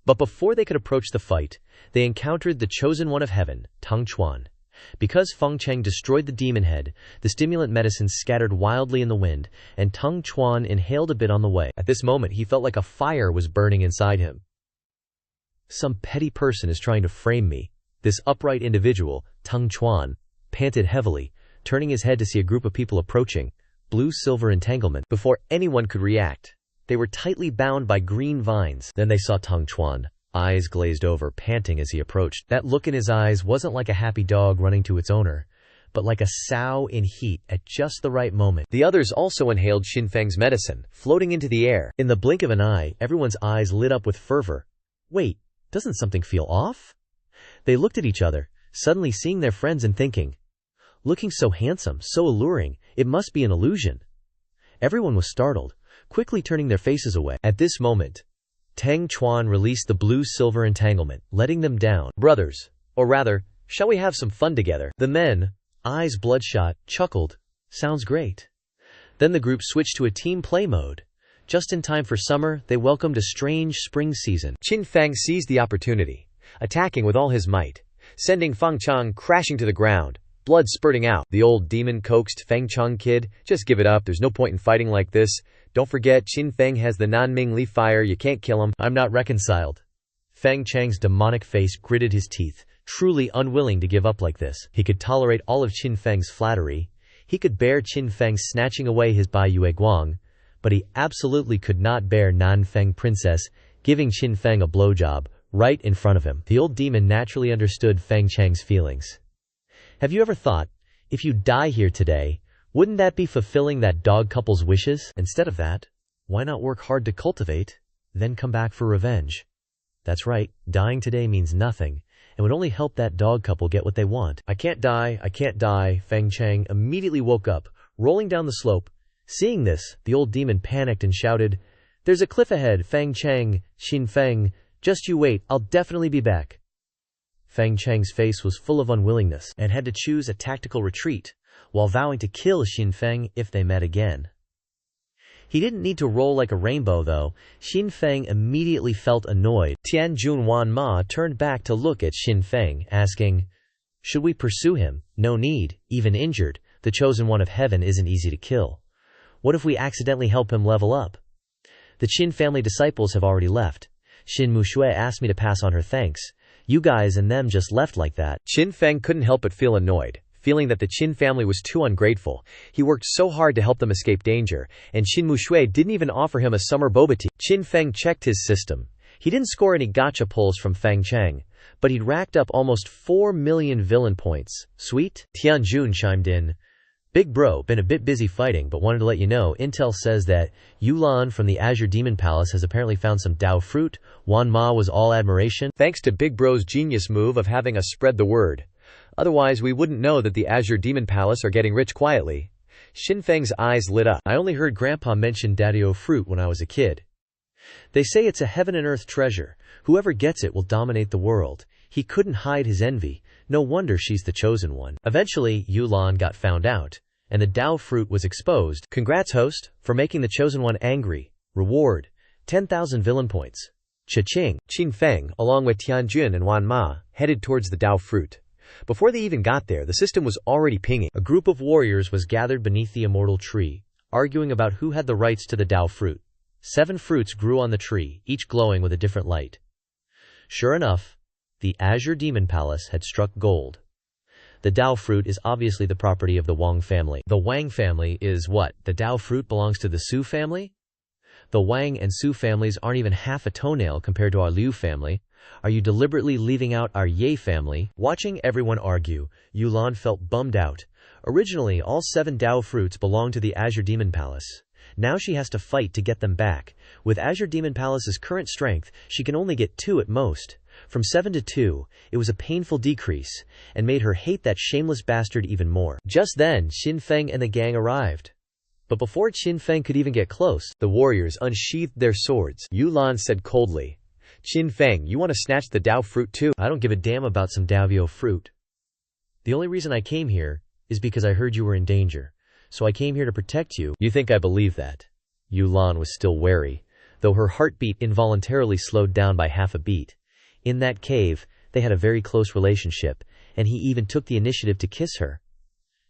But before they could approach the fight, they encountered the chosen one of heaven, Tang Chuan. Because Feng Cheng destroyed the demon head, the stimulant medicines scattered wildly in the wind, and Tang Chuan inhaled a bit on the way. At this moment, he felt like a fire was burning inside him. Some petty person is trying to frame me. This upright individual, Tang Chuan, panted heavily, turning his head to see a group of people approaching. Blue-silver entanglement. Before anyone could react, they were tightly bound by green vines. Then they saw Tang Chuan, eyes glazed over, panting as he approached. That look in his eyes wasn't like a happy dog running to its owner, but like a sow in heat at just the right moment. The others also inhaled Xin Feng's medicine, floating into the air. In the blink of an eye, everyone's eyes lit up with fervor. Wait, doesn't something feel off? They looked at each other, suddenly seeing their friends and thinking, looking so handsome, so alluring, it must be an illusion. Everyone was startled, quickly turning their faces away. At this moment, Tang Chuan released the blue-silver entanglement, letting them down. Brothers, or rather, shall we have some fun together? The men, eyes bloodshot, chuckled. Sounds great. Then the group switched to a team play mode. Just in time for summer, they welcomed a strange spring season. Qin Feng seized the opportunity, attacking with all his might, sending Feng Chang crashing to the ground, blood spurting out. The old demon coaxed Feng Chang, kid, just give it up, there's no point in fighting like this. Don't forget, Qin Feng has the Nanming Li fire, you can't kill him. I'm not reconciled. Feng Chang's demonic face gritted his teeth, truly unwilling to give up like this. He could tolerate all of Qin Feng's flattery. He could bear Qin Feng snatching away his Bai Yue Guang, but he absolutely could not bear Nanfeng Princess giving Qin Feng a blowjob right in front of him. The old demon naturally understood Feng Chang's feelings. Have you ever thought, if you die here today, wouldn't that be fulfilling that dog couple's wishes? Instead of that, why not work hard to cultivate, then come back for revenge? That's right, dying today means nothing, and would only help that dog couple get what they want. I can't die, Feng Chang immediately woke up, rolling down the slope. Seeing this, the old demon panicked and shouted, There's a cliff ahead, Feng Chang, Xin Feng, just you wait, I'll definitely be back. Feng Chang's face was full of unwillingness, and had to choose a tactical retreat, while vowing to kill Xin Feng if they met again. He didn't need to roll like a rainbow, though. Xin Feng immediately felt annoyed. Tianjun Wanma turned back to look at Xin Feng, asking, Should we pursue him? No need, even injured. The chosen one of heaven isn't easy to kill. What if we accidentally help him level up? The Qin family disciples have already left. Xin Mushui asked me to pass on her thanks. You guys and them just left like that. Qin Feng couldn't help but feel annoyed, feeling that the Qin family was too ungrateful. He worked so hard to help them escape danger, and Xin Mushui didn't even offer him a summer boba tea. Qin Feng checked his system. He didn't score any gacha pulls from Feng Chang, but he'd racked up almost 4 million villain points. Sweet? Tianjun chimed in. Big bro, been a bit busy fighting, but wanted to let you know, intel says that Yulan from the Azure Demon Palace has apparently found some Dao fruit. Wan Ma was all admiration. Thanks to Big Bro's genius move of having us spread the word. Otherwise we wouldn't know that the Azure Demon Palace are getting rich quietly. Xin Feng's eyes lit up. I only heard Grandpa mention Daddio fruit when I was a kid. They say it's a heaven and earth treasure. Whoever gets it will dominate the world. He couldn't hide his envy. No wonder she's the chosen one. Eventually, Yulan got found out, and the Dao fruit was exposed. Congrats, host, for making the chosen one angry. Reward, 10,000 villain points. Cha-ching. Qin Feng, along with Tianjun and Wan Ma, headed towards the Dao fruit. Before they even got there, the system was already pinging. A group of warriors was gathered beneath the immortal tree, arguing about who had the rights to the Dao fruit. 7 fruits grew on the tree, each glowing with a different light. Sure enough, the Azure Demon Palace had struck gold. The Dao fruit is obviously the property of the Wang family. The Wang family is what? The Dao fruit belongs to the Su family? The Wang and Su families aren't even half a toenail compared to our Liu family. Are you deliberately leaving out our Ye family? Watching everyone argue, Yulan felt bummed out. Originally, all 7 Dao fruits belonged to the Azure Demon Palace. Now she has to fight to get them back. With Azure Demon Palace's current strength, she can only get 2 at most. From 7 to 2, it was a painful decrease, and made her hate that shameless bastard even more. Just then, Xin Feng and the gang arrived. But before Qin Feng could even get close, the warriors unsheathed their swords. Yulan said coldly, "Qin Feng, you want to snatch the Dao fruit too?" "I don't give a damn about some Davio fruit. The only reason I came here is because I heard you were in danger. So I came here to protect you." "You think I believe that?" Yulan was still wary, though her heartbeat involuntarily slowed down by half a beat. In that cave, they had a very close relationship, and he even took the initiative to kiss her.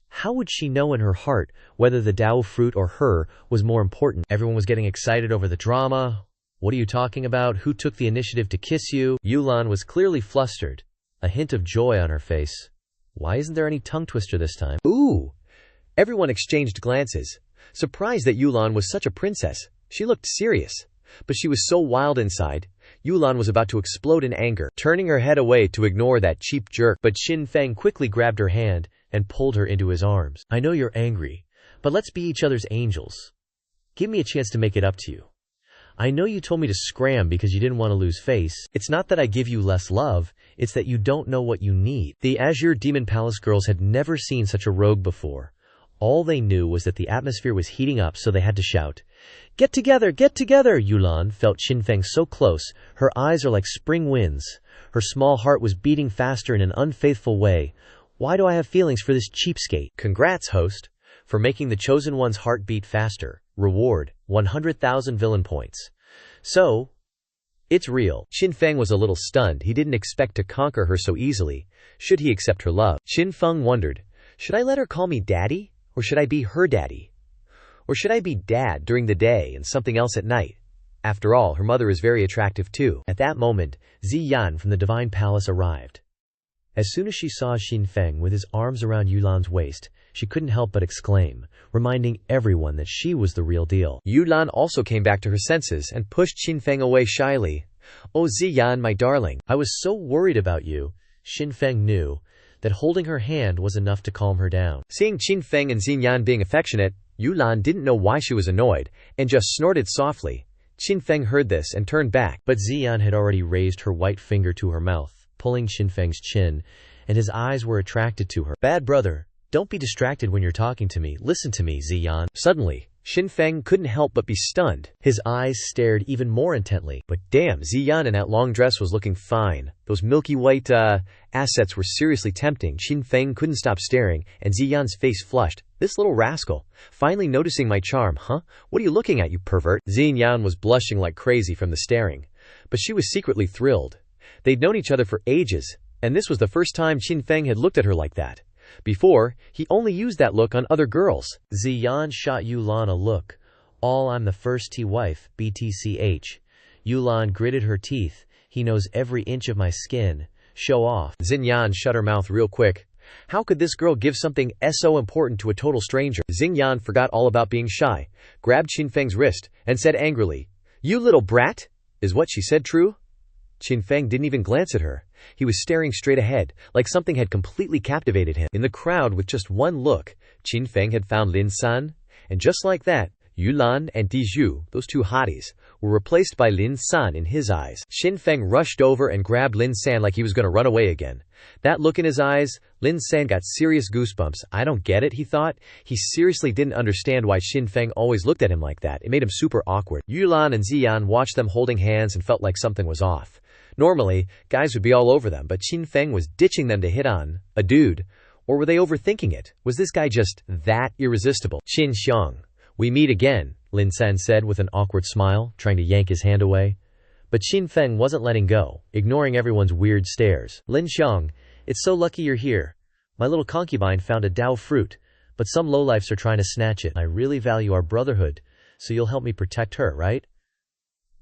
How would she know in her heart whether the Dao fruit or her was more important? Everyone was getting excited over the drama. "What are you talking about? Who took the initiative to kiss you?" Yulan was clearly flustered, a hint of joy on her face. Why isn't there any tongue twister this time? "Ooh!" Everyone exchanged glances, surprised that Yulan was such a princess. She looked serious, but she was so wild inside. Yulan was about to explode in anger, turning her head away to ignore that cheap jerk, but Qin Feng quickly grabbed her hand and pulled her into his arms. "I know you're angry, but let's be each other's angels. Give me a chance to make it up to you. I know you told me to scram because you didn't want to lose face. It's not that I give you less love, it's that you don't know what you need." The Azure Demon Palace girls had never seen such a rogue before. All they knew was that the atmosphere was heating up, so they had to shout, "Get together! Get together!" Yulan felt Qin Feng so close, her eyes are like spring winds. Her small heart was beating faster in an unfaithful way. Why do I have feelings for this cheapskate? "Congrats, host, for making the chosen one's heart beat faster. Reward, 100,000 villain points." "So, it's real." Qin Feng was a little stunned. He didn't expect to conquer her so easily. Should he accept her love? Qin Feng wondered, should I let her call me daddy? Or should I be her daddy? Or should I be dad during the day and something else at night? After all, her mother is very attractive too. At that moment, Ziyan from the Divine Palace arrived. As soon as she saw Qin Feng with his arms around Yulan's waist, she couldn't help but exclaim, reminding everyone that she was the real deal. Yulan also came back to her senses and pushed Qin Feng away shyly. "Oh Ziyan, my darling, I was so worried about you." Qin Feng knew that holding her hand was enough to calm her down. Seeing Qin Feng and Ziyan being affectionate, Yulan didn't know why she was annoyed, and just snorted softly. Qin Feng heard this and turned back. But Ziyan had already raised her white finger to her mouth, pulling Qin Feng's chin, and his eyes were attracted to her. "Bad brother, don't be distracted when you're talking to me. Listen to me, Ziyan." Suddenly, Qin Feng couldn't help but be stunned. His eyes stared even more intently. But damn, Ziyan in that long dress was looking fine. Those milky white, assets were seriously tempting. Qin Feng couldn't stop staring, and Ziyan's face flushed. "This little rascal, finally noticing my charm, huh? What are you looking at, you pervert?" Ziyan was blushing like crazy from the staring, but she was secretly thrilled. They'd known each other for ages, and this was the first time Qin Feng had looked at her like that. Before, he only used that look on other girls. Ziyan shot Yulan a look. "All I'm the first T-wife, BTCH. Yulan gritted her teeth. "He knows every inch of my skin. Show off." Xingyan shut her mouth real quick. How could this girl give something so important to a total stranger? Xingyan forgot all about being shy, grabbed Qin Feng's wrist, and said angrily, "You little brat! Is what she said true?" Qin Feng didn't even glance at her. He was staring straight ahead, like something had completely captivated him. In the crowd, with just one look, Qin Feng had found Lin San, and just like that, Yulan and Dizhu, those two hotties, were replaced by Lin San in his eyes. Qin Feng rushed over and grabbed Lin San like he was going to run away again. That look in his eyes, Lin San got serious goosebumps. "I don't get it," he thought. He seriously didn't understand why Qin Feng always looked at him like that. It made him super awkward. Yulan and Ziyan watched them holding hands and felt like something was off. Normally, guys would be all over them, but Qin Feng was ditching them to hit on a dude. Or were they overthinking it? Was this guy just that irresistible? "Qin Xiang, we meet again," Lin San said with an awkward smile, trying to yank his hand away. But Qin Feng wasn't letting go, ignoring everyone's weird stares. "Lin Xiang, it's so lucky you're here. My little concubine found a Dao fruit, but some lowlifes are trying to snatch it. I really value our brotherhood, so you'll help me protect her, right?"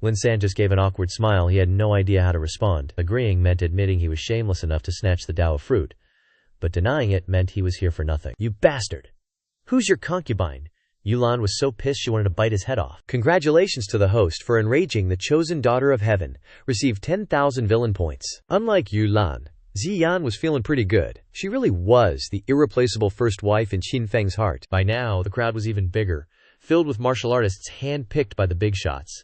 Lin San just gave an awkward smile. He had no idea how to respond. Agreeing meant admitting he was shameless enough to snatch the Dao fruit, but denying it meant he was here for nothing. "You bastard! Who's your concubine?" Yulan was so pissed she wanted to bite his head off. Congratulations to the host for enraging the chosen daughter of heaven. Received 10,000 villain points. Unlike Yulan, Ziyan was feeling pretty good. She really was the irreplaceable first wife in Qin Feng's heart. By now, the crowd was even bigger, filled with martial artists hand-picked by the big shots.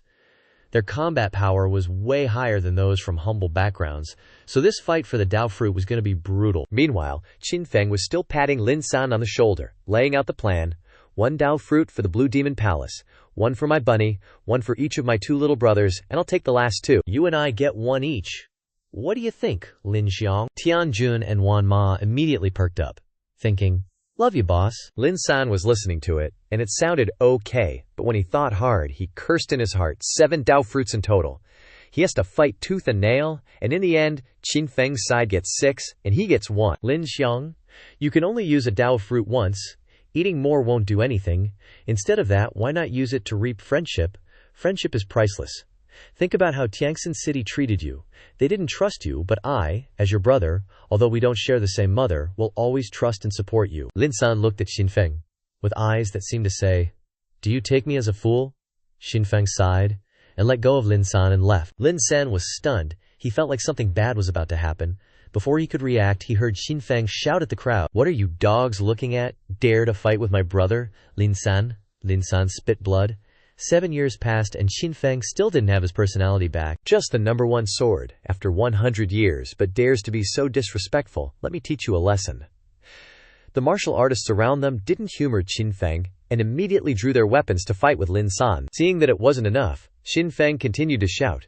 Their combat power was way higher than those from humble backgrounds, so this fight for the Dao fruit was going to be brutal. Meanwhile, Qin Feng was still patting Lin San on the shoulder, laying out the plan. 1 Dao fruit for the Blue Demon Palace, 1 for my bunny, 1 for each of my 2 little brothers, and I'll take the last 2. You and I get 1 each. What do you think, Lin Xiang? Tianjun and Wan Ma immediately perked up, thinking, love you, boss. Lin San was listening to it, and it sounded okay, but when he thought hard, he cursed in his heart. 7 Dao fruits in total. He has to fight tooth and nail, and in the end, Qin Feng's side gets 6, and he gets 1. Lin Xiang, you can only use a Dao fruit once. Eating more won't do anything. Instead of that, why not use it to reap friendship? Friendship is priceless. Think about how Tiangxin City treated you. They didn't trust you, but I, as your brother, although we don't share the same mother, will always trust and support you. Lin San looked at Qin Feng with eyes that seemed to say, do you take me as a fool? Qin Feng sighed and let go of Lin San and left. Lin San was stunned. He felt like something bad was about to happen. Before he could react, he heard Qin Feng shout at the crowd, what are you dogs looking at? Dare to fight with my brother, Lin San? Lin San spit blood. 7 years passed and Qin Feng still didn't have his personality back. Just the #1 sword, after 100 years, but dares to be so disrespectful. Let me teach you a lesson. The martial artists around them didn't humor Qin Feng and immediately drew their weapons to fight with Lin San. Seeing that it wasn't enough, Qin Feng continued to shout,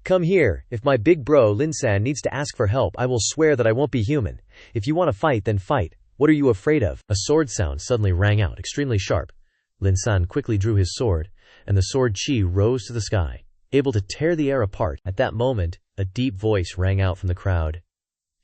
come here, if my big bro Lin San needs to ask for help, I will swear that I won't be human. If you want to fight, then fight. What are you afraid of? A sword sound suddenly rang out, extremely sharp. Lin San quickly drew his sword, and the sword chi rose to the sky, able to tear the air apart. At that moment, a deep voice rang out from the crowd.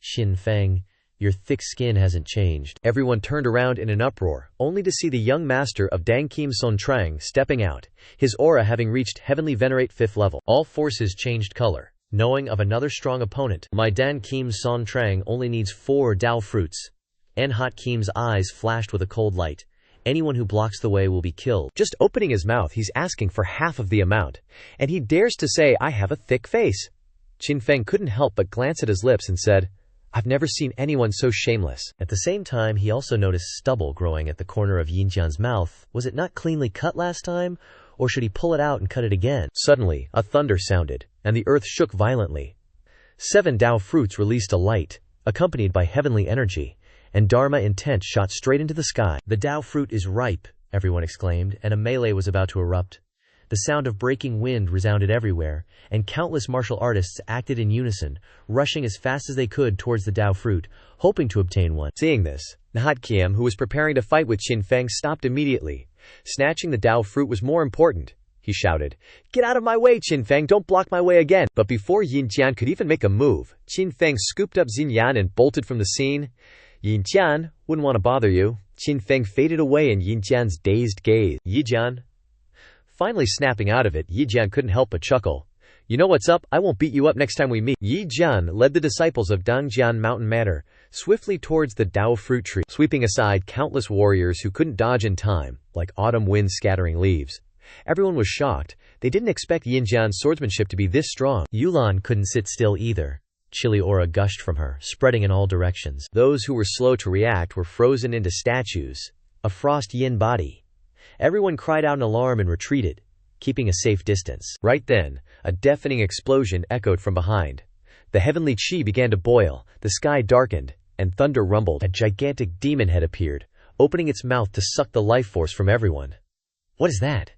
Qin Feng, your thick skin hasn't changed. Everyone turned around in an uproar, only to see the young master of Dang Kim Son Trang stepping out, his aura having reached Heavenly Venerate 5th level. All forces changed color, knowing of another strong opponent. My Dan Kim Son Trang only needs 4 Dao fruits. En Hot Kim's eyes flashed with a cold light. Anyone who blocks the way will be killed. Just opening his mouth, he's asking for half of the amount, and he dares to say, I have a thick face. Qin Feng couldn't help but glance at his lips and said, I've never seen anyone so shameless. At the same time, he also noticed stubble growing at the corner of Yinjian's mouth. Was it not cleanly cut last time, or should he pull it out and cut it again? Suddenly, a thunder sounded, and the earth shook violently. 7 Dao fruits released a light, accompanied by heavenly energy, and Dharma intent shot straight into the sky. The Dao fruit is ripe, everyone exclaimed, and a melee was about to erupt. The sound of breaking wind resounded everywhere, and countless martial artists acted in unison, rushing as fast as they could towards the Dao fruit, hoping to obtain one. Seeing this, Nhat Kiem, who was preparing to fight with Qin Feng, stopped immediately. Snatching the Dao fruit was more important. He shouted, get out of my way, Qin Feng, don't block my way again. But before Yin Jian could even make a move, Qin Feng scooped up Xin Yan and bolted from the scene. Yin Jian, wouldn't want to bother you. Qin Feng faded away in Yin Jian's dazed gaze. Yi Jian. Finally snapping out of it, Yi Jian couldn't help but chuckle. You know what's up? I won't beat you up next time we meet. Yi Jian led the disciples of Dangjian Mountain Manor swiftly towards the Dao fruit tree, sweeping aside countless warriors who couldn't dodge in time, like autumn winds scattering leaves. Everyone was shocked. They didn't expect Yin Jian's swordsmanship to be this strong. Yulan couldn't sit still either. Chilly aura gushed from her, spreading in all directions. Those who were slow to react were frozen into statues, a frost yin body. Everyone cried out in alarm and retreated, keeping a safe distance. Right then, a deafening explosion echoed from behind. The heavenly chi began to boil, the sky darkened, and thunder rumbled. A gigantic demon head appeared, opening its mouth to suck the life force from everyone. What is that?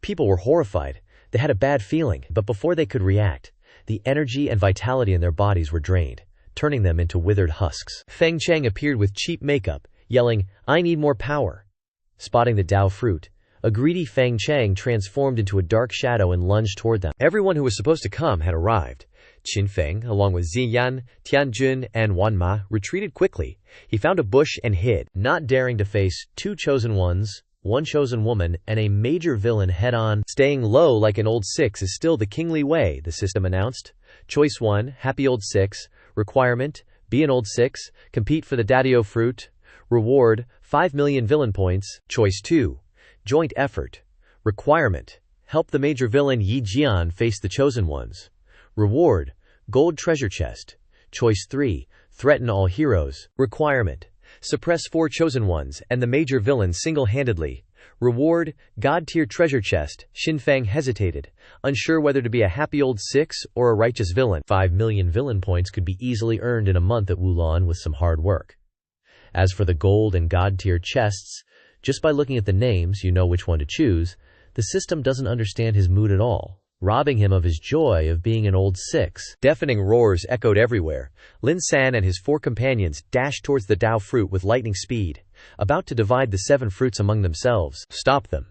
People were horrified. They had a bad feeling, but before they could react, the energy and vitality in their bodies were drained, turning them into withered husks. Feng Cheng appeared with cheap makeup, yelling, I need more power. Spotting the Dao fruit, a greedy Feng Cheng transformed into a dark shadow and lunged toward them. Everyone who was supposed to come had arrived. Qin Feng, along with Ziyan, Tianjun, and Wan Ma, retreated quickly. He found a bush and hid, not daring to face 2 chosen ones, 1 chosen woman, and a major villain head-on. Staying low like an old 6 is still the kingly way, the system announced. Choice 1, happy old 6. Requirement, be an old 6. Compete for the Daddio fruit. Reward, 5 million villain points. Choice 2, joint effort. Requirement, help the major villain Yi Jian face the chosen ones. Reward, gold treasure chest. Choice 3, threaten all heroes. Requirement, suppress 4 chosen ones and the major villain single-handedly. Reward, god-tier treasure chest. Qin Feng hesitated, unsure whether to be a happy old 6 or a righteous villain. 5 million villain points could be easily earned in a month at Wulan with some hard work. As for the gold and god-tier chests, Just by looking at the names, you know which one to choose. The system doesn't understand his mood at all, robbing him of his joy of being an old six. Deafening roars echoed everywhere. Lin San and his 4 companions dashed towards the Dao fruit with lightning speed, about to divide the 7 fruits among themselves. Stop them.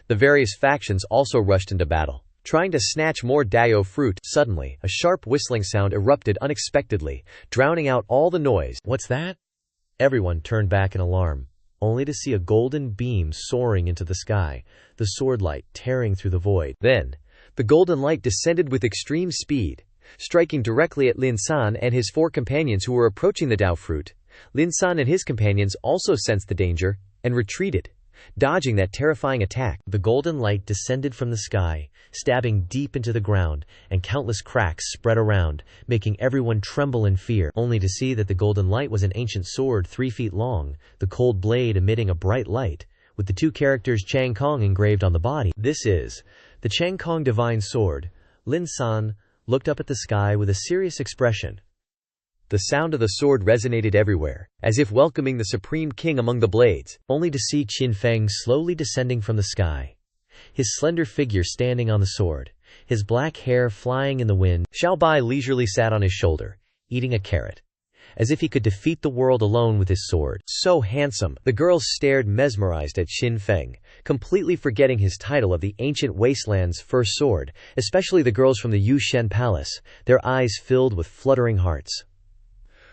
The various factions also rushed into battle, trying to snatch more Dao fruit. Suddenly, a sharp whistling sound erupted unexpectedly, drowning out all the noise. What's that? Everyone turned back in alarm, only to see a golden beam soaring into the sky, the sword light tearing through the void. Then, the golden light descended with extreme speed, striking directly at Lin San and his 4 companions who were approaching the Dao fruit. Lin San and his companions also sensed the danger, and retreated, dodging that terrifying attack. The golden light descended from the sky, stabbing deep into the ground, and countless cracks spread around, making everyone tremble in fear, only to see that the golden light was an ancient sword 3 feet long, the cold blade emitting a bright light, with the 2 characters Chang Kong engraved on the body. This is the Chang Kong Divine Sword. Lin San looked up at the sky with a serious expression. The sound of the sword resonated everywhere, as if welcoming the Supreme King among the blades, only to see Qin Feng slowly descending from the sky, his slender figure standing on the sword, his black hair flying in the wind. Xiao Bai leisurely sat on his shoulder, eating a carrot, as if he could defeat the world alone with his sword. So handsome! The girls stared mesmerized at Qin Feng, completely forgetting his title of the ancient wasteland's first sword, especially the girls from the Yu Shen Palace, their eyes filled with fluttering hearts.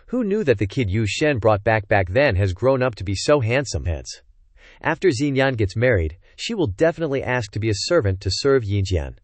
Who knew that the kid Yu Shen brought back then has grown up to be so handsome? After Xinyan gets married, she will definitely ask to be a servant to serve Yinjian.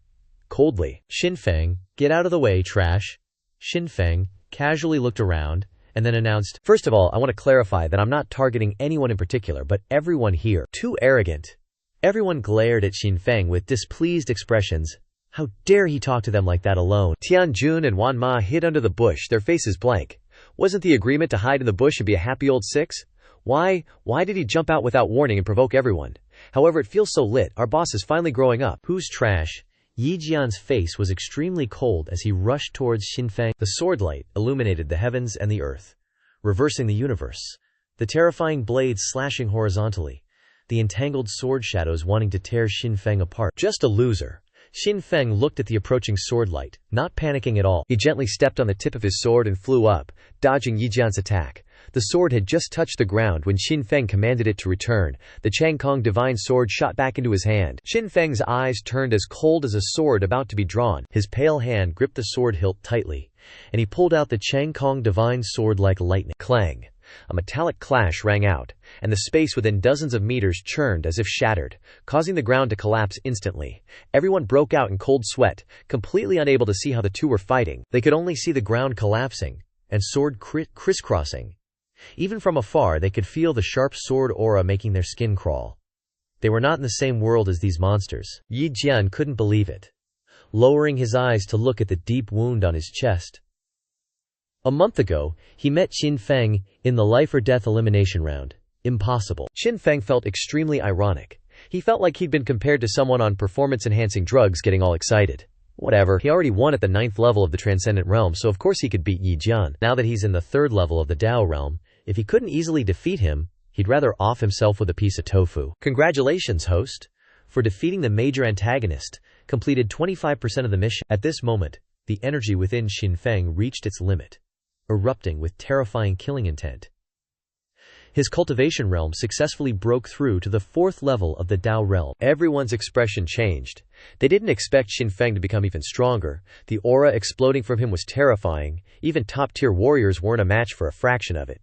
Coldly, Qin Feng, get out of the way, trash. Qin Feng casually looked around, and then announced, first of all, I want to clarify that I'm not targeting anyone in particular, but everyone here. Too arrogant. Everyone glared at Qin Feng with displeased expressions. How dare he talk to them like that alone? Tian Jun and Wan Ma hid under the bush, their faces blank. Wasn't the agreement to hide in the bush and be a happy old six? Why did he jump out without warning and provoke everyone? However, it feels so lit, our boss is finally growing up. Who's trash? Yi Jian's face was extremely cold as he rushed towards Qin Feng. The sword light illuminated the heavens and the earth, reversing the universe. The terrifying blades slashing horizontally, the entangled sword shadows wanting to tear Qin Feng apart. Just a loser. Qin Feng looked at the approaching sword light, not panicking at all. He gently stepped on the tip of his sword and flew up, dodging Yi Jian's attack. The sword had just touched the ground when Qin Feng commanded it to return. The Chang Kong Divine Sword shot back into his hand. Qin Feng's eyes turned as cold as a sword about to be drawn. His pale hand gripped the sword hilt tightly, and he pulled out the Chang Kong Divine Sword like lightning. Clang! A metallic clash rang out, and the space within dozens of meters churned as if shattered, causing the ground to collapse instantly. Everyone broke out in cold sweat, completely unable to see how the two were fighting. They could only see the ground collapsing, and sword crisscrossing. Even from afar they could feel the sharp sword aura making their skin crawl. They were not in the same world as these monsters. Yi Jian couldn't believe it, lowering his eyes to look at the deep wound on his chest. A month ago, he met Qin Feng in the life-or-death elimination round. Impossible. Qin Feng felt extremely ironic. He felt like he'd been compared to someone on performance-enhancing drugs getting all excited. Whatever, he already won at the 9th level of the Transcendent Realm, so of course he could beat Yi Jian. Now that he's in the 3rd level of the Dao Realm, if he couldn't easily defeat him, he'd rather off himself with a piece of tofu. Congratulations, host, for defeating the major antagonist. Completed 25% of the mission. At this moment, the energy within Qin Feng reached its limit, erupting with terrifying killing intent. His cultivation realm successfully broke through to the 4th level of the Dao realm. Everyone's expression changed. They didn't expect Qin Feng to become even stronger. The aura exploding from him was terrifying. Even top-tier warriors weren't a match for a fraction of it.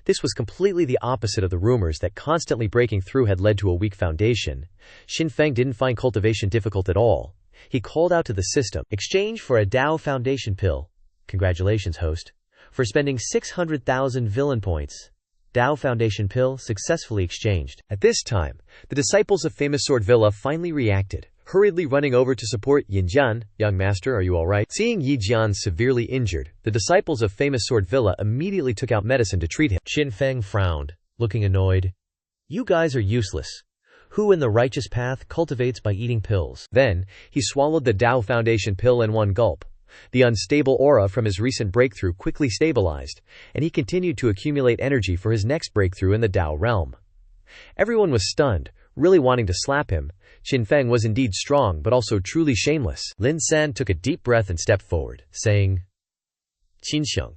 This was completely the opposite of the rumors that constantly breaking through had led to a weak foundation. Qin Feng didn't find cultivation difficult at all. He called out to the system, "Exchange for a Dao Foundation pill. Congratulations, host, for spending 600,000 villain points." Dao Foundation pill successfully exchanged. At this time, the disciples of Famous Sword Villa finally reacted, hurriedly running over to support Yinjian. "Young master, are you alright?" Seeing Yi Jian severely injured, the disciples of Famous Sword Villa immediately took out medicine to treat him. Qin Feng frowned, looking annoyed. "You guys are useless. Who in the righteous path cultivates by eating pills?" Then, he swallowed the Dao Foundation pill in one gulp. The unstable aura from his recent breakthrough quickly stabilized, and he continued to accumulate energy for his next breakthrough in the Dao realm. Everyone was stunned, really wanting to slap him. Qin Feng was indeed strong but also truly shameless. Lin San took a deep breath and stepped forward, saying, "Qin Xiang,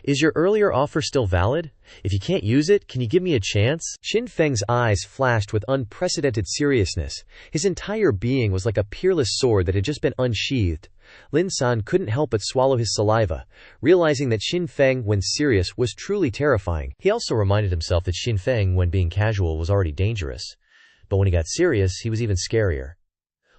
is your earlier offer still valid? If you can't use it, can you give me a chance?" Qin Feng's eyes flashed with unprecedented seriousness. His entire being was like a peerless sword that had just been unsheathed. Lin San couldn't help but swallow his saliva, realizing that Qin Feng, when serious, was truly terrifying. He also reminded himself that Qin Feng, when being casual, was already dangerous. But when he got serious, he was even scarier.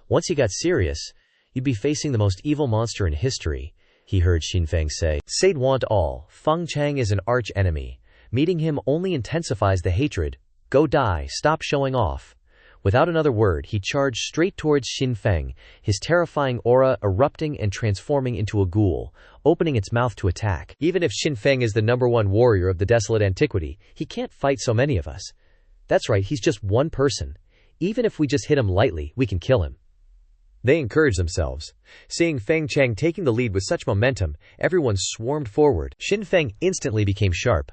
Once he got serious, you'd be facing the most evil monster in history, he heard Qin Feng say. "Sade want all. Feng Chang is an arch-enemy. Meeting him only intensifies the hatred. Go die, stop showing off." Without another word, he charged straight towards Qin Feng, his terrifying aura erupting and transforming into a ghoul, opening its mouth to attack. Even if Qin Feng is the #1 warrior of the desolate antiquity, he can't fight so many of us. That's right, he's just one person. Even if we just hit him lightly, we can kill him. They encouraged themselves. Seeing Feng Chang taking the lead with such momentum, everyone swarmed forward. Qin Feng instantly became sharp.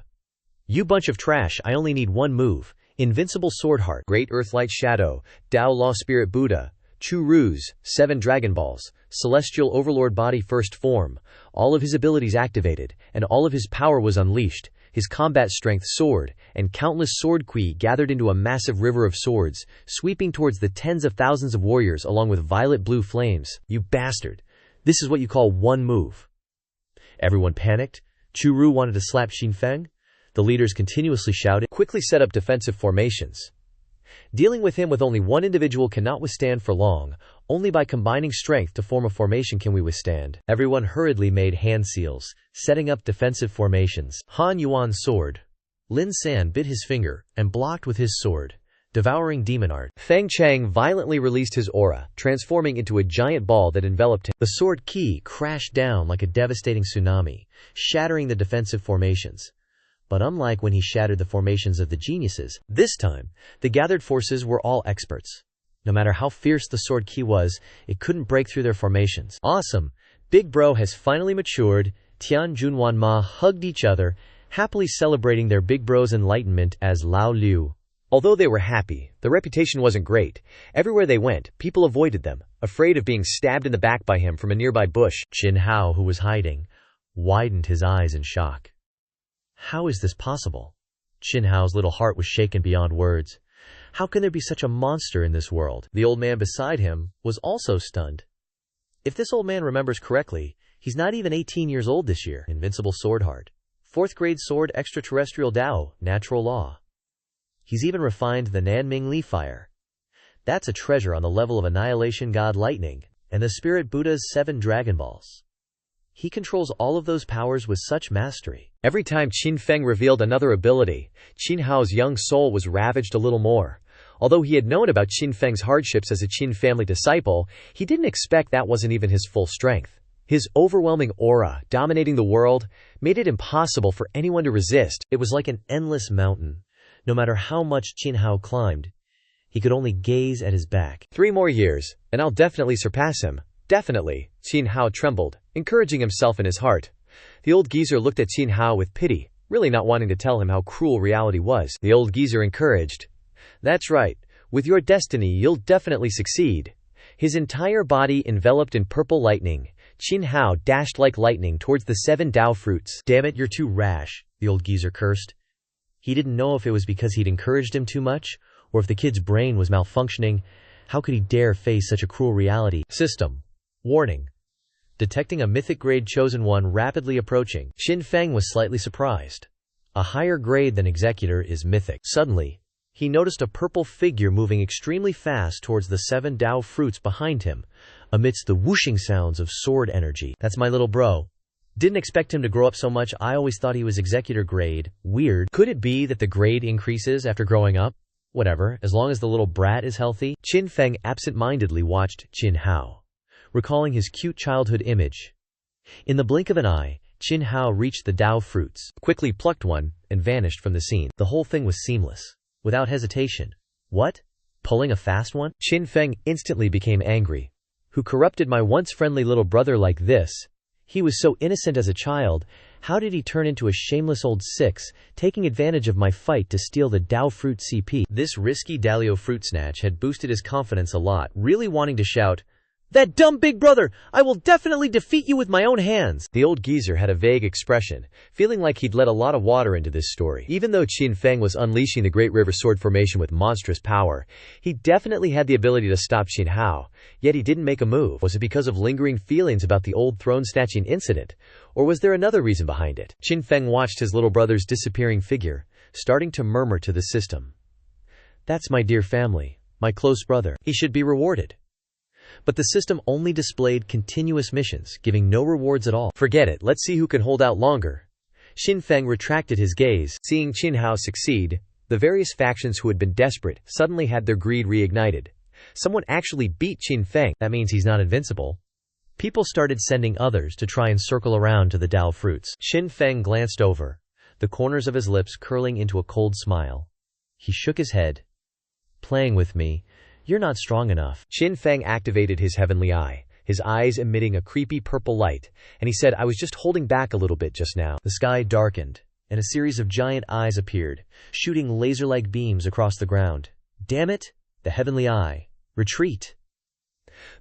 "You bunch of trash, I only need one move. Invincible Sword Heart, Great Earthlight Shadow, Tao Law Spirit Buddha, Chu Ruse, 7 Dragon Balls, Celestial Overlord Body First Form." All of his abilities activated, and all of his power was unleashed. His combat strength soared, and countless sword qui gathered into a massive river of swords, sweeping towards the tens of thousands of warriors along with violet-blue flames. "You bastard! This is what you call one move." Everyone panicked. Chu Ru wanted to slap Qin Feng. The leaders continuously shouted, quickly set up defensive formations. Dealing with him with only one individual cannot withstand for long. Only by combining strength to form a formation can we withstand. Everyone hurriedly made hand seals, setting up defensive formations. Han Yuan's sword. Lin San bit his finger and blocked with his sword, devouring demon art. Feng Chang violently released his aura, transforming into a giant ball that enveloped him. The sword ki crashed down like a devastating tsunami, shattering the defensive formations. But unlike when he shattered the formations of the geniuses, this time, the gathered forces were all experts. No matter how fierce the sword ki was, it couldn't break through their formations. Awesome! Big Bro has finally matured. Tian Junwan Ma hugged each other, happily celebrating their Big Bro's enlightenment as Lao Liu. Although they were happy, the reputation wasn't great. Everywhere they went, people avoided them, afraid of being stabbed in the back by him from a nearby bush. Qin Hao, who was hiding, widened his eyes in shock. How is this possible? Qin Hao's little heart was shaken beyond words. How can there be such a monster in this world? The old man beside him was also stunned. If this old man remembers correctly, he's not even 18 years old this year. Invincible Sword Heart. 4th grade sword extraterrestrial Dao, natural law. He's even refined the Nanming Li Fire. That's a treasure on the level of Annihilation God Lightning, and the Spirit Buddha's 7 Dragon Balls. He controls all of those powers with such mastery. Every time Qin Feng revealed another ability, Qin Hao's young soul was ravaged a little more. Although he had known about Qin Feng's hardships as a Qin family disciple, he didn't expect that wasn't even his full strength. His overwhelming aura, dominating the world, made it impossible for anyone to resist. It was like an endless mountain. No matter how much Qin Hao climbed, he could only gaze at his back. 3 more years, and I'll definitely surpass him. Definitely. Qin Hao trembled, encouraging himself in his heart. The old geezer looked at Qin Hao with pity, really not wanting to tell him how cruel reality was. The old geezer encouraged. "That's right. With your destiny, you'll definitely succeed." His entire body enveloped in purple lightning, Qin Hao dashed like lightning towards the 7 Dao fruits. "Damn it, you're too rash," the old geezer cursed. He didn't know if it was because he'd encouraged him too much, or if the kid's brain was malfunctioning. How could he dare face such a cruel reality? System. Warning. Detecting a mythic grade chosen one rapidly approaching, Qin Feng was slightly surprised. A higher grade than executor is mythic. Suddenly, he noticed a purple figure moving extremely fast towards the 7 Dao fruits behind him, amidst the whooshing sounds of sword energy. "That's my little bro. Didn't expect him to grow up so much. I always thought he was executor grade. Weird. Could it be that the grade increases after growing up? Whatever, as long as the little brat is healthy." Qin Feng absent-mindedly watched Qin Hao, recalling his cute childhood image. In the blink of an eye, Qin Hao reached the Dao fruits, quickly plucked one, and vanished from the scene. The whole thing was seamless, without hesitation. What? Pulling a fast one? Qin Feng instantly became angry. Who corrupted my once friendly little brother like this? He was so innocent as a child. How did he turn into a shameless old six, taking advantage of my fight to steal the Dao fruit CP? This risky Dalio fruit snatch had boosted his confidence a lot, really wanting to shout, "That dumb big brother! I will definitely defeat you with my own hands!" The old geezer had a vague expression, feeling like he'd let a lot of water into this story. Even though Qin Feng was unleashing the Great River Sword formation with monstrous power, he definitely had the ability to stop Qin Hao, yet he didn't make a move. Was it because of lingering feelings about the old throne-snatching incident, or was there another reason behind it? Qin Feng watched his little brother's disappearing figure, starting to murmur to the system. "That's my dear family, my close brother. He should be rewarded." But the system only displayed continuous missions, giving no rewards at all. Forget it, let's see who can hold out longer. Qin Feng retracted his gaze, seeing Qin Hao succeed. The various factions who had been desperate suddenly had their greed reignited. Someone actually beat Qin Feng. That means he's not invincible. People started sending others to try and circle around to the Dao fruits. Qin Feng glanced over, the corners of his lips curling into a cold smile. He shook his head. "Playing with me? You're not strong enough." Qin Feng activated his heavenly eye, his eyes emitting a creepy purple light, and he said, "I was just holding back a little bit just now." The sky darkened, and a series of giant eyes appeared, shooting laser-like beams across the ground. "Damn it! The heavenly eye! Retreat!"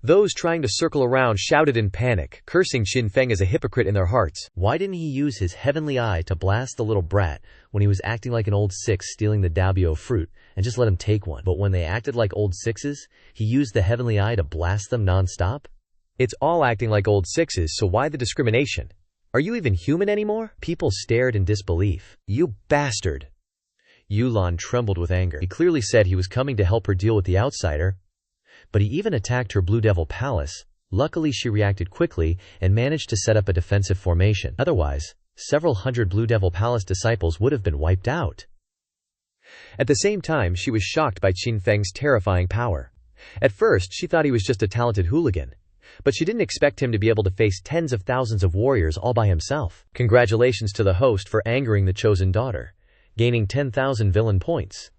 Those trying to circle around shouted in panic, cursing Qin Feng as a hypocrite in their hearts. Why didn't he use his heavenly eye to blast the little brat when he was acting like an old six stealing the Dabio fruit and just let him take one? But when they acted like old sixes, he used the heavenly eye to blast them non-stop? It's all acting like old sixes, so why the discrimination? Are you even human anymore? People stared in disbelief. "You bastard!" Yulan trembled with anger. He clearly said he was coming to help her deal with the outsider. But he even attacked her Blue Devil Palace. Luckily she reacted quickly and managed to set up a defensive formation. Otherwise, several hundred Blue Devil Palace disciples would have been wiped out. At the same time, she was shocked by Qin Feng's terrifying power. At first, she thought he was just a talented hooligan. But she didn't expect him to be able to face tens of thousands of warriors all by himself. Congratulations to the host for angering the chosen daughter, gaining 10,000 villain points.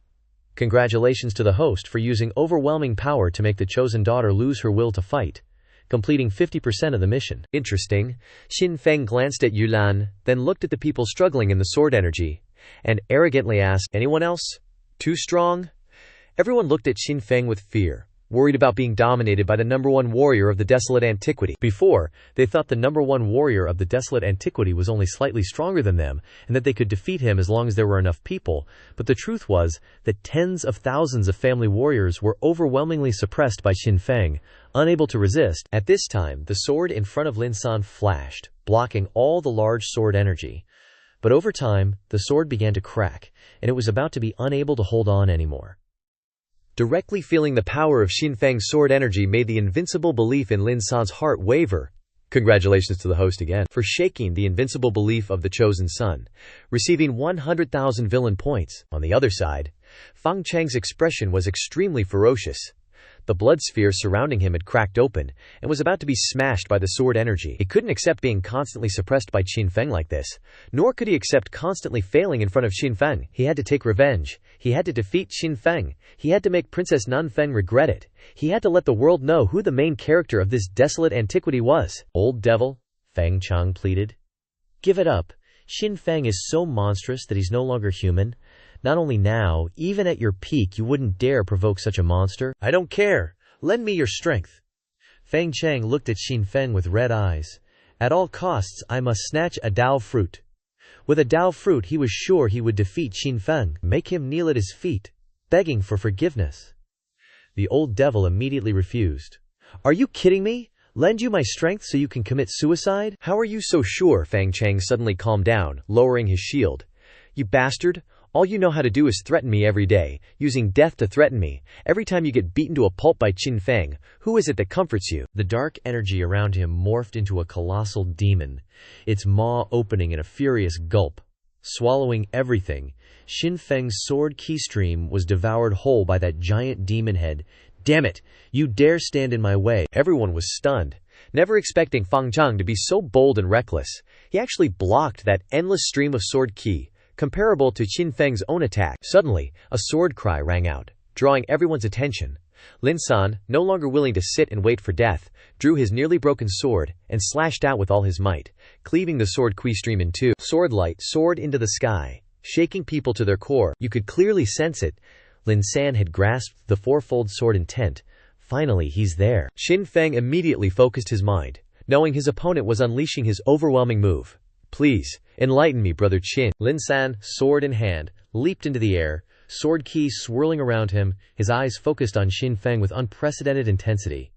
Congratulations to the host for using overwhelming power to make the chosen daughter lose her will to fight, completing 50% of the mission. Interesting. Qin Feng glanced at Yulan, then looked at the people struggling in the sword energy, and arrogantly asked, "Anyone else? Too strong?" Everyone looked at Qin Feng with fear, worried about being dominated by the #1 warrior of the desolate antiquity. Before, they thought the #1 warrior of the desolate antiquity was only slightly stronger than them, and that they could defeat him as long as there were enough people, but the truth was that tens of thousands of family warriors were overwhelmingly suppressed by Qin Feng, unable to resist. At this time, the sword in front of Lin San flashed, blocking all the large sword energy. But over time, the sword began to crack, and it was about to be unable to hold on anymore. Directly feeling the power of Qin Feng's sword energy made the invincible belief in Lin San's heart waver. Congratulations to the host again for shaking the invincible belief of the chosen son, receiving 100,000 villain points. On the other side, Fang Chang's expression was extremely ferocious. The blood sphere surrounding him had cracked open and was about to be smashed by the sword energy. He couldn't accept being constantly suppressed by Qin Feng like this, nor could he accept constantly failing in front of Qin Feng. He had to take revenge. He had to defeat Qin Feng. He had to make Princess Nanfeng regret it. He had to let the world know who the main character of this desolate antiquity was. "Old devil," Fang Chang pleaded. "Give it up. Qin Feng is so monstrous that he's no longer human. Not only now, even at your peak you wouldn't dare provoke such a monster." "I don't care. Lend me your strength." Fang Chang looked at Qin Feng with red eyes. "At all costs I must snatch a Dao fruit." With a Dao fruit he was sure he would defeat Qin Feng, make him kneel at his feet, begging for forgiveness. The old devil immediately refused. "Are you kidding me? Lend you my strength so you can commit suicide?" "How are you so sure?" Fang Chang suddenly calmed down, lowering his shield. "You bastard! All you know how to do is threaten me every day, using death to threaten me. Every time you get beaten to a pulp by Qin Feng, who is it that comforts you?" The dark energy around him morphed into a colossal demon, its maw opening in a furious gulp. Swallowing everything, Qin Feng's sword keystream was devoured whole by that giant demon head. "Damn it! You dare stand in my way!" Everyone was stunned, never expecting Fang Chang to be so bold and reckless. He actually blocked that endless stream of sword ki, comparable to Qin Feng's own attack. Suddenly, a sword cry rang out, drawing everyone's attention. Lin San, no longer willing to sit and wait for death, drew his nearly broken sword and slashed out with all his might, cleaving the sword Kui stream in two. Sword light soared into the sky, shaking people to their core. You could clearly sense it. Lin San had grasped the fourfold sword intent. Finally, he's there. Xin Feng immediately focused his mind, knowing his opponent was unleashing his overwhelming move. Please, enlighten me, brother Qin. Lin San, sword in hand, leaped into the air, sword key swirling around him, his eyes focused on Xin Feng with unprecedented intensity.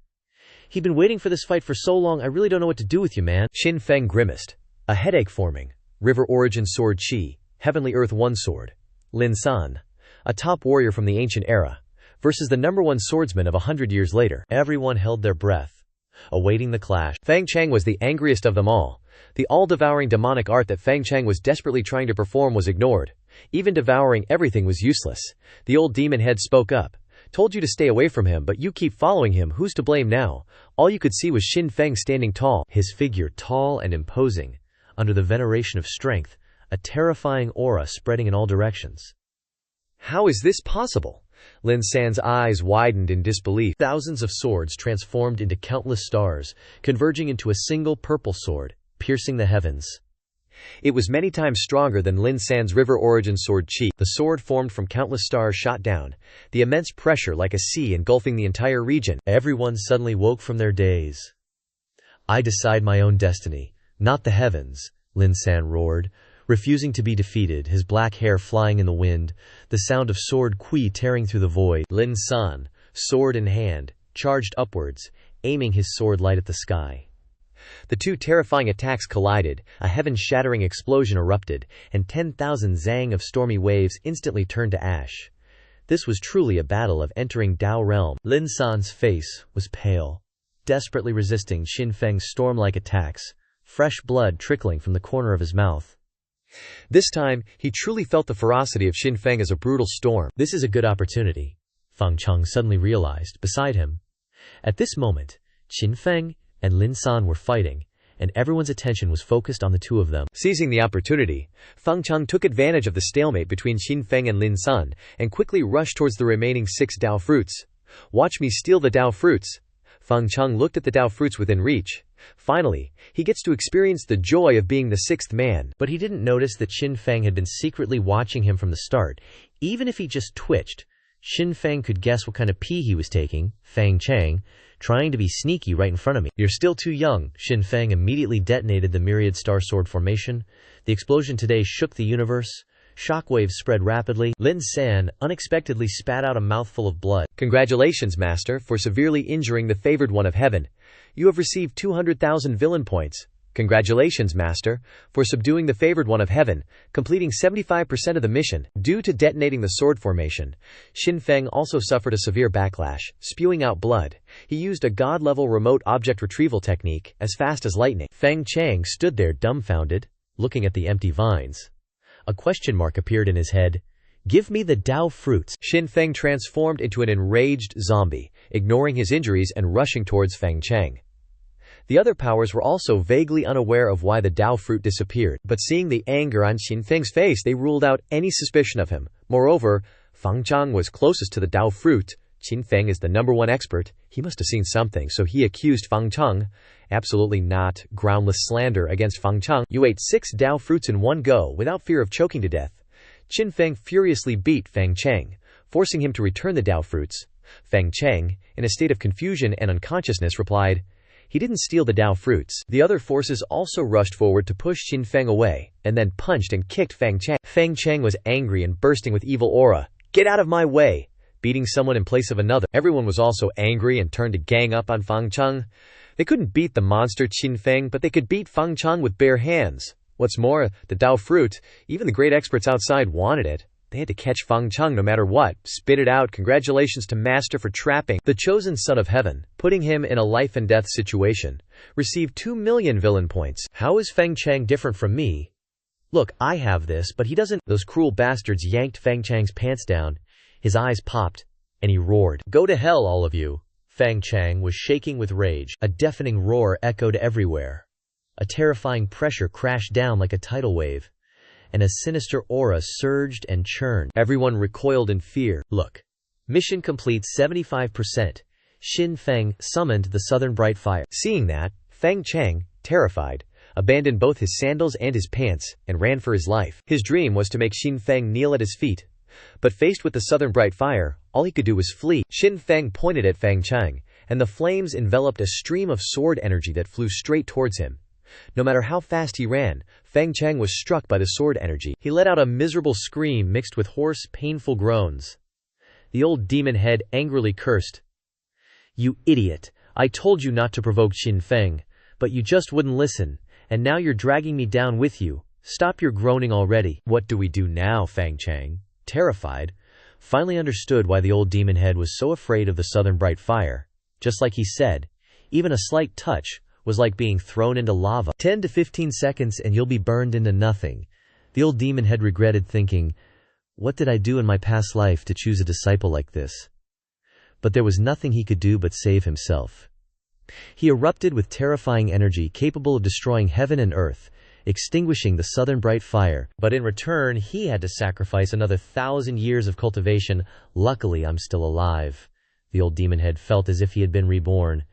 He'd been waiting for this fight for so long, I really don't know what to do with you, man. Xin Feng grimaced, a headache forming. River Origin Sword Qi, Heavenly Earth One Sword. Lin San, a top warrior from the ancient era, versus the #1 swordsman of 100 years later. Everyone held their breath, awaiting the clash. Fang Chang was the angriest of them all. The all-devouring demonic art that Fang Chang was desperately trying to perform was ignored. Even devouring everything was useless. The old demon head spoke up. Told you to stay away from him, but you keep following him. Who's to blame now? All you could see was Xin Feng standing tall, his figure tall and imposing, under the veneration of strength, a terrifying aura spreading in all directions. How is this possible? Lin San's eyes widened in disbelief. Thousands of swords transformed into countless stars, converging into a single purple sword, piercing the heavens. It was many times stronger than Lin San's River Origin Sword Qi. The sword formed from countless stars shot down, the immense pressure like a sea engulfing the entire region. Everyone suddenly woke from their daze. I decide my own destiny, not the heavens, Lin San roared, refusing to be defeated, his black hair flying in the wind, the sound of sword Kui tearing through the void. Lin San, sword in hand, charged upwards, aiming his sword light at the sky. The two terrifying attacks collided, a heaven-shattering explosion erupted, and 10,000 zang of stormy waves instantly turned to ash. This was truly a battle of entering Dao realm. Lin San's face was pale, desperately resisting Xin Feng's storm-like attacks, fresh blood trickling from the corner of his mouth. This time, he truly felt the ferocity of Xin Feng as a brutal storm. This is a good opportunity, Fang Cheng suddenly realized, beside him. At this moment, Xin Feng and Lin San were fighting, and everyone's attention was focused on the two of them. Seizing the opportunity, Fang Cheng took advantage of the stalemate between Xin Feng and Lin San, and quickly rushed towards the remaining 6 Dao fruits. Watch me steal the Dao fruits. Fang Cheng looked at the Dao fruits within reach. Finally, he gets to experience the joy of being the 6th man. But he didn't notice that Xin Feng had been secretly watching him from the start. Even if he just twitched, Xin Feng could guess what kind of pee he was taking, Fang Chang, trying to be sneaky right in front of me. You're still too young. Xin Feng immediately detonated the myriad star sword formation. The explosion today shook the universe. Shockwaves spread rapidly. Lin San unexpectedly spat out a mouthful of blood. Congratulations, Master, for severely injuring the favored one of heaven. You have received 200,000 villain points. Congratulations, Master, for subduing the favored one of heaven, completing 75% of the mission. Due to detonating the sword formation, Xin Feng also suffered a severe backlash, spewing out blood. He used a god-level remote object retrieval technique, as fast as lightning. Feng Chang stood there dumbfounded, looking at the empty vines. A question mark appeared in his head. Give me the Dao fruits. Xin Feng transformed into an enraged zombie, ignoring his injuries and rushing towards Feng Chang. The other powers were also vaguely unaware of why the Dao fruit disappeared, but seeing the anger on Xin Feng's face, they ruled out any suspicion of him. Moreover, Fang Chang was closest to the Dao fruit. Xin Feng is the #1 expert. He must have seen something, so he accused Fang Chang. Absolutely not. Groundless slander against Fang Chang. You ate 6 Dao fruits in one go, without fear of choking to death. Xin Feng furiously beat Fang Chang, forcing him to return the Dao fruits. Fang Chang, in a state of confusion and unconsciousness, replied, he didn't steal the Dao fruits. The other forces also rushed forward to push Xin Feng away, and then punched and kicked Fang Chang. Fang Chang was angry and bursting with evil aura. Get out of my way! Beating someone in place of another. Everyone was also angry and turned to gang up on Fang Chang. They couldn't beat the monster Xin Feng, but they could beat Fang Chang with bare hands. What's more, the Dao fruit, even the great experts outside wanted it. They had to catch Fang Chang no matter what. Spit it out. Congratulations to Master for trapping the chosen son of heaven, putting him in a life and death situation. Received 2 million villain points. How is Feng Chang different from me? Look, I have this, but he doesn't. Those cruel bastards yanked Feng Chang's pants down. His eyes popped, and he roared. Go to hell, all of you. Feng Chang was shaking with rage. A deafening roar echoed everywhere. A terrifying pressure crashed down like a tidal wave, and a sinister aura surged and churned. Everyone recoiled in fear. Look, Mission complete 75%. Xin Feng summoned the southern bright fire. Seeing that, Feng Chang, terrified, abandoned both his sandals and his pants, and ran for his life. His dream was to make Xin Feng kneel at his feet. But faced with the southern bright fire, all he could do was flee. Xin Feng pointed at Feng Chang, and the flames enveloped a stream of sword energy that flew straight towards him. No matter how fast he ran, Feng Chang was struck by the sword energy. He let out a miserable scream mixed with hoarse, painful groans. The old demon head angrily cursed. "You idiot! I told you not to provoke Xin Feng, but you just wouldn't listen, and now you're dragging me down with you. Stop your groaning already." "What do we do now?" Feng Chang, terrified, finally understood why the old demon head was so afraid of the southern bright fire. Just like he said, even a slight touch was like being thrown into lava. 10 to 15 seconds and you'll be burned into nothing. The old demon head regretted, thinking, "What did I do in my past life to choose a disciple like this?" But there was nothing he could do but save himself. He erupted with terrifying energy capable of destroying heaven and earth, extinguishing the southern bright fire. But in return, he had to sacrifice another 1,000 years of cultivation. "Luckily, I'm still alive." The old demon head felt as if he had been reborn.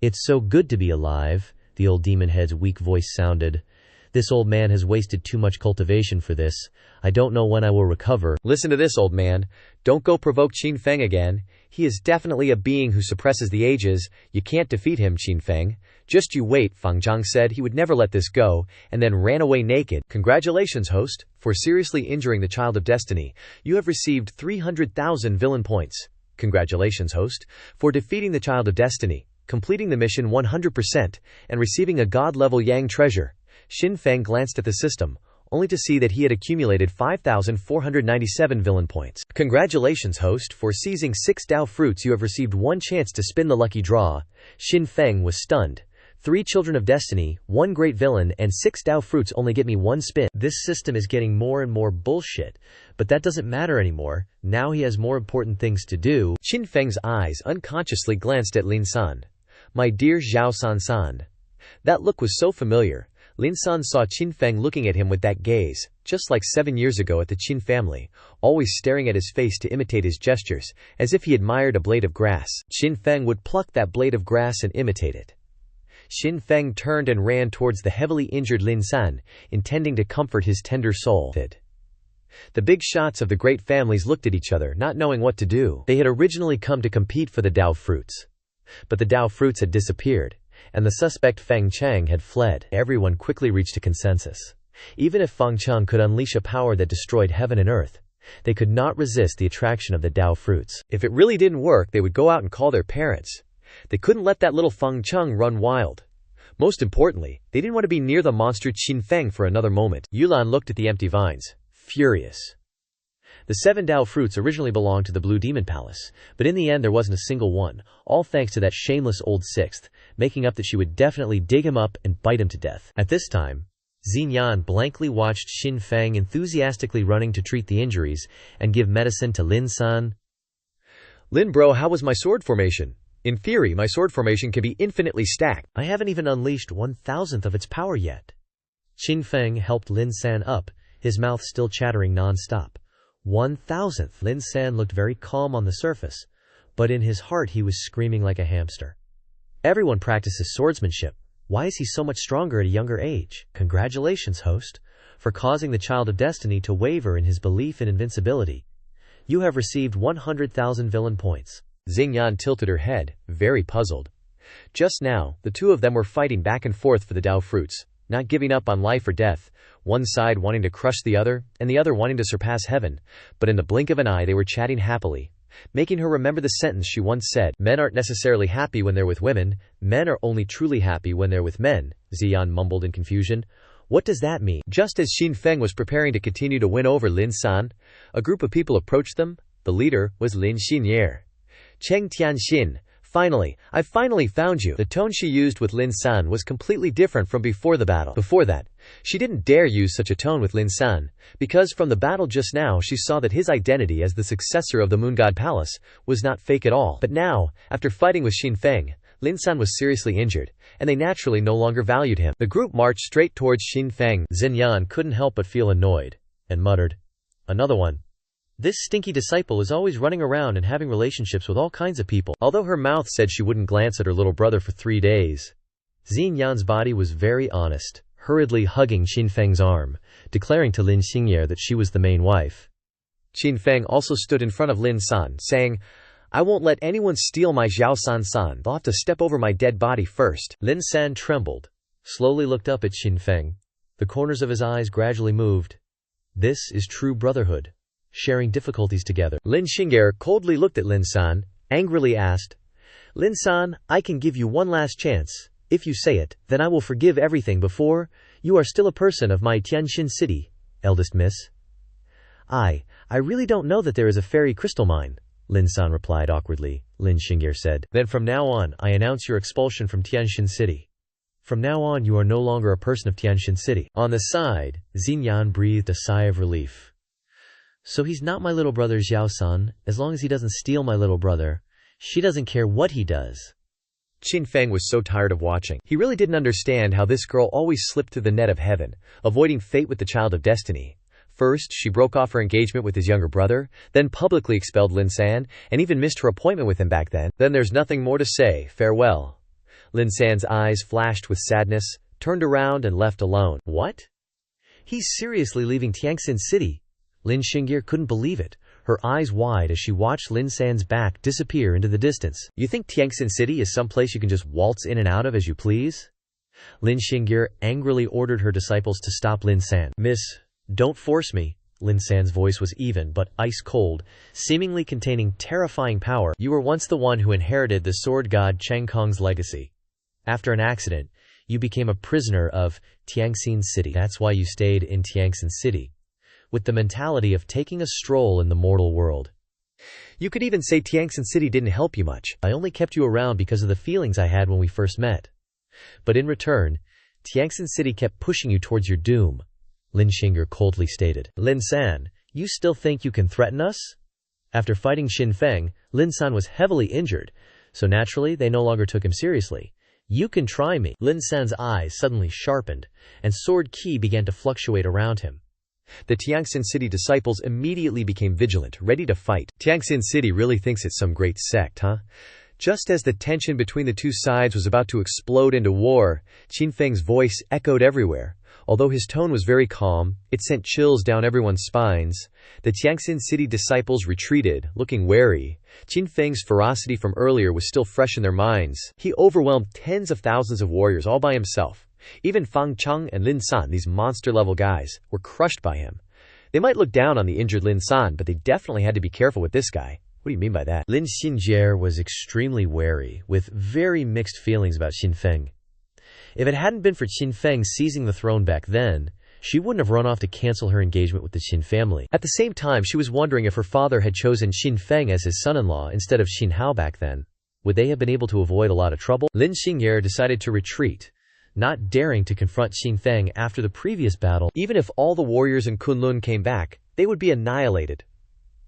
"It's so good to be alive," the old demon head's weak voice sounded. "This old man has wasted too much cultivation for this. I don't know when I will recover." "Listen to this, old man. Don't go provoke Xin Feng again. He is definitely a being who suppresses the ages. You can't defeat him, Xin Feng. Just you wait." Feng Zhang said he would never let this go, and then ran away naked. "Congratulations, host, for seriously injuring the Child of Destiny. You have received 300,000 villain points. Congratulations, host, for defeating the Child of Destiny, completing the mission 100%, and receiving a god-level Yang treasure." Xin Feng glanced at the system, only to see that he had accumulated 5,497 villain points. "Congratulations, host, for seizing 6 Dao fruits. You have received 1 chance to spin the lucky draw." Xin Feng was stunned. 3 Children of Destiny, 1 Great Villain, and 6 Dao fruits only get me 1 spin. This system is getting more and more bullshit, but that doesn't matter anymore. Now he has more important things to do. Xin Feng's eyes unconsciously glanced at Lin San. "My dear Zhao San San." That look was so familiar. Lin San saw Xin Feng looking at him with that gaze, just like 7 years ago at the Qin family, always staring at his face to imitate his gestures, as if he admired a blade of grass. Xin Feng would pluck that blade of grass and imitate it. Xin Feng turned and ran towards the heavily injured Lin San, intending to comfort his tender soul. The big shots of the great families looked at each other, not knowing what to do. They had originally come to compete for the Dao fruits. But the Dao fruits had disappeared, and the suspect Feng Chang had fled. Everyone quickly reached a consensus. Even if Feng Chang could unleash a power that destroyed heaven and earth, they could not resist the attraction of the Dao fruits. If it really didn't work, they would go out and call their parents. They couldn't let that little Feng Chang run wild. Most importantly, they didn't want to be near the monster Xin Feng for another moment. Yulan looked at the empty vines, furious. The 7 Dao fruits originally belonged to the Blue Demon Palace, but in the end there wasn't a single one, all thanks to that shameless old sixth, making up that she would definitely dig him up and bite him to death. At this time, Xinyan blankly watched Xin Feng enthusiastically running to treat the injuries and give medicine to Lin San. "Lin bro, how was my sword formation? In theory, my sword formation can be infinitely stacked." "I haven't even unleashed 1,000th of its power yet." Xin Feng helped Lin San up, his mouth still chattering non-stop. 1,000th. Lin San looked very calm on the surface, but in his heart he was screaming like a hamster. Everyone practices swordsmanship. Why is he so much stronger at a younger age? Congratulations, host, for causing the Child of Destiny to waver in his belief in invincibility. You have received 100,000 villain points. Xingyan tilted her head, very puzzled. Just now, the two of them were fighting back and forth for the Dao fruits, not giving up on life or death, one side wanting to crush the other, and the other wanting to surpass heaven, but in the blink of an eye they were chatting happily, making her remember the sentence she once said, "Men aren't necessarily happy when they're with women, men are only truly happy when they're with men." Xian mumbled in confusion. What does that mean? Just as Xin Feng was preparing to continue to win over Lin San, a group of people approached them. The leader was Lin Xinye. "Cheng Tianxin, finally, I've finally found you." The tone she used with Lin San was completely different from before the battle. Before that, she didn't dare use such a tone with Lin San, because from the battle just now she saw that his identity as the successor of the Moon God Palace was not fake at all. But now, after fighting with Xin Feng, Lin San was seriously injured, and they naturally no longer valued him. The group marched straight towards Xin Feng. Xinyan couldn't help but feel annoyed, and muttered, "Another one." This stinky disciple is always running around and having relationships with all kinds of people. Although her mouth said she wouldn't glance at her little brother for 3 days, Xin Yan's body was very honest, hurriedly hugging Qin Feng's arm, declaring to Lin Xingye that she was the main wife. Qin Feng also stood in front of Lin San, saying, "I won't let anyone steal my Zhao San. They'll have to step over my dead body first." Lin San trembled, slowly looked up at Qin Feng. The corners of his eyes gradually moved. This is true brotherhood, sharing difficulties together. Lin Xingye coldly looked at Lin San, angrily asked, "Lin San, I can give you one last chance. If you say it, then I will forgive everything before. You are still a person of my Tianxin city, eldest miss." I really don't know that there is a fairy crystal mine," Lin San replied awkwardly. Lin Xingye said, "Then from now on, I announce your expulsion from Tianxin city. From now on, you are no longer a person of Tianxin city." On the side, Xin Yan breathed a sigh of relief. So he's not my little brother Zhao San, as long as he doesn't steal my little brother. She doesn't care what he does. Qin Feng was so tired of watching. He really didn't understand how this girl always slipped through the net of heaven, avoiding fate with the child of destiny. First, she broke off her engagement with his younger brother, then publicly expelled Lin San, and even missed her appointment with him back then. Then there's nothing more to say. Farewell. Lin San's eyes flashed with sadness, turned around and left alone. What? He's seriously leaving Tianxin city? Lin Xingye couldn't believe it, her eyes wide as she watched Lin San's back disappear into the distance. You think Tianxin city is someplace you can just waltz in and out of as you please? Lin Xingye angrily ordered her disciples to stop Lin San. "Miss, don't force me." Lin San's voice was even but ice-cold, seemingly containing terrifying power. "You were once the one who inherited the sword god Cheng Kong's legacy. After an accident, you became a prisoner of Tianxin city. That's why you stayed in Tianxin city, with the mentality of taking a stroll in the mortal world. You could even say Tianxin city didn't help you much. I only kept you around because of the feelings I had when we first met. But in return, Tianxin city kept pushing you towards your doom," Lin Xingye coldly stated. "Lin San, you still think you can threaten us?" After fighting Qin Feng, Lin San was heavily injured, so naturally they no longer took him seriously. "You can try me." Lin San's eyes suddenly sharpened, and sword ki began to fluctuate around him. The Tianxin city disciples immediately became vigilant, ready to fight. Tianxin city really thinks it's some great sect, huh? Just as the tension between the two sides was about to explode into war, Qin Feng's voice echoed everywhere. Although his tone was very calm, it sent chills down everyone's spines. The Tianxin city disciples retreated, looking wary. Qin Feng's ferocity from earlier was still fresh in their minds. He overwhelmed tens of thousands of warriors all by himself. Even Fang Cheng and Lin San, these monster-level guys, were crushed by him. They might look down on the injured Lin San, but they definitely had to be careful with this guy. What do you mean by that? Lin Xingye was extremely wary, with very mixed feelings about Qin Feng. If it hadn't been for Qin Feng seizing the throne back then, she wouldn't have run off to cancel her engagement with the Qin family. At the same time, she was wondering if her father had chosen Qin Feng as his son-in-law instead of Qin Hao back then. Would they have been able to avoid a lot of trouble? Lin Xingye decided to retreat, not daring to confront Qin Feng after the previous battle. Even if all the warriors in Kunlun came back, they would be annihilated.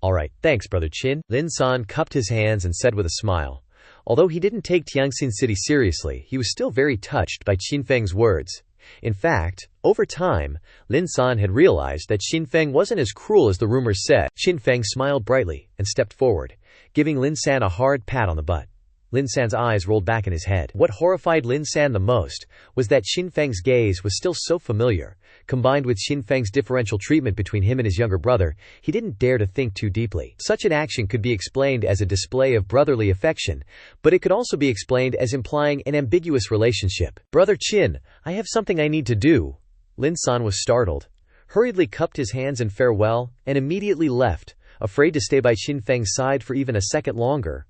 "Alright, thanks, Brother Qin." Lin San cupped his hands and said with a smile. Although he didn't take Tianxin city seriously, he was still very touched by Qin Feng's words. In fact, over time, Lin San had realized that Qin Feng wasn't as cruel as the rumors said. Qin Feng smiled brightly and stepped forward, giving Lin San a hard pat on the butt. Lin San's eyes rolled back in his head. What horrified Lin San the most was that Qin Feng's gaze was still so familiar. Combined with Qin Feng's differential treatment between him and his younger brother, he didn't dare to think too deeply. Such an action could be explained as a display of brotherly affection, but it could also be explained as implying an ambiguous relationship. "Brother Qin, I have something I need to do." Lin San was startled, hurriedly cupped his hands in farewell, and immediately left, afraid to stay by Qin Feng's side for even a second longer.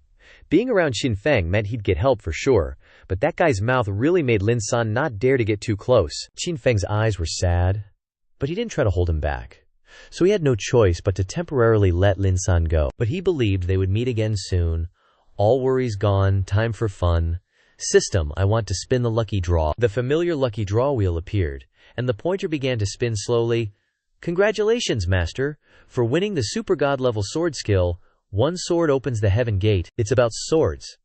Being around Qin Feng meant he'd get help for sure, but that guy's mouth really made Lin San not dare to get too close. Qin Feng's eyes were sad, but he didn't try to hold him back. So he had no choice but to temporarily let Lin San go. But he believed they would meet again soon. All worries gone, time for fun. "System, I want to spin the lucky draw." The familiar lucky draw wheel appeared, and the pointer began to spin slowly. "Congratulations, Master, for winning the Super God level sword skill. One sword opens the heaven gate." It's about swords.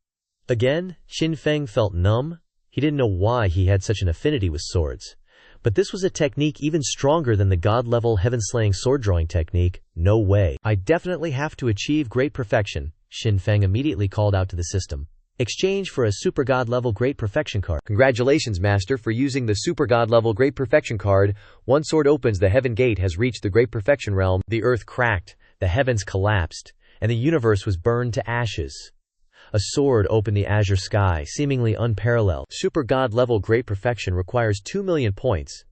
Again, Qin Feng felt numb. He didn't know why he had such an affinity with swords. But this was a technique even stronger than the god-level heaven-slaying sword-drawing technique. No way. I definitely have to achieve great perfection, Xin Feng immediately called out to the system. Exchange for a super god-level great perfection card. Congratulations, Master, for using the super god-level great perfection card. One sword opens, the heaven gate has reached the great perfection realm. The earth cracked, the heavens collapsed, and the universe was burned to ashes. A sword opened the azure sky, seemingly unparalleled. Super god-level great perfection requires 2 million points.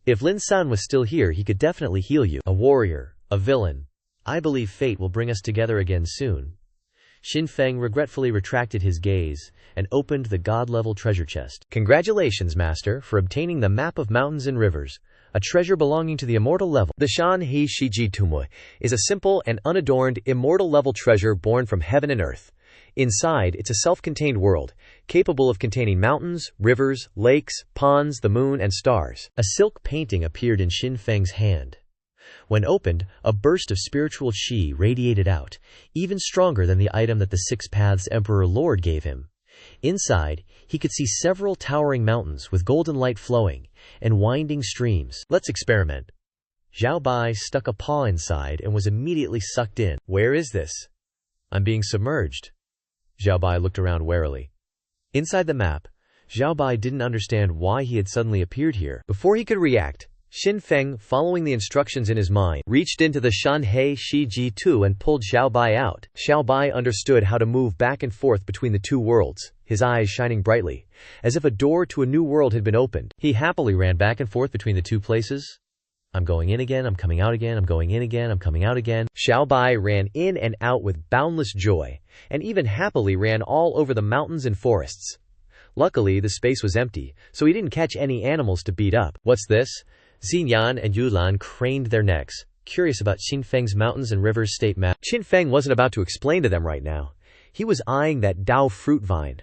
If Lin San was still here, he could definitely heal you. A warrior, a villain. I believe fate will bring us together again soon. Xin Feng regretfully retracted his gaze and opened the god-level treasure chest. Congratulations, Master, for obtaining the map of mountains and rivers, a treasure belonging to the immortal level. The Shan He Shiji Tumui is a simple and unadorned immortal level treasure born from heaven and earth. Inside, it's a self-contained world, capable of containing mountains, rivers, lakes, ponds, the moon, and stars. A silk painting appeared in Xin Feng's hand. When opened, a burst of spiritual qi radiated out, even stronger than the item that the Six Paths Emperor Lord gave him. Inside, he could see several towering mountains with golden light flowing, and winding streams. Let's experiment. Zhao Bai stuck a paw inside and was immediately sucked in. Where is this? I'm being submerged. Zhao Bai looked around warily. Inside the map, Zhao Bai didn't understand why he had suddenly appeared here. Before he could react, Xin Feng, following the instructions in his mind, reached into the Shanhei Shiji Tu and pulled Zhao Bai out. Zhao Bai understood how to move back and forth between the two worlds, his eyes shining brightly, as if a door to a new world had been opened. He happily ran back and forth between the two places. I'm going in again, I'm coming out again, I'm going in again, I'm coming out again. Zhao Bai ran in and out with boundless joy, and even happily ran all over the mountains and forests. Luckily, the space was empty, so he didn't catch any animals to beat up. What's this? Xinyan and Yulan craned their necks, curious about Xin Feng's mountains and rivers state map. Xin Feng wasn't about to explain to them right now. He was eyeing that Dao fruit vine,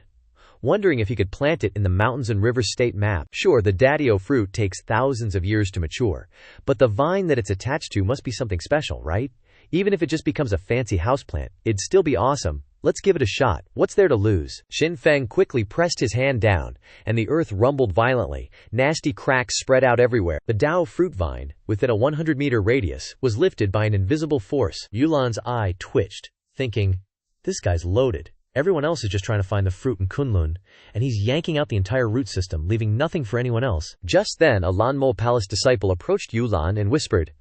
wondering if he could plant it in the mountains and rivers state map. Sure, the daddio fruit takes thousands of years to mature, but the vine that it's attached to must be something special, right? Even if it just becomes a fancy houseplant, it'd still be awesome. Let's give it a shot. What's there to lose? Xin Feng quickly pressed his hand down, and the earth rumbled violently. Nasty cracks spread out everywhere. The Dao fruit vine, within a 100-meter radius, was lifted by an invisible force. Yulan's eye twitched, thinking, this guy's loaded. Everyone else is just trying to find the fruit in Kunlun, and he's yanking out the entire root system, leaving nothing for anyone else. Just then, a Lanmo Palace disciple approached Yulan and whispered,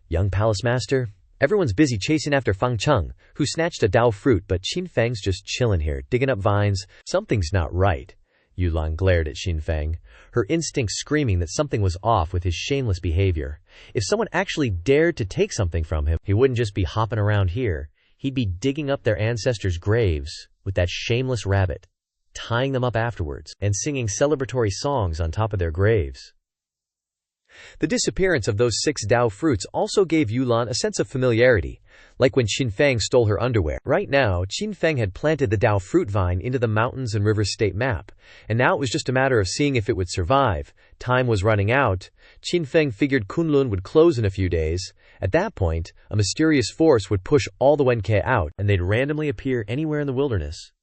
"Young Palace Master, everyone's busy chasing after Fang Cheng, who snatched a Dao fruit, but Xin Feng's just chilling here, digging up vines. Something's not right." Yulan glared at Xin Feng, her instincts screaming that something was off with his shameless behavior. If someone actually dared to take something from him, he wouldn't just be hopping around here. He'd be digging up their ancestors' graves with that shameless rabbit, tying them up afterwards, and singing celebratory songs on top of their graves. The disappearance of those 6 Dao fruits also gave Yulan a sense of familiarity, like when Xin Feng stole her underwear. Right now, Xin Feng had planted the Dao fruit vine into the mountains and rivers state map, and now it was just a matter of seeing if it would survive. Time was running out. Xin Feng figured Kunlun would close in a few days. At that point, a mysterious force would push all the Wenke out, and they'd randomly appear anywhere in the wilderness.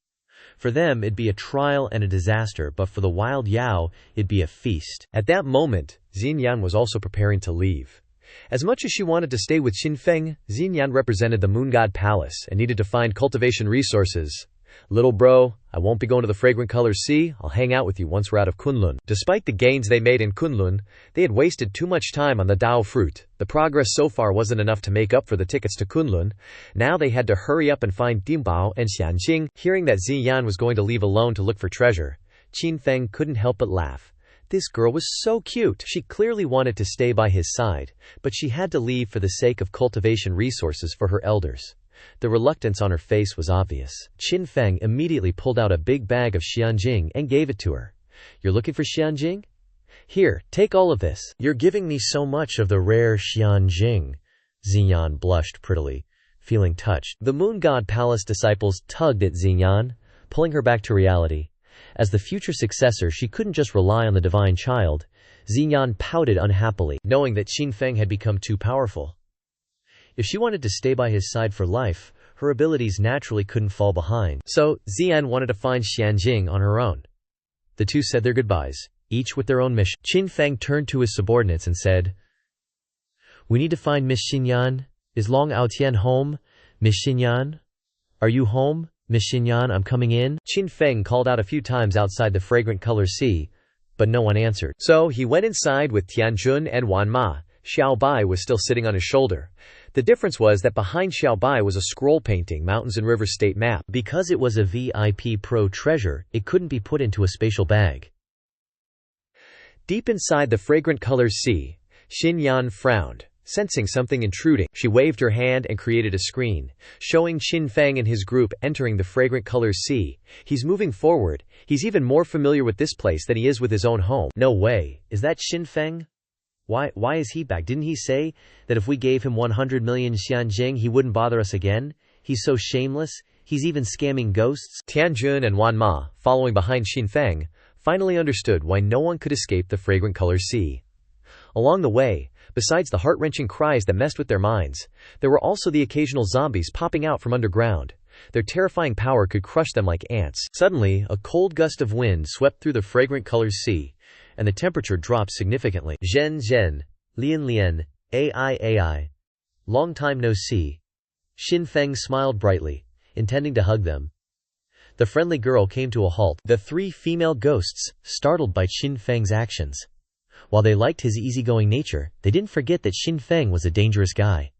For them, it'd be a trial and a disaster, but for the wild Yao, it'd be a feast. At that moment, Xinyan was also preparing to leave. As much as she wanted to stay with Xin Feng, Xinyan represented the Moon God Palace and needed to find cultivation resources. "Little bro, I won't be going to the Fragrant Colors Sea. I'll hang out with you once we're out of Kunlun." Despite the gains they made in Kunlun, they had wasted too much time on the Dao fruit. The progress so far wasn't enough to make up for the tickets to Kunlun. Now they had to hurry up and find Dimbao and Xianjing. Hearing that Xinyan was going to leave alone to look for treasure, Xin Feng couldn't help but laugh. This girl was so cute. She clearly wanted to stay by his side, but she had to leave for the sake of cultivation resources for her elders. The reluctance on her face was obvious. Xin Feng immediately pulled out a big bag of Xianjing and gave it to her. "You're looking for Xianjing? Here, take all of this." "You're giving me so much of the rare Xianjing." Xinyan blushed prettily, feeling touched. The Moon God Palace disciples tugged at Xinyan, pulling her back to reality. As the future successor, she couldn't just rely on the divine child. Xinyan pouted unhappily, knowing that Xin Feng had become too powerful. If she wanted to stay by his side for life, her abilities naturally couldn't fall behind. So, Xian wanted to find Xianjing on her own. The two said their goodbyes, each with their own mission. Qin Feng turned to his subordinates and said, "We need to find Miss Xinyan. Is Long Aotian home? Miss Xinyan? Are you home? Miss Xinyan, I'm coming in." Qin Feng called out a few times outside the fragrant color sea, but no one answered. So he went inside with Tianjun and Wanma. Xiao Bai was still sitting on his shoulder. The difference was that behind Xiao Bai was a scroll painting Mountains and Rivers State map. Because it was a VIP Pro treasure, it couldn't be put into a spatial bag. Deep inside the fragrant colors sea, Xin Yan frowned, sensing something intruding. She waved her hand and created a screen, showing Qin Feng and his group entering the fragrant colors sea. He's moving forward. He's even more familiar with this place than he is with his own home. No way. Is that Qin Feng? Why is he back? Didn't he say that if we gave him 100 million xianjing he wouldn't bother us again? He's so shameless. He's even scamming ghosts. Tianjun and Wanma, following behind Qin Feng, finally understood why no one could escape the fragrant colors sea. Along the way, besides the heart-wrenching cries that messed with their minds, there were also the occasional zombies popping out from underground. Their terrifying power could crush them like ants. Suddenly, a cold gust of wind swept through the fragrant colors sea, and the temperature dropped significantly. Zhen Zhen, Lian Lian, AI. Long time no see. Qin Feng smiled brightly, intending to hug them. The friendly girl came to a halt. The three female ghosts, startled by Qin Feng's actions. While they liked his easygoing nature, they didn't forget that Qin Feng was a dangerous guy.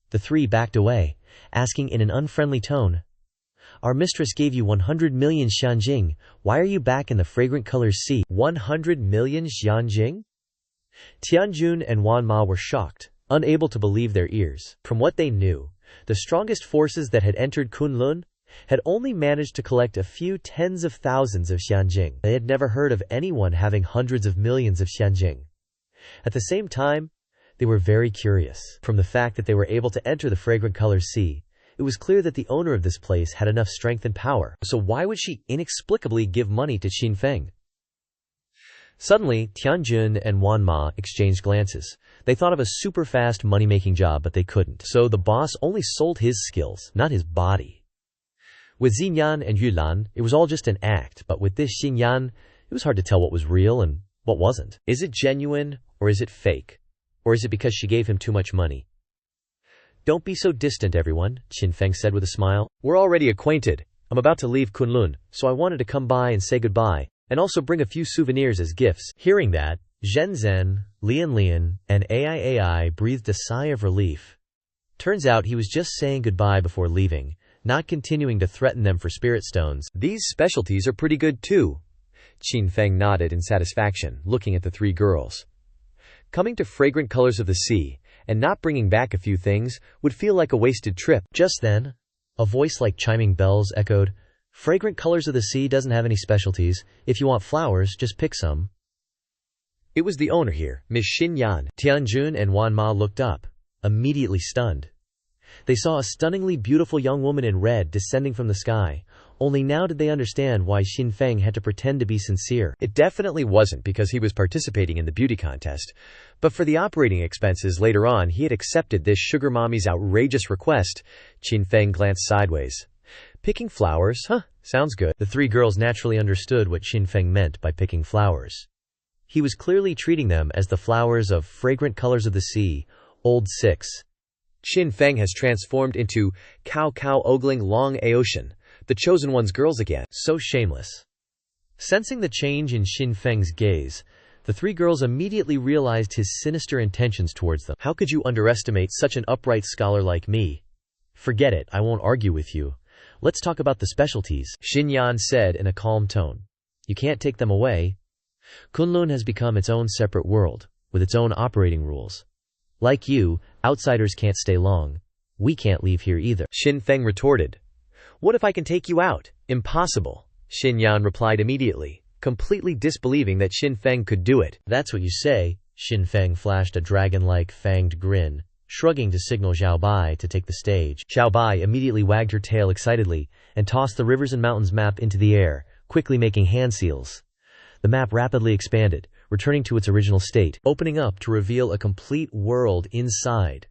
The three backed away, asking in an unfriendly tone, "Our mistress gave you 100 million xianjing. Why are you back in the fragrant colors sea?" 100 million xianjing? Tianjun and Wanma were shocked, unable to believe their ears. From what they knew, the strongest forces that had entered Kunlun had only managed to collect a few tens of thousands of xianjing. They had never heard of anyone having hundreds of millions of xianjing. At the same time, they were very curious. From the fact that they were able to enter the fragrant colors sea, it was clear that the owner of this place had enough strength and power. So why would she inexplicably give money to Qin Feng? Suddenly, Tianjun and Wanma exchanged glances. They thought of a super-fast money-making job, but they couldn't. So the boss only sold his skills, not his body. With Xinyan and Yulan, it was all just an act, but with this Xinyan, it was hard to tell what was real and what wasn't. Is it genuine, or is it fake? Or is it because she gave him too much money? "Don't be so distant, everyone," Qin Feng said with a smile. "We're already acquainted. I'm about to leave Kunlun, so I wanted to come by and say goodbye, and also bring a few souvenirs as gifts." Hearing that, Zhen Zhen, Lian Lian, and AI breathed a sigh of relief. Turns out he was just saying goodbye before leaving, not continuing to threaten them for spirit stones. "These specialties are pretty good too." Qin Feng nodded in satisfaction, looking at the three girls. Coming to fragrant colors of the sea, and not bringing back a few things, would feel like a wasted trip. Just then, a voice like chiming bells echoed, "Fragrant colors of the sea doesn't have any specialties. If you want flowers, just pick some." It was the owner here, Miss Xin Yan. Tianjun and Wanma looked up, immediately stunned. They saw a stunningly beautiful young woman in red descending from the sky. Only now did they understand why Qin Feng had to pretend to be sincere. It definitely wasn't because he was participating in the beauty contest, but for the operating expenses later on he had accepted this sugar mommy's outrageous request. Qin Feng glanced sideways. Picking flowers? Huh, sounds good. The three girls naturally understood what Qin Feng meant by picking flowers. He was clearly treating them as the flowers of fragrant colors of the sea, Old 6. Qin Feng has transformed into Cao Ogling Long Aocean, the chosen one's girls again. So shameless. Sensing the change in Qin Feng's gaze, the three girls immediately realized his sinister intentions towards them. "How could you underestimate such an upright scholar like me?" "Forget it, I won't argue with you. Let's talk about the specialties," Xin Yan said in a calm tone. "You can't take them away. Kunlun has become its own separate world, with its own operating rules. Like you, outsiders can't stay long. We can't leave here either." Qin Feng retorted. "What if I can take you out?" "Impossible," Xin Yan replied immediately, completely disbelieving that Qin Feng could do it. "That's what you say." Qin Feng flashed a dragon-like fanged grin, shrugging to signal Xiao Bai to take the stage. Xiao Bai immediately wagged her tail excitedly and tossed the Rivers and Mountains map into the air, quickly making hand seals. The map rapidly expanded, returning to its original state, opening up to reveal a complete world inside.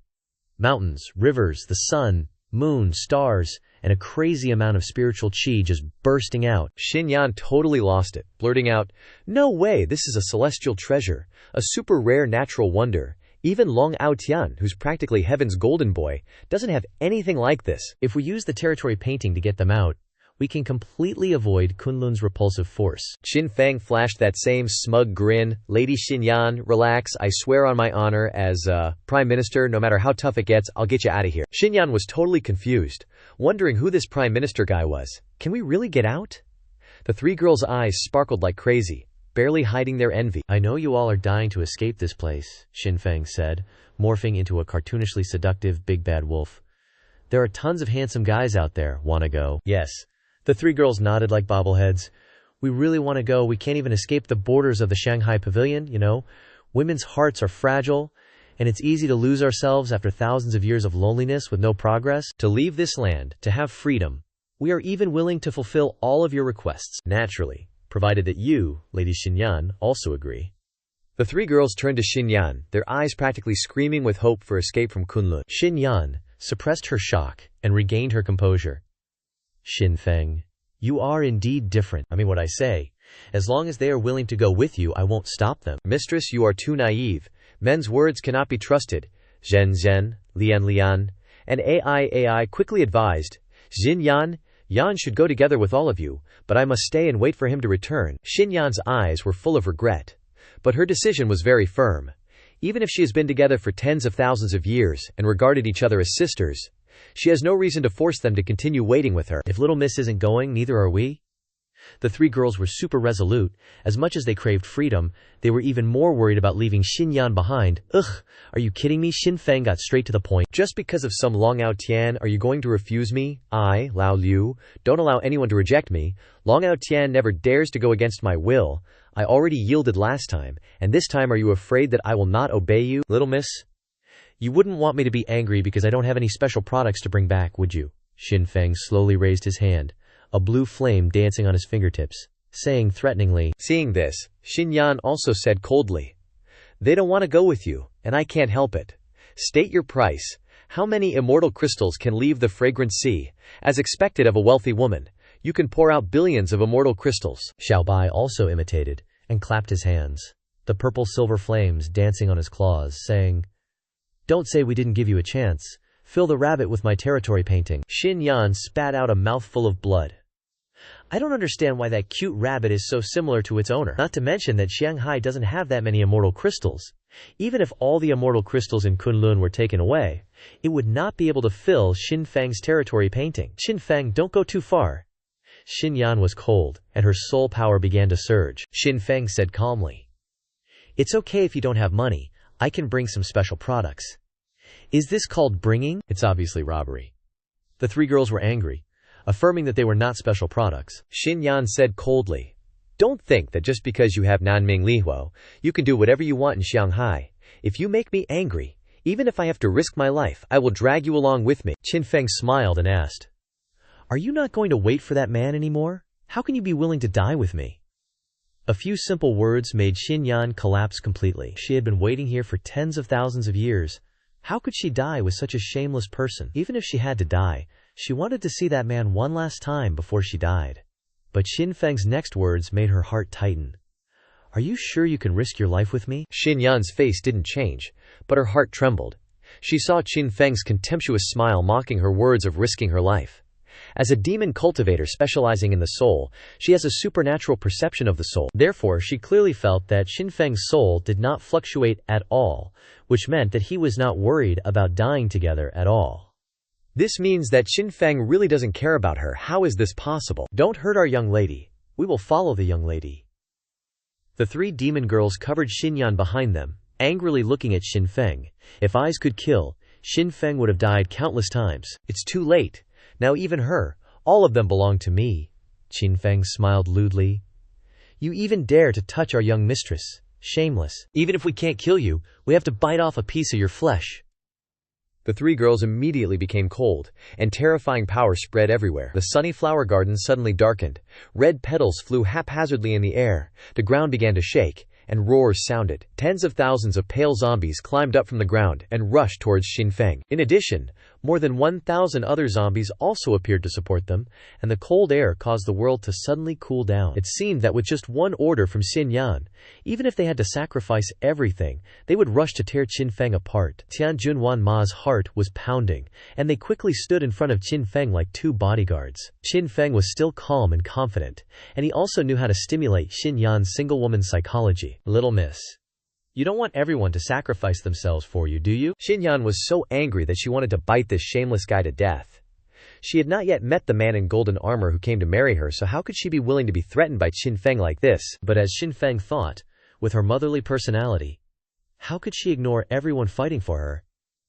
Mountains, rivers, the sun, moon, stars, and a crazy amount of spiritual chi just bursting out. Xinyan totally lost it, blurting out, "No way, this is a celestial treasure, a super rare natural wonder. Even Long Ao Tian, who's practically heaven's golden boy, doesn't have anything like this." If we use the territory painting to get them out, we can completely avoid Kunlun's repulsive force. Xin Feng flashed that same smug grin. "Lady Xinyan, relax, I swear on my honor as, Prime Minister, no matter how tough it gets, I'll get you out of here." Xinyan was totally confused, wondering who this Prime Minister guy was. Can we really get out? The three girls' eyes sparkled like crazy, barely hiding their envy. "I know you all are dying to escape this place," Xin Feng said, morphing into a cartoonishly seductive big bad wolf. "There are tons of handsome guys out there. Wanna go?" Yes. The three girls nodded like bobbleheads. "We really want to go. We can't even escape the borders of the Shanghai Pavilion, you know. Women's hearts are fragile, and it's easy to lose ourselves after thousands of years of loneliness with no progress. To leave this land, to have freedom, We are even willing to fulfill all of your requests, naturally, provided that you, Lady Xinyan, also agree." The three girls turned to Xinyan, their eyes practically screaming with hope for escape from Kunlun. Xinyan suppressed her shock and regained her composure. "Xin Feng, you are indeed different. I mean what I say. As long as they are willing to go with you, I won't stop them." "Mistress, you are too naive. Men's words cannot be trusted." Zhen Zhen, Lian Lian, and AI quickly advised, "Xinyan, Yan should go together with all of you, but I must stay and wait for him to return." Xinyan's eyes were full of regret, but her decision was very firm. Even if she has been together for tens of thousands of years and regarded each other as sisters, she has no reason to force them to continue waiting with her. "If Little Miss isn't going, neither are we." The three girls were super resolute. As much as they craved freedom, they were even more worried about leaving Xinyan behind. "Ugh, are you kidding me?" Xin Feng got straight to the point. "Just because of some Long Ao Tian, are you going to refuse me? I, Lao Liu, don't allow anyone to reject me. Long Ao Tian never dares to go against my will. I already yielded last time, and this time are you afraid that I will not obey you?" "Little Miss, you wouldn't want me to be angry because I don't have any special products to bring back, would you?" Xin Feng slowly raised his hand, a blue flame dancing on his fingertips, saying threateningly. Seeing this, Xinyan also said coldly, "They don't want to go with you, and I can't help it. State your price. How many immortal crystals can leave the fragrant sea? As expected of a wealthy woman, you can pour out billions of immortal crystals." Xiao Bai also imitated, and clapped his hands, the purple-silver flames dancing on his claws, saying, "Don't say we didn't give you a chance. Fill the rabbit with my territory painting." Xinyan spat out a mouthful of blood. "I don't understand why that cute rabbit is so similar to its owner. Not to mention that Shanghai doesn't have that many immortal crystals. Even if all the immortal crystals in Kunlun were taken away, it would not be able to fill Xin Feng's territory painting." "Xin Feng, don't go too far." Xinyan was cold, and her soul power began to surge. Xin Feng said calmly, "It's okay if you don't have money. I can bring some special products." "Is this called bringing?" "It's obviously robbery." The three girls were angry, affirming that they were not special products. Xinyan said coldly, "Don't think that just because you have Nanming Lihuo, you can do whatever you want in Shanghai. If you make me angry, even if I have to risk my life, I will drag you along with me." Xin Feng smiled and asked, "Are you not going to wait for that man anymore? How can you be willing to die with me?" A few simple words made Xinyan collapse completely. She had been waiting here for tens of thousands of years. How could she die with such a shameless person? Even if she had to die, she wanted to see that man one last time before she died. But Xin Feng's next words made her heart tighten. "Are you sure you can risk your life with me?" Xinyan's face didn't change, but her heart trembled. She saw Xin Feng's contemptuous smile mocking her words of risking her life. As a demon cultivator specializing in the soul, she has a supernatural perception of the soul. Therefore, she clearly felt that Xin Feng's soul did not fluctuate at all, which meant that he was not worried about dying together at all. This means that Xin Feng really doesn't care about her. How is this possible? "Don't hurt our young lady. We will follow the young lady." The three demon girls covered Xinyan behind them, angrily looking at Xin Feng. If eyes could kill, Xin Feng would have died countless times. "It's too late. Now even her, all of them belong to me." Xin Feng smiled lewdly. "You even dare to touch our young mistress. Shameless. Even if we can't kill you, we have to bite off a piece of your flesh." The three girls immediately became cold, and terrifying power spread everywhere. The sunny flower garden suddenly darkened. Red petals flew haphazardly in the air, the ground began to shake, and roars sounded. Tens of thousands of pale zombies climbed up from the ground and rushed towards Xin Feng. In addition, More than 1,000 other zombies also appeared to support them, and the cold air caused the world to suddenly cool down. It seemed that with just one order from Xinyan, even if they had to sacrifice everything, they would rush to tear Qin Feng apart. Tian Junwan Ma's heart was pounding, and they quickly stood in front of Qin Feng like two bodyguards. Qin Feng was still calm and confident, and he also knew how to stimulate Xinyan's single-woman psychology. "Little miss, you don't want everyone to sacrifice themselves for you, do you?" Xinyan was so angry that she wanted to bite this shameless guy to death. She had not yet met the man in golden armor who came to marry her, so how could she be willing to be threatened by Qin Feng like this? But as Qin Feng thought, with her motherly personality, how could she ignore everyone fighting for her?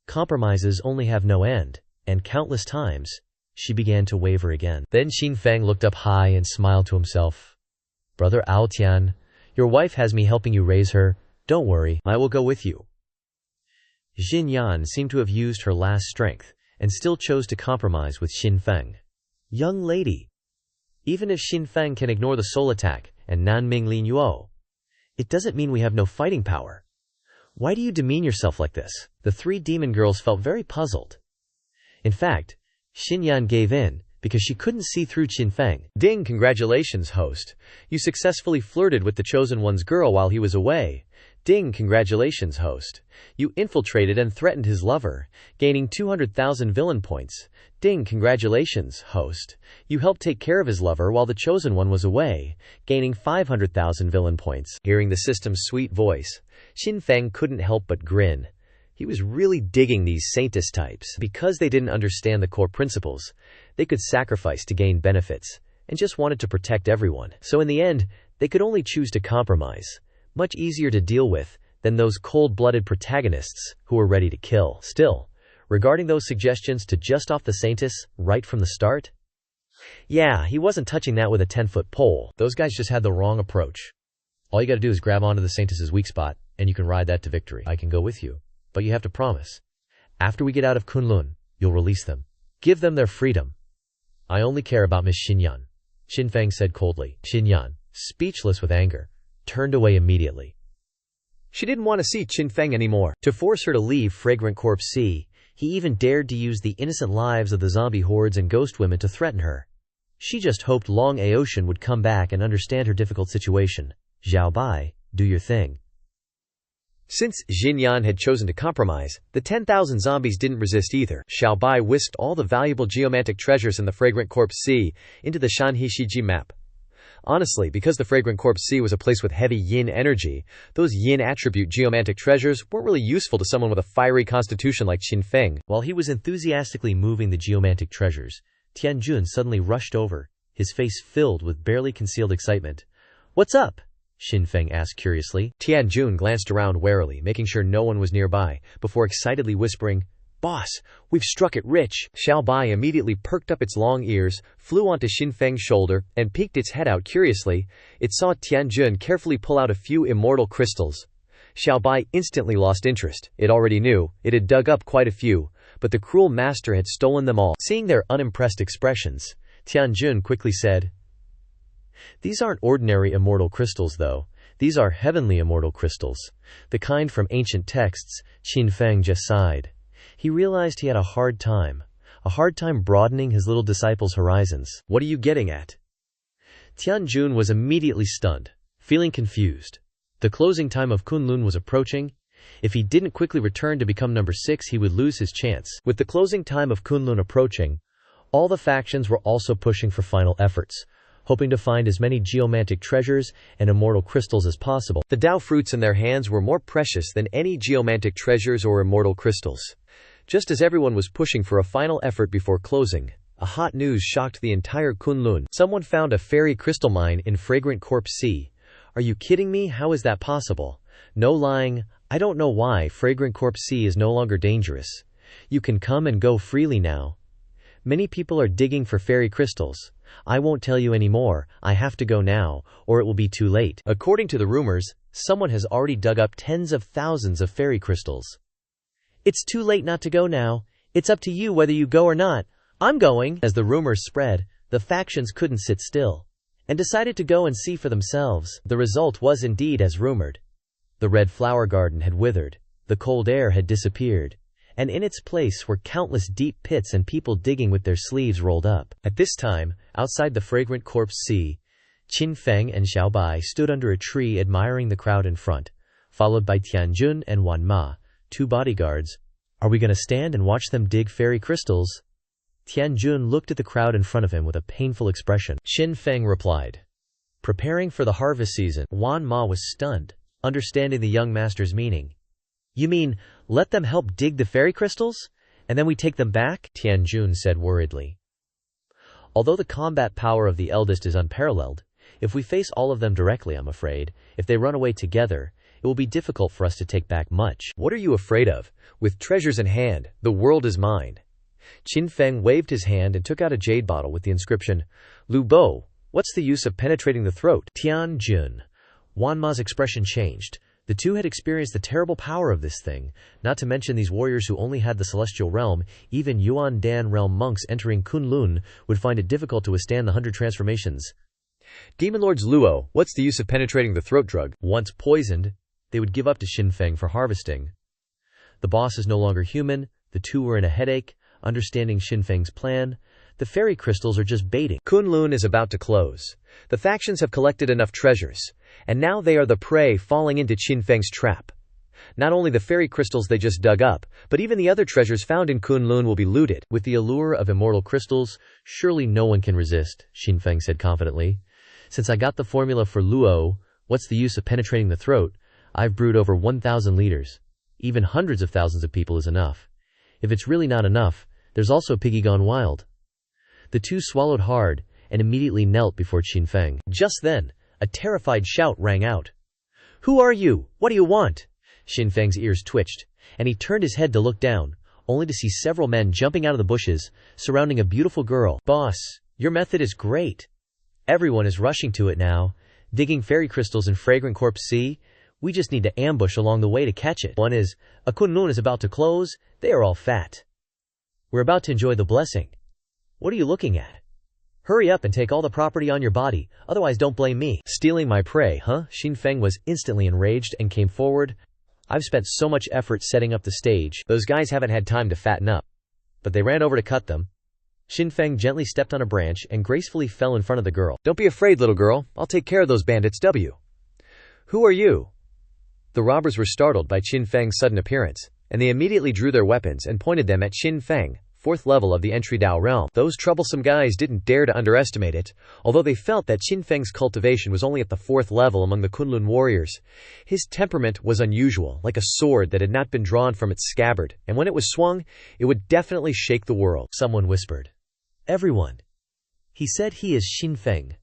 Compromises only have no end, and countless times, she began to waver again. Then Qin Feng looked up high and smiled to himself. "Brother Ao Tian, your wife has me helping you raise her. Don't worry, I will go with you." Xinyan seemed to have used her last strength, and still chose to compromise with Qin Feng. "Young lady, even if Qin Feng can ignore the soul attack and Nanming Lin Yuo, it doesn't mean we have no fighting power. Why do you demean yourself like this?" The three demon girls felt very puzzled. In fact, Xinyan gave in, because she couldn't see through Qin Feng. "Ding, congratulations, host. You successfully flirted with the Chosen One's girl while he was away. Ding, congratulations, host. You infiltrated and threatened his lover, gaining 200,000 villain points. Ding, congratulations, host. You helped take care of his lover while the Chosen One was away, gaining 500,000 villain points." Hearing the system's sweet voice, Qin Feng couldn't help but grin. He was really digging these saintess types. Because they didn't understand the core principles, they could sacrifice to gain benefits, and just wanted to protect everyone. So in the end, they could only choose to compromise. Much easier to deal with than those cold-blooded protagonists who were ready to kill. Still, regarding those suggestions to just off the saintess right from the start, yeah, he wasn't touching that with a 10-foot pole. Those guys just had the wrong approach. All you gotta do is grab onto the saintess's weak spot, and you can ride that to victory. "I can go with you, but you have to promise. After we get out of Kunlun, you'll release them. Give them their freedom." "I only care about Miss Xinyan," Qin Feng said coldly. Xinyan, speechless with anger, turned away immediately. She didn't want to see Qin Feng anymore. To force her to leave Fragrant Corpse C, he even dared to use the innocent lives of the zombie hordes and ghost women to threaten her. She just hoped Long Aotian would come back and understand her difficult situation. "Zhao Bai, do your thing." Since Xinyan had chosen to compromise, the 10,000 zombies didn't resist either. Xiao Bai whisked all the valuable geomantic treasures in the Fragrant Corpse C into the Shanhishiji map. Honestly, because the Fragrant Corpse C was a place with heavy yin energy, those yin attribute geomantic treasures weren't really useful to someone with a fiery constitution like Qin Feng. While he was enthusiastically moving the geomantic treasures, Tianjun suddenly rushed over, his face filled with barely concealed excitement. "What's up?" Qin Feng asked curiously. Tianjun glanced around warily, making sure no one was nearby, before excitedly whispering, "Boss, we've struck it rich." Xiao Bai immediately perked up its long ears, flew onto Qin Feng's shoulder, and peeked its head out curiously. It saw Tianjun carefully pull out a few immortal crystals. Xiao Bai instantly lost interest. It already knew, it had dug up quite a few, but the cruel master had stolen them all. Seeing their unimpressed expressions, Tianjun quickly said, "These aren't ordinary immortal crystals though. These are heavenly immortal crystals. The kind from ancient texts." Qin Feng just sighed. He realized he had a hard time broadening his little disciple's horizons. "What are you getting at?" Tianjun was immediately stunned, feeling confused. The closing time of Kunlun was approaching. If he didn't quickly return to become number 6, he would lose his chance. With the closing time of Kunlun approaching, all the factions were also pushing for final efforts, hoping to find as many geomantic treasures and immortal crystals as possible. The Dao fruits in their hands were more precious than any geomantic treasures or immortal crystals. Just as everyone was pushing for a final effort before closing, a hot news shocked the entire Kunlun. Someone found a fairy crystal mine in Fragrant Corpse C. Are you kidding me? How is that possible? No lying, I don't know why Fragrant Corpse C is no longer dangerous. You can come and go freely now. Many people are digging for fairy crystals. I won't tell you anymore, I have to go now, or it will be too late. According to the rumors, someone has already dug up tens of thousands of fairy crystals. It's too late not to go now. It's up to you whether you go or not. I'm going. As the rumors spread, the factions couldn't sit still, and decided to go and see for themselves. The result was indeed as rumored. The red flower garden had withered, the cold air had disappeared, and in its place were countless deep pits and people digging with their sleeves rolled up. At this time, outside the fragrant corpse sea, Qin Feng and Xiao Bai stood under a tree admiring the crowd in front, followed by Tianjun and Wan Ma, 2 bodyguards. Are we going to stand and watch them dig fairy crystals? Tianjun looked at the crowd in front of him with a painful expression. Qin Feng replied, preparing for the harvest season. Wan Ma was stunned, understanding the young master's meaning. You mean, let them help dig the fairy crystals? And then we take them back? Tianjun said worriedly. Although the combat power of the eldest is unparalleled, if we face all of them directly, I'm afraid, if they run away together, it will be difficult for us to take back much. What are you afraid of? With treasures in hand, the world is mine. Qin Feng waved his hand and took out a jade bottle with the inscription, Lu Bo, what's the use of penetrating the throat? Tianjun. Wan Ma's expression changed. The two had experienced the terrible power of this thing, not to mention these warriors who only had the celestial realm. Even Yuan Dan realm monks entering Kunlun would find it difficult to withstand the 100 transformations. Demon Lords Luo, what's the use of penetrating the throat drug? Once poisoned, they would give up to Qin Feng for harvesting. The boss is no longer human. The two were in a headache, understanding Qin Feng's plan. The fairy crystals are just baiting. Kunlun is about to close. The factions have collected enough treasures, and now they are the prey falling into Qin Feng's trap. Not only the fairy crystals they just dug up, but even the other treasures found in Kunlun will be looted. With the allure of immortal crystals, surely no one can resist, Qin Feng said confidently. Since I got the formula for Luo, what's the use of penetrating the throat? I've brewed over 1,000 liters. Even hundreds of thousands of people is enough. If it's really not enough, there's also Piggy Gone Wild. The two swallowed hard and immediately knelt before Qin Feng. Just then, a terrified shout rang out. Who are you? What do you want? Qin Feng's ears twitched, and he turned his head to look down, only to see several men jumping out of the bushes, surrounding a beautiful girl. Boss, your method is great. Everyone is rushing to it now, digging fairy crystals in fragrant corpse sea. We just need to ambush along the way to catch it. One is, a Kunlun is about to close, they are all fat. We're about to enjoy the blessing. What are you looking at? Hurry up and take all the property on your body, otherwise don't blame me. Stealing my prey, huh? Qin Feng was instantly enraged and came forward. I've spent so much effort setting up the stage, those guys haven't had time to fatten up. But they ran over to cut them. Qin Feng gently stepped on a branch and gracefully fell in front of the girl. Don't be afraid, little girl. I'll take care of those bandits. Who are you? The robbers were startled by Qin Feng's sudden appearance, and they immediately drew their weapons and pointed them at Qin Feng, 4th level of the entry Dao realm. Those troublesome guys didn't dare to underestimate it, although they felt that Qin Feng's cultivation was only at the 4th level among the Kunlun warriors. His temperament was unusual, like a sword that had not been drawn from its scabbard, and when it was swung, it would definitely shake the world. Someone whispered. Everyone. He said he is Qin Feng.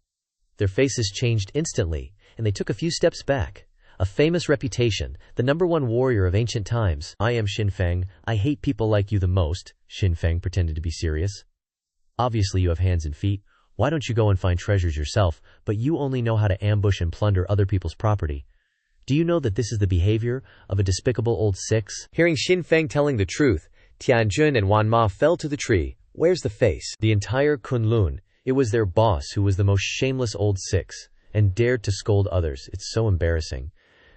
Their faces changed instantly, and they took a few steps back. A famous reputation, the #1 warrior of ancient times. I am Qin Feng. I hate people like you the most. Qin Feng pretended to be serious. Obviously you have hands and feet. Why don't you go and find treasures yourself? But you only know how to ambush and plunder other people's property. Do you know that this is the behavior of a despicable old six? Hearing Qin Feng telling the truth, Tianjun and Wan Ma fell to the tree. Where's the face? The entire Kunlun. It was their boss who was the most shameless old six, and dared to scold others. It's so embarrassing.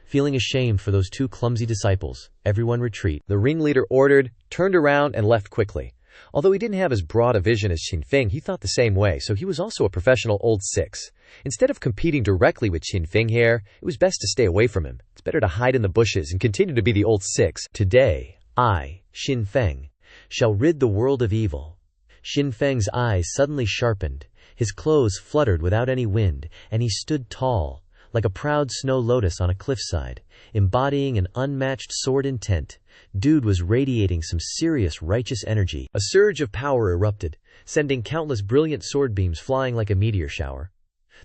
Feeling ashamed for those two clumsy disciples, everyone retreat. The ringleader ordered, turned around, and left quickly. Although he didn't have as broad a vision as Qin Feng, he thought the same way, so he was also a professional old six. Instead of competing directly with Qin Feng here, it was best to stay away from him. It's better to hide in the bushes and continue to be the old six. Today, I, Qin Feng, shall rid the world of evil. Qin Feng's eyes suddenly sharpened, his clothes fluttered without any wind, and he stood tall, like a proud snow lotus on a cliffside, embodying an unmatched sword intent. Dude was radiating some serious righteous energy. A surge of power erupted, sending countless brilliant sword beams flying like a meteor shower.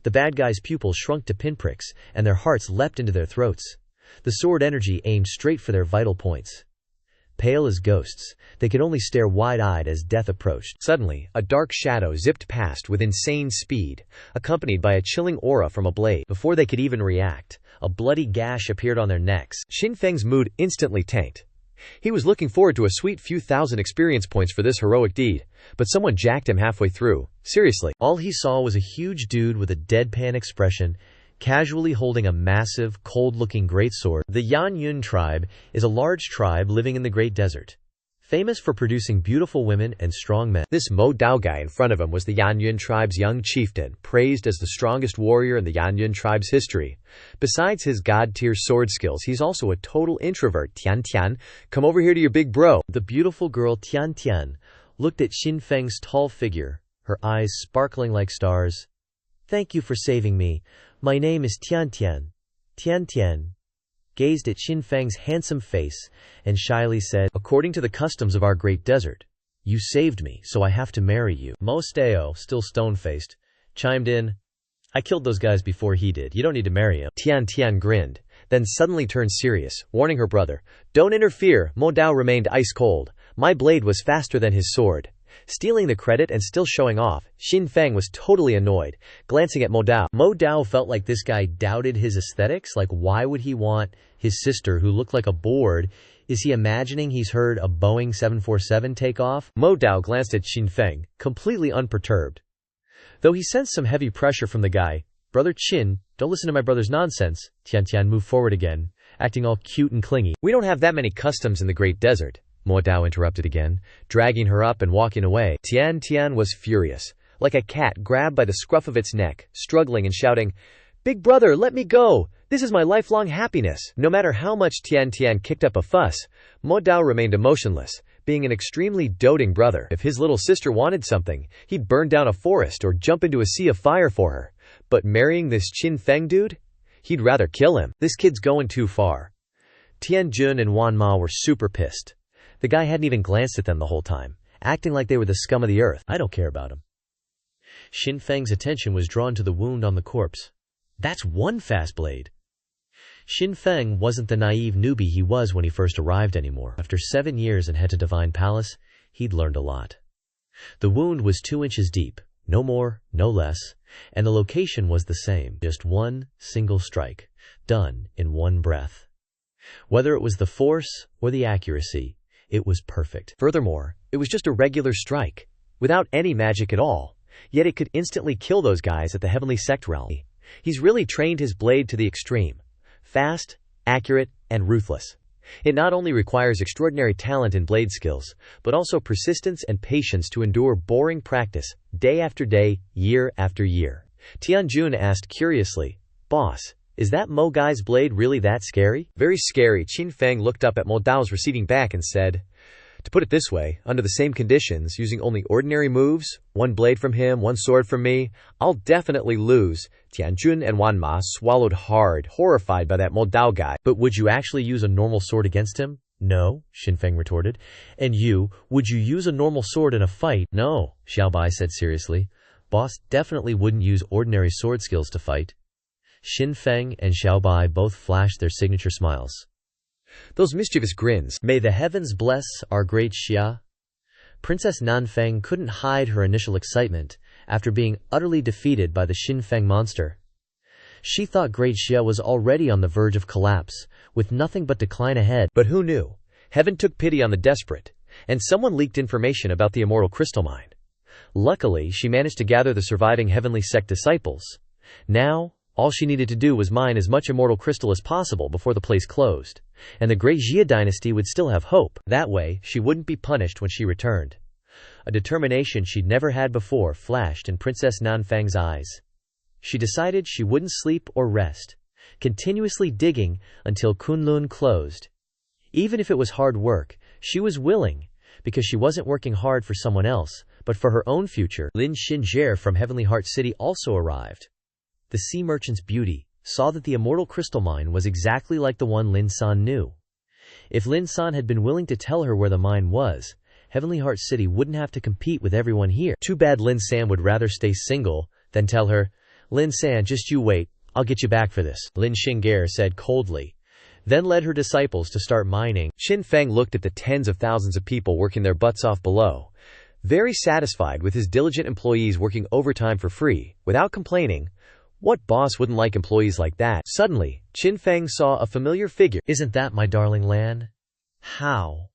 The bad guys' pupils shrunk to pinpricks, and their hearts leapt into their throats. The sword energy aimed straight for their vital points. Pale as ghosts, they could only stare wide-eyed as death approached. Suddenly, a dark shadow zipped past with insane speed, accompanied by a chilling aura from a blade. Before they could even react, a bloody gash appeared on their necks. Qin Feng's mood instantly tanked. He was looking forward to a sweet few thousand experience points for this heroic deed, but someone jacked him halfway through. Seriously. All he saw was a huge dude with a deadpan expression, casually holding a massive, cold-looking greatsword. The Yan Yun tribe is a large tribe living in the Great Desert. famous for producing beautiful women and strong men. This Mo Dao guy in front of him was the Yanyun tribe's young chieftain, praised as the strongest warrior in the Yanyun tribe's history. Besides his god-tier sword skills, he's also a total introvert. Tian Tian, come over here to your big bro. The beautiful girl Tian Tian looked at Xin Feng's tall figure, her eyes sparkling like stars. Thank you for saving me. My name is Tian Tian. Tian Tian gazed at Xin Feng's handsome face and shyly said, according to the customs of our great desert, you saved me, so I have to marry you. Mo Steo, still stone-faced, chimed in, I killed those guys before he did. You don't need to marry him. Tian Tian grinned, then suddenly turned serious, warning her brother, don't interfere. Mo Dao remained ice-cold. My blade was faster than his sword. Stealing the credit and still showing off, Xin Feng was totally annoyed, glancing at Mo Dao. Mo Dao felt like this guy doubted his aesthetics. Like, why would he want his sister, who looked like a board? Is he imagining he's heard a Boeing 747 take off? Mo Dao glanced at Xin Feng, completely unperturbed. Though he sensed some heavy pressure from the guy. Brother Qin, don't listen to my brother's nonsense. Tian Tian moved forward again, acting all cute and clingy. We don't have that many customs in the Great Desert. Mo Dao interrupted again, dragging her up and walking away. Tian Tian was furious, like a cat grabbed by the scruff of its neck, struggling and shouting, Big brother, let me go! This is my lifelong happiness! No matter how much Tian Tian kicked up a fuss, Mo Dao remained emotionless, being an extremely doting brother. If his little sister wanted something, he'd burn down a forest or jump into a sea of fire for her. But marrying this Xin Feng dude? He'd rather kill him. This kid's going too far. Tian Jun and Wan Ma were super pissed. The guy hadn't even glanced at them the whole time, acting like they were the scum of the earth. I don't care about him. Xin Feng's attention was drawn to the wound on the corpse. That's one fast blade. Xin Feng wasn't the naive newbie he was when he first arrived anymore. After 7 years and head to Divine Palace, he'd learned a lot. The wound was 2 inches deep, no more, no less, and the location was the same. Just one single strike, done in one breath. Whether it was the force or the accuracy, it was perfect. Furthermore, it was just a regular strike, without any magic at all, yet it could instantly kill those guys at the Heavenly Sect realm. He's really trained his blade to the extreme. Fast, accurate, and ruthless. It not only requires extraordinary talent and blade skills, but also persistence and patience to endure boring practice, day after day, year after year. Tian Jun asked curiously, Boss, is that Mo guy's blade really that scary? Very scary. Xin Feng looked up at Mo Dao's receding back and said, to put it this way, under the same conditions, using only ordinary moves, one blade from him, one sword from me, I'll definitely lose. Tianjun and Wan Ma swallowed hard, horrified by that Mo Dao guy. But would you actually use a normal sword against him? No, Xin Feng retorted. And you, would you use a normal sword in a fight? No, Xiaobai said seriously. Boss definitely wouldn't use ordinary sword skills to fight. Xin Feng and Xiaobai both flashed their signature smiles. Those mischievous grins. May the heavens bless our great Xia. Princess Nanfeng couldn't hide her initial excitement after being utterly defeated by the Xin Feng monster. She thought great Xia was already on the verge of collapse, with nothing but decline ahead. But who knew? Heaven took pity on the desperate, and someone leaked information about the immortal crystal mine. Luckily, she managed to gather the surviving Heavenly Sect disciples. Now, all she needed to do was mine as much immortal crystal as possible before the place closed, and the great Xia dynasty would still have hope. That way, she wouldn't be punished when she returned. A determination she'd never had before flashed in Princess Nanfeng's eyes. She decided she wouldn't sleep or rest, continuously digging until Kunlun closed. Even if it was hard work, she was willing, because she wasn't working hard for someone else, but for her own future. Lin Xinjie from Heavenly Heart City also arrived. The sea merchant's beauty saw that the immortal crystal mine was exactly like the one Lin San knew. If Lin San had been willing to tell her where the mine was, Heavenly Heart City wouldn't have to compete with everyone here. Too bad Lin San would rather stay single than tell her, Lin San, just you wait, I'll get you back for this, Lin Xinjie said coldly, then led her disciples to start mining. Xin Feng looked at the tens of thousands of people working their butts off below, very satisfied with his diligent employees working overtime for free, without complaining. What boss wouldn't like employees like that? Suddenly, Xin Feng saw a familiar figure. Isn't that my darling Lan? How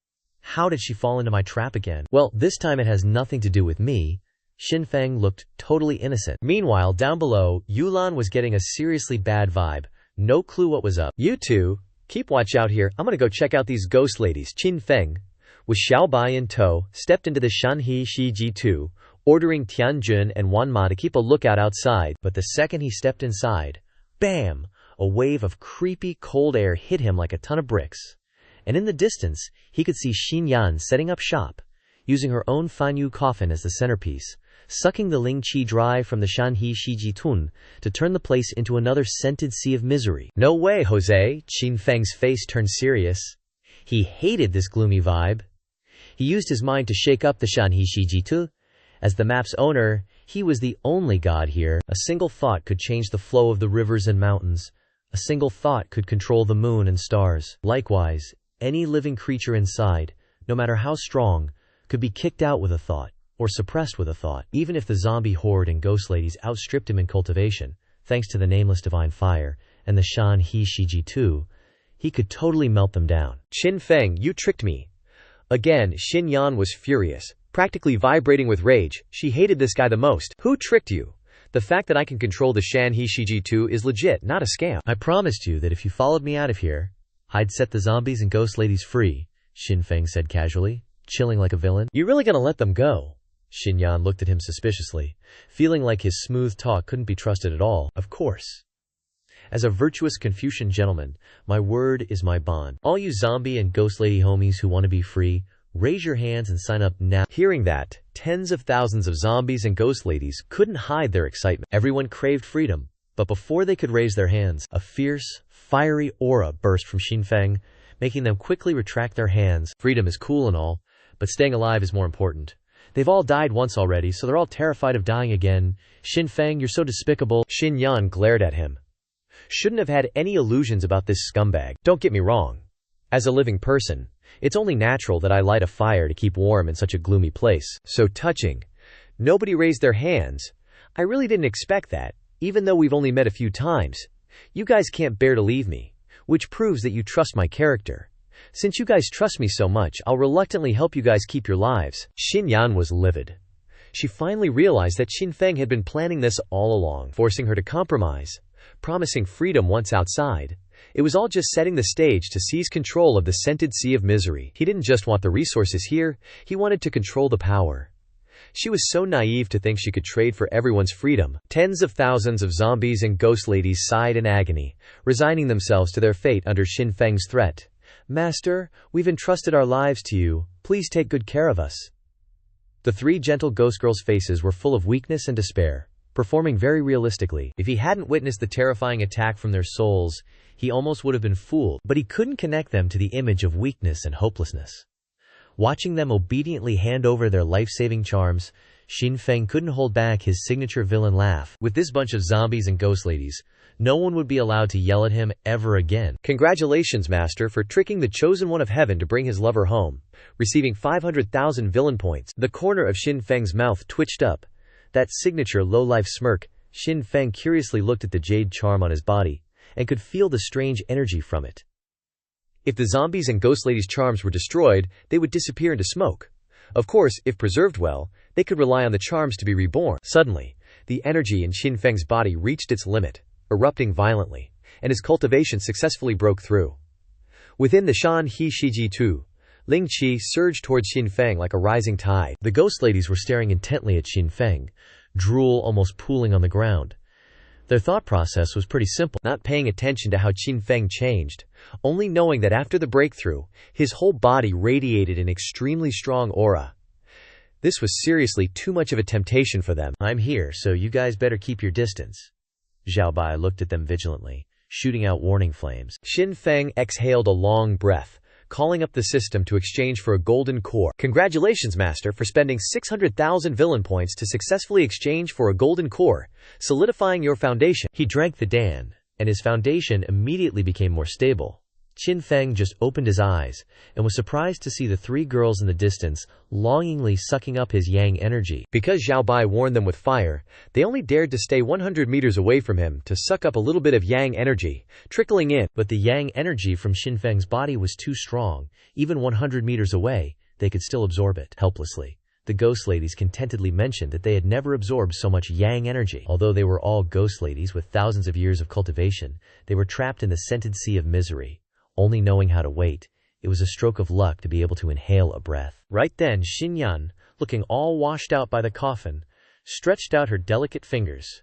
did she fall into my trap again? Well, this time it has nothing to do with me. Xin Feng looked totally innocent. Meanwhile, down below, Yulan was getting a seriously bad vibe. No clue what was up. You two, keep watch out here. I'm gonna go check out these ghost ladies. Xin Feng, with Xiaobai in tow, stepped into the Shanhe Shiji-2, ordering Tianjun and Wanma to keep a lookout outside. But the second he stepped inside, bam! A wave of creepy cold air hit him like a ton of bricks. And in the distance, he could see Xinyan setting up shop, using her own Fanyu coffin as the centerpiece, sucking the Ling Qi dry from the Shanhe Shiji-tun to turn the place into another scented sea of misery. No way, Jose! Xin Feng's face turned serious. He hated this gloomy vibe. He used his mind to shake up the Shanhe Shiji-tu. As the map's owner, he was the only god here. A single thought could change the flow of the rivers and mountains. A single thought could control the moon and stars. Likewise, any living creature inside, no matter how strong, could be kicked out with a thought, or suppressed with a thought. Even if the zombie horde and ghost ladies outstripped him in cultivation, thanks to the nameless divine fire, and the Shanhe Shiji-tu, he could totally melt them down. Xin Feng, you tricked me. Again, Xin Yan was furious, practically vibrating with rage. She hated this guy the most. Who tricked you? The fact that I can control the Shanhe Shiji-2 is legit, not a scam. I promised you that if you followed me out of here, I'd set the zombies and ghost ladies free, Xin Feng said casually, chilling like a villain. You really gonna let them go? Xin Yan looked at him suspiciously, feeling like his smooth talk couldn't be trusted at all. Of course. As a virtuous Confucian gentleman, my word is my bond. All you zombie and ghost lady homies who want to be free, raise your hands and sign up now. Hearing that, tens of thousands of zombies and ghost ladies couldn't hide their excitement. Everyone craved freedom, but before they could raise their hands, a fierce, fiery aura burst from Xin Feng, making them quickly retract their hands. Freedom is cool and all, but staying alive is more important. They've all died once already, so they're all terrified of dying again. Xin Feng, you're so despicable. Xin Yan glared at him. Shouldn't have had any illusions about this scumbag. Don't get me wrong. As a living person, it's only natural that I light a fire to keep warm in such a gloomy place. So touching. Nobody raised their hands. I really didn't expect that, even though we've only met a few times. You guys can't bear to leave me, which proves that you trust my character. Since you guys trust me so much, I'll reluctantly help you guys keep your lives. Xin Yan was livid. She finally realized that Xin Feng had been planning this all along, forcing her to compromise, promising freedom once outside. It was all just setting the stage to seize control of the scented sea of misery. He didn't just want the resources here, he wanted to control the power. She was so naive to think she could trade for everyone's freedom. Tens of thousands of zombies and ghost ladies sighed in agony, resigning themselves to their fate under Xin Feng's threat. Master, we've entrusted our lives to you. Please take good care of us. The three gentle ghost girls' faces were full of weakness and despair, performing very realistically. If he hadn't witnessed the terrifying attack from their souls, he almost would have been fooled, but he couldn't connect them to the image of weakness and hopelessness. Watching them obediently hand over their life-saving charms, Xin Feng couldn't hold back his signature villain laugh. With this bunch of zombies and ghost ladies, no one would be allowed to yell at him ever again. Congratulations, Master, for tricking the chosen one of heaven to bring his lover home, receiving 500,000 villain points. The corner of Xin Feng's mouth twitched up. That signature low-life smirk. Xin Feng curiously looked at the jade charm on his body, and could feel the strange energy from it. If the zombies and ghost ladies' charms were destroyed, they would disappear into smoke. Of course, if preserved well, they could rely on the charms to be reborn. Suddenly, the energy in Xin Feng's body reached its limit, erupting violently, and his cultivation successfully broke through. Within the Shanhe Shiji-2, Ling Qi surged towards Xin Feng like a rising tide. The ghost ladies were staring intently at Xin Feng, drool almost pooling on the ground. Their thought process was pretty simple, not paying attention to how Xin Feng changed, only knowing that after the breakthrough, his whole body radiated an extremely strong aura. This was seriously too much of a temptation for them. I'm here, so you guys better keep your distance. Zhao Bai looked at them vigilantly, shooting out warning flames. Xin Feng exhaled a long breath, calling up the system to exchange for a golden core. Congratulations, Master, for spending 600,000 villain points to successfully exchange for a golden core, solidifying your foundation. He drank the Dan, and his foundation immediately became more stable. Xin Feng just opened his eyes, and was surprised to see the three girls in the distance, longingly sucking up his yang energy. Because Zhao Bai warned them with fire, they only dared to stay 100 meters away from him to suck up a little bit of yang energy, trickling in. But the yang energy from Xin Feng's body was too strong. Even 100 meters away, they could still absorb it. Helplessly, the ghost ladies contentedly mentioned that they had never absorbed so much yang energy. Although they were all ghost ladies with thousands of years of cultivation, they were trapped in the scented sea of misery, only knowing how to wait, It was a stroke of luck to be able to inhale a breath. Right then, Xinyan, looking all washed out by the coffin, stretched out her delicate fingers.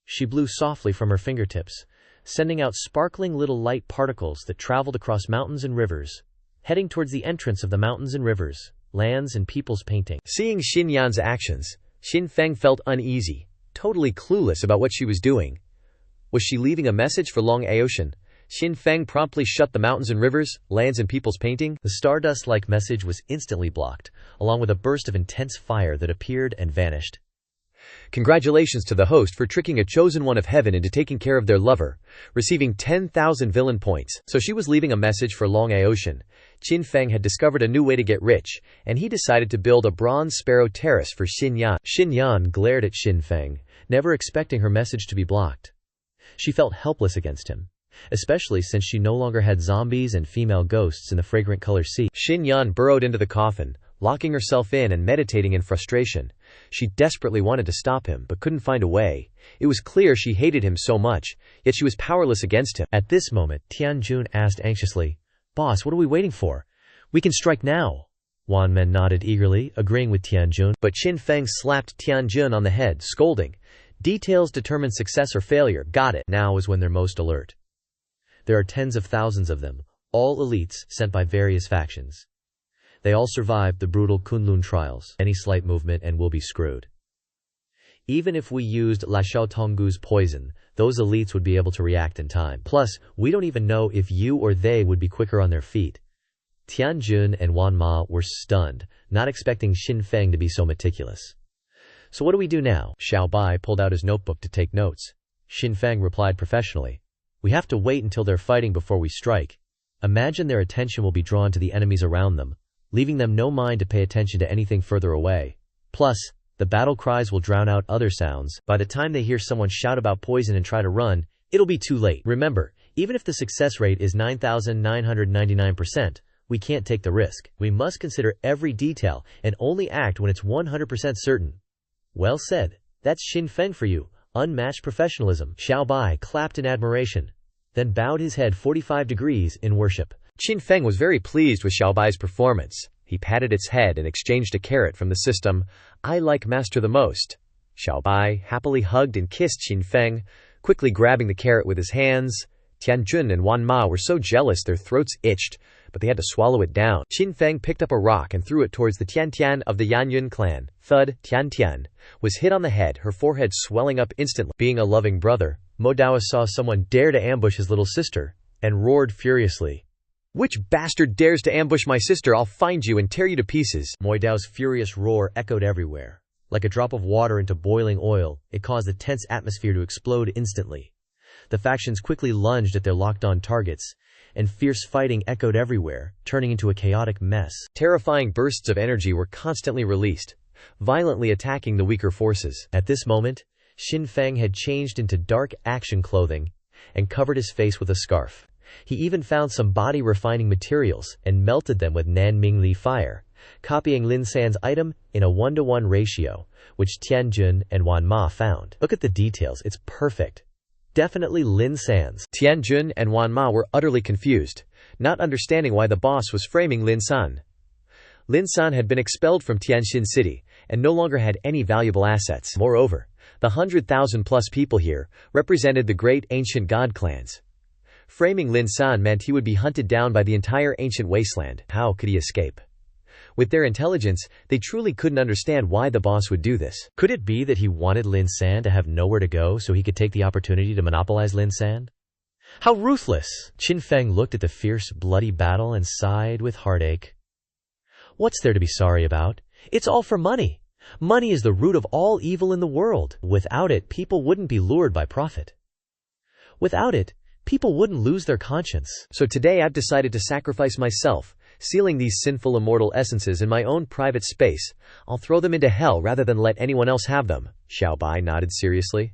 She blew softly from her fingertips, sending out sparkling little light particles that traveled across mountains and rivers, heading towards the entrance of the mountains and rivers, lands and people's painting. Seeing Xinyan's actions, Xin Feng felt uneasy, totally clueless about what she was doing. Was she leaving a message for Long Aocean? Xin Feng promptly shut the mountains and rivers, lands and people's painting. The stardust-like message was instantly blocked, along with a burst of intense fire that appeared and vanished. Congratulations to the host for tricking a chosen one of heaven into taking care of their lover, receiving 10,000 villain points. So she was leaving a message for Long Aocean. Xin Feng had discovered a new way to get rich, and he decided to build a bronze sparrow terrace for Xinyan. Xinyan glared at Xin Feng, never expecting her message to be blocked. She felt helpless against him, especially since she no longer had zombies and female ghosts in the fragrant color sea. Xinyan burrowed into the coffin, locking herself in and meditating in frustration. She desperately wanted to stop him, but couldn't find a way. It was clear she hated him so much, yet she was powerless against him. At this moment, Tianjun asked anxiously, "Boss, what are we waiting for? We can strike now." Wan Men nodded eagerly, agreeing with Tianjun, but Xin Feng slapped Tianjun on the head, scolding, "Details determine success or failure, got it." Now is when they're most alert. There are tens of thousands of them, all elites sent by various factions. They all survived the brutal Kunlun trials. Any slight movement and we'll be screwed. Even if we used La Xiao Tonggu's poison, those elites would be able to react in time. Plus, we don't even know if you or they would be quicker on their feet. Tianjun and Wan Ma were stunned, not expecting Xin Feng to be so meticulous. So what do we do now? Xiao Bai pulled out his notebook to take notes. Xin Feng replied professionally, "We have to wait until they're fighting before we strike. Imagine their attention will be drawn to the enemies around them, leaving them no mind to pay attention to anything further away. Plus, the battle cries will drown out other sounds. By the time they hear someone shout about poison and try to run, it'll be too late. Remember, even if the success rate is 9,999%, we can't take the risk. We must consider every detail and only act when it's 100% certain." Well said. That's Xin Feng for you. Unmatched professionalism. Xiao Bai clapped in admiration, then bowed his head 45 degrees in worship. Xin Feng was very pleased with Xiao Bai's performance. He patted its head and exchanged a carrot from the system. "I like master the most." Xiao Bai happily hugged and kissed Xin Feng, quickly grabbing the carrot with his hands. Tianjun and Wan Ma were so jealous their throats itched, but they had to swallow it down. Xin Feng picked up a rock and threw it towards the Tian of the Yanyun clan. Thud, Tian was hit on the head, her forehead swelling up instantly. Being a loving brother, Mo Dao saw someone dare to ambush his little sister, and roared furiously, "Which bastard dares to ambush my sister? I'll find you and tear you to pieces." Mo Dao's furious roar echoed everywhere. Like a drop of water into boiling oil, it caused the tense atmosphere to explode instantly. The factions quickly lunged at their locked-on targets, and fierce fighting echoed everywhere, turning into a chaotic mess. Terrifying bursts of energy were constantly released, violently attacking the weaker forces. At this moment, Xin Feng had changed into dark action clothing and covered his face with a scarf. He even found some body-refining materials and melted them with Nanmingli fire, copying Lin San's item in a 1-to-1 ratio, which Tianjun and Wan Ma found. Look at the details, it's perfect. Definitely Lin San's. Tianjun and Wan Ma were utterly confused, not understanding why the boss was framing Lin San. Lin San had been expelled from Tianxin City, and no longer had any valuable assets. Moreover, the 100,000+ people here represented the great ancient god clans. Framing Lin San meant he would be hunted down by the entire ancient wasteland. How could he escape? With their intelligence, they truly couldn't understand why the boss would do this. Could it be that he wanted Lin San to have nowhere to go so he could take the opportunity to monopolize Lin San? How ruthless! Xin Feng looked at the fierce, bloody battle and sighed with heartache. What's there to be sorry about? It's all for money. Money is the root of all evil in the world. Without it, people wouldn't be lured by profit. Without it, people wouldn't lose their conscience. So today I've decided to sacrifice myself, sealing these sinful immortal essences in my own private space. I'll throw them into hell rather than let anyone else have them. Xiao Bai nodded seriously.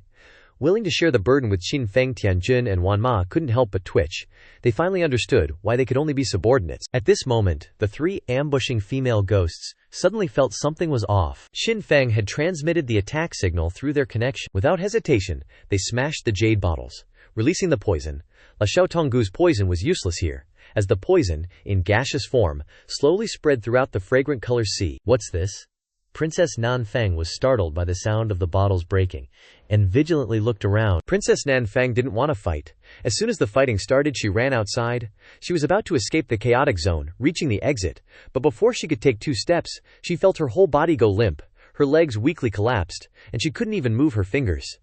Willing to share the burden with Xin Feng, Tianjun and Wan Ma couldn't help but twitch. They finally understood why they could only be subordinates. At this moment, the three ambushing female ghosts suddenly felt something was off. Xin Feng had transmitted the attack signal through their connection. Without hesitation, they smashed the jade bottles, releasing the poison. La Xiao Tonggu's poison was useless here, as the poison, in gaseous form, slowly spread throughout the fragrant color sea. What's this? Princess Nanfeng was startled by the sound of the bottles breaking, and vigilantly looked around. Princess Nanfeng didn't want to fight. As soon as the fighting started, she ran outside. She was about to escape the chaotic zone, reaching the exit, but before she could take 2 steps, she felt her whole body go limp, her legs weakly collapsed, and she couldn't even move her fingers.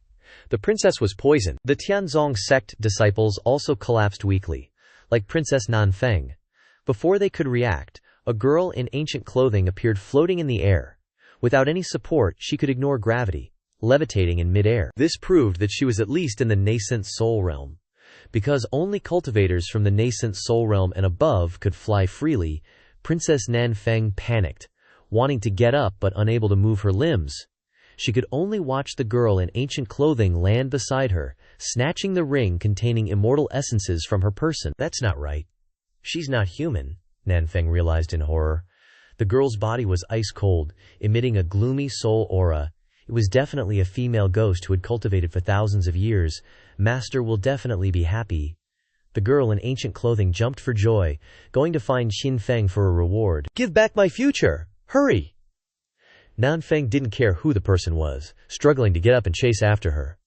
The princess was poisoned. The Tianzong sect disciples also collapsed weakly, like Princess Nanfeng. Before they could react, a girl in ancient clothing appeared floating in the air. Without any support, she could ignore gravity, levitating in midair. This proved that she was at least in the nascent soul realm. Because only cultivators from the nascent soul realm and above could fly freely, Princess Nanfeng panicked, wanting to get up but unable to move her limbs. She could only watch the girl in ancient clothing land beside her, snatching the ring containing immortal essences from her person. That's not right. She's not human, Nanfeng realized in horror. The girl's body was ice cold, emitting a gloomy soul aura. It was definitely a female ghost who had cultivated for thousands of years. Master will definitely be happy. The girl in ancient clothing jumped for joy, going to find Xin Feng for a reward. Give back my future! Hurry! Nanfeng didn't care who the person was, struggling to get up and chase after her.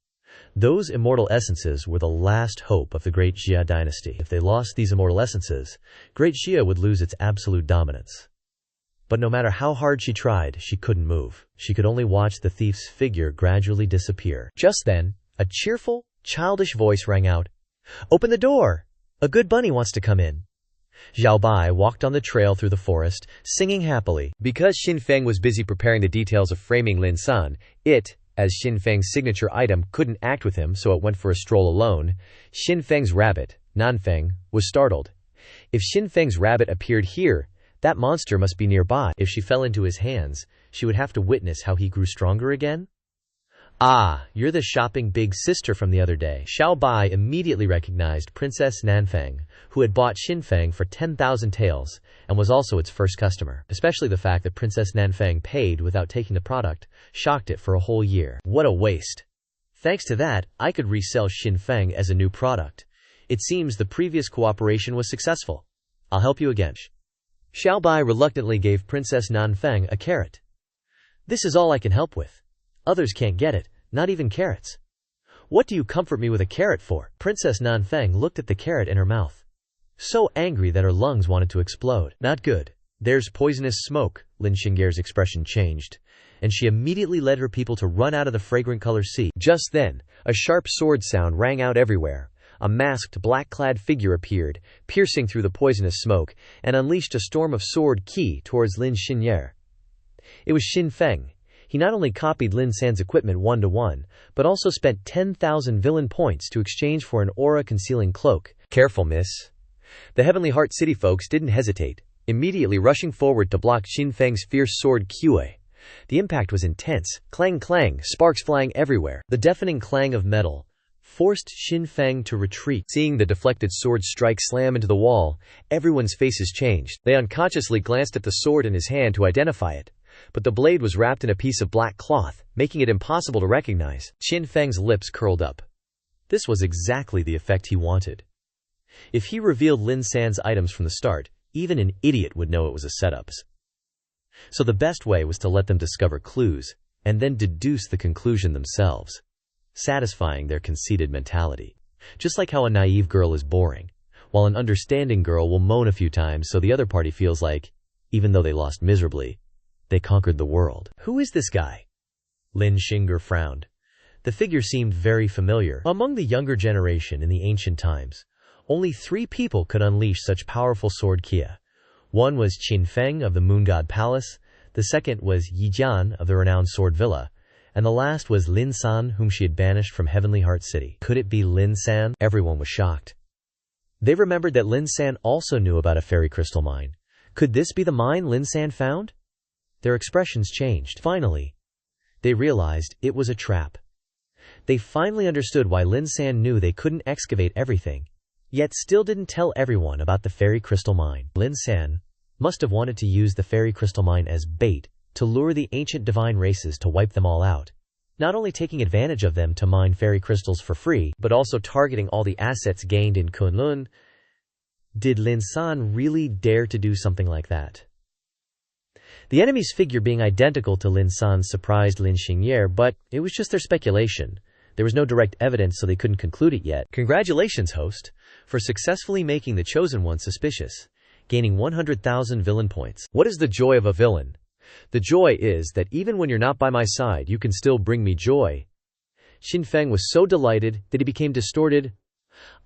Those immortal essences were the last hope of the Great Xia dynasty. If they lost these immortal essences, Great Xia would lose its absolute dominance. But no matter how hard she tried, she couldn't move. She could only watch the thief's figure gradually disappear. Just then, a cheerful, childish voice rang out. Open the door! A good bunny wants to come in. Zhao Bai walked on the trail through the forest, singing happily. Because Xin Feng was busy preparing the details of framing Lin San, it, as Xin Feng's signature item, couldn't act with him, so it went for a stroll alone. Xin Feng's rabbit, Nanfeng, was startled. If Xin Feng's rabbit appeared here, that monster must be nearby. If she fell into his hands, she would have to witness how he grew stronger again. Ah, you're the shopping big sister from the other day. Xiao Bai immediately recognized Princess Nanfeng, who had bought Xin Feng for 10,000 taels, and was also its first customer. Especially the fact that Princess Nanfeng paid without taking the product, shocked it for a whole year. What a waste. Thanks to that, I could resell Xin Feng as a new product. It seems the previous cooperation was successful. I'll help you again. Xiao Bai reluctantly gave Princess Nanfeng a carrot. This is all I can help with. Others can't get it, not even carrots. What do you comfort me with a carrot for? Princess Nanfeng looked at the carrot in her mouth, so angry that her lungs wanted to explode. Not good. There's poisonous smoke. Lin Xingye's expression changed, and she immediately led her people to run out of the fragrant color sea. Just then, a sharp sword sound rang out everywhere. A masked, black-clad figure appeared, piercing through the poisonous smoke, and unleashed a storm of sword ki towards Lin Xingye. It was Xin Feng. He not only copied Lin San's equipment 1-to-1, but also spent 10,000 villain points to exchange for an aura-concealing cloak. Careful, miss. The Heavenly Heart City folks didn't hesitate, immediately rushing forward to block Xin Feng's fierce sword Qi. The impact was intense, clang clang, sparks flying everywhere. The deafening clang of metal forced Xin Feng to retreat. Seeing the deflected sword strike slam into the wall, everyone's faces changed. They unconsciously glanced at the sword in his hand to identify it. But the blade was wrapped in a piece of black cloth, making it impossible to recognize. Xin Feng's lips curled up. This was exactly the effect he wanted. If he revealed Lin San's items from the start, even an idiot would know it was a setup. So the best way was to let them discover clues, and then deduce the conclusion themselves, satisfying their conceited mentality. Just like how a naive girl is boring, while an understanding girl will moan a few times so the other party feels like, even though they lost miserably, they conquered the world. Who is this guy? Lin Xingye frowned. The figure seemed very familiar. Among the younger generation in the ancient times, only 3 people could unleash such powerful sword Qi. One was Qin Feng of the Moon God Palace, the second was Yi Jian of the renowned Sword Villa, and the last was Lin San, whom she had banished from Heavenly Heart City. Could it be Lin San? Everyone was shocked. They remembered that Lin San also knew about a fairy crystal mine. Could this be the mine Lin San found? Their expressions changed. Finally, they realized it was a trap. They finally understood why Lin San knew they couldn't excavate everything, yet still didn't tell everyone about the fairy crystal mine. Lin San must have wanted to use the fairy crystal mine as bait to lure the ancient divine races to wipe them all out, not only taking advantage of them to mine fairy crystals for free, but also targeting all the assets gained in Kunlun. Did Lin San really dare to do something like that? The enemy's figure being identical to Lin San's surprised Lin Xingye, but it was just their speculation. There was no direct evidence, so they couldn't conclude it yet. Congratulations, host, for successfully making the chosen one suspicious, gaining 100,000 villain points. What is the joy of a villain? The joy is that even when you're not by my side, you can still bring me joy. Xin Feng was so delighted that he became distorted.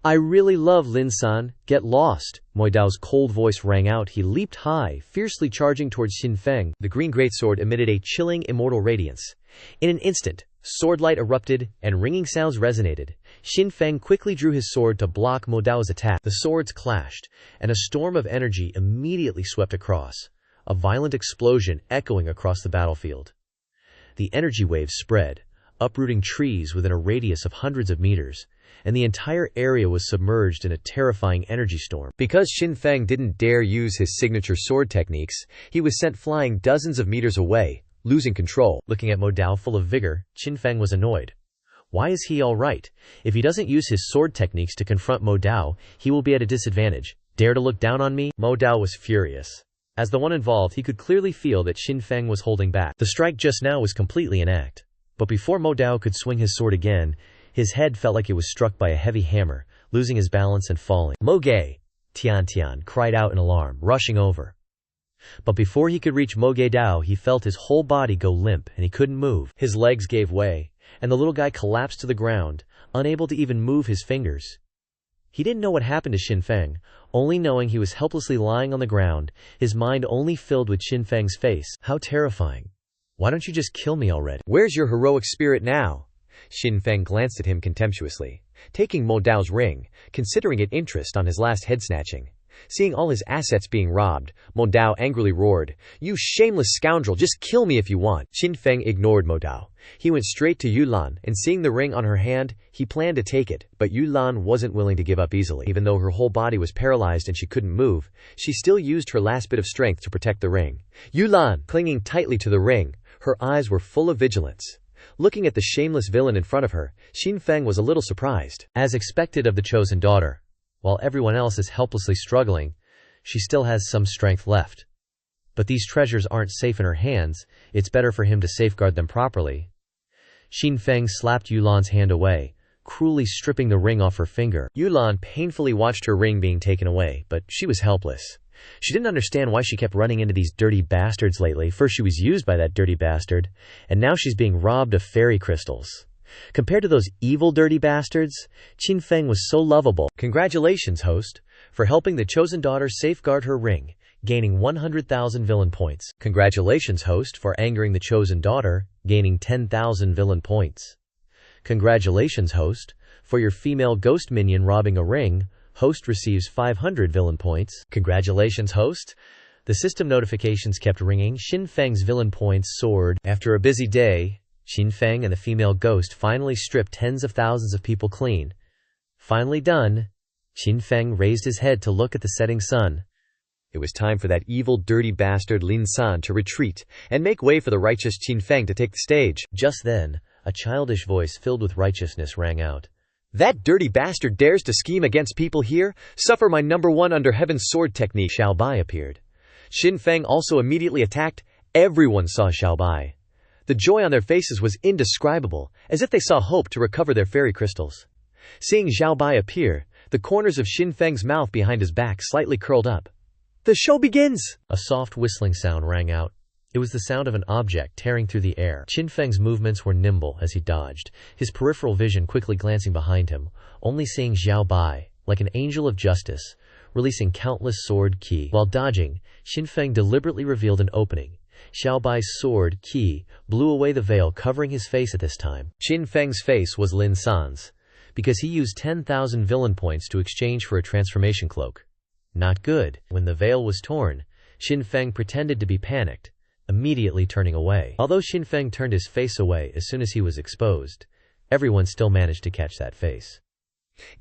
I really love Lin San, get lost. Mo Dao's cold voice rang out. He leaped high, fiercely charging towards Xin Feng. The green greatsword emitted a chilling, immortal radiance. In an instant, sword light erupted, and ringing sounds resonated. Xin Feng quickly drew his sword to block Mo Dao's attack. The swords clashed, and a storm of energy immediately swept across, a violent explosion echoing across the battlefield. The energy waves spread, uprooting trees within a radius of hundreds of meters, and the entire area was submerged in a terrifying energy storm. Because Xin Feng didn't dare use his signature sword techniques, he was sent flying dozens of meters away, losing control. Looking at Mo Dao full of vigor, Xin Feng was annoyed. Why is he all right? If he doesn't use his sword techniques to confront Mo Dao, he will be at a disadvantage. Dare to look down on me? Mo Dao was furious. As the one involved, he could clearly feel that Xin Feng was holding back. The strike just now was completely an act. But before Mo Dao could swing his sword again, his head felt like it was struck by a heavy hammer, losing his balance and falling. Mo Ge! Tian Tian cried out in alarm, rushing over. But before he could reach Mo Ge Dao, he felt his whole body go limp and he couldn't move. His legs gave way, and the little guy collapsed to the ground, unable to even move his fingers. He didn't know what happened to Xin Feng, only knowing he was helplessly lying on the ground, his mind only filled with Xin Feng's face. How terrifying. Why don't you just kill me already? Where's your heroic spirit now? Xin Feng glanced at him contemptuously, taking Mo Dao's ring, considering it interest on his last head snatching. Seeing all his assets being robbed, Mo Dao angrily roared, "You shameless scoundrel, just kill me if you want." Xin Feng ignored Mo Dao. He went straight to Yulan, and seeing the ring on her hand, he planned to take it, but Yulan wasn't willing to give up easily. Even though her whole body was paralyzed and she couldn't move, she still used her last bit of strength to protect the ring. Yulan, clinging tightly to the ring, her eyes were full of vigilance. Looking at the shameless villain in front of her, Xin Feng was a little surprised. As expected of the chosen daughter, while everyone else is helplessly struggling, she still has some strength left. But these treasures aren't safe in her hands, it's better for him to safeguard them properly. Xin Feng slapped Yulan's hand away, cruelly stripping the ring off her finger. Yulan painfully watched her ring being taken away, but she was helpless. She didn't understand why she kept running into these dirty bastards lately. First she was used by that dirty bastard, and now she's being robbed of fairy crystals. Compared to those evil dirty bastards, Xin Feng was so lovable. Congratulations, host, for helping the chosen daughter safeguard her ring, gaining 100,000 villain points. Congratulations, host, for angering the chosen daughter, gaining 10,000 villain points. Congratulations, host, for your female ghost minion robbing a ring. Host receives 500 villain points. Congratulations, host. The system notifications kept ringing. Xin Feng's villain points soared. After a busy day, Xin Feng and the female ghost finally stripped tens of thousands of people clean. Finally done, Xin Feng raised his head to look at the setting sun. It was time for that evil, dirty bastard Lin San to retreat and make way for the righteous Xin Feng to take the stage. Just then, a childish voice filled with righteousness rang out. That dirty bastard dares to scheme against people here? Suffer my #1 under heaven's sword technique. Xiao Bai appeared. Xin Feng also immediately attacked. Everyone saw Xiao Bai. The joy on their faces was indescribable, as if they saw hope to recover their fairy crystals. Seeing Xiao Bai appear, the corners of Xin Feng's mouth behind his back slightly curled up. The show begins! A soft whistling sound rang out. It was the sound of an object tearing through the air. Xin Feng's movements were nimble as he dodged, his peripheral vision quickly glancing behind him, only seeing Xiao Bai, like an angel of justice, releasing countless sword ki. While dodging, Xin Feng deliberately revealed an opening. Xiao Bai's sword ki blew away the veil covering his face at this time. Xin Feng's face was Lin San's, because he used 10,000 villain points to exchange for a transformation cloak. Not good. When the veil was torn, Xin Feng pretended to be panicked, immediately turning away. Although Xin Feng turned his face away as soon as he was exposed, everyone still managed to catch that face.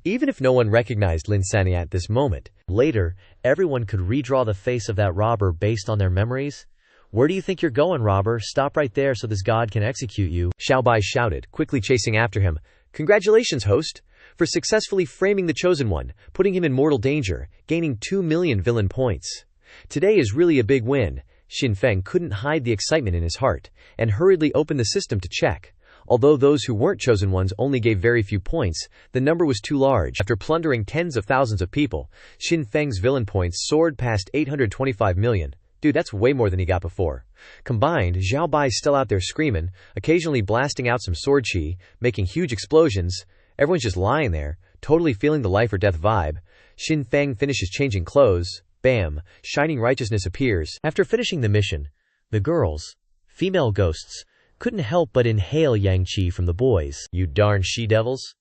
Even if no one recognized Lin Sanny at this moment, later, everyone could redraw the face of that robber based on their memories. Where do you think you're going, robber? Stop right there so this god can execute you. Xiao Bai shouted, quickly chasing after him. Congratulations, host, for successfully framing the Chosen One, putting him in mortal danger, gaining 2 million villain points. Today is really a big win. Xin Feng couldn't hide the excitement in his heart, and hurriedly opened the system to check. Although those who weren't chosen ones only gave very few points, the number was too large. After plundering tens of thousands of people, Xin Feng's villain points soared past 825 million. Dude, that's way more than he got before. Combined, Zhao Bai's still out there screaming, occasionally blasting out some sword chi, making huge explosions. Everyone's just lying there, totally feeling the life or death vibe. Xin Feng finishes changing clothes. Bam! Shining righteousness appears. After finishing the mission, the girls, female ghosts, couldn't help but inhale yang qi from the boys. You darn she-devils.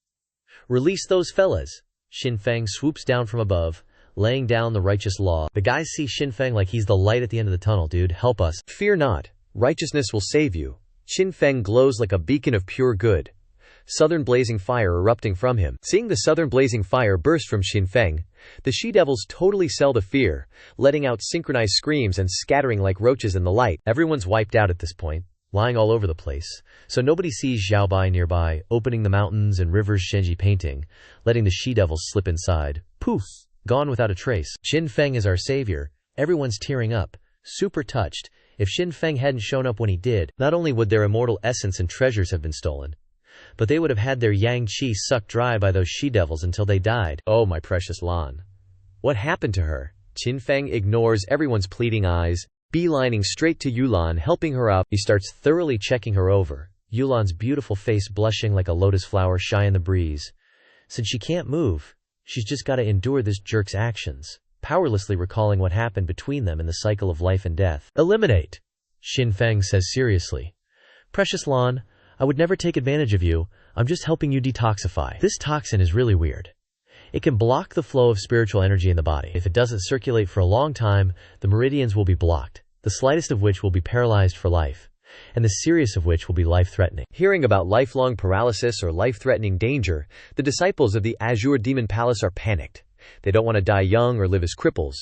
Release those fellas. Xin Feng swoops down from above, laying down the righteous law. The guys see Xin Feng like he's the light at the end of the tunnel. Dude, help us. Fear not. Righteousness will save you. Xin Feng glows like a beacon of pure good. Southern blazing fire erupting from him. Seeing the southern blazing fire burst from Xin Feng, the she-devils totally sell to fear, letting out synchronized screams and scattering like roaches in the light. Everyone's wiped out at this point, lying all over the place, so nobody sees Zhao Bai nearby, opening the mountains and rivers Shenji painting, letting the she-devils slip inside. Poof! Gone without a trace. Xin Feng is our savior. Everyone's tearing up, super touched. If Xin Feng hadn't shown up when he did, not only would their immortal essence and treasures have been stolen, but they would have had their yang qi sucked dry by those she-devils until they died. Oh, my precious Lan. What happened to her? Xin Feng ignores everyone's pleading eyes, beelining straight to Yulan, helping her up. He starts thoroughly checking her over, Yulan's beautiful face blushing like a lotus flower shy in the breeze. Since she can't move, she's just gotta endure this jerk's actions, powerlessly recalling what happened between them in the cycle of life and death. Eliminate, Xin Feng says seriously. Precious Lan, I would never take advantage of you. I'm just helping you detoxify. This toxin is really weird. It can block the flow of spiritual energy in the body. If it doesn't circulate for a long time, the meridians will be blocked, the slightest of which will be paralyzed for life, and the serious of which will be life-threatening. Hearing about lifelong paralysis or life-threatening danger, the disciples of the Azure Demon Palace are panicked. They don't want to die young or live as cripples.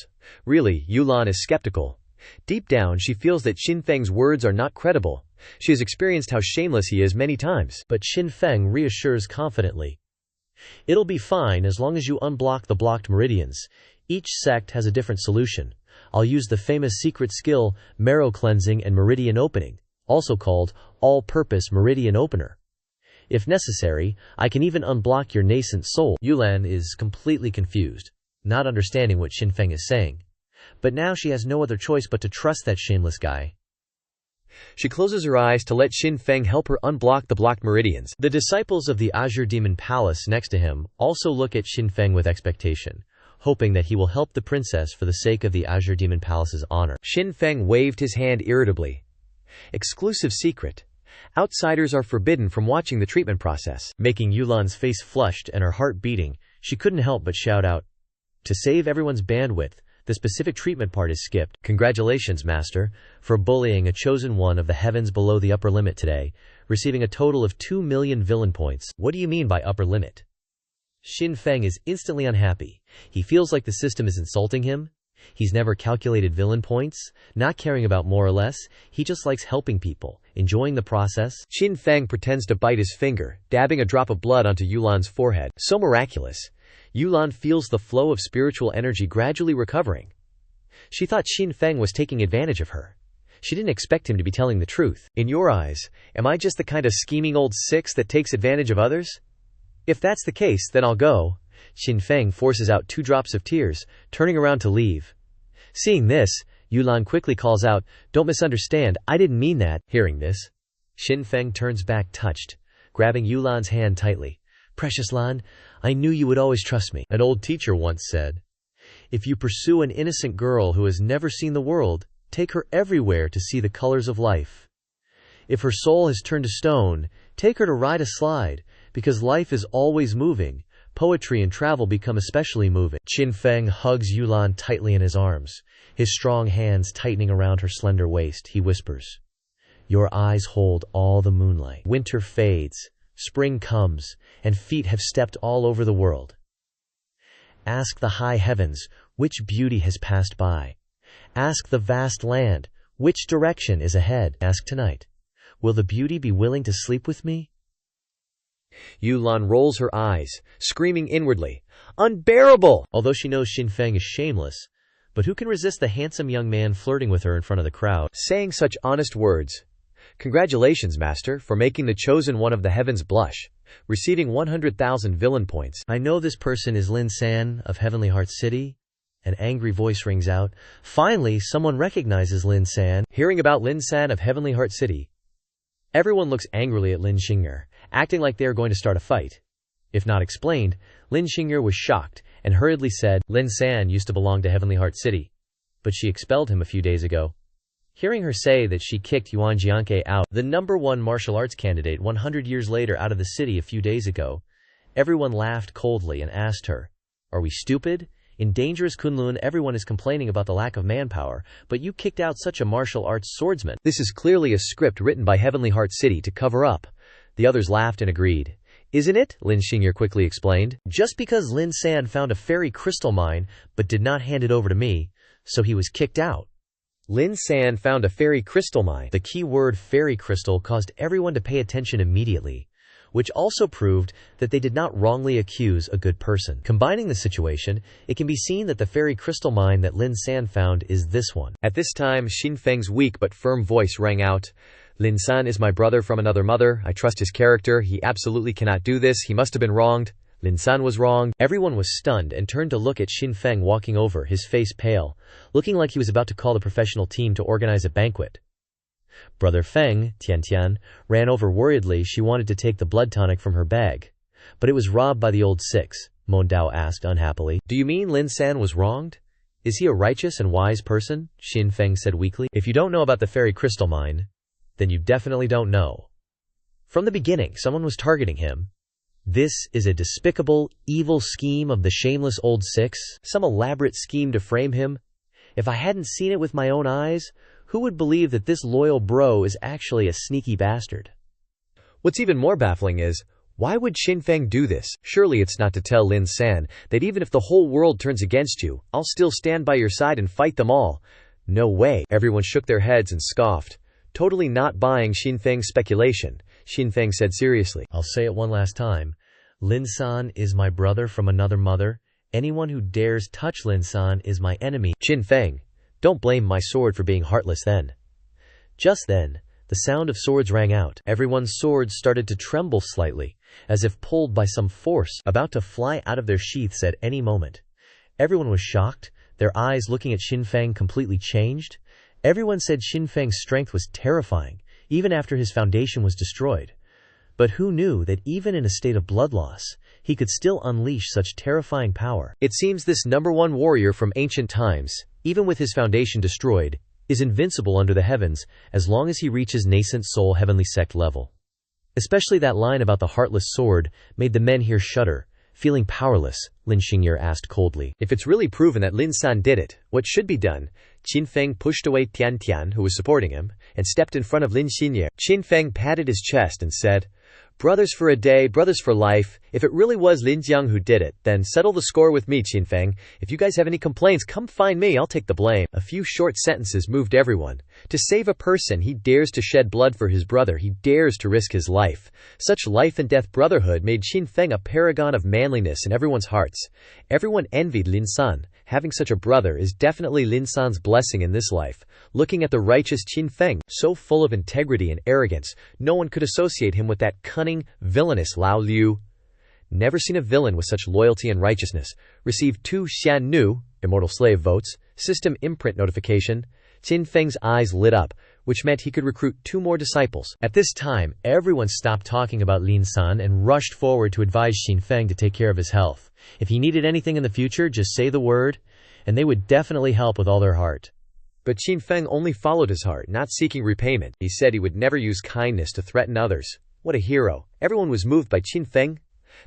Really, Yulan is skeptical. Deep down, she feels that Xin Feng's words are not credible. She has experienced how shameless he is many times. But Xin Feng reassures confidently. It'll be fine as long as you unblock the blocked meridians. Each sect has a different solution. I'll use the famous secret skill, marrow cleansing and meridian opening, also called all-purpose meridian opener. If necessary, I can even unblock your nascent soul. Yulan is completely confused, not understanding what Xin Feng is saying. But now she has no other choice but to trust that shameless guy. She closes her eyes to let Xin Feng help her unblock the blocked meridians. The disciples of the Azure Demon Palace next to him also look at Xin Feng with expectation, hoping that he will help the princess for the sake of the Azure Demon Palace's honor. Xin Feng waved his hand irritably. Exclusive secret. Outsiders are forbidden from watching the treatment process. Making Yulan's face flushed and her heart beating, she couldn't help but shout out. To save everyone's bandwidth, the specific treatment part is skipped. Congratulations, Master, for bullying a chosen one of the heavens below the upper limit today, receiving a total of 2 million villain points. What do you mean by upper limit? Xin Feng is instantly unhappy. He feels like the system is insulting him. He's never calculated villain points, not caring about more or less. He just likes helping people, enjoying the process. Xin Feng pretends to bite his finger, dabbing a drop of blood onto Yulan's forehead. So miraculous. Yulan feels the flow of spiritual energy gradually recovering. She thought Xin Feng was taking advantage of her. She didn't expect him to be telling the truth. In your eyes, am I just the kind of scheming old six that takes advantage of others? If that's the case, then I'll go. Xin Feng forces out 2 drops of tears, turning around to leave. Seeing this, Yulan quickly calls out, "Don't misunderstand, I didn't mean that." Hearing this, Xin Feng turns back touched, grabbing Yulan's hand tightly. Precious Lan, I knew you would always trust me. An old teacher once said, if you pursue an innocent girl who has never seen the world, take her everywhere to see the colors of life. If her soul has turned to stone, take her to ride a slide, because life is always moving. Poetry and travel become especially moving. Xin Feng hugs Yulan tightly in his arms, his strong hands tightening around her slender waist. He whispers, your eyes hold all the moonlight. Winter fades. Spring comes, and feet have stepped all over the world. Ask the high heavens, which beauty has passed by. Ask the vast land, which direction is ahead. Ask tonight, will the beauty be willing to sleep with me? Yulan rolls her eyes, screaming inwardly, "Unbearable!" Although she knows Xin Feng is shameless, but who can resist the handsome young man flirting with her in front of the crowd? Saying such honest words. "Congratulations, master, for making the chosen one of the heavens blush, receiving 100,000 villain points." I know this person is Lin San of Heavenly Heart City. An angry voice rings out. Finally, someone recognizes Lin San. Hearing about Lin San of Heavenly Heart City, everyone looks angrily at Lin Xing'er, acting like they are going to start a fight. If not explained, Lin Xing'er was shocked and hurriedly said, "Lin San used to belong to Heavenly Heart City, but she expelled him a few days ago." Hearing her say that she kicked Yuan Jianke out, the #1 martial arts candidate 100 years later, out of the city a few days ago, everyone laughed coldly and asked her, "Are we stupid? In dangerous Kunlun, everyone is complaining about the lack of manpower, but you kicked out such a martial arts swordsman." This is clearly a script written by Heavenly Heart City to cover up. The others laughed and agreed. "Isn't it?" Lin Xing'er quickly explained. "Just because Lin San found a fairy crystal mine but did not hand it over to me, so he was kicked out." Lin San found a fairy crystal mine. The key word fairy crystal caused everyone to pay attention immediately, which also proved that they did not wrongly accuse a good person. Combining the situation, it can be seen that the fairy crystal mine that Lin San found is this one. At this time, Xin Feng's weak but firm voice rang out, "Lin San is my brother from another mother. I trust his character. He absolutely cannot do this. He must have been wronged. Lin San was wronged." Everyone was stunned and turned to look at Xin Feng walking over, his face pale, looking like he was about to call the professional team to organize a banquet. Brother Feng, Tian, ran over worriedly. She wanted to take the blood tonic from her bag, but it was robbed by the old six. Mon Dao asked unhappily. "Do you mean Lin San was wronged? Is he a righteous and wise person?" Xin Feng said weakly. "If you don't know about the fairy crystal mine, then you definitely don't know. From the beginning, someone was targeting him. This is a despicable, evil scheme of the shameless old six, some elaborate scheme to frame him. If I hadn't seen it with my own eyes, who would believe that this loyal bro is actually a sneaky bastard?" What's even more baffling is, why would Xin Feng do this? Surely it's not to tell Lin San that even if the whole world turns against you, I'll still stand by your side and fight them all. No way. Everyone shook their heads and scoffed. Totally not buying Xin Feng's speculation, Xin Feng said seriously. "I'll say it one last time. Lin San is my brother from another mother. Anyone who dares touch Lin San is my enemy." "Xin Feng, don't blame my sword for being heartless then." Just then, the sound of swords rang out. Everyone's swords started to tremble slightly, as if pulled by some force, about to fly out of their sheaths at any moment. Everyone was shocked, their eyes looking at Xin Feng completely changed. Everyone said Xin Feng's strength was terrifying, even after his foundation was destroyed. But who knew that even in a state of blood loss, he could still unleash such terrifying power? It seems this #1 warrior from ancient times, even with his foundation destroyed, is invincible under the heavens as long as he reaches nascent soul heavenly sect level. Especially that line about the heartless sword made the men here shudder. Feeling powerless, Lin Xing'er asked coldly. If it's really proven that Lin San did it, what should be done? Xin Feng pushed away Tian, who was supporting him, and stepped in front of Lin Xing'er. Xin Feng patted his chest and said, "Brothers for a day, brothers for life. If it really was Lin Jiang who did it, then settle the score with me, Xin Feng. If you guys have any complaints, come find me, I'll take the blame." A few short sentences moved everyone. To save a person, he dares to shed blood for his brother, he dares to risk his life. Such life and death brotherhood made Xin Feng a paragon of manliness in everyone's hearts. Everyone envied Lin San. Having such a brother is definitely Lin San's blessing in this life. Looking at the righteous Xin Feng, so full of integrity and arrogance, no one could associate him with that cunning, villainous Lao Liu. Never seen a villain with such loyalty and righteousness. Received 2 Xian Nu, immortal slave votes, system imprint notification. Xin Feng's eyes lit up, which meant he could recruit 2 more disciples. At this time, everyone stopped talking about Lin San and rushed forward to advise Xin Feng to take care of his health. If he needed anything in the future, just say the word, and they would definitely help with all their heart. But Xin Feng only followed his heart, not seeking repayment. He said he would never use kindness to threaten others. What a hero. Everyone was moved by Xin Feng.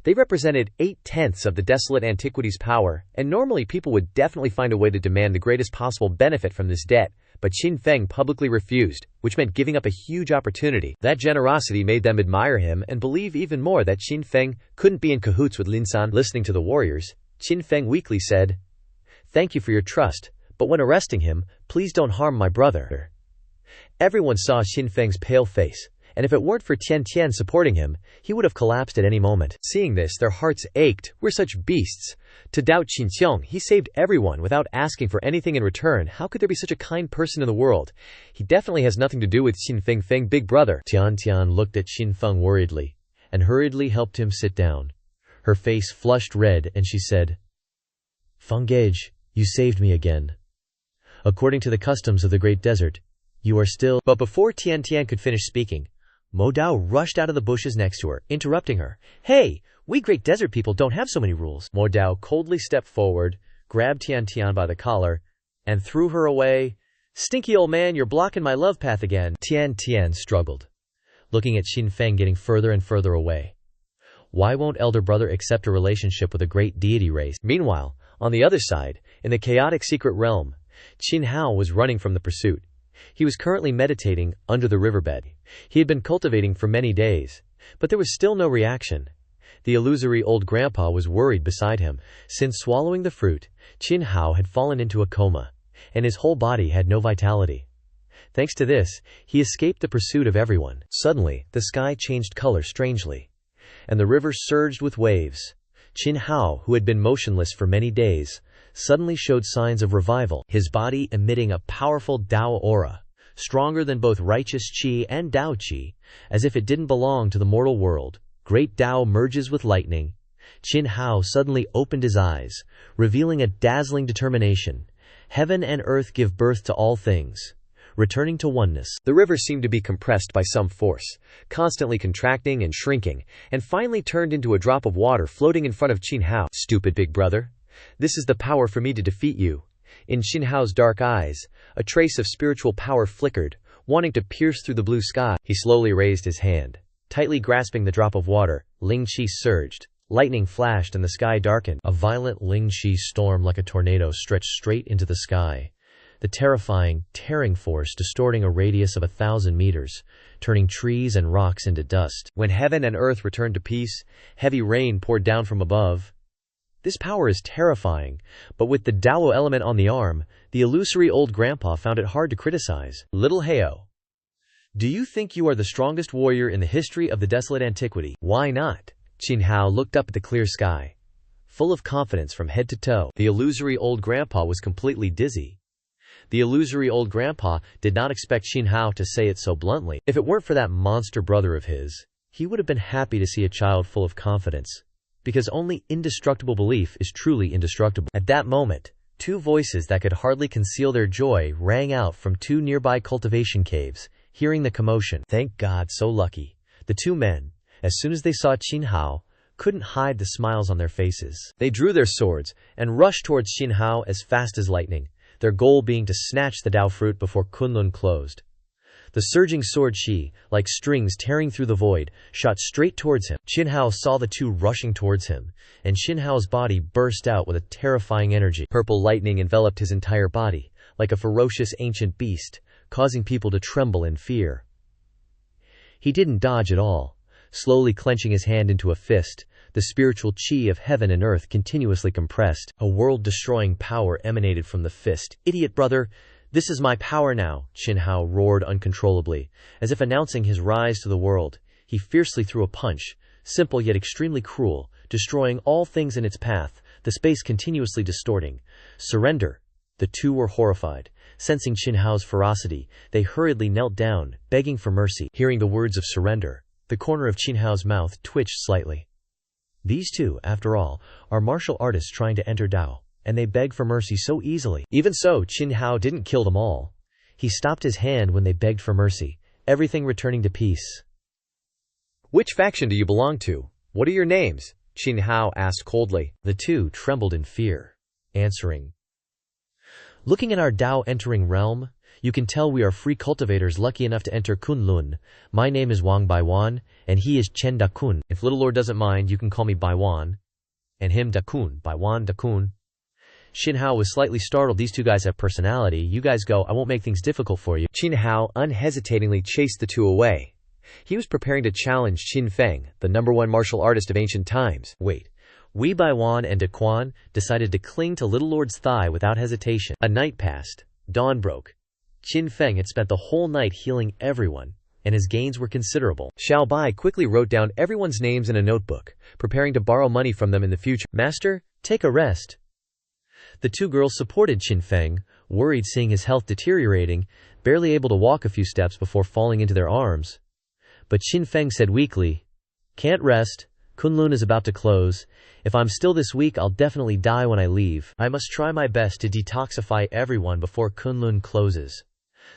They represented 8/10 of the desolate antiquity's power, and normally people would definitely find a way to demand the greatest possible benefit from this debt, but Xin Feng publicly refused, which meant giving up a huge opportunity. That generosity made them admire him and believe even more that Xin Feng couldn't be in cahoots with Lin San. Listening to the warriors, Xin Feng weakly said, "Thank you for your trust, but when arresting him, please don't harm my brother." Everyone saw Xin Feng's pale face, and if it weren't for Tian Tian supporting him, he would have collapsed at any moment. Seeing this, their hearts ached. We're such beasts. To doubt Qinqiang, he saved everyone without asking for anything in return. How could there be such a kind person in the world? He definitely has nothing to do with Xin Feng, big brother. Tian Tian looked at Xin Feng worriedly, and hurriedly helped him sit down. Her face flushed red, and she said, "Fengage, you saved me again. According to the customs of the Great Desert, you are still—" But before Tian Tian could finish speaking, Mo Dao rushed out of the bushes next to her, interrupting her. "Hey, we Great Desert people don't have so many rules." Mo Dao coldly stepped forward, grabbed Tian Tian by the collar, and threw her away. "Stinky old man, you're blocking my love path again." Tian Tian struggled, looking at Xin Feng getting further and further away. Why won't elder brother accept a relationship with a great deity race? Meanwhile, on the other side, in the chaotic secret realm, Qin Hao was running from the pursuit. He was currently meditating under the riverbed. He had been cultivating for many days, but there was still no reaction. The illusory old grandpa was worried beside him. Since swallowing the fruit, Qin Hao had fallen into a coma, and his whole body had no vitality. Thanks to this, he escaped the pursuit of everyone. Suddenly, the sky changed color strangely, and the river surged with waves. Qin Hao, who had been motionless for many days, suddenly showed signs of revival, his body emitting a powerful Dao aura, stronger than both righteous Qi and Dao Qi, as if it didn't belong to the mortal world. Great Dao merges with lightning. Qin Hao suddenly opened his eyes, revealing a dazzling determination. Heaven and earth give birth to all things, returning to oneness. The river seemed to be compressed by some force, constantly contracting and shrinking, and finally turned into a drop of water floating in front of Qin Hao. "Stupid big brother. This is the power for me to defeat you." In Qin Hao's dark eyes, a trace of spiritual power flickered, wanting to pierce through the blue sky. He slowly raised his hand, tightly grasping the drop of water. Ling Qi surged. Lightning flashed and the sky darkened. A violent Ling Qi storm like a tornado stretched straight into the sky, the terrifying, tearing force distorting a radius of 1,000 meters, turning trees and rocks into dust. When heaven and earth returned to peace, heavy rain poured down from above. This power is terrifying, but with the Dao element on the arm, the illusory old grandpa found it hard to criticize. "Little Hao, do you think you are the strongest warrior in the history of the desolate antiquity?" "Why not?" Qin Hao looked up at the clear sky, full of confidence from head to toe. The illusory old grandpa was completely dizzy. The illusory old grandpa did not expect Qin Hao to say it so bluntly. If it weren't for that monster brother of his, he would have been happy to see a child full of confidence, because only indestructible belief is truly indestructible. At that moment, two voices that could hardly conceal their joy rang out from two nearby cultivation caves. Hearing the commotion, "Thank God, so lucky." The two men, as soon as they saw Qin Hao, couldn't hide the smiles on their faces. They drew their swords and rushed towards Qin Hao as fast as lightning, their goal being to snatch the Dao fruit before Kunlun closed. The surging sword Qi, like strings tearing through the void, shot straight towards him. Qin Hao saw the two rushing towards him, and Qin Hao's body burst out with a terrifying energy. Purple lightning enveloped his entire body, like a ferocious ancient beast, causing people to tremble in fear. He didn't dodge at all, slowly clenching his hand into a fist, the spiritual Qi of heaven and earth continuously compressed. A world-destroying power emanated from the fist. "Idiot brother! This is my power now," Qin Hao roared uncontrollably, as if announcing his rise to the world. He fiercely threw a punch, simple yet extremely cruel, destroying all things in its path, the space continuously distorting. "Surrender!" The two were horrified. Sensing Qin Hao's ferocity, they hurriedly knelt down, begging for mercy. Hearing the words of surrender, the corner of Qin Hao's mouth twitched slightly. These two, after all, are martial artists trying to enter Dao, and they beg for mercy so easily. Even so, Qin Hao didn't kill them all. He stopped his hand when they begged for mercy, everything returning to peace. "Which faction do you belong to? What are your names?" Qin Hao asked coldly. The two trembled in fear, answering, "Looking at our Dao entering realm, you can tell we are free cultivators lucky enough to enter Kunlun. My name is Wang Baiwan, and he is Chen Dakun. If little lord doesn't mind, you can call me Baiwan, and him Dakun, Baiwan Dakun." Qin Hao was slightly startled. These two guys have personality. "You guys go, I won't make things difficult for you." Qin Hao unhesitatingly chased the two away. He was preparing to challenge Qin Feng, the #1 martial artist of ancient times. Wait. Wei Baiwan and Daquan decided to cling to Little Lord's thigh without hesitation. A night passed. Dawn broke. Qin Feng had spent the whole night healing everyone, and his gains were considerable. Xiao Bai quickly wrote down everyone's names in a notebook, preparing to borrow money from them in the future. Master, take a rest. The two girls supported Qin Feng, worried seeing his health deteriorating, barely able to walk a few steps before falling into their arms. But Qin Feng said weakly, "Can't rest. Kunlun is about to close. If I'm still this weak, I'll definitely die when I leave. I must try my best to detoxify everyone before Kunlun closes."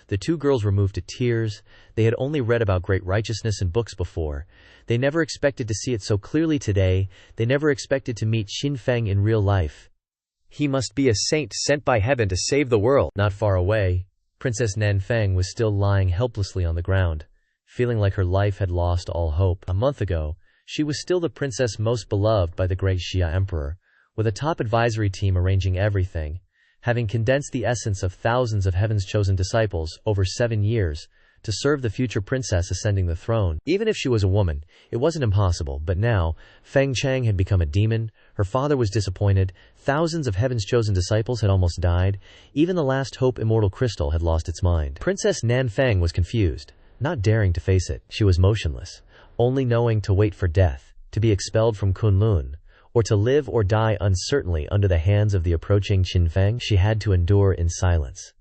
The two girls were moved to tears. They had only read about great righteousness in books before. They never expected to see it so clearly today. They never expected to meet Qin Feng in real life. He must be a saint sent by heaven to save the world. Not far away, Princess Nanfeng was still lying helplessly on the ground, feeling like her life had lost all hope. A month ago, she was still the princess most beloved by the great Xia Emperor, with a top advisory team arranging everything, having condensed the essence of thousands of heaven's chosen disciples over 7 years to serve the future princess ascending the throne. Even if she was a woman, it wasn't impossible, but now, Feng Chang had become a demon, her father was disappointed, thousands of heaven's chosen disciples had almost died, even the last hope immortal crystal had lost its mind. Princess Nanfeng was confused, not daring to face it. She was motionless, only knowing to wait for death, to be expelled from Kunlun, or to live or die uncertainly under the hands of the approaching Qin Feng. She had to endure in silence.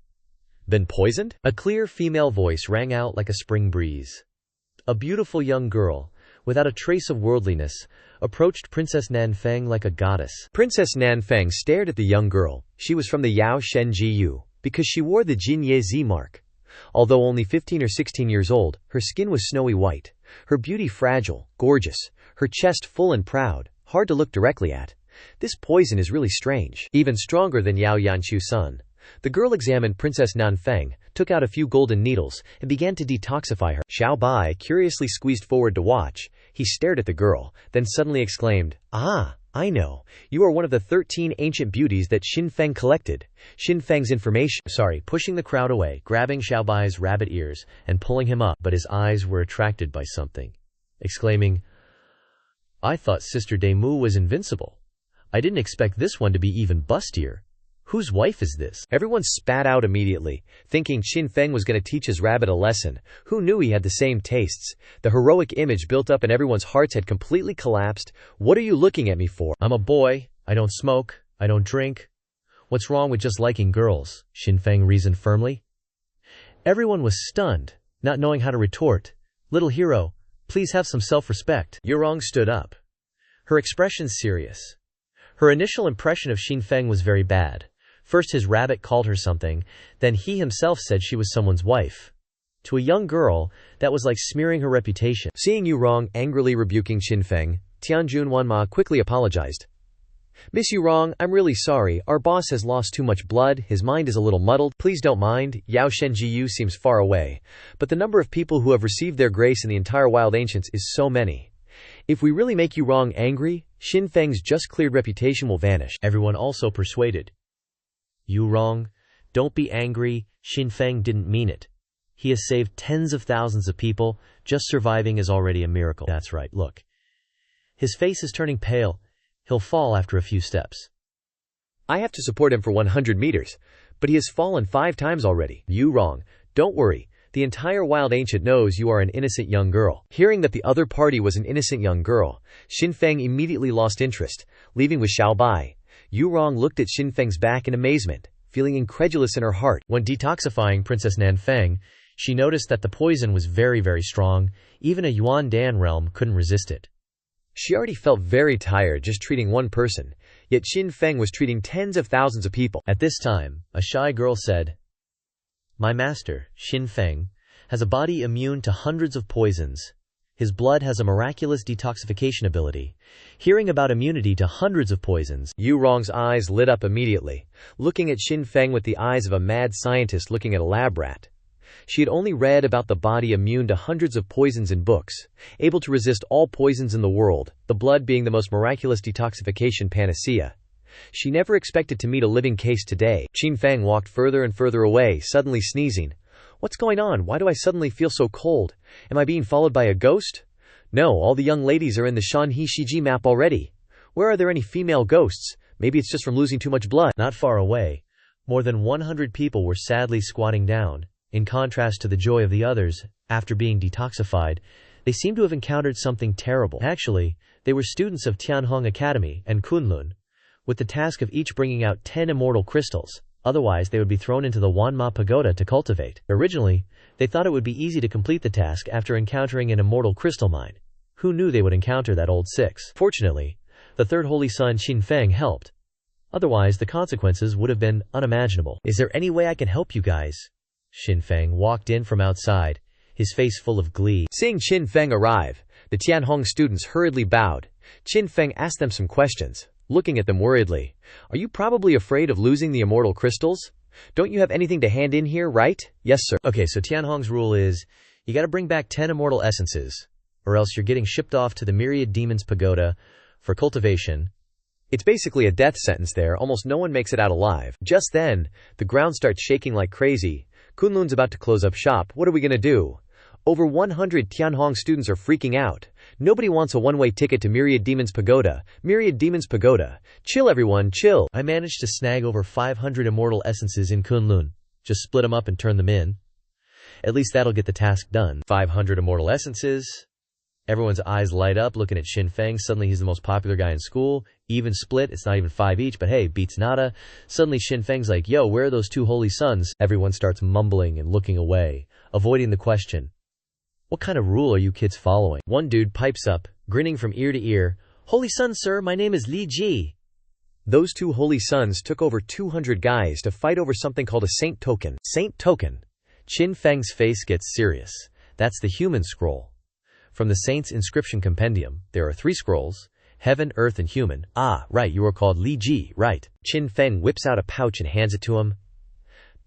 Been poisoned? A clear female voice rang out like a spring breeze. A beautiful young girl, without a trace of worldliness, approached Princess Nanfeng like a goddess. Princess Nanfeng stared at the young girl. She was from the Yao Shen Jiyu, because she wore the Jin Ye Zi mark. Although only 15 or 16 years old, her skin was snowy white, her beauty fragile, gorgeous, her chest full and proud, hard to look directly at. This poison is really strange. Even stronger than Yao Yanchu Sun. The girl examined Princess Nanfeng, took out a few golden needles, and began to detoxify her. Xiao Bai curiously squeezed forward to watch. He stared at the girl, then suddenly exclaimed, "Ah, I know. You are one of the 13 ancient beauties that Qin Feng collected. Qin Feng's information." Pushing the crowd away, grabbing Xiao Bai's rabbit ears, and pulling him up, but his eyes were attracted by something. Exclaiming, "I thought Sister Demu was invincible. I didn't expect this one to be even bustier. Whose wife is this?" Everyone spat out immediately, thinking Qin Feng was going to teach his rabbit a lesson. Who knew he had the same tastes? The heroic image built up in everyone's hearts had completely collapsed. "What are you looking at me for? I'm a boy. I don't smoke. I don't drink. What's wrong with just liking girls?" Qin Feng reasoned firmly. Everyone was stunned, not knowing how to retort. "Little hero, please have some self-respect." Yurong stood up, her expression serious. Her initial impression of Qin Feng was very bad. First his rabbit called her something, then he himself said she was someone's wife. To a young girl, that was like smearing her reputation. Seeing Yurong angrily rebuking Qin Feng, Tianjun Wanma quickly apologized. "Miss Yurong, I'm really sorry, our boss has lost too much blood, his mind is a little muddled. Please don't mind, Yao Shen Jiyu seems far away, but the number of people who have received their grace in the entire Wild Ancients is so many. If we really make Yurong angry, Qin Feng's just cleared reputation will vanish." Everyone also persuaded. "Yurong, don't be angry, Qin Feng didn't mean it. He has saved tens of thousands of people, just surviving is already a miracle." "That's right, look. His face is turning pale, he'll fall after a few steps." "I have to support him for 100 meters, but he has fallen 5 times already." "Yurong, don't worry, the entire Wild Ancient knows you are an innocent young girl." Hearing that the other party was an innocent young girl, Qin Feng immediately lost interest, leaving with Xiao Bai. Yurong looked at Qin Feng's back in amazement, feeling incredulous in her heart. When detoxifying Princess Nanfeng, she noticed that the poison was very, very strong. Even a Yuan Dan realm couldn't resist it. She already felt very tired just treating one person, yet Qin Feng was treating tens of thousands of people. At this time, a shy girl said, "My master, Qin Feng, has a body immune to hundreds of poisons. His blood has a miraculous detoxification ability." Hearing about immunity to hundreds of poisons, Yurong's eyes lit up immediately, looking at Qin Feng with the eyes of a mad scientist looking at a lab rat. She had only read about the body immune to hundreds of poisons in books, able to resist all poisons in the world, the blood being the most miraculous detoxification panacea. She never expected to meet a living case today. Qin Feng walked further and further away, suddenly sneezing. "What's going on? Why do I suddenly feel so cold? Am I being followed by a ghost? No, all the young ladies are in the Shanhe Shiji map already. Where are there any female ghosts? Maybe it's just from losing too much blood." Not far away, more than 100 people were sadly squatting down, In contrast to the joy of the others, after being detoxified, they seem to have encountered something terrible. Actually, they were students of Tianhong Academy and Kunlun, with the task of each bringing out 10 immortal crystals, otherwise they would be thrown into the Wanma Pagoda to cultivate. Originally, they thought it would be easy to complete the task after encountering an immortal crystal mine. Who knew they would encounter that old six? Fortunately, the third holy son Xinfeng helped. Otherwise, the consequences would have been unimaginable. Is there any way I can help you guys? Xinfeng walked in from outside, his face full of glee. Seeing Xinfeng arrive, the Tianhong students hurriedly bowed. Xinfeng asked them some questions, looking at them worriedly. Are you probably afraid of losing the immortal crystals? Don't you have anything to hand in here, right? Yes, sir. Okay, so Tianhong's rule is, you gotta bring back 10 immortal essences, or else you're getting shipped off to the Myriad Demons Pagoda for cultivation. It's basically a death sentence there, almost no one makes it out alive. Just then, the ground starts shaking like crazy. Kunlun's about to close up shop. What are we gonna do? Over 100 Tianhong students are freaking out. Nobody wants a one-way ticket to Myriad Demons Pagoda. Myriad Demons Pagoda. Chill everyone, chill. I managed to snag over 500 immortal essences in Kunlun. Just split them up and turn them in. At least that'll get the task done. 500 immortal essences. Everyone's eyes light up looking at Xinfeng. Suddenly he's the most popular guy in school. Even split, it's not even 5 each, but hey, beats nada. Suddenly Xinfeng's like, yo, where are those 2 holy sons? Everyone starts mumbling and looking away, avoiding the question. What kind of rule are you kids following? One dude pipes up, grinning from ear to ear. Holy son, sir, my name is Li Ji. Those 2 holy sons took over 200 guys to fight over something called a saint token. Saint token? Xinfeng's face gets serious. That's the human scroll. From the Saint's Inscription Compendium, there are 3 scrolls, Heaven, Earth, and Human. Ah, right, you are called Li Ji, right. Xinfeng whips out a pouch and hands it to him.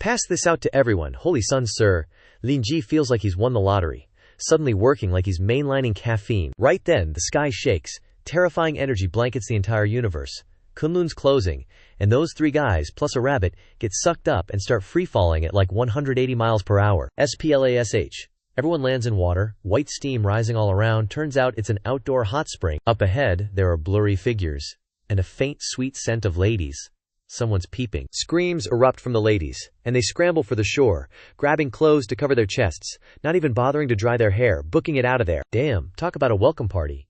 Pass this out to everyone, holy son, sir. Li Ji feels like he's won the lottery, suddenly working like he's mainlining caffeine. Right then, the sky shakes, terrifying energy blankets the entire universe. Kunlun's closing, and those 3 guys, plus a rabbit, get sucked up and start free-falling at like 180 miles per hour. SPLASH. Everyone lands in water, white steam rising all around. Turns out it's an outdoor hot spring. Up ahead, there are blurry figures, and a faint sweet scent of ladies. Someone's peeping. Screams erupt from the ladies, and they scramble for the shore, grabbing clothes to cover their chests, not even bothering to dry their hair, booking it out of there. Damn, talk about a welcome party.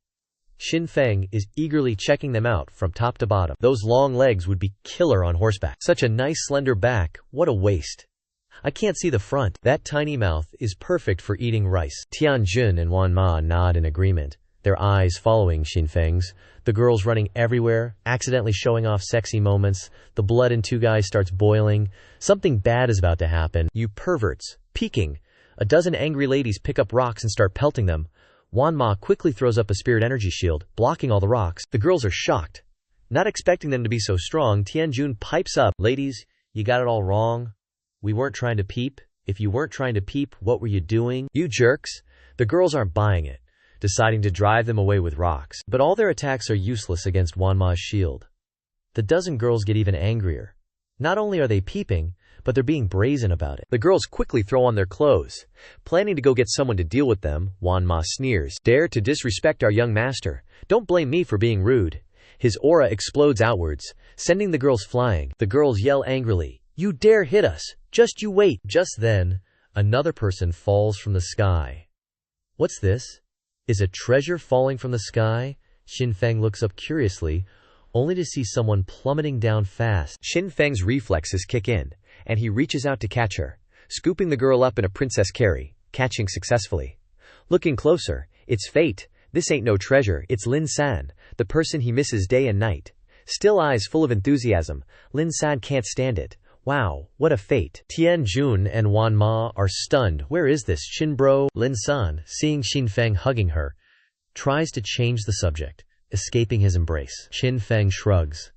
Xinfeng is eagerly checking them out from top to bottom. Those long legs would be killer on horseback. Such a nice slender back, what a waist. I can't see the front. That tiny mouth is perfect for eating rice. Tianjun and Wanma nod in agreement, their eyes following Xinfeng's. The girls running everywhere, accidentally showing off sexy moments. The blood in 2 guys starts boiling. Something bad is about to happen. You perverts. Peeking. A dozen angry ladies pick up rocks and start pelting them. Wanma quickly throws up a spirit energy shield, blocking all the rocks. The girls are shocked. Not expecting them to be so strong, Tianjun pipes up. Ladies, you got it all wrong. We weren't trying to peep. If you weren't trying to peep, what were you doing? You jerks. The girls aren't buying it, deciding to drive them away with rocks. But all their attacks are useless against Wanma's shield. The dozen girls get even angrier. Not only are they peeping, but they're being brazen about it. The girls quickly throw on their clothes, planning to go get someone to deal with them. Wanma sneers. Dare to disrespect our young master. Don't blame me for being rude. His aura explodes outwards, sending the girls flying. The girls yell angrily. You dare hit us! Just you wait! Just then, another person falls from the sky. What's this? Is a treasure falling from the sky? Xinfeng looks up curiously, only to see someone plummeting down fast. Xinfeng's reflexes kick in, and he reaches out to catch her, scooping the girl up in a princess carry, catching successfully. Looking closer, it's fate. This ain't no treasure, it's Lin San, the person he misses day and night. Still eyes full of enthusiasm, Lin San can't stand it. Wow, what a fate. Tianjun and Wanma are stunned. Where is this, Shinbro? Lin San, seeing Xinfeng hugging her, tries to change the subject, escaping his embrace. Xinfeng shrugs.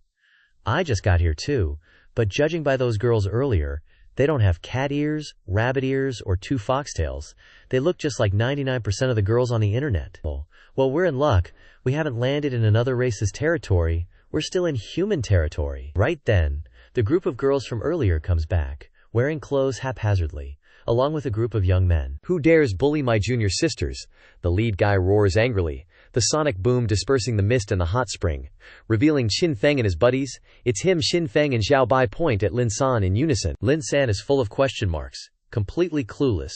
I just got here too, but judging by those girls earlier, they don't have cat ears, rabbit ears, or 2 foxtails. They look just like 99% of the girls on the internet. Well, we're in luck. We haven't landed in another race's territory. We're still in human territory. Right then, the group of girls from earlier comes back, wearing clothes haphazardly, along with a group of young men. Who dares bully my junior sisters? The lead guy roars angrily, the sonic boom dispersing the mist in the hot spring. Revealing Xinfeng and his buddies, it's him. Xinfeng and Xiao Bai point at Lin San in unison. Lin San is full of question marks. completely clueless.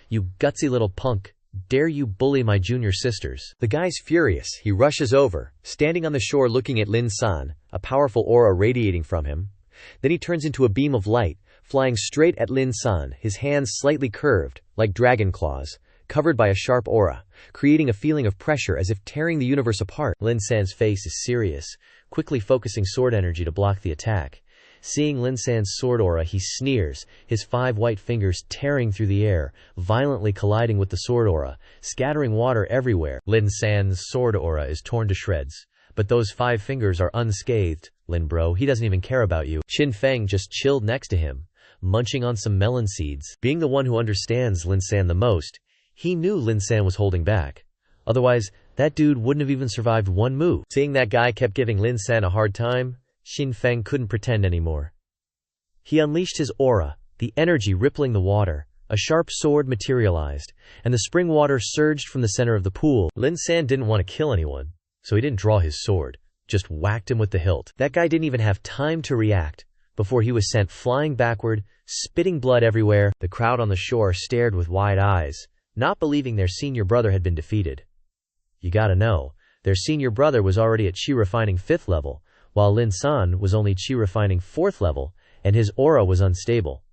"You gutsy little punk. Dare you bully my junior sisters?" The guy's furious. He rushes over, standing on the shore looking at Lin San, a powerful aura radiating from him. Then he turns into a beam of light, flying straight at Lin San, his hands slightly curved, like dragon claws, covered by a sharp aura, creating a feeling of pressure as if tearing the universe apart. Lin San's face is serious, quickly focusing sword energy to block the attack. Seeing Lin San's sword aura, he sneers, his 5 white fingers tearing through the air, violently colliding with the sword aura, scattering water everywhere. Lin San's sword aura is torn to shreds, but those 5 fingers are unscathed. "Lin bro, he doesn't even care about you." Qin Feng just chilled next to him, munching on some melon seeds. Being the one who understands Lin San the most, he knew Lin San was holding back. Otherwise, that dude wouldn't have even survived one move. Seeing that guy kept giving Lin San a hard time, Qin Feng couldn't pretend anymore. He unleashed his aura, the energy rippling the water. A sharp sword materialized, and the spring water surged from the center of the pool. Lin San didn't want to kill anyone, so he didn't draw his sword, just whacked him with the hilt. That guy didn't even have time to react before he was sent flying backward, spitting blood everywhere. The crowd on the shore stared with wide eyes, not believing their senior brother had been defeated. You gotta know, their senior brother was already at Chi Refining 5th level, while Lin San was only Chi Refining 4th level, and his aura was unstable.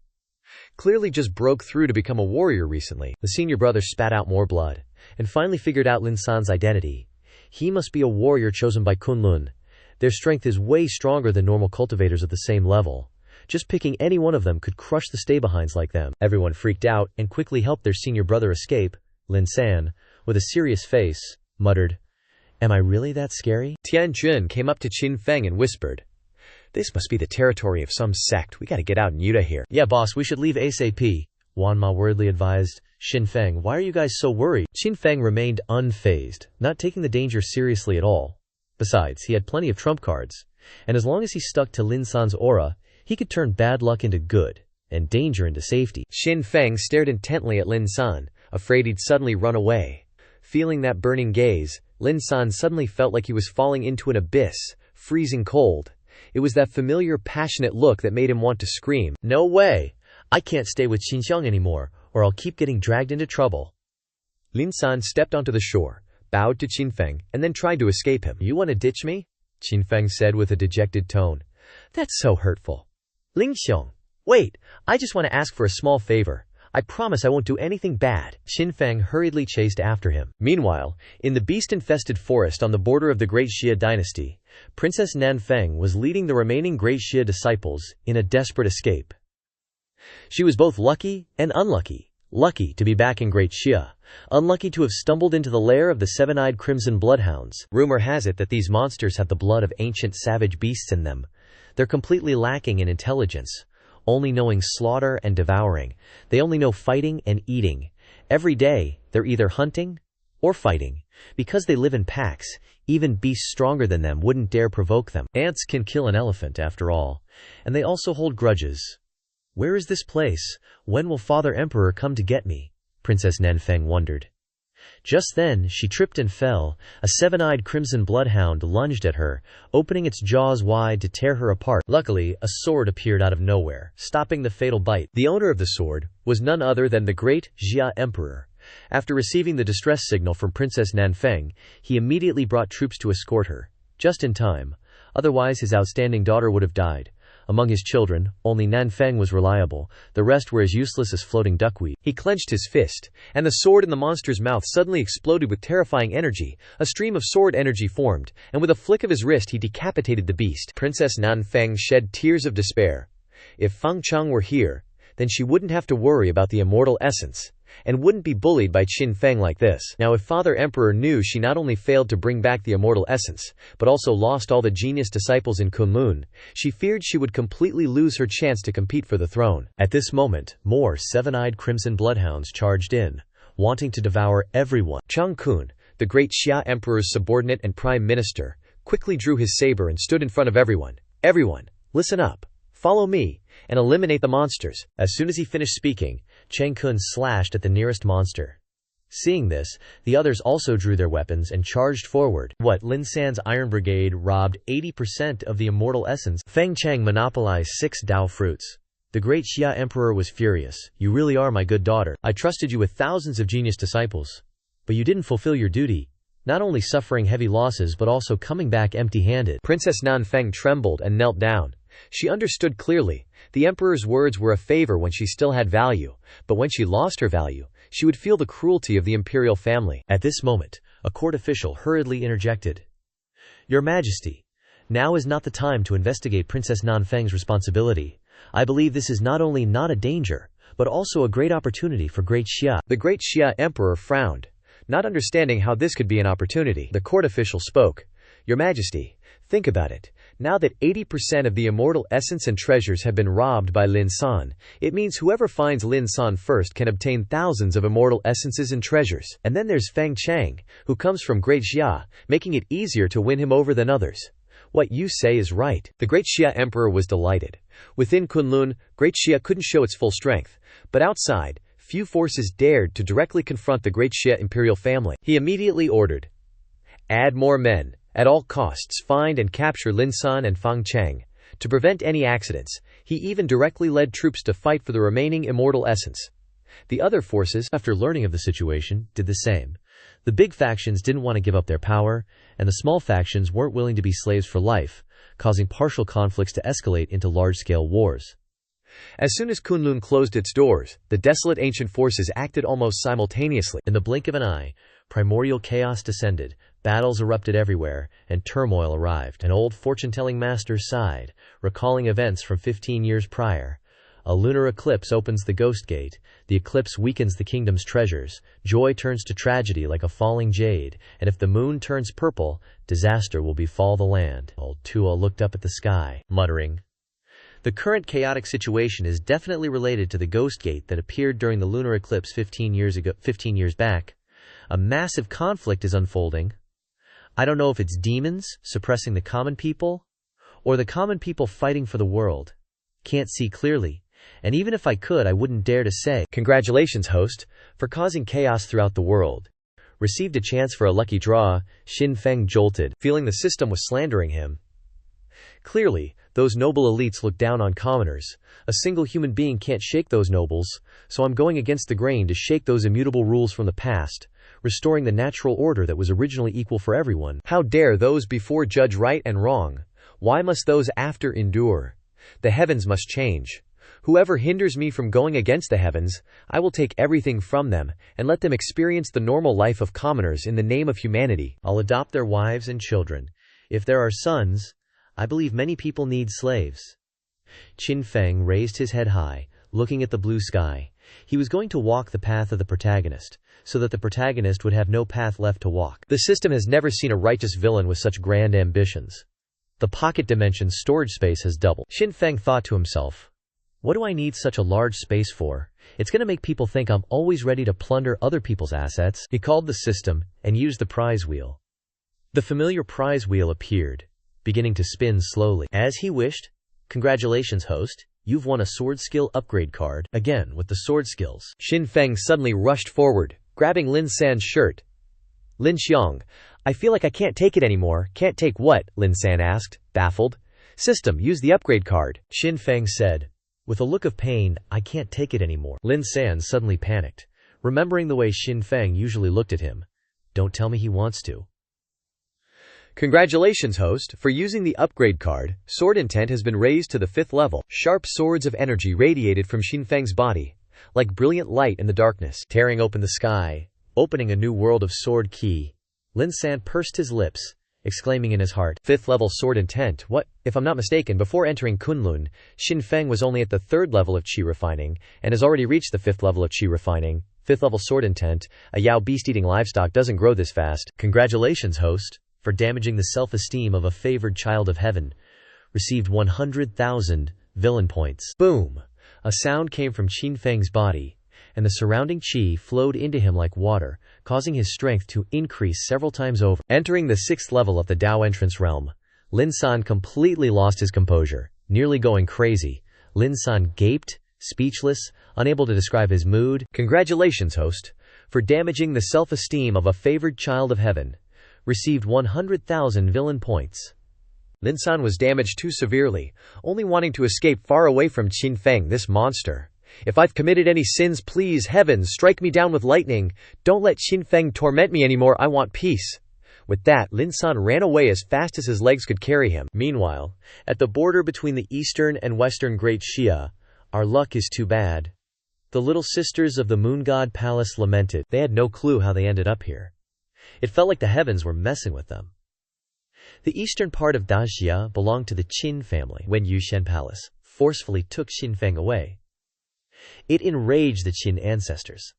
Clearly just broke through to become a warrior recently. The senior brother spat out more blood, and finally figured out Lin San's identity. He must be a warrior chosen by Kunlun. Their strength is way stronger than normal cultivators of the same level. Just picking any one of them could crush the stay-behinds like them. Everyone freaked out and quickly helped their senior brother escape. Lin San, with a serious face, muttered, "Am I really that scary?" Tian Jun came up to Qin Feng and whispered, "This must be the territory of some sect. We gotta get out and Yuta here." "Yeah, boss, we should leave ASAP," Wanma worriedly advised. "Qin Feng, why are you guys so worried?" Qin Feng remained unfazed, not taking the danger seriously at all. Besides, he had plenty of trump cards, and as long as he stuck to Lin San's aura, he could turn bad luck into good, and danger into safety. Qin Feng stared intently at Lin San, afraid he'd suddenly run away. Feeling that burning gaze, Lin San suddenly felt like he was falling into an abyss, freezing cold. It was that familiar, passionate look that made him want to scream. "No way! I can't stay with Xinjiang anymore, or I'll keep getting dragged into trouble." Lin San stepped onto the shore, bowed to Qin Feng, and then tried to escape him. "You want to ditch me?" Qin Feng said with a dejected tone. "That's so hurtful." "Ling Xiong, wait, I just want to ask for a small favor. I promise I won't do anything bad." Qin Feng hurriedly chased after him. Meanwhile, in the beast-infested forest on the border of the Great Xia dynasty, Princess Nanfeng was leading the remaining Great Xia disciples in a desperate escape. She was both lucky and unlucky. Lucky to be back in Great Xia, unlucky to have stumbled into the lair of the 7-eyed crimson bloodhounds. Rumor has it that these monsters have the blood of ancient savage beasts in them. They're completely lacking in intelligence, only knowing slaughter and devouring. They only know fighting and eating. Every day, they're either hunting or fighting. Because they live in packs, even beasts stronger than them wouldn't dare provoke them. Ants can kill an elephant, after all, and they also hold grudges. Where is this place? When will Father Emperor come to get me? Princess Nanfeng wondered. Just then, she tripped and fell. A 7-eyed crimson bloodhound lunged at her, opening its jaws wide to tear her apart. Luckily, a sword appeared out of nowhere, stopping the fatal bite. The owner of the sword was none other than the great Xia Emperor. After receiving the distress signal from Princess Nanfeng, he immediately brought troops to escort her. Just in time. Otherwise, his outstanding daughter would have died. Among his children, only Nanfeng was reliable. The rest were as useless as floating duckweed. He clenched his fist, and the sword in the monster's mouth suddenly exploded with terrifying energy. A stream of sword energy formed, and with a flick of his wrist he decapitated the beast. Princess Nanfeng shed tears of despair. If Feng Chang were here, then she wouldn't have to worry about the immortal essence, and wouldn't be bullied by Qin Feng like this. Now if Father Emperor knew she not only failed to bring back the immortal essence, but also lost all the genius disciples in Kunlun, she feared she would completely lose her chance to compete for the throne. At this moment, more 7-eyed crimson bloodhounds charged in, wanting to devour everyone. Chang Kun, the great Xia Emperor's subordinate and prime minister, quickly drew his saber and stood in front of everyone. "Everyone, listen up. Follow me, and eliminate the monsters." As soon as he finished speaking, Chang Kun slashed at the nearest monster. Seeing this, the others also drew their weapons and charged forward. Lin San's Iron Brigade robbed 80% of the immortal essence. Feng Chang monopolized 6 Dao fruits. The great Xia Emperor was furious. "You really are my good daughter. I trusted you with thousands of genius disciples. But you didn't fulfill your duty, not only suffering heavy losses but also coming back empty-handed." Princess Nanfeng trembled and knelt down. She understood clearly. The emperor's words were a favor when she still had value, but when she lost her value, she would feel the cruelty of the imperial family. At this moment, a court official hurriedly interjected. "Your Majesty, now is not the time to investigate Princess Nanfeng's responsibility. I believe this is not only not a danger, but also a great opportunity for Great Xia." The Great Xia Emperor frowned, not understanding how this could be an opportunity. The court official spoke. "Your Majesty, think about it. Now that 80% of the immortal essence and treasures have been robbed by Lin San, it means whoever finds Lin San first can obtain thousands of immortal essences and treasures. And then there's Fang Chang, who comes from Great Xia, making it easier to win him over than others. What you say is right." The Great Xia Emperor was delighted. Within Kunlun, Great Xia couldn't show its full strength, but outside, few forces dared to directly confront the Great Xia imperial family. He immediately ordered, "Add more men. At all costs find and capture Lin San and Fang Chang. To prevent any accidents, he even directly led troops to fight for the remaining immortal essence." The other forces, after learning of the situation, did the same. The big factions didn't want to give up their power, and the small factions weren't willing to be slaves for life, causing partial conflicts to escalate into large-scale wars. As soon as Kunlun closed its doors, the desolate ancient forces acted almost simultaneously. In the blink of an eye, primordial chaos descended, battles erupted everywhere, and turmoil arrived. An old fortune-telling master sighed, recalling events from 15 years prior. A lunar eclipse opens the Ghost Gate. The eclipse weakens the kingdom's treasures. Joy turns to tragedy like a falling jade, and if the moon turns purple, disaster will befall the land. Old Tua looked up at the sky, muttering, "The current chaotic situation is definitely related to the Ghost Gate that appeared during the lunar eclipse 15 years back. A massive conflict is unfolding. I don't know if it's demons suppressing the common people, or the common people fighting for the world. Can't see clearly, and even if I could, I wouldn't dare to say." Congratulations, host, for causing chaos throughout the world. Received a chance for a lucky draw. Xin Feng jolted, feeling the system was slandering him. Clearly, those noble elites look down on commoners. A single human being can't shake those nobles, so I'm going against the grain to shake those immutable rules from the past, restoring the natural order that was originally equal for everyone. How dare those before judge right and wrong? Why must those after endure? The heavens must change. Whoever hinders me from going against the heavens, I will take everything from them, and let them experience the normal life of commoners in the name of humanity. I'll adopt their wives and children. If there are sons, I believe many people need slaves." Qin Feng raised his head high, looking at the blue sky. He was going to walk the path of the protagonist, so that the protagonist would have no path left to walk. The system has never seen a righteous villain with such grand ambitions. The pocket dimension's storage space has doubled. Qin Feng thought to himself, "What do I need such a large space for? It's going to make people think I'm always ready to plunder other people's assets." He called the system and used the prize wheel. The familiar prize wheel appeared, beginning to spin slowly. As he wished, "Congratulations, host. You've won a sword skill upgrade card." Again, with the sword skills. Xin Feng suddenly rushed forward, grabbing Lin San's shirt. "Lin Xiang, I feel like I can't take it anymore." "Can't take what?" Lin San asked, baffled. "System, use the upgrade card." Xin Feng said, with a look of pain, "I can't take it anymore." Lin San suddenly panicked, remembering the way Xin Feng usually looked at him. "Don't tell me he wants to." Congratulations, host, for using the upgrade card. Sword intent has been raised to the 5th level. Sharp swords of energy radiated from Xin Feng's body, like brilliant light in the darkness. Tearing open the sky, opening a new world of sword ki, Lin San pursed his lips, exclaiming in his heart, 5th level sword intent. What? If I'm not mistaken, before entering Kunlun, Xin Feng was only at the 3rd level of Qi refining, and has already reached the 5th level of Qi refining. 5th level sword intent. A Yao beast-eating livestock doesn't grow this fast. Congratulations, host, for damaging the self-esteem of a favored child of heaven. Received 100,000 villain points. Boom! A sound came from Qin Feng's body, and the surrounding qi flowed into him like water, causing his strength to increase several times over. Entering the 6th level of the Dao entrance realm, Lin San completely lost his composure, nearly going crazy. Lin San gaped, speechless, unable to describe his mood. Congratulations, host, for damaging the self-esteem of a favored child of heaven. Received 100,000 villain points. Lin San was damaged too severely, only wanting to escape far away from Qin Feng, this monster. If I've committed any sins, please, heavens, strike me down with lightning. Don't let Qin Feng torment me anymore, I want peace. With that, Lin San ran away as fast as his legs could carry him. Meanwhile, at the border between the eastern and western Great Xia, our luck is too bad. The little sisters of the moon god palace lamented. They had no clue how they ended up here. It felt like the heavens were messing with them. The eastern part of Daxia belonged to the Qin family when Yushen Palace forcefully took Qin Feng away. It enraged the Qin ancestors,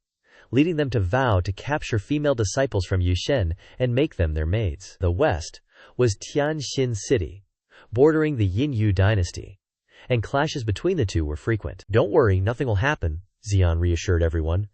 leading them to vow to capture female disciples from Yushen and make them their maids. The west was Tianxin City, bordering the Yin-Yu dynasty, and clashes between the two were frequent. Don't worry, nothing will happen, Xian reassured everyone.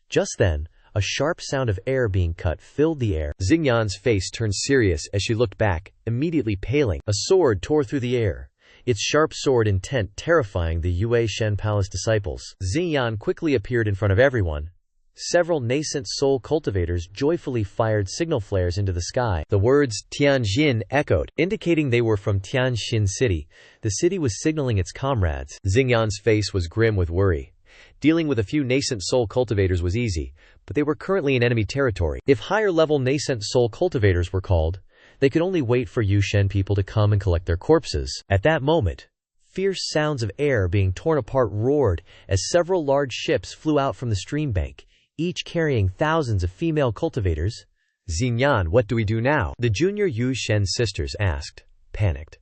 Just then, a sharp sound of air being cut filled the air. Xingyan's face turned serious as she looked back, immediately paling. A sword tore through the air, its sharp sword intent terrifying the Yue Shen Palace disciples. Xingyan quickly appeared in front of everyone. Several nascent soul cultivators joyfully fired signal flares into the sky. The words Tianjin echoed, indicating they were from Tianxin City. The city was signaling its comrades. Xingyan's face was grim with worry. Dealing with a few nascent soul cultivators was easy, but they were currently in enemy territory. If higher-level nascent soul cultivators were called, they could only wait for Yushen people to come and collect their corpses. At that moment, fierce sounds of air being torn apart roared as several large ships flew out from the stream bank, each carrying thousands of female cultivators. Xingyan, what do we do now? The junior Yushen sisters asked, panicked.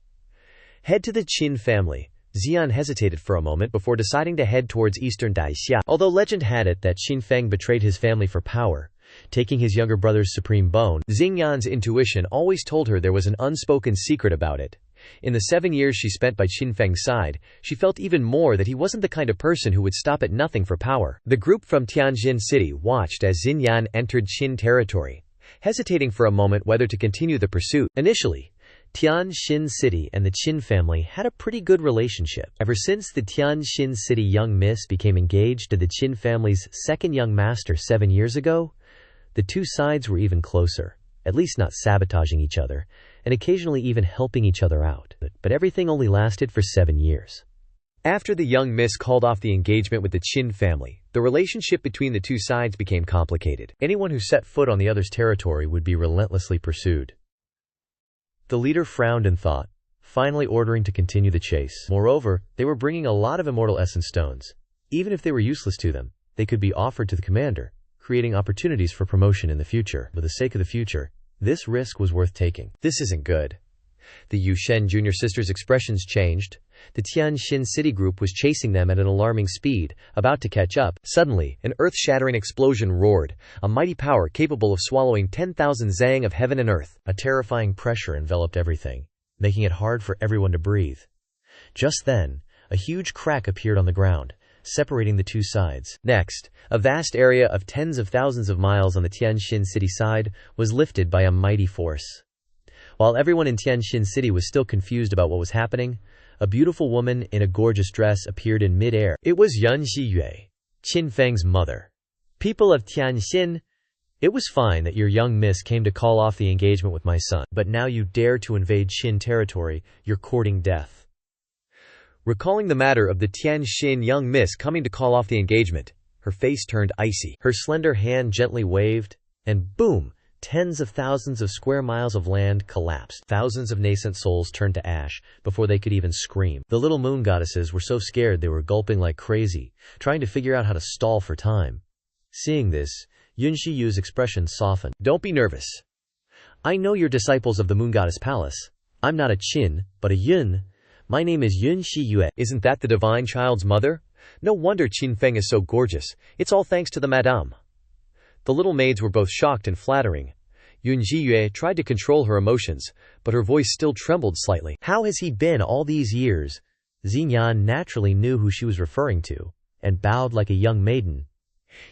Head to the Qin family. Xian hesitated for a moment before deciding to head towards eastern Daixia. Although legend had it that Qin Feng betrayed his family for power, taking his younger brother's supreme bone, Xingyan's intuition always told her there was an unspoken secret about it. In the 7 years she spent by Qin Feng's side, she felt even more that he wasn't the kind of person who would stop at nothing for power. The group from Tianjin City watched as Xingyan entered Qin territory, hesitating for a moment whether to continue the pursuit. Initially, Tianxin City and the Qin family had a pretty good relationship. Ever since the Tianxin City young miss became engaged to the Qin family's second young master 7 years ago, the two sides were even closer, at least not sabotaging each other, and occasionally even helping each other out. But everything only lasted for 7 years. After the young miss called off the engagement with the Qin family, the relationship between the two sides became complicated. Anyone who set foot on the other's territory would be relentlessly pursued. The leader frowned and thought, finally ordering to continue the chase. Moreover, they were bringing a lot of immortal essence stones. Even if they were useless to them, they could be offered to the commander, creating opportunities for promotion in the future. For the sake of the future, this risk was worth taking. This isn't good. The Yushen junior sisters' expressions changed. The Tianxin City group was chasing them at an alarming speed, about to catch up. Suddenly, an earth-shattering explosion roared, a mighty power capable of swallowing 10,000 zang of heaven and earth. A terrifying pressure enveloped everything, making it hard for everyone to breathe. Just then, a huge crack appeared on the ground, separating the two sides. Next, a vast area of tens of thousands of miles on the Tianxin City side was lifted by a mighty force. While everyone in Tianxin City was still confused about what was happening, a beautiful woman in a gorgeous dress appeared in mid-air. It was Yun Xiyue, Qin Feng's mother. People of Tianxin, it was fine that your young miss came to call off the engagement with my son, but now you dare to invade Qin territory, you're courting death. Recalling the matter of the Tianxin young miss coming to call off the engagement, her face turned icy. Her slender hand gently waved, and boom! Tens of thousands of square miles of land collapsed. Thousands of nascent souls turned to ash before they could even scream. The little moon goddesses were so scared they were gulping like crazy, trying to figure out how to stall for time. Seeing this, Yun Shiyu's expression softened. Don't be nervous. I know you're disciples of the moon goddess palace. I'm not a Qin, but a Yun. My name is Yun Shiyue. Isn't that the divine child's mother? No wonder Qin Feng is so gorgeous. It's all thanks to the madame. The little maids were both shocked and flattering. Yun Jiyue tried to control her emotions, but her voice still trembled slightly. How has he been all these years? Xingyan naturally knew who she was referring to, and bowed like a young maiden.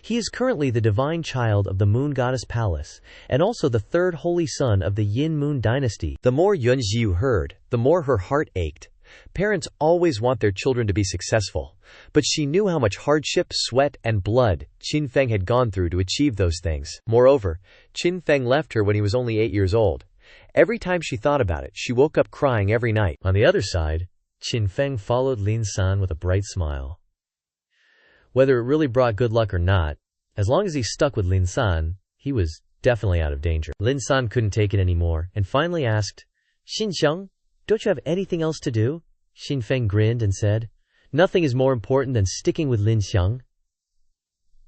He is currently the divine child of the moon goddess palace, and also the third holy son of the Yin Moon dynasty. The more Yun Jiu heard, the more her heart ached. Parents always want their children to be successful, but she knew how much hardship, sweat, and blood Qin Feng had gone through to achieve those things. Moreover, Qin Feng left her when he was only 8 years old. Every time she thought about it, she woke up crying every night. On the other side, Qin Feng followed Lin San with a bright smile. Whether it really brought good luck or not, as long as he stuck with Lin San, he was definitely out of danger. Lin San couldn't take it anymore and finally asked, Xin Xiang, don't you have anything else to do? Qin Feng grinned and said, nothing is more important than sticking with Lin Xiang.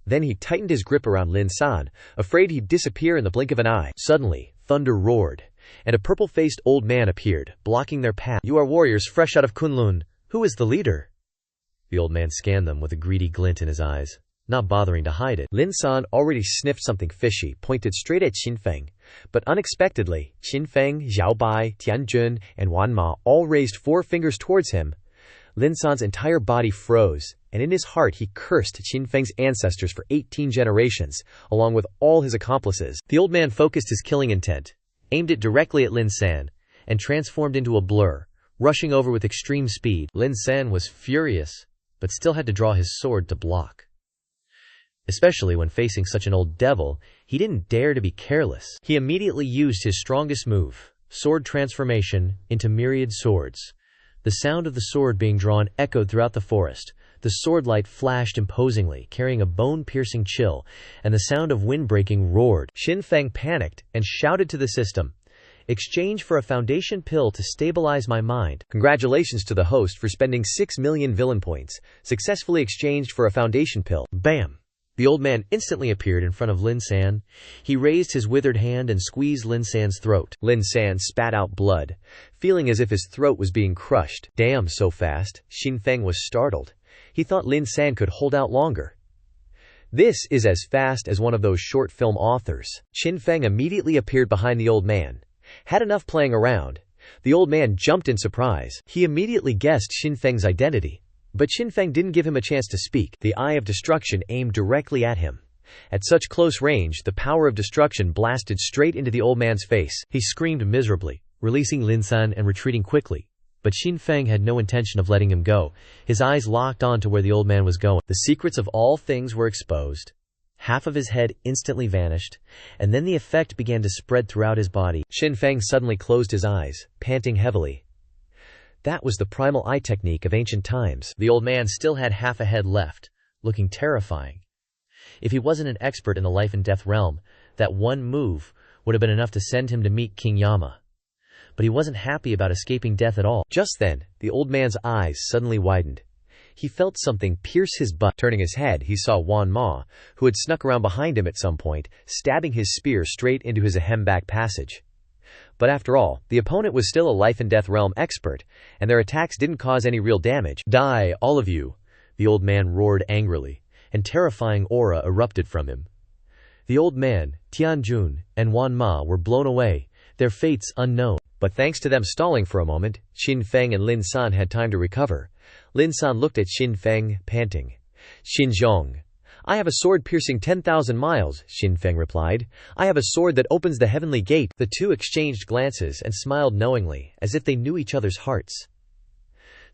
Then he tightened his grip around Lin San, afraid he'd disappear in the blink of an eye. Suddenly, thunder roared, and a purple-faced old man appeared, blocking their path. You are warriors fresh out of Kunlun. Who is the leader? The old man scanned them with a greedy glint in his eyes, not bothering to hide it. Lin San already sniffed something fishy, pointed straight at Qin Feng. But unexpectedly, Qin Feng, Xiao Bai, Tian Jun, and Wan Ma all raised 4 fingers towards him. Lin San's entire body froze, and in his heart he cursed Qin Feng's ancestors for 18 generations, along with all his accomplices. The old man focused his killing intent, aimed it directly at Lin San, and transformed into a blur, rushing over with extreme speed. Lin San was furious, but still had to draw his sword to block. Especially when facing such an old devil, he didn't dare to be careless. He immediately used his strongest move, sword transformation, into myriad swords. The sound of the sword being drawn echoed throughout the forest. The sword light flashed imposingly, carrying a bone-piercing chill, and the sound of wind breaking roared. Qin Feng panicked and shouted to the system, exchange for a foundation pill to stabilize my mind. Congratulations to the host for spending 6 million villain points, successfully exchanged for a foundation pill. Bam! The old man instantly appeared in front of Lin San. He raised his withered hand and squeezed Lin San's throat. Lin San spat out blood, feeling as if his throat was being crushed. Damn, so fast. Qin Feng was startled. He thought Lin San could hold out longer. This is as fast as one of those short film authors. Qin Feng immediately appeared behind the old man. Had enough playing around. The old man jumped in surprise. He immediately guessed Qin Feng's identity. But Qin Feng didn't give him a chance to speak. The eye of destruction aimed directly at him. At such close range, the power of destruction blasted straight into the old man's face. He screamed miserably, releasing Lin San and retreating quickly. But Qin Feng had no intention of letting him go. His eyes locked on to where the old man was going. The secrets of all things were exposed. Half of his head instantly vanished, and then the effect began to spread throughout his body. Qin Feng suddenly closed his eyes, panting heavily. That was the primal eye technique of ancient times. The old man still had half a head left, looking terrifying. If he wasn't an expert in the life and death realm, that one move would have been enough to send him to meet King Yama. But he wasn't happy about escaping death at all. Just then, the old man's eyes suddenly widened. He felt something pierce his butt. Turning his head, he saw Wan Ma, who had snuck around behind him at some point, stabbing his spear straight into his ahem back passage. But after all, the opponent was still a life and death realm expert, and their attacks didn't cause any real damage. Die, all of you! The old man roared angrily, and terrifying aura erupted from him. The old man, Tian Jun, and Wan Ma were blown away, their fates unknown. But thanks to them stalling for a moment, Qin Feng and Lin San had time to recover. Lin San looked at Qin Feng, panting. Qin Zhong. I have a sword piercing 10,000 miles, Qin Feng replied. I have a sword that opens the heavenly gate. The two exchanged glances and smiled knowingly, as if they knew each other's hearts.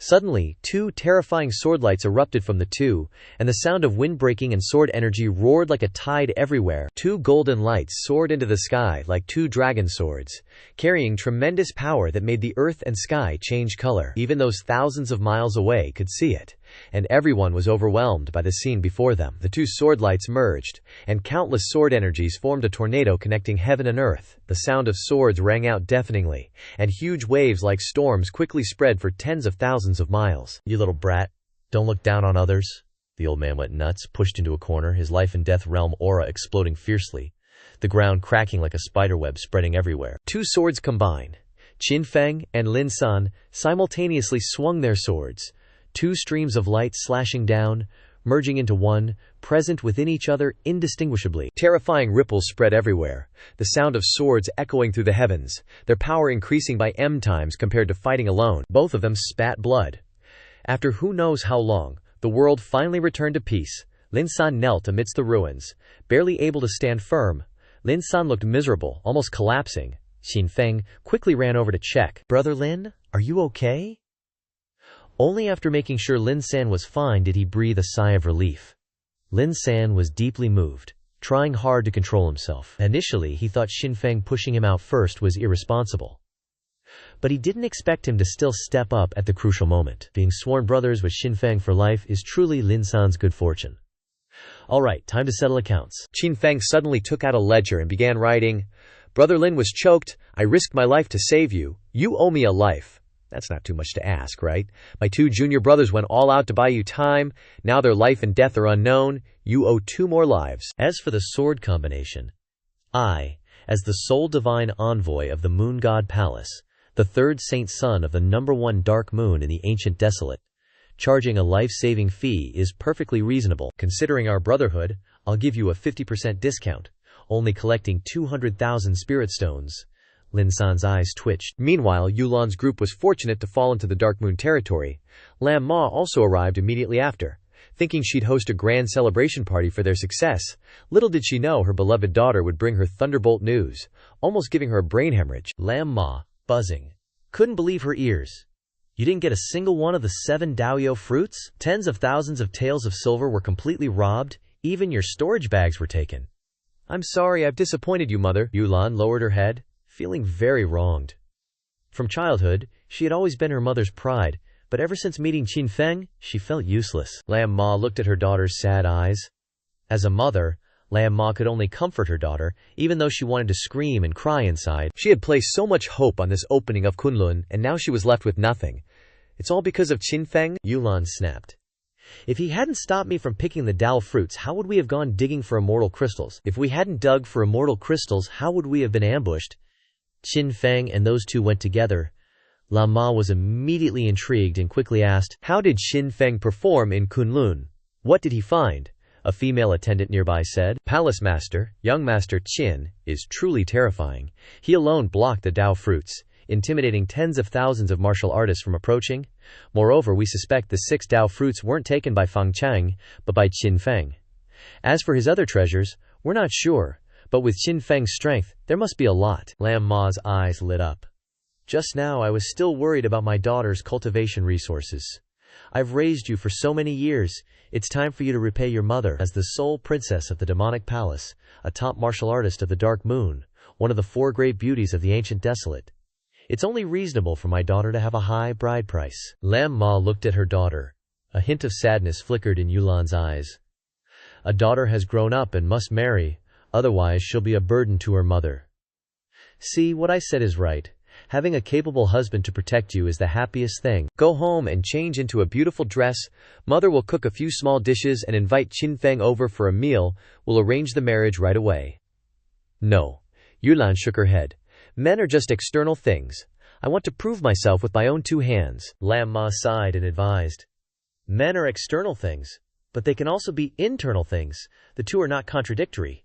Suddenly, 2 terrifying sword lights erupted from the two, and the sound of wind breaking and sword energy roared like a tide everywhere. 2 golden lights soared into the sky like 2 dragon swords, carrying tremendous power that made the earth and sky change color. Even those thousands of miles away could see it, and everyone was overwhelmed by the scene before them. The 2 sword lights merged, and countless sword energies formed a tornado connecting heaven and earth. The sound of swords rang out deafeningly, and huge waves like storms quickly spread for tens of thousands of miles. You little brat, don't look down on others. The old man went nuts, pushed into a corner, his life and death realm aura exploding fiercely, the ground cracking like a spiderweb spreading everywhere. 2 swords combined. Qin Feng and Lin San simultaneously swung their swords, 2 streams of light slashing down, merging into one, present within each other indistinguishably. Terrifying ripples spread everywhere, the sound of swords echoing through the heavens, their power increasing by M times compared to fighting alone. Both of them spat blood. After who knows how long, the world finally returned to peace. Lin San knelt amidst the ruins, barely able to stand firm. Lin San looked miserable, almost collapsing. Qin Feng quickly ran over to check. Brother Lin, are you okay? Only after making sure Lin San was fine did he breathe a sigh of relief. Lin San was deeply moved. trying hard to control himself. Initially, he thought Xinfeng pushing him out first was irresponsible. But he didn't expect him to still step up at the crucial moment. Being sworn brothers with Xinfeng for life is truly Lin San's good fortune. Alright, time to settle accounts. Xinfeng suddenly took out a ledger and began writing, "Brother Lin was choked. I risked my life to save you. You owe me a life." That's not too much to ask, right? "My 2 junior brothers went all out to buy you time. Now their life and death are unknown. You owe 2 more lives." As for the sword combination, I, as the sole divine envoy of the moon god palace, the third saint son of the #1 dark moon in the ancient desolate, charging a life-saving fee is perfectly reasonable. Considering our brotherhood, I'll give you a 50% discount, only collecting 200,000 spirit stones. Lin San's eyes twitched. Meanwhile, Yulan's group was fortunate to fall into the Dark Moon territory. Lam Ma also arrived immediately after. Thinking she'd host a grand celebration party for their success, little did she know her beloved daughter would bring her thunderbolt news, almost giving her a brain hemorrhage. Lam Ma, buzzing, couldn't believe her ears. You didn't get a single one of the 7 Daoyo fruits? Tens of thousands of taels of silver were completely robbed, even your storage bags were taken. I'm sorry I've disappointed you, mother. Yulan lowered her head, feeling very wronged. From childhood, she had always been her mother's pride, but ever since meeting Xinfeng, she felt useless. Lam Ma looked at her daughter's sad eyes. As a mother, Lam Ma could only comfort her daughter, even though she wanted to scream and cry inside. She had placed so much hope on this opening of Kunlun, and now she was left with nothing. It's all because of Xinfeng? Yulan snapped. If he hadn't stopped me from picking the Dao fruits, how would we have gone digging for immortal crystals? If we hadn't dug for immortal crystals, how would we have been ambushed? Xinfeng and those two went together. Lam Ma was immediately intrigued and quickly asked, "How did Xinfeng perform in Kunlun? What did he find?" A female attendant nearby said, "Palace Master, young Master Qin, is truly terrifying. He alone blocked the Dao fruits, intimidating tens of thousands of martial artists from approaching. Moreover, we suspect the 6 Dao fruits weren't taken by Fang Chang, but by Xinfeng. As for his other treasures, we're not sure, but with Xinfeng's strength, there must be a lot." Lam Ma's eyes lit up. Just now I was still worried about my daughter's cultivation resources. I've raised you for so many years. It's time for you to repay your mother. As the sole princess of the demonic palace, a top martial artist of the Dark Moon, one of the 4 great beauties of the ancient desolate, it's only reasonable for my daughter to have a high bride price. Lam Ma looked at her daughter. A hint of sadness flickered in Yulan's eyes. A daughter has grown up and must marry, otherwise she'll be a burden to her mother. See, what I said is right. Having a capable husband to protect you is the happiest thing. Go home and change into a beautiful dress. Mother will cook a few small dishes and invite Xinfeng over for a meal. We'll arrange the marriage right away. No. Yulan shook her head. Men are just external things. I want to prove myself with my own 2 hands. Lam Ma sighed and advised. Men are external things, but they can also be internal things. The two are not contradictory.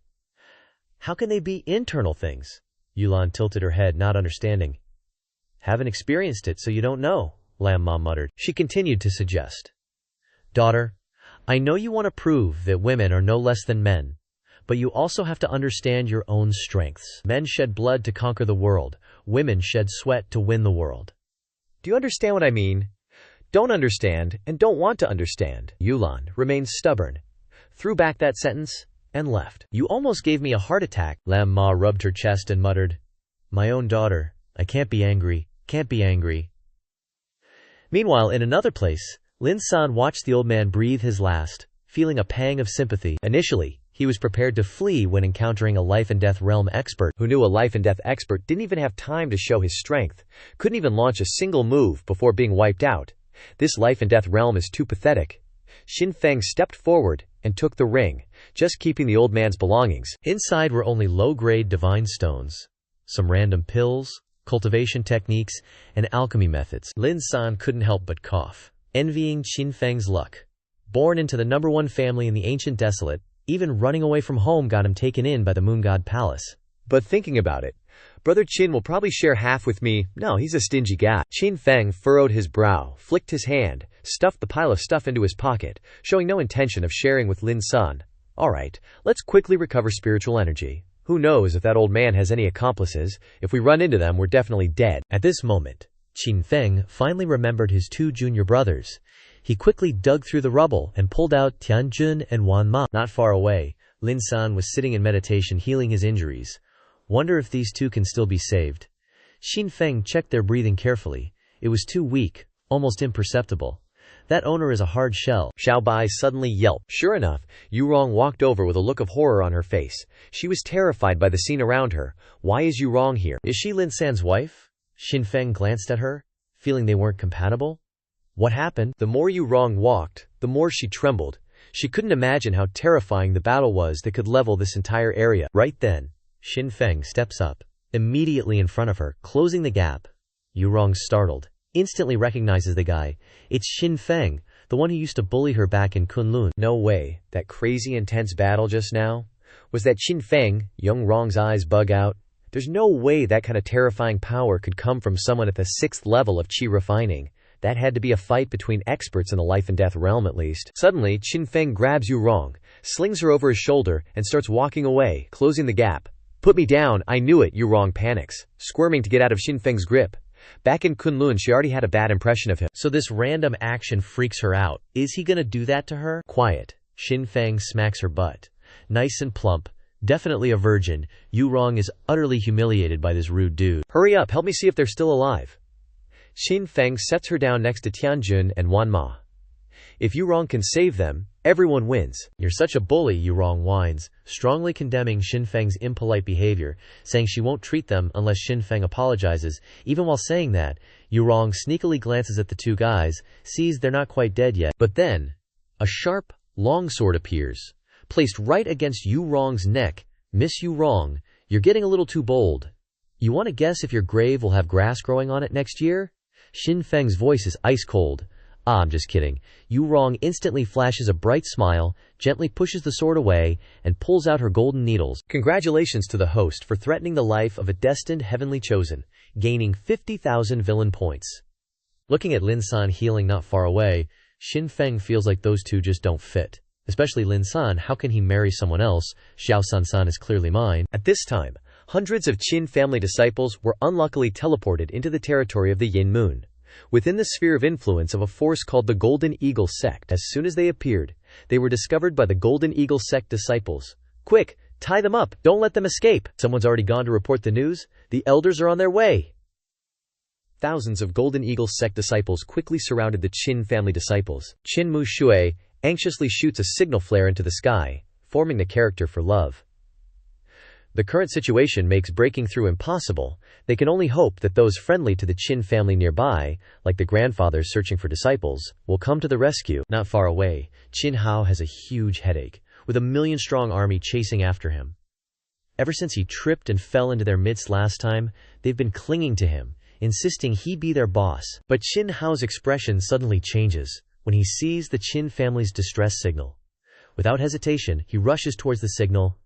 How can they be internal things? Yulan tilted her head, not understanding. Haven't experienced it, so you don't know, Lam Ma muttered. She continued to suggest. Daughter, I know you want to prove that women are no less than men, but you also have to understand your own strengths. Men shed blood to conquer the world. Women shed sweat to win the world. Do you understand what I mean? Don't understand and don't want to understand. Yulan remained stubborn, threw back that sentence, and left. You almost gave me a heart attack. Lam Ma rubbed her chest and muttered, My own daughter, I can't be angry, can't be angry. Meanwhile, in another place, Lin San watched the old man breathe his last, feeling a pang of sympathy. Initially, he was prepared to flee when encountering a life-and-death realm expert. Who knew a life-and-death expert didn't even have time to show his strength, couldn't even launch a single move before being wiped out. This life-and-death realm is too pathetic. Xinfeng stepped forward and took the ring, just keeping the old man's belongings. Inside were only low-grade divine stones, some random pills, cultivation techniques, and alchemy methods. Lin San couldn't help but cough, envying Xinfeng's luck. Born into the #1 family in the ancient desolate, even running away from home got him taken in by the moon god palace. But thinking about it, Brother Qin will probably share half with me. No, he's a stingy guy. Xinfeng furrowed his brow, flicked his hand, stuffed the pile of stuff into his pocket, showing no intention of sharing with Lin San. Alright, let's quickly recover spiritual energy. Who knows if that old man has any accomplices? If we run into them, we're definitely dead. At this moment, Xinfeng finally remembered his 2 junior brothers. He quickly dug through the rubble and pulled out Tianjun and Wanma. Not far away, Lin San was sitting in meditation healing his injuries. Wonder if these two can still be saved. Xin Feng checked their breathing carefully. It was too weak, almost imperceptible. That owner is a hard shell. Xiao Bai suddenly yelped. Sure enough, Yu Rong walked over with a look of horror on her face. She was terrified by the scene around her. Why is Yu Rong here? Is she Lin San's wife? Xin Feng glanced at her, feeling they weren't compatible. What happened? The more Yu Rong walked, the more she trembled. She couldn't imagine how terrifying the battle was that could level this entire area. Right then, Xin Feng steps up, immediately in front of her, closing the gap. Yu Rong, startled, instantly recognizes the guy. It's Xin Feng, the one who used to bully her back in Kunlun. No way, that crazy intense battle just now? Was that Xin Feng? Young Rong's eyes bug out. There's no way that kind of terrifying power could come from someone at the 6th level of chi refining. That had to be a fight between experts in the life and death realm at least. Suddenly, Xin Feng grabs Yu Rong, slings her over his shoulder, and starts walking away, closing the gap. Put me down, I knew it, Yu Rong panics, squirming to get out of Xin Feng's grip. Back in Kunlun, she already had a bad impression of him. So this random action freaks her out. Is he gonna do that to her? Quiet. Xin Feng smacks her butt. Nice and plump. Definitely a virgin. Yu Rong is utterly humiliated by this rude dude. Hurry up, help me see if they're still alive. Xin Feng sets her down next to Tianjun and Wanma. If Yu Rong can save them, everyone wins. You're such a bully, Yu Rong whines, strongly condemning Xin Feng's impolite behavior, saying she won't treat them unless Xin Feng apologizes. Even while saying that, Yu Rong sneakily glances at the two guys, sees they're not quite dead yet. But then, a sharp, long sword appears, placed right against Yu Rong's neck. Miss Yu Rong, you're getting a little too bold. You want to guess if your grave will have grass growing on it next year? Xin Feng's voice is ice cold. Ah, I'm just kidding. Yu Rong instantly flashes a bright smile, gently pushes the sword away, and pulls out her golden needles. Congratulations to the host for threatening the life of a destined heavenly chosen, gaining 50,000 villain points. Looking at Lin San healing not far away, Xin Feng feels like those two just don't fit. Especially Lin San, how can he marry someone else? Xiao San is clearly mine. At this time, hundreds of Qin family disciples were unluckily teleported into the territory of the Yin Moon, within the sphere of influence of a force called the Golden Eagle Sect. As soon as they appeared, they were discovered by the Golden Eagle Sect disciples. Quick, tie them up, don't let them escape. Someone's already gone to report the news. The elders are on their way. Thousands of Golden Eagle Sect disciples quickly surrounded the Qin family disciples. Qin Mu Shui anxiously shoots a signal flare into the sky, forming the character for love. The current situation makes breaking through impossible. They can only hope that those friendly to the Qin family nearby, like the grandfathers searching for disciples, will come to the rescue. Not far away, Qin Hao has a huge headache, with a million-strong army chasing after him. Ever since he tripped and fell into their midst last time, they've been clinging to him, insisting he be their boss. But Qin Hao's expression suddenly changes when he sees the Qin family's distress signal. Without hesitation, he rushes towards the signal.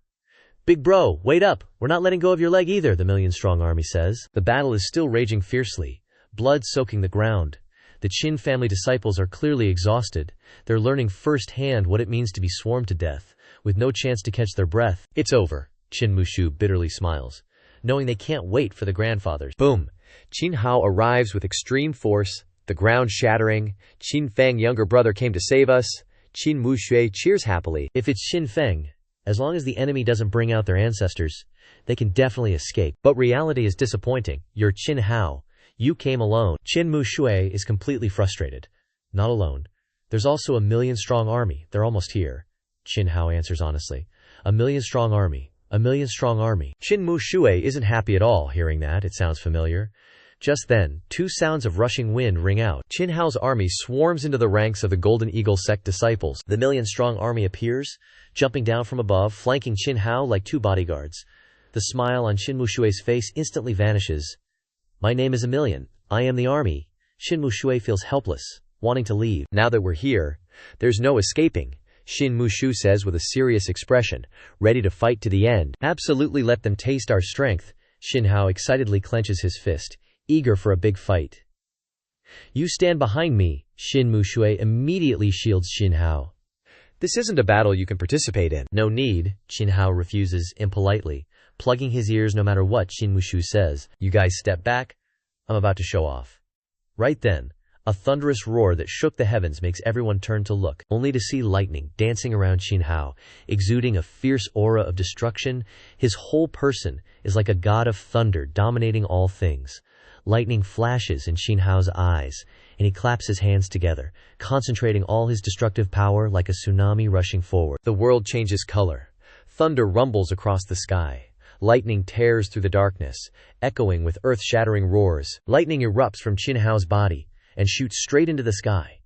Big bro, wait up, we're not letting go of your leg either, the million-strong army says. The battle is still raging fiercely, blood soaking the ground. The Qin family disciples are clearly exhausted. They're learning firsthand what it means to be swarmed to death, with no chance to catch their breath. It's over, Qin Mushu bitterly smiles, knowing they can't wait for the grandfathers. Boom! Qin Hao arrives with extreme force, the ground shattering. Qin Feng younger brother came to save us. Qin Mushui cheers happily. If it's Xin Feng, as long as the enemy doesn't bring out their ancestors, they can definitely escape. But reality is disappointing. You're Qin Hao. You came alone. Qin Mu Shui is completely frustrated. Not alone. There's also a million-strong army. They're almost here. Qin Hao answers honestly. A million-strong army. A million-strong army. Qin Mu Shui isn't happy at all hearing that. It sounds familiar. Just then, two sounds of rushing wind ring out. Qin Hao's army swarms into the ranks of the Golden Eagle Sect disciples. The million-strong army appears, jumping down from above, flanking Qin Hao like two bodyguards. The smile on Qin Mushui's face instantly vanishes. My name is a million. I am the army. Qin Mushui feels helpless, wanting to leave. Now that we're here, there's no escaping, Qin Mushu says with a serious expression, ready to fight to the end. Absolutely, let them taste our strength. Qin Hao excitedly clenches his fist, eager for a big fight. You stand behind me. Qin Mushui immediately shields Qin Hao. This isn't a battle you can participate in. No need, Qin Hao refuses impolitely, plugging his ears no matter what Qin Mushu says. You guys step back. I'm about to show off. Right then, A thunderous roar that shook the heavens makes everyone turn to look, only to see lightning dancing around Xin Hao, exuding a fierce aura of destruction. His whole person is like a god of thunder dominating all things. Lightning flashes in Xin Hao's eyes, and he claps his hands together, concentrating all his destructive power like a tsunami rushing forward. The world changes color. Thunder rumbles across the sky. Lightning tears through the darkness, echoing with earth-shattering roars. Lightning erupts from Xin Hao's body and shoots straight into the sky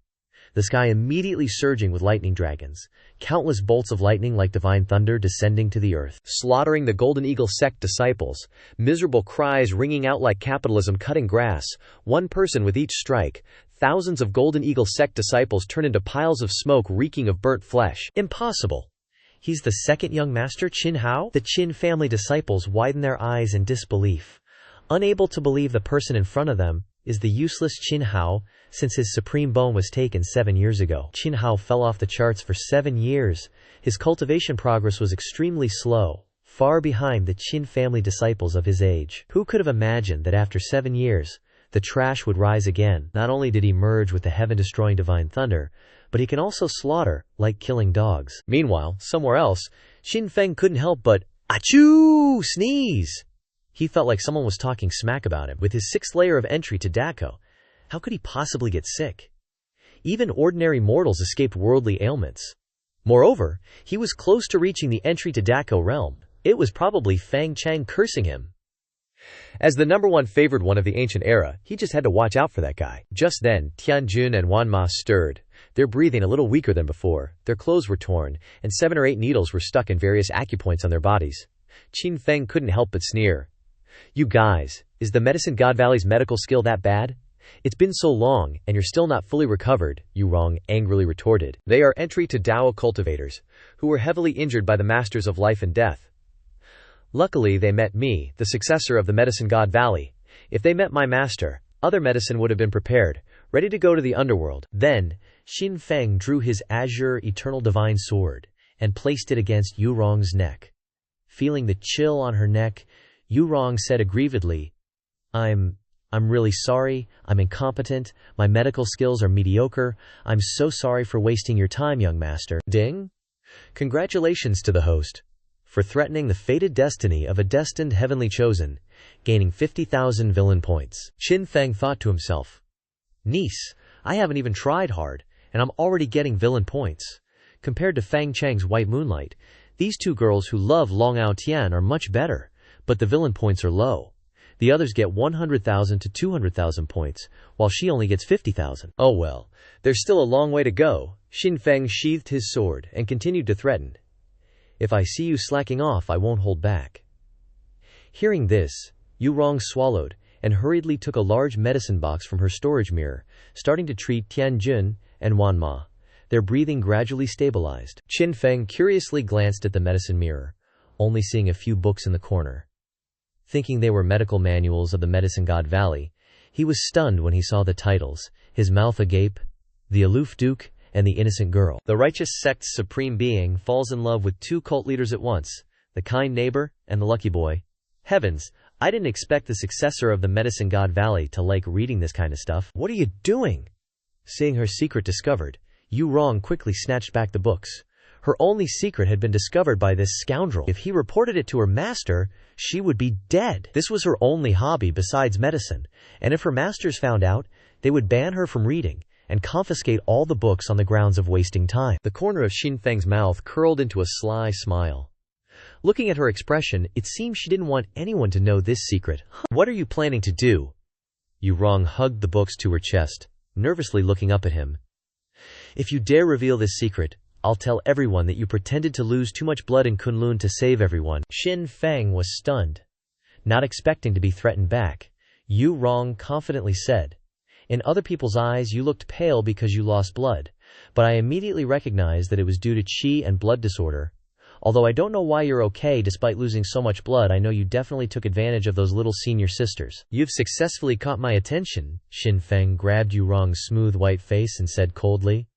immediately surging with lightning dragons, countless bolts of lightning like divine thunder descending to the earth, slaughtering the Golden Eagle sect disciples, miserable cries ringing out like capitalism cutting grass, one person with each strike. Thousands of Golden Eagle sect disciples turn into piles of smoke reeking of burnt flesh. Impossible! He's the second young master, Xin Hao? The Qin family disciples widen their eyes in disbelief, unable to believe the person in front of them is the useless Xin Hao. Since his supreme bone was taken 7 years ago, Xin Hao fell off the charts for 7 years. His cultivation progress was extremely slow, far behind the Qin family disciples of his age. Who could have imagined that after 7 years, the trash would rise again? Not only did he merge with the heaven-destroying divine thunder, but he can also slaughter, like killing dogs. Meanwhile, somewhere else, Xin Feng couldn't help but achoo sneeze. He felt like someone was talking smack about him. With his 6th layer of entry to Dako, how could he possibly get sick? Even ordinary mortals escaped worldly ailments. Moreover, he was close to reaching the entry to Dako realm. It was probably Fang Chang cursing him. As the #1 favored one of the ancient era, he just had to watch out for that guy. Just then, Tianjun and Wanma stirred. Their breathing a little weaker than before, their clothes were torn, and 7 or 8 needles were stuck in various acupoints on their bodies. Qin Feng couldn't help but sneer. You guys, is the Medicine God Valley's medical skill that bad? It's been so long, and you're still not fully recovered, Yu Rong angrily retorted. They are entry to Dao cultivators, who were heavily injured by the masters of life and death. Luckily they met me, the successor of the Medicine God Valley. If they met my master, other medicine would have been prepared, ready to go to the underworld. Then, Xin Feng drew his azure eternal divine sword, and placed it against Yu Rong's neck. Feeling the chill on her neck, Yu Rong said aggrievedly, I'm really sorry, I'm incompetent, my medical skills are mediocre, I'm so sorry for wasting your time, young master. Ding? Congratulations to the host for threatening the fated destiny of a destined heavenly chosen, gaining 50,000 villain points. Xin Feng thought to himself, niece, I haven't even tried hard, and I'm already getting villain points. Compared to Fang Chang's White Moonlight, these two girls who love Long Ao Tian are much better, but the villain points are low. The others get 100,000 to 200,000 points, while she only gets 50,000. Oh well, there's still a long way to go. Xin Feng sheathed his sword and continued to threaten. If I see you slacking off, I won't hold back. Hearing this, Yu Rong swallowed and hurriedly took a large medicine box from her storage mirror, starting to treat Tianjun and Wanma. Their breathing gradually stabilized. Xin Feng curiously glanced at the medicine mirror, only seeing a few books in the corner. Thinking they were medical manuals of the Medicine God Valley, he was stunned when he saw the titles, his mouth agape, The Aloof Duke, and The Innocent Girl. The righteous sect's supreme being falls in love with 2 cult leaders at once, the kind neighbor and the lucky boy. Heavens, I didn't expect the successor of the Medicine God Valley to like reading this kind of stuff. What are you doing? Seeing her secret discovered, Yu Rong quickly snatched back the books. Her only secret had been discovered by this scoundrel. If he reported it to her master, she would be dead. This was her only hobby besides medicine, and if her masters found out, they would ban her from reading and confiscate all the books on the grounds of wasting time. The corner of Xin Feng's mouth curled into a sly smile. Looking at her expression, it seemed she didn't want anyone to know this secret. What are you planning to do? Yu Rong hugged the books to her chest, nervously looking up at him. If you dare reveal this secret, I'll tell everyone that you pretended to lose too much blood in Kunlun to save everyone. Xin Feng was stunned. Not expecting to be threatened back, Yu Rong confidently said, in other people's eyes you looked pale because you lost blood, but I immediately recognized that it was due to qi and blood disorder. Although I don't know why you're okay despite losing so much blood, I know you definitely took advantage of those little senior sisters. You've successfully caught my attention. Xin Feng grabbed Yu Rong's smooth white face and said coldly,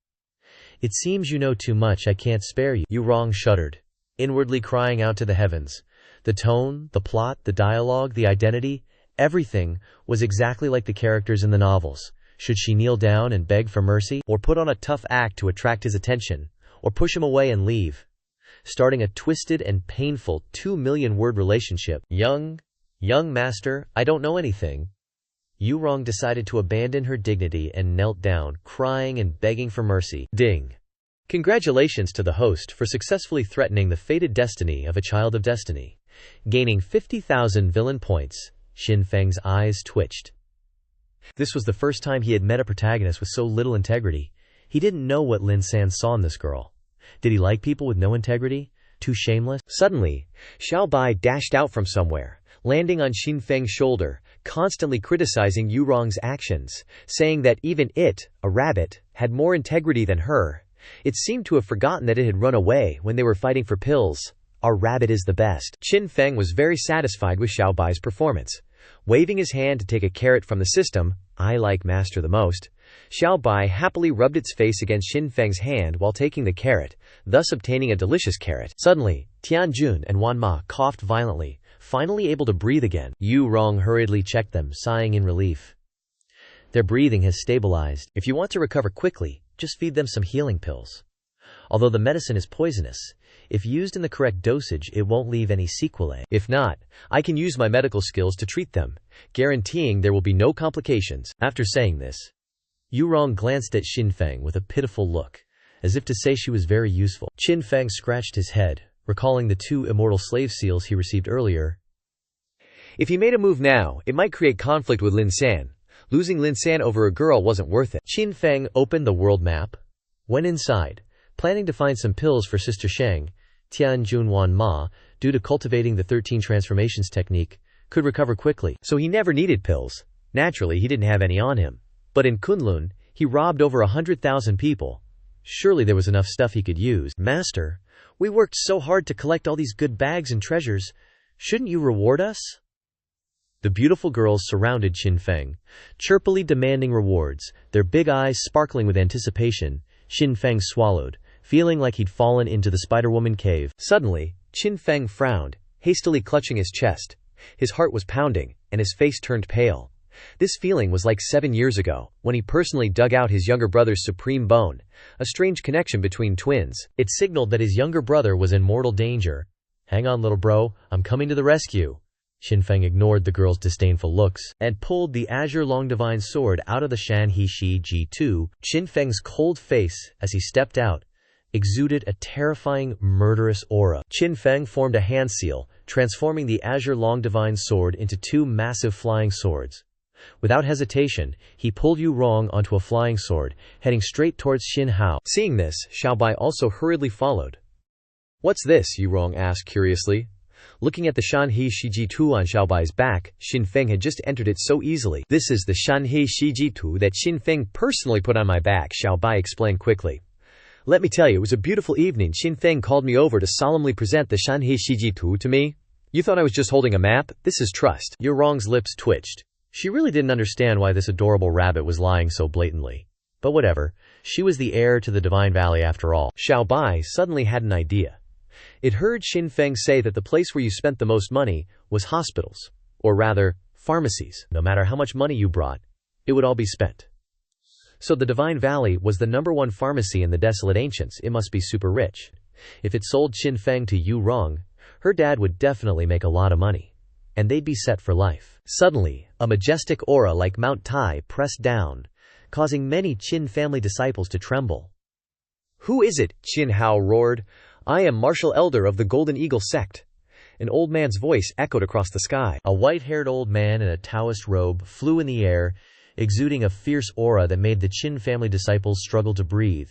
It seems you know too much, I can't spare you. Yu Rong shuddered, inwardly crying out to the heavens. The tone, the plot, the dialogue, the identity, everything was exactly like the characters in the novels. Should she kneel down and beg for mercy, or put on a tough act to attract his attention, or push him away and leave? Starting a twisted and painful 2 million-word relationship. Young master, I don't know anything. Yurong decided to abandon her dignity and knelt down, crying and begging for mercy. Ding. Congratulations to the host for successfully threatening the fated destiny of a child of destiny. Gaining 50,000 villain points, Xin Feng's eyes twitched. This was the first time he had met a protagonist with so little integrity. He didn't know what Lin San saw in this girl. Did he like people with no integrity? Too shameless? Suddenly, Xiao Bai dashed out from somewhere, landing on Xin Feng's shoulder, constantly criticizing Yurong's actions, saying that even it, a rabbit, had more integrity than her. It seemed to have forgotten that it had run away when they were fighting for pills. Our rabbit is the best. Xin Feng was very satisfied with Xiao Bai's performance. Waving his hand to take a carrot from the system, I like master the most, Xiao Bai happily rubbed its face against Xin Feng's hand while taking the carrot, thus obtaining a delicious carrot. Suddenly, Tianjun and Wanma coughed violently, finally able to breathe again. Yu Rong hurriedly checked them, sighing in relief. Their breathing has stabilized. If you want to recover quickly, just feed them some healing pills. Although the medicine is poisonous, if used in the correct dosage it won't leave any sequelae. If not, I can use my medical skills to treat them, guaranteeing there will be no complications. After saying this, Yu Rong glanced at Xin Feng with a pitiful look, as if to say she was very useful. Xin Feng scratched his head, recalling the 2 immortal slave seals he received earlier. If he made a move now, it might create conflict with Lin San. Losing Lin San over a girl wasn't worth it. Xin Feng opened the world map, went inside, planning to find some pills for Sister Sheng. Tianjun Wanma, due to cultivating the 13 transformations technique, could recover quickly, so he never needed pills. Naturally, he didn't have any on him. But in Kunlun, he robbed over 100,000 people. Surely there was enough stuff he could use. Master, we worked so hard to collect all these good bags and treasures. Shouldn't you reward us? The beautiful girls surrounded Xin Feng, chirpily demanding rewards, their big eyes sparkling with anticipation. Xin Feng swallowed, feeling like he'd fallen into the Spider-Woman cave. Suddenly, Xin Feng frowned, hastily clutching his chest. His heart was pounding, and his face turned pale. This feeling was like 7 years ago, when he personally dug out his younger brother's supreme bone, a strange connection between twins. It signaled that his younger brother was in mortal danger. Hang on, little bro, I'm coming to the rescue. Xin Feng ignored the girl's disdainful looks and pulled the Azure Long Divine Sword out of the Shanhe Shi Ji2. Xin Feng's cold face, as he stepped out, exuded a terrifying, murderous aura. Xin Feng formed a hand seal, transforming the Azure Long Divine Sword into 2 massive flying swords. Without hesitation, he pulled Yu Rong onto a flying sword, heading straight towards Xin Hao. Seeing this, Xiao Bai also hurriedly followed. What's this? Yu Rong asked curiously. Looking at the Shanhe Shiji-Tu on Xiao Bai's back, Xin Feng had just entered it so easily. This is the Shanhe Shiji-Tu that Xin Feng personally put on my back, Xiao Bai explained quickly. Let me tell you, it was a beautiful evening. Xin Feng called me over to solemnly present the Shanhe Shiji-Tu to me. You thought I was just holding a map? This is trust. Yu Rong's lips twitched. She really didn't understand why this adorable rabbit was lying so blatantly. But whatever, she was the heir to the Divine Valley after all. Xiao Bai suddenly had an idea. It heard Xin Feng say that the place where you spent the most money was hospitals, or rather, pharmacies. No matter how much money you brought, it would all be spent. So the Divine Valley was the #1 pharmacy in the Desolate Ancients. It must be super rich. If it sold Xin Feng to Yu Rong, her dad would definitely make a lot of money, and they'd be set for life. Suddenly, a majestic aura like Mount Tai pressed down, causing many Qin family disciples to tremble. Who is it? Qin Hao roared. I am Martial Elder of the Golden Eagle sect. An old man's voice echoed across the sky. A white-haired old man in a Taoist robe flew in the air, exuding a fierce aura that made the Qin family disciples struggle to breathe.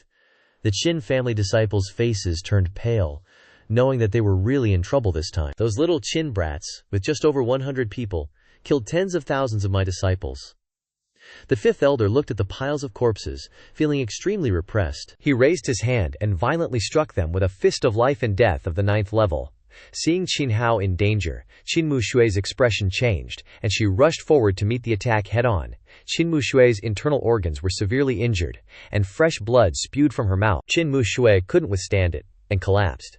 The Qin family disciples' faces turned pale, knowing that they were really in trouble this time. Those little Qin brats, with just over 100 people, killed tens of thousands of my disciples. The 5th elder looked at the piles of corpses, feeling extremely repressed. He raised his hand and violently struck them with a fist of life and death of the 9th level. Seeing Qin Hao in danger, Qin Mushui's expression changed, and she rushed forward to meet the attack head-on. Qin Mushui's internal organs were severely injured, and fresh blood spewed from her mouth. Qin Mushui couldn't withstand it, and collapsed.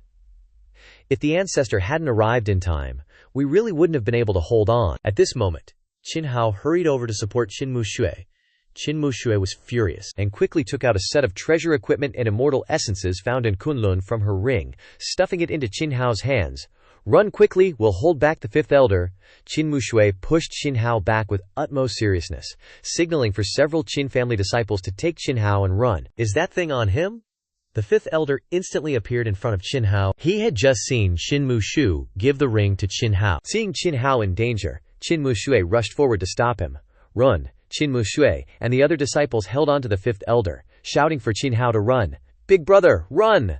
If the ancestor hadn't arrived in time, we really wouldn't have been able to hold on. At this moment, Qin Hao hurried over to support Qin Mushui. Qin Muxue was furious and quickly took out a set of treasure equipment and immortal essences found in Kunlun from her ring, stuffing it into Qin Hao's hands. "Run quickly, we'll hold back the fifth elder." Qin Muxue pushed Qin Hao back with utmost seriousness, signaling for several Qin family disciples to take Qin Hao and run. "Is that thing on him?" The fifth elder instantly appeared in front of Qin Hao. He had just seen Qin Muxue give the ring to Qin Hao. Seeing Qin Hao in danger, Qin Muxue rushed forward to stop him. "Run!" Qin Muxue and the other disciples held on to the fifth elder, shouting for Qin Hao to run. "Big brother, run!"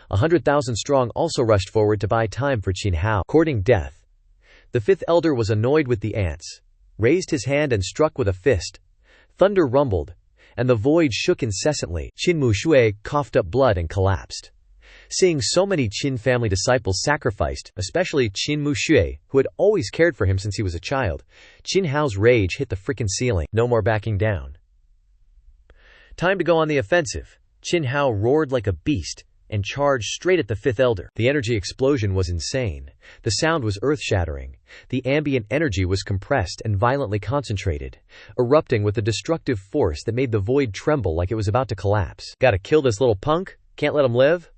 100,000 strong also rushed forward to buy time for Qin Hao, courting death. The fifth elder was annoyed with the ants, raised his hand and struck with a fist. Thunder rumbled, and the void shook incessantly. Qin Muxue coughed up blood and collapsed. Seeing so many Qin family disciples sacrificed, especially Qin Muxue, who had always cared for him since he was a child, Qin Hao's rage hit the frickin' ceiling. No more backing down. Time to go on the offensive. Qin Hao roared like a beast and charged straight at the fifth elder. The energy explosion was insane. The sound was earth-shattering. The ambient energy was compressed and violently concentrated, erupting with a destructive force that made the void tremble like it was about to collapse. "Gotta kill this little punk? Can't let him live?"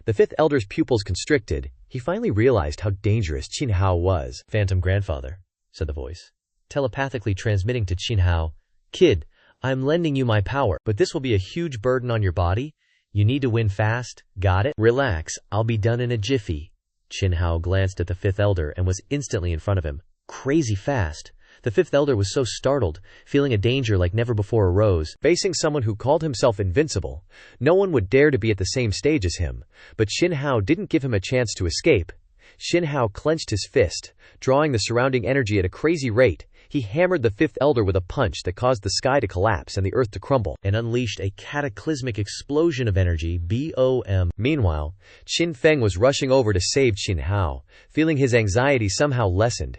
The fifth elder's pupils constricted. He finally realized how dangerous Qin Hao was. "Phantom grandfather," said the voice, telepathically transmitting to Qin Hao. "Kid, I'm lending you my power, but this will be a huge burden on your body. You need to win fast, got it? Relax, I'll be done in a jiffy." Qin Hao glanced at the fifth elder and was instantly in front of him. Crazy fast. The fifth elder was so startled, feeling a danger like never before arose. Facing someone who called himself invincible, no one would dare to be at the same stage as him, but Qin Hao didn't give him a chance to escape. Qin Hao clenched his fist, drawing the surrounding energy at a crazy rate. He hammered the fifth elder with a punch that caused the sky to collapse and the earth to crumble, and unleashed a cataclysmic explosion of energy. BOM. Meanwhile, Qin Feng was rushing over to save Qin Hao, feeling his anxiety somehow lessened.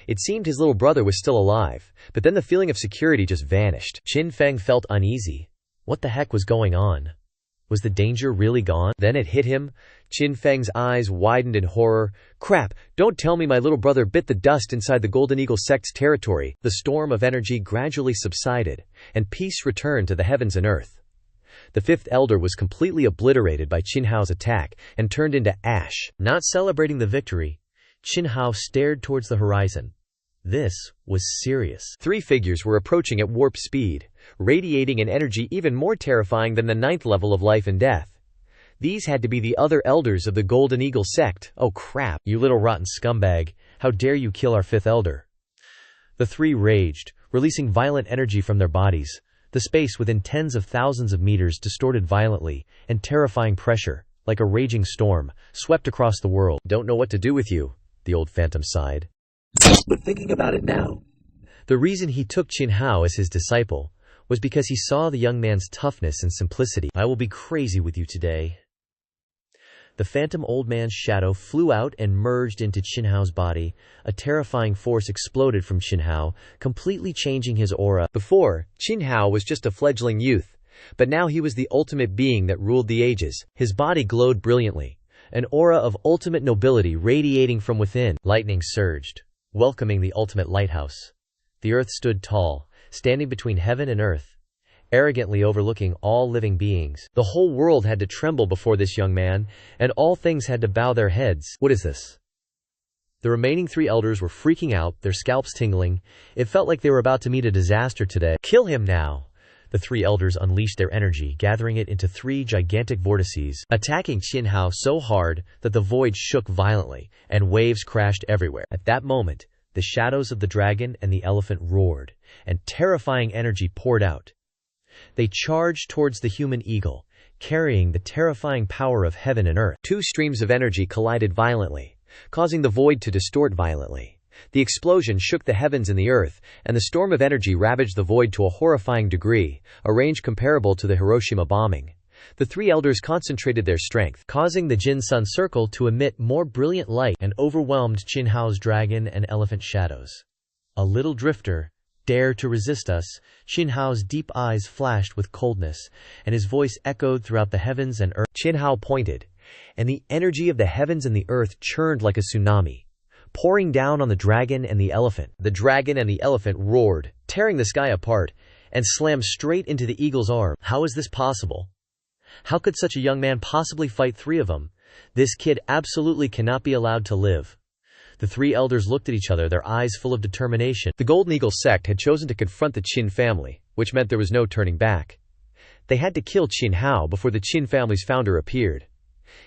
It seemed his little brother was still alive, but then the feeling of security just vanished. Qin Feng felt uneasy. What the heck was going on? Was the danger really gone? Then it hit him. Qin Feng's eyes widened in horror. "Crap, don't tell me my little brother bit the dust inside the Golden Eagle sect's territory." The storm of energy gradually subsided, and peace returned to the heavens and earth. The fifth elder was completely obliterated by Qin Hao's attack and turned into ash. Not celebrating the victory, Qin Hao stared towards the horizon. This was serious. 3 figures were approaching at warp speed, radiating an energy even more terrifying than the 9th level of life and death. These had to be the other elders of the Golden Eagle sect. "Oh crap, you little rotten scumbag. How dare you kill our fifth elder?" The 3 raged, releasing violent energy from their bodies. The space within tens of thousands of meters distorted violently, and terrifying pressure, like a raging storm, swept across the world. "Don't know what to do with you," the old phantom sighed. "But thinking about it now." The reason he took Qin Hao as his disciple was because he saw the young man's toughness and simplicity. "I will be crazy with you today." The phantom old man's shadow flew out and merged into Qin Hao's body. A terrifying force exploded from Qin Hao, completely changing his aura. Before, Qin Hao was just a fledgling youth, but now he was the ultimate being that ruled the ages. His body glowed brilliantly, an aura of ultimate nobility radiating from within. Lightning surged, welcoming the ultimate lighthouse. The earth stood tall, standing between heaven and earth, arrogantly overlooking all living beings. The whole world had to tremble before this young man, and all things had to bow their heads. "What is this?" The remaining 3 elders were freaking out, their scalps tingling. It felt like they were about to meet a disaster today. "Kill him now!" The 3 elders unleashed their energy, gathering it into 3 gigantic vortices, attacking Qin Hao so hard that the void shook violently, and waves crashed everywhere. At that moment, the shadows of the dragon and the elephant roared, and terrifying energy poured out. They charged towards the human eagle, carrying the terrifying power of heaven and earth. 2 streams of energy collided violently, causing the void to distort violently. The explosion shook the heavens and the earth, and the storm of energy ravaged the void to a horrifying degree, a range comparable to the Hiroshima bombing. The 3 elders concentrated their strength, causing the Jin Sun Circle to emit more brilliant light, and overwhelmed Qin Hao's dragon and elephant shadows. "A little drifter, dare to resist us?" Qin Hao's deep eyes flashed with coldness, and his voice echoed throughout the heavens and earth. Qin Hao pointed, and the energy of the heavens and the earth churned like a tsunami, pouring down on the dragon and the elephant. The dragon and the elephant roared, tearing the sky apart, and slammed straight into the eagle's arm. How is this possible? How could such a young man possibly fight three of them? This kid absolutely cannot be allowed to live. The three elders looked at each other, their eyes full of determination. The Golden Eagle sect had chosen to confront the Qin family, which meant there was no turning back. They had to kill Qin Hao before the Qin family's founder appeared.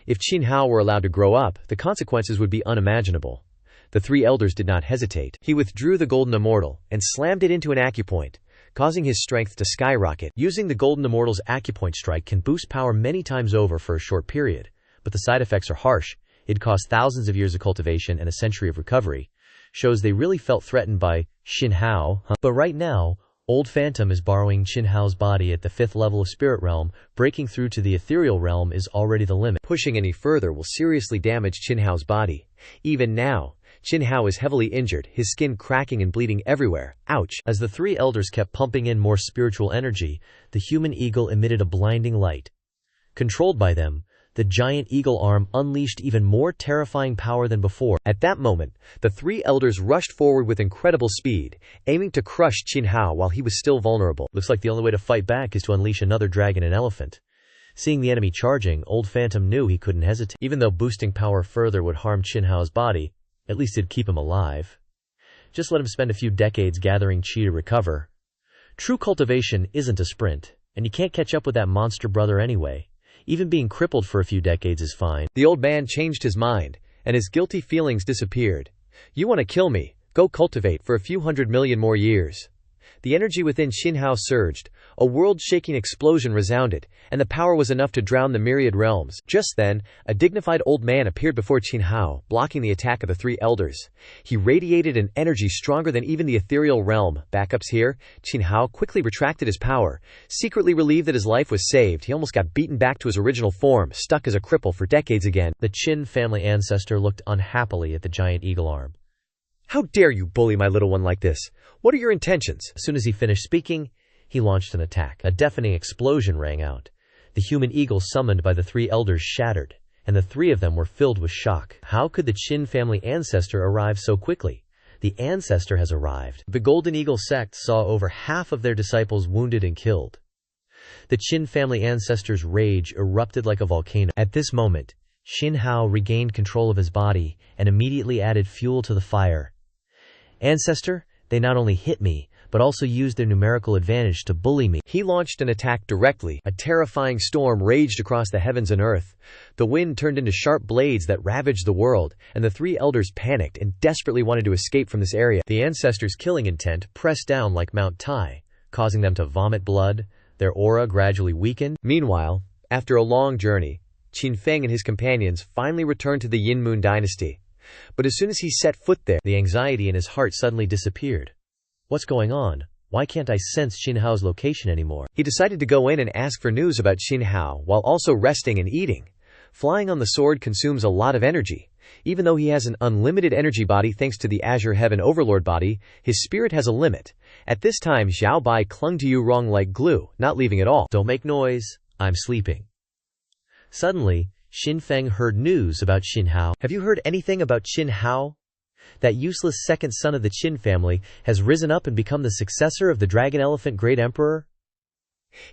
If Qin Hao were allowed to grow up, the consequences would be unimaginable. The three elders did not hesitate. He withdrew the Golden Immortal and slammed it into an acupoint, causing his strength to skyrocket. Using the Golden Immortal's acupoint strike can boost power many times over for a short period, but the side effects are harsh. It cost thousands of years of cultivation and a century of recovery. Shows they really felt threatened by Qin Hao. But right now, Old Phantom is borrowing Qin Hao's body at the 5th level of Spirit Realm. Breaking through to the Ethereal Realm is already the limit. Pushing any further will seriously damage Qin Hao's body. Even now, Qin Hao is heavily injured, his skin cracking and bleeding everywhere. Ouch! As the three elders kept pumping in more spiritual energy, the human eagle emitted a blinding light. Controlled by them, the giant eagle arm unleashed even more terrifying power than before. At that moment, the three elders rushed forward with incredible speed, aiming to crush Qin Hao while he was still vulnerable. Looks like the only way to fight back is to unleash another dragon and elephant. Seeing the enemy charging, Old Phantom knew he couldn't hesitate. Even though boosting power further would harm Qin Hao's body, at least it'd keep him alive. Just let him spend a few decades gathering chi to recover. True cultivation isn't a sprint, and you can't catch up with that monster brother anyway. Even being crippled for a few decades is fine. The old man changed his mind, and his guilty feelings disappeared. You want to kill me? Go cultivate for a few 100 million more years. The energy within Qin Hao surged, a world-shaking explosion resounded, and the power was enough to drown the myriad realms. Just then, a dignified old man appeared before Qin Hao, blocking the attack of the three elders. He radiated an energy stronger than even the ethereal realm. Backups here. Qin Hao quickly retracted his power. Secretly relieved that his life was saved, he almost got beaten back to his original form, stuck as a cripple for decades again. The Qin family ancestor looked unhappily at the giant eagle arm. How dare you bully my little one like this? What are your intentions? As soon as he finished speaking, he launched an attack. A deafening explosion rang out. The human eagle summoned by the three elders shattered, and the three of them were filled with shock. How could the Qin family ancestor arrive so quickly? The ancestor has arrived. The Golden Eagle sect saw over half of their disciples wounded and killed. The Qin family ancestor's rage erupted like a volcano. At this moment, Qin Hao regained control of his body and immediately added fuel to the fire. Ancestor, they not only hit me, but also used their numerical advantage to bully me. He launched an attack directly. A terrifying storm raged across the heavens and earth. The wind turned into sharp blades that ravaged the world, and the three elders panicked and desperately wanted to escape from this area. The ancestors' killing intent pressed down like Mount Tai, causing them to vomit blood. Their aura gradually weakened. Meanwhile, after a long journey, Qin Feng and his companions finally returned to the Yin Moon dynasty. But as soon as he set foot there, the anxiety in his heart suddenly disappeared. What's going on? Why can't I sense Qin Hao's location anymore? He decided to go in and ask for news about Qin Hao while also resting and eating. Flying on the sword consumes a lot of energy. Even though he has an unlimited energy body thanks to the Azure Heaven Overlord body, his spirit has a limit. At this time, Xiao Bai clung to Yu Rong like glue, not leaving at all. Don't make noise. I'm sleeping. Suddenly, Xin Feng heard news about Qin Hao. Have you heard anything about Qin Hao? That useless second son of the Qin family has risen up and become the successor of the Dragon Elephant Great Emperor?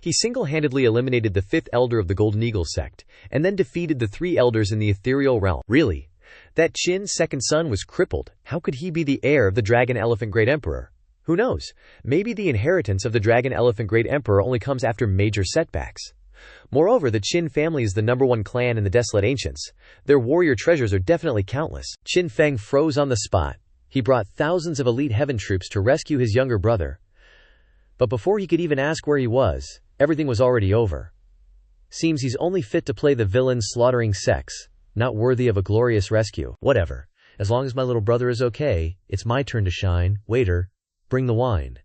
He single-handedly eliminated the fifth elder of the Golden Eagle sect, and then defeated the three elders in the ethereal realm. Really? That Qin's second son was crippled. How could he be the heir of the Dragon Elephant Great Emperor? Who knows? Maybe the inheritance of the Dragon Elephant Great Emperor only comes after major setbacks. Moreover, the Qin family is the #1 clan in the Desolate Ancients. Their warrior treasures are definitely countless. Qin Feng froze on the spot. He brought thousands of elite heaven troops to rescue his younger brother. But before he could even ask where he was, everything was already over. Seems he's only fit to play the villain slaughtering sex, not worthy of a glorious rescue. Whatever. As long as my little brother is okay, it's my turn to shine. Waiter, bring the wine.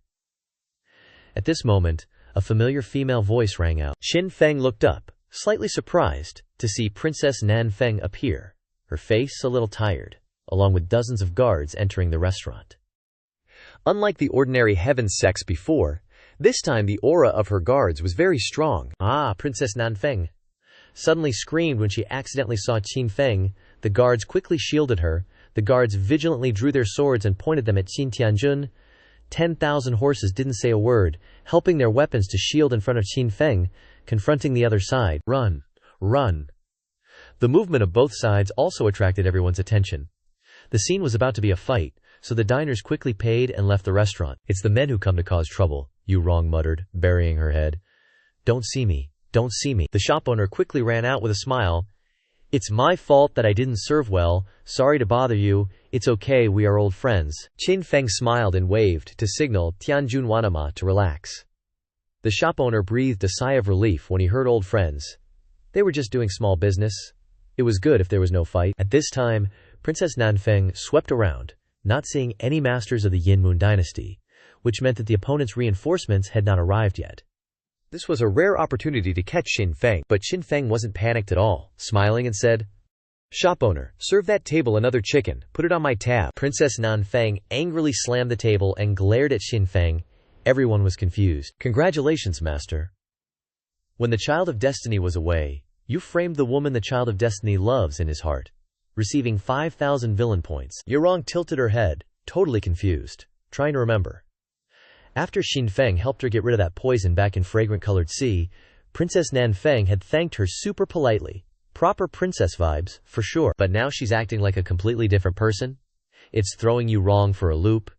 At this moment, a familiar female voice rang out. Qin Feng looked up, slightly surprised, to see Princess Nan Feng appear, her face a little tired, along with dozens of guards entering the restaurant. Unlike the ordinary heaven sects before, this time the aura of her guards was very strong. Ah, Princess Nan Feng suddenly screamed when she accidentally saw Qin Feng. The guards quickly shielded her. The guards vigilantly drew their swords and pointed them at Qin Tianjun. 10,000 horses didn't say a word, helping their weapons to shield in front of Qin Feng, confronting the other side. Run! Run! The movement of both sides also attracted everyone's attention. The scene was about to be a fight, so the diners quickly paid and left the restaurant. It's the men who come to cause trouble, Yu Rong muttered, burying her head. Don't see me. Don't see me. The shop owner quickly ran out with a smile. It's my fault that I didn't serve well. Sorry to bother you. It's okay, we are old friends. Qin Feng smiled and waved to signal Tianjun Wanama to relax. The shop owner breathed a sigh of relief when he heard old friends. They were just doing small business. It was good if there was no fight. At this time, Princess Nanfeng swept around, not seeing any masters of the Yin Moon dynasty, which meant that the opponent's reinforcements had not arrived yet. This was a rare opportunity to catch Qin Feng, but Qin Feng wasn't panicked at all, smiling and said, Shop owner, serve that table another chicken, put it on my tab. Princess Nanfeng angrily slammed the table and glared at Qin Feng. Everyone was confused. Congratulations, master. When the Child of Destiny was away, you framed the woman the Child of Destiny loves in his heart, receiving 5,000 villain points. Yurong tilted her head, totally confused, trying to remember. After Qin Feng helped her get rid of that poison back in fragrant-colored sea, Princess Nanfeng had thanked her super politely. Proper princess vibes, for sure. But now she's acting like a completely different person? It's throwing you wrong for a loop.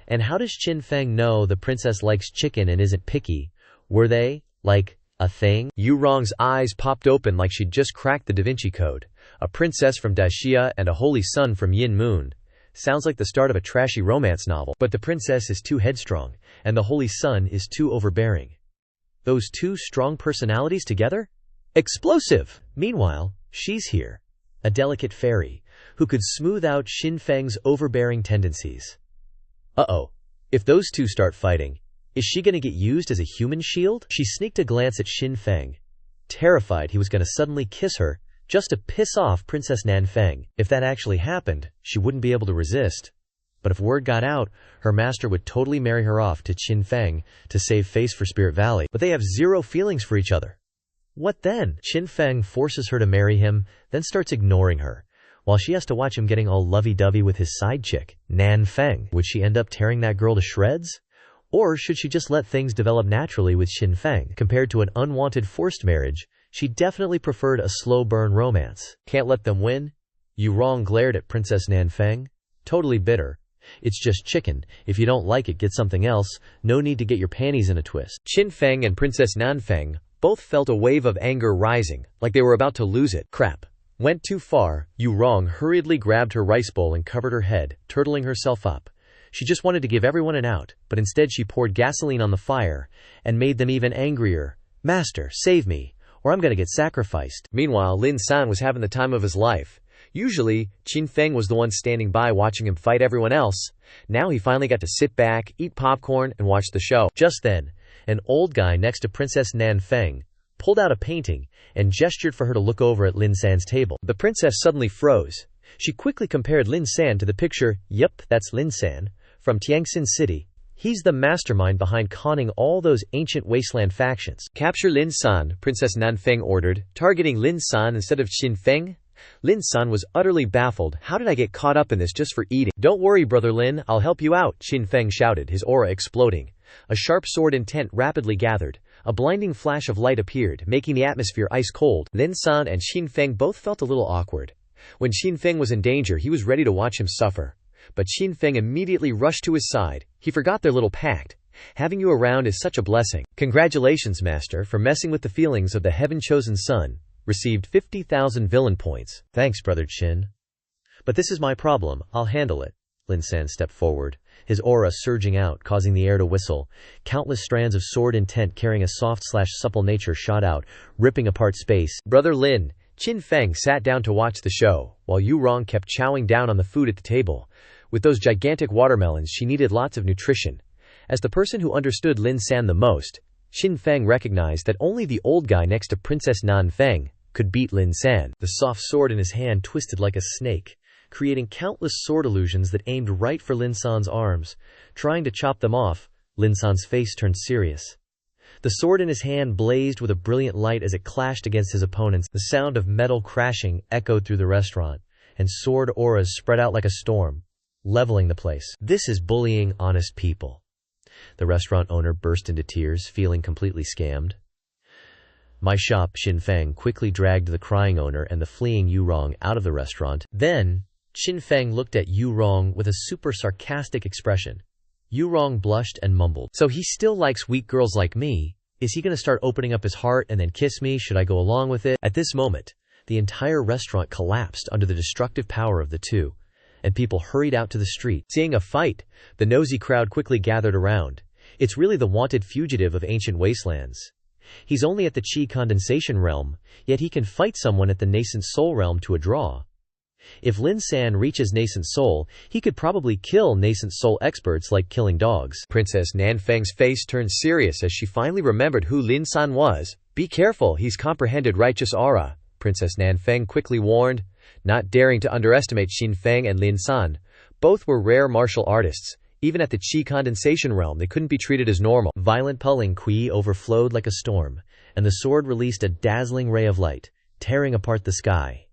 And how does Qin Feng know the princess likes chicken and isn't picky? Were they, like, a thing? Yu Rong's eyes popped open like she'd just cracked the Da Vinci Code. A princess from Daxia and a holy son from Yin Moon. Sounds like the start of a trashy romance novel. But the princess is too headstrong, and the holy son is too overbearing. Those two strong personalities together? Explosive! Meanwhile, she's here. A delicate fairy, who could smooth out Qin Feng's overbearing tendencies. Uh-oh. If those two start fighting, is she gonna get used as a human shield? She sneaked a glance at Qin Feng, terrified he was gonna suddenly kiss her, just to piss off Princess Nanfeng. If that actually happened, she wouldn't be able to resist. But if word got out, her master would totally marry her off to Qin Feng to save face for Spirit Valley. But they have zero feelings for each other. What then? Qin Feng forces her to marry him, then starts ignoring her, while she has to watch him getting all lovey-dovey with his side chick, Nanfeng. Would she end up tearing that girl to shreds? Or should she just let things develop naturally with Qin Feng? Compared to an unwanted forced marriage, she definitely preferred a slow-burn romance. Can't let them win? Yu Rong glared at Princess Nanfeng, totally bitter. It's just chicken. If you don't like it, get something else. No need to get your panties in a twist. Qin Feng and Princess Nanfeng both felt a wave of anger rising, like they were about to lose it. Crap. Went too far. Yu Rong hurriedly grabbed her rice bowl and covered her head, turtling herself up. She just wanted to give everyone an out, but instead she poured gasoline on the fire and made them even angrier. Master, save me, or I'm gonna get sacrificed. Meanwhile, Lin San was having the time of his life. Usually, Qin Feng was the one standing by watching him fight everyone else. Now he finally got to sit back, eat popcorn, and watch the show. Just then, an old guy next to Princess Nanfeng pulled out a painting and gestured for her to look over at Lin San's table. The princess suddenly froze. She quickly compared Lin San to the picture. Yep, that's Lin San, from Tiangxin City. He's the mastermind behind conning all those ancient wasteland factions. Capture Lin San, Princess Nanfeng ordered, targeting Lin San instead of Qin Feng. Lin San was utterly baffled. How did I get caught up in this just for eating? Don't worry, brother Lin, I'll help you out, Qin Feng shouted, his aura exploding. A sharp sword intent rapidly gathered. A blinding flash of light appeared, making the atmosphere ice cold. Lin San and Qin Feng both felt a little awkward. When Qin Feng was in danger, he was ready to watch him suffer. But Qin Feng immediately rushed to his side. He forgot their little pact. Having you around is such a blessing. Congratulations, master, for messing with the feelings of the heaven-chosen son. Received 50,000 villain points. Thanks, brother Qin. But this is my problem. I'll handle it. Lin San stepped forward, his aura surging out, causing the air to whistle. Countless strands of sword intent carrying a soft/supple nature shot out, ripping apart space. Brother Lin, Qin Feng sat down to watch the show, while Yu Rong kept chowing down on the food at the table. With those gigantic watermelons, she needed lots of nutrition. As the person who understood Lin San the most, Qin Feng recognized that only the old guy next to Princess Nanfeng could beat Lin San. The soft sword in his hand twisted like a snake, creating countless sword illusions that aimed right for Lin San's arms. Trying to chop them off, Lin San's face turned serious. The sword in his hand blazed with a brilliant light as it clashed against his opponents. The sound of metal crashing echoed through the restaurant, and sword auras spread out like a storm. leveling the place. This is bullying honest people. The restaurant owner burst into tears, feeling completely scammed. My shop, Xin Feng quickly dragged the crying owner and the fleeing Yu Rong out of the restaurant. Then, Xin Feng looked at Yu Rong with a super sarcastic expression. Yu Rong blushed and mumbled. So he still likes weak girls like me? Is he gonna start opening up his heart and then kiss me? Should I go along with it? At this moment, the entire restaurant collapsed under the destructive power of the two, and people hurried out to the street. Seeing a fight, the nosy crowd quickly gathered around. It's really the wanted fugitive of ancient wastelands. He's only at the Qi condensation realm, yet he can fight someone at the nascent soul realm to a draw. If Lin San reaches nascent soul, he could probably kill nascent soul experts like killing dogs. Princess Nanfeng's face turned serious as she finally remembered who Lin San was. Be careful, he's comprehended righteous aura, Princess Nanfeng quickly warned, not daring to underestimate Xin Feng and Lin San. Both were rare martial artists. Even at the Qi condensation realm, they couldn't be treated as normal. Violent pulling Qi overflowed like a storm, and the sword released a dazzling ray of light, tearing apart the sky.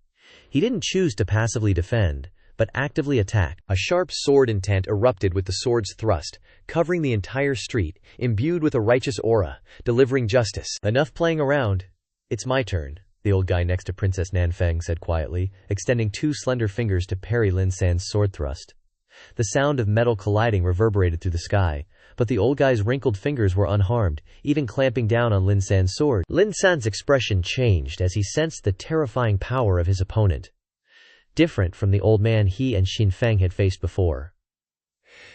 He didn't choose to passively defend, but actively attack. A sharp sword intent erupted with the sword's thrust, covering the entire street, imbued with a righteous aura, delivering justice. Enough playing around. It's my turn, the old guy next to Princess Nanfeng said quietly, extending two slender fingers to parry Lin San's sword thrust. The sound of metal colliding reverberated through the sky, but the old guy's wrinkled fingers were unharmed, even clamping down on Lin San's sword. Lin San's expression changed as he sensed the terrifying power of his opponent, different from the old man he and Xin Feng had faced before.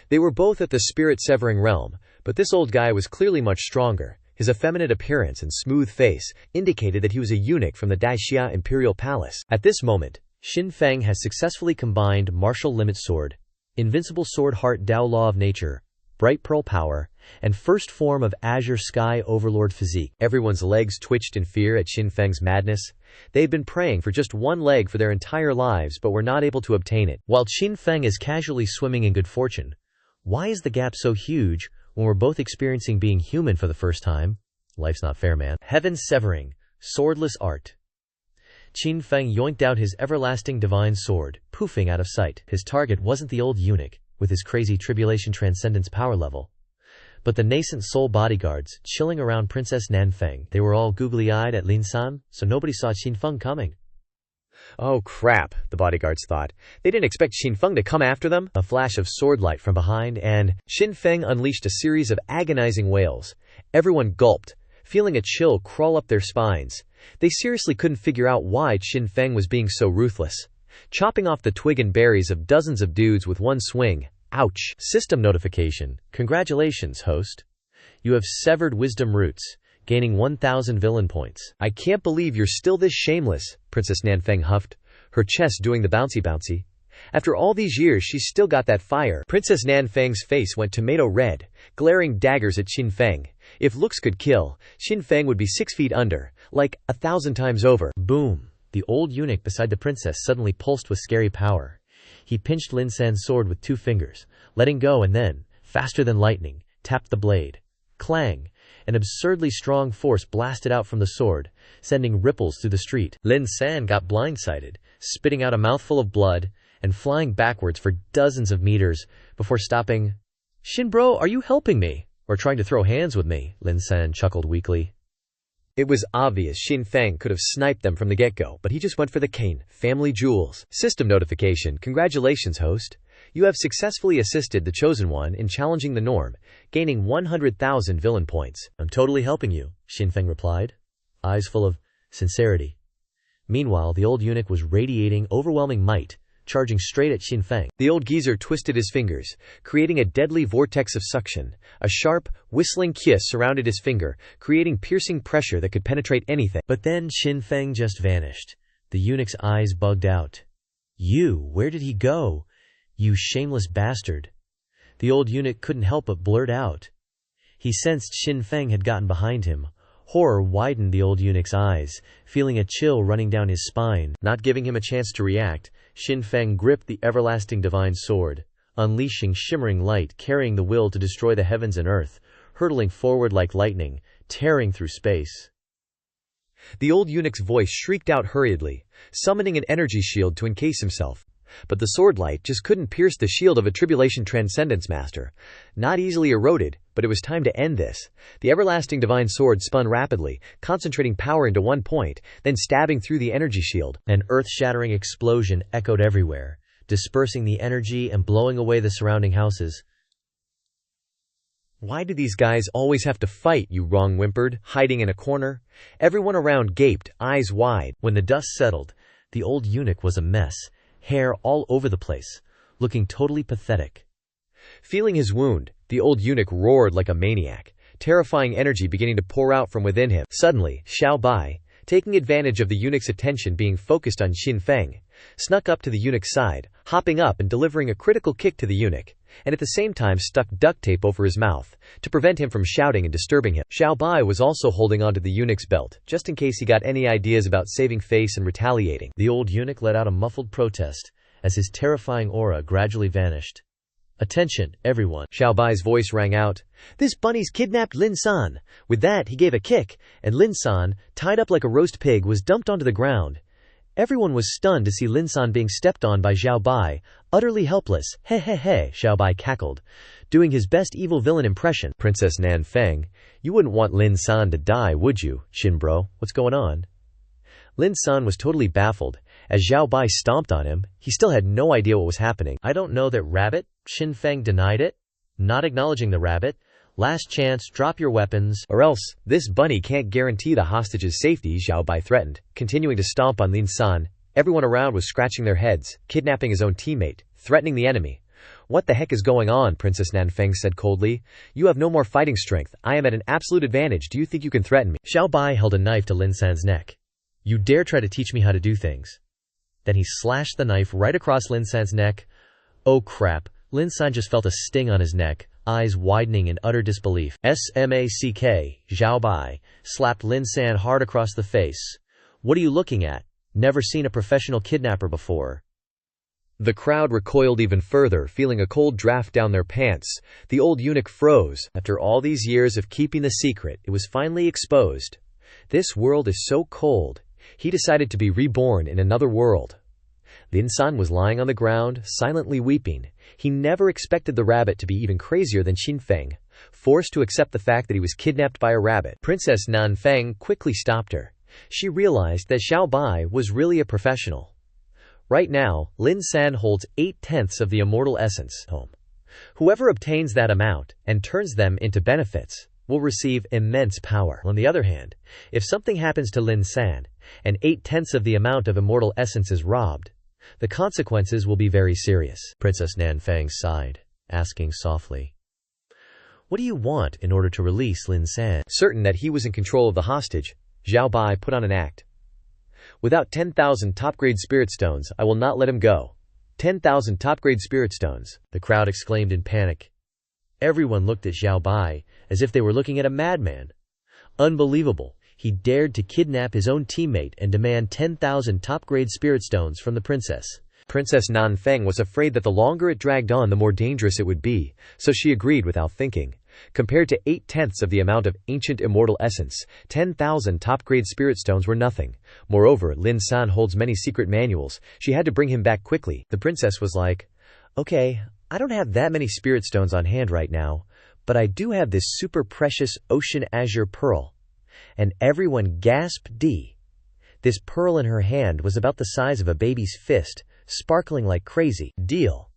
They were both at the spirit-severing realm, but this old guy was clearly much stronger. His effeminate appearance and smooth face indicated that he was a eunuch from the Daixia Imperial Palace. At this moment, Xin Feng has successfully combined martial limit sword, invincible sword heart Dao law of nature, bright pearl power, and first form of azure sky overlord physique. Everyone's legs twitched in fear at Xin Feng's madness. They had been praying for just one leg for their entire lives but were not able to obtain it. While Xin Feng is casually swimming in good fortune, why is the gap so huge when we're both experiencing being human for the first time? Life's not fair, man. Heaven's severing, swordless art. Xin Feng yoinked out his everlasting divine sword, poofing out of sight. His target wasn't the old eunuch, with his crazy tribulation transcendence power level, but the nascent soul bodyguards, chilling around Princess Nanfeng. They were all googly-eyed at Lin San, so nobody saw Xin Feng coming. Oh crap, the bodyguards thought. They didn't expect Xin Feng to come after them. A flash of sword light from behind, and Xin Feng unleashed a series of agonizing wails. Everyone gulped, feeling a chill crawl up their spines. They seriously couldn't figure out why Xin Feng was being so ruthless, chopping off the twig and berries of dozens of dudes with one swing. Ouch. System notification. Congratulations, host. You have severed wisdom roots, gaining 1,000 villain points. I can't believe you're still this shameless, Princess Nanfeng huffed, her chest doing the bouncy. After all these years, she's still got that fire. Princess Nanfeng's face went tomato red, glaring daggers at Xin Feng. If looks could kill, Xin Feng would be 6 feet under, like 1,000 times over. Boom. The old eunuch beside the princess suddenly pulsed with scary power. He pinched Lin San's sword with 2 fingers, letting go, and then, faster than lightning, tapped the blade. Clang! An absurdly strong force blasted out from the sword, sending ripples through the street. Lin San got blindsided, spitting out a mouthful of blood and flying backwards for dozens of meters before stopping. Xin bro, are you helping me? Or trying to throw hands with me? Lin San chuckled weakly. It was obvious Xin Feng could have sniped them from the get-go, but he just went for the cane. Family jewels. System notification. Congratulations, host. You have successfully assisted the Chosen One in challenging the norm, gaining 100,000 villain points. I'm totally helping you, Xin Feng replied, eyes full of sincerity. Meanwhile, the old eunuch was radiating overwhelming might, charging straight at Xin Feng. The old geezer twisted his fingers, creating a deadly vortex of suction. A sharp, whistling kiss surrounded his finger, creating piercing pressure that could penetrate anything. But then Xin Feng just vanished. The eunuch's eyes bugged out. Where did he go? You shameless bastard. The old eunuch couldn't help but blurt out. He sensed Xin Feng had gotten behind him. Horror widened the old eunuch's eyes, feeling a chill running down his spine. Not giving him a chance to react, Xin Feng gripped the everlasting divine sword, unleashing shimmering light, carrying the will to destroy the heavens and earth, hurtling forward like lightning, tearing through space. The old eunuch's voice shrieked out hurriedly, summoning an energy shield to encase himself. but the sword light just couldn't pierce the shield of a tribulation transcendence master. Not easily eroded, but it was time to end this. The everlasting divine sword spun rapidly, concentrating power into one point, then stabbing through the energy shield. An earth-shattering explosion echoed everywhere, dispersing the energy and blowing away the surrounding houses. "Why do these guys always have to fight?" Yu-Rong whimpered, hiding in a corner. Everyone around gaped, eyes wide. When the dust settled, the old eunuch was a mess, hair all over the place, looking totally pathetic. Feeling his wound, the old eunuch roared like a maniac, terrifying energy beginning to pour out from within him. Suddenly, Xiao Bai, taking advantage of the eunuch's attention being focused on Xin Feng, snuck up to the eunuch's side, hopping up and delivering a critical kick to the eunuch, and at the same time stuck duct tape over his mouth, to prevent him from shouting and disturbing him. Xiao Bai was also holding onto the eunuch's belt, just in case he got any ideas about saving face and retaliating. The old eunuch let out a muffled protest, as his terrifying aura gradually vanished. "Attention, everyone," Xiao Bai's voice rang out. "This bunny's kidnapped Lin San." With that, he gave a kick, and Lin San, tied up like a roast pig, was dumped onto the ground. Everyone was stunned to see Lin San being stepped on by Xiao Bai, utterly helpless. "He he he," Xiao Bai cackled, doing his best evil villain impression. "Princess Nan Feng, you wouldn't want Lin San to die, would you, Shin bro? What's going on?" Lin San was totally baffled. As Xiao Bai stomped on him, he still had no idea what was happening. "I don't know that rabbit," Xin Feng denied it, not acknowledging the rabbit. "Last chance, drop your weapons. Or else, this bunny can't guarantee the hostage's safety," Xiao Bai threatened, continuing to stomp on Lin San. Everyone around was scratching their heads, kidnapping his own teammate, threatening the enemy. "What the heck is going on?" Princess Nan Feng said coldly. "You have no more fighting strength. I am at an absolute advantage. Do you think you can threaten me?" Xiao Bai held a knife to Lin San's neck. "You dare try to teach me how to do things?" Then he slashed the knife right across Lin San's neck. Oh crap, Lin San just felt a sting on his neck, eyes widening in utter disbelief. "Smack," Xiao Bai slapped Lin San hard across the face. "What are you looking at? Never seen a professional kidnapper before." The crowd recoiled even further, feeling a cold draft down their pants. The old eunuch froze. After all these years of keeping the secret, it was finally exposed. This world is so cold. He decided to be reborn in another world. Lin San was lying on the ground, silently weeping. He never expected the rabbit to be even crazier than Xin Feng, forced to accept the fact that he was kidnapped by a rabbit. Princess Nan Feng quickly stopped her. She realized that Xiao Bai was really a professional. Right now, Lin San holds 8/10 of the immortal essence. Whoever obtains that amount, and turns them into benefits, will receive immense power. On the other hand, if something happens to Lin San, and 8/10 of the amount of immortal essence is robbed, the consequences will be very serious. Princess Nan Feng sighed, asking softly, "What do you want in order to release Lin San?" Certain that he was in control of the hostage, Xiao Bai put on an act. "Without 10,000 top-grade spirit stones, I will not let him go." 10,000 top-grade spirit stones, the crowd exclaimed in panic. Everyone looked at Xiao Bai as if they were looking at a madman. Unbelievable. He dared to kidnap his own teammate and demand 10,000 top-grade spirit stones from the princess. Princess Nan Feng was afraid that the longer it dragged on, the more dangerous it would be, so she agreed without thinking. Compared to 8/10 of the amount of ancient immortal essence, 10,000 top-grade spirit stones were nothing. Moreover, Lin San holds many secret manuals. She had to bring him back quickly. The princess was like, "Okay, I don't have that many spirit stones on hand right now, but I do have this super precious ocean azure pearl." And everyone gasped. This pearl in her hand was about the size of a baby's fist, sparkling like crazy. "Deal."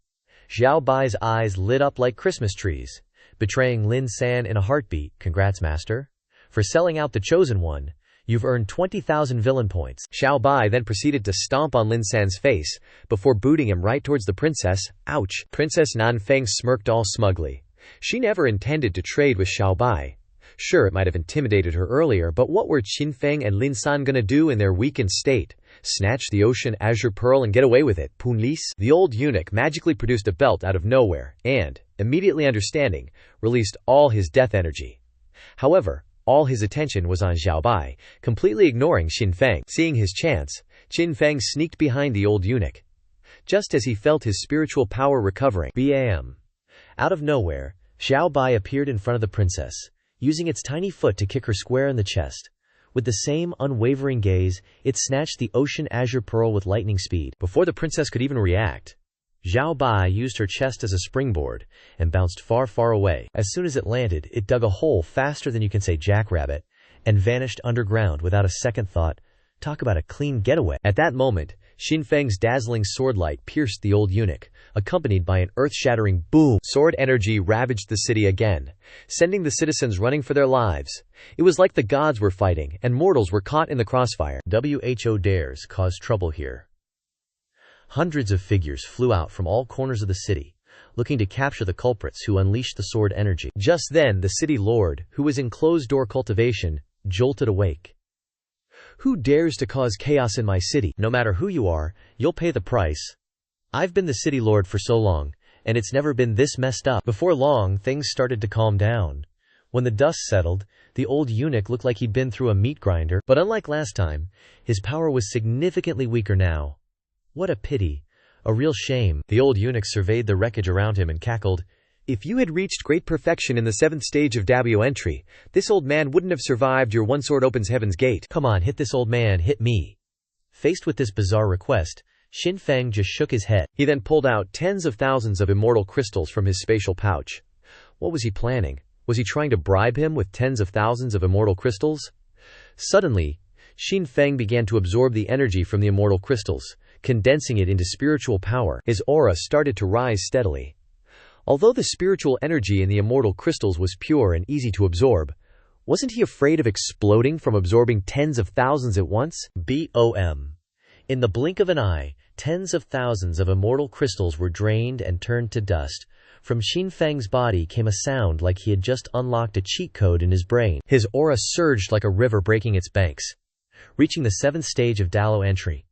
Xiao Bai's eyes lit up like Christmas trees, betraying Lin San in a heartbeat. "Congrats, master. For selling out the chosen one, you've earned 20,000 villain points." Xiao Bai then proceeded to stomp on Lin San's face, before booting him right towards the princess. Ouch! Princess Nan Feng smirked all smugly. She never intended to trade with Xiao Bai. Sure, it might have intimidated her earlier, but what were Xin Feng and Lin San gonna do in their weakened state? Snatch the ocean azure pearl and get away with it, Punlis? The old eunuch magically produced a belt out of nowhere, and, immediately understanding, released all his death energy. However, all his attention was on Xiao Bai, completely ignoring Xin Feng. Seeing his chance, Xin Feng sneaked behind the old eunuch. Just as he felt his spiritual power recovering, bam! Out of nowhere, Xiao Bai appeared in front of the princess, using its tiny foot to kick her square in the chest. With the same unwavering gaze, it snatched the ocean azure pearl with lightning speed. Before the princess could even react, Zhao Bai used her chest as a springboard and bounced far, far away. As soon as it landed, it dug a hole faster than you can say jackrabbit and vanished underground without a second thought. Talk about a clean getaway. At that moment, Xin Feng's dazzling swordlight pierced the old eunuch, accompanied by an earth-shattering boom. Sword energy ravaged the city again, sending the citizens running for their lives. It was like the gods were fighting, and mortals were caught in the crossfire. WHO dares cause trouble here. Hundreds of figures flew out from all corners of the city, looking to capture the culprits who unleashed the sword energy. Just then, the city lord, who was in closed-door cultivation, jolted awake. Who dares to cause chaos in my city? No matter who you are, you'll pay the price. I've been the city lord for so long, and it's never been this messed up. Before long, things started to calm down. When the dust settled, the old eunuch looked like he'd been through a meat grinder, but unlike last time, his power was significantly weaker now. What a pity. A real shame. The old eunuch surveyed the wreckage around him and cackled. If you had reached great perfection in the 7th stage of Dabio entry, this old man wouldn't have survived your one sword opens heaven's gate. Come on, hit this old man, hit me. Faced with this bizarre request, Xin Feng just shook his head. He then pulled out tens of thousands of immortal crystals from his spatial pouch. What was he planning? Was he trying to bribe him with tens of thousands of immortal crystals? Suddenly, Xin Feng began to absorb the energy from the immortal crystals, condensing it into spiritual power. His aura started to rise steadily. Although the spiritual energy in the immortal crystals was pure and easy to absorb, wasn't he afraid of exploding from absorbing tens of thousands at once? BOM. In the blink of an eye, tens of thousands of immortal crystals were drained and turned to dust. From Xin Feng's body came a sound like he had just unlocked a cheat code in his brain. His aura surged like a river breaking its banks. Reaching the 7th stage of Dalo entry,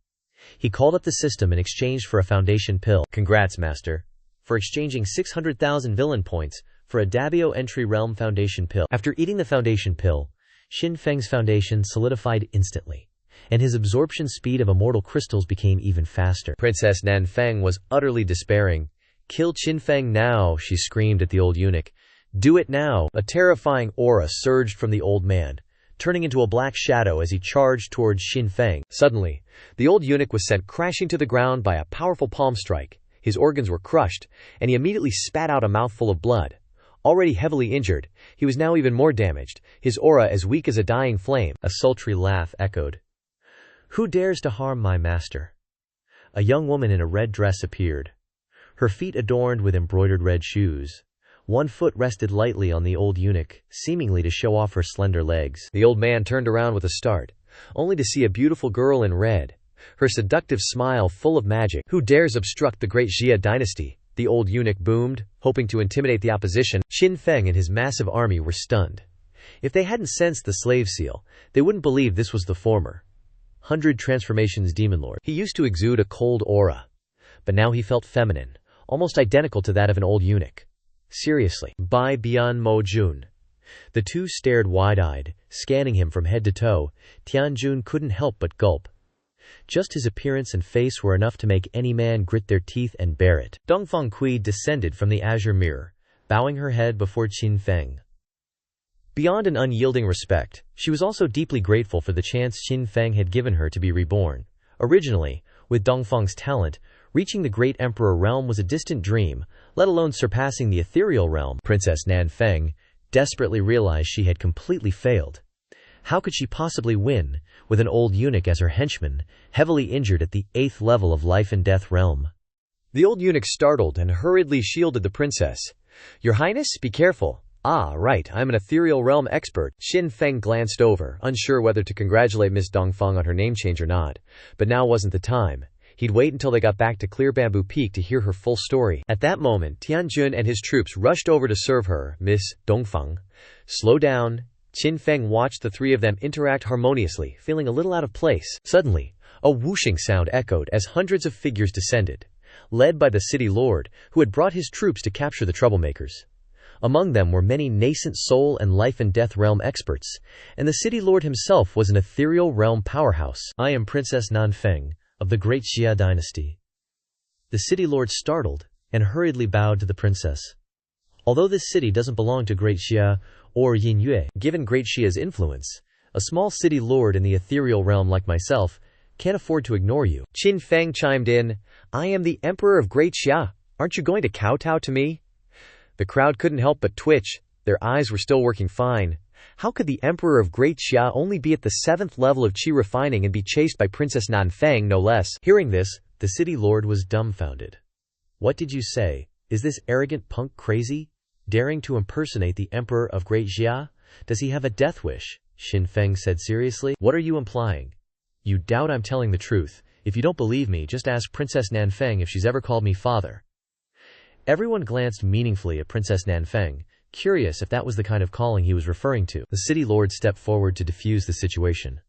he called up the system in exchange for a foundation pill. Congrats, master, for exchanging 600,000 villain points for a Dabio entry realm foundation pill. After eating the foundation pill, Xin Feng's foundation solidified instantly, and his absorption speed of immortal crystals became even faster. Princess Nan Feng was utterly despairing. Kill Xin Feng now, she screamed at the old eunuch. Do it now. A terrifying aura surged from the old man, turning into a black shadow as he charged towards Xin Feng. Suddenly, the old eunuch was sent crashing to the ground by a powerful palm strike. His organs were crushed, and he immediately spat out a mouthful of blood. Already heavily injured, he was now even more damaged, his aura as weak as a dying flame. A sultry laugh echoed. Who dares to harm my master? A young woman in a red dress appeared, her feet adorned with embroidered red shoes. One foot rested lightly on the old eunuch, seemingly to show off her slender legs. The old man turned around with a start, only to see a beautiful girl in red, her seductive smile full of magic. Who dares obstruct the great Xia dynasty? The old eunuch boomed, hoping to intimidate the opposition. Xin Feng and his massive army were stunned. If they hadn't sensed the slave seal, they wouldn't believe this was the former 100 Transformations Demon Lord. He used to exude a cold aura, but now he felt feminine, almost identical to that of an old eunuch. Seriously. Bai Bian Mo Jun. The two stared wide-eyed, scanning him from head to toe. Tianjun couldn't help but gulp. Just his appearance and face were enough to make any man grit their teeth and bear it. Dongfang Kui descended from the azure mirror, bowing her head before Xin Feng. Beyond an unyielding respect, she was also deeply grateful for the chance Xin Feng had given her to be reborn. Originally, with Dongfang's talent, reaching the great emperor realm was a distant dream, let alone surpassing the ethereal realm. Princess Nan Feng desperately realized she had completely failed. How could she possibly win, with an old eunuch as her henchman, heavily injured at the 8th level of life and death realm? The old eunuch startled and hurriedly shielded the princess. Your Highness, be careful. Ah, right, I'm an ethereal realm expert. Xin Feng glanced over, unsure whether to congratulate Miss Dongfang on her name change or not. But now wasn't the time. He'd wait until they got back to Clear Bamboo Peak to hear her full story. At that moment, Tianjun and his troops rushed over to serve her. Miss Dongfang, slow down. Xin Feng watched the three of them interact harmoniously, feeling a little out of place. Suddenly, a whooshing sound echoed as hundreds of figures descended, led by the city lord, who had brought his troops to capture the troublemakers. Among them were many nascent soul and life and death realm experts, and the city lord himself was an ethereal realm powerhouse. I am Princess Nan Feng, of the great Xia dynasty. The city lord startled and hurriedly bowed to the princess. Although this city doesn't belong to Great Xia or Yin Yue, given Great Xia's influence, A small city lord in the ethereal realm like myself can't afford to ignore you." Qin Feng chimed in, "I am the Emperor of Great Xia. Aren't you going to kowtow to me?" The crowd couldn't help but twitch. Their eyes were still working fine. How could the Emperor of Great Xia only be at the 7th level of qi refining and be chased by Princess Nanfeng no less? Hearing this, the city lord was dumbfounded. "What did you say? Is this arrogant punk crazy? Daring to impersonate the Emperor of Great Xia? Does he have a death wish?" Qin Feng said seriously. "What are you implying? You doubt I'm telling the truth. If you don't believe me, just ask Princess Nanfeng if she's ever called me father." Everyone glanced meaningfully at Princess Nanfeng, curious if that was the kind of calling he was referring to. The city lord stepped forward to defuse the situation.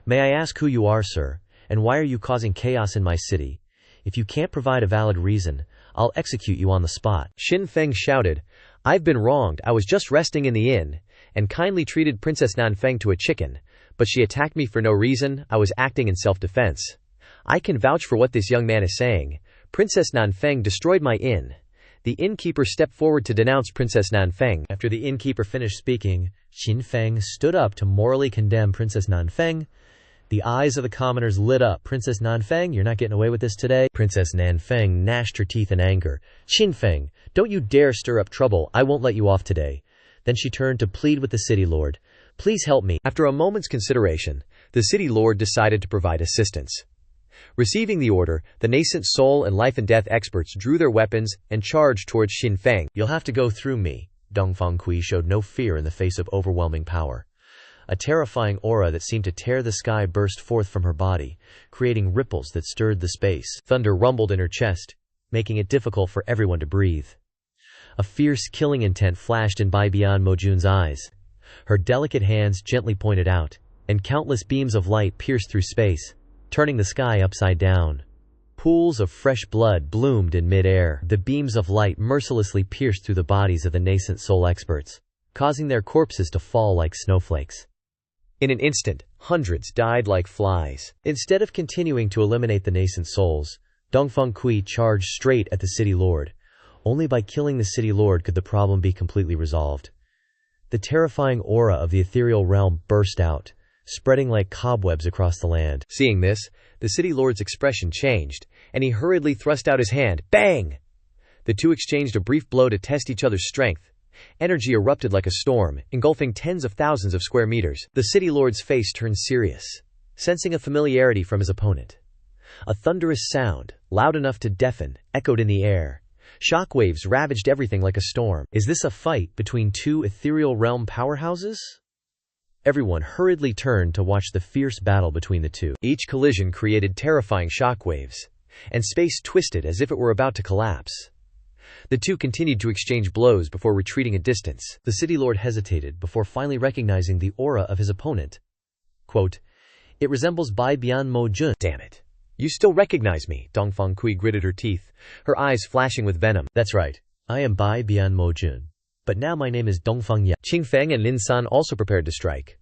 "May I ask who you are, sir, and why are you causing chaos in my city? If you can't provide a valid reason, I'll execute you on the spot." Qin Feng shouted, "I've been wronged. I was just resting in the inn, and kindly treated Princess Nanfeng to a chicken, but she attacked me for no reason. I was acting in self-defense. I can vouch for what this young man is saying. Princess Nanfeng destroyed my inn." The innkeeper stepped forward to denounce Princess Nanfeng. After the innkeeper finished speaking, Qin Feng stood up to morally condemn Princess Nanfeng. The eyes of the commoners lit up. "Princess Nanfeng, you're not getting away with this today." Princess Nanfeng gnashed her teeth in anger. "Qin Feng, don't you dare stir up trouble. I won't let you off today." Then she turned to plead with the city lord. "Please help me." After a moment's consideration, the city lord decided to provide assistance. Receiving the order, the nascent soul and life and death experts drew their weapons and charged towards Qin Feng. "You'll have to go through me." Dong Fengqi showed no fear in the face of overwhelming power. A terrifying aura that seemed to tear the sky burst forth from her body, creating ripples that stirred the space. Thunder rumbled in her chest, making it difficult for everyone to breathe. A fierce killing intent flashed in Bai Bian Mojun's eyes. Her delicate hands gently pointed out, and countless beams of light pierced through space, turning the sky upside down. Pools of fresh blood bloomed in mid-air. The beams of light mercilessly pierced through the bodies of the nascent soul experts, causing their corpses to fall like snowflakes. In an instant, hundreds died like flies. Instead of continuing to eliminate the nascent souls, Dong Fengqi charged straight at the city lord. Only by killing the city lord could the problem be completely resolved. The terrifying aura of the ethereal realm burst out, spreading like cobwebs across the land. Seeing this, the city lord's expression changed, and he hurriedly thrust out his hand. Bang! The two exchanged a brief blow to test each other's strength. Energy erupted like a storm, engulfing tens of thousands of square meters. The city lord's face turned serious, sensing a familiarity from his opponent. A thunderous sound, loud enough to deafen, echoed in the air. Shockwaves ravaged everything like a storm. Is this a fight between two ethereal realm powerhouses? Everyone hurriedly turned to watch the fierce battle between the two. Each collision created terrifying shockwaves, and space twisted as if it were about to collapse. The two continued to exchange blows before retreating a distance. The city lord hesitated before finally recognizing the aura of his opponent. Quote, "It resembles Bai Bian Mo Jun." Damn it. You still recognize me, Dong Fengqi gritted her teeth, her eyes flashing with venom. "That's right. I am Bai Bian Mo Jun. But now my name is Dongfeng Ye." Qin Feng and Lin San also prepared to strike.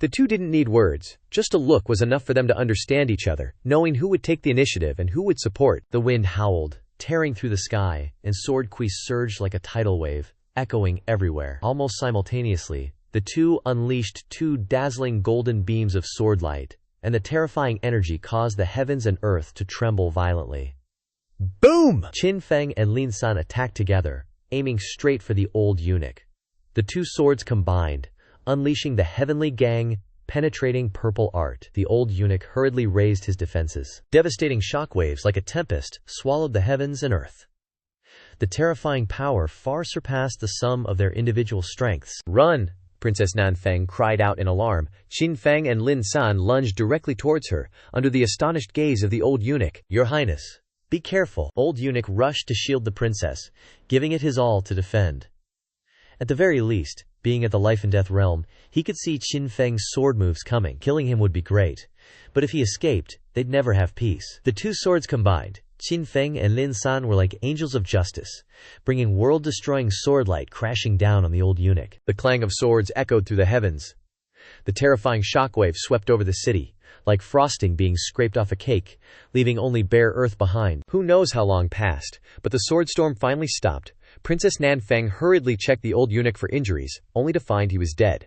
The two didn't need words. Just a look was enough for them to understand each other, knowing who would take the initiative and who would support. The wind howled, tearing through the sky, and sword qui surged like a tidal wave, echoing everywhere. Almost simultaneously, the two unleashed two dazzling golden beams of sword light, and the terrifying energy caused the heavens and earth to tremble violently. Boom! Qin Feng and Lin San attacked together, aiming straight for the old eunuch. The two swords combined, unleashing the heavenly gang, penetrating purple art. The old eunuch hurriedly raised his defenses. Devastating shockwaves like a tempest swallowed the heavens and earth. The terrifying power far surpassed the sum of their individual strengths. "Run!" Princess Nanfeng cried out in alarm. Qin Feng and Lin San lunged directly towards her, under the astonished gaze of the old eunuch. "Your Highness, be careful." Old eunuch rushed to shield the princess, giving it his all to defend. At the very least, being at the life and death realm, he could see Qin Feng's sword moves coming. Killing him would be great, but if he escaped, they'd never have peace. The two swords combined, Qin Feng and Lin San were like angels of justice, bringing world-destroying swordlight crashing down on the old eunuch. The clang of swords echoed through the heavens. The terrifying shockwave swept over the city, like frosting being scraped off a cake, leaving only bare earth behind. Who knows how long passed, but the sword storm finally stopped. Princess Nanfeng hurriedly checked the old eunuch for injuries, only to find he was dead.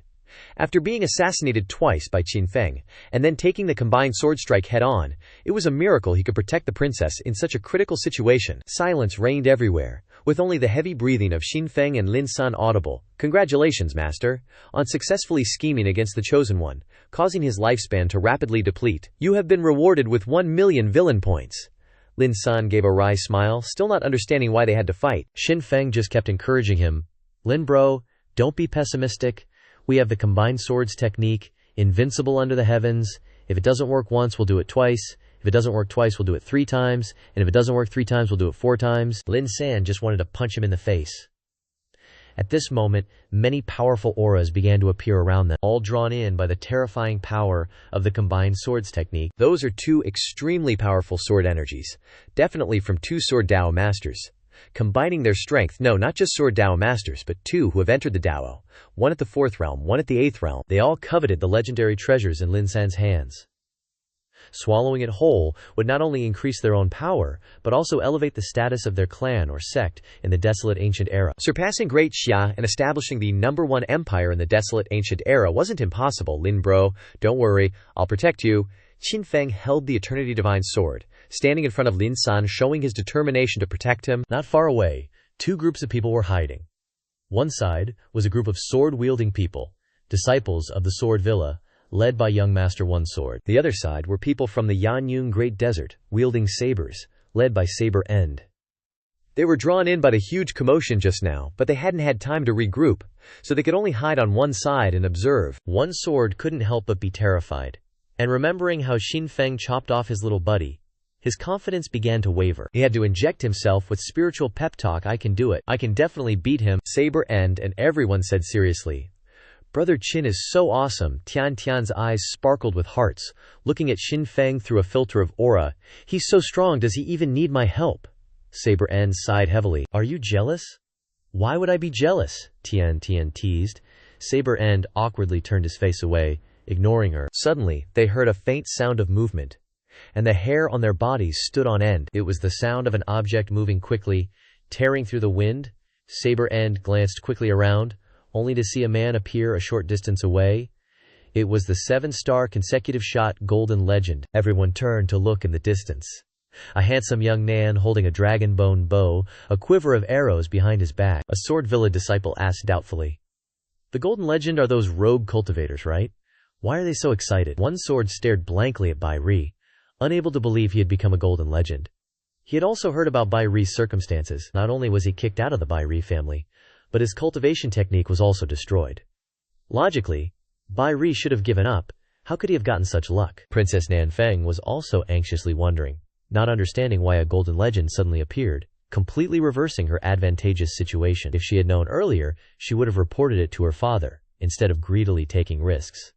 After being assassinated twice by Qin Feng, and then taking the combined sword strike head-on, it was a miracle he could protect the princess in such a critical situation. Silence reigned everywhere, with only the heavy breathing of Qin Feng and Lin San audible. "Congratulations, master, on successfully scheming against the Chosen One, causing his lifespan to rapidly deplete. You have been rewarded with 1,000,000 villain points." Lin San gave a wry smile, still not understanding why they had to fight. Qin Feng just kept encouraging him. "Lin bro, don't be pessimistic. We have the combined swords technique, invincible under the heavens. If it doesn't work once, we'll do it twice. If it doesn't work twice, we'll do it 3 times. And if it doesn't work 3 times, we'll do it 4 times. Lin San just wanted to punch him in the face. At this moment, many powerful auras began to appear around them, all drawn in by the terrifying power of the combined swords technique. Those are 2 extremely powerful sword energies, definitely from 2 sword Dao masters. Combining their strength, no, not just sword Dao masters, but 2 who have entered the Dao, one at the 4th realm, one at the 8th realm. They all coveted the legendary treasures in Lin San's hands. Swallowing it whole would not only increase their own power, but also elevate the status of their clan or sect in the desolate ancient era. Surpassing Great Xia and establishing the #1 empire in the desolate ancient era wasn't impossible. Lin bro, don't worry, I'll protect you. Qin Feng held the Eternity Divine Sword, standing in front of Lin San, showing his determination to protect him. Not far away, 2 groups of people were hiding. One side was a group of sword-wielding people, disciples of the Sword Villa, led by young Master One Sword. The other side were people from the Yanyun Great Desert, wielding sabers, led by Saber End. They were drawn in by the huge commotion just now, but they hadn't had time to regroup, so they could only hide on one side and observe. One Sword couldn't help but be terrified, and remembering how Qin Feng chopped off his little buddy, his confidence began to waver. He had to inject himself with spiritual pep talk. "I can do it. I can definitely beat him." Saber End and everyone said seriously, "Brother Qin is so awesome." Tian Tian's eyes sparkled with hearts, looking at Qin Feng through a filter of aura. "He's so strong, does he even need my help?" Saber End sighed heavily. "Are you jealous?" "Why would I be jealous?" Tian teased. Saber End awkwardly turned his face away, ignoring her. Suddenly, they heard a faint sound of movement, and the hair on their bodies stood on end. It was the sound of an object moving quickly, tearing through the wind. Saber End glanced quickly around, only to see a man appear a short distance away. It was the 7-star consecutive shot Golden Legend. Everyone turned to look in the distance. A handsome young man holding a dragon bone bow, a quiver of arrows behind his back. A Sword Villa disciple asked doubtfully. "The Golden Legend are those rogue cultivators, right? Why are they so excited?" One Sword stared blankly at Bai Ri, unable to believe he had become a Golden Legend. He had also heard about Bai Ri's circumstances. Not only was he kicked out of the Bai Ri family, but his cultivation technique was also destroyed. Logically, Bai Ri should have given up. How could he have gotten such luck? Princess Nanfeng was also anxiously wondering, not understanding why a Golden Legend suddenly appeared, completely reversing her advantageous situation. If she had known earlier, she would have reported it to her father, instead of greedily taking risks.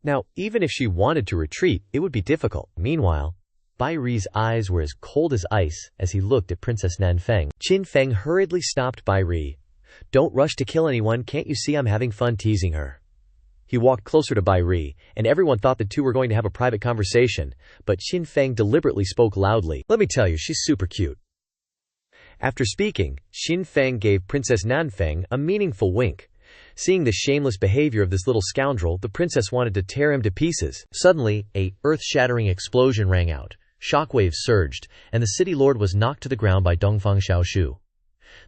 Now, even if she wanted to retreat, it would be difficult. Meanwhile, Bai Ri's eyes were as cold as ice as he looked at Princess Nanfeng. Qin Feng hurriedly stopped Bai Ri. "Don't rush to kill anyone, can't you see I'm having fun teasing her?" He walked closer to Bai Ri, and everyone thought the two were going to have a private conversation, but Qin Feng deliberately spoke loudly. "Let me tell you, she's super cute." After speaking, Qin Feng gave Princess Nanfeng a meaningful wink. Seeing the shameless behavior of this little scoundrel, the princess wanted to tear him to pieces. Suddenly, a earth-shattering explosion rang out. Shockwaves surged, and the city lord was knocked to the ground by Dongfang Xiaoshu.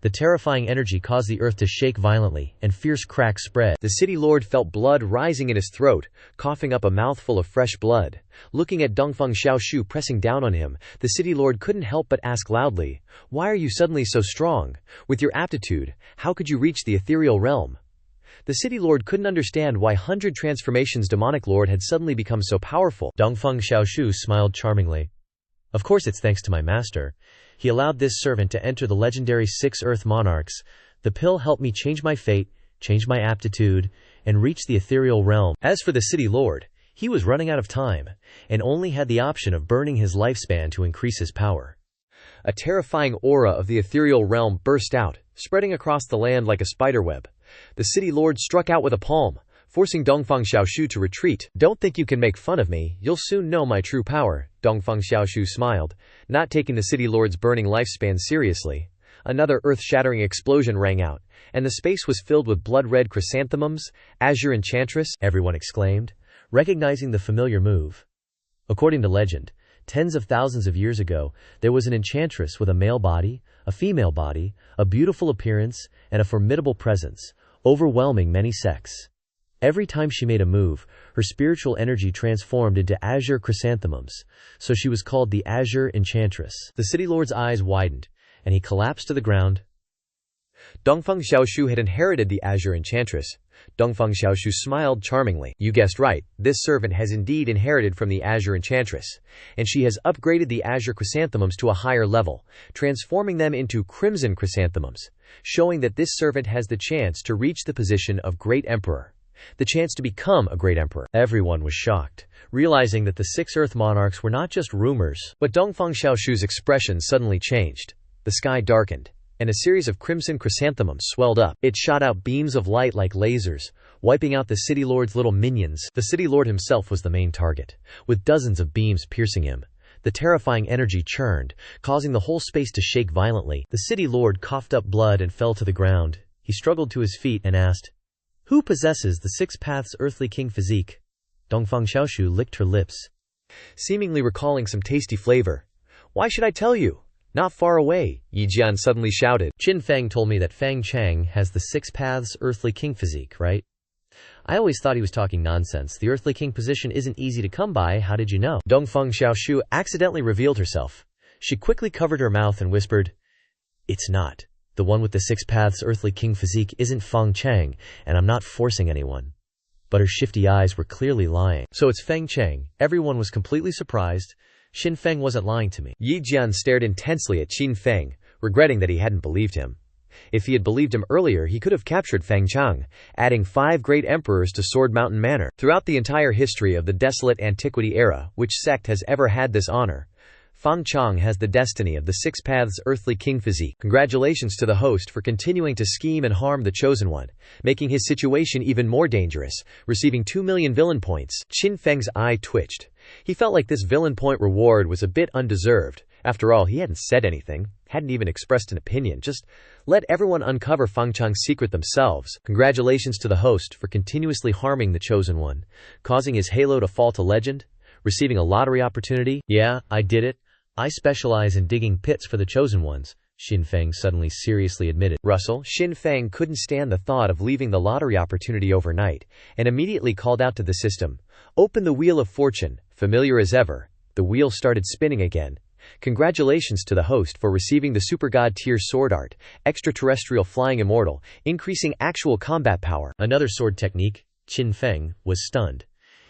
The terrifying energy caused the earth to shake violently, and fierce cracks spread. The city lord felt blood rising in his throat, coughing up a mouthful of fresh blood. Looking at Dongfang Xiaoshu pressing down on him, the city lord couldn't help but ask loudly, "Why are you suddenly so strong? With your aptitude, how could you reach the ethereal realm?" The city lord couldn't understand why 100 Transformations demonic lord had suddenly become so powerful. Dongfang Xiaoshu smiled charmingly. "Of course it's thanks to my master. He allowed this servant to enter the legendary 6 Earth Monarchs. The pill helped me change my fate, change my aptitude, and reach the ethereal realm." As for the city lord, he was running out of time, and only had the option of burning his lifespan to increase his power. A terrifying aura of the ethereal realm burst out, spreading across the land like a spiderweb. The city lord struck out with a palm, forcing Dongfang Xiaoshu to retreat. "Don't think you can make fun of me, you'll soon know my true power," Dongfang Xiaoshu smiled, not taking the city lord's burning lifespan seriously. Another earth-shattering explosion rang out, and the space was filled with blood-red chrysanthemums. Azure Enchantress, everyone exclaimed, recognizing the familiar move. According to legend, tens of thousands of years ago, there was an enchantress with a male body, a female body, a beautiful appearance, and a formidable presence, overwhelming many sects. Every time she made a move, her spiritual energy transformed into azure chrysanthemums, so she was called the Azure Enchantress. The city lord's eyes widened, and he collapsed to the ground. Dongfeng Xiaoshu had inherited the Azure Enchantress. Dongfeng Xiaoshu smiled charmingly. You guessed right, this servant has indeed inherited from the Azure Enchantress, and she has upgraded the azure chrysanthemums to a higher level, transforming them into crimson chrysanthemums, showing that this servant has the chance to reach the position of Great Emperor. The chance to become a great emperor. Everyone was shocked, realizing that the 6 Earth monarchs were not just rumors. But Dongfeng Xiaoshu's expression suddenly changed. The sky darkened, and a series of crimson chrysanthemums swelled up. It shot out beams of light like lasers, wiping out the city lord's little minions. The city lord himself was the main target, with dozens of beams piercing him. The terrifying energy churned, causing the whole space to shake violently. The city lord coughed up blood and fell to the ground. He struggled to his feet and asked, "Who possesses the 6 paths earthly king physique?" Dongfeng Xiaoshu licked her lips, seemingly recalling some tasty flavor. Why should I tell you? Not far away, Yi Jian suddenly shouted. Qin Feng told me that Fang Chang has the 6 paths earthly king physique, right? I always thought he was talking nonsense. The earthly king position isn't easy to come by. How did you know? Dongfeng Xiaoshu accidentally revealed herself. She quickly covered her mouth and whispered, "It's not. The one with the 6 paths earthly king physique isn't Fang Chang, and I'm not forcing anyone." But her shifty eyes were clearly lying. So it's Feng Chang. Everyone was completely surprised. Qin Feng wasn't lying to me. Yi Jian stared intensely at Qin Feng, regretting that he hadn't believed him. If he had believed him earlier, he could have captured Fang Chang, adding 5 great emperors to Sword Mountain Manor. Throughout the entire history of the desolate antiquity era, which sect has ever had this honor? Fang Chang has the destiny of the 6 paths earthly king physique. Congratulations to the host for continuing to scheme and harm the Chosen One, making his situation even more dangerous, receiving 2 million villain points. Qin Feng's eye twitched. He felt like this villain point reward was a bit undeserved. After all, he hadn't said anything, hadn't even expressed an opinion, just let everyone uncover Fang Chang's secret themselves. Congratulations to the host for continuously harming the Chosen One, causing his halo to fall to legend, receiving a lottery opportunity. Yeah, I did it. I specialize in digging pits for the Chosen Ones, Qin Feng suddenly seriously admitted. Russell, Qin Feng couldn't stand the thought of leaving the lottery opportunity overnight, and immediately called out to the system, "Open the Wheel of Fortune." Familiar as ever, the wheel started spinning again. Congratulations to the host for receiving the Super God tier sword art, extraterrestrial flying immortal, increasing actual combat power. Another sword technique. Qin Feng was stunned.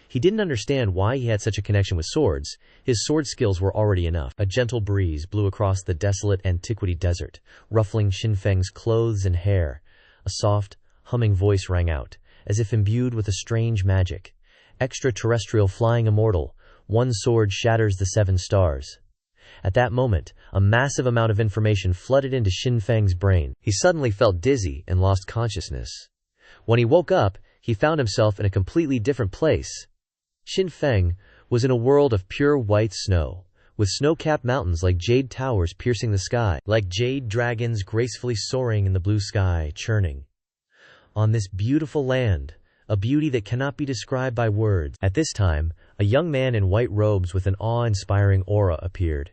He didn't understand why he had such a connection with swords. His sword skills were already enough. A gentle breeze blew across the desolate antiquity desert, ruffling Qin Feng's clothes and hair. A soft, humming voice rang out, as if imbued with a strange magic. Extraterrestrial flying immortal, 1 sword shatters the 7 stars. At that moment, a massive amount of information flooded into Qin Feng's brain. He suddenly felt dizzy and lost consciousness. When he woke up, he found himself in a completely different place. Qin Feng was in a world of pure white snow, with snow-capped mountains like jade towers piercing the sky, like jade dragons gracefully soaring in the blue sky, churning. On this beautiful land, a beauty that cannot be described by words. At this time, a young man in white robes with an awe-inspiring aura appeared.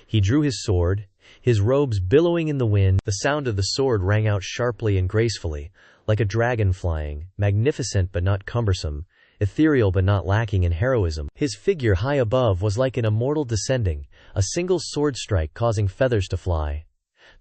He drew his sword, his robes billowing in the wind. The sound of the sword rang out sharply and gracefully, like a dragon flying, magnificent but not cumbersome, ethereal but not lacking in heroism. His figure high above was like an immortal descending, a single sword strike causing feathers to fly.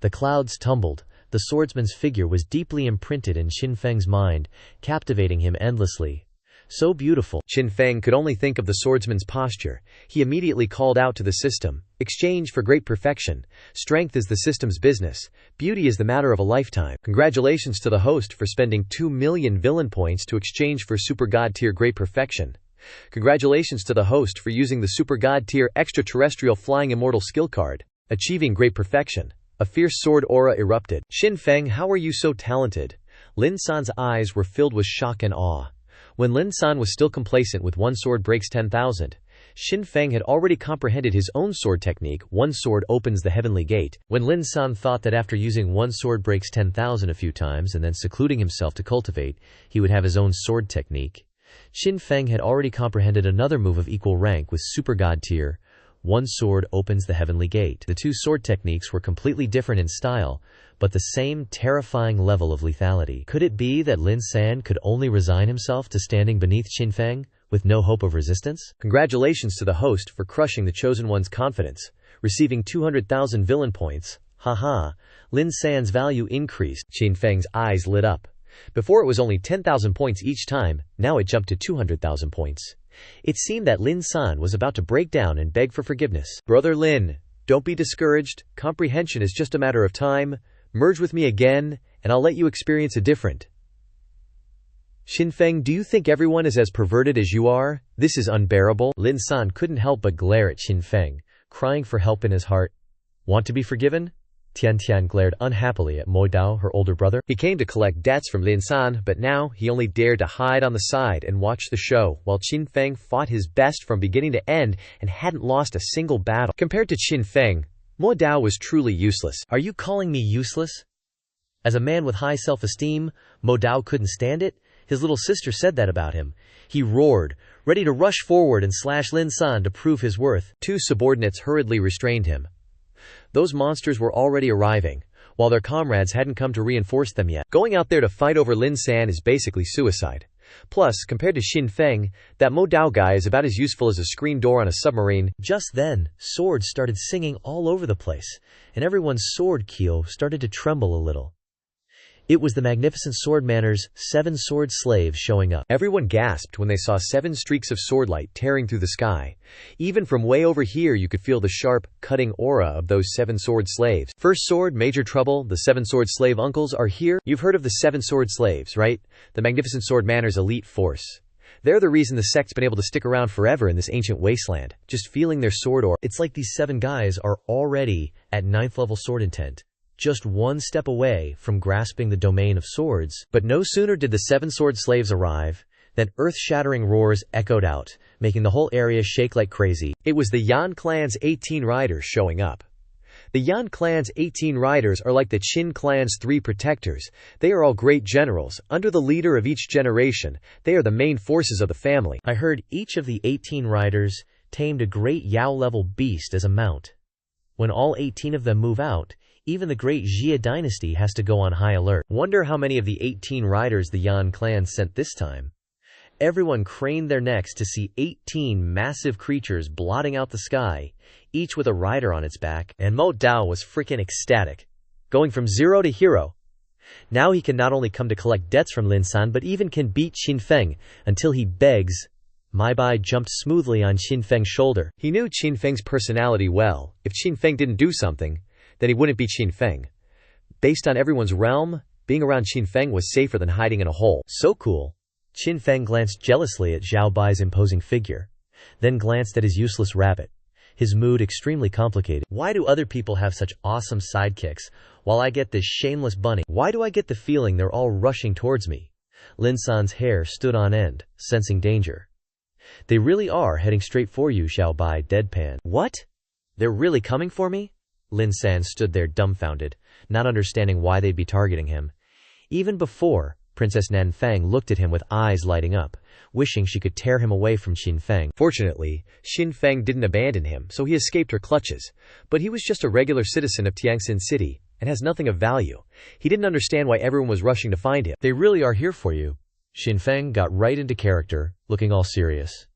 The clouds tumbled. The swordsman's figure was deeply imprinted in Qin Feng's mind, captivating him endlessly. So beautiful. Qin Feng could only think of the swordsman's posture. He immediately called out to the system, "Exchange for great perfection. Strength is the system's business. Beauty is the matter of a lifetime." Congratulations to the host for spending 2 million villain points to exchange for Super God tier great perfection. Congratulations to the host for using the Super God tier extraterrestrial flying immortal skill card, achieving great perfection. A fierce sword aura erupted. Qin Feng, how are you so talented? Lin San's eyes were filled with shock and awe. When Lin San was still complacent with 1 sword breaks 10,000, Xin Feng had already comprehended his own sword technique, one sword opens the heavenly gate. When Lin San thought that after using one sword breaks 10,000 a few times and then secluding himself to cultivate, he would have his own sword technique, Xin Feng had already comprehended another move of equal rank with super god tier, one sword opens the heavenly gate. The two sword techniques were completely different in style, but the same terrifying level of lethality. Could it be that Lin San could only resign himself to standing beneath Xin Feng, with no hope of resistance? Congratulations to the host for crushing the Chosen One's confidence, receiving 200,000 villain points. Haha, Lin San's value increased. Xin Feng's eyes lit up. Before it was only 10,000 points each time, now it jumped to 200,000 points. It seemed that Lin San was about to break down and beg for forgiveness. Brother Lin, don't be discouraged. Comprehension is just a matter of time. Merge with me again, and I'll let you experience a different. Xin Feng, do you think everyone is as perverted as you are? This is unbearable. Lin San couldn't help but glare at Xin Feng, crying for help in his heart. Want to be forgiven? Tian Tian glared unhappily at Mo Dao, her older brother. He came to collect debts from Lin San, but now he only dared to hide on the side and watch the show, while Xin Feng fought his best from beginning to end and hadn't lost a single battle. Compared to Xin Feng, Mo Dao was truly useless. Are you calling me useless? As a man with high self-esteem, Mo Dao couldn't stand it. His little sister said that about him. He roared, ready to rush forward and slash Lin San to prove his worth. Two subordinates hurriedly restrained him. Those monsters were already arriving, while their comrades hadn't come to reinforce them yet. Going out there to fight over Lin San is basically suicide. Plus, compared to Xin Feng, that Mo Dao guy is about as useful as a screen door on a submarine. Just then, swords started singing all over the place, and everyone's sword keel started to tremble a little. It was the magnificent swordmanner's 7 sword slaves showing up. Everyone gasped when they saw 7 streaks of swordlight tearing through the sky. Even from way over here you could feel the sharp, cutting aura of those 7 sword slaves. First sword, major trouble, the 7 sword slave uncles are here. You've heard of the 7 sword slaves, right? The magnificent swordmanner's elite force. They're the reason the sect's been able to stick around forever in this ancient wasteland. Just feeling their sword aura. It's like these 7 guys are already at 9th level sword intent, just one step away from grasping the domain of swords. But no sooner did the 7 sword slaves arrive than earth-shattering roars echoed out, making the whole area shake like crazy. It was the Yan clan's 18 riders showing up. The Yan clan's 18 riders are like the Qin clan's 3 protectors. They are all great generals. Under the leader of each generation, they are the main forces of the family. I heard each of the 18 riders tamed a great Yao-level beast as a mount. When all 18 of them move out, even the great Jia dynasty has to go on high alert. Wonder how many of the 18 riders the Yan clan sent this time. Everyone craned their necks to see 18 massive creatures blotting out the sky, each with a rider on its back, and Mo Dao was freaking ecstatic. Going from 0 to hero. Now he can not only come to collect debts from Lin San but even can beat Xin Feng until he begs. Mai Bai jumped smoothly on Xin Feng's shoulder. He knew Xin Feng's personality well. If Xin Feng didn't do something, then he wouldn't beat Xin Feng. Based on everyone's realm, being around Xin Feng was safer than hiding in a hole. So cool. Xin Feng glanced jealously at Zhao Bai's imposing figure, then glanced at his useless rabbit, his mood extremely complicated. Why do other people have such awesome sidekicks, while I get this shameless bunny? Why do I get the feeling they're all rushing towards me? Lin San's hair stood on end, sensing danger. They really are heading straight for you, Zhao Bai deadpan. What? They're really coming for me? Lin San stood there dumbfounded, not understanding why they'd be targeting him. Even before, Princess Nan Fang looked at him with eyes lighting up, wishing she could tear him away from Xin Feng. Fortunately, Xin Feng didn't abandon him, so he escaped her clutches. But he was just a regular citizen of Tiangxin City, and has nothing of value. He didn't understand why everyone was rushing to find him. They really are here for you. Xin Feng got right into character, looking all serious.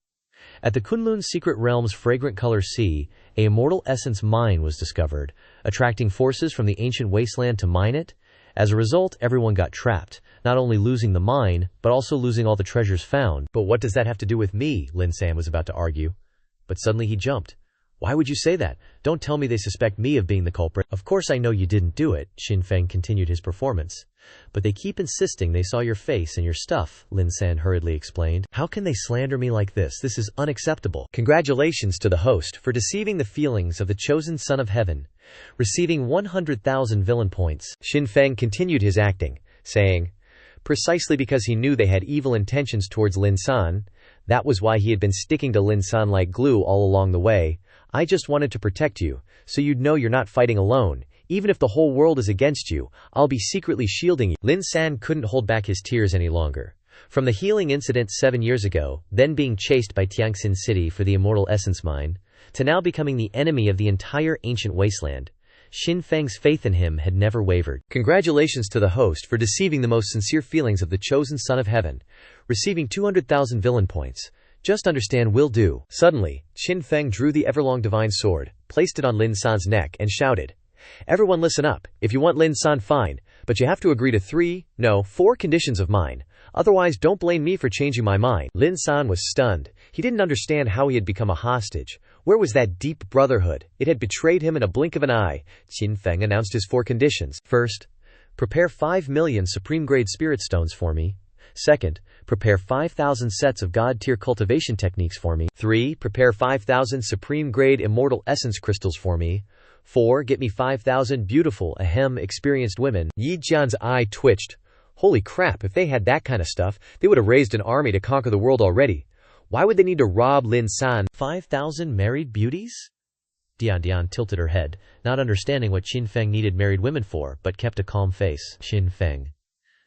At the Kunlun Secret Realm's Fragrant Color Sea, a immortal essence mine was discovered, attracting forces from the ancient wasteland to mine it. As a result, everyone got trapped, not only losing the mine, but also losing all the treasures found. But what does that have to do with me? Lin San was about to argue. But suddenly he jumped. Why would you say that? Don't tell me they suspect me of being the culprit. Of course I know you didn't do it, Xin Feng continued his performance. But they keep insisting they saw your face and your stuff, Lin San hurriedly explained. How can they slander me like this? This is unacceptable. Congratulations to the host for deceiving the feelings of the chosen son of heaven, receiving 100,000 villain points. Xin Feng continued his acting, saying, precisely because he knew they had evil intentions towards Lin San, That was why he had been sticking to Lin San like glue all along the way. I just wanted to protect you, so you'd know you're not fighting alone. Even if the whole world is against you, I'll be secretly shielding you. Lin San couldn't hold back his tears any longer. From the healing incident 7 years ago, then being chased by Tianxin City for the immortal essence mine, to now becoming the enemy of the entire ancient wasteland, Xin Feng's faith in him had never wavered. Congratulations to the host for deceiving the most sincere feelings of the chosen son of heaven, receiving 200,000 villain points. Just understand will do. Suddenly, Xin Feng drew the everlong divine sword, placed it on Lin San's neck, and shouted, "Everyone listen up. If you want Lin San, fine, but you have to agree to 4 conditions of mine. Otherwise, don't blame me for changing my mind." Lin San was stunned. He didn't understand how he had become a hostage. Where was that deep brotherhood? It had betrayed him in a blink of an eye. Xin Feng announced his 4 conditions. First, prepare 5 million supreme-grade spirit stones for me. Second, prepare 5,000 sets of God-tier cultivation techniques for me. 3, prepare 5,000 supreme-grade immortal essence crystals for me. 4, get me 5,000 beautiful, experienced women. Yi Jian's eye twitched. Holy crap, if they had that kind of stuff, they would have raised an army to conquer the world already. Why would they need to rob Lin San? 5,000 married beauties? Dian tilted her head, not understanding what Xin Feng needed married women for, but kept a calm face. Xin Feng.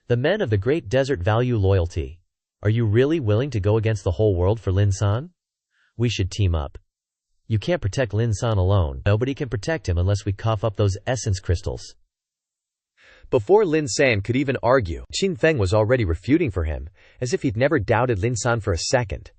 The men of the great desert value loyalty. Are you really willing to go against the whole world for Lin San? We should team up. You can't protect Lin San alone. Nobody can protect him unless we cough up those essence crystals. Before Lin San could even argue, Xin Feng was already refuting for him, as if he'd never doubted Lin San for a second.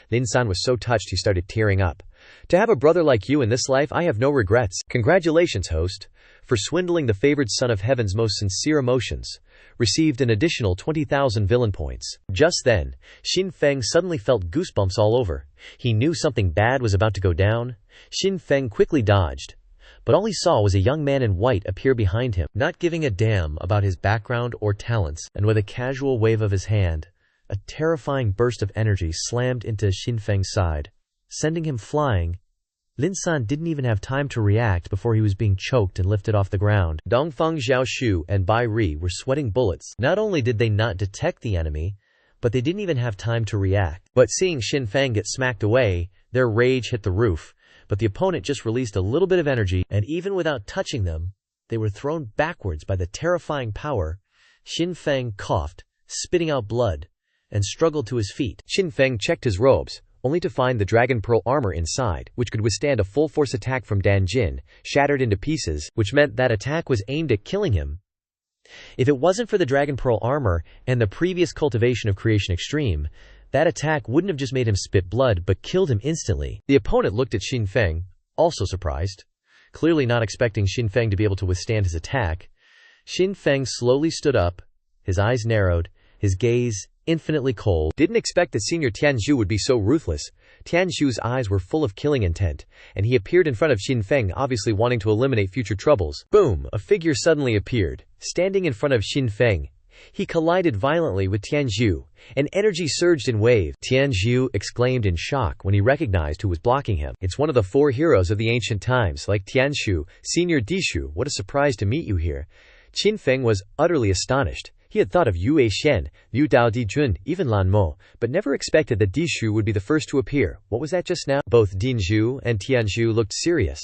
Lin San was so touched he started tearing up. To have a brother like you in this life, I have no regrets. Congratulations, host, for swindling the favored son of heaven's most sincere emotions. Received an additional 20,000 villain points. Just then, Xin Feng suddenly felt goosebumps all over. He knew something bad was about to go down. Xin Feng quickly dodged, but all he saw was a young man in white appear behind him, not giving a damn about his background or talents, and with a casual wave of his hand, a terrifying burst of energy slammed into Xin Feng's side, sending him flying. Lin San didn't even have time to react before he was being choked and lifted off the ground. Dongfeng Zhaoshu and Bai Ri were sweating bullets. Not only did they not detect the enemy, but they didn't even have time to react. But seeing Xin Feng get smacked away, their rage hit the roof. But the opponent just released a little bit of energy, and even without touching them, they were thrown backwards by the terrifying power. Xin Feng coughed, spitting out blood, and struggled to his feet. Xin Feng checked his robes, only to find the dragon pearl armor inside, which could withstand a full-force attack from Dan Jin, shattered into pieces, which meant that attack was aimed at killing him. If it wasn't for the dragon pearl armor and the previous cultivation of Creation Extreme, that attack wouldn't have just made him spit blood, but killed him instantly. The opponent looked at Xin Feng, also surprised, clearly not expecting Xin Feng to be able to withstand his attack. Xin Feng slowly stood up, his eyes narrowed, his gaze infinitely cold. Didn't expect that Senior Tianzhu would be so ruthless. Tianzhu's eyes were full of killing intent, and he appeared in front of Xin Feng, obviously wanting to eliminate future troubles. Boom! A figure suddenly appeared, standing in front of Xin Feng. He collided violently with Tianzhu, and energy surged in waves. Tianzhu exclaimed in shock when he recognized who was blocking him. It's one of the 4 heroes of the ancient times, like Tianzhu, Senior Dishu. What a surprise to meet you here. Xin Feng was utterly astonished. He had thought of Yue Shen, Liu Dao Dijun, even Lan Mo, but never expected that Dishu would be the first to appear. What was that just now? Both Dinzhu and Tianzhu looked serious.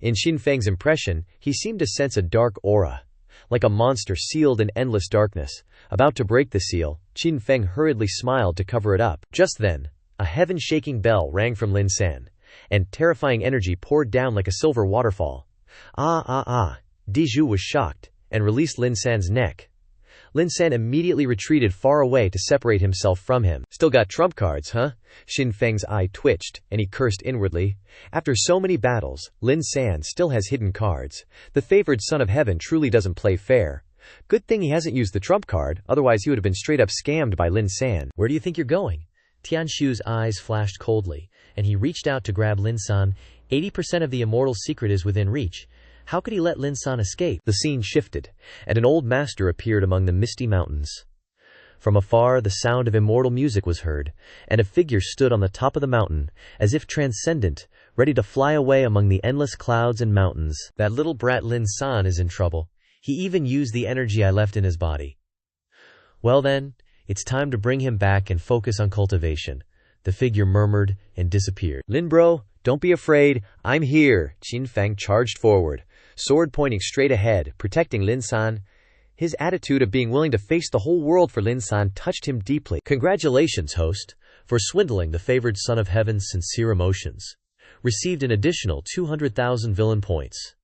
In Xin Feng's impression, he seemed to sense a dark aura, like a monster sealed in endless darkness. About to break the seal, Xin Feng hurriedly smiled to cover it up. Just then, a heaven-shaking bell rang from Lin San, and terrifying energy poured down like a silver waterfall. Dijhu was shocked, and released Lin San's neck. Lin San immediately retreated far away to separate himself from him. Still got trump cards, huh? Xin Feng's eye twitched, and he cursed inwardly. After so many battles, Lin San still has hidden cards. The favored son of heaven truly doesn't play fair. Good thing he hasn't used the trump card, otherwise he would have been straight up scammed by Lin San. Where do you think you're going? Tianzhu's eyes flashed coldly, and he reached out to grab Lin San. 80% of the immortal secret is within reach. How could he let Lin San escape? The scene shifted, and an old master appeared among the misty mountains. From afar, the sound of immortal music was heard, and a figure stood on the top of the mountain, as if transcendent, ready to fly away among the endless clouds and mountains. That little brat Lin San is in trouble. He even used the energy I left in his body. Well then, it's time to bring him back and focus on cultivation. The figure murmured and disappeared. Lin bro, don't be afraid, I'm here. Qin Feng charged forward, sword pointing straight ahead, protecting Lin San. His attitude of being willing to face the whole world for Lin San touched him deeply. Congratulations, host, for swindling the favored son of heaven's sincere emotions. Received an additional 200,000 villain points.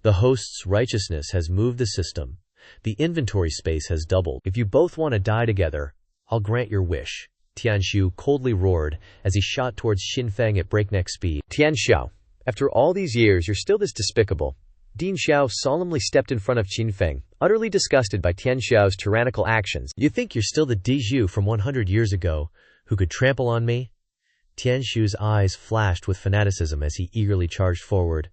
The host's righteousness has moved the system. The inventory space has doubled. If you both want to die together, I'll grant your wish. Tianxiu coldly roared as he shot towards Qin Feng at breakneck speed. Tianxiao, after all these years you're still this despicable. Ding Xiao solemnly stepped in front of Qin Feng, utterly disgusted by Tianxiao's tyrannical actions. You think you're still the Dizhu from 100 years ago, who could trample on me? Tianxiu's eyes flashed with fanaticism as he eagerly charged forward.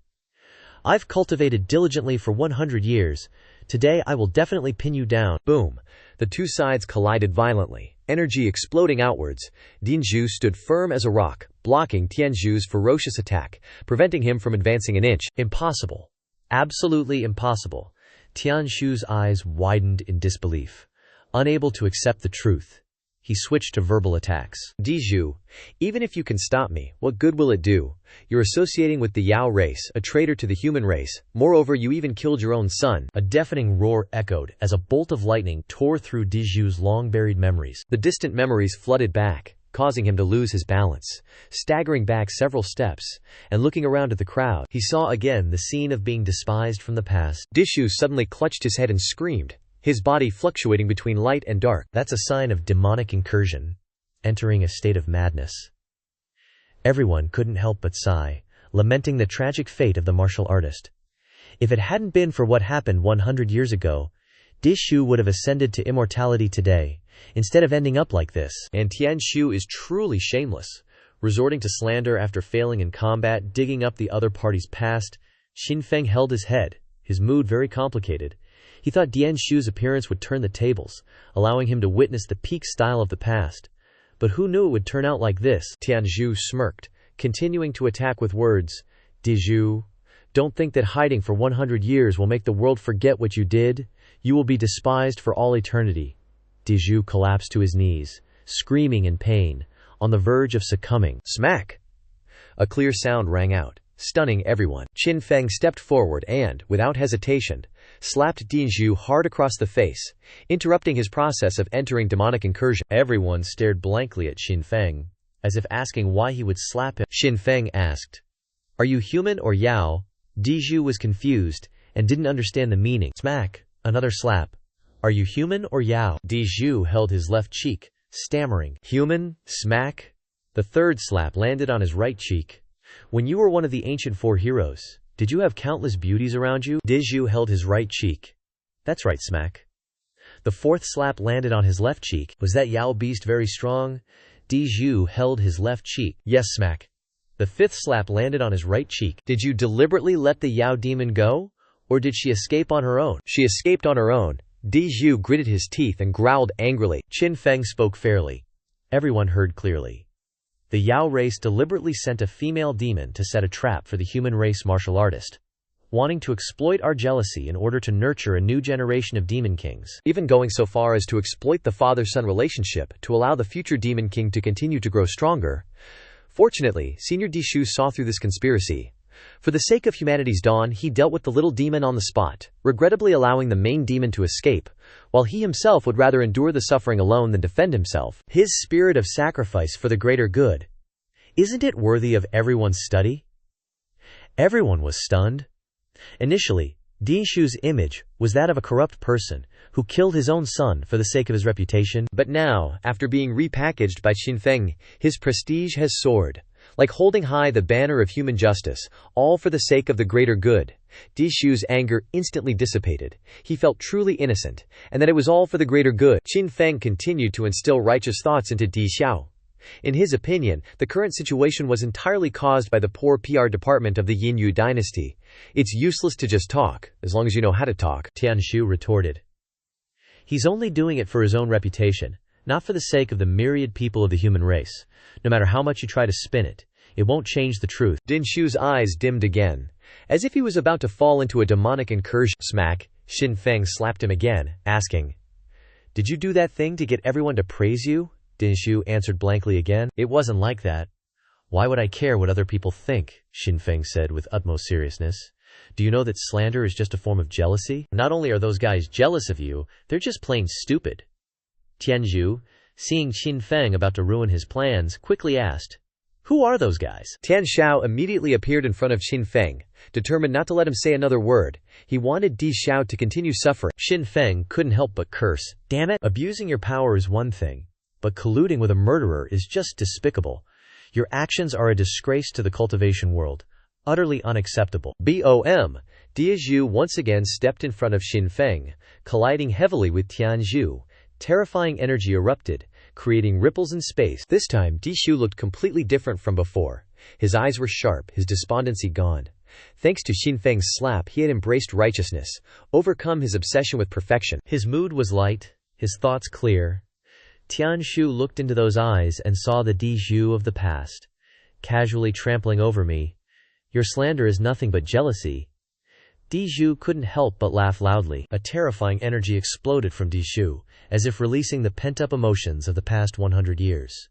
I've cultivated diligently for 100 years. Today I will definitely pin you down. Boom. The two sides collided violently, energy exploding outwards. Dinju stood firm as a rock, blocking Tianxiu's ferocious attack, preventing him from advancing an inch. Impossible. Absolutely impossible. Tianxiu's eyes widened in disbelief. Unable to accept the truth, he switched to verbal attacks. Dizhu, even if you can stop me, what good will it do? You're associating with the Yao race, a traitor to the human race. Moreover, you even killed your own son. A deafening roar echoed as a bolt of lightning tore through Dizhu's long-buried memories. The distant memories flooded back, causing him to lose his balance. Staggering back several steps, and looking around at the crowd, he saw again the scene of being despised from the past. Dizhu suddenly clutched his head and screamed, his body fluctuating between light and dark. That's a sign of demonic incursion, entering a state of madness. Everyone couldn't help but sigh, lamenting the tragic fate of the martial artist. If it hadn't been for what happened 100 years ago, Dizhu would have ascended to immortality today, instead of ending up like this. And Tianxiu is truly shameless, resorting to slander after failing in combat, digging up the other party's past. Qin Feng held his head, his mood very complicated. He thought Dianshu's appearance would turn the tables, allowing him to witness the peak style of the past. But who knew it would turn out like this? Tianxiu smirked, continuing to attack with words. Dizhu, don't think that hiding for 100 years will make the world forget what you did. You will be despised for all eternity. Dizhu collapsed to his knees, screaming in pain, on the verge of succumbing. Smack! A clear sound rang out, stunning everyone. Qin Feng stepped forward and, without hesitation, slapped Dizhu hard across the face, interrupting his process of entering demonic incursion. Everyone stared blankly at Qin Feng, as if asking why he would slap him. Qin Feng asked, "Are you human or Yao?" Dizhu was confused and didn't understand the meaning. Smack! Another slap. "Are you human or Yao?" Dizhu held his left cheek, stammering. "Human?" Smack! The third slap landed on his right cheek. "When you were one of the ancient four heroes, did you have countless beauties around you?" Dizhu held his right cheek. "That's right, smack." The fourth slap landed on his left cheek. "Was that Yao beast very strong?" Dizhu held his left cheek. "Yes, smack." The fifth slap landed on his right cheek. "Did you deliberately let the Yao demon go? Or did she escape on her own?" "She escaped on her own." Dizhu gritted his teeth and growled angrily. Qin Feng spoke fairly. Everyone heard clearly. The Yao race deliberately sent a female demon to set a trap for the human race martial artist, wanting to exploit our jealousy in order to nurture a new generation of demon kings. Even going so far as to exploit the father-son relationship to allow the future demon king to continue to grow stronger. Fortunately, Senior Dizhu saw through this conspiracy. For the sake of humanity's dawn, he dealt with the little demon on the spot, regrettably allowing the main demon to escape, while he himself would rather endure the suffering alone than defend himself. His spirit of sacrifice for the greater good. Isn't it worthy of everyone's study? Everyone was stunned. Initially, Dinshu's image was that of a corrupt person who killed his own son for the sake of his reputation. But now, after being repackaged by Qin Feng, his prestige has soared. Like holding high the banner of human justice, all for the sake of the greater good. Dishu's anger instantly dissipated. He felt truly innocent, and that it was all for the greater good. Qin Feng continued to instill righteous thoughts into Di Xiao. In his opinion, the current situation was entirely caused by the poor PR department of the Yinyu dynasty. It's useless to just talk, as long as you know how to talk, Tianshu retorted. He's only doing it for his own reputation, not for the sake of the myriad people of the human race. No matter how much you try to spin it, it won't change the truth. Dinshu's eyes dimmed again, as if he was about to fall into a demonic incursion. Smack! Qin Feng slapped him again, asking, "Did you do that thing to get everyone to praise you?" Dinshu answered blankly again. It wasn't like that. Why would I care what other people think? Xinfeng said with utmost seriousness. Do you know that slander is just a form of jealousy? Not only are those guys jealous of you, they're just plain stupid. Tianzhu, seeing Xinfeng about to ruin his plans, quickly asked, "Who are those guys?" Tian Xiao immediately appeared in front of Xinfeng, determined not to let him say another word. He wanted Di Xiao to continue suffering. Xinfeng couldn't help but curse. Damn it! Abusing your power is one thing, but colluding with a murderer is just despicable. Your actions are a disgrace to the cultivation world. Utterly unacceptable. BOM. Diazhu once again stepped in front of Xinfeng, colliding heavily with Tianzhu. Terrifying energy erupted, creating ripples in space. This time, Dishu looked completely different from before. His eyes were sharp, his despondency gone. Thanks to Xinfeng's slap, he had embraced righteousness, overcome his obsession with perfection. His mood was light, his thoughts clear. Tianshu looked into those eyes and saw the Dishu of the past, casually trampling over me. Your slander is nothing but jealousy. Dishu couldn't help but laugh loudly. A terrifying energy exploded from Dishu, as if releasing the pent-up emotions of the past 100 years.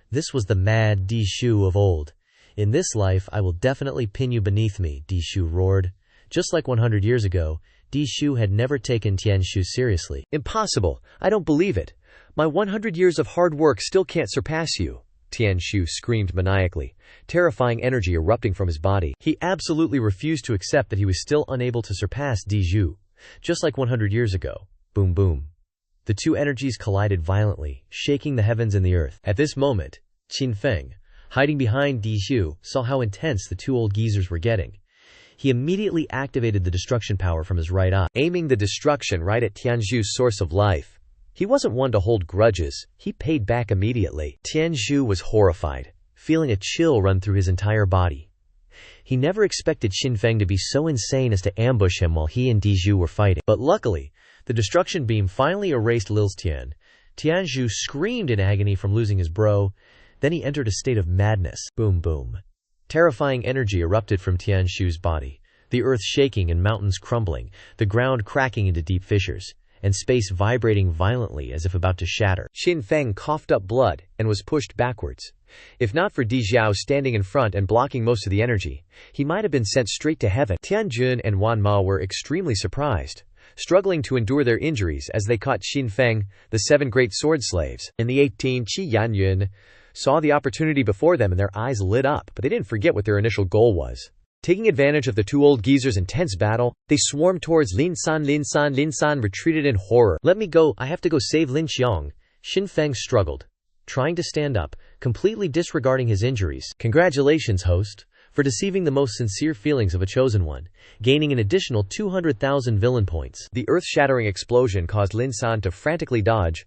This was the mad Dishu of old. In this life, I will definitely pin you beneath me, Dishu roared. Just like 100 years ago, Dishu had never taken Tianshu seriously. Impossible! I don't believe it! My 100 years of hard work still can't surpass you! Tianshu screamed maniacally, terrifying energy erupting from his body. He absolutely refused to accept that he was still unable to surpass Dishu. Just like 100 years ago. Boom boom. The two energies collided violently, shaking the heavens and the earth. At this moment, Xinfeng, hiding behind Dishu, saw how intense the two old geezers were getting. He immediately activated the destruction power from his right eye, aiming the destruction right at Tianzhu's source of life. He wasn't one to hold grudges. He paid back immediately. Tianzhu was horrified, feeling a chill run through his entire body. He never expected Xinfeng to be so insane as to ambush him while he and Dishu were fighting. But luckily, the destruction beam finally erased Lil's Tian. Tianzhu screamed in agony from losing his bro. Then he entered a state of madness. Boom boom. Terrifying energy erupted from Tianzhu's body, the earth shaking and mountains crumbling, the ground cracking into deep fissures, and space vibrating violently as if about to shatter. Xinfeng coughed up blood and was pushed backwards. If not for Di Xiao standing in front and blocking most of the energy, he might have been sent straight to heaven. Tianjun and Wan Ma were extremely surprised, struggling to endure their injuries as they caught Xinfeng, the 7 great sword slaves, and the 18 Qi Yanyun saw the opportunity before them and their eyes lit up, but they didn't forget what their initial goal was. Taking advantage of the two old geezers' intense battle, they swarmed towards Lin San. Lin San retreated in horror. Let me go, I have to go save Lin Xiang. Xinfeng struggled, trying to stand up, completely disregarding his injuries. Congratulations, host, for deceiving the most sincere feelings of a chosen one, gaining an additional 200,000 villain points. The earth-shattering explosion caused Lin San to frantically dodge.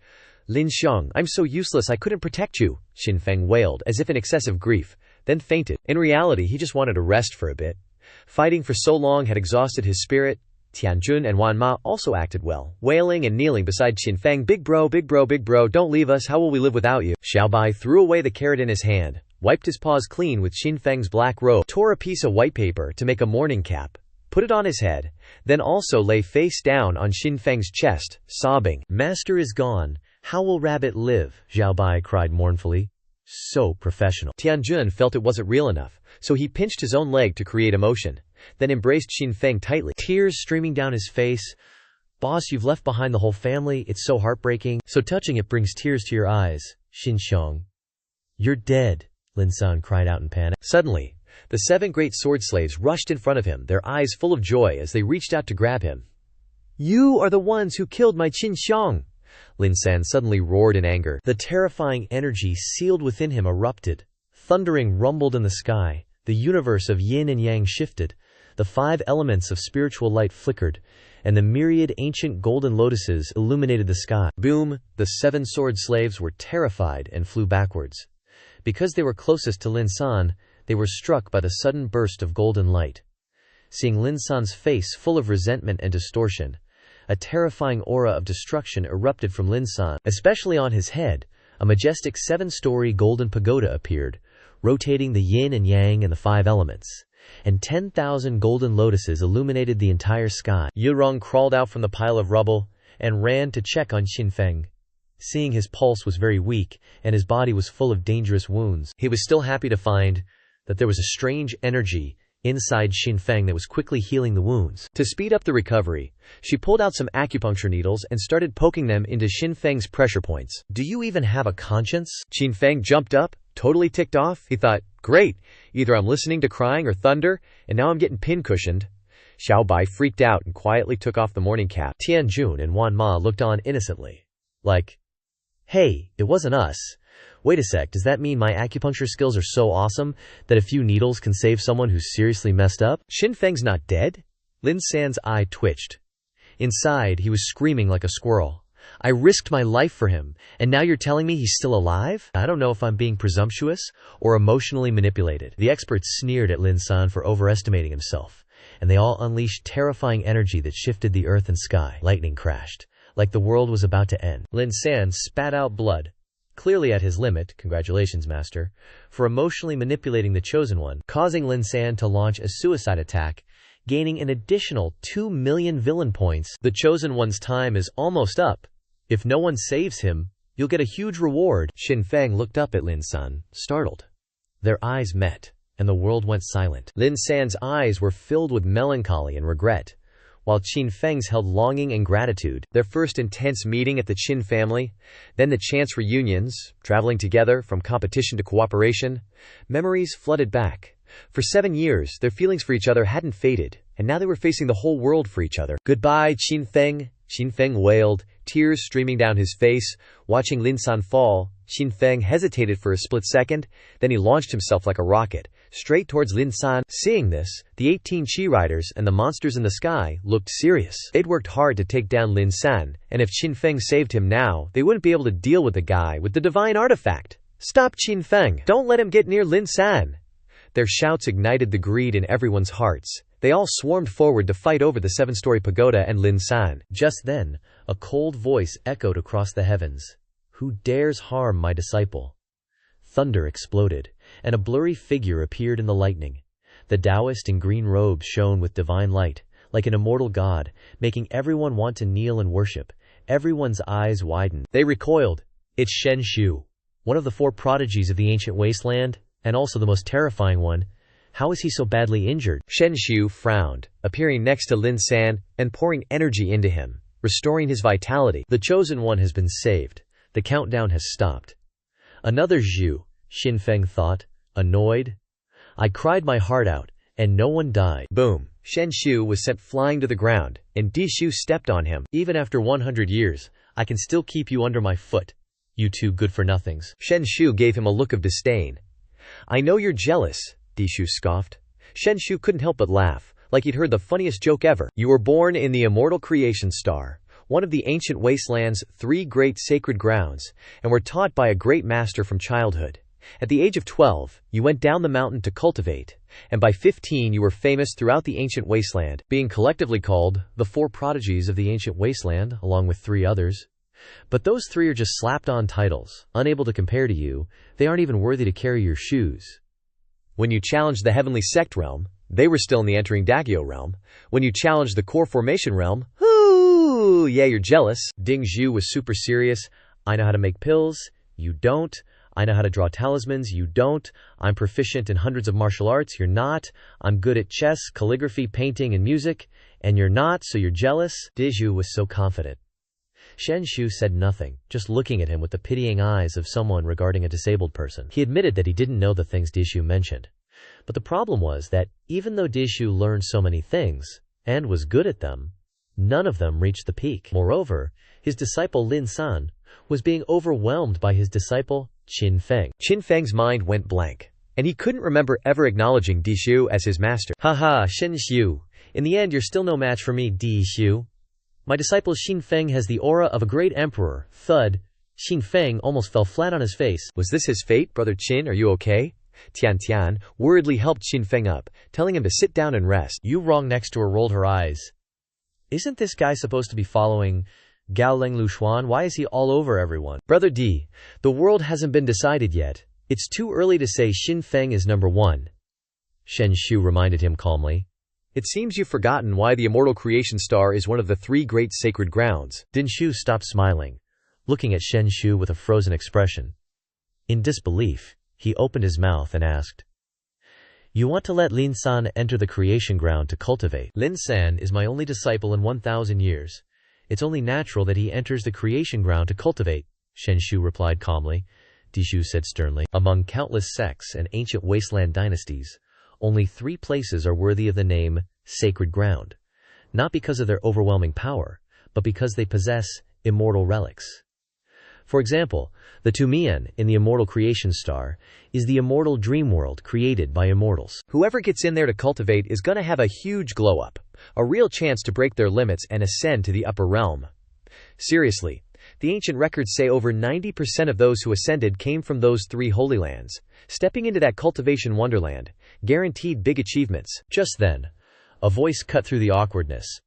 Lin Xiang, I'm so useless I couldn't protect you, Xinfeng wailed, as if in excessive grief, then fainted. In reality, he just wanted to rest for a bit. Fighting for so long had exhausted his spirit. Tianjun and Wan Ma also acted well, wailing and kneeling beside Xinfeng. Big bro, don't leave us, how will we live without you? Xiaobai threw away the carrot in his hand, wiped his paws clean with Xinfeng's black robe, tore a piece of white paper to make a mourning cap, put it on his head, then also lay face down on Xinfeng's chest, sobbing. Master is gone. How will Rabbit live? Xiaobai cried mournfully. So professional. Tianjun felt it wasn't real enough, so he pinched his own leg to create emotion, then embraced Xinfeng tightly, tears streaming down his face. Boss, you've left behind the whole family, it's so heartbreaking, so touching it brings tears to your eyes. Xinxiang. You're dead, Lin San cried out in panic. Suddenly, the 7 great sword slaves rushed in front of him, their eyes full of joy as they reached out to grab him. You are the ones who killed my Xinxiang! Lin San suddenly roared in anger. The terrifying energy sealed within him erupted. Thundering rumbled in the sky. The universe of yin and yang shifted. The 5 elements of spiritual light flickered, and the myriad ancient golden lotuses illuminated the sky. Boom! The 7 sword slaves were terrified and flew backwards. Because they were closest to Lin San, they were struck by the sudden burst of golden light. Seeing Lin San's face full of resentment and distortion, a terrifying aura of destruction erupted from Lin San. Especially on his head, a majestic 7-story golden pagoda appeared, rotating the yin and yang and the 5 elements. And 10,000 golden lotuses illuminated the entire sky. Yurong crawled out from the pile of rubble and ran to check on Xinfeng. seeing his pulse was very weak and his body was full of dangerous wounds. He was still happy to find that there was a strange energy inside Xin Feng that was quickly healing the wounds. To speed up the recovery, she pulled out some acupuncture needles and started poking them into Xin Feng's pressure points. "Do you even have a conscience?" Xin Feng jumped up, totally ticked off. He thought, great, either I'm listening to crying or thunder, and now I'm getting pin-cushioned. Xiao Bai freaked out and quietly took off the morning cap. Tian Jun and Wan Ma looked on innocently. Like, hey, it wasn't us. Wait a sec, does that mean my acupuncture skills are so awesome that a few needles can save someone who's seriously messed up? Xin Feng's not dead? Lin San's eye twitched. Inside, he was screaming like a squirrel. I risked my life for him, and now you're telling me he's still alive? I don't know if I'm being presumptuous or emotionally manipulated. The experts sneered at Lin San for overestimating himself, and they all unleashed terrifying energy that shifted the earth and sky. Lightning crashed, like the world was about to end. Lin San spat out blood, clearly at his limit, congratulations master, for emotionally manipulating the Chosen One, causing Lin San to launch a suicide attack, gaining an additional 2 million villain points. The Chosen One's time is almost up. If no one saves him, you'll get a huge reward. Xin Feng looked up at Lin San, startled. Their eyes met, and the world went silent. Lin San's eyes were filled with melancholy and regret, while Xin Feng's held longing and gratitude. Their first intense meeting at the Qin family, then the chance reunions, traveling together from competition to cooperation, memories flooded back. For 7 years, their feelings for each other hadn't faded, and now they were facing the whole world for each other. Goodbye, Xin Feng, Xin Feng wailed, tears streaming down his face. Watching Lin San fall, Xin Feng hesitated for a split second, then he launched himself like a rocket, straight towards Lin San. Seeing this, the 18 Chi Riders and the monsters in the sky looked serious. They'd worked hard to take down Lin San, and if Xin Feng saved him now, they wouldn't be able to deal with the guy with the divine artifact. Stop Xin Feng! Don't let him get near Lin San! Their shouts ignited the greed in everyone's hearts. They all swarmed forward to fight over the 7-story pagoda and Lin San. Just then, a cold voice echoed across the heavens. Who dares harm my disciple? Thunder exploded, and a blurry figure appeared in the lightning. The Taoist in green robes shone with divine light, like an immortal god, making everyone want to kneel and worship. Everyone's eyes widened. They recoiled. It's Shen Shu, one of the 4 prodigies of the ancient wasteland, and also the most terrifying one. How is he so badly injured? Shen Shu frowned, appearing next to Lin San and pouring energy into him, restoring his vitality. The Chosen One has been saved. The countdown has stopped. Another Zhu, Xin Feng thought, annoyed. I cried my heart out, and no one died. Boom. Shen Shu was sent flying to the ground, and Di Shu stepped on him. Even after 100 years, I can still keep you under my foot. You two good-for-nothings. Shen Shu gave him a look of disdain. I know you're jealous, Di Shu scoffed. Shen Shu couldn't help but laugh, like he'd heard the funniest joke ever. You were born in the immortal creation star, one of the ancient wasteland's 3 great sacred grounds, and were taught by a great master from childhood. At the age of 12, you went down the mountain to cultivate, and by 15 you were famous throughout the ancient wasteland, being collectively called the 4 prodigies of the ancient wasteland, along with 3 others. But those 3 are just slapped-on titles, unable to compare to you. They aren't even worthy to carry your shoes. When you challenged the heavenly sect realm, they were still in the entering Dagyo realm. When you challenged the core formation realm, ooh, yeah, you're jealous. Ding Zhu was super serious. I know how to make pills. You don't. I know how to draw talismans. You don't. I'm proficient in hundreds of martial arts. You're not. I'm good at chess, calligraphy, painting, and music. And you're not, so you're jealous. Di Zhu was so confident. Shen Shu said nothing, just looking at him with the pitying eyes of someone regarding a disabled person. He admitted that he didn't know the things Di Shu mentioned. But the problem was that, even though Di Shu learned so many things, and was good at them, none of them reached the peak. Moreover, his disciple Lin San was being overwhelmed by his disciple Qin Feng. Qin Feng's mind went blank, and he couldn't remember ever acknowledging Di Shu as his master. Haha, Shen Shu. In the end, you're still no match for me, Di Shu. My disciple Xin Feng has the aura of a great emperor. Thud. Xin Feng almost fell flat on his face. Was this his fate, Brother Qin? Are you okay? Tian Tian worriedly helped Xin Feng up, telling him to sit down and rest. You wrong next to her rolled her eyes. Isn't this guy supposed to be following Gao Leng Luxuan? Why is he all over everyone? Brother Di, the world hasn't been decided yet. It's too early to say Xin Feng is number 1. Shen Shu reminded him calmly. It seems you've forgotten why the immortal creation star is one of the 3 great sacred grounds. Din Shu stopped smiling. looking at Shen Shu with a frozen expression. In disbelief, he opened his mouth and asked, "You want to let Lin San enter the creation ground to cultivate?" "Lin San is my only disciple in 1,000 years. It's only natural that he enters the creation ground to cultivate," Shen Shu replied calmly. Dishu said sternly, "Among countless sects and ancient wasteland dynasties, only 3 places are worthy of the name sacred ground, not because of their overwhelming power, but because they possess immortal relics. For example, the Tumian in the immortal creation star is the immortal dream world created by immortals. Whoever gets in there to cultivate is gonna have a huge glow-up, a real chance to break their limits and ascend to the upper realm. Seriously, the ancient records say over 90% of those who ascended came from those 3 holy lands. Stepping into that cultivation wonderland, guaranteed big achievements." Just then, a voice cut through the awkwardness.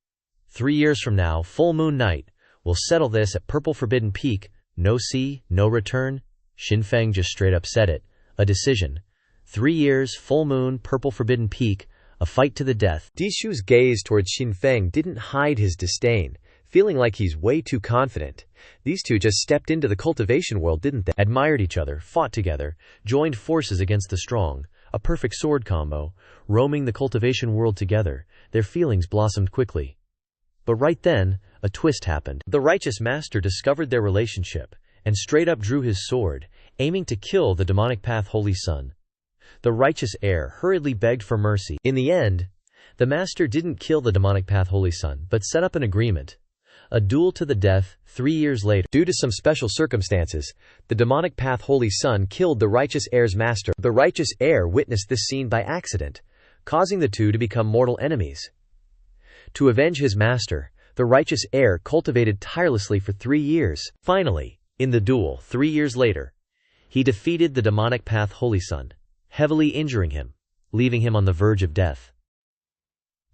3 years from now, full moon night, we'll settle this at Purple Forbidden Peak. No sea, no return. Xinfeng just straight up said it. A decision. 3 years, full moon, Purple Forbidden Peak, a fight to the death. Dishu's gaze towards Xinfeng didn't hide his disdain, feeling like he's way too confident. These two just stepped into the cultivation world, didn't they? Admired each other, fought together, joined forces against the strong, a perfect sword combo, roaming the cultivation world together. Their feelings blossomed quickly. But right then, a twist happened. The righteous master discovered their relationship, and straight up drew his sword, aiming to kill the demonic path holy son. The righteous heir hurriedly begged for mercy. In the end, the master didn't kill the demonic path holy son, but set up an agreement. A duel to the death. 3 years later, due to some special circumstances, the demonic path holy son killed the righteous heir's master. The righteous heir witnessed this scene by accident, causing the two to become mortal enemies. To avenge his master, the righteous heir cultivated tirelessly for 3 years. Finally, in the duel 3 years later, he defeated the demonic path holy son, heavily injuring him, leaving him on the verge of death.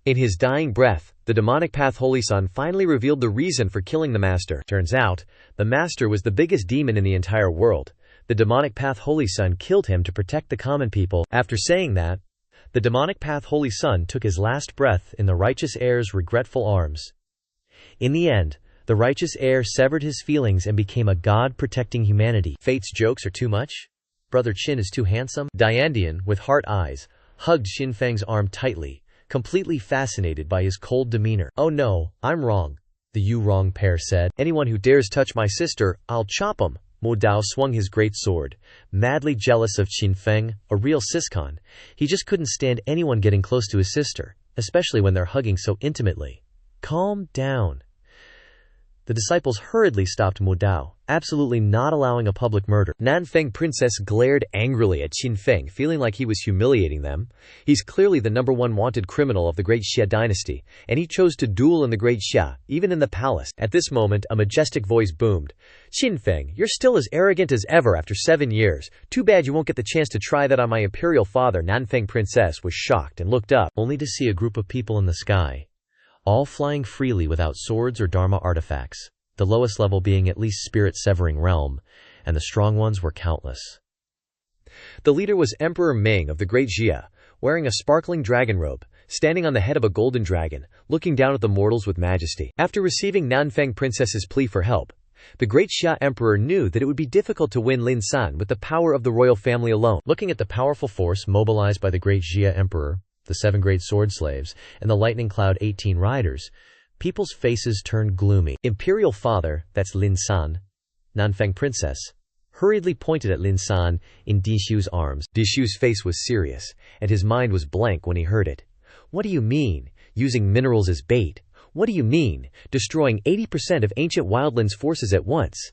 In his dying breath, the demonic path holy son finally revealed the reason for killing the master. Turns out, the master was the biggest demon in the entire world. The demonic path holy son killed him to protect the common people. After saying that, the demonic path holy son took his last breath in the righteous heir's regretful arms. In the end, the righteous heir severed his feelings and became a god protecting humanity. Fate's jokes are too much? Brother Qin is too handsome? Diandian, with heart eyes, hugged Xinfeng's arm tightly, completely fascinated by his cold demeanor. "Oh no, I'm wrong," the "you wrong" pair said. "Anyone who dares touch my sister, I'll chop him." Mo Dao swung his great sword, madly jealous of Xinfeng, a real siscon. He just couldn't stand anyone getting close to his sister, especially when they're hugging so intimately. "Calm down." The disciples hurriedly stopped Mo Dao, absolutely not allowing a public murder. Nanfeng Princess glared angrily at Xinfeng, feeling like he was humiliating them. He's clearly the #1 wanted criminal of the Great Xia dynasty, and he chose to duel in the Great Xia, even in the palace. At this moment, a majestic voice boomed. "Xinfeng, you're still as arrogant as ever after 7 years. Too bad you won't get the chance to try that on my imperial father." Nanfeng Princess was shocked and looked up, only to see a group of people in the sky, all flying freely without swords or dharma artifacts, the lowest level being at least spirit-severing realm, and the strong ones were countless. The leader was Emperor Ming of the Great Xia, wearing a sparkling dragon robe, standing on the head of a golden dragon, looking down at the mortals with majesty. After receiving Nanfeng Princess's plea for help, the Great Xia Emperor knew that it would be difficult to win Lin San with the power of the royal family alone. Looking at the powerful force mobilized by the Great Xia Emperor, the 7 great sword slaves, and the lightning cloud 18 riders, people's faces turned gloomy. Imperial father, that's Lin San, Nanfeng Princess, hurriedly pointed at Lin San in Dishu's arms. Dishu's face was serious, and his mind was blank when he heard it. "What do you mean, using minerals as bait? What do you mean, destroying 80% of ancient wildlands forces at once?"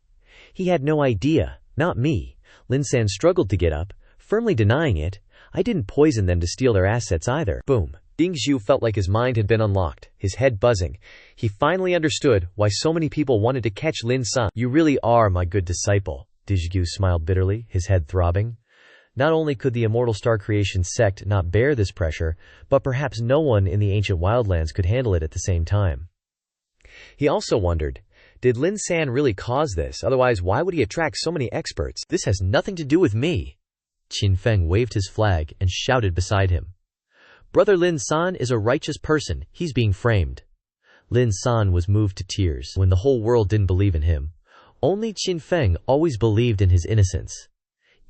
He had no idea. "Not me." Lin San struggled to get up, firmly denying it. "I didn't poison them to steal their assets either." Boom. Ding Zhu felt like his mind had been unlocked, his head buzzing. He finally understood why so many people wanted to catch Lin San. "You really are my good disciple," Dizhu smiled bitterly, his head throbbing. Not only could the Immortal Star Creation sect not bear this pressure, but perhaps no one in the ancient wildlands could handle it at the same time. He also wondered, did Lin San really cause this? Otherwise, why would he attract so many experts? "This has nothing to do with me." Xinfeng waved his flag and shouted beside him. "Brother Lin San is a righteous person, he's being framed." Lin San was moved to tears when the whole world didn't believe in him. Only Qin Feng always believed in his innocence.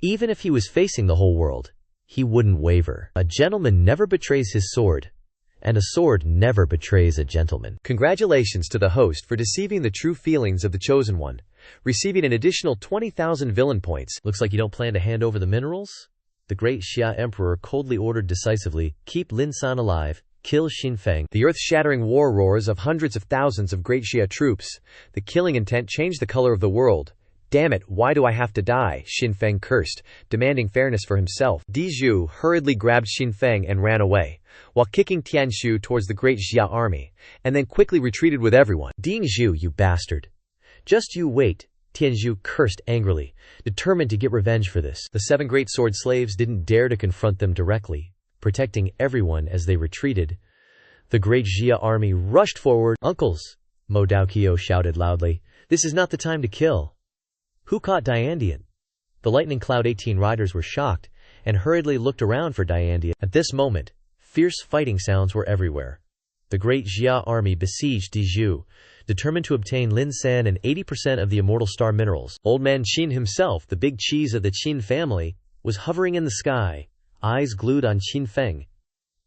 Even if he was facing the whole world, he wouldn't waver. A gentleman never betrays his sword, and a sword never betrays a gentleman. Congratulations to the host for deceiving the true feelings of the chosen one, receiving an additional 20,000 villain points. Looks like you don't plan to hand over the minerals? The great Xia Emperor coldly ordered decisively, keep Lin San alive, kill Qin Feng. The earth-shattering war roars of hundreds of thousands of great Xia troops. The killing intent changed the color of the world. Damn it, why do I have to die? Qin Feng cursed, demanding fairness for himself. Di Zhu hurriedly grabbed Qin Feng and ran away, while kicking Tianxu towards the great Xia army, and then quickly retreated with everyone. Ding Zhu, you bastard. Just you wait, Tianxu cursed angrily, determined to get revenge for this. The 7 great sword slaves didn't dare to confront them directly, protecting everyone as they retreated. The great Xia army rushed forward. Uncles, Mo Daokio shouted loudly, this is not the time to kill. Who caught Diandian? The Lightning Cloud 18 riders were shocked and hurriedly looked around for Diandian. At this moment, fierce fighting sounds were everywhere. The great Xia army besieged Dizhu, determined to obtain Lin San and 80% of the immortal star minerals. Old man Qin himself, the big cheese of the Qin family, was hovering in the sky, eyes glued on Qin Feng,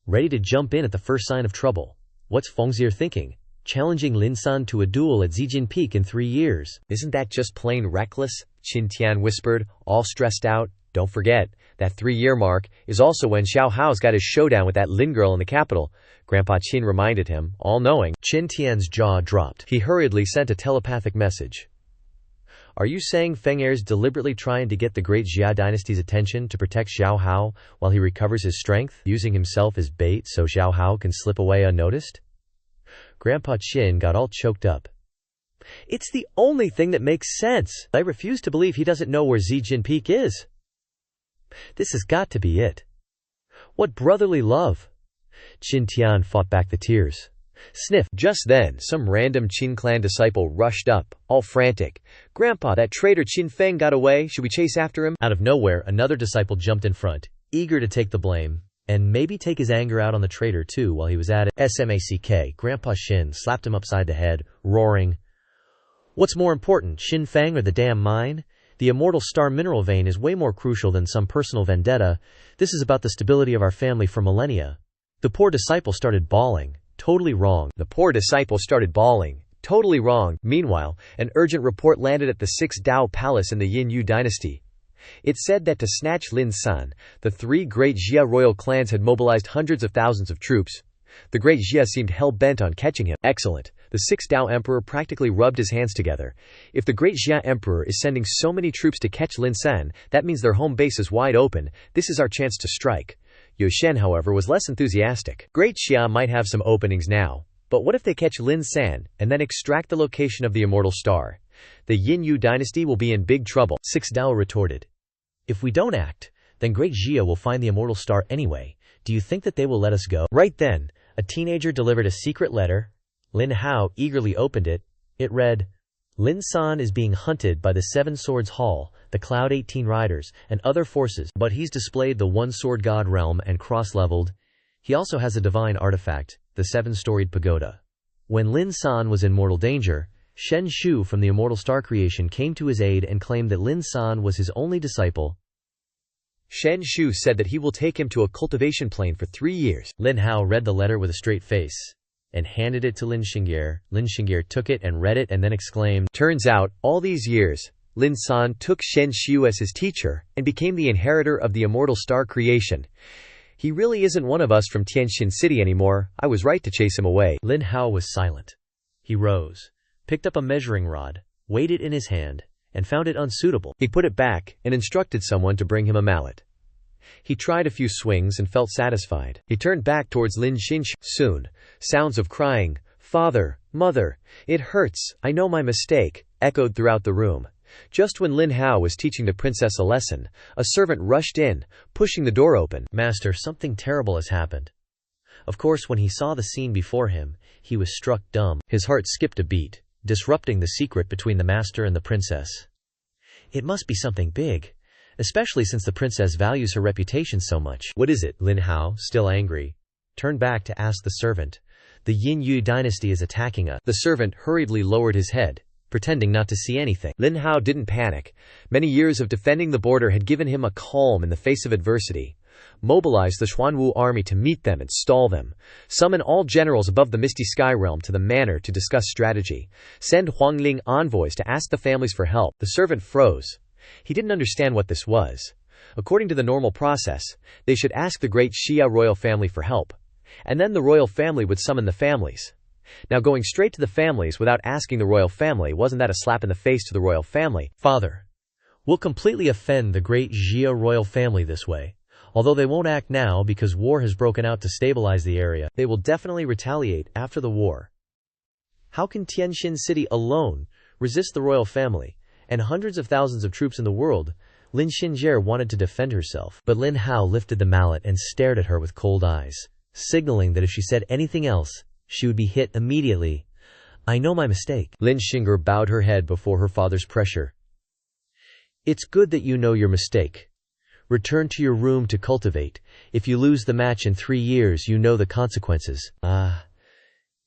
ready to jump in at the first sign of trouble. What's Fengxier thinking? Challenging Lin San to a duel at Zijin Peak in 3 years. Isn't that just plain reckless? Qin Tian whispered, all stressed out. Don't forget, that 3-year mark is also when Xiao Hao's got his showdown with that Lin girl in the capital. Grandpa Qin reminded him, all-knowing. Qin Tian's jaw dropped. He hurriedly sent a telepathic message. Are you saying Feng Heir's deliberately trying to get the great Xia dynasty's attention to protect Xiao Hao while he recovers his strength, using himself as bait so Xiao Hao can slip away unnoticed? Grandpa Qin got all choked up. It's the only thing that makes sense. I refuse to believe he doesn't know where Zijin Peak is. This has got to be it. What brotherly love! Qin Tian fought back the tears. Sniff. Just then, some random Qin clan disciple rushed up, all frantic. Grandpa, that traitor Qin Feng got away. Should we chase after him? Out of nowhere, another disciple jumped in front, eager to take the blame, and maybe take his anger out on the traitor too while he was at it. Smack. Grandpa Qin slapped him upside the head, roaring, what's more important, Qin Feng or the damn mine? The immortal star mineral vein is way more crucial than some personal vendetta. This is about the stability of our family for millennia. The poor disciple started bawling. Totally wrong. Meanwhile, an urgent report landed at the 6th Dao Palace in the Yin Yu dynasty. It said that to snatch Lin San, the 3 great Xia royal clans had mobilized hundreds of thousands of troops. The great Xia seemed hell-bent on catching him. Excellent. The 6th Dao Emperor practically rubbed his hands together. If the great Xia Emperor is sending so many troops to catch Lin San, that means their home base is wide open. This is our chance to strike. Yu Shen, however, was less enthusiastic. Great Xia might have some openings now, but what if they catch Lin San and then extract the location of the immortal star? The Yin Yu dynasty will be in big trouble. 6 Dao retorted. If we don't act, then great Xia will find the immortal star anyway. Do you think that they will let us go? Right then, a teenager delivered a secret letter. Lin Hao eagerly opened it. It read, Lin San is being hunted by the 7 Swords Hall, the Cloud 18 Riders, and other forces, but he's displayed the 1 Sword God realm and cross-leveled. He also has a divine artifact, the 7-storied pagoda. When Lin San was in mortal danger, Shen Shu from the immortal star creation came to his aid and claimed that Lin San was his only disciple. Shen Shu said that he will take him to a cultivation plane for 3 years. Lin Hao read the letter with a straight face and handed it to Lin Xingye. Lin Xingye took it and read it and then exclaimed, turns out, all these years, Lin San took Shen Shu as his teacher and became the inheritor of the immortal star creation. He really isn't one of us from Tianxin City anymore. I was right to chase him away. Lin Hao was silent. He rose, picked up a measuring rod, weighed it in his hand, and found it unsuitable. He put it back and instructed someone to bring him a mallet. He tried a few swings and felt satisfied. He turned back towards Lin Xinshi. Soon, sounds of crying, "Father, Mother, it hurts, I know my mistake," echoed throughout the room. Just when Lin Hao was teaching the princess a lesson, a servant rushed in, pushing the door open. Master, something terrible has happened. Of course, when he saw the scene before him, he was struck dumb. His heart skipped a beat, disrupting the secret between the master and the princess. It must be something big, especially since the princess values her reputation so much. What is it? Lin Hao, still angry, turned back to ask the servant. The Yin Yu dynasty is attacking us. The servant hurriedly lowered his head, pretending not to see anything. Lin Hao didn't panic. Many years of defending the border had given him a calm in the face of adversity. Mobilize the Xuanwu army to meet them and stall them. Summon all generals above the Misty Sky Realm to the manor to discuss strategy. Send Huangling envoys to ask the families for help. The servant froze. He didn't understand what this was. According to the normal process, they should ask the great Xia royal family for help. And then the royal family would summon the families. Now going straight to the families without asking the royal family, wasn't that a slap in the face to the royal family? Father, we'll completely offend the great Xia royal family this way. Although they won't act now because war has broken out to stabilize the area, they will definitely retaliate after the war. How can Tianxin City alone resist the royal family and hundreds of thousands of troops in the world? Lin Xinjie wanted to defend herself, but Lin Hao lifted the mallet and stared at her with cold eyes, signaling that if she said anything else, she would be hit immediately. I know my mistake. Lin Xing'er bowed her head before her father's pressure. It's good that you know your mistake. Return to your room to cultivate. If you lose the match in 3 years, you know the consequences.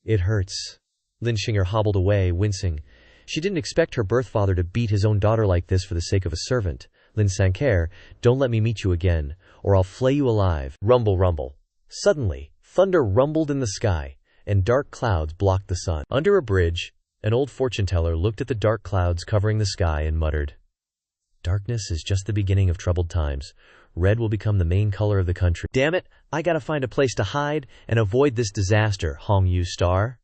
It hurts. Lin Xing'er hobbled away, wincing. She didn't expect her birth father to beat his own daughter like this for the sake of a servant. Lin Sancaire, don't let me meet you again, or I'll flay you alive. Rumble, rumble. Suddenly, thunder rumbled in the sky, and dark clouds blocked the sun. Under a bridge, an old fortune-teller looked at the dark clouds covering the sky and muttered, "Darkness is just the beginning of troubled times. Red will become the main color of the country. Damn it, I gotta find a place to hide and avoid this disaster, Hong Yu Star."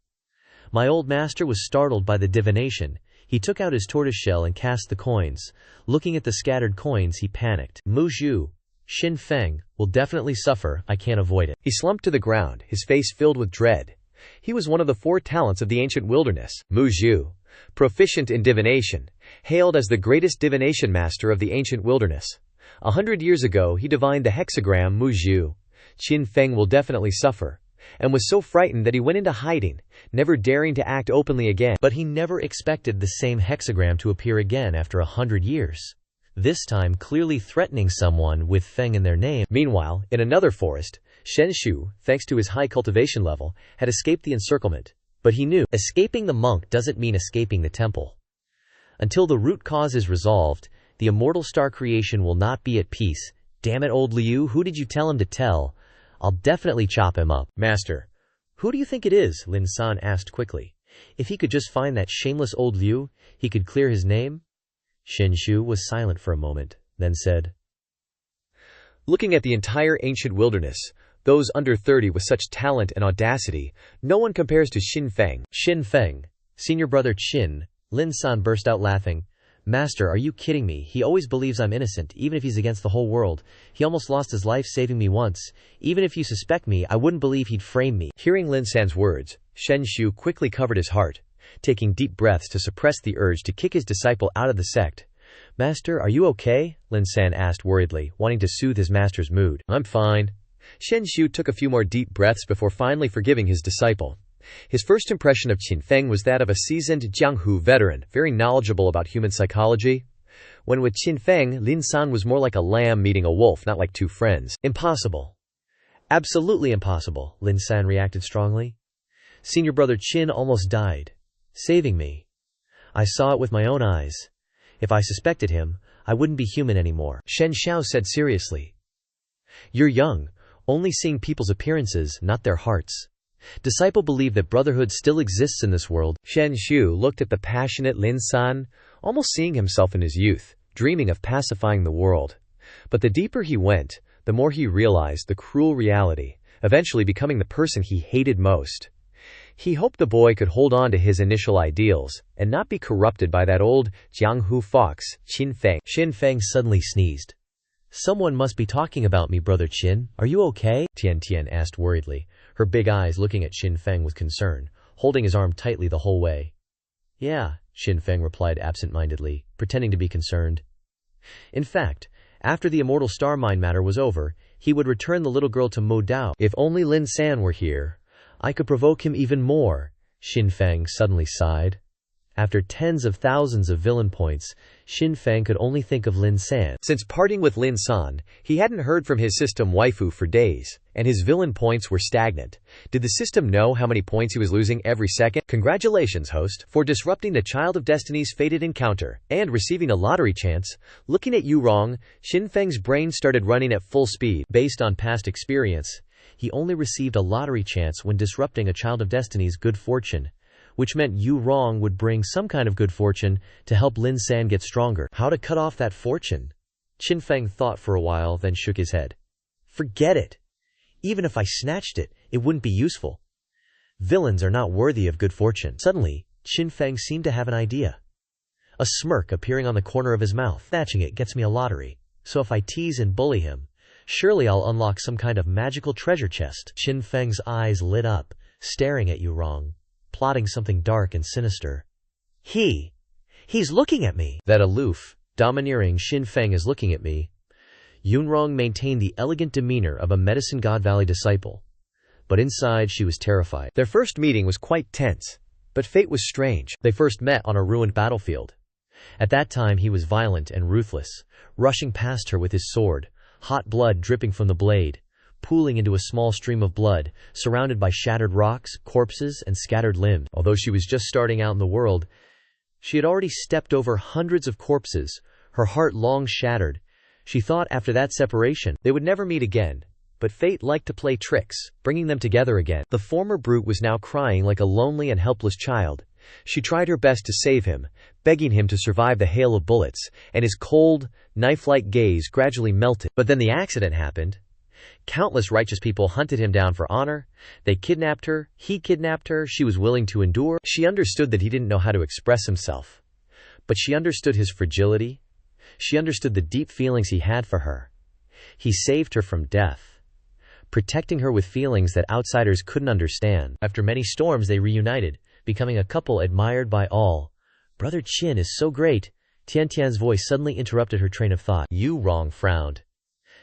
My old master was startled by the divination. He took out his tortoiseshell and cast the coins. Looking at the scattered coins, he panicked. Mu Zhu, Xin Feng, will definitely suffer, I can't avoid it. He slumped to the ground, his face filled with dread. He was one of the 4 talents of the ancient wilderness. Mu Zhu, proficient in divination, hailed as the greatest divination master of the ancient wilderness. 100 years ago, he divined the hexagram Mu Zhu. Xin Feng will definitely suffer, and was so frightened that he went into hiding, never daring to act openly again. But he never expected the same hexagram to appear again after 100 years. This time clearly threatening someone with Feng in their name. Meanwhile, in another forest, Shen Shu, thanks to his high cultivation level, had escaped the encirclement. But he knew, escaping the monk doesn't mean escaping the temple. Until the root cause is resolved, the immortal star creation will not be at peace. Damn it, old Liu, who did you tell him to tell? I'll definitely chop him up. Master, who do you think it is? Lin San asked quickly. If he could just find that shameless old Liu, he could clear his name. Shen Shu was silent for a moment, then said, looking at the entire ancient wilderness, those under 30 with such talent and audacity, no one compares to Xin Feng. Xin Feng, senior brother Qin. Lin San burst out laughing. Master, are you kidding me? He always believes I'm innocent, even if he's against the whole world. He almost lost his life saving me once. Even if you suspect me, I wouldn't believe he'd frame me. Hearing Lin San's words, Shen Shu quickly covered his heart, taking deep breaths to suppress the urge to kick his disciple out of the sect. Master, are you okay? Lin San asked worriedly, wanting to soothe his master's mood. I'm fine. Shen Shu took a few more deep breaths before finally forgiving his disciple. His first impression of Qin Feng was that of a seasoned Jianghu veteran, very knowledgeable about human psychology. When with Qin Feng, Lin San was more like a lamb meeting a wolf, not like 2 friends. Impossible. Absolutely impossible, Lin San reacted strongly. Senior brother Qin almost died, saving me. I saw it with my own eyes. If I suspected him, I wouldn't be human anymore. Shen Xiao said seriously. You're young, only seeing people's appearances, not their hearts. Disciple believe that brotherhood still exists in this world. Shen Shu looked at the passionate Lin San, almost seeing himself in his youth, dreaming of pacifying the world. But the deeper he went, the more he realized the cruel reality, eventually becoming the person he hated most. He hoped the boy could hold on to his initial ideals, and not be corrupted by that old Jianghu fox, Qin Feng. Xin Feng suddenly sneezed. Someone must be talking about me, brother Qin. Are you okay? Tian Tian asked worriedly, her big eyes looking at Xin Feng with concern, holding his arm tightly the whole way. Yeah, Xin Feng replied absent-mindedly, pretending to be concerned. In fact, after the immortal star mine matter was over, he would return the little girl to Mo Dao. If only Lin San were here, I could provoke him even more. Xin Feng suddenly sighed. After tens of thousands of villain points, Xin Feng could only think of Lin San. Since parting with Lin San, he hadn't heard from his system waifu for days, and his villain points were stagnant. Did the system know how many points he was losing every second? Congratulations, host, for disrupting the Child of Destiny's fated encounter, and receiving a lottery chance. Looking at you wrong, Xin Feng's brain started running at full speed. Based on past experience, he only received a lottery chance when disrupting a Child of Destiny's good fortune, which meant Yu Rong would bring some kind of good fortune to help Lin San get stronger. How to cut off that fortune? Xin Feng thought for a while, then shook his head. Forget it. Even if I snatched it, it wouldn't be useful. Villains are not worthy of good fortune. Suddenly, Xin Feng seemed to have an idea. A smirk appearing on the corner of his mouth. Snatching it gets me a lottery, so if I tease and bully him, surely I'll unlock some kind of magical treasure chest. Xin Feng's eyes lit up, staring at Yu Rong, plotting something dark and sinister. He's looking at me. That aloof, domineering Xin Feng is looking at me. Yunrong maintained the elegant demeanor of a Medicine God Valley disciple, but inside she was terrified. Their first meeting was quite tense, but fate was strange. They first met on a ruined battlefield. At that time he was violent and ruthless, rushing past her with his sword, hot blood dripping from the blade, pooling into a small stream of blood, surrounded by shattered rocks, corpses, and scattered limbs. Although she was just starting out in the world, she had already stepped over hundreds of corpses, her heart long shattered. She thought after that separation, they would never meet again, but fate liked to play tricks, bringing them together again. The former brute was now crying like a lonely and helpless child. She tried her best to save him, begging him to survive the hail of bullets, and his cold, knife-like gaze gradually melted. But then the accident happened. Countless righteous people hunted him down for honor. They kidnapped her, he kidnapped her, she was willing to endure. She understood that he didn't know how to express himself. But she understood his fragility. She understood the deep feelings he had for her. He saved her from death, protecting her with feelings that outsiders couldn't understand. After many storms they reunited, becoming a couple admired by all. Brother Qin is so great. Tian Tian's voice suddenly interrupted her train of thought. Yu Rong frowned.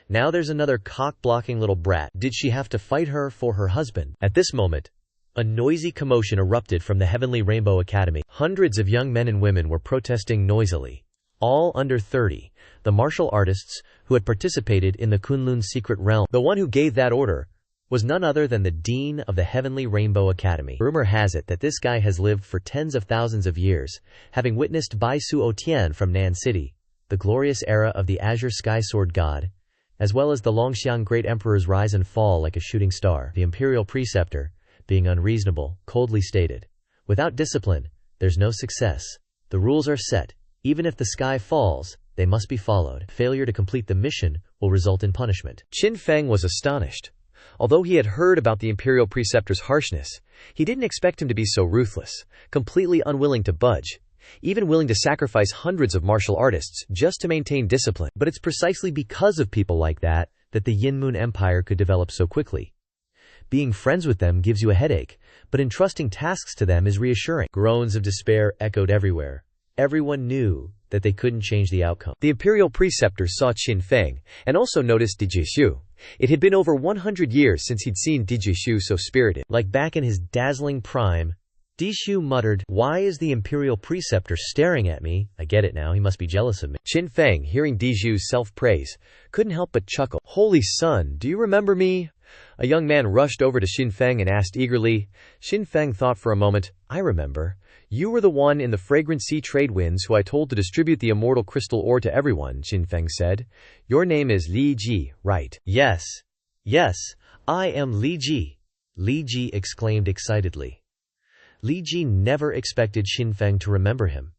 Now there's another cock-blocking little brat. Did she have to fight her for her husband? At this moment, a noisy commotion erupted from the Heavenly Rainbow Academy. Hundreds of young men and women were protesting noisily. All under 30, the martial artists who had participated in the Kunlun secret realm. The one who gave that order was none other than the Dean of the Heavenly Rainbow Academy. Rumor has it that this guy has lived for tens of thousands of years, having witnessed Bai Su Otian from Nan City, the glorious era of the Azure Sky Sword God, as well as the Longxiang Great Emperor's rise and fall like a shooting star. The imperial preceptor, being unreasonable, coldly stated, "Without discipline, there's no success. The rules are set. Even if the sky falls, they must be followed. Failure to complete the mission will result in punishment." Xin Feng was astonished. Although he had heard about the imperial preceptor's harshness, he didn't expect him to be so ruthless, completely unwilling to budge, even willing to sacrifice hundreds of martial artists just to maintain discipline. But it's precisely because of people like that that the Yin Moon Empire could develop so quickly. Being friends with them gives you a headache, but entrusting tasks to them is reassuring. Groans of despair echoed everywhere. Everyone knew that they couldn't change the outcome. The imperial preceptor saw Xin Feng and also noticed Dijishu. It had been over 100 years since he'd seen Dijishu so spirited. Like back in his dazzling prime, Dijishu muttered, "Why is the imperial preceptor staring at me? I get it now, he must be jealous of me." Xin Feng, hearing Dijishu's self-praise, couldn't help but chuckle. "Holy son, do you remember me?" A young man rushed over to Xin Feng and asked eagerly. Xin Feng thought for a moment. "I remember. You were the one in the fragrant sea trade winds who I told to distribute the immortal crystal ore to everyone," Xin Feng said. "Your name is Li Ji, right?" Yes, I am Li Ji," Li Ji exclaimed excitedly. Li Ji never expected Xin Feng to remember him.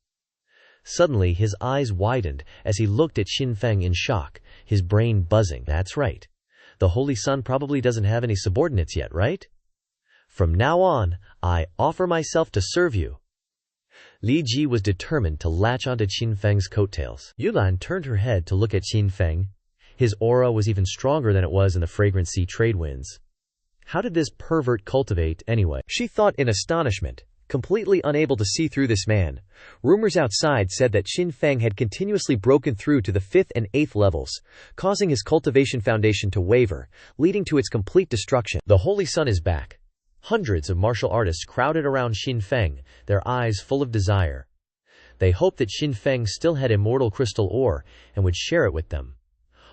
Suddenly his eyes widened as he looked at Xin Feng in shock, his brain buzzing. "That's right. The Holy Sun probably doesn't have any subordinates yet, right? From now on, I offer myself to serve you." Li Ji was determined to latch onto Xin Feng's coattails. Yulan turned her head to look at Xin Feng. His aura was even stronger than it was in the fragrant sea trade winds. How did this pervert cultivate anyway? She thought in astonishment, completely unable to see through this man. Rumors outside said that Xin Feng had continuously broken through to the 5th and 8th levels, causing his cultivation foundation to waver, leading to its complete destruction. The Holy Sun is back. Hundreds of martial artists crowded around Xin Feng, their eyes full of desire. They hoped that Xin Feng still had immortal crystal ore and would share it with them.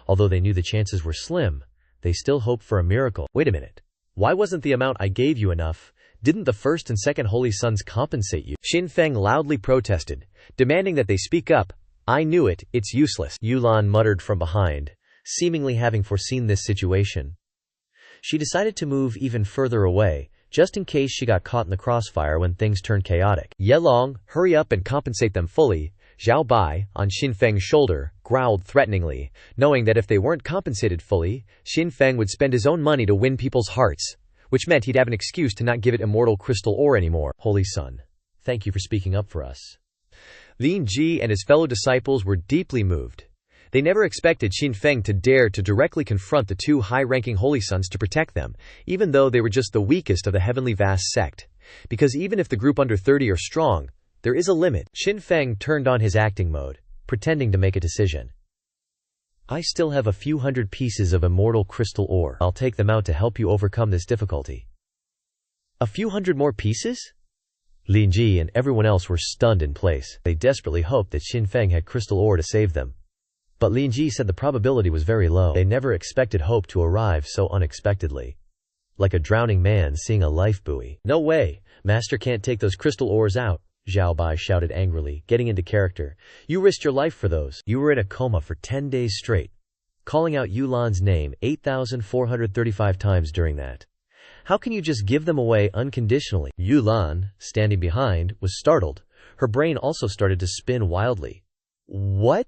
Although they knew the chances were slim, they still hoped for a miracle. Wait a minute. Why wasn't the amount I gave you enough? Didn't the first and second holy sons compensate you? Xin Feng loudly protested, demanding that they speak up. I knew it, it's useless, Yulan muttered from behind, seemingly having foreseen this situation. She decided to move even further away, just in case she got caught in the crossfire when things turned chaotic. Yelong, hurry up and compensate them fully. Zhao Bai, on Xin Feng's shoulder, growled threateningly, knowing that if they weren't compensated fully, Xin Feng would spend his own money to win people's hearts, which meant he'd have an excuse to not give it immortal crystal ore anymore. Holy Son, thank you for speaking up for us. Lin Ji and his fellow disciples were deeply moved. They never expected Xin Feng to dare to directly confront the two high-ranking holy sons to protect them, even though they were just the weakest of the heavenly vast sect. Because even if the group under 30 are strong, there is a limit. Xin Feng turned on his acting mode, pretending to make a decision. I still have a few hundred pieces of immortal crystal ore. I'll take them out to help you overcome this difficulty. A few hundred more pieces? Lin Ji and everyone else were stunned in place. They desperately hoped that Xin Feng had crystal ore to save them. But Lin Ji said the probability was very low. They never expected hope to arrive so unexpectedly. Like a drowning man seeing a life buoy. No way! Master can't take those crystal ores out, Zhao Bai shouted angrily, getting into character. You risked your life for those. You were in a coma for 10 days straight, calling out Yulan's name 8,435 times during that. How can you just give them away unconditionally? Yulan, standing behind, was startled. Her brain also started to spin wildly. What?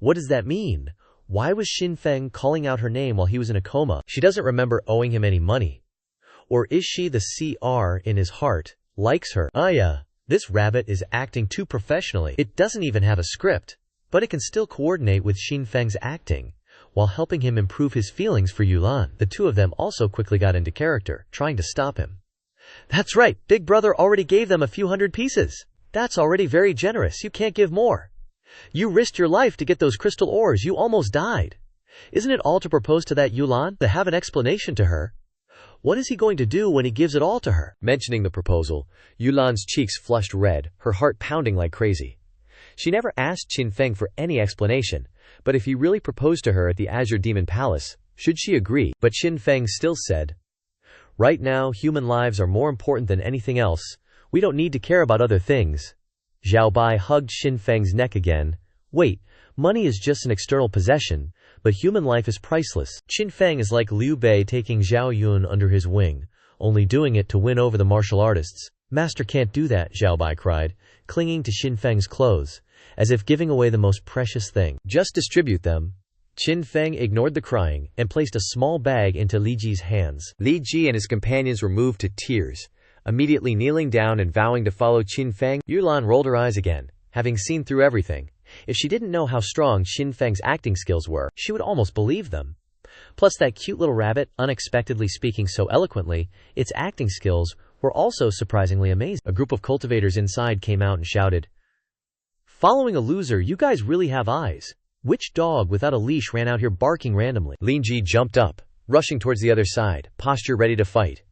What does that mean? Why was Xin Feng calling out her name while he was in a coma? She doesn't remember owing him any money. Or is she the CR in his heart, likes her? This rabbit is acting too professionally. It doesn't even have a script, but it can still coordinate with Xin Feng's acting, while helping him improve his feelings for Yulan. The two of them also quickly got into character, trying to stop him. That's right, Big Brother already gave them a few hundred pieces. That's already very generous, you can't give more. You risked your life to get those crystal ores, you almost died. Isn't it all to propose to that Yulan, to have an explanation to her? What is he going to do when he gives it all to her? Mentioning the proposal, Yulan's cheeks flushed red, her heart pounding like crazy. She never asked Xin Feng for any explanation, but if he really proposed to her at the Azure Demon Palace, should she agree? But Xin Feng still said, right now, human lives are more important than anything else. We don't need to care about other things. Zhao Bai hugged Xin Feng's neck again. Wait, money is just an external possession, but human life is priceless. Xin Feng is like Liu Bei taking Zhao Yun under his wing, only doing it to win over the martial artists. Master can't do that, Zhao Bai cried, clinging to Xin Feng's clothes, as if giving away the most precious thing. Just distribute them. Xin Feng ignored the crying and placed a small bag into Li Ji's hands. Li Ji and his companions were moved to tears, immediately kneeling down and vowing to follow Xin Feng. Yulan rolled her eyes again, having seen through everything. If she didn't know how strong Xin Feng's acting skills were, she would almost believe them. Plus that cute little rabbit, unexpectedly speaking so eloquently, its acting skills were also surprisingly amazing. A group of cultivators inside came out and shouted, "Following a loser, you guys really have eyes. Which dog without a leash ran out here barking randomly?" Lin Ji jumped up, rushing towards the other side, posture ready to fight.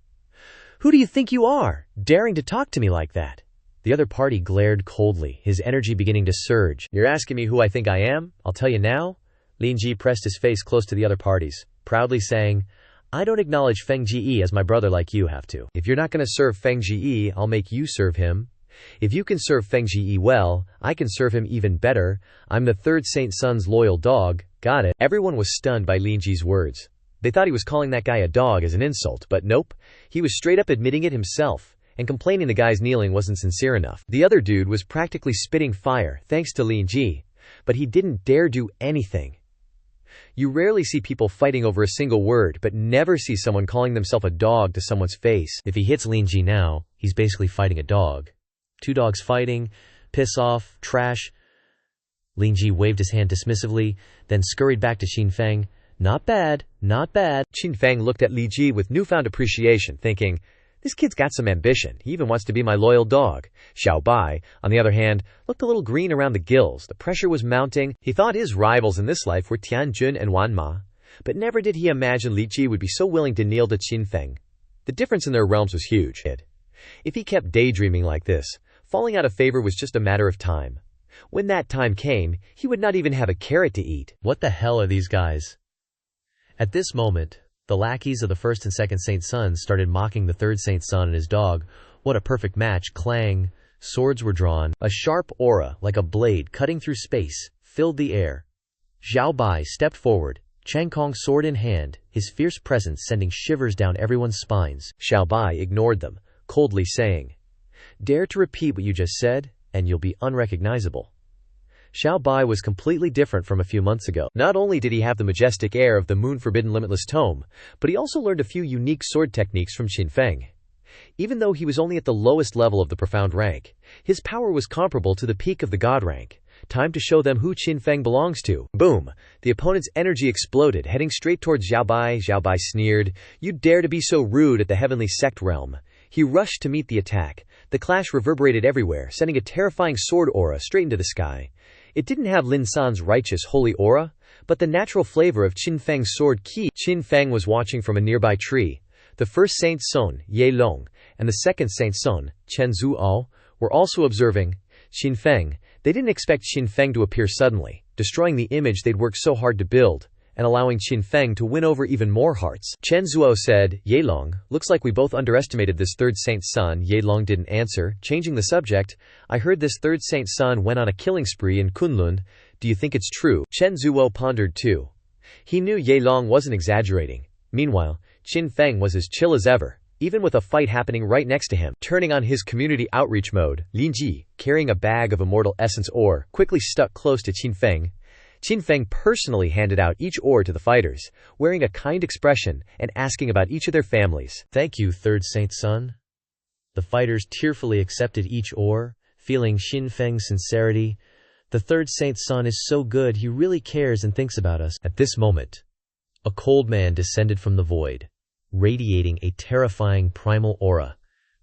Who do you think you are, daring to talk to me like that? The other party glared coldly, his energy beginning to surge. You're asking me who I think I am? I'll tell you now. Lin Ji pressed his face close to the other party's, proudly saying, I don't acknowledge Feng Ji as my brother like you have to. If you're not going to serve Feng Ji, I'll make you serve him. If you can serve Feng Ji well, I can serve him even better. I'm the third Saint Sun's loyal dog. Got it? Everyone was stunned by Lin Ji's words. They thought he was calling that guy a dog as an insult, but nope. He was straight up admitting it himself, and complaining the guy's kneeling wasn't sincere enough. The other dude was practically spitting fire, thanks to Lin Ji, but he didn't dare do anything. You rarely see people fighting over a single word, but never see someone calling themselves a dog to someone's face. If he hits Lin Ji now, he's basically fighting a dog. Two dogs fighting, piss off, trash. Lin Ji waved his hand dismissively, then scurried back to Xin Feng. Not bad, not bad. Xin Feng looked at Li Ji with newfound appreciation, thinking, this kid's got some ambition. He even wants to be my loyal dog. Xiao Bai, on the other hand, looked a little green around the gills. The pressure was mounting. He thought his rivals in this life were Tian Jun and Wan Ma, but never did he imagine Li Ji would be so willing to kneel to Xin Feng. The difference in their realms was huge. If he kept daydreaming like this, falling out of favor was just a matter of time. When that time came, he would not even have a carrot to eat. What the hell are these guys? At this moment, the lackeys of the first and second Saint Sons started mocking the third Saint Son and his dog. What a perfect match. Clang. Swords were drawn. A sharp aura, like a blade cutting through space, filled the air. Zhao Bai stepped forward, Chang Kong sword in hand, his fierce presence sending shivers down everyone's spines. Xiao Bai ignored them, coldly saying, "Dare to repeat what you just said, and you'll be unrecognizable." Xiao Bai was completely different from a few months ago. Not only did he have the majestic air of the moon-forbidden limitless tome, but he also learned a few unique sword techniques from Qin Feng. Even though he was only at the lowest level of the profound rank, his power was comparable to the peak of the god rank. Time to show them who Qin Feng belongs to. Boom! The opponent's energy exploded, heading straight towards Xiao Bai. Xiao Bai sneered, "You dare to be so rude at the heavenly sect realm." He rushed to meet the attack. The clash reverberated everywhere, sending a terrifying sword aura straight into the sky. It didn't have Lin San's righteous holy aura, but the natural flavor of Qin Feng's sword ki. Qin Feng was watching from a nearby tree. The first Saint Son, Ye Long, and the second Saint Son, Chen Zuo, were also observing Qin Feng. They didn't expect Qin Feng to appear suddenly, destroying the image they'd worked so hard to build, and allowing Qin Feng to win over even more hearts. Chen Zuo said, "Ye Long, looks like we both underestimated this third Saint Son." Ye Long didn't answer, changing the subject. "I heard this third Saint Son went on a killing spree in Kunlun. Do you think it's true?" Chen Zuo pondered too. He knew Ye Long wasn't exaggerating. Meanwhile, Qin Feng was as chill as ever, even with a fight happening right next to him. Turning on his community outreach mode, Lin Ji, carrying a bag of immortal essence ore, quickly stuck close to Qin Feng. Qin Feng personally handed out each ore to the fighters, wearing a kind expression and asking about each of their families. "Thank you, third Saint Son." The fighters tearfully accepted each ore, feeling Qin Feng's sincerity. "The third Saint Son is so good, he really cares and thinks about us." At this moment, a cold man descended from the void, radiating a terrifying primal aura.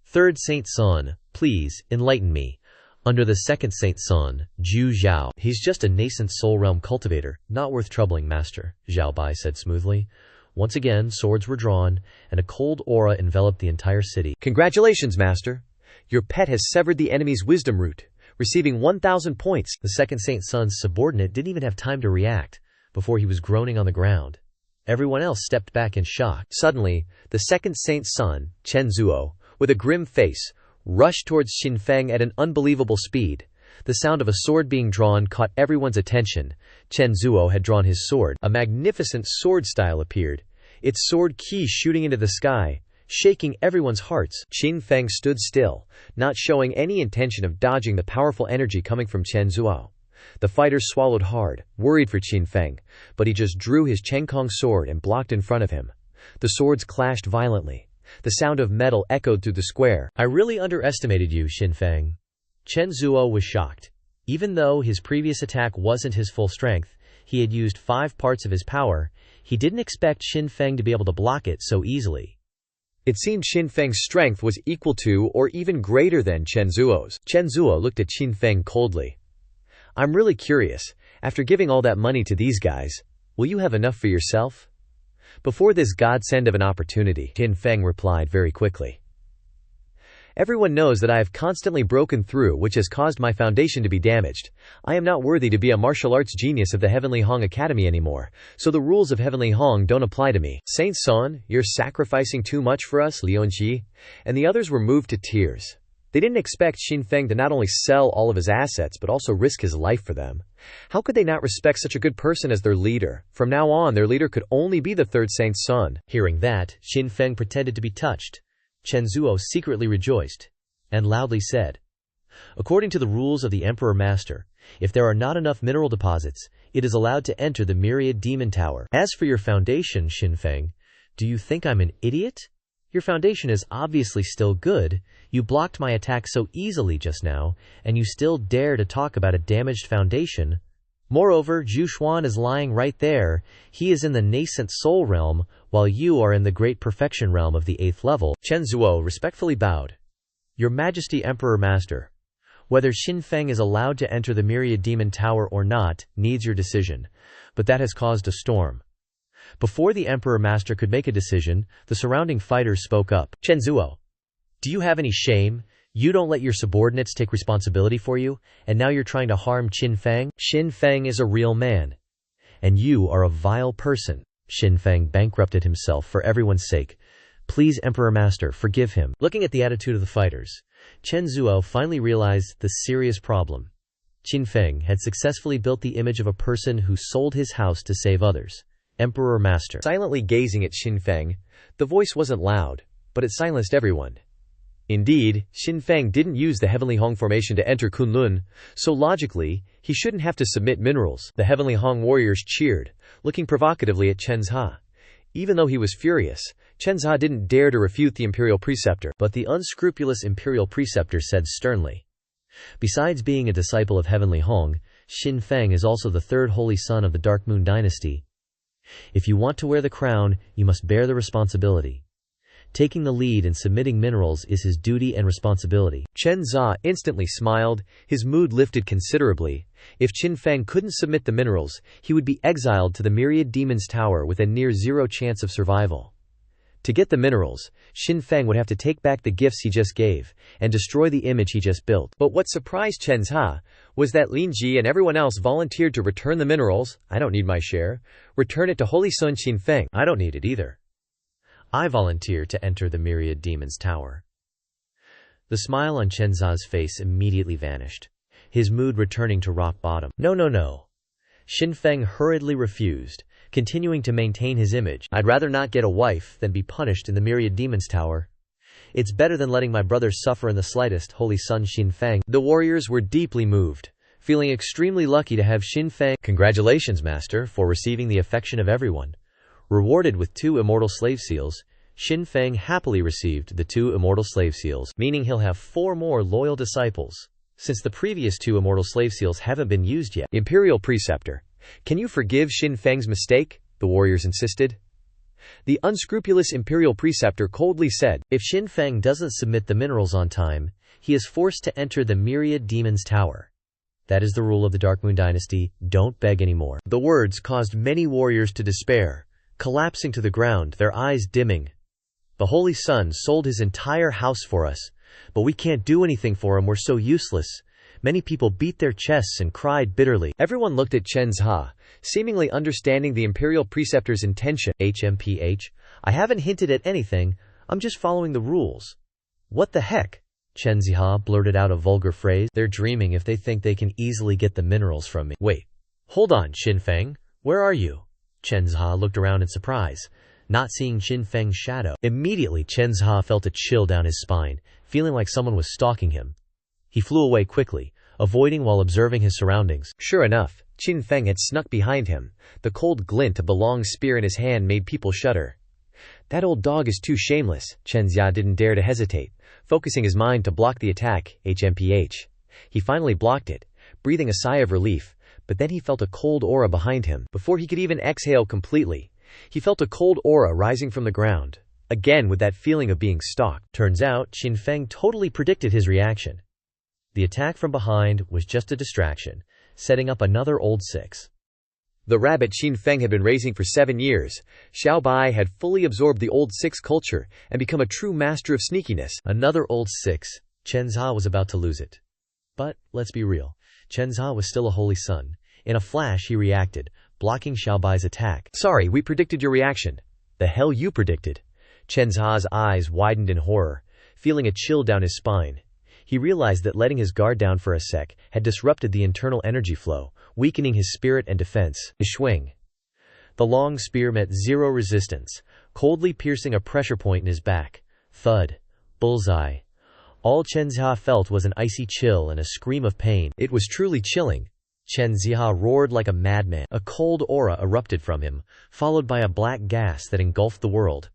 "Third Saint Son, please, enlighten me." Under the second Saint Son, Zhu Zhao. "He's just a nascent soul realm cultivator, not worth troubling, master," Zhao Bai said smoothly. Once again, swords were drawn, and a cold aura enveloped the entire city. "Congratulations, master. Your pet has severed the enemy's wisdom root, receiving 1,000 points. The second Saint Son's subordinate didn't even have time to react, before he was groaning on the ground. Everyone else stepped back in shock. Suddenly, the second Saint Son, Chen Zuo, with a grim face, rushed towards Qin Feng at an unbelievable speed. The sound of a sword being drawn caught everyone's attention. Chen Zuo had drawn his sword. A magnificent sword style appeared, its sword ki shooting into the sky, shaking everyone's hearts. Qin Feng stood still, not showing any intention of dodging the powerful energy coming from Chen Zuo. The fighters swallowed hard, worried for Qin Feng, but he just drew his Chengkong sword and blocked in front of him. The swords clashed violently. The sound of metal echoed through the square. "I really underestimated you, Qin Feng." Chen Zuo was shocked. Even though his previous attack wasn't his full strength, he had used 5 parts of his power, he didn't expect Qin Feng to be able to block it so easily. It seemed Qin Feng's strength was equal to or even greater than Chen Zuo's. Chen Zuo looked at Qin Feng coldly. "I'm really curious, after giving all that money to these guys, will you have enough for yourself?" "Before this godsend of an opportunity," Qin Feng replied very quickly. "Everyone knows that I have constantly broken through, which has caused my foundation to be damaged. I am not worthy to be a martial arts genius of the Heavenly Hong Academy anymore, so the rules of Heavenly Hong don't apply to me." "Saint Son, you're sacrificing too much for us," Liuanji and the others were moved to tears. They didn't expect Qin Feng to not only sell all of his assets but also risk his life for them. How could they not respect such a good person as their leader? From now on, their leader could only be the third Saint Son. Hearing that, Qin Feng pretended to be touched. Chen Zuo secretly rejoiced, and loudly said, "According to the rules of the Emperor Master, if there are not enough mineral deposits, it is allowed to enter the Myriad Demon Tower. As for your foundation, Qin Feng, do you think I'm an idiot? Your foundation is obviously still good. You blocked my attack so easily just now, and you still dare to talk about a damaged foundation. Moreover, Zhu Xuan is lying right there. He is in the nascent soul realm, while you are in the great perfection realm of the 8th level." Chen Zuo respectfully bowed. "Your Majesty, Emperor Master, whether Qin Feng is allowed to enter the Myriad Demon Tower or not needs your decision, but that has caused a storm. Before the Emperor Master could make a decision, the surrounding fighters spoke up. Chen Zuo, do you have any shame? You don't let your subordinates take responsibility for you, and now you're trying to harm Qin Fang? Qin Fang is a real man. And you are a vile person. Qin Fang bankrupted himself for everyone's sake. Please, Emperor Master, forgive him. Looking at the attitude of the fighters, Chen Zuo finally realized the serious problem. Qin Fang had successfully built the image of a person who sold his house to save others. Emperor Master. Silently gazing at Qin Fang, the voice wasn't loud, but it silenced everyone. Indeed, Qin Fang didn't use the Heavenly Hong formation to enter Kunlun, so logically, he shouldn't have to submit minerals. The Heavenly Hong warriors cheered, looking provocatively at Chen Zha. Even though he was furious, Chen Zha didn't dare to refute the imperial preceptor, but the unscrupulous imperial preceptor said sternly, besides being a disciple of Heavenly Hong, Qin Fang is also the third holy son of the Dark Moon dynasty. If you want to wear the crown, you must bear the responsibility. Taking the lead in submitting minerals is his duty and responsibility. Chen Zha instantly smiled, his mood lifted considerably. If Qin Fang couldn't submit the minerals, he would be exiled to the Myriad Demons Tower with a near zero chance of survival. To get the minerals, Qin Fang would have to take back the gifts he just gave, and destroy the image he just built. But what surprised Chen Zha was that Lin Ji and everyone else volunteered to return the minerals. I don't need my share. Return it to Holy Sun Qin Fang. I don't need it either. I volunteer to enter the Myriad Demons Tower. The smile on Chen Zha's face immediately vanished, his mood returning to rock bottom. No. Qin Fang hurriedly refused, continuing to maintain his image. I'd rather not get a wife than be punished in the Myriad Demons Tower. It's better than letting my brothers suffer in the slightest. Holy Sun Qin Fang. The warriors were deeply moved, feeling extremely lucky to have Qin Fang. Congratulations, Master, for receiving the affection of everyone. Rewarded with 2 immortal slave seals, Qin Fang happily received the 2 immortal slave seals, meaning he'll have 4 more loyal disciples, since the previous 2 immortal slave seals haven't been used yet. Imperial Preceptor, can you forgive Qin Fang's mistake? The warriors insisted. The unscrupulous Imperial Preceptor coldly said, if Qin Fang doesn't submit the minerals on time, he is forced to enter the Myriad Demons Tower. That is the rule of the Dark Moon dynasty. Don't beg anymore. The words caused many warriors to despair, collapsing to the ground, their eyes dimming. The Holy Sun sold his entire house for us, but we can't do anything for him, we're so useless. Many people beat their chests and cried bitterly. Everyone looked at Chen Zha, seemingly understanding the Imperial Preceptor's intention. HMPH, I haven't hinted at anything, I'm just following the rules. What the heck? Chen Zha blurted out a vulgar phrase. They're dreaming if they think they can easily get the minerals from me. Wait, hold on, Qin Fang, where are you? Chen Zha looked around in surprise, not seeing Qin Fang's shadow. Immediately Chen Zha felt a chill down his spine, feeling like someone was stalking him. He flew away quickly, avoiding while observing his surroundings. Sure enough, Qin Fang had snuck behind him. The cold glint of the long spear in his hand made people shudder. That old dog is too shameless. Chen Zha didn't dare to hesitate, focusing his mind to block the attack. HMPH. He finally blocked it, breathing a sigh of relief, but then he felt a cold aura behind him. Before he could even exhale completely, he felt a cold aura rising from the ground, again with that feeling of being stalked. Turns out, Qin Fang totally predicted his reaction. The attack from behind was just a distraction, setting up another old 6. The rabbit Qin Fang had been raising for 7 years, Xiao Bai had fully absorbed the old 6 culture and become a true master of sneakiness. Another old 6, Chen Zha was about to lose it. But, let's be real, Chen Zha was still a holy son. In a flash he reacted, blocking Xiao Bai's attack. Sorry, we predicted your reaction. The hell you predicted? Chen Zha's eyes widened in horror, feeling a chill down his spine. He realized that letting his guard down for a sec had disrupted the internal energy flow, weakening his spirit and defense. Swing. The long spear met zero resistance, coldly piercing a pressure point in his back. Thud. Bullseye. All Chen Zha felt was an icy chill and a scream of pain. It was truly chilling. Chen Zha roared like a madman. A cold aura erupted from him, followed by a black gas that engulfed the world.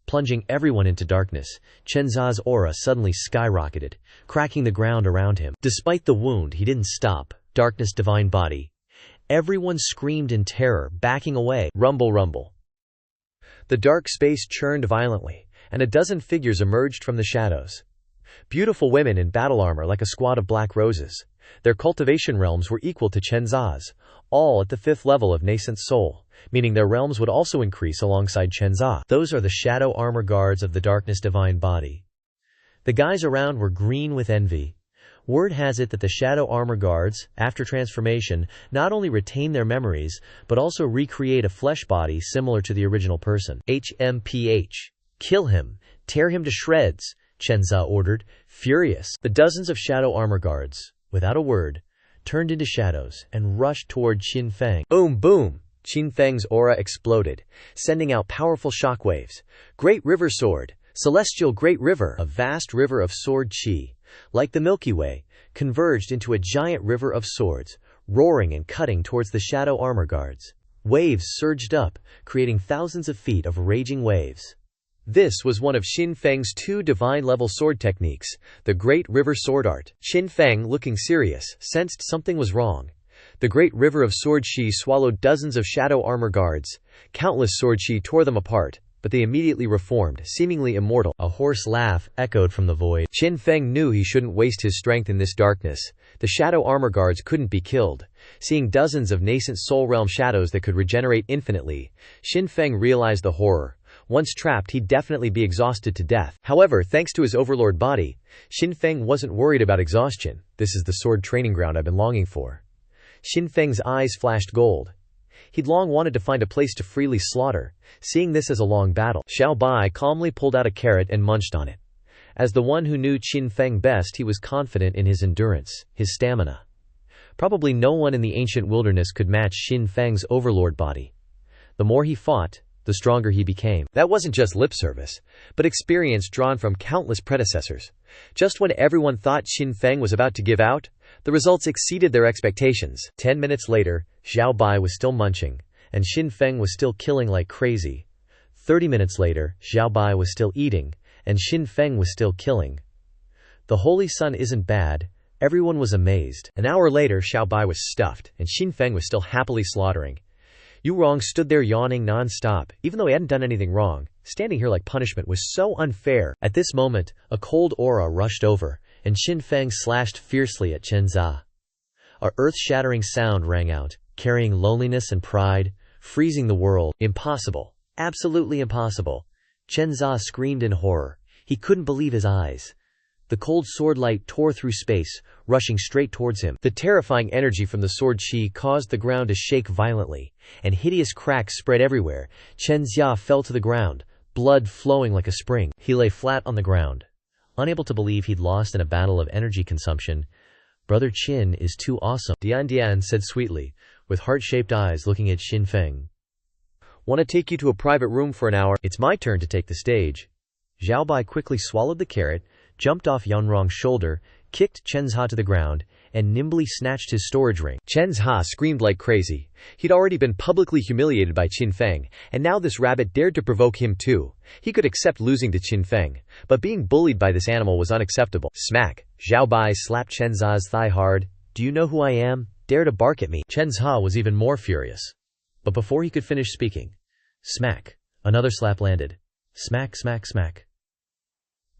Plunging everyone into darkness, Chen Zha's aura suddenly skyrocketed, cracking the ground around him. Despite the wound, he didn't stop. Darkness divine body. Everyone screamed in terror, backing away. Rumble, rumble. The dark space churned violently, and a dozen figures emerged from the shadows. Beautiful women in battle armor like a squad of black roses. Their cultivation realms were equal to Chen Za's, all at the 5th level of nascent soul, meaning their realms would also increase alongside Chen Za. Those are the shadow armor guards of the darkness divine body. The guys around were green with envy. Word has it that the shadow armor guards, after transformation, not only retain their memories, but also recreate a flesh body similar to the original person. HMPH. Kill him. Tear him to shreds, Chen Za ordered, furious. The dozens of shadow armor guards, without a word, turned into shadows and rushed toward Qin Feng. Boom, boom! Qin Feng's aura exploded, sending out powerful shockwaves. Great River Sword, Celestial Great River, a vast river of sword chi, like the Milky Way, converged into a giant river of swords, roaring and cutting towards the shadow armor guards. Waves surged up, creating thousands of feet of raging waves. This was one of Qin Feng's 2 divine-level sword techniques, the Great River Sword Art. Qin Feng, looking serious, sensed something was wrong. The great river of sword chi swallowed dozens of shadow armor guards. Countless sword chi tore them apart, but they immediately reformed, seemingly immortal. A hoarse laugh echoed from the void. Qin Feng knew he shouldn't waste his strength in this darkness. The shadow armor guards couldn't be killed. Seeing dozens of nascent soul realm shadows that could regenerate infinitely, Qin Feng realized the horror. Once trapped, he'd definitely be exhausted to death. However, thanks to his overlord body, Qin Feng wasn't worried about exhaustion. This is the sword training ground I've been longing for. Qin Feng's eyes flashed gold. He'd long wanted to find a place to freely slaughter, seeing this as a long battle. Xiao Bai calmly pulled out a carrot and munched on it. As the one who knew Qin Feng best, he was confident in his endurance, his stamina. Probably no one in the ancient wilderness could match Qin Feng's overlord body. The more he fought, the stronger he became. That wasn't just lip service, but experience drawn from countless predecessors. Just when everyone thought Qin Feng was about to give out, the results exceeded their expectations. 10 minutes later, Xiao Bai was still munching, and Qin Feng was still killing like crazy. 30 minutes later, Xiao Bai was still eating, and Qin Feng was still killing. The Holy Sun isn't bad. Everyone was amazed. An hour later, Xiao Bai was stuffed, and Qin Feng was still happily slaughtering. Yu Rong stood there yawning non-stop, even though he hadn't done anything wrong. Standing here like punishment was so unfair. At this moment, a cold aura rushed over, and Qin Feng slashed fiercely at Chen Za. A earth-shattering sound rang out, carrying loneliness and pride, freezing the world. Impossible. Absolutely impossible. Chen Za screamed in horror. He couldn't believe his eyes. The cold sword light tore through space, rushing straight towards him. The terrifying energy from the sword chi caused the ground to shake violently, and hideous cracks spread everywhere. Chen Xia fell to the ground, blood flowing like a spring. He lay flat on the ground, unable to believe he'd lost in a battle of energy consumption. Brother Qin is too awesome, Dian Dian said sweetly, with heart-shaped eyes looking at Qin Feng. Want to take you to a private room for an hour? It's my turn to take the stage. Xiao Bai quickly swallowed the carrot, jumped off Yunrong's shoulder, kicked Chen Zha to the ground, and nimbly snatched his storage ring. Chen Zha screamed like crazy. He'd already been publicly humiliated by Qin Feng, and now this rabbit dared to provoke him too. He could accept losing to Qin Feng, but being bullied by this animal was unacceptable. Smack! Xiao Bai slapped Chen Zha's thigh hard. Do you know who I am? Dare to bark at me. Chen Zha was even more furious. But before he could finish speaking, smack! Another slap landed. Smack, smack, smack.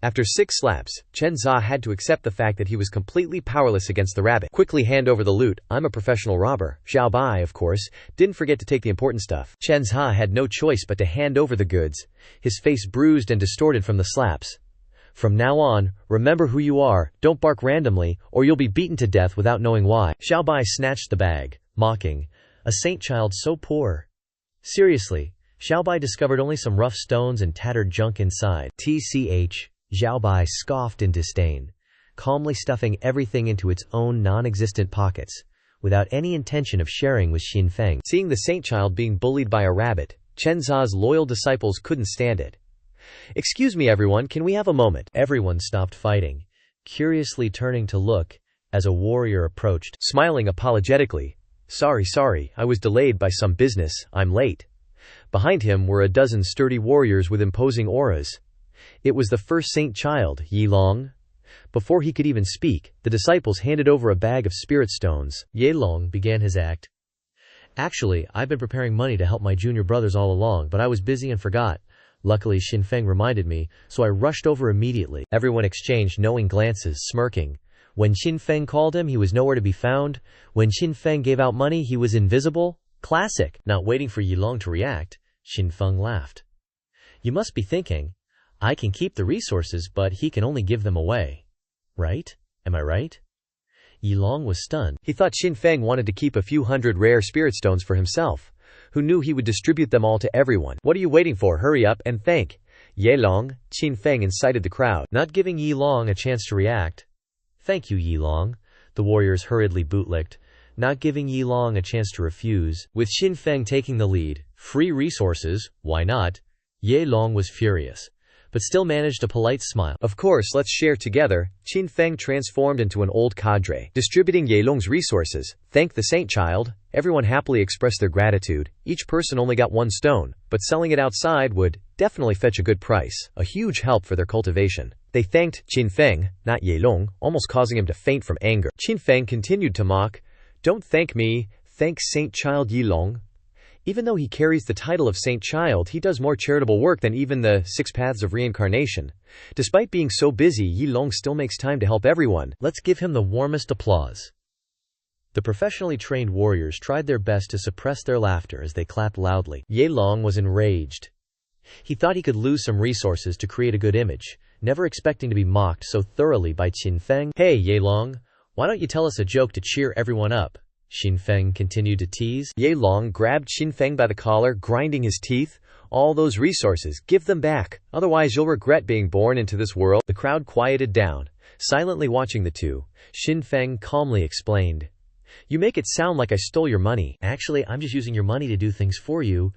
After 6 slaps, Chen Zha had to accept the fact that he was completely powerless against the rabbit. Quickly hand over the loot. I'm a professional robber. Xiao Bai, of course, didn't forget to take the important stuff. Chen Zha had no choice but to hand over the goods, his face bruised and distorted from the slaps. From now on, remember who you are, don't bark randomly, or you'll be beaten to death without knowing why. Xiao Bai snatched the bag, mocking, a saint child so poor. Seriously, Xiao Bai discovered only some rough stones and tattered junk inside. TCH. Xiao Bai scoffed in disdain, calmly stuffing everything into its own non-existent pockets, without any intention of sharing with Qin Feng. Seeing the saint child being bullied by a rabbit, Chen Zha's loyal disciples couldn't stand it. Excuse me everyone, can we have a moment? Everyone stopped fighting, curiously turning to look, as a warrior approached, smiling apologetically. Sorry, I was delayed by some business, I'm late. Behind him were a dozen sturdy warriors with imposing auras. It was the first saint child, Yi Long. Before he could even speak, the disciples handed over a bag of spirit stones. Ye Long began his act. Actually, I've been preparing money to help my junior brothers all along, but I was busy and forgot. Luckily, Qin Feng reminded me, so I rushed over immediately. Everyone exchanged knowing glances, smirking. When Qin Feng called him, he was nowhere to be found. When Qin Feng gave out money, he was invisible. Classic. Not waiting for Yilong to react, Qin Feng laughed. You must be thinking, I can keep the resources, but he can only give them away. Right? Am I right? Yilong was stunned. He thought Qin Feng wanted to keep a few hundred rare spirit stones for himself. Who knew he would distribute them all to everyone? What are you waiting for? Hurry up and thank Yilong, Qin Feng incited the crowd, not giving Yilong a chance to react. Thank you, Yilong, the warriors hurriedly bootlicked, not giving Yilong a chance to refuse. With Qin Feng taking the lead, free resources, why not? Yilong was furious, but still managed a polite smile. Of course, let's share together. Qin Feng transformed into an old cadre, distributing Yilong's resources. Thank the saint child. Everyone happily expressed their gratitude. Each person only got 1 stone, but selling it outside would definitely fetch a good price, a huge help for their cultivation. They thanked Qin Feng, not Yilong, almost causing him to faint from anger. Qin Feng continued to mock, don't thank me, thank Saint Child Yilong. Even though he carries the title of Saint Child, he does more charitable work than even the 6 paths of reincarnation. Despite being so busy, Yilong still makes time to help everyone. Let's give him the warmest applause. The professionally trained warriors tried their best to suppress their laughter as they clapped loudly. Yilong was enraged. He thought he could lose some resources to create a good image, never expecting to be mocked so thoroughly by Qin Feng. Hey, Yilong, why don't you tell us a joke to cheer everyone up? Qin Feng continued to tease. Yilong grabbed Qin Feng by the collar, grinding his teeth. All those resources, give them back. Otherwise you'll regret being born into this world. The crowd quieted down, silently watching the two. Qin Feng calmly explained, you make it sound like I stole your money. Actually, I'm just using your money to do things for you.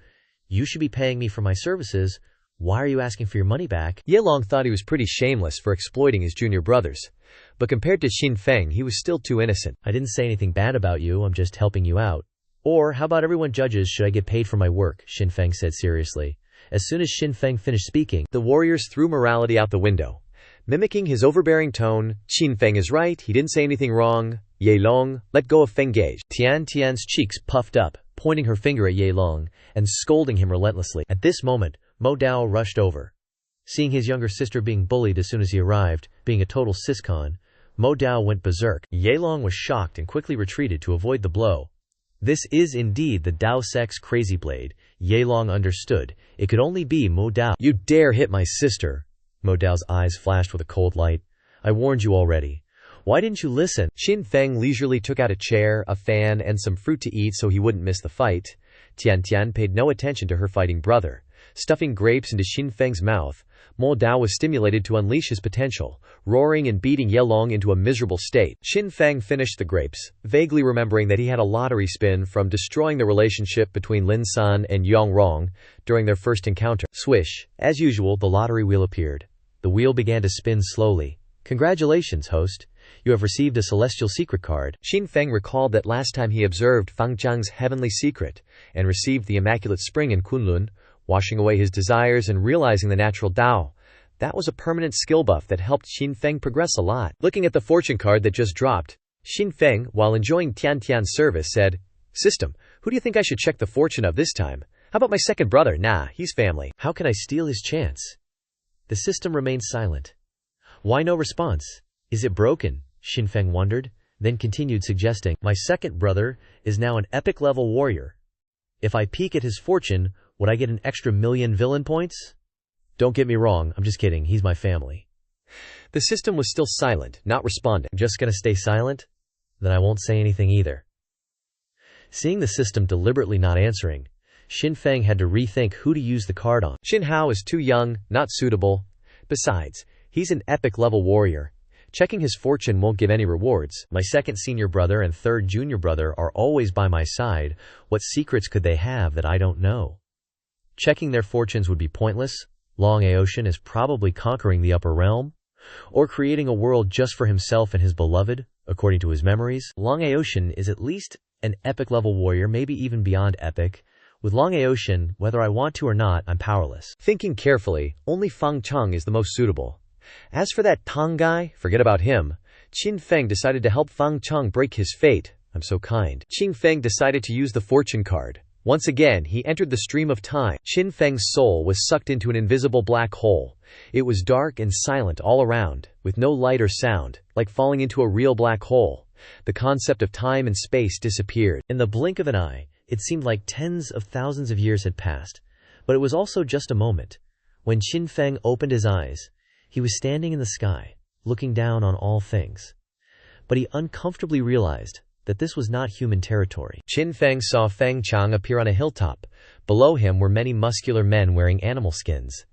You should be paying me for my services. Why are you asking for your money back? Yilong thought he was pretty shameless for exploiting his junior brothers. But compared to Qin Feng, he was still too innocent. I didn't say anything bad about you, I'm just helping you out. Or, how about everyone judges should I get paid for my work? Qin Feng said seriously. As soon as Qin Feng finished speaking, the warriors threw morality out the window. Mimicking his overbearing tone, Qin Feng is right, he didn't say anything wrong. Yilong, let go of Feng Gage. Tian's cheeks puffed up, pointing her finger at Yilong, and scolding him relentlessly. At this moment, Mo Dao rushed over. Seeing his younger sister being bullied as soon as he arrived, being a total siscon, Mo Dao went berserk. Yilong was shocked and quickly retreated to avoid the blow. This is indeed the Dao Sex Crazy Blade. Yilong understood. It could only be Mo Dao. You dare hit my sister! Mo Dao's eyes flashed with a cold light. I warned you already. Why didn't you listen? Qin Feng leisurely took out a chair, a fan, and some fruit to eat so he wouldn't miss the fight. Tian paid no attention to her fighting brother. Stuffing grapes into Qin Feng's mouth, Mo Dao was stimulated to unleash his potential, roaring and beating Yilong into a miserable state. Qin Feng finished the grapes, vaguely remembering that he had a lottery spin from destroying the relationship between Lin San and Yang Rong during their first encounter. Swish. As usual, the lottery wheel appeared. The wheel began to spin slowly. Congratulations, host. You have received a celestial secret card. Qin Feng recalled that last time he observed Fang Zhang's heavenly secret and received the immaculate spring in Kunlun, washing away his desires and realizing the natural Tao. That was a permanent skill buff that helped Qin Feng progress a lot. Looking at the fortune card that just dropped, Qin Feng, while enjoying Tian's service, said, System, who do you think I should check the fortune of this time? How about my second brother? Nah, he's family. How can I steal his chance? The system remained silent. Why no response? Is it broken? Qin Feng wondered, then continued suggesting, my second brother is now an epic level warrior. If I peek at his fortune, would I get an extra 1,000,000 villain points? Don't get me wrong, I'm just kidding, he's my family. The system was still silent, not responding. Just gonna stay silent? Then I won't say anything either. Seeing the system deliberately not answering, Qin Feng had to rethink who to use the card on. Xin Hao is too young, not suitable. Besides, he's an epic level warrior. Checking his fortune won't give any rewards. My second senior brother and third junior brother are always by my side. What secrets could they have that I don't know? Checking their fortunes would be pointless. Long Aotian is probably conquering the upper realm, or creating a world just for himself and his beloved, according to his memories. Long Aotian is at least an epic level warrior, maybe even beyond epic. With Long Aotian, whether I want to or not, I'm powerless. Thinking carefully, only Fang Cheng is the most suitable. As for that Tang guy, forget about him. Qin Feng decided to help Fang Cheng break his fate. I'm so kind. Qin Feng decided to use the fortune card. Once again he entered the stream of time. Qin Feng's soul was sucked into an invisible black hole. It was dark and silent all around, with no light or sound, like falling into a real black hole. The concept of time and space disappeared. In the blink of an eye, it seemed like tens of thousands of years had passed, but it was also just a moment. When Qin Feng opened his eyes, he was standing in the sky, looking down on all things. But he uncomfortably realized that this was not human territory. Qin Feng saw Feng Chang appear on a hilltop. Below him were many muscular men wearing animal skins.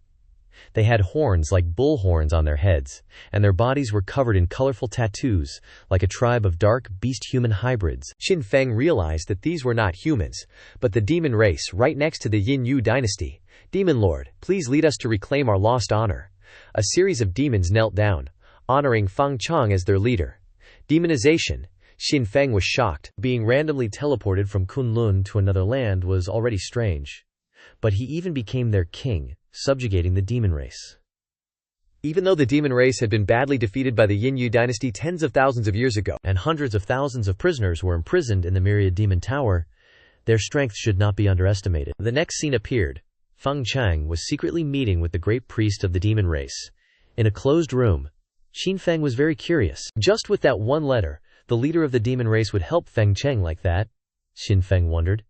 They had horns like bull horns on their heads, and their bodies were covered in colorful tattoos, like a tribe of dark beast-human hybrids. Qin Feng realized that these were not humans, but the demon race right next to the Yin Yu dynasty. Demon Lord, please lead us to reclaim our lost honor. A series of demons knelt down, honoring Feng Chang as their leader. Demonization. Qin Feng was shocked. Being randomly teleported from Kunlun to another land was already strange, but he even became their king, subjugating the demon race. Even though the demon race had been badly defeated by the Yin Yu dynasty tens of thousands of years ago, and hundreds of thousands of prisoners were imprisoned in the Myriad Demon Tower, their strength should not be underestimated. The next scene appeared. Feng Chang was secretly meeting with the great priest of the demon race. In a closed room, Qin Feng was very curious. Just with that one letter, the leader of the demon race would help Feng Chang like that? Qin Feng wondered.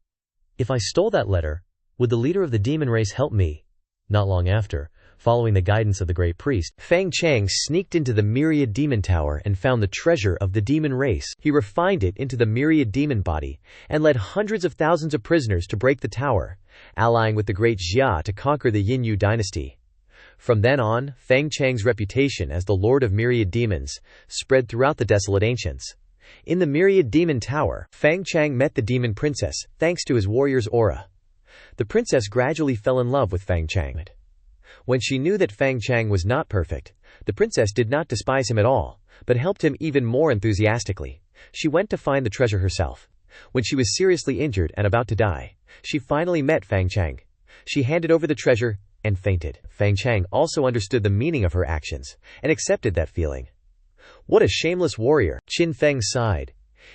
If I stole that letter, would the leader of the demon race help me? Not long after, following the guidance of the great priest, Feng Chang sneaked into the Myriad Demon Tower and found the treasure of the demon race. He refined it into the Myriad Demon Body, and led hundreds of thousands of prisoners to break the tower, allying with the great Jia to conquer the Yin Yu dynasty. From then on, Feng Chang's reputation as the Lord of Myriad Demons spread throughout the desolate ancients. In the Myriad Demon Tower, Feng Chang met the demon princess, thanks to his warrior's aura. The princess gradually fell in love with Feng Chang. When she knew that Feng Chang was not perfect, the princess did not despise him at all, but helped him even more enthusiastically. She went to find the treasure herself. When she was seriously injured and about to die, she finally met Feng Chang. She handed over the treasure and fainted. Feng Chang also understood the meaning of her actions and accepted that feeling. What a shameless warrior, Qin Feng sighed.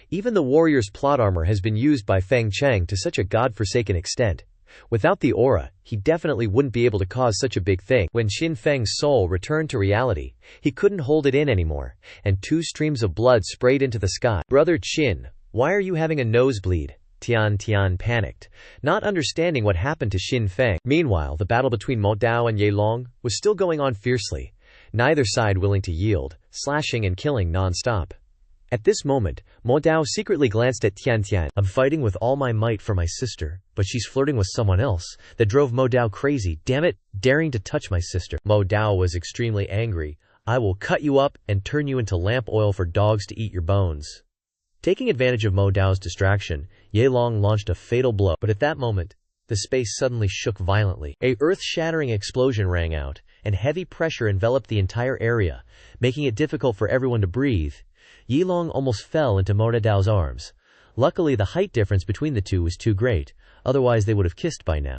Even the warrior's plot armor has been used by Feng Chang to such a godforsaken extent. Without the aura, he definitely wouldn't be able to cause such a big thing. When Qin Feng's soul returned to reality, he couldn't hold it in anymore, and 2 streams of blood sprayed into the sky. Brother Qin, why are you having a nosebleed? Tian panicked, not understanding what happened to Qin Feng. Meanwhile, the battle between Mo Dao and Ye Long was still going on fiercely, neither side willing to yield, slashing and killing non-stop. At this moment, Mo Dao secretly glanced at Tian. I'm fighting with all my might for my sister, but she's flirting with someone else. That drove Mo Dao crazy. Damn it, daring to touch my sister. Mo Dao was extremely angry. I will cut you up and turn you into lamp oil for dogs to eat your bones. Taking advantage of Mo Dao's distraction, Ye Long launched a fatal blow. But at that moment, the space suddenly shook violently. A earth-shattering explosion rang out, and heavy pressure enveloped the entire area, making it difficult for everyone to breathe. Ye Long almost fell into Mo Dao's arms. Luckily, the height difference between the two was too great, otherwise they would have kissed by now.